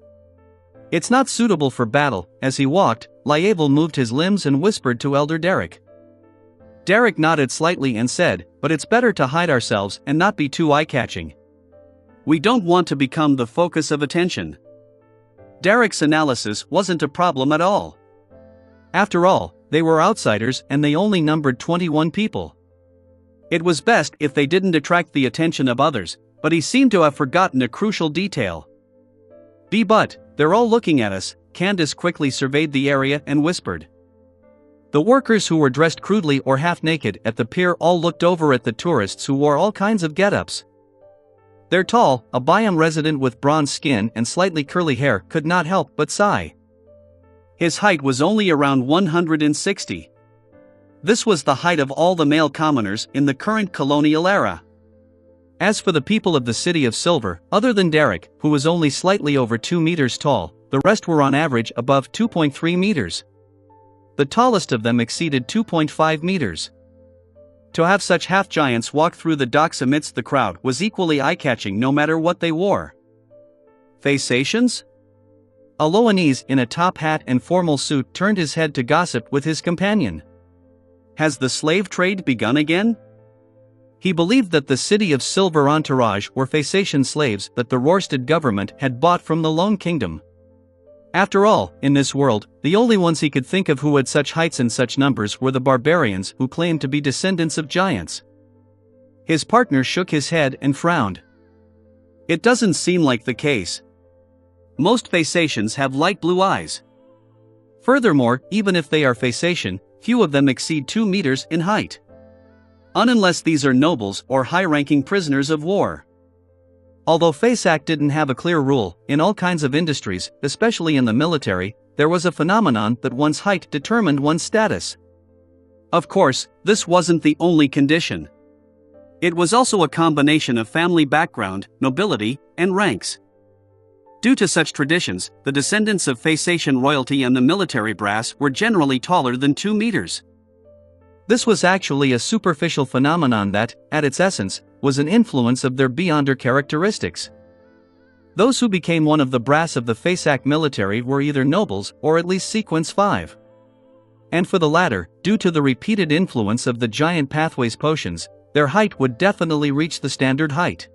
It's not suitable for battle." As he walked, Laeval moved his limbs and whispered to Elder Derek. Derek nodded slightly and said, "But it's better to hide ourselves and not be too eye-catching. We don't want to become the focus of attention." Derek's analysis wasn't a problem at all. After all, they were outsiders and they only numbered 21 people. It was best if they didn't attract the attention of others, but he seemed to have forgotten a crucial detail. But, they're all looking at us." Candace quickly surveyed the area and whispered. The workers who were dressed crudely or half-naked at the pier all looked over at the tourists who wore all kinds of get-ups. Their tall, a Byam resident with bronze skin and slightly curly hair could not help but sigh. His height was only around 160. This was the height of all the male commoners in the current colonial era. As for the people of the City of Silver, other than Derek, who was only slightly over 2 meters tall, the rest were on average above 2.3 meters. The tallest of them exceeded 2.5 meters. To have such half-giants walk through the docks amidst the crowd was equally eye-catching no matter what they wore. Phasacians? A Loanese in a top hat and formal suit turned his head to gossip with his companion. Has the slave trade begun again? He believed that the City of Silver entourage were Phasacian slaves that the Rorstad government had bought from the Lone Kingdom. After all, in this world, the only ones he could think of who had such heights and such numbers were the barbarians who claimed to be descendants of giants. His partner shook his head and frowned. It doesn't seem like the case. Most Phasacians have light blue eyes. Furthermore, even if they are Phasacian, few of them exceed 2 meters in height. unless these are nobles or high-ranking prisoners of war. Although Fasak didn't have a clear rule, in all kinds of industries, especially in the military, there was a phenomenon that one's height determined one's status. Of course, this wasn't the only condition. It was also a combination of family background, nobility, and ranks. Due to such traditions, the descendants of Fasacian royalty and the military brass were generally taller than 2 meters. This was actually a superficial phenomenon that, at its essence, was an influence of their beyonder characteristics. Those who became one of the brass of the Fasak military were either nobles or at least sequence 5. And for the latter, due to the repeated influence of the giant pathways potions, their height would definitely reach the standard height.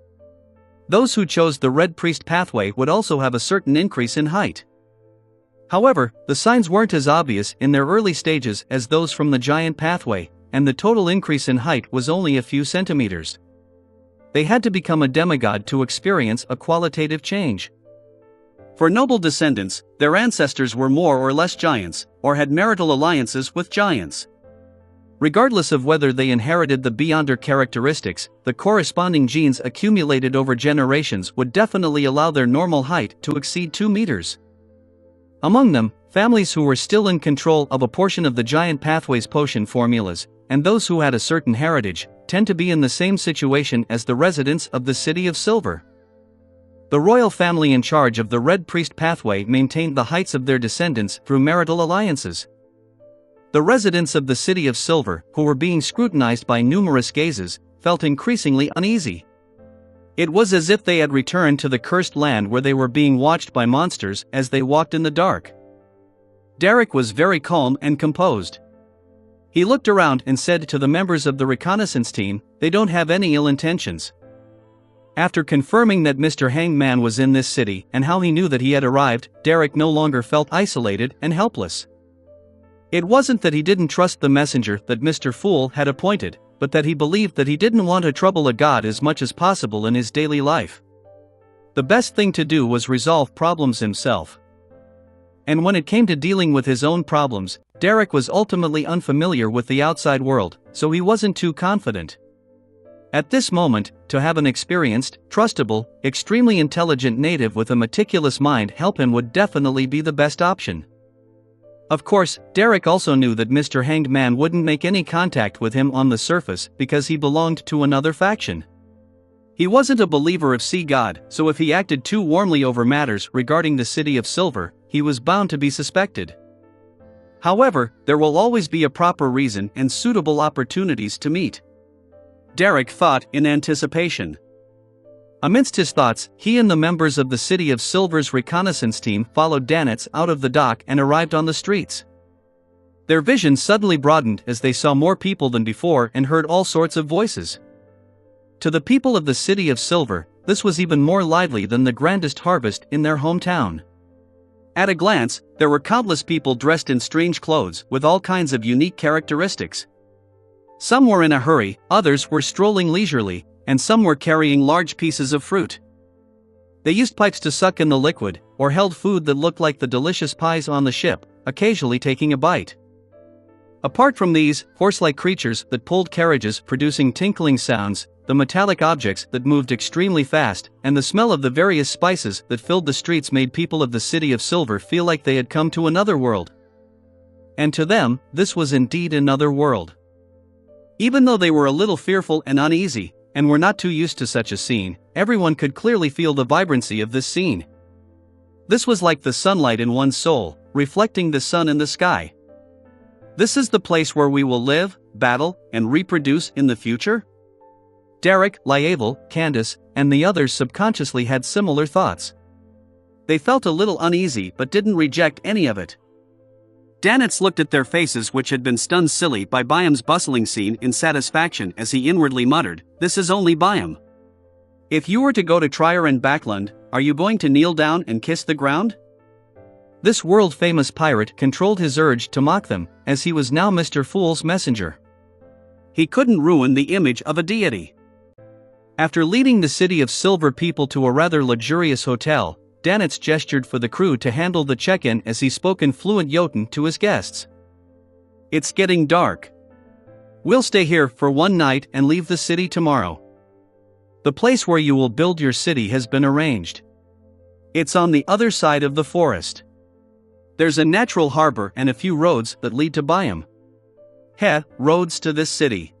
Those who chose the Red Priest pathway would also have a certain increase in height. However, the signs weren't as obvious in their early stages as those from the giant pathway, and the total increase in height was only a few centimeters. They had to become a demigod to experience a qualitative change. For noble descendants, their ancestors were more or less giants, or had marital alliances with giants. Regardless of whether they inherited the beyonder characteristics, the corresponding genes accumulated over generations would definitely allow their normal height to exceed 2 meters. Among them, families who were still in control of a portion of the giant pathways potion formulas, and those who had a certain heritage, tend to be in the same situation as the residents of the City of Silver. The royal family in charge of the Red Priest pathway maintained the heights of their descendants through marital alliances. The residents of the City of Silver, who were being scrutinized by numerous gazes, felt increasingly uneasy. It was as if they had returned to the cursed land where they were being watched by monsters as they walked in the dark. Derek was very calm and composed. He looked around and said to the members of the reconnaissance team, "They don't have any ill intentions." After confirming that Mr. Hangman was in this city and how he knew that he had arrived, Derek no longer felt isolated and helpless. It wasn't that he didn't trust the messenger that Mr. Fool had appointed, but that he believed that he didn't want to trouble a god as much as possible in his daily life. The best thing to do was resolve problems himself. And when it came to dealing with his own problems, Derek was ultimately unfamiliar with the outside world, so he wasn't too confident. At this moment, to have an experienced, trustable, extremely intelligent native with a meticulous mind help him would definitely be the best option. Of course, Derek also knew that Mr. Hanged Man wouldn't make any contact with him on the surface because he belonged to another faction. He wasn't a believer of Sea God, so if he acted too warmly over matters regarding the City of Silver, he was bound to be suspected. However, there will always be a proper reason and suitable opportunities to meet. Derek thought in anticipation. Amidst his thoughts, he and the members of the City of Silver's reconnaissance team followed Danitz out of the dock and arrived on the streets. Their vision suddenly broadened as they saw more people than before and heard all sorts of voices. To the people of the City of Silver, this was even more lively than the grandest harvest in their hometown. At a glance, there were countless people dressed in strange clothes with all kinds of unique characteristics. Some were in a hurry, others were strolling leisurely, and some were carrying large pieces of fruit. They used pipes to suck in the liquid, or held food that looked like the delicious pies on the ship, occasionally taking a bite. Apart from these, horse-like creatures that pulled carriages producing tinkling sounds, the metallic objects that moved extremely fast, and the smell of the various spices that filled the streets made people of the City of Silver feel like they had come to another world. And to them, this was indeed another world. Even though they were a little fearful and uneasy, and were not too used to such a scene, everyone could clearly feel the vibrancy of this scene. This was like the sunlight in one's soul, reflecting the sun in the sky. This is the place where we will live, battle, and reproduce in the future? Derek, Lievel, Candace, and the others subconsciously had similar thoughts. They felt a little uneasy but didn't reject any of it. Danitz looked at their faces, which had been stunned silly by Byam's bustling scene, in satisfaction as he inwardly muttered, "This is only Byam. If you were to go to Trier and Backland, are you going to kneel down and kiss the ground?" This world-famous pirate controlled his urge to mock them, as he was now Mr. Fool's messenger. He couldn't ruin the image of a deity. After leading the City of Silver people to a rather luxurious hotel, Danitz gestured for the crew to handle the check-in as he spoke in fluent Jotun to his guests. "It's getting dark. We'll stay here for one night and leave the city tomorrow. The place where you will build your city has been arranged. It's on the other side of the forest. There's a natural harbor and a few roads that lead to Byam. Roads to this city.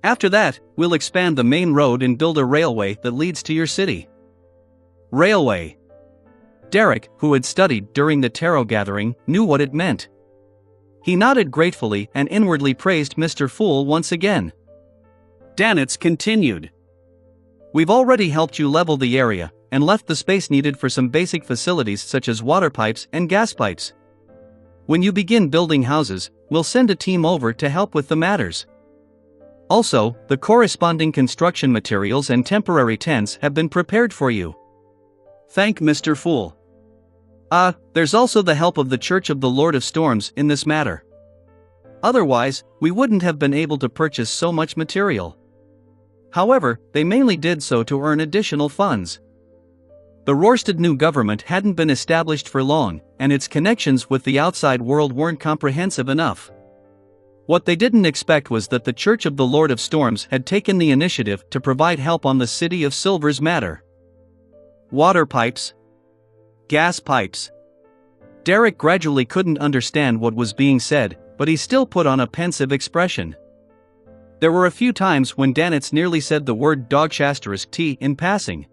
After that, we'll expand the main road and build a railway that leads to your city. Railway. Derek, who had studied during the tarot gathering, knew what it meant. He nodded gratefully and inwardly praised Mr. Fool once again. Danitz continued. We've already helped you level the area, and left the space needed for some basic facilities such as water pipes and gas pipes. When you begin building houses, we'll send a team over to help with the matters. Also, the corresponding construction materials and temporary tents have been prepared for you. Thank Mr. Fool. There's also the help of the Church of the Lord of Storms in this matter. Otherwise, we wouldn't have been able to purchase so much material. However, they mainly did so to earn additional funds. The Rorstad new government hadn't been established for long, and its connections with the outside world weren't comprehensive enough. What they didn't expect was that the Church of the Lord of Storms had taken the initiative to provide help on the City of Silver's matter. Water pipes. Gas pipes. Derek gradually couldn't understand what was being said, but he still put on a pensive expression. There were a few times when Danitz nearly said the word T in passing.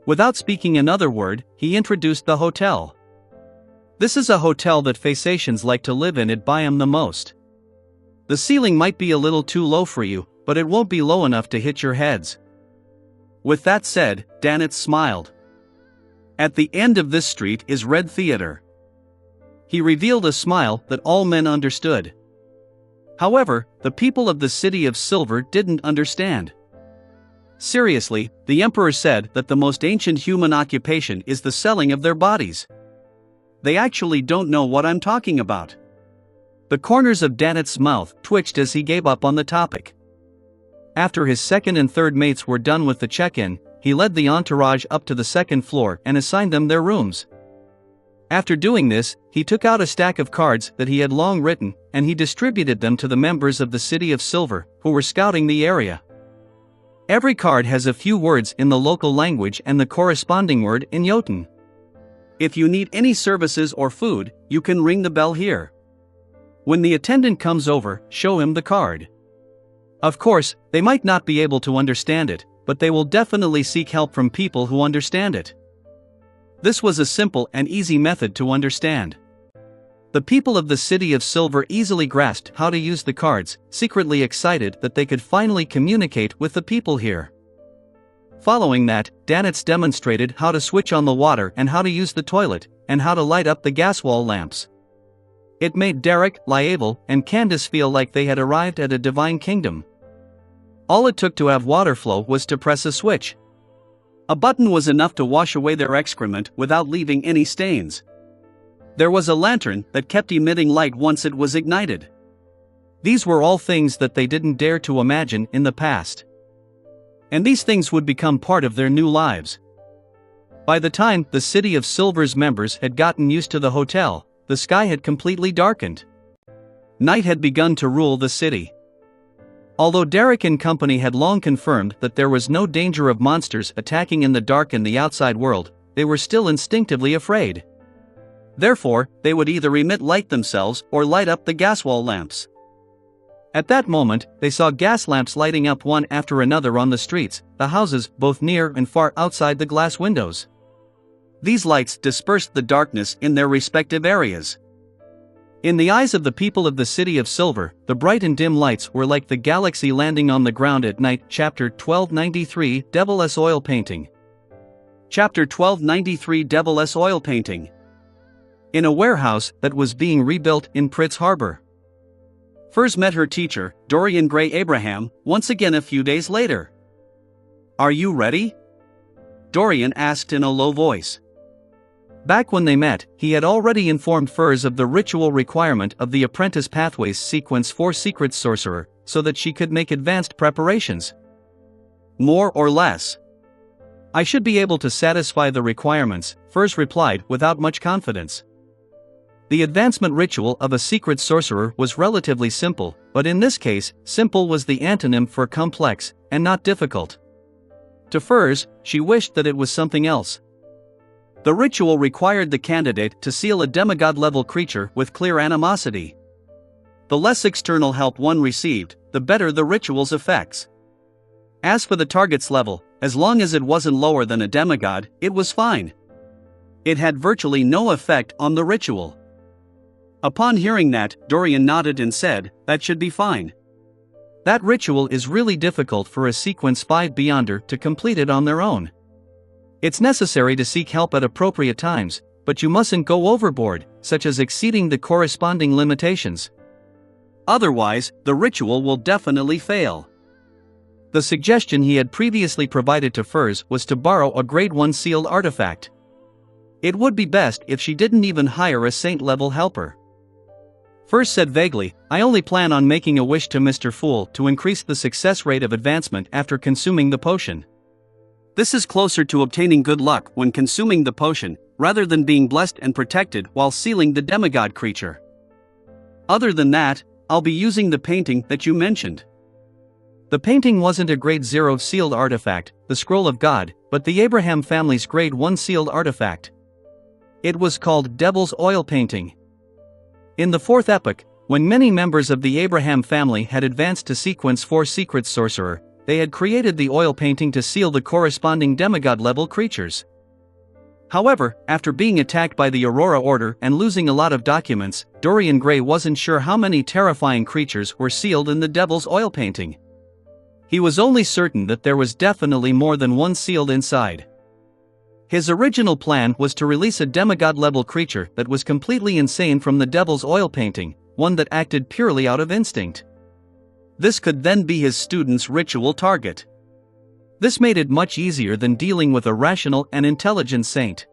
Without speaking another word, he introduced the hotel. This is a hotel that Phasacians like to live in at Byam the most. The ceiling might be a little too low for you, but it won't be low enough to hit your heads. With that said, Danitz smiled. At the end of this street is Red Theater. He revealed a smile that all men understood. However, the people of the City of Silver didn't understand. Seriously, the Emperor said that the most ancient human occupation is the selling of their bodies. They actually don't know what I'm talking about. The corners of Danitz's mouth twitched as he gave up on the topic. After his second and third mates were done with the check-in, he led the entourage up to the second floor and assigned them their rooms. After doing this, he took out a stack of cards that he had long written, and he distributed them to the members of the City of Silver, who were scouting the area. Every card has a few words in the local language and the corresponding word in Jotun. If you need any services or food, you can ring the bell here. When the attendant comes over, show him the card. Of course, they might not be able to understand it, but they will definitely seek help from people who understand it. This was a simple and easy method to understand. The people of the City of Silver easily grasped how to use the cards, secretly excited that they could finally communicate with the people here. Following that, Danitz demonstrated how to switch on the water and how to use the toilet, and how to light up the gas wall lamps. It made Derek, Lievel, and Candace feel like they had arrived at a divine kingdom. All it took to have water flow was to press a switch. A button was enough to wash away their excrement without leaving any stains. There was a lantern that kept emitting light once it was ignited. These were all things that they didn't dare to imagine in the past. And these things would become part of their new lives. By the time the City of Silver's members had gotten used to the hotel, the sky had completely darkened. Night had begun to rule the city. Although Derek and company had long confirmed that there was no danger of monsters attacking in the dark in the outside world, they were still instinctively afraid. Therefore, they would either emit light themselves or light up the gas wall lamps. At that moment, they saw gas lamps lighting up one after another on the streets, the houses, both near and far outside the glass windows. These lights dispersed the darkness in their respective areas. In the eyes of the people of the City of Silver, the bright and dim lights were like the galaxy landing on the ground at night. Chapter 1293 Devil S Oil Painting. Chapter 1293 Devil S Oil Painting. In a warehouse that was being rebuilt in Pritz Harbor, Furs met her teacher, Dorian Gray Abraham, once again a few days later. "Are you ready?" Dorian asked in a low voice. Back when they met, he had already informed Furs of the ritual requirement of the Apprentice Pathways Sequence for Secret Sorcerer, so that she could make advanced preparations. "More or less. I should be able to satisfy the requirements," Furs replied without much confidence. The advancement ritual of a secret sorcerer was relatively simple, but in this case, simple was the antonym for complex, and not difficult. To Furs, she wished that it was something else. The ritual required the candidate to seal a demigod-level creature with clear animosity. The less external help one received, the better the ritual's effects. As for the target's level, as long as it wasn't lower than a demigod, it was fine. It had virtually no effect on the ritual. Upon hearing that, Dorian nodded and said, "That should be fine. That ritual is really difficult for a sequence 5 Beyonder to complete it on their own. It's necessary to seek help at appropriate times, but you mustn't go overboard, such as exceeding the corresponding limitations. Otherwise, the ritual will definitely fail." The suggestion he had previously provided to Furs was to borrow a grade 1 sealed artifact. It would be best if she didn't even hire a saint-level helper. Furs said vaguely, "I only plan on making a wish to Mr. Fool to increase the success rate of advancement after consuming the potion. This is closer to obtaining good luck when consuming the potion, rather than being blessed and protected while sealing the demigod creature. Other than that, I'll be using the painting that you mentioned." The painting wasn't a grade 0 sealed artifact, the Scroll of God, but the Abraham family's grade 1 sealed artifact. It was called Devil's Oil Painting. In the 4th epoch, when many members of the Abraham family had advanced to sequence 4 secret sorcerer, they had created the oil painting to seal the corresponding demigod-level creatures. However, after being attacked by the Aurora Order and losing a lot of documents, Dorian Gray wasn't sure how many terrifying creatures were sealed in the Devil's Oil Painting. He was only certain that there was definitely more than one sealed inside. His original plan was to release a demigod-level creature that was completely insane from the Devil's Oil Painting, one that acted purely out of instinct. This could then be his student's ritual target. This made it much easier than dealing with a rational and intelligent saint.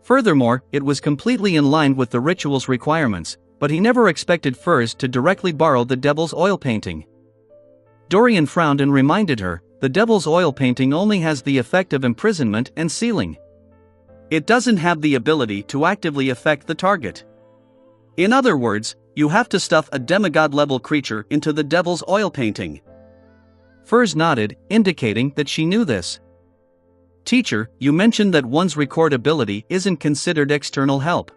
Furthermore, it was completely in line with the ritual's requirements, but he never expected Furs to directly borrow the Devil's Oil Painting. Dorian frowned and reminded her, "The Devil's Oil Painting only has the effect of imprisonment and sealing. It doesn't have the ability to actively affect the target. In other words, you have to stuff a demigod-level creature into the Devil's Oil Painting." Furs nodded, indicating that she knew this. "Teacher, you mentioned that one's record ability isn't considered external help."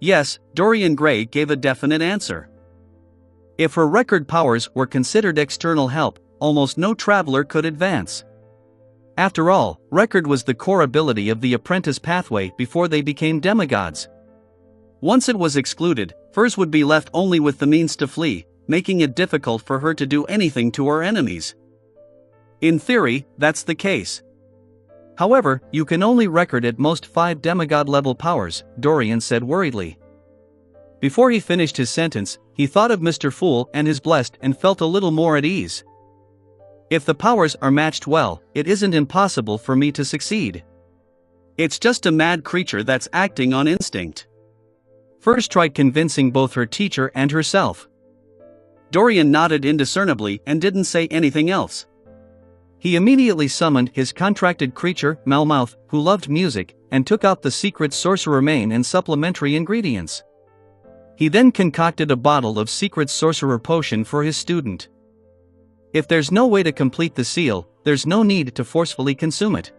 Yes, Dorian Gray gave a definite answer. If her record powers were considered external help, almost no traveler could advance. After all, record was the core ability of the apprentice pathway before they became demigods. Once it was excluded, Furs would be left only with the means to flee, making it difficult for her to do anything to her enemies. In theory, that's the case. However, you can only record at most 5 demigod-level powers, Dorian said worriedly. Before he finished his sentence, he thought of Mr. Fool and his blessed and felt a little more at ease. If the powers are matched well, it isn't impossible for me to succeed. It's just a mad creature that's acting on instinct. Furs tried convincing both her teacher and herself. Dorian nodded indiscernibly and didn't say anything else. He immediately summoned his contracted creature, Melmouth, who loved music, and took out the secret sorcerer mane and supplementary ingredients. He then concocted a bottle of secret sorcerer potion for his student. If there's no way to complete the seal, there's no need to forcefully consume it.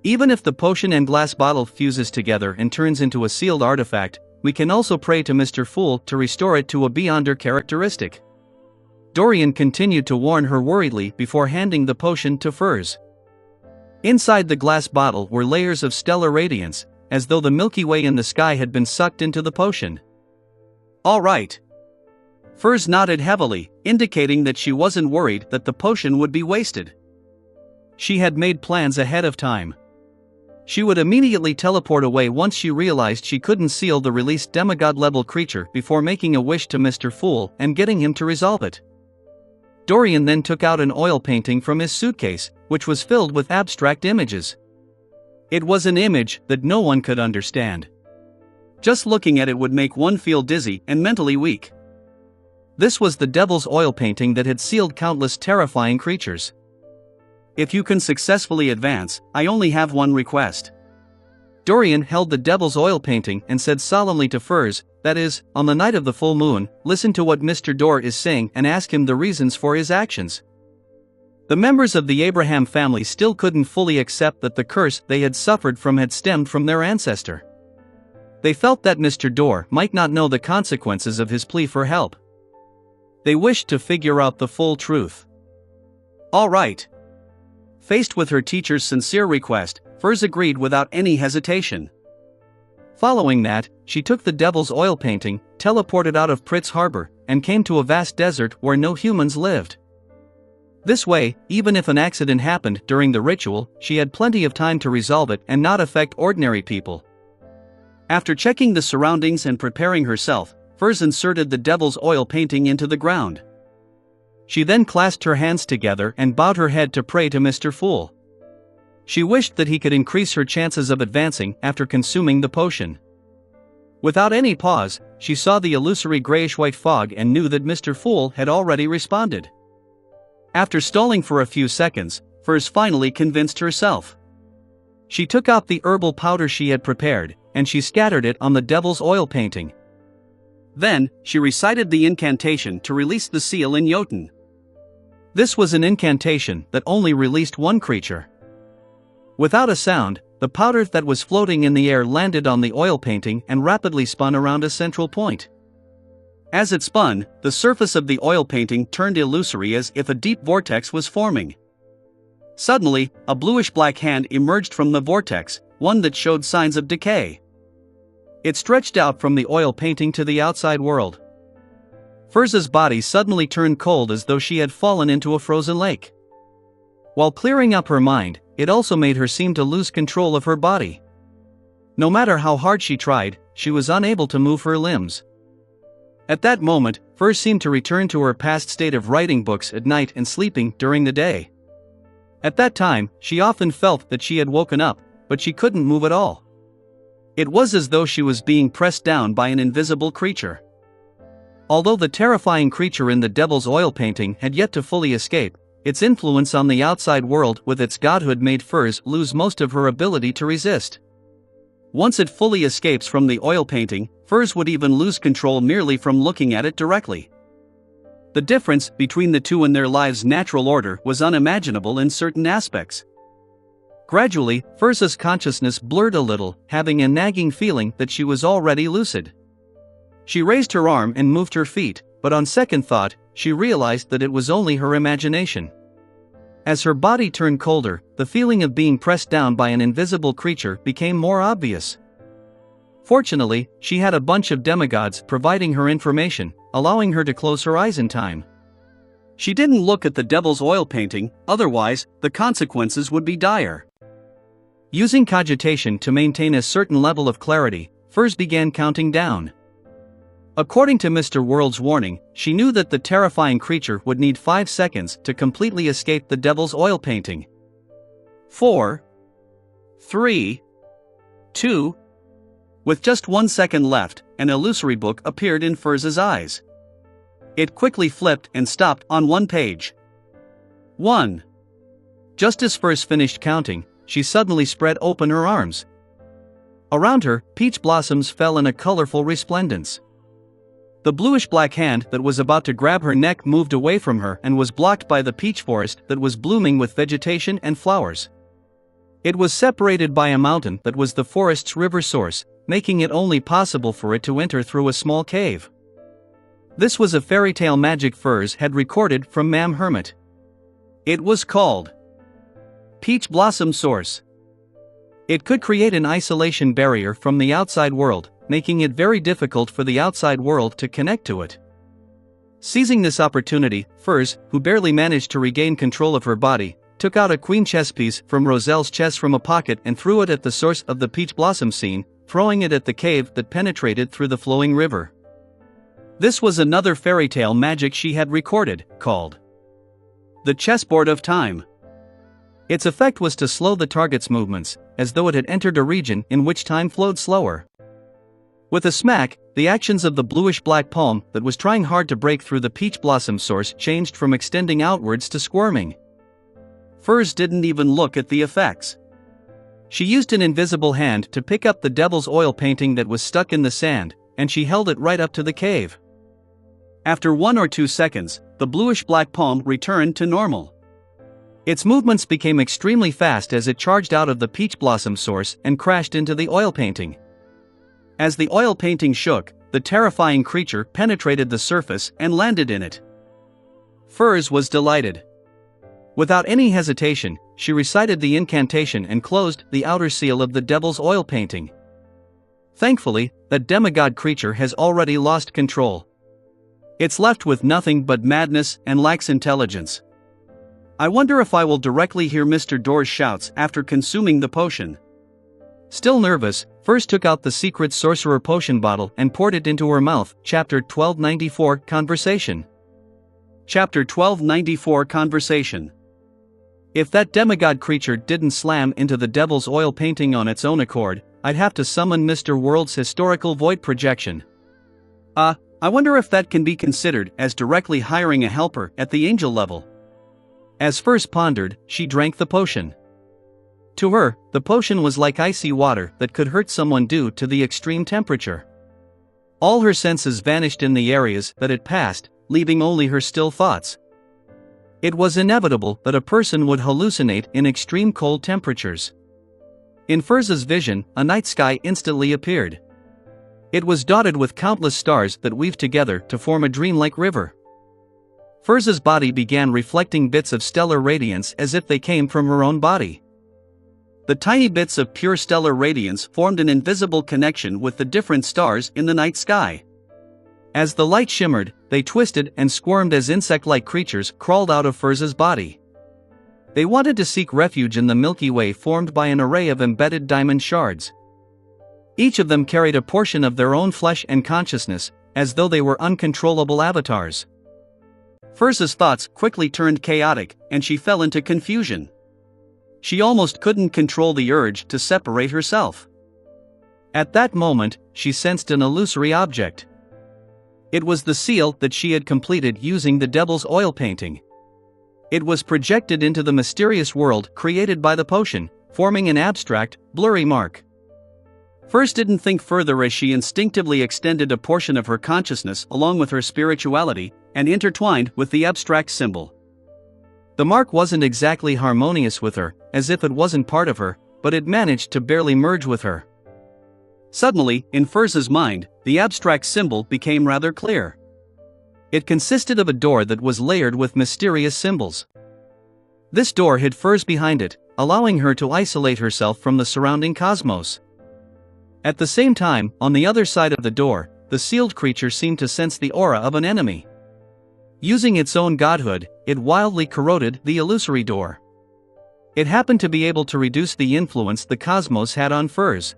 Even if the potion and glass bottle fuses together and turns into a sealed artifact, we can also pray to Mr. Fool to restore it to a Beyonder characteristic. Dorian continued to warn her worriedly before handing the potion to Furs. Inside the glass bottle were layers of stellar radiance, as though the Milky Way in the sky had been sucked into the potion. All right. Furs nodded heavily, indicating that she wasn't worried that the potion would be wasted. She had made plans ahead of time. She would immediately teleport away once she realized she couldn't seal the released demigod-level creature before making a wish to Mr. Fool and getting him to resolve it. Dorian then took out an oil painting from his suitcase, which was filled with abstract images. It was an image that no one could understand. Just looking at it would make one feel dizzy and mentally weak. This was the Devil's Oil Painting that had sealed countless terrifying creatures. "If you can successfully advance, I only have one request. Dorian held the devil's oil painting and said solemnly to Furs, that is, on the night of the full moon, listen to what Mr. Dor is saying and ask him the reasons for his actions. The members of the Abraham family still couldn't fully accept that the curse they had suffered from had stemmed from their ancestor. They felt that Mr. Dor might not know the consequences of his plea for help. They wished to figure out the full truth. All right. Faced with her teacher's sincere request, Furs agreed without any hesitation. Following that, she took the devil's oil painting, teleported out of Pritz Harbor, and came to a vast desert where no humans lived. This way, even if an accident happened during the ritual, she had plenty of time to resolve it and not affect ordinary people. After checking the surroundings and preparing herself, Furs inserted the devil's oil painting into the ground. She then clasped her hands together and bowed her head to pray to Mr. Fool. She wished that he could increase her chances of advancing after consuming the potion. Without any pause, she saw the illusory grayish-white fog and knew that Mr. Fool had already responded. After stalling for a few seconds, Furs finally convinced herself. She took out the herbal powder she had prepared, and she scattered it on the devil's oil painting. Then, she recited the incantation to release the seal in Jotun. This was an incantation that only released one creature. Without a sound, the powder that was floating in the air landed on the oil painting and rapidly spun around a central point. As it spun, the surface of the oil painting turned illusory as if a deep vortex was forming. Suddenly, a bluish-black hand emerged from the vortex, one that showed signs of decay. It stretched out from the oil painting to the outside world. Furs's body suddenly turned cold as though she had fallen into a frozen lake. While clearing up her mind, it also made her seem to lose control of her body. No matter how hard she tried, she was unable to move her limbs. At that moment, Furs seemed to return to her past state of writing books at night and sleeping during the day. At that time, she often felt that she had woken up, but she couldn't move at all. It was as though she was being pressed down by an invisible creature. Although the terrifying creature in the devil's oil painting had yet to fully escape, its influence on the outside world with its godhood made Furs lose most of her ability to resist. Once it fully escapes from the oil painting, Furs would even lose control merely from looking at it directly. The difference between the two in their lives' natural order was unimaginable in certain aspects. Gradually, Furs's consciousness blurred a little, having a nagging feeling that she was already lucid. She raised her arm and moved her feet, but on second thought, she realized that it was only her imagination. As her body turned colder, the feeling of being pressed down by an invisible creature became more obvious. Fortunately, she had a bunch of demigods providing her information, allowing her to close her eyes in time. She didn't look at the devil's oil painting, otherwise, the consequences would be dire. Using cogitation to maintain a certain level of clarity, Furs began counting down. According to Mr. World's warning, she knew that the terrifying creature would need 5 seconds to completely escape the devil's oil painting. 4, 3, 2. With just 1 second left, an illusory book appeared in Furs's eyes. It quickly flipped and stopped on one page. 1. Just as Furs finished counting, she suddenly spread open her arms. Around her, peach blossoms fell in a colorful resplendence. The bluish-black hand that was about to grab her neck moved away from her and was blocked by the peach forest that was blooming with vegetation and flowers. It was separated by a mountain that was the forest's river source, making it only possible for it to enter through a small cave. This was a fairy tale magic Furs had recorded from Mam Hermit. It was called Peach Blossom Source. It could create an isolation barrier from the outside world, making it very difficult for the outside world to connect to it. Seizing this opportunity, Furs, who barely managed to regain control of her body, took out a queen chess piece from Roselle's chest from a pocket and threw it at the source of the peach blossom scene, throwing it at the cave that penetrated through the flowing river. This was another fairy tale magic she had recorded, called the chessboard of time. Its effect was to slow the target's movements, as though it had entered a region in which time flowed slower. With a smack, the actions of the bluish-black palm that was trying hard to break through the peach blossom source changed from extending outwards to squirming. Furs didn't even look at the effects. She used an invisible hand to pick up the devil's oil painting that was stuck in the sand, and she held it right up to the cave. After 1 or 2 seconds, the bluish-black palm returned to normal. Its movements became extremely fast as it charged out of the peach blossom source and crashed into the oil painting. As the oil painting shook, the terrifying creature penetrated the surface and landed in it. Furs was delighted. Without any hesitation, she recited the incantation and closed the outer seal of the devil's oil painting. Thankfully, that demigod creature has already lost control. It's left with nothing but madness and lacks intelligence. I wonder if I will directly hear Mr. Door's shouts after consuming the potion. Still nervous, Furs took out the secret sorcerer potion bottle and poured it into her mouth. Chapter 1294 Conversation. Chapter 1294 Conversation. If that demigod creature didn't slam into the devil's oil painting on its own accord, I'd have to summon Mr. World's historical void projection. I wonder if that can be considered as directly hiring a helper at the angel level. As Furs pondered, she drank the potion. To her, the potion was like icy water that could hurt someone due to the extreme temperature. All her senses vanished in the areas that it passed, leaving only her still thoughts. It was inevitable that a person would hallucinate in extreme cold temperatures. In Furs's vision, a night sky instantly appeared. It was dotted with countless stars that weaved together to form a dreamlike river. Furs's body began reflecting bits of stellar radiance as if they came from her own body. The tiny bits of pure stellar radiance formed an invisible connection with the different stars in the night sky. As the light shimmered, they twisted and squirmed as insect-like creatures crawled out of Furs's body. They wanted to seek refuge in the Milky Way formed by an array of embedded diamond shards. Each of them carried a portion of their own flesh and consciousness, as though they were uncontrollable avatars. Furs's thoughts quickly turned chaotic, and she fell into confusion. She almost couldn't control the urge to separate herself. At that moment, she sensed an illusory object. It was the seal that she had completed using the devil's oil painting. It was projected into the mysterious world created by the potion, forming an abstract, blurry mark. Furs didn't think further as she instinctively extended a portion of her consciousness along with her spirituality and intertwined with the abstract symbol. The mark wasn't exactly harmonious with her, as if it wasn't part of her, but it managed to barely merge with her. Suddenly, in Furs's mind, the abstract symbol became rather clear. It consisted of a door that was layered with mysterious symbols. This door hid Furs behind it, allowing her to isolate herself from the surrounding cosmos. At the same time, on the other side of the door, the sealed creature seemed to sense the aura of an enemy. Using its own godhood, it wildly corroded the illusory door. It happened to be able to reduce the influence the cosmos had on Furs.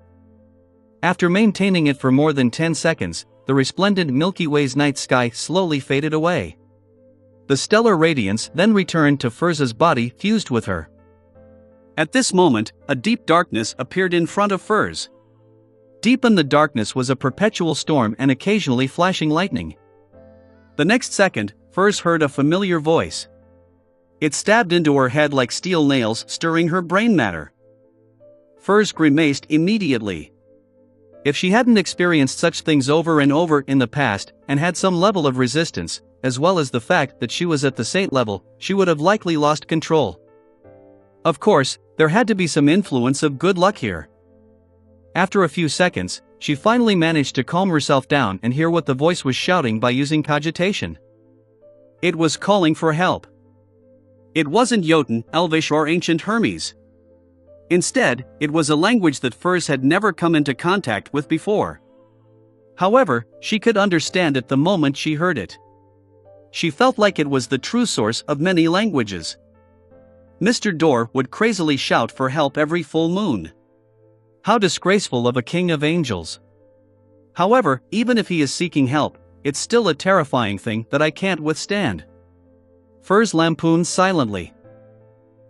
After maintaining it for more than 10 seconds, the resplendent Milky Way's night sky slowly faded away. The stellar radiance then returned to Furs's body fused with her. At this moment, a deep darkness appeared in front of Furs. Deep in the darkness was a perpetual storm and occasionally flashing lightning. The next second, Furs heard a familiar voice. It stabbed into her head like steel nails, stirring her brain matter. Furs grimaced immediately. If she hadn't experienced such things over and over in the past, and had some level of resistance, as well as the fact that she was at the saint level, she would have likely lost control. Of course, there had to be some influence of good luck here. After a few seconds, she finally managed to calm herself down and hear what the voice was shouting by using cogitation. It was calling for help. It wasn't Jotun, Elvish or ancient Hermes. Instead, it was a language that Furs had never come into contact with before. However, she could understand it the moment she heard it. She felt like it was the true source of many languages. Mr. Door would crazily shout for help every full moon. How disgraceful of a king of angels. However, even if he is seeking help, it's still a terrifying thing that I can't withstand. Furs lampooned silently.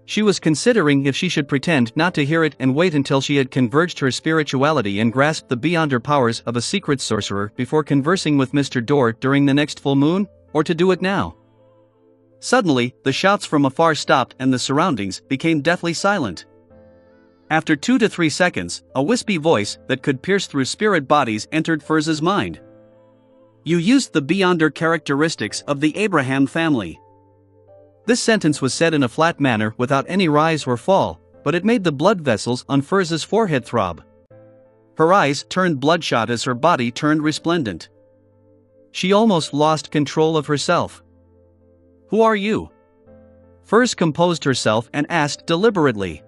She was considering if she should pretend not to hear it and wait until she had converged her spirituality and grasped the beyond her powers of a secret sorcerer before conversing with Mr. Door during the next full moon, or to do it now. Suddenly, the shouts from afar stopped and the surroundings became deathly silent. After 2 to 3 seconds, a wispy voice that could pierce through spirit bodies entered Furz's mind. You used the beyonder characteristics of the Abraham family. This sentence was said in a flat manner without any rise or fall, but it made the blood vessels on Furz's forehead throb. Her eyes turned bloodshot as her body turned resplendent. She almost lost control of herself. Who are you? Furz composed herself and asked deliberately.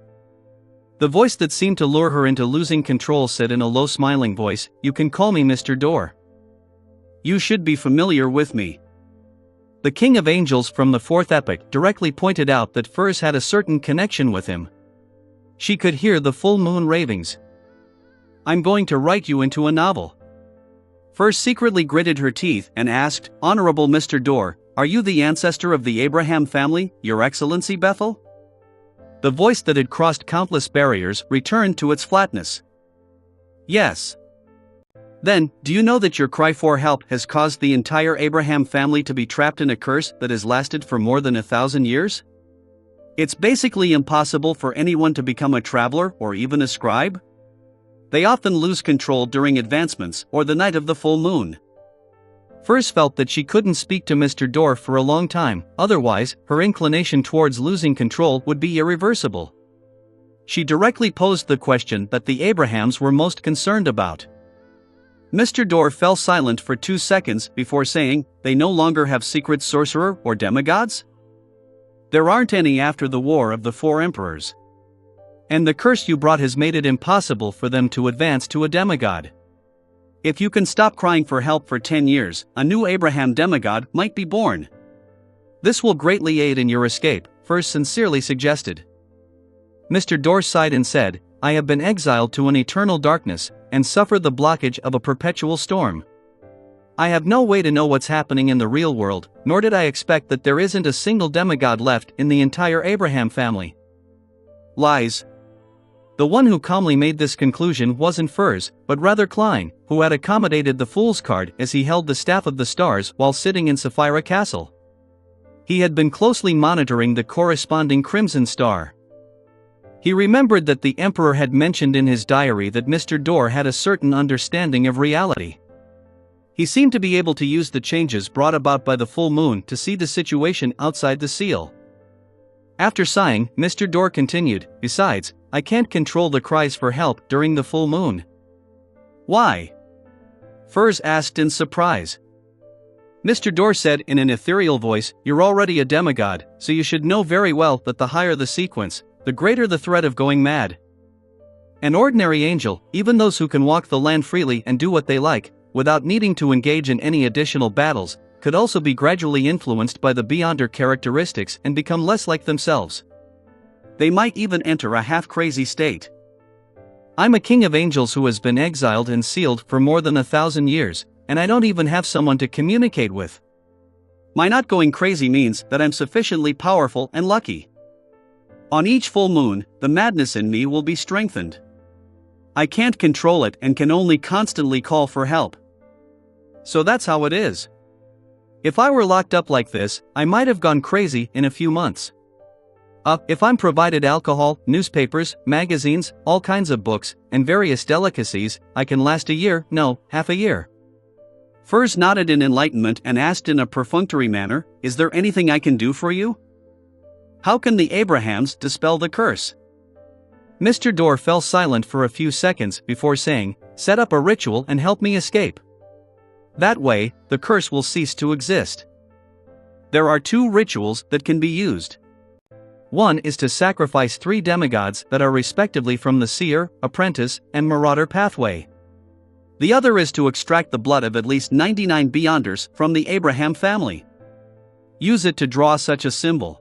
The voice that seemed to lure her into losing control said in a low smiling voice, You can call me Mr. Door. You should be familiar with me. The King of Angels from the fourth epoch directly pointed out that Furz had a certain connection with him. She could hear the full moon ravings. I'm going to write you into a novel. Furz secretly gritted her teeth and asked, Honorable Mr. Door, are you the ancestor of the Abraham family, Your Excellency Bethel? The voice that had crossed countless barriers returned to its flatness. Yes. Then, do you know that your cry for help has caused the entire Abraham family to be trapped in a curse that has lasted for more than 1,000 years? It's basically impossible for anyone to become a traveler or even a scribe. They often lose control during advancements or the night of the full moon. Furz felt that she couldn't speak to Mr. Door for a long time, otherwise, her inclination towards losing control would be irreversible. She directly posed the question that the Abrahams were most concerned about. Mr. Door fell silent for 2 seconds before saying, They no longer have secret sorcerer or demigods? There aren't any after the War of the Four Emperors. And the curse you brought has made it impossible for them to advance to a demigod. If you can stop crying for help for 10 years, a new Abraham demigod might be born. This will greatly aid in your escape, Furz sincerely suggested. Mr. Door sighed and said, I have been exiled to an eternal darkness, and suffer the blockage of a perpetual storm. I have no way to know what's happening in the real world, nor did I expect that there isn't a single demigod left in the entire Abraham family. Lies. The one who calmly made this conclusion wasn't Furz, but rather Klein, who had accommodated the Fool's card as he held the Staff of the Stars while sitting in Sapphira Castle. He had been closely monitoring the corresponding Crimson Star. He remembered that the Emperor had mentioned in his diary that Mr. Door had a certain understanding of reality. He seemed to be able to use the changes brought about by the full moon to see the situation outside the seal. After sighing, Mr. Door continued, Besides, I can't control the cries for help during the full moon. Why? Furz asked in surprise. Mr. Door said in an ethereal voice, You're already a demigod, so you should know very well that the higher the sequence, the greater the threat of going mad. An ordinary angel, even those who can walk the land freely and do what they like, without needing to engage in any additional battles, could also be gradually influenced by the beyonder characteristics and become less like themselves. They might even enter a half-crazy state. I'm a king of angels who has been exiled and sealed for more than 1,000 years, and I don't even have someone to communicate with. My not going crazy means that I'm sufficiently powerful and lucky. On each full moon, the madness in me will be strengthened. I can't control it and can only constantly call for help. So that's how it is. If I were locked up like this, I might have gone crazy in a few months. If I'm provided alcohol, newspapers, magazines, all kinds of books, and various delicacies, I can last a year, no, half a year. Furz nodded in enlightenment and asked in a perfunctory manner, Is there anything I can do for you? How can the Abrahams dispel the curse? Mr. Door fell silent for a few seconds before saying, Set up a ritual and help me escape. That way, the curse will cease to exist. There are 2 rituals that can be used. One is to sacrifice 3 demigods that are respectively from the Seer, Apprentice, and Marauder pathway. The other is to extract the blood of at least 99 Beyonders from the Abraham family. Use it to draw such a symbol.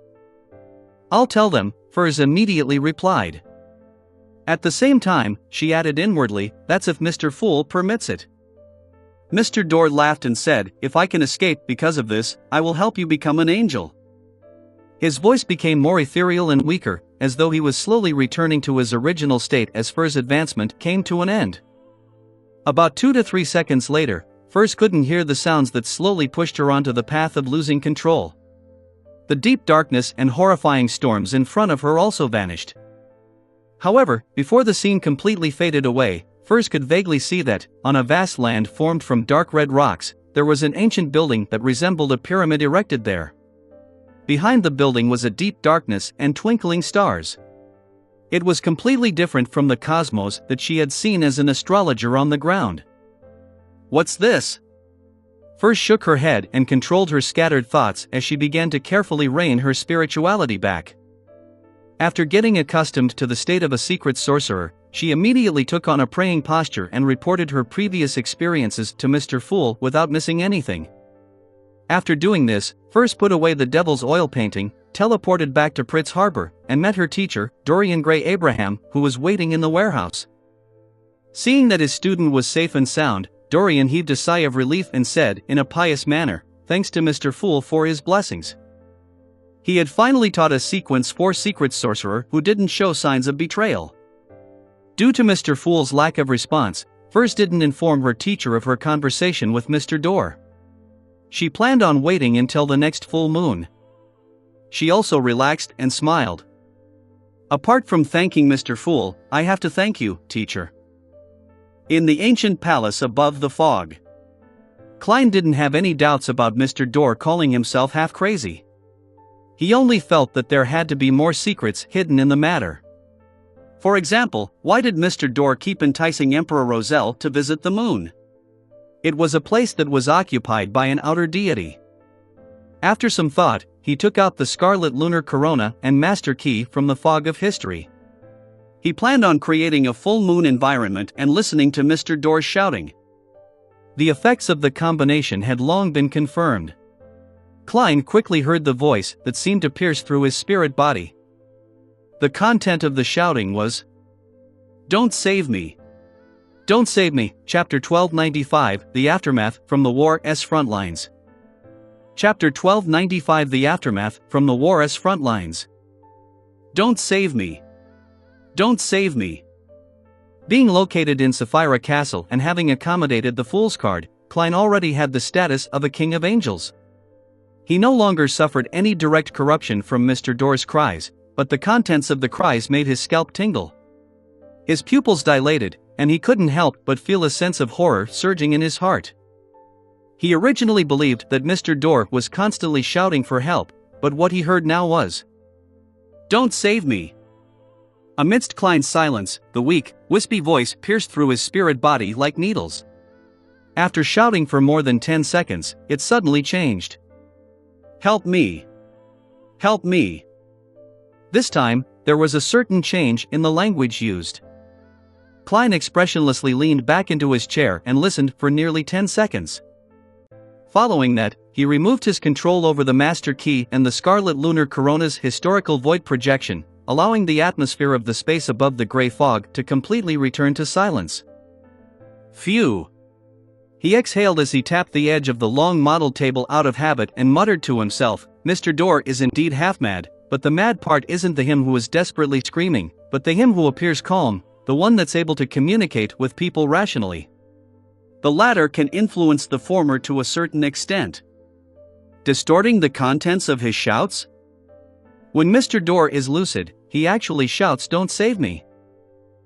I'll tell them, Furz immediately replied. At the same time, she added inwardly, That's if Mr. Fool permits it. Mr. Door laughed and said, If I can escape because of this, I will help you become an angel. His voice became more ethereal and weaker, as though he was slowly returning to his original state as Furz's advancement came to an end. About 2 to 3 seconds later, Furz couldn't hear the sounds that slowly pushed her onto the path of losing control. The deep darkness and horrifying storms in front of her also vanished. However, before the scene completely faded away, Furs could vaguely see that, on a vast land formed from dark red rocks, there was an ancient building that resembled a pyramid erected there. Behind the building was a deep darkness and twinkling stars. It was completely different from the cosmos that she had seen as an astrologer on the ground. "What's this?" Furs shook her head and controlled her scattered thoughts as she began to carefully rein her spirituality back. After getting accustomed to the state of a secret sorcerer, she immediately took on a praying posture and reported her previous experiences to Mr. Fool without missing anything. After doing this, Furs put away the devil's oil painting, teleported back to Pritz Harbor, and met her teacher, Dorian Gray Abraham, who was waiting in the warehouse. Seeing that his student was safe and sound, Dorian heaved a sigh of relief and said, in a pious manner, "Thanks to Mr. Fool for his blessings." He had finally taught a sequence 4 secret sorcerer who didn't show signs of betrayal. Due to Mr. Fool's lack of response, Furs didn't inform her teacher of her conversation with Mr. Dor. She planned on waiting until the next full moon. She also relaxed and smiled. "Apart from thanking Mr. Fool, I have to thank you, teacher." In the ancient palace above the fog, Klein didn't have any doubts about Mr. Dor calling himself half crazy. He only felt that there had to be more secrets hidden in the matter. For example, why did Mr. Dor keep enticing Emperor Roselle to visit the moon? It was a place that was occupied by an outer deity. After some thought, he took out the scarlet lunar corona and master key from the fog of history. He planned on creating a full moon environment and listening to Mr. Dor's shouting. The effects of the combination had long been confirmed. Klein quickly heard the voice that seemed to pierce through his spirit body. The content of the shouting was, "Don't save me. Don't save me." Chapter 1295, The Aftermath from the War's Frontlines. Chapter 1295, The Aftermath from the War's Frontlines. Don't save me. Don't save me. Being located in Sapphira Castle and having accommodated the Fool's card, Klein already had the status of a king of angels. He no longer suffered any direct corruption from Mr. Dor's cries, but the contents of the cries made his scalp tingle. His pupils dilated, and he couldn't help but feel a sense of horror surging in his heart. He originally believed that Mr. Dor was constantly shouting for help, but what he heard now was, "Don't save me." Amidst Klein's silence, the weak, wispy voice pierced through his spirit body like needles. After shouting for more than 10 seconds, it suddenly changed. "Help me. Help me." This time, there was a certain change in the language used. Klein expressionlessly leaned back into his chair and listened for nearly 10 seconds. Following that, he removed his control over the master key and the scarlet lunar corona's historical void projection, allowing the atmosphere of the space above the gray fog to completely return to silence. Phew! He exhaled as he tapped the edge of the long model table out of habit and muttered to himself, "Mr. Dor is indeed half mad, but the mad part isn't the him who is desperately screaming, but the him who appears calm, the one that's able to communicate with people rationally. The latter can influence the former to a certain extent, distorting the contents of his shouts. When Mr. Dor is lucid, he actually shouts, 'Don't save me.'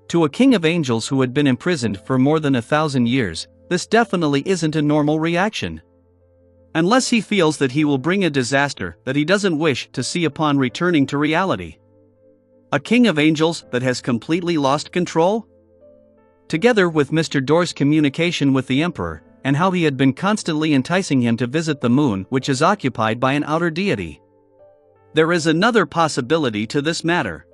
To a king of angels who had been imprisoned for more than 1,000 years, this definitely isn't a normal reaction. Unless he feels that he will bring a disaster that he doesn't wish to see upon returning to reality. A king of angels that has completely lost control? Together with Mr. Dor's communication with the Emperor, and how he had been constantly enticing him to visit the moon, which is occupied by an outer deity. There is another possibility to this matter.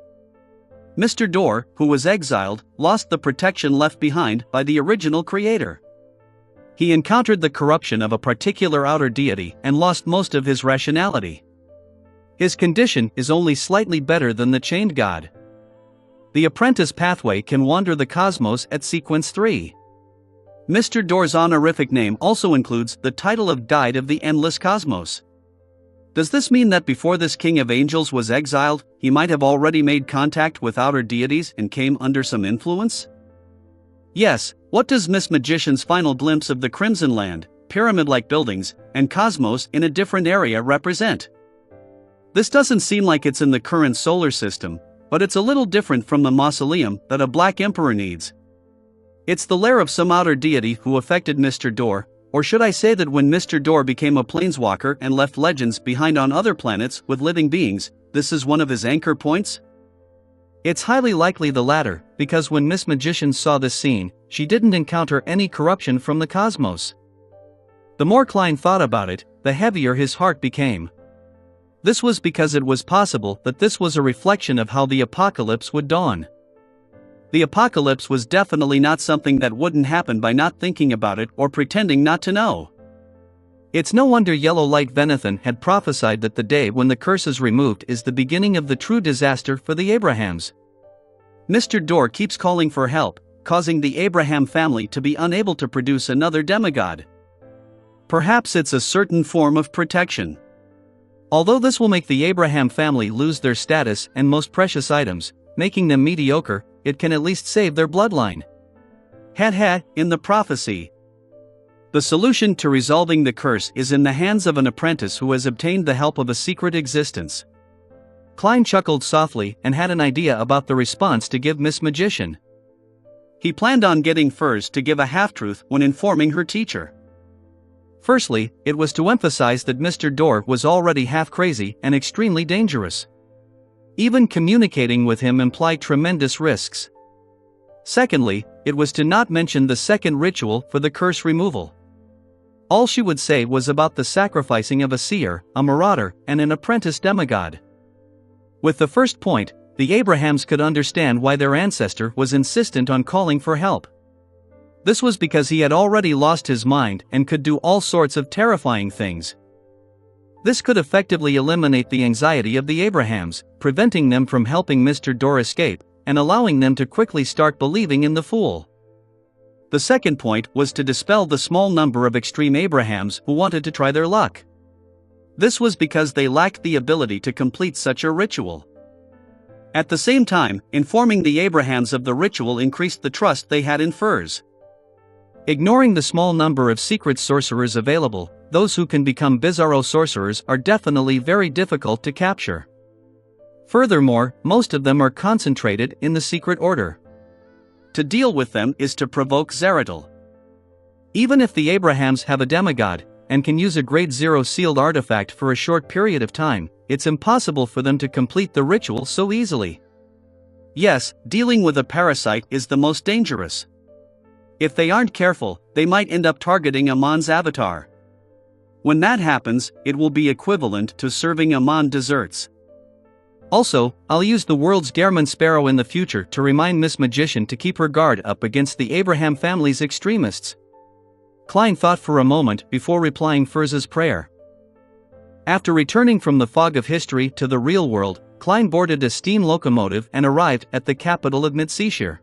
Mr. Dor, who was exiled, lost the protection left behind by the original creator. He encountered the corruption of a particular outer deity and lost most of his rationality. His condition is only slightly better than the chained god. The apprentice pathway can wander the cosmos at sequence 3. Mr. Dor's honorific name also includes the title of Guide of the Endless Cosmos. Does this mean that before this king of angels was exiled, he might have already made contact with outer deities and came under some influence? Yes, what does Miss Magician's final glimpse of the Crimson Land, pyramid-like buildings, and cosmos in a different area represent? This doesn't seem like it's in the current solar system, but it's a little different from the mausoleum that a black emperor needs. It's the lair of some outer deity who affected Mr. Door, or should I say that when Mr. Door became a planeswalker and left legends behind on other planets with living beings, this is one of his anchor points? It's highly likely the latter, because when Miss Magician saw this scene, she didn't encounter any corruption from the cosmos. The more Klein thought about it, the heavier his heart became. This was because it was possible that this was a reflection of how the apocalypse would dawn. The apocalypse was definitely not something that wouldn't happen by not thinking about it or pretending not to know. It's no wonder Yellow Light Venathan had prophesied that the day when the curse is removed is the beginning of the true disaster for the Abrahams. Mr. Door keeps calling for help, causing the Abraham family to be unable to produce another demigod. Perhaps it's a certain form of protection. Although this will make the Abraham family lose their status and most precious items, making them mediocre, it can at least save their bloodline. In the prophecy. The solution to resolving the curse is in the hands of an apprentice who has obtained the help of a secret existence. Klein chuckled softly and had an idea about the response to give Miss Magician. He planned on getting Furs to give a half-truth when informing her teacher. Firstly, it was to emphasize that Mr. Door was already half-crazy and extremely dangerous. Even communicating with him implied tremendous risks. Secondly, it was to not mention the second ritual for the curse removal. All she would say was about the sacrificing of a seer, a marauder, and an apprentice demigod. With the first point, the Abrahams could understand why their ancestor was insistent on calling for help. This was because he had already lost his mind and could do all sorts of terrifying things. This could effectively eliminate the anxiety of the Abrahams, preventing them from helping Mr. Door escape, and allowing them to quickly start believing in the fool. The second point was to dispel the small number of extreme Abrahams who wanted to try their luck. This was because they lacked the ability to complete such a ritual. At the same time, informing the Abrahams of the ritual increased the trust they had in Furs. Ignoring the small number of secret sorcerers available, those who can become bizarro sorcerers are definitely very difficult to capture. Furthermore, most of them are concentrated in the secret order. To deal with them is to provoke Zeratul. Even if the Abrahams have a demigod, and can use a grade 0 sealed artifact for a short period of time, it's impossible for them to complete the ritual so easily. Yes, dealing with a parasite is the most dangerous. If they aren't careful, they might end up targeting Amon's avatar. When that happens, it will be equivalent to serving Amon desserts. Also, I'll use the world's Garmin Sparrow in the future to remind Miss Magician to keep her guard up against the Abraham family's extremists. Klein thought for a moment before replying Furz's prayer. After returning from the fog of history to the real world, Klein boarded a steam locomotive and arrived at the capital of Midseashire.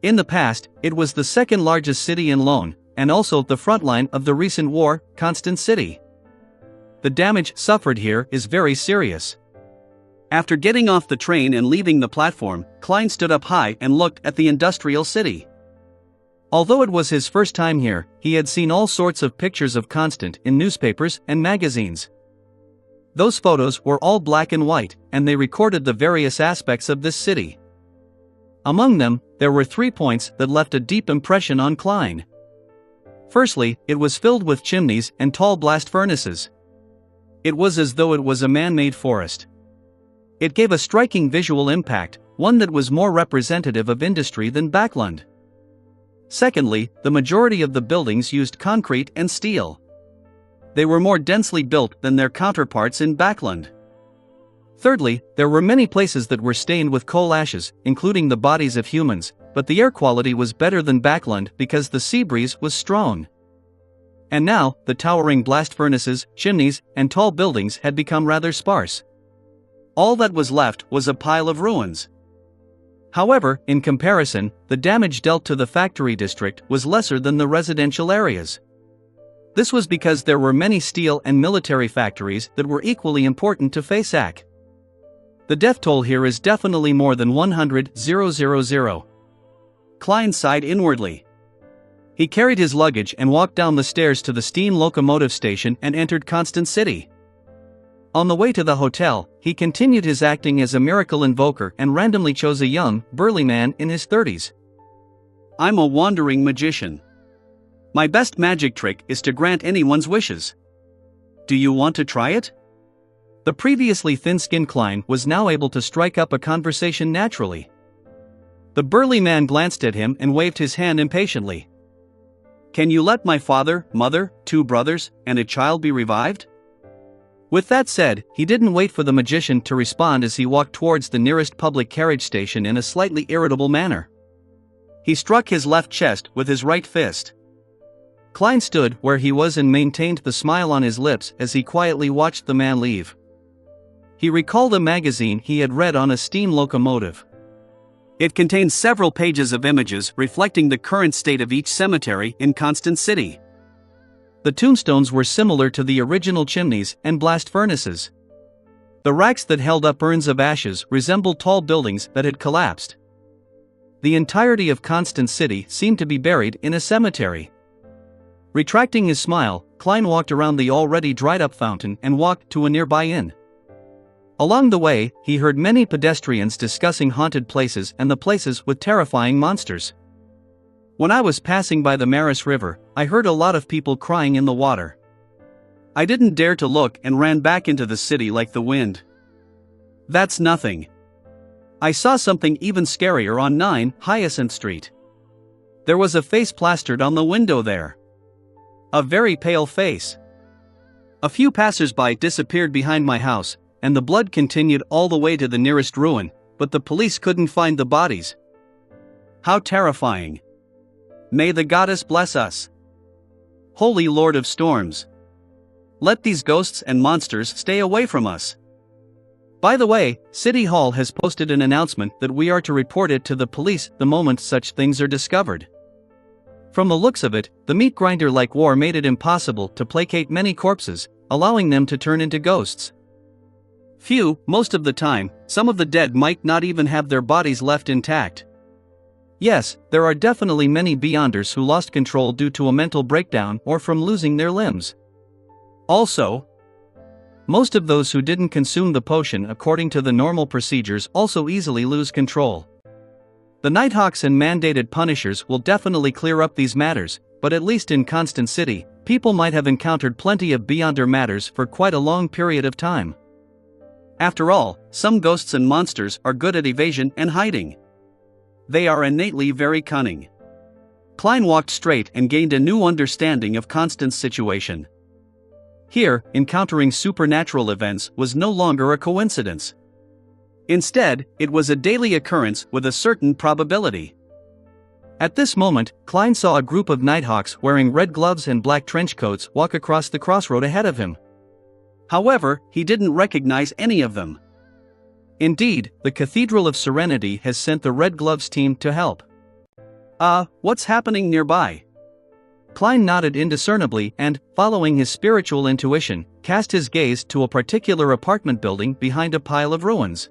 In the past, it was the second largest city in Lone, and also the front line of the recent war, Constant City. The damage suffered here is very serious. After getting off the train and leaving the platform, Klein stood up high and looked at the industrial city. Although it was his first time here, he had seen all sorts of pictures of Constant in newspapers and magazines. Those photos were all black and white, and they recorded the various aspects of this city. Among them, there were 3 points that left a deep impression on Klein. Firstly, it was filled with chimneys and tall blast furnaces. It was as though it was a man-made forest. It gave a striking visual impact, one that was more representative of industry than Backlund. Secondly, the majority of the buildings used concrete and steel. They were more densely built than their counterparts in Backlund. Thirdly, there were many places that were stained with coal ashes, including the bodies of humans, but the air quality was better than Backlund because the sea breeze was strong. And now, the towering blast furnaces, chimneys, and tall buildings had become rather sparse. All that was left was a pile of ruins. However, in comparison, the damage dealt to the factory district was lesser than the residential areas. This was because there were many steel and military factories that were equally important to Fasak. The death toll here is definitely more than 100,000. Klein sighed inwardly. He carried his luggage and walked down the stairs to the steam locomotive station and entered Constant City. On the way to the hotel, he continued his acting as a miracle invoker and randomly chose a young, burly man in his 30s. I'm a wandering magician. My best magic trick is to grant anyone's wishes. Do you want to try it? The previously thin-skinned Klein was now able to strike up a conversation naturally. The burly man glanced at him and waved his hand impatiently. Can you let my father, mother, 2 brothers, and a child be revived? With that said, he didn't wait for the magician to respond as he walked towards the nearest public carriage station in a slightly irritable manner. He struck his left chest with his right fist. Klein stood where he was and maintained the smile on his lips as he quietly watched the man leave. He recalled a magazine he had read on a steam locomotive. It contained several pages of images reflecting the current state of each cemetery in Constant City. The tombstones were similar to the original chimneys and blast furnaces. The racks that held up urns of ashes resembled tall buildings that had collapsed. The entirety of Constant City seemed to be buried in a cemetery. Retracting his smile, Klein walked around the already dried-up fountain and walked to a nearby inn. Along the way, he heard many pedestrians discussing haunted places and the places with terrifying monsters. When I was passing by the Maris River, I heard a lot of people crying in the water. I didn't dare to look and ran back into the city like the wind. That's nothing. I saw something even scarier on 9 Hyacinth Street. There was a face plastered on the window there. A very pale face. A few passers-by disappeared behind my house, and the blood continued all the way to the nearest ruin, but the police couldn't find the bodies. How terrifying. May the goddess bless us. Holy Lord of Storms. Let these ghosts and monsters stay away from us. By the way, City Hall has posted an announcement that we are to report it to the police the moment such things are discovered. From the looks of it, the meat grinder-like war made it impossible to placate many corpses, allowing them to turn into ghosts. Phew, most of the time, some of the dead might not even have their bodies left intact. Yes, there are definitely many Beyonders who lost control due to a mental breakdown or from losing their limbs. Also, most of those who didn't consume the potion according to the normal procedures also easily lose control. The Nighthawks and mandated punishers will definitely clear up these matters, but at least in Constant City, people might have encountered plenty of Beyonder matters for quite a long period of time. After all, some ghosts and monsters are good at evasion and hiding. They are innately very cunning. Klein walked straight and gained a new understanding of Constance's situation. Here, encountering supernatural events was no longer a coincidence. Instead, it was a daily occurrence with a certain probability. At this moment, Klein saw a group of Nighthawks wearing red gloves and black trench coats walk across the crossroad ahead of him. However, he didn't recognize any of them. Indeed, the Cathedral of Serenity has sent the Red Gloves team to help. What's happening nearby? Klein nodded indiscernibly and, following his spiritual intuition, cast his gaze to a particular apartment building behind a pile of ruins.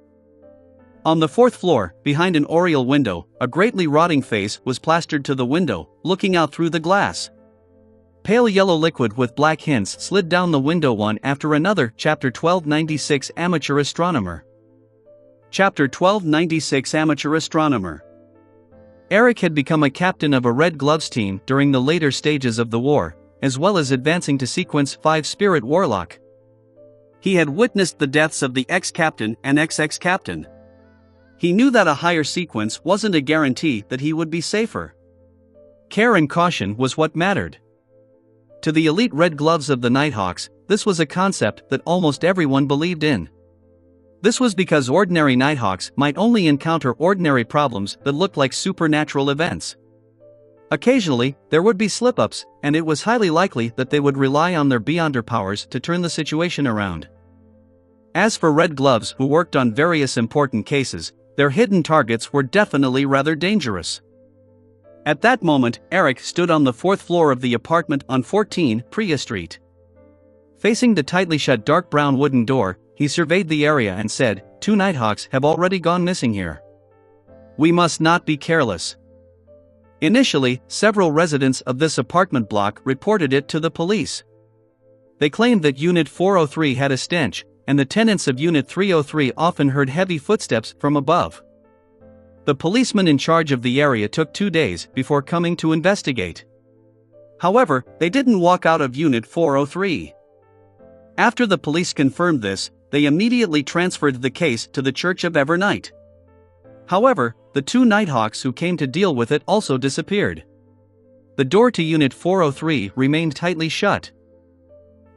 On the 4th floor, behind an oriel window, a greatly rotting face was plastered to the window, looking out through the glass. Pale yellow liquid with black hints slid down the window one after another. Chapter 1296 Amateur Astronomer. Chapter 1296 Amateur Astronomer. Eric had become a captain of a Red Gloves team during the later stages of the war, as well as advancing to Sequence 5 Spirit Warlock. He had witnessed the deaths of the ex-captain and ex-ex-captain. He knew that a higher sequence wasn't a guarantee that he would be safer. Care and caution was what mattered. To the elite Red Gloves of the Nighthawks, this was a concept that almost everyone believed in. This was because ordinary Nighthawks might only encounter ordinary problems that looked like supernatural events. Occasionally, there would be slip-ups, and it was highly likely that they would rely on their Beyonder powers to turn the situation around. As for Red Gloves who worked on various important cases, their hidden targets were definitely rather dangerous. At that moment, Eric stood on the 4th floor of the apartment on 14 Priya Street. Facing the tightly shut dark brown wooden door, he surveyed the area and said, 2 Nighthawks have already gone missing here. We must not be careless. Initially, several residents of this apartment block reported it to the police. They claimed that Unit 403 had a stench, and the tenants of Unit 303 often heard heavy footsteps from above. The policeman in charge of the area took 2 days before coming to investigate. However, they didn't walk out of Unit 403. After the police confirmed this, they immediately transferred the case to the Church of Evernight. However, the 2 Nighthawks who came to deal with it also disappeared. The door to Unit 403 remained tightly shut.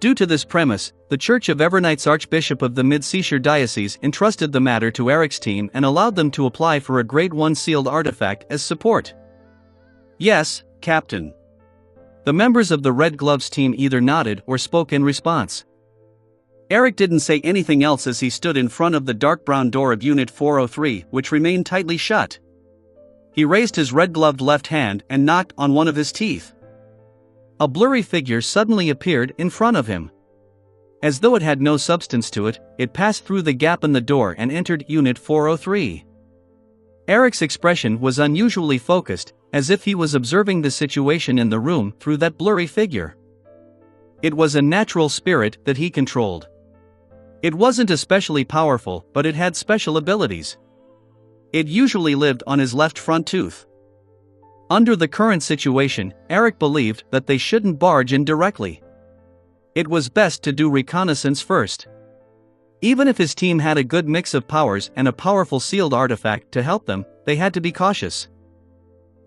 Due to this premise, the Church of Evernight's Archbishop of the Mid-Seashire Diocese entrusted the matter to Eric's team and allowed them to apply for a Grade 1 sealed artifact as support. "Yes, Captain." The members of the Red Gloves team either nodded or spoke in response. Eric didn't say anything else as he stood in front of the dark brown door of Unit 403, which remained tightly shut. He raised his red-gloved left hand and knocked on one of his teeth. A blurry figure suddenly appeared in front of him. As though it had no substance to it, it passed through the gap in the door and entered Unit 403. Eric's expression was unusually focused, as if he was observing the situation in the room through that blurry figure. It was a natural spirit that he controlled. It wasn't especially powerful, but it had special abilities. It usually lived on his left front tooth. Under the current situation, Eric believed that they shouldn't barge in directly. It was best to do reconnaissance first. Even if his team had a good mix of powers and a powerful sealed artifact to help them, they had to be cautious.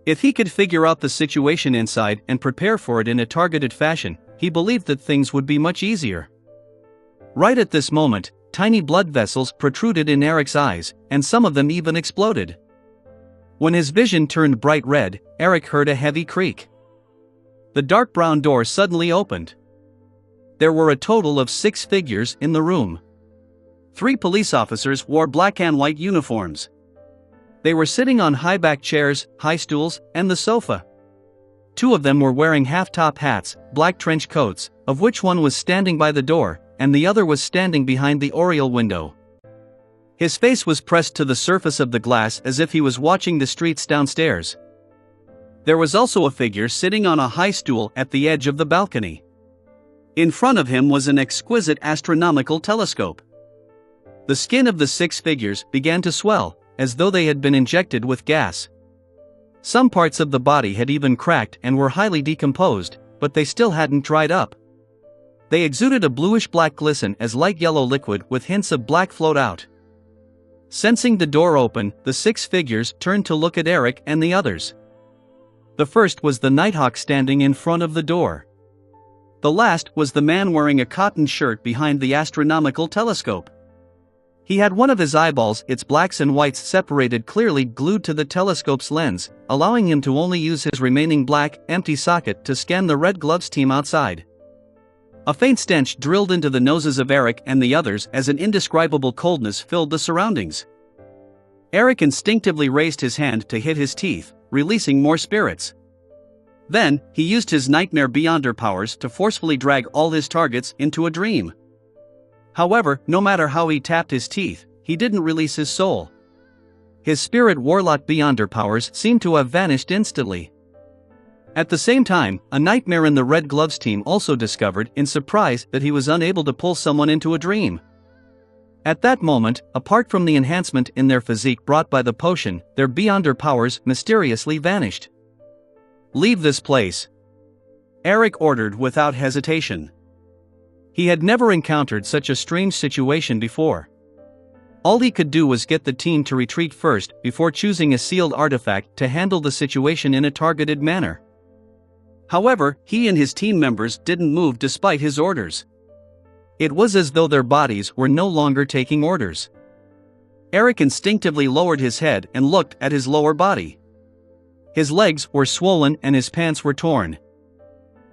If he could figure out the situation inside and prepare for it in a targeted fashion, he believed that things would be much easier. Right at this moment, tiny blood vessels protruded in Eric's eyes, and some of them even exploded. When his vision turned bright red, Eric heard a heavy creak. The dark brown door suddenly opened. There were a total of 6 figures in the room. 3 police officers wore black and white uniforms. They were sitting on high-back chairs, high stools, and the sofa. 2 of them were wearing half-top hats, black trench coats, of which one was standing by the door, and the other was standing behind the oriel window. His face was pressed to the surface of the glass as if he was watching the streets downstairs. There was also a figure sitting on a high stool at the edge of the balcony. In front of him was an exquisite astronomical telescope. The skin of the 6 figures began to swell, as though they had been injected with gas. Some parts of the body had even cracked and were highly decomposed, but they still hadn't dried up. They exuded a bluish-black glisten as light yellow liquid with hints of black flowed out. Sensing the door open, the 6 figures turned to look at Eric and the others. The first was the Nighthawk standing in front of the door. The last was the man wearing a cotton shirt behind the astronomical telescope. He had one of his eyeballs, its blacks and whites separated clearly, glued to the telescope's lens, allowing him to only use his remaining black, empty socket to scan the Red Gloves team outside. A faint stench drilled into the noses of Eric and the others as an indescribable coldness filled the surroundings. Eric instinctively raised his hand to hit his teeth, releasing more spirits. Then, he used his Nightmare Beyonder powers to forcefully drag all his targets into a dream. However, no matter how he tapped his teeth, he didn't release his soul. His Spirit Warlock Beyonder powers seemed to have vanished instantly. At the same time, a nightmare in the Red Gloves team also discovered in surprise that he was unable to pull someone into a dream. At that moment, apart from the enhancement in their physique brought by the potion, their Beyonder powers mysteriously vanished. "Leave this place," Eric ordered without hesitation. He had never encountered such a strange situation before. All he could do was get the team to retreat first before choosing a sealed artifact to handle the situation in a targeted manner. However, he and his team members didn't move despite his orders. It was as though their bodies were no longer taking orders. Eric instinctively lowered his head and looked at his lower body. His legs were swollen and his pants were torn.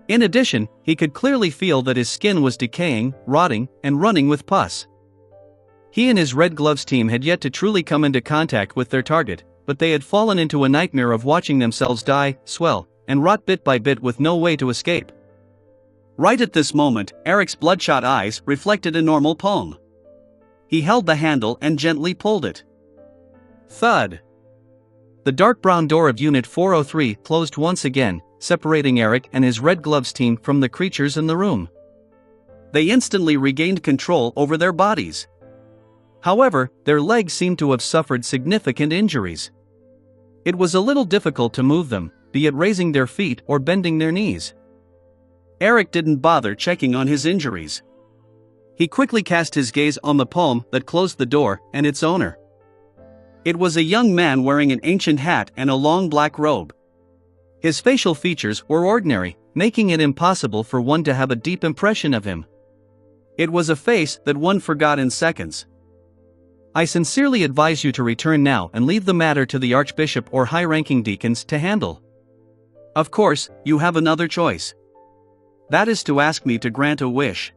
In addition, he could clearly feel that his skin was decaying, rotting, and running with pus. He and his Red Gloves team had yet to truly come into contact with their target, but they had fallen into a nightmare of watching themselves die, swell, and rot bit by bit with no way to escape. Right at this moment, Eric's bloodshot eyes reflected a normal palm. He held the handle and gently pulled it. Thud! The dark brown door of Unit 403 closed once again, separating Eric and his Red Gloves team from the creatures in the room. they instantly regained control over their bodies. However, their legs seemed to have suffered significant injuries. It was a little difficult to move them, be it raising their feet or bending their knees. Eric didn't bother checking on his injuries. He quickly cast his gaze on the palm that closed the door and its owner. It was a young man wearing an ancient hat and a long black robe. His facial features were ordinary, making it impossible for one to have a deep impression of him. It was a face that one forgot in seconds. I sincerely advise you to return now and leave the matter to the Archbishop or high-ranking deacons to handle. Of course, you have another choice. That is to ask me to grant a wish.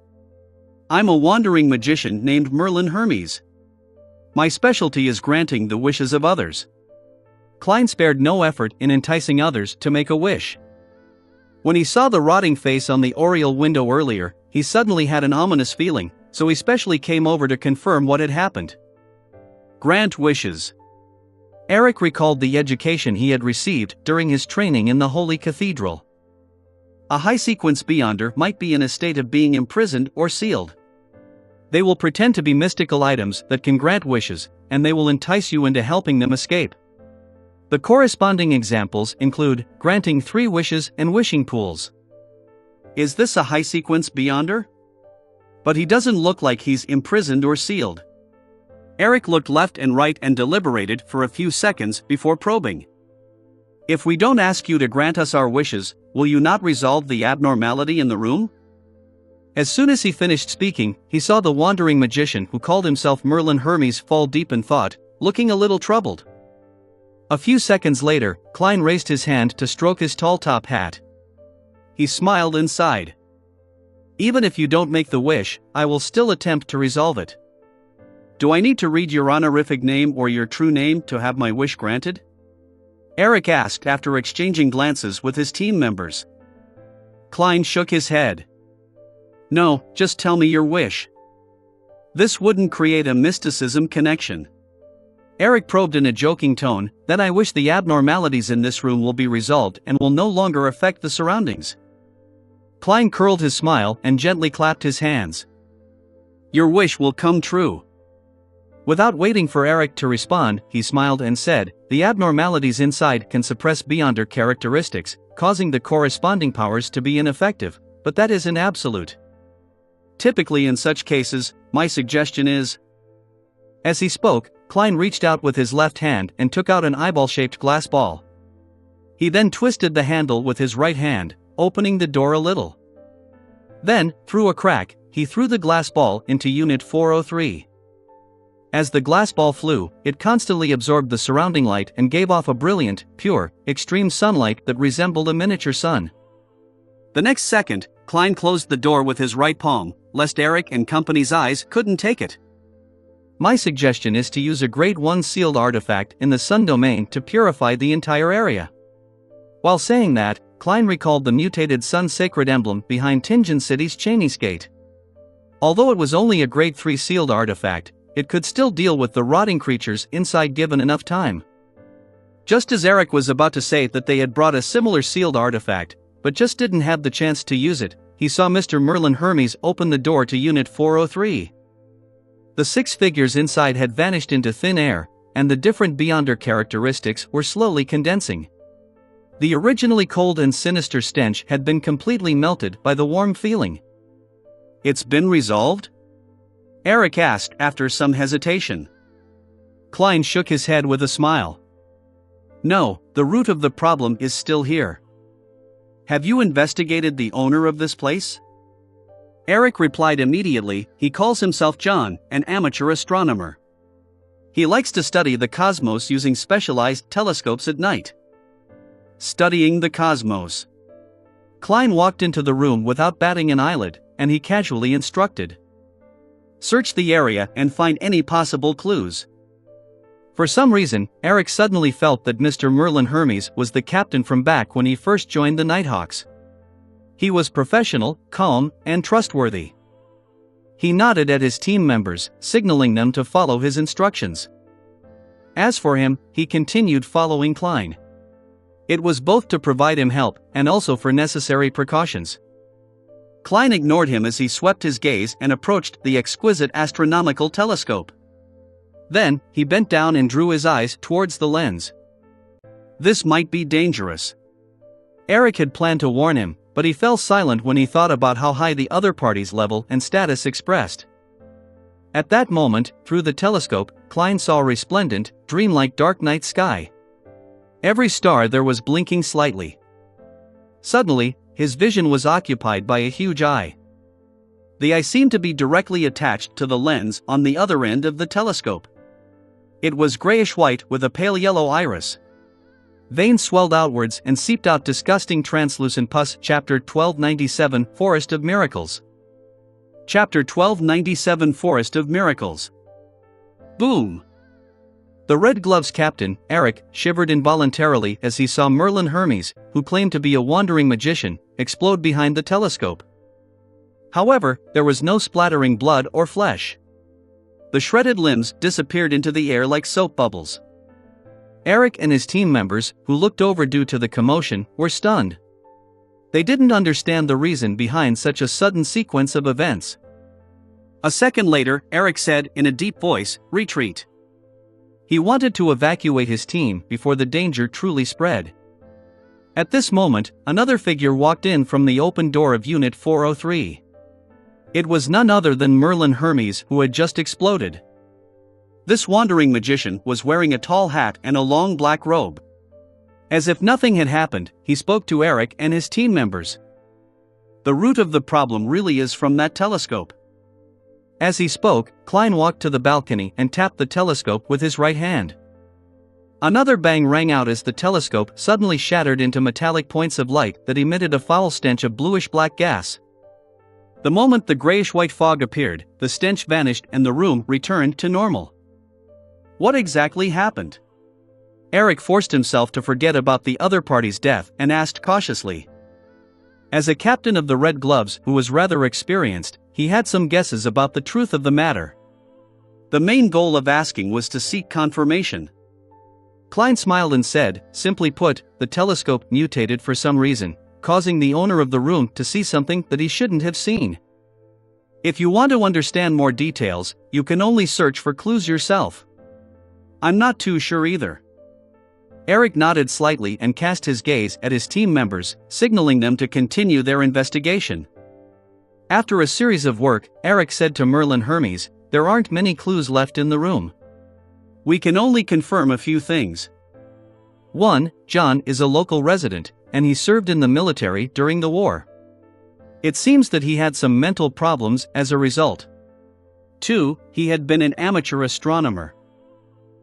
I'm a wandering magician named Merlin Hermes. My specialty is granting the wishes of others. Klein spared no effort in enticing others to make a wish. When he saw the rotting face on the oriel window earlier, he suddenly had an ominous feeling, so he specially came over to confirm what had happened. Grant wishes. Eric recalled the education he had received during his training in the Holy Cathedral. A high-sequence beyonder might be in a state of being imprisoned or sealed. They will pretend to be mystical items that can grant wishes, and they will entice you into helping them escape. The corresponding examples include granting 3 wishes and wishing pools. Is this a high-sequence beyonder? But he doesn't look like he's imprisoned or sealed. Eric looked left and right and deliberated for a few seconds before probing. If we don't ask you to grant us our wishes, will you not resolve the abnormality in the room? As soon as he finished speaking, he saw the wandering magician who called himself Merlin Hermes fall deep in thought, looking a little troubled. A few seconds later, Klein raised his hand to stroke his tall top hat. He smiled and sighed. Even if you don't make the wish, I will still attempt to resolve it. Do I need to read your honorific name or your true name to have my wish granted? Eric asked after exchanging glances with his team members. Klein shook his head. No, just tell me your wish. This wouldn't create a mysticism connection. Eric probed in a joking tone, then I wish the abnormalities in this room will be resolved and will no longer affect the surroundings. Klein curled his smile and gently clapped his hands. Your wish will come true. Without waiting for Eric to respond, he smiled and said, the abnormalities inside can suppress beyonder characteristics, causing the corresponding powers to be ineffective, but that isn't absolute. Typically in such cases, my suggestion is... As he spoke, Klein reached out with his left hand and took out an eyeball-shaped glass ball. He then twisted the handle with his right hand, opening the door a little. Then, through a crack, he threw the glass ball into Unit 403. As the glass ball flew, it constantly absorbed the surrounding light and gave off a brilliant, pure, extreme sunlight that resembled a miniature sun. The next second, Klein closed the door with his right palm, lest Eric and company's eyes couldn't take it. My suggestion is to use a Grade 1 sealed artifact in the sun domain to purify the entire area. While saying that, Klein recalled the mutated sun sacred emblem behind Tingen City's Cheney's Gate. Although it was only a Grade 3 sealed artifact, it could still deal with the rotting creatures inside given enough time. Just as Eric was about to say that they had brought a similar sealed artifact, but just didn't have the chance to use it, he saw Mr. Merlin Hermes open the door to Unit 403. The 6 figures inside had vanished into thin air, and the different beyonder characteristics were slowly condensing. The originally cold and sinister stench had been completely melted by the warm feeling. It's been resolved? Eric asked after some hesitation. Klein shook his head with a smile. No, the root of the problem is still here. Have you investigated the owner of this place? Eric replied immediately, he calls himself John, an amateur astronomer. He likes to study the cosmos using specialized telescopes at night. Studying the cosmos. Klein walked into the room without batting an eyelid, and he casually instructed. Search the area and find any possible clues. For some reason, Eric suddenly felt that Mr. Merlin Hermes was the captain from back when he first joined the Nighthawks. He was professional, calm, and trustworthy. He nodded at his team members, signaling them to follow his instructions. As for him, he continued following Klein. It was both to provide him help and also for necessary precautions. Klein ignored him as he swept his gaze and approached the exquisite astronomical telescope. Then, he bent down and drew his eyes towards the lens. This might be dangerous. Eric had planned to warn him, but he fell silent when he thought about how high the other party's level and status expressed. At that moment, through the telescope, Klein saw a resplendent, dreamlike dark night sky. Every star there was blinking slightly. Suddenly, his vision was occupied by a huge eye. The eye seemed to be directly attached to the lens on the other end of the telescope. It was grayish-white with a pale yellow iris. Veins swelled outwards and seeped out disgusting translucent pus. Chapter 1297 Forest of Miracles. Chapter 1297 Forest of Miracles. Boom! The Red Gloves captain, Eric, shivered involuntarily as he saw Merlin Hermes, who claimed to be a wandering magician, explode behind the telescope. However, there was no splattering blood or flesh. The shredded limbs disappeared into the air like soap bubbles. Eric and his team members, who looked over due to the commotion, were stunned. They didn't understand the reason behind such a sudden sequence of events. A second later, Eric said in a deep voice, "Retreat." He wanted to evacuate his team before the danger truly spread. At this moment, another figure walked in from the open door of Unit 403. It was none other than Merlin Hermes, who had just exploded. This wandering magician was wearing a tall hat and a long black robe. As if nothing had happened, he spoke to Eric and his team members. The root of the problem really is from that telescope. As he spoke, Klein walked to the balcony and tapped the telescope with his right hand. Another bang rang out as the telescope suddenly shattered into metallic points of light that emitted a foul stench of bluish-black gas. The moment the grayish-white fog appeared, the stench vanished and the room returned to normal. What exactly happened? Eric forced himself to forget about the other party's death and asked cautiously. As a captain of the Red Gloves who was rather experienced, he had some guesses about the truth of the matter. The main goal of asking was to seek confirmation. Klein smiled and said, simply put, the telescope mutated for some reason, causing the owner of the room to see something that he shouldn't have seen. If you want to understand more details, you can only search for clues yourself. I'm not too sure either. Eric nodded slightly and cast his gaze at his team members, signaling them to continue their investigation. After a series of work, Eric said to Merlin Hermes, "There aren't many clues left in the room. We can only confirm a few things. 1. John is a local resident, and he served in the military during the war. It seems that he had some mental problems as a result. 2. He had been an amateur astronomer.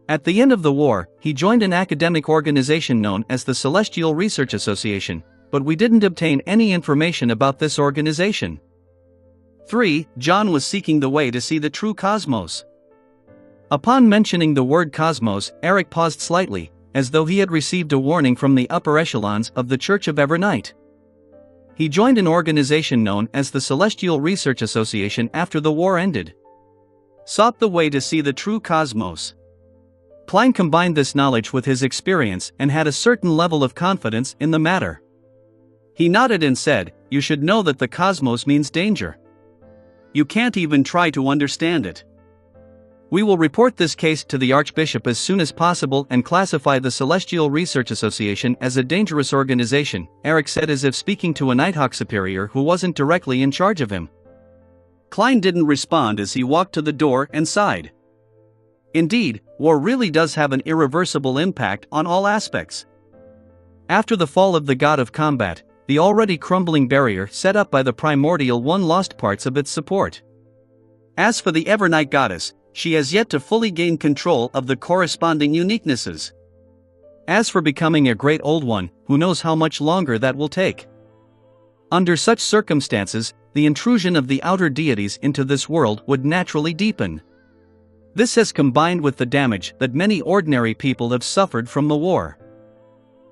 At the end of the war, he joined an academic organization known as the Celestial Research Association, but we didn't obtain any information about this organization. 3. John was seeking the way to see the true cosmos." Upon mentioning the word cosmos, Eric paused slightly, as though he had received a warning from the upper echelons of the Church of Evernight. He joined an organization known as the Celestial Research Association after the war ended. Sought the way to see the true cosmos. Klein combined this knowledge with his experience and had a certain level of confidence in the matter. He nodded and said, "You should know that the cosmos means danger. You can't even try to understand it. We will report this case to the Archbishop as soon as possible and classify the Celestial Research Association as a dangerous organization," Eric said as if speaking to a Nighthawk superior who wasn't directly in charge of him. Klein didn't respond as he walked to the door and sighed. Indeed, war really does have an irreversible impact on all aspects. After the fall of the god of combat, the already crumbling barrier set up by the Primordial One lost parts of its support. As for the Evernight goddess, she has yet to fully gain control of the corresponding uniquenesses. As for becoming a great old one, who knows how much longer that will take. Under such circumstances, the intrusion of the outer deities into this world would naturally deepen. This has combined with the damage that many ordinary people have suffered from the war.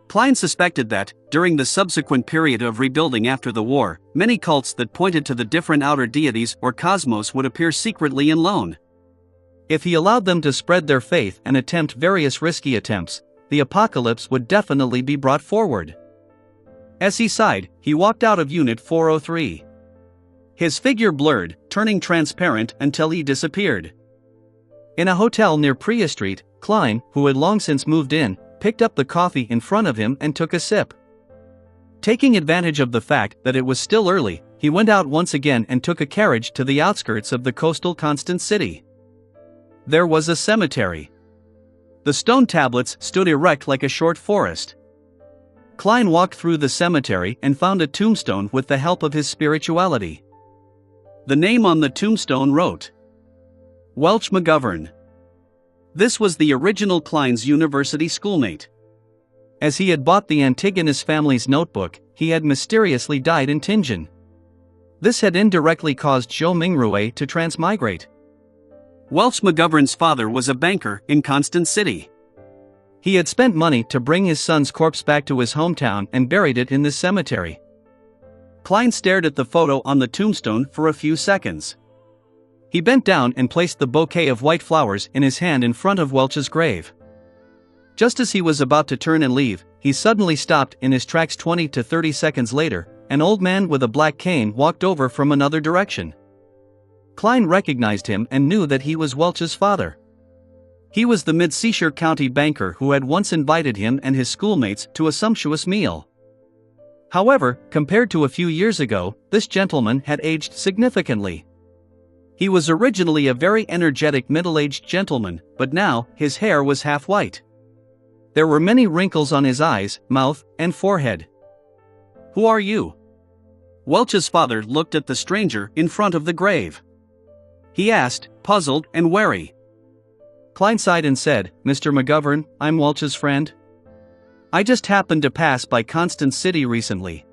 Klein suspected that, during the subsequent period of rebuilding after the war, many cults that pointed to the different outer deities or cosmos would appear secretly in Lone. If he allowed them to spread their faith and attempt various risky attempts, the apocalypse would definitely be brought forward. As he sighed, he walked out of Unit 403. His figure blurred, turning transparent until he disappeared. In a hotel near Priya Street, Klein, who had long since moved in, picked up the coffee in front of him and took a sip. Taking advantage of the fact that it was still early, he went out once again and took a carriage to the outskirts of the coastal Constant City. There was a cemetery. The stone tablets stood erect like a short forest. Klein walked through the cemetery and found a tombstone with the help of his spirituality. The name on the tombstone wrote, Welch McGovern. This was the original Klein's university schoolmate. As he had bought the Antigonus family's notebook, he had mysteriously died in Tianjin. This had indirectly caused Zhou Mingrue to transmigrate. Welch McGovern's father was a banker in Constant City. He had spent money to bring his son's corpse back to his hometown and buried it in this cemetery. Klein stared at the photo on the tombstone for a few seconds. He bent down and placed the bouquet of white flowers in his hand in front of Welch's grave. Just as he was about to turn and leave, he suddenly stopped in his tracks. 20 to 30 seconds later, an old man with a black cane walked over from another direction. Klein recognized him and knew that he was Welch's father. He was the Mid-Seashire County banker who had once invited him and his schoolmates to a sumptuous meal. However, compared to a few years ago, this gentleman had aged significantly. He was originally a very energetic middle-aged gentleman, but now his hair was half white. There were many wrinkles on his eyes, mouth, and forehead. Who are you? Welch's father looked at the stranger in front of the grave. He asked, puzzled and wary. Klein sighed and said, Mr. McGovern, I'm Welch's friend. I just happened to pass by Constant City recently.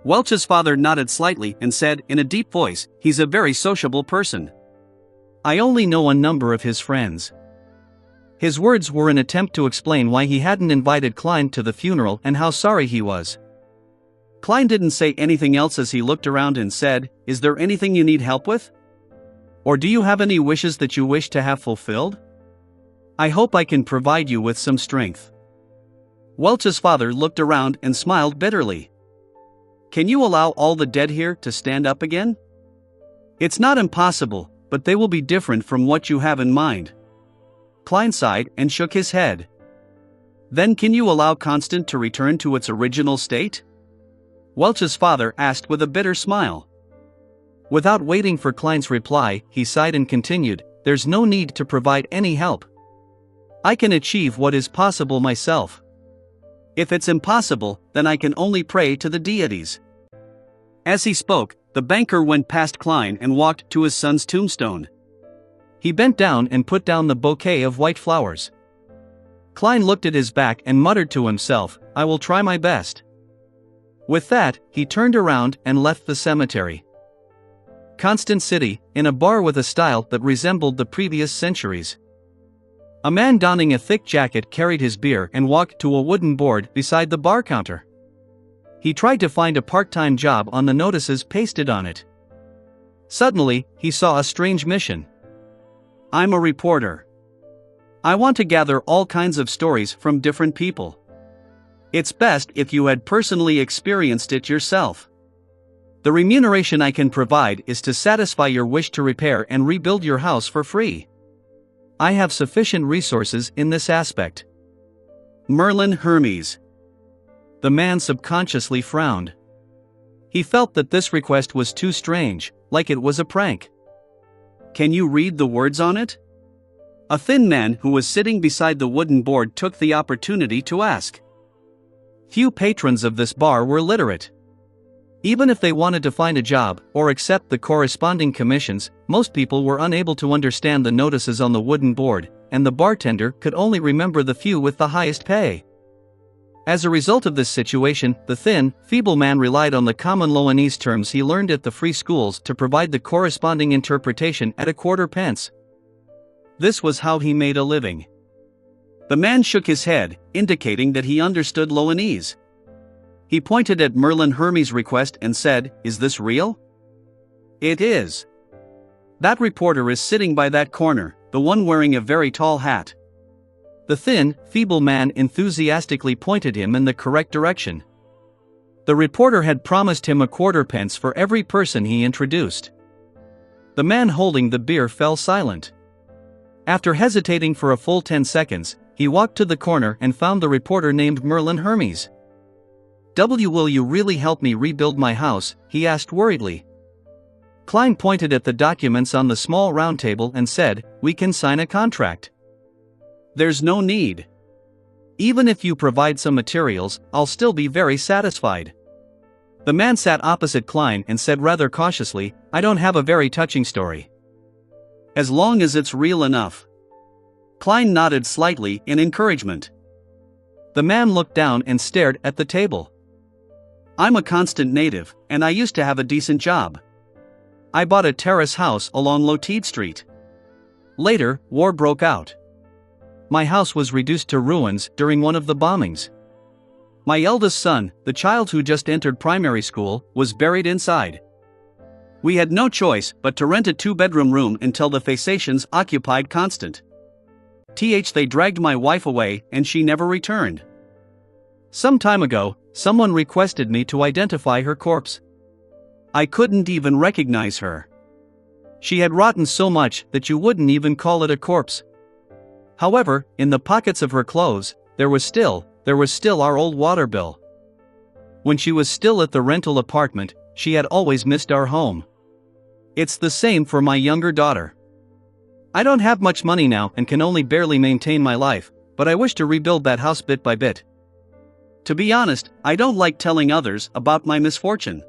Welch's father nodded slightly and said in a deep voice, he's a very sociable person. I only know a number of his friends. His words were an attempt to explain why he hadn't invited Klein to the funeral and how sorry he was. Klein didn't say anything else as he looked around and said, Is there anything you need help with? Or do you have any wishes that you wish to have fulfilled? I hope I can provide you with some strength. Welch's father looked around and smiled bitterly. Can you allow all the dead here to stand up again? It's not impossible, but they will be different from what you have in mind. Klein sighed and shook his head. Then can you allow Constant to return to its original state? Welch's father asked with a bitter smile. Without waiting for Klein's reply, he sighed and continued, There's no need to provide any help. I can achieve what is possible myself. If it's impossible, then I can only pray to the deities. As he spoke, the banker went past Klein and walked to his son's tombstone. He bent down and put down the bouquet of white flowers. Klein looked at his back and muttered to himself, I will try my best. With that, he turned around and left the cemetery. Constant City, in a bar with a style that resembled the previous centuries. A man donning a thick jacket carried his beer and walked to a wooden board beside the bar counter. He tried to find a part-time job on the notices pasted on it. Suddenly, he saw a strange mission. I'm a reporter. I want to gather all kinds of stories from different people. It's best if you had personally experienced it yourself. The remuneration I can provide is to satisfy your wish to repair and rebuild your house for free. I have sufficient resources in this aspect. Merlin Hermes. The man subconsciously frowned. He felt that this request was too strange, like it was a prank. Can you read the words on it? A thin man who was sitting beside the wooden board took the opportunity to ask. Few patrons of this bar were literate. Even if they wanted to find a job or accept the corresponding commissions, most people were unable to understand the notices on the wooden board, and the bartender could only remember the few with the highest pay. As a result of this situation, the thin, feeble man relied on the common Loanese terms he learned at the free schools to provide the corresponding interpretation at a quarter pence. This was how he made a living. The man shook his head, indicating that he understood Loanese. He pointed at Merlin Hermes' request and said, Is this real? It is. That reporter is sitting by that corner, the one wearing a very tall hat. The thin, feeble man enthusiastically pointed him in the correct direction. The reporter had promised him a quarter pence for every person he introduced. The man holding the beer fell silent. After hesitating for a full 10 seconds, he walked to the corner and found the reporter named Merlin Hermes. Will you really help me rebuild my house?" he asked worriedly. Klein pointed at the documents on the small round table and said, "We can sign a contract." "There's no need. Even if you provide some materials, I'll still be very satisfied." The man sat opposite Klein and said rather cautiously, "I don't have a very touching story." "As long as it's real enough." Klein nodded slightly in encouragement. The man looked down and stared at the table. "I'm a constant native, and I used to have a decent job. I bought a terrace house along Loteed Street. Later, war broke out. My house was reduced to ruins during one of the bombings. My eldest son, the child who just entered primary school, was buried inside. We had no choice but to rent a 2-bedroom room until the Phasacians occupied Constant. They dragged my wife away and she never returned. Some time ago, someone requested me to identify her corpse. I couldn't even recognize her. She had rotten so much that you wouldn't even call it a corpse. However, in the pockets of her clothes, there was still our old water bill. When she was still at the rental apartment, she had always missed our home. It's the same for my younger daughter. I don't have much money now and can only barely maintain my life, but I wish to rebuild that house bit by bit. To be honest, I don't like telling others about my misfortune.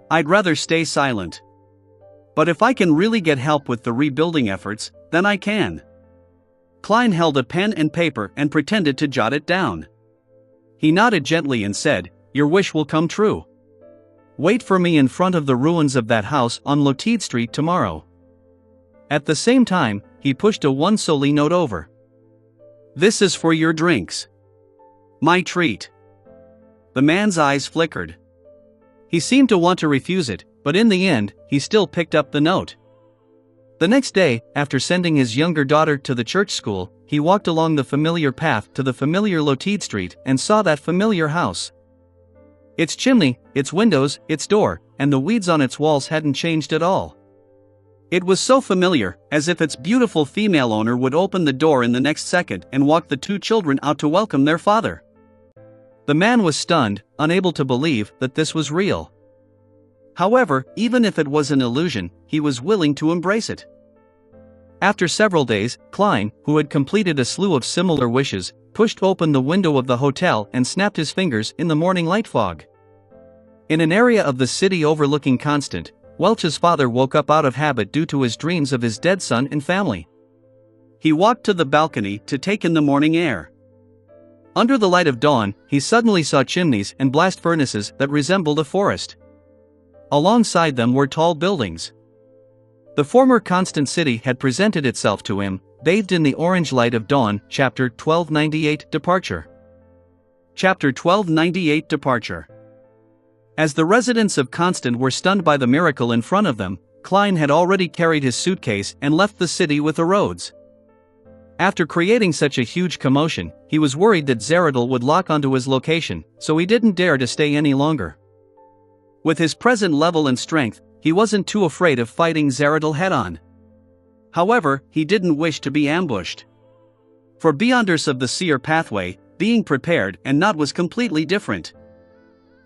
I'd rather stay silent. But if I can really get help with the rebuilding efforts, then I can." Klein held a pen and paper and pretended to jot it down. He nodded gently and said, "Your wish will come true. Wait for me in front of the ruins of that house on Loteed Street tomorrow." At the same time, he pushed a 1 soldi note over. "This is for your drinks. My treat." The man's eyes flickered. He seemed to want to refuse it, but in the end, he still picked up the note. The next day, after sending his younger daughter to the church school, he walked along the familiar path to the familiar Loteed Street and saw that familiar house. Its chimney, its windows, its door, and the weeds on its walls hadn't changed at all. It was so familiar, as if its beautiful female owner would open the door in the next second and walk the 2 children out to welcome their father. The man was stunned, unable to believe that this was real. However, even if it was an illusion, he was willing to embrace it. After several days, Klein, who had completed a slew of similar wishes, pushed open the window of the hotel and snapped his fingers in the morning light fog. In an area of the city overlooking Constant, Welch's father woke up out of habit due to his dreams of his dead son and family. He walked to the balcony to take in the morning air. Under the light of dawn, he suddenly saw chimneys and blast furnaces that resembled a forest. Alongside them were tall buildings. The former Constant City had presented itself to him, bathed in the orange light of dawn. Chapter 1298 Departure. Chapter 1298 Departure. As the residents of Constant were stunned by the miracle in front of them, Klein had already carried his suitcase and left the city with the roads. After creating such a huge commotion, he was worried that Zaradil would lock onto his location, so he didn't dare to stay any longer. With his present level and strength, he wasn't too afraid of fighting Zaradil head-on. However, he didn't wish to be ambushed. For Beyonders of the Seer pathway, being prepared and not was completely different.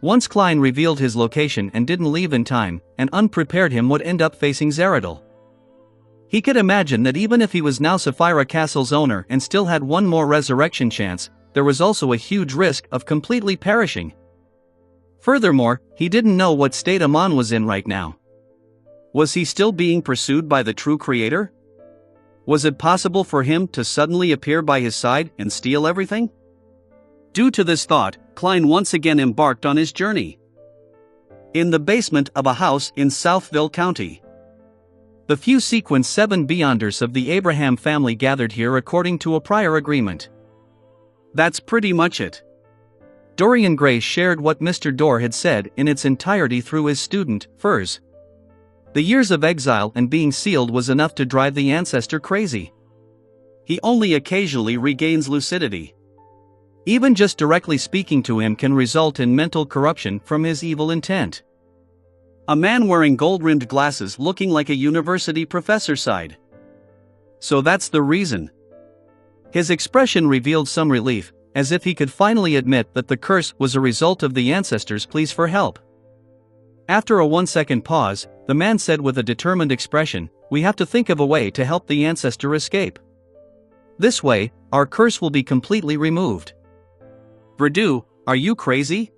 Once Klein revealed his location and didn't leave in time, an unprepared him would end up facing Zaradil. He could imagine that even if he was now Sapphira Castle's owner and still had one more resurrection chance, there was also a huge risk of completely perishing. Furthermore, he didn't know what state Amon was in right now. Was he still being pursued by the true creator? Was it possible for him to suddenly appear by his side and steal everything? Due to this thought, Klein once again embarked on his journey. In the basement of a house in Southville County. The few sequence 7 Beyonders of the Abraham family gathered here according to a prior agreement. That's pretty much it. Dorian Gray shared what Mr. Dorr had said in its entirety through his student, Furs. The years of exile and being sealed was enough to drive the ancestor crazy. He only occasionally regains lucidity. Even just directly speaking to him can result in mental corruption from his evil intent. A man wearing gold-rimmed glasses looking like a university professor sighed. So that's the reason. His expression revealed some relief, as if he could finally admit that the curse was a result of the ancestors' pleas for help. After a 1-second pause, the man said with a determined expression, "We have to think of a way to help the ancestor escape. This way, our curse will be completely removed." Verdu, are you crazy?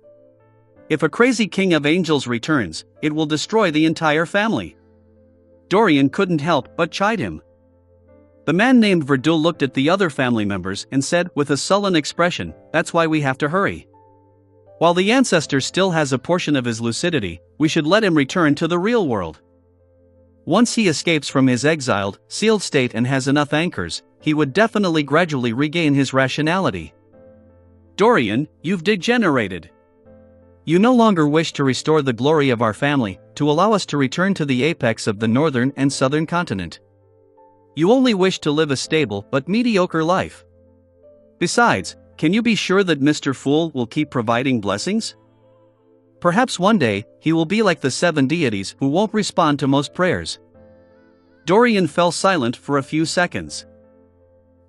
If a crazy king of angels returns, it will destroy the entire family. Dorian couldn't help but chide him. The man named Verdul looked at the other family members and said with a sullen expression, "That's why we have to hurry. While the ancestor still has a portion of his lucidity, we should let him return to the real world. Once he escapes from his exiled, sealed state and has enough anchors, he would definitely gradually regain his rationality." Dorian, you've degenerated. You no longer wish to restore the glory of our family, to allow us to return to the apex of the northern and southern continent. You only wish to live a stable but mediocre life. Besides, can you be sure that Mr. Fool will keep providing blessings? Perhaps one day, he will be like the 7 deities who won't respond to most prayers. Dorian fell silent for a few seconds.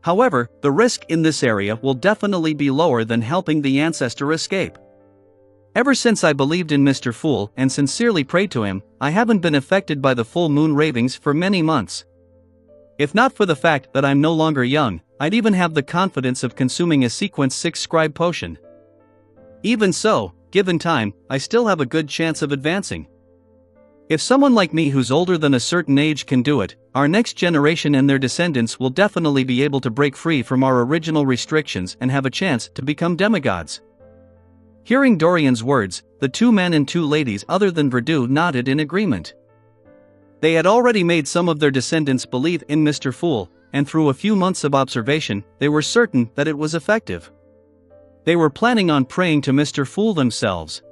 However, the risk in this area will definitely be lower than helping the ancestor escape. Ever since I believed in Mr. Fool and sincerely prayed to him, I haven't been affected by the full moon ravings for many months. If not for the fact that I'm no longer young, I'd even have the confidence of consuming a sequence 6 scribe potion. Even so, given time, I still have a good chance of advancing. If someone like me who's older than a certain age can do it, our next generation and their descendants will definitely be able to break free from our original restrictions and have a chance to become demigods. Hearing Dorian's words, the 2 men and 2 ladies other than Verdu nodded in agreement. They had already made some of their descendants believe in Mr. Fool, and through a few months of observation, they were certain that it was effective. They were planning on praying to Mr. Fool themselves.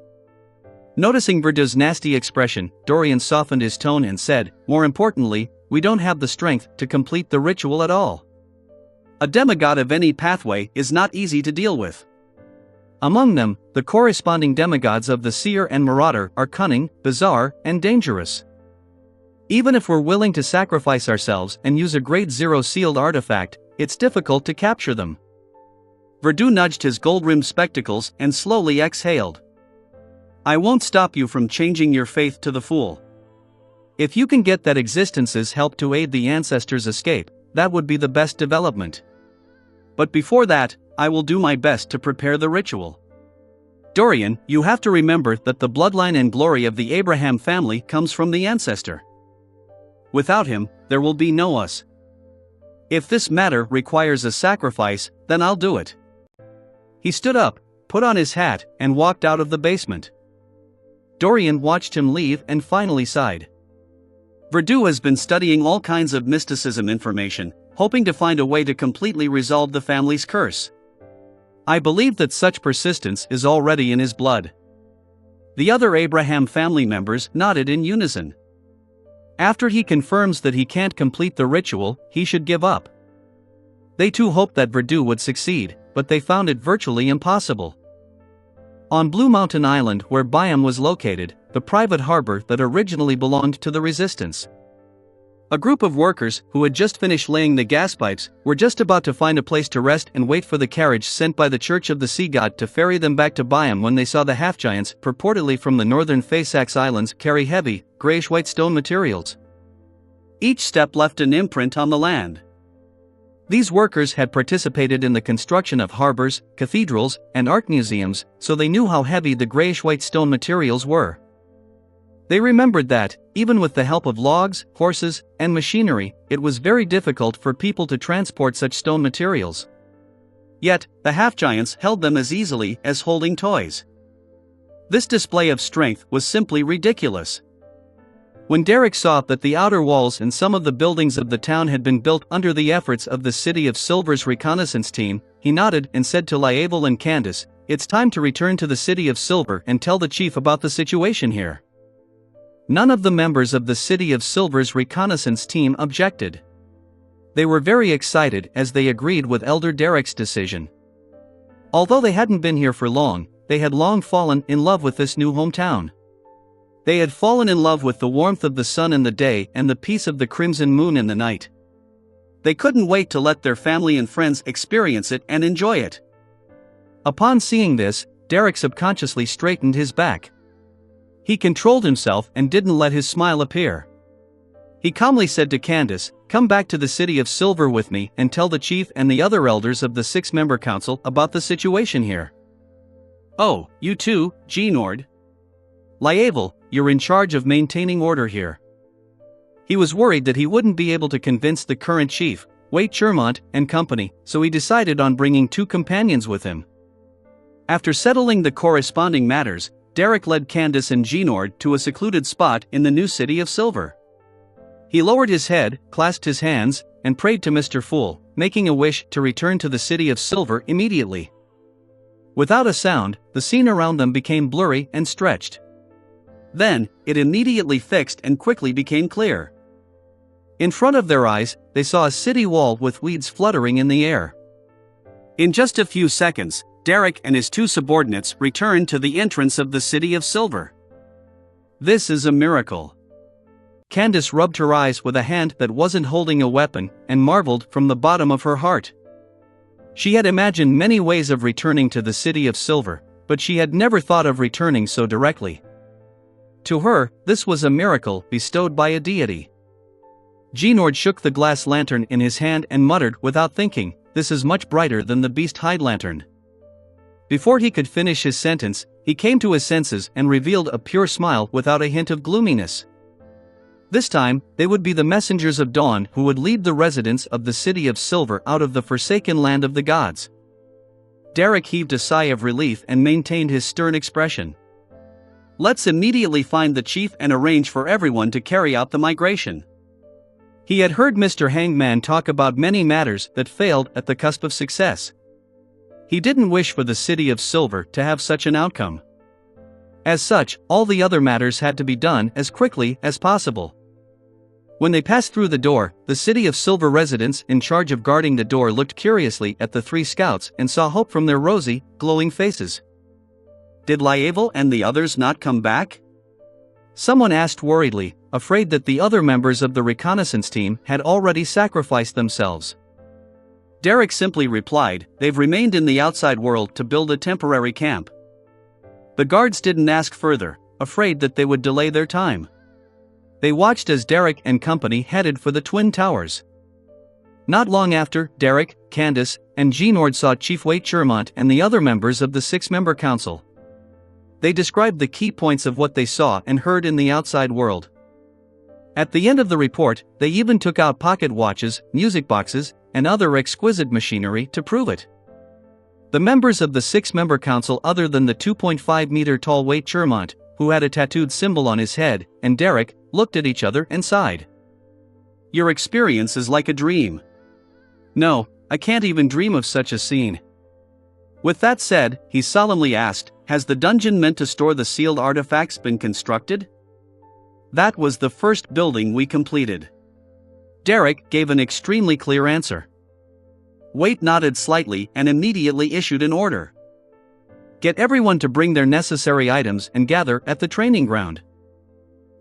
Noticing Verdu's nasty expression, Dorian softened his tone and said, "More importantly, we don't have the strength to complete the ritual at all. A demigod of any pathway is not easy to deal with. Among them, the corresponding demigods of the Seer and Marauder are cunning, bizarre, and dangerous. Even if we're willing to sacrifice ourselves and use a grade 0 sealed artifact, it's difficult to capture them." Verdu nudged his gold-rimmed spectacles and slowly exhaled. "I won't stop you from changing your faith to the Fool. If you can get that existence's help to aid the ancestors' escape, that would be the best development. But before that, I will do my best to prepare the ritual. Dorian, you have to remember that the bloodline and glory of the Abraham family comes from the ancestor. Without him, there will be no us. If this matter requires a sacrifice, then I'll do it." He stood up, put on his hat, and walked out of the basement. Dorian watched him leave and finally sighed. Verdu has been studying all kinds of mysticism information, hoping to find a way to completely resolve the family's curse. I believe that such persistence is already in his blood. The other Abraham family members nodded in unison. After he confirms that he can't complete the ritual, he should give up. They too hoped that Verdu would succeed, but they found it virtually impossible. On Blue Mountain Island, where Byam was located, the private harbor that originally belonged to the Resistance, a group of workers who had just finished laying the gas pipes were just about to find a place to rest and wait for the carriage sent by the Church of the Sea God to ferry them back to Byam when they saw the half-giants, purportedly from the northern Fairfax Islands, carry heavy, grayish-white stone materials. Each step left an imprint on the land. These workers had participated in the construction of harbors, cathedrals, and art museums, so they knew how heavy the grayish-white stone materials were. They remembered that, even with the help of logs, horses, and machinery, it was very difficult for people to transport such stone materials. Yet, the half-giants held them as easily as holding toys. This display of strength was simply ridiculous. When Derek saw that the outer walls and some of the buildings of the town had been built under the efforts of the City of Silver's reconnaissance team, he nodded and said to Lievel and Candace, "It's time to return to the City of Silver and tell the chief about the situation here." None of the members of the City of Silver's reconnaissance team objected. They were very excited as they agreed with Elder Derek's decision. Although they hadn't been here for long, they had long fallen in love with this new hometown. They had fallen in love with the warmth of the sun in the day and the peace of the crimson moon in the night. They couldn't wait to let their family and friends experience it and enjoy it. Upon seeing this, Derek subconsciously straightened his back. He controlled himself and didn't let his smile appear. He calmly said to Candace, "Come back to the City of Silver with me and tell the chief and the other elders of the 6-member council about the situation here." "Oh, you too, Genord. Lievel, you're in charge of maintaining order here." He was worried that he wouldn't be able to convince the current chief, Waite Chermont and company, so he decided on bringing 2 companions with him. After settling the corresponding matters, Derek led Candace and Genord to a secluded spot in the new City of Silver. He lowered his head, clasped his hands, and prayed to Mr. Fool, making a wish to return to the City of Silver immediately. Without a sound, the scene around them became blurry and stretched. Then, it immediately fixed and quickly became clear. In front of their eyes, they saw a city wall with weeds fluttering in the air. In just a few seconds, Derek and his 2 subordinates returned to the entrance of the City of Silver. This is a miracle. Candace rubbed her eyes with a hand that wasn't holding a weapon and marveled from the bottom of her heart. She had imagined many ways of returning to the City of Silver, but she had never thought of returning so directly. To her, this was a miracle bestowed by a deity. Genord shook the glass lantern in his hand and muttered without thinking, "This is much brighter than the beast hide lantern." Before he could finish his sentence, he came to his senses and revealed a pure smile without a hint of gloominess. This time, they would be the messengers of dawn who would lead the residents of the City of Silver out of the forsaken land of the gods. Derek heaved a sigh of relief and maintained his stern expression. "Let's immediately find the chief and arrange for everyone to carry out the migration." He had heard Mr. Hangman talk about many matters that failed at the cusp of success. He didn't wish for the City of Silver to have such an outcome. As such, all the other matters had to be done as quickly as possible. When they passed through the door, the City of Silver residents in charge of guarding the door looked curiously at the 3 scouts and saw hope from their rosy, glowing faces. "Did Lievel and the others not come back?" someone asked worriedly, afraid that the other members of the reconnaissance team had already sacrificed themselves. Derek simply replied, "They've remained in the outside world to build a temporary camp." The guards didn't ask further, afraid that they would delay their time. They watched as Derek and company headed for the Twin Towers. Not long after, Derek, Candace, and Genord saw Chief Waite Chermont and the other members of the 6-member council. They described the key points of what they saw and heard in the outside world. At the end of the report, they even took out pocket watches, music boxes, and other exquisite machinery to prove it. The members of the 6-member council, other than the 2.5-meter-tall Waite Chermont, who had a tattooed symbol on his head, and Derek, looked at each other and sighed. "Your experience is like a dream. No, I can't even dream of such a scene." With that said, he solemnly asked, "Has the dungeon meant to store the sealed artifacts been constructed?" "That was the first building we completed." Derek gave an extremely clear answer. Waite nodded slightly and immediately issued an order. "Get everyone to bring their necessary items and gather at the training ground.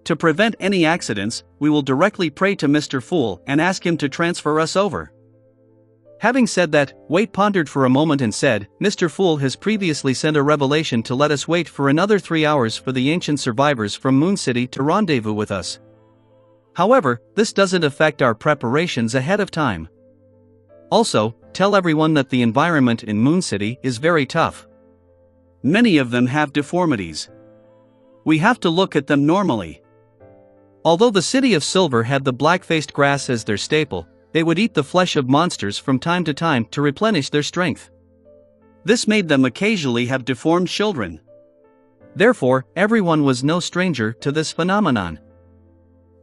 To prevent any accidents, we will directly pray to Mr. Fool and ask him to transfer us over." Having said that, Waite pondered for a moment and said, "Mr. Fool has previously sent a revelation to let us wait for another 3 hours for the ancient survivors from Moon City to rendezvous with us. However, this doesn't affect our preparations ahead of time. Also, tell everyone that the environment in Moon City is very tough. Many of them have deformities. We have to look at them normally." Although the City of Silver had the black-faced grass as their staple, they would eat the flesh of monsters from time to time to replenish their strength. This made them occasionally have deformed children. Therefore, everyone was no stranger to this phenomenon.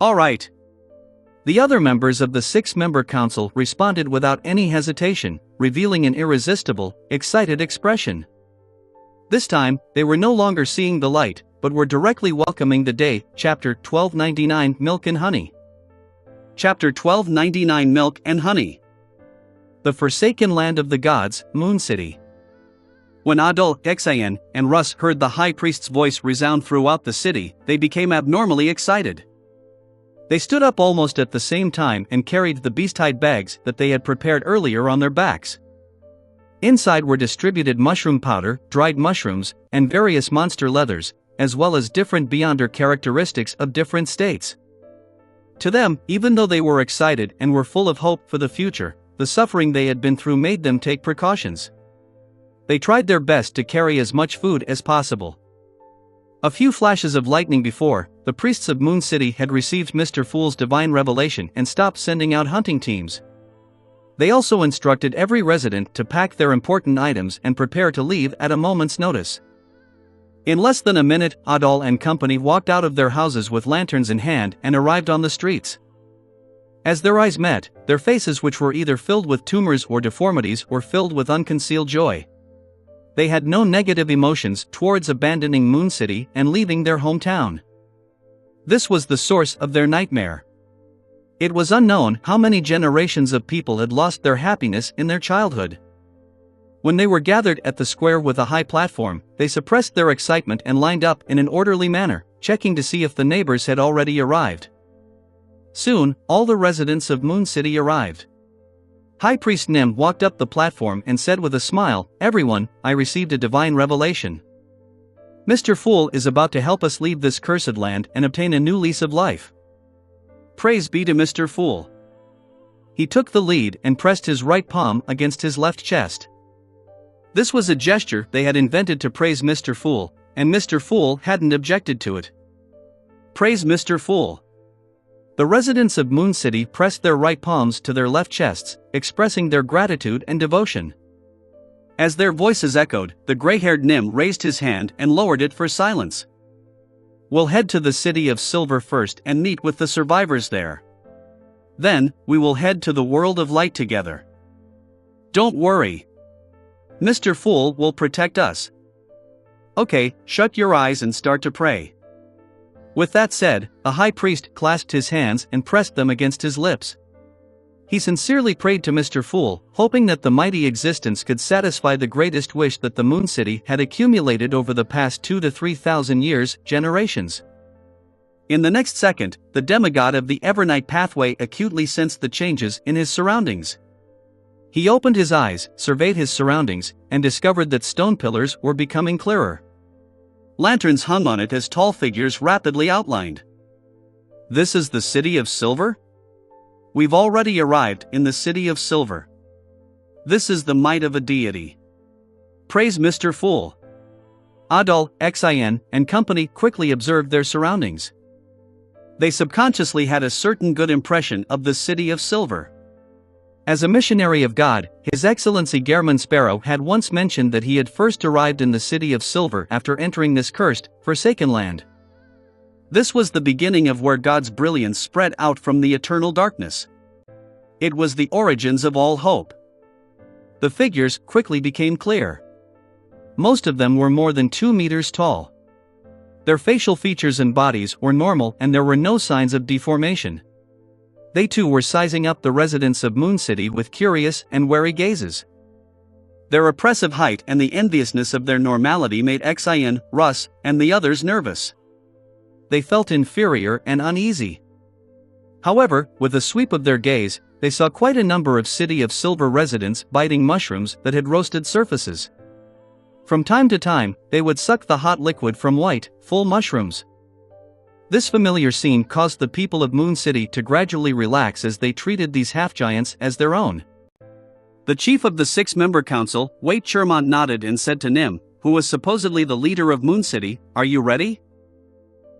"All right." The other members of the 6-member council responded without any hesitation, revealing an irresistible, excited expression. This time, they were no longer seeing the light, but were directly welcoming the day. Chapter 1299, Milk and Honey. Chapter 1299, Milk and Honey. The Forsaken Land of the Gods, Moon City. When Adol, Xan, and Russ heard the high priest's voice resound throughout the city, they became abnormally excited. They stood up almost at the same time and carried the beast-hide bags that they had prepared earlier on their backs. Inside were distributed mushroom powder, dried mushrooms, and various monster leathers, as well as different beyonder characteristics of different states. To them, even though they were excited and were full of hope for the future, the suffering they had been through made them take precautions. They tried their best to carry as much food as possible. A few flashes of lightning before, the priests of Moon City had received Mr. Fool's divine revelation and stopped sending out hunting teams. They also instructed every resident to pack their important items and prepare to leave at a moment's notice. In less than a minute, Adol and company walked out of their houses with lanterns in hand and arrived on the streets. As their eyes met, their faces, which were either filled with tumors or deformities, were filled with unconcealed joy. They had no negative emotions towards abandoning Moon City and leaving their hometown. This was the source of their nightmare. It was unknown how many generations of people had lost their happiness in their childhood. When they were gathered at the square with a high platform, they suppressed their excitement and lined up in an orderly manner, checking to see if the neighbors had already arrived. Soon, all the residents of Moon City arrived. High Priest Nim walked up the platform and said with a smile, "Everyone, I received a divine revelation. Mr. Fool is about to help us leave this cursed land and obtain a new lease of life. Praise be to Mr. Fool." He took the lead and pressed his right palm against his left chest. This was a gesture they had invented to praise Mr. Fool, and Mr. Fool hadn't objected to it. Praise Mr. Fool. The residents of Moon City pressed their right palms to their left chests, expressing their gratitude and devotion. As their voices echoed, the gray-haired Nim raised his hand and lowered it for silence. "We'll head to the City of Silver first and meet with the survivors there. Then, we will head to the World of Light together. Don't worry. Mr. Fool will protect us. Okay, shut your eyes and start to pray." With that said, the high priest clasped his hands and pressed them against his lips. He sincerely prayed to Mr. Fool, hoping that the mighty existence could satisfy the greatest wish that the Moon City had accumulated over the past 2,000 to 3,000 years, generations. In the next second, the demigod of the Evernight pathway acutely sensed the changes in his surroundings. He opened his eyes, surveyed his surroundings, and discovered that stone pillars were becoming clearer. Lanterns hung on it as tall figures rapidly outlined. This is the City of Silver? We've already arrived in the City of Silver. This is the might of a deity. Praise Mr. Fool. Adol, Xin, and company quickly observed their surroundings. They subconsciously had a certain good impression of the City of Silver. As a missionary of God, His Excellency Gehrman Sparrow had once mentioned that he had first arrived in the City of Silver after entering this cursed, forsaken land. This was the beginning of where God's brilliance spread out from the eternal darkness. It was the origins of all hope. The figures quickly became clear. Most of them were more than 2 meters tall. Their facial features and bodies were normal and there were no signs of deformation. They too were sizing up the residents of Moon City with curious and wary gazes. Their oppressive height and the enviousness of their normality made Xin, Russ, and the others nervous. They felt inferior and uneasy. However, with a sweep of their gaze, they saw quite a number of City of Silver residents biting mushrooms that had roasted surfaces. From time to time, they would suck the hot liquid from white, full mushrooms. This familiar scene caused the people of Moon City to gradually relax as they treated these half-giants as their own. The chief of the 6-member council, Wade Chermont, nodded and said to Nim, who was supposedly the leader of Moon City, "Are you ready?"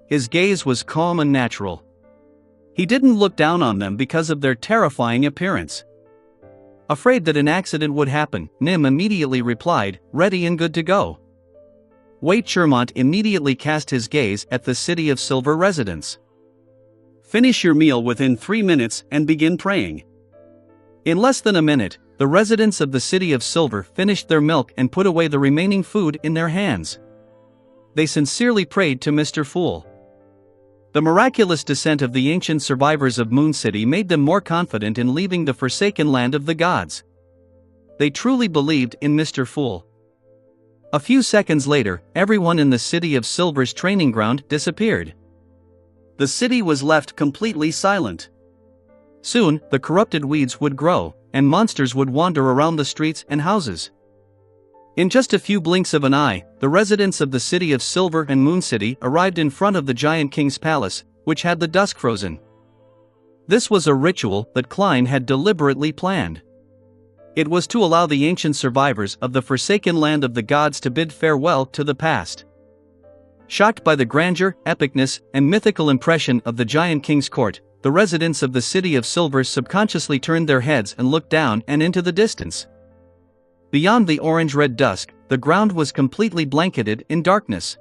His gaze was calm and natural. He didn't look down on them because of their terrifying appearance. Afraid that an accident would happen, Nim immediately replied, "Ready and good to go." Wade Chermont immediately cast his gaze at the City of Silver residents. "Finish your meal within 3 minutes and begin praying." In less than a minute, the residents of the City of Silver finished their milk and put away the remaining food in their hands. They sincerely prayed to Mr. Fool. The miraculous descent of the ancient survivors of Moon City made them more confident in leaving the forsaken land of the gods. They truly believed in Mr. Fool. A few seconds later, everyone in the City of Silver's training ground disappeared. The city was left completely silent. Soon, the corrupted weeds would grow, and monsters would wander around the streets and houses. In just a few blinks of an eye, the residents of the City of Silver and Moon City arrived in front of the Giant King's palace, which had the dusk frozen. This was a ritual that Klein had deliberately planned. It was to allow the ancient survivors of the forsaken land of the gods to bid farewell to the past. Shocked by the grandeur, epicness, and mythical impression of the Giant King's court, the residents of the City of Silver subconsciously turned their heads and looked down and into the distance. Beyond the orange-red dusk, the ground was completely blanketed in darkness.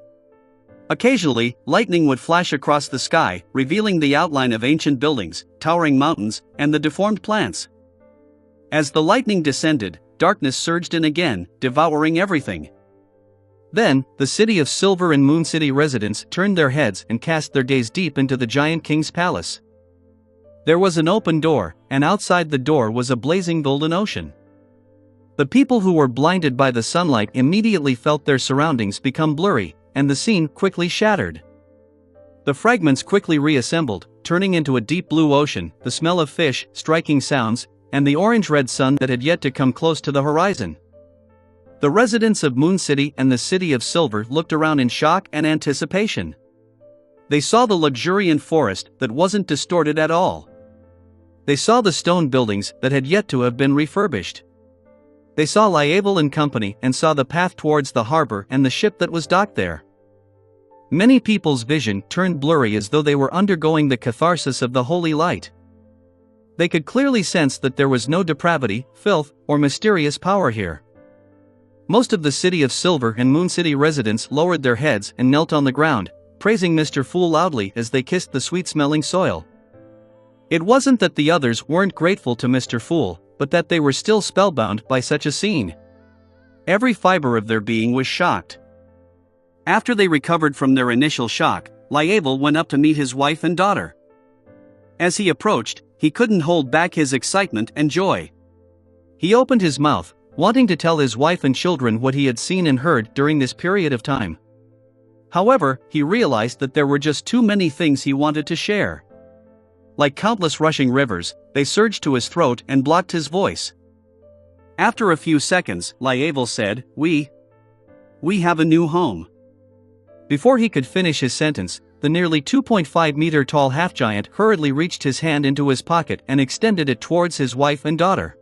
Occasionally, lightning would flash across the sky, revealing the outline of ancient buildings, towering mountains, and the deformed plants. As the lightning descended, darkness surged in again, devouring everything. Then, the City of Silver and Moon City residents turned their heads and cast their gaze deep into the Giant King's palace. There was an open door, and outside the door was a blazing golden ocean. The people who were blinded by the sunlight immediately felt their surroundings become blurry, and the scene quickly shattered. The fragments quickly reassembled, turning into a deep blue ocean, the smell of fish, striking sounds, and the orange-red sun that had yet to come close to the horizon. The residents of Moon City and the City of Silver looked around in shock and anticipation. They saw the luxuriant forest that wasn't distorted at all. They saw the stone buildings that had yet to have been refurbished. They saw Lievel and company and saw the path towards the harbor and the ship that was docked there. Many people's vision turned blurry as though they were undergoing the catharsis of the holy light. They could clearly sense that there was no depravity, filth, or mysterious power here. Most of the City of Silver and Moon City residents lowered their heads and knelt on the ground, praising Mr. Fool loudly as they kissed the sweet-smelling soil. It wasn't that the others weren't grateful to Mr. Fool, but that they were still spellbound by such a scene. Every fiber of their being was shocked. After they recovered from their initial shock, Lievel went up to meet his wife and daughter. As he approached, he couldn't hold back his excitement and joy. He opened his mouth, wanting to tell his wife and children what he had seen and heard during this period of time. However, he realized that there were just too many things he wanted to share. Like countless rushing rivers, they surged to his throat and blocked his voice. After a few seconds, Lievel said, We have a new home." Before he could finish his sentence, the nearly 2.5-meter tall half-giant hurriedly reached his hand into his pocket and extended it towards his wife and daughter.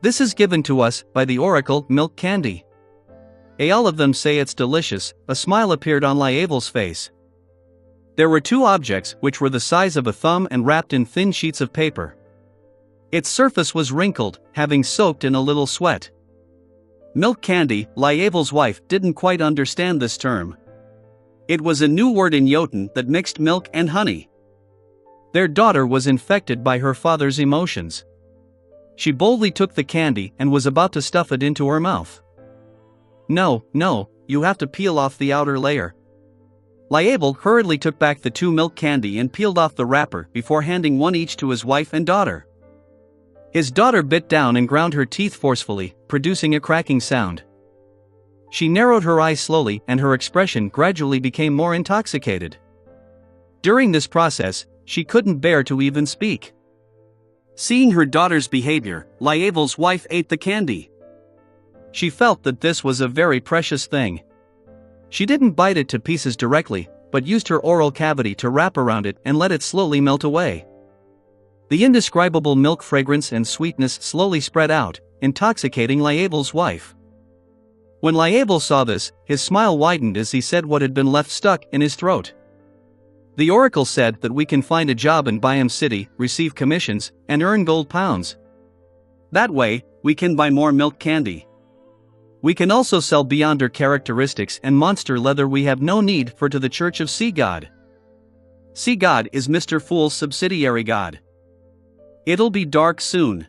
"This is given to us by the Oracle milk candy. All of them say it's delicious." A smile appeared on Lievel's face. There were two objects which were the size of a thumb and wrapped in thin sheets of paper. Its surface was wrinkled, having soaked in a little sweat. Milk candy. Lievel's wife didn't quite understand this term. It was a new word in Jotun that mixed milk and honey. Their daughter was infected by her father's emotions. She boldly took the candy and was about to stuff it into her mouth. No, you have to peel off the outer layer." Lievel hurriedly took back the two milk candy and peeled off the wrapper before handing one each to his wife and daughter. His daughter bit down and ground her teeth forcefully, producing a cracking sound. She narrowed her eyes slowly and her expression gradually became more intoxicated. During this process, she couldn't bear to even speak. Seeing her daughter's behavior, Lievel's wife ate the candy. She felt that this was a very precious thing. She didn't bite it to pieces directly, but used her oral cavity to wrap around it and let it slowly melt away. The indescribable milk fragrance and sweetness slowly spread out, intoxicating Lievel's wife. When Lievel saw this, his smile widened as he said what had been left stuck in his throat. "The Oracle said that we can find a job in Byam City, receive commissions, and earn gold pounds. That way, we can buy more milk candy. We can also sell beyonder characteristics and monster leather we have no need for to the Church of Sea God. Sea God is Mr. Fool's subsidiary god. It'll be dark soon.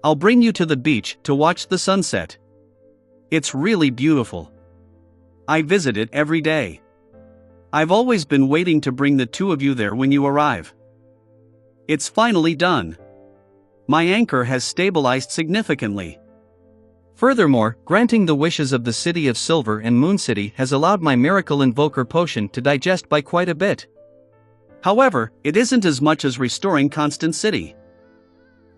I'll bring you to the beach to watch the sunset. It's really beautiful. I visit it every day. I've always been waiting to bring the two of you there when you arrive. It's finally done. My anchor has stabilized significantly. Furthermore, granting the wishes of the City of Silver and Moon City has allowed my miracle invoker potion to digest by quite a bit. However, it isn't as much as restoring Constant City.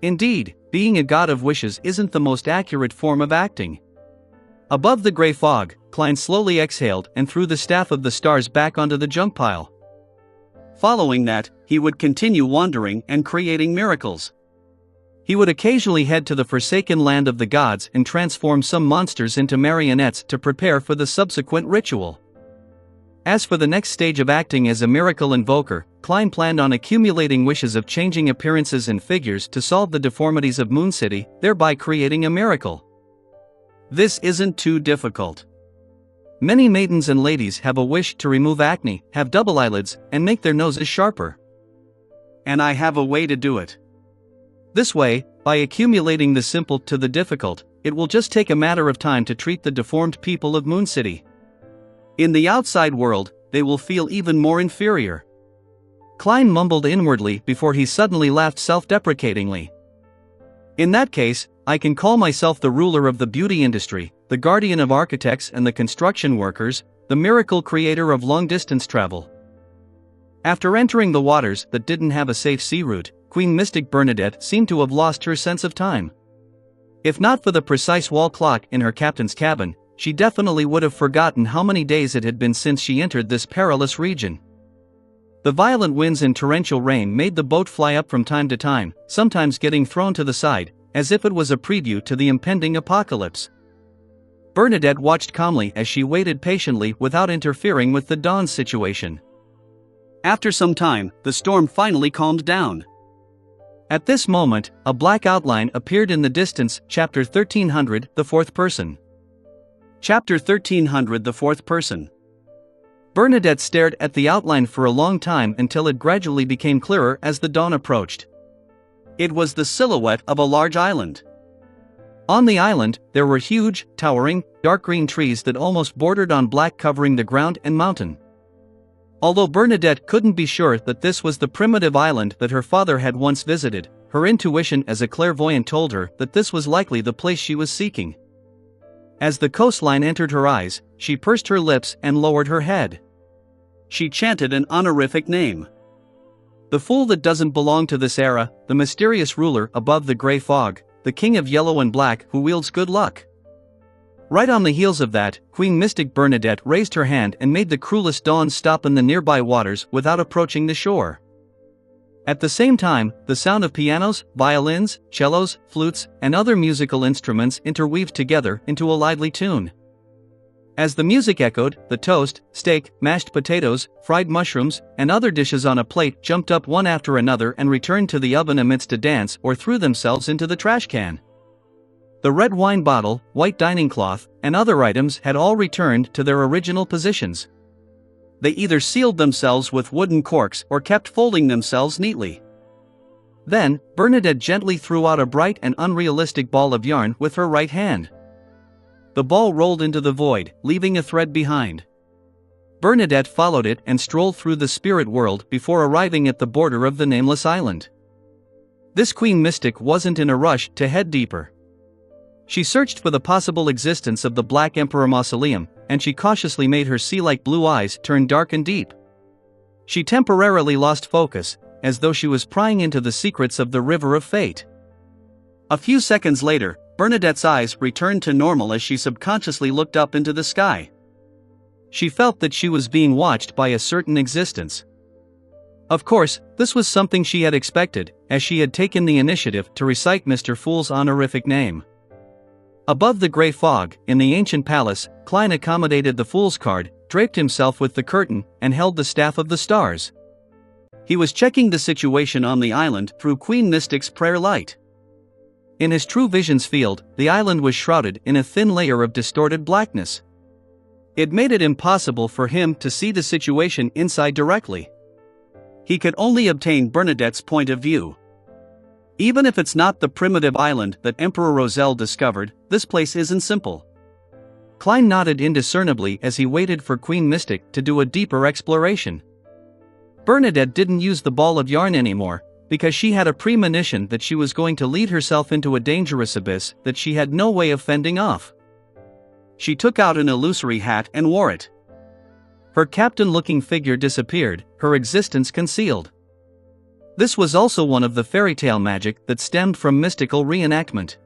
Indeed, being a god of wishes isn't the most accurate form of acting. Above the gray fog, Klein slowly exhaled and threw the staff of the stars back onto the junk pile. Following that, he would continue wandering and creating miracles. He would occasionally head to the forsaken land of the gods and transform some monsters into marionettes to prepare for the subsequent ritual. As for the next stage of acting as a miracle invoker, Klein planned on accumulating wishes of changing appearances and figures to solve the deformities of Moon City, thereby creating a miracle. This isn't too difficult. Many maidens and ladies have a wish to remove acne, have double eyelids, and make their noses sharper. And I have a way to do it. This way, by accumulating the simple to the difficult, it will just take a matter of time to treat the deformed people of Moon City. In the outside world, they will feel even more inferior. Klein mumbled inwardly before he suddenly laughed self-deprecatingly. In that case, I can call myself the ruler of the beauty industry, the guardian of architects and the construction workers, the miracle creator of long-distance travel. After entering the waters that didn't have a safe sea route, Queen Mystic Bernadette seemed to have lost her sense of time. If not for the precise wall clock in her captain's cabin, she definitely would have forgotten how many days it had been since she entered this perilous region. The violent winds and torrential rain made the boat fly up from time to time, sometimes getting thrown to the side, as if it was a preview to the impending apocalypse. Bernadette watched calmly as she waited patiently without interfering with the Dawn's situation. After some time, the storm finally calmed down. At this moment, a black outline appeared in the distance. Chapter 1300, the fourth person. Chapter 1300, the fourth person. Bernadette stared at the outline for a long time until it gradually became clearer as the dawn approached. It was the silhouette of a large island. On the island, there were huge, towering, dark green trees that almost bordered on black, covering the ground and mountain. Although Bernadette couldn't be sure that this was the primitive island that her father had once visited, her intuition as a clairvoyant told her that this was likely the place she was seeking. As the coastline entered her eyes, she pursed her lips and lowered her head. She chanted an honorific name. The fool that doesn't belong to this era, the mysterious ruler above the gray fog, the king of yellow and black who wields good luck. Right on the heels of that, Queen Mystic Bernadette raised her hand and made the cruelest dawn stop in the nearby waters without approaching the shore. At the same time, the sound of pianos, violins, cellos, flutes, and other musical instruments interweaved together into a lively tune. As the music echoed, the toast, steak, mashed potatoes, fried mushrooms, and other dishes on a plate jumped up one after another and returned to the oven amidst a dance or threw themselves into the trash can. The red wine bottle, white dining cloth, and other items had all returned to their original positions. They either sealed themselves with wooden corks or kept folding themselves neatly. Then, Bernadette gently threw out a bright and unrealistic ball of yarn with her right hand. The ball rolled into the void, leaving a thread behind. Bernadette followed it and strolled through the spirit world before arriving at the border of the nameless island. This Queen Mystic wasn't in a rush to head deeper. She searched for the possible existence of the Black Emperor Mausoleum, and she cautiously made her sea-like blue eyes turn dark and deep. She temporarily lost focus, as though she was prying into the secrets of the River of Fate. A few seconds later, Bernadette's eyes returned to normal as she subconsciously looked up into the sky. She felt that she was being watched by a certain existence. Of course, this was something she had expected, as she had taken the initiative to recite Mr. Fool's honorific name. Above the gray fog, in the ancient palace, Klein accommodated the fool's card, draped himself with the curtain, and held the staff of the stars. He was checking the situation on the island through Queen Mystic's prayer light. In his true vision's field, the island was shrouded in a thin layer of distorted blackness. It made it impossible for him to see the situation inside directly. He could only obtain Bernadette's point of view. Even if it's not the primitive island that Emperor Roselle discovered, this place isn't simple. Klein nodded indiscernibly as he waited for Queen Mystic to do a deeper exploration. Bernadette didn't use the ball of yarn anymore, because she had a premonition that she was going to lead herself into a dangerous abyss that she had no way of fending off. She took out an illusory hat and wore it. Her captain-looking figure disappeared, her existence concealed. This was also one of the fairy tale magic that stemmed from mystical reenactment.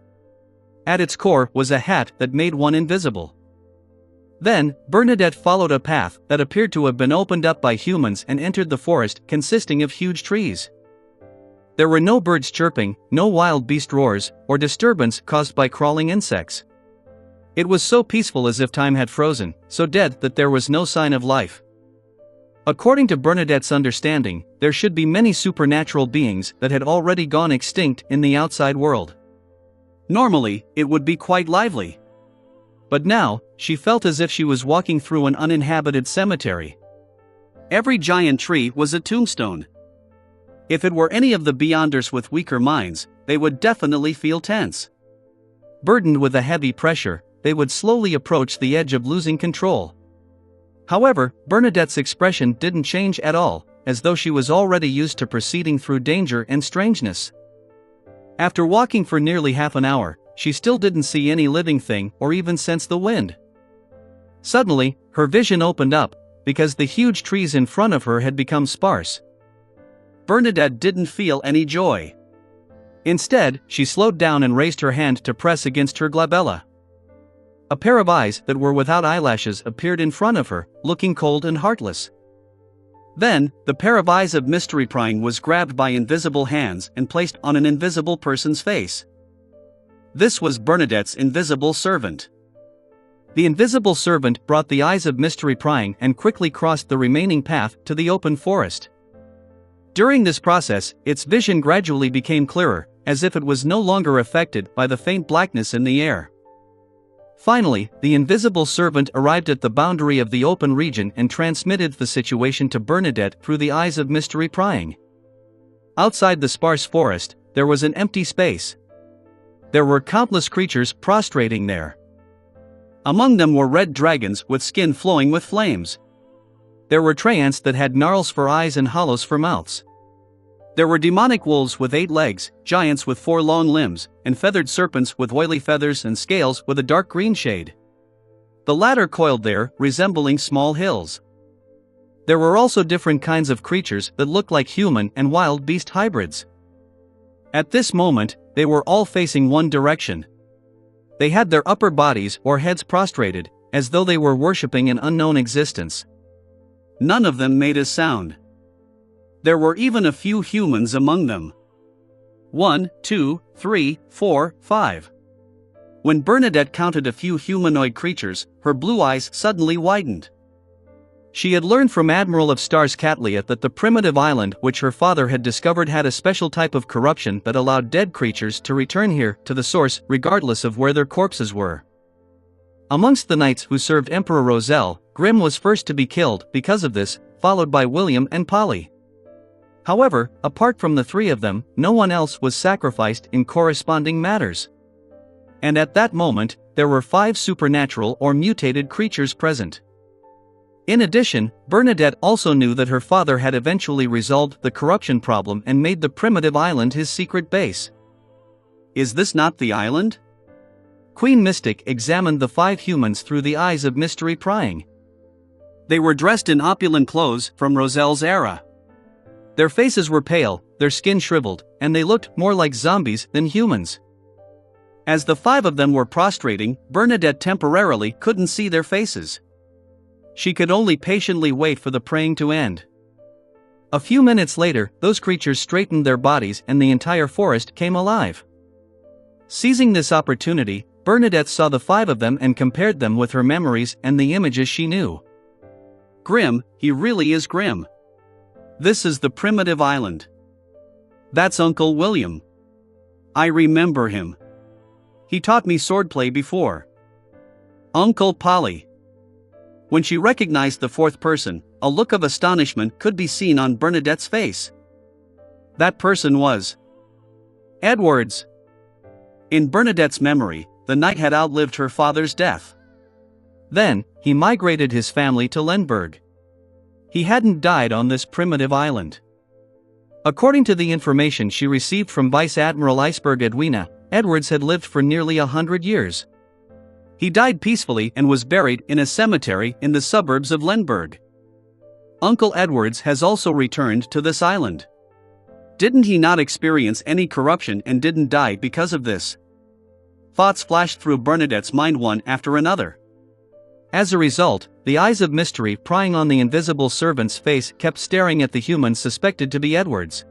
At its core was a hat that made one invisible. Then, Bernadette followed a path that appeared to have been opened up by humans and entered the forest consisting of huge trees. There were no birds chirping, no wild beast roars, or disturbance caused by crawling insects. It was so peaceful as if time had frozen, so dead that there was no sign of life. According to Bernadette's understanding, there should be many supernatural beings that had already gone extinct in the outside world. Normally, it would be quite lively. But now, she felt as if she was walking through an uninhabited cemetery. Every giant tree was a tombstone. If it were any of the Beyonders with weaker minds, they would definitely feel tense. Burdened with a heavy pressure, they would slowly approach the edge of losing control. However, Bernadette's expression didn't change at all, as though she was already used to proceeding through danger and strangeness. After walking for nearly half an hour, she still didn't see any living thing or even sense the wind. Suddenly, her vision opened up, because the huge trees in front of her had become sparse. Bernadette didn't feel any joy. Instead, she slowed down and raised her hand to press against her glabella. A pair of eyes that were without eyelashes appeared in front of her, looking cold and heartless. Then, the pair of eyes of mystery prying was grabbed by invisible hands and placed on an invisible person's face. This was Bernadette's invisible servant. The invisible servant brought the eyes of mystery prying and quickly crossed the remaining path to the open forest. During this process, its vision gradually became clearer, as if it was no longer affected by the faint blackness in the air. Finally, the invisible servant arrived at the boundary of the open region and transmitted the situation to Bernadette through the eyes of mystery prying. Outside the sparse forest, there was an empty space. There were countless creatures prostrating there. Among them were red dragons with skin flowing with flames. There were treants that had gnarls for eyes and hollows for mouths. There were demonic wolves with 8 legs, giants with 4 long limbs, and feathered serpents with oily feathers and scales with a dark green shade. The latter coiled there, resembling small hills. There were also different kinds of creatures that looked like human and wild beast hybrids. At this moment, they were all facing one direction. They had their upper bodies or heads prostrated, as though they were worshipping an unknown existence. None of them made a sound. There were even a few humans among them. 1, 2, 3, 4, 5. When Bernadette counted a few humanoid creatures, her blue eyes suddenly widened. She had learned from Admiral of Stars Catlia that the primitive island which her father had discovered had a special type of corruption that allowed dead creatures to return here to the source regardless of where their corpses were. Amongst the knights who served Emperor Roselle, Grimm was first to be killed because of this, followed by William and Polly. However, apart from the 3 of them, no one else was sacrificed in corresponding matters. And at that moment, there were 5 supernatural or mutated creatures present. In addition, Bernadette also knew that her father had eventually resolved the corruption problem and made the primitive island his secret base. Is this not the island? Queen Mystic examined the 5 humans through the eyes of mystery prying. They were dressed in opulent clothes from Roselle's era. Their faces were pale, their skin shriveled, and they looked more like zombies than humans. As the 5 of them were prostrating, Bernadette temporarily couldn't see their faces. She could only patiently wait for the praying to end. A few minutes later, those creatures straightened their bodies and the entire forest came alive. Seizing this opportunity, Bernadette saw the 5 of them and compared them with her memories and the images she knew. Grimm, he really is Grimm. This is the primitive island. That's Uncle William. I remember him. He taught me swordplay before. Uncle Polly. When she recognized the 4th person, a look of astonishment could be seen on Bernadette's face. That person was Edwards. In Bernadette's memory, the knight had outlived her father's death. Then, he migrated his family to Lemberg. He hadn't died on this primitive island. According to the information she received from Vice Admiral Iceberg Edwina, Edwards had lived for nearly 100 years. He died peacefully and was buried in a cemetery in the suburbs of Lemberg. Uncle Edwards has also returned to this island. Didn't he not experience any corruption and didn't die because of this? Thoughts flashed through Bernadette's mind one after another. As a result, the eyes of mystery prying on the invisible servant's face kept staring at the human suspected to be Edwards.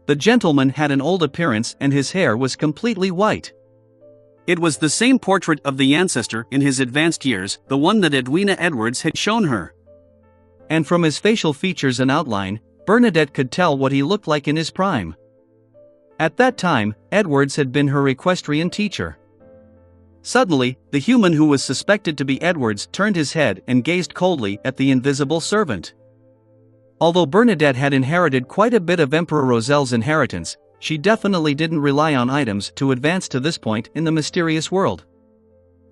The gentleman had an old appearance and his hair was completely white. It was the same portrait of the ancestor in his advanced years, the one that Edwina Edwards had shown her. And from his facial features and outline, Bernadette could tell what he looked like in his prime. At that time, Edwards had been her equestrian teacher. Suddenly, the human who was suspected to be Edwards turned his head and gazed coldly at the invisible servant. Although Bernadette had inherited quite a bit of Emperor Roselle's inheritance, she definitely didn't rely on items to advance to this point in the mysterious world.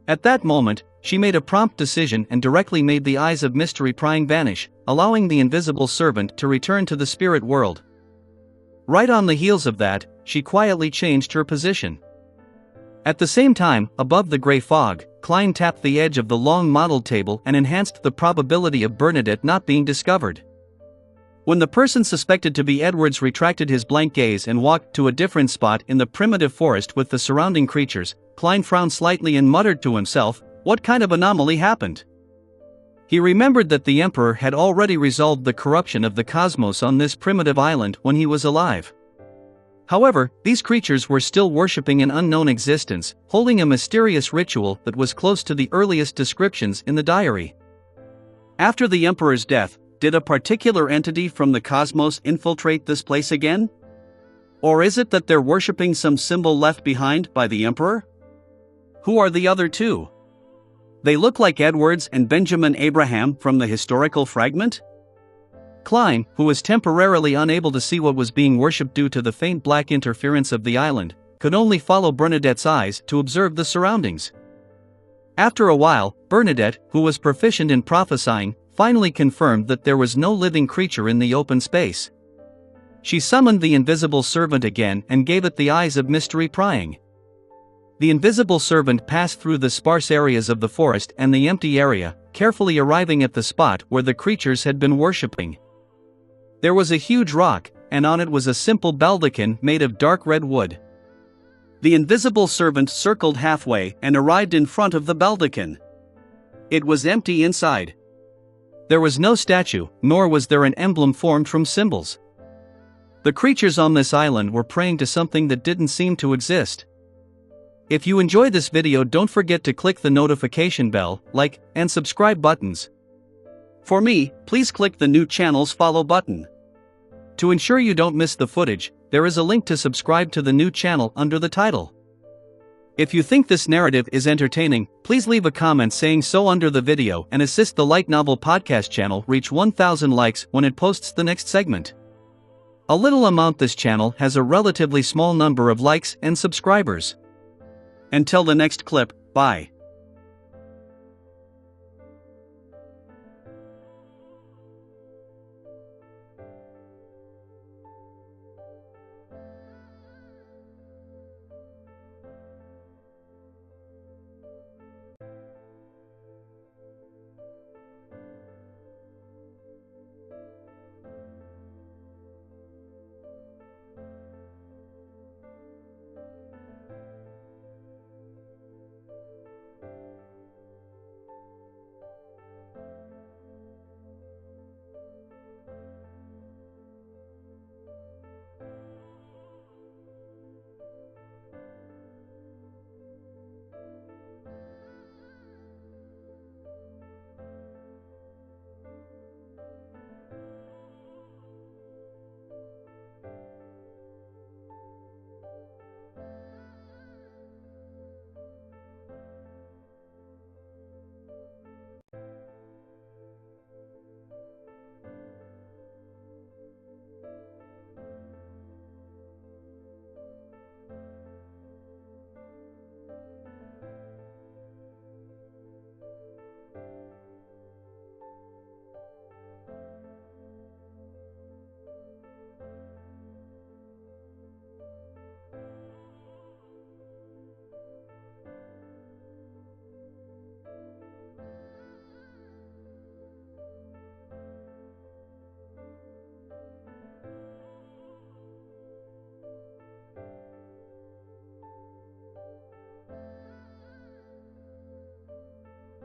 At that moment, she made a prompt decision and directly made the eyes of mystery prying vanish, allowing the invisible servant to return to the spirit world. Right on the heels of that, she quietly changed her position. At the same time, above the gray fog, Klein tapped the edge of the long modeled table and enhanced the probability of Bernadette not being discovered. When the person suspected to be Edwards retracted his blank gaze and walked to a different spot in the primitive forest with the surrounding creatures, Klein frowned slightly and muttered to himself, "What kind of anomaly happened?" He remembered that the Emperor had already resolved the corruption of the cosmos on this primitive island when he was alive. However, these creatures were still worshipping an unknown existence, holding a mysterious ritual that was close to the earliest descriptions in the diary. After the Emperor's death, did a particular entity from the cosmos infiltrate this place again? Or is it that they're worshipping some symbol left behind by the Emperor? Who are the other two? They look like Edwards and Benjamin Abraham from the historical fragment? Klein, who was temporarily unable to see what was being worshipped due to the faint black interference of the island, could only follow Bernadette's eyes to observe the surroundings. After a while, Bernadette, who was proficient in prophesying, finally confirmed that there was no living creature in the open space. She summoned the invisible servant again and gave it the eyes of mystery prying. The invisible servant passed through the sparse areas of the forest and the empty area, carefully arriving at the spot where the creatures had been worshipping. There was a huge rock, and on it was a simple baldachin made of dark red wood. The invisible servant circled halfway and arrived in front of the baldachin. It was empty inside. There was no statue, nor was there an emblem formed from symbols. The creatures on this island were praying to something that didn't seem to exist. If you enjoyed this video, don't forget to click the notification bell, like, and subscribe buttons. For me, please click the new channel's follow button. To ensure you don't miss the footage, there is a link to subscribe to the new channel under the title. If you think this narrative is entertaining, please leave a comment saying so under the video and assist the Light Novel podcast channel reach 1,000 likes when it posts the next segment. A little amount this channel has a relatively small number of likes and subscribers. Until the next clip, bye.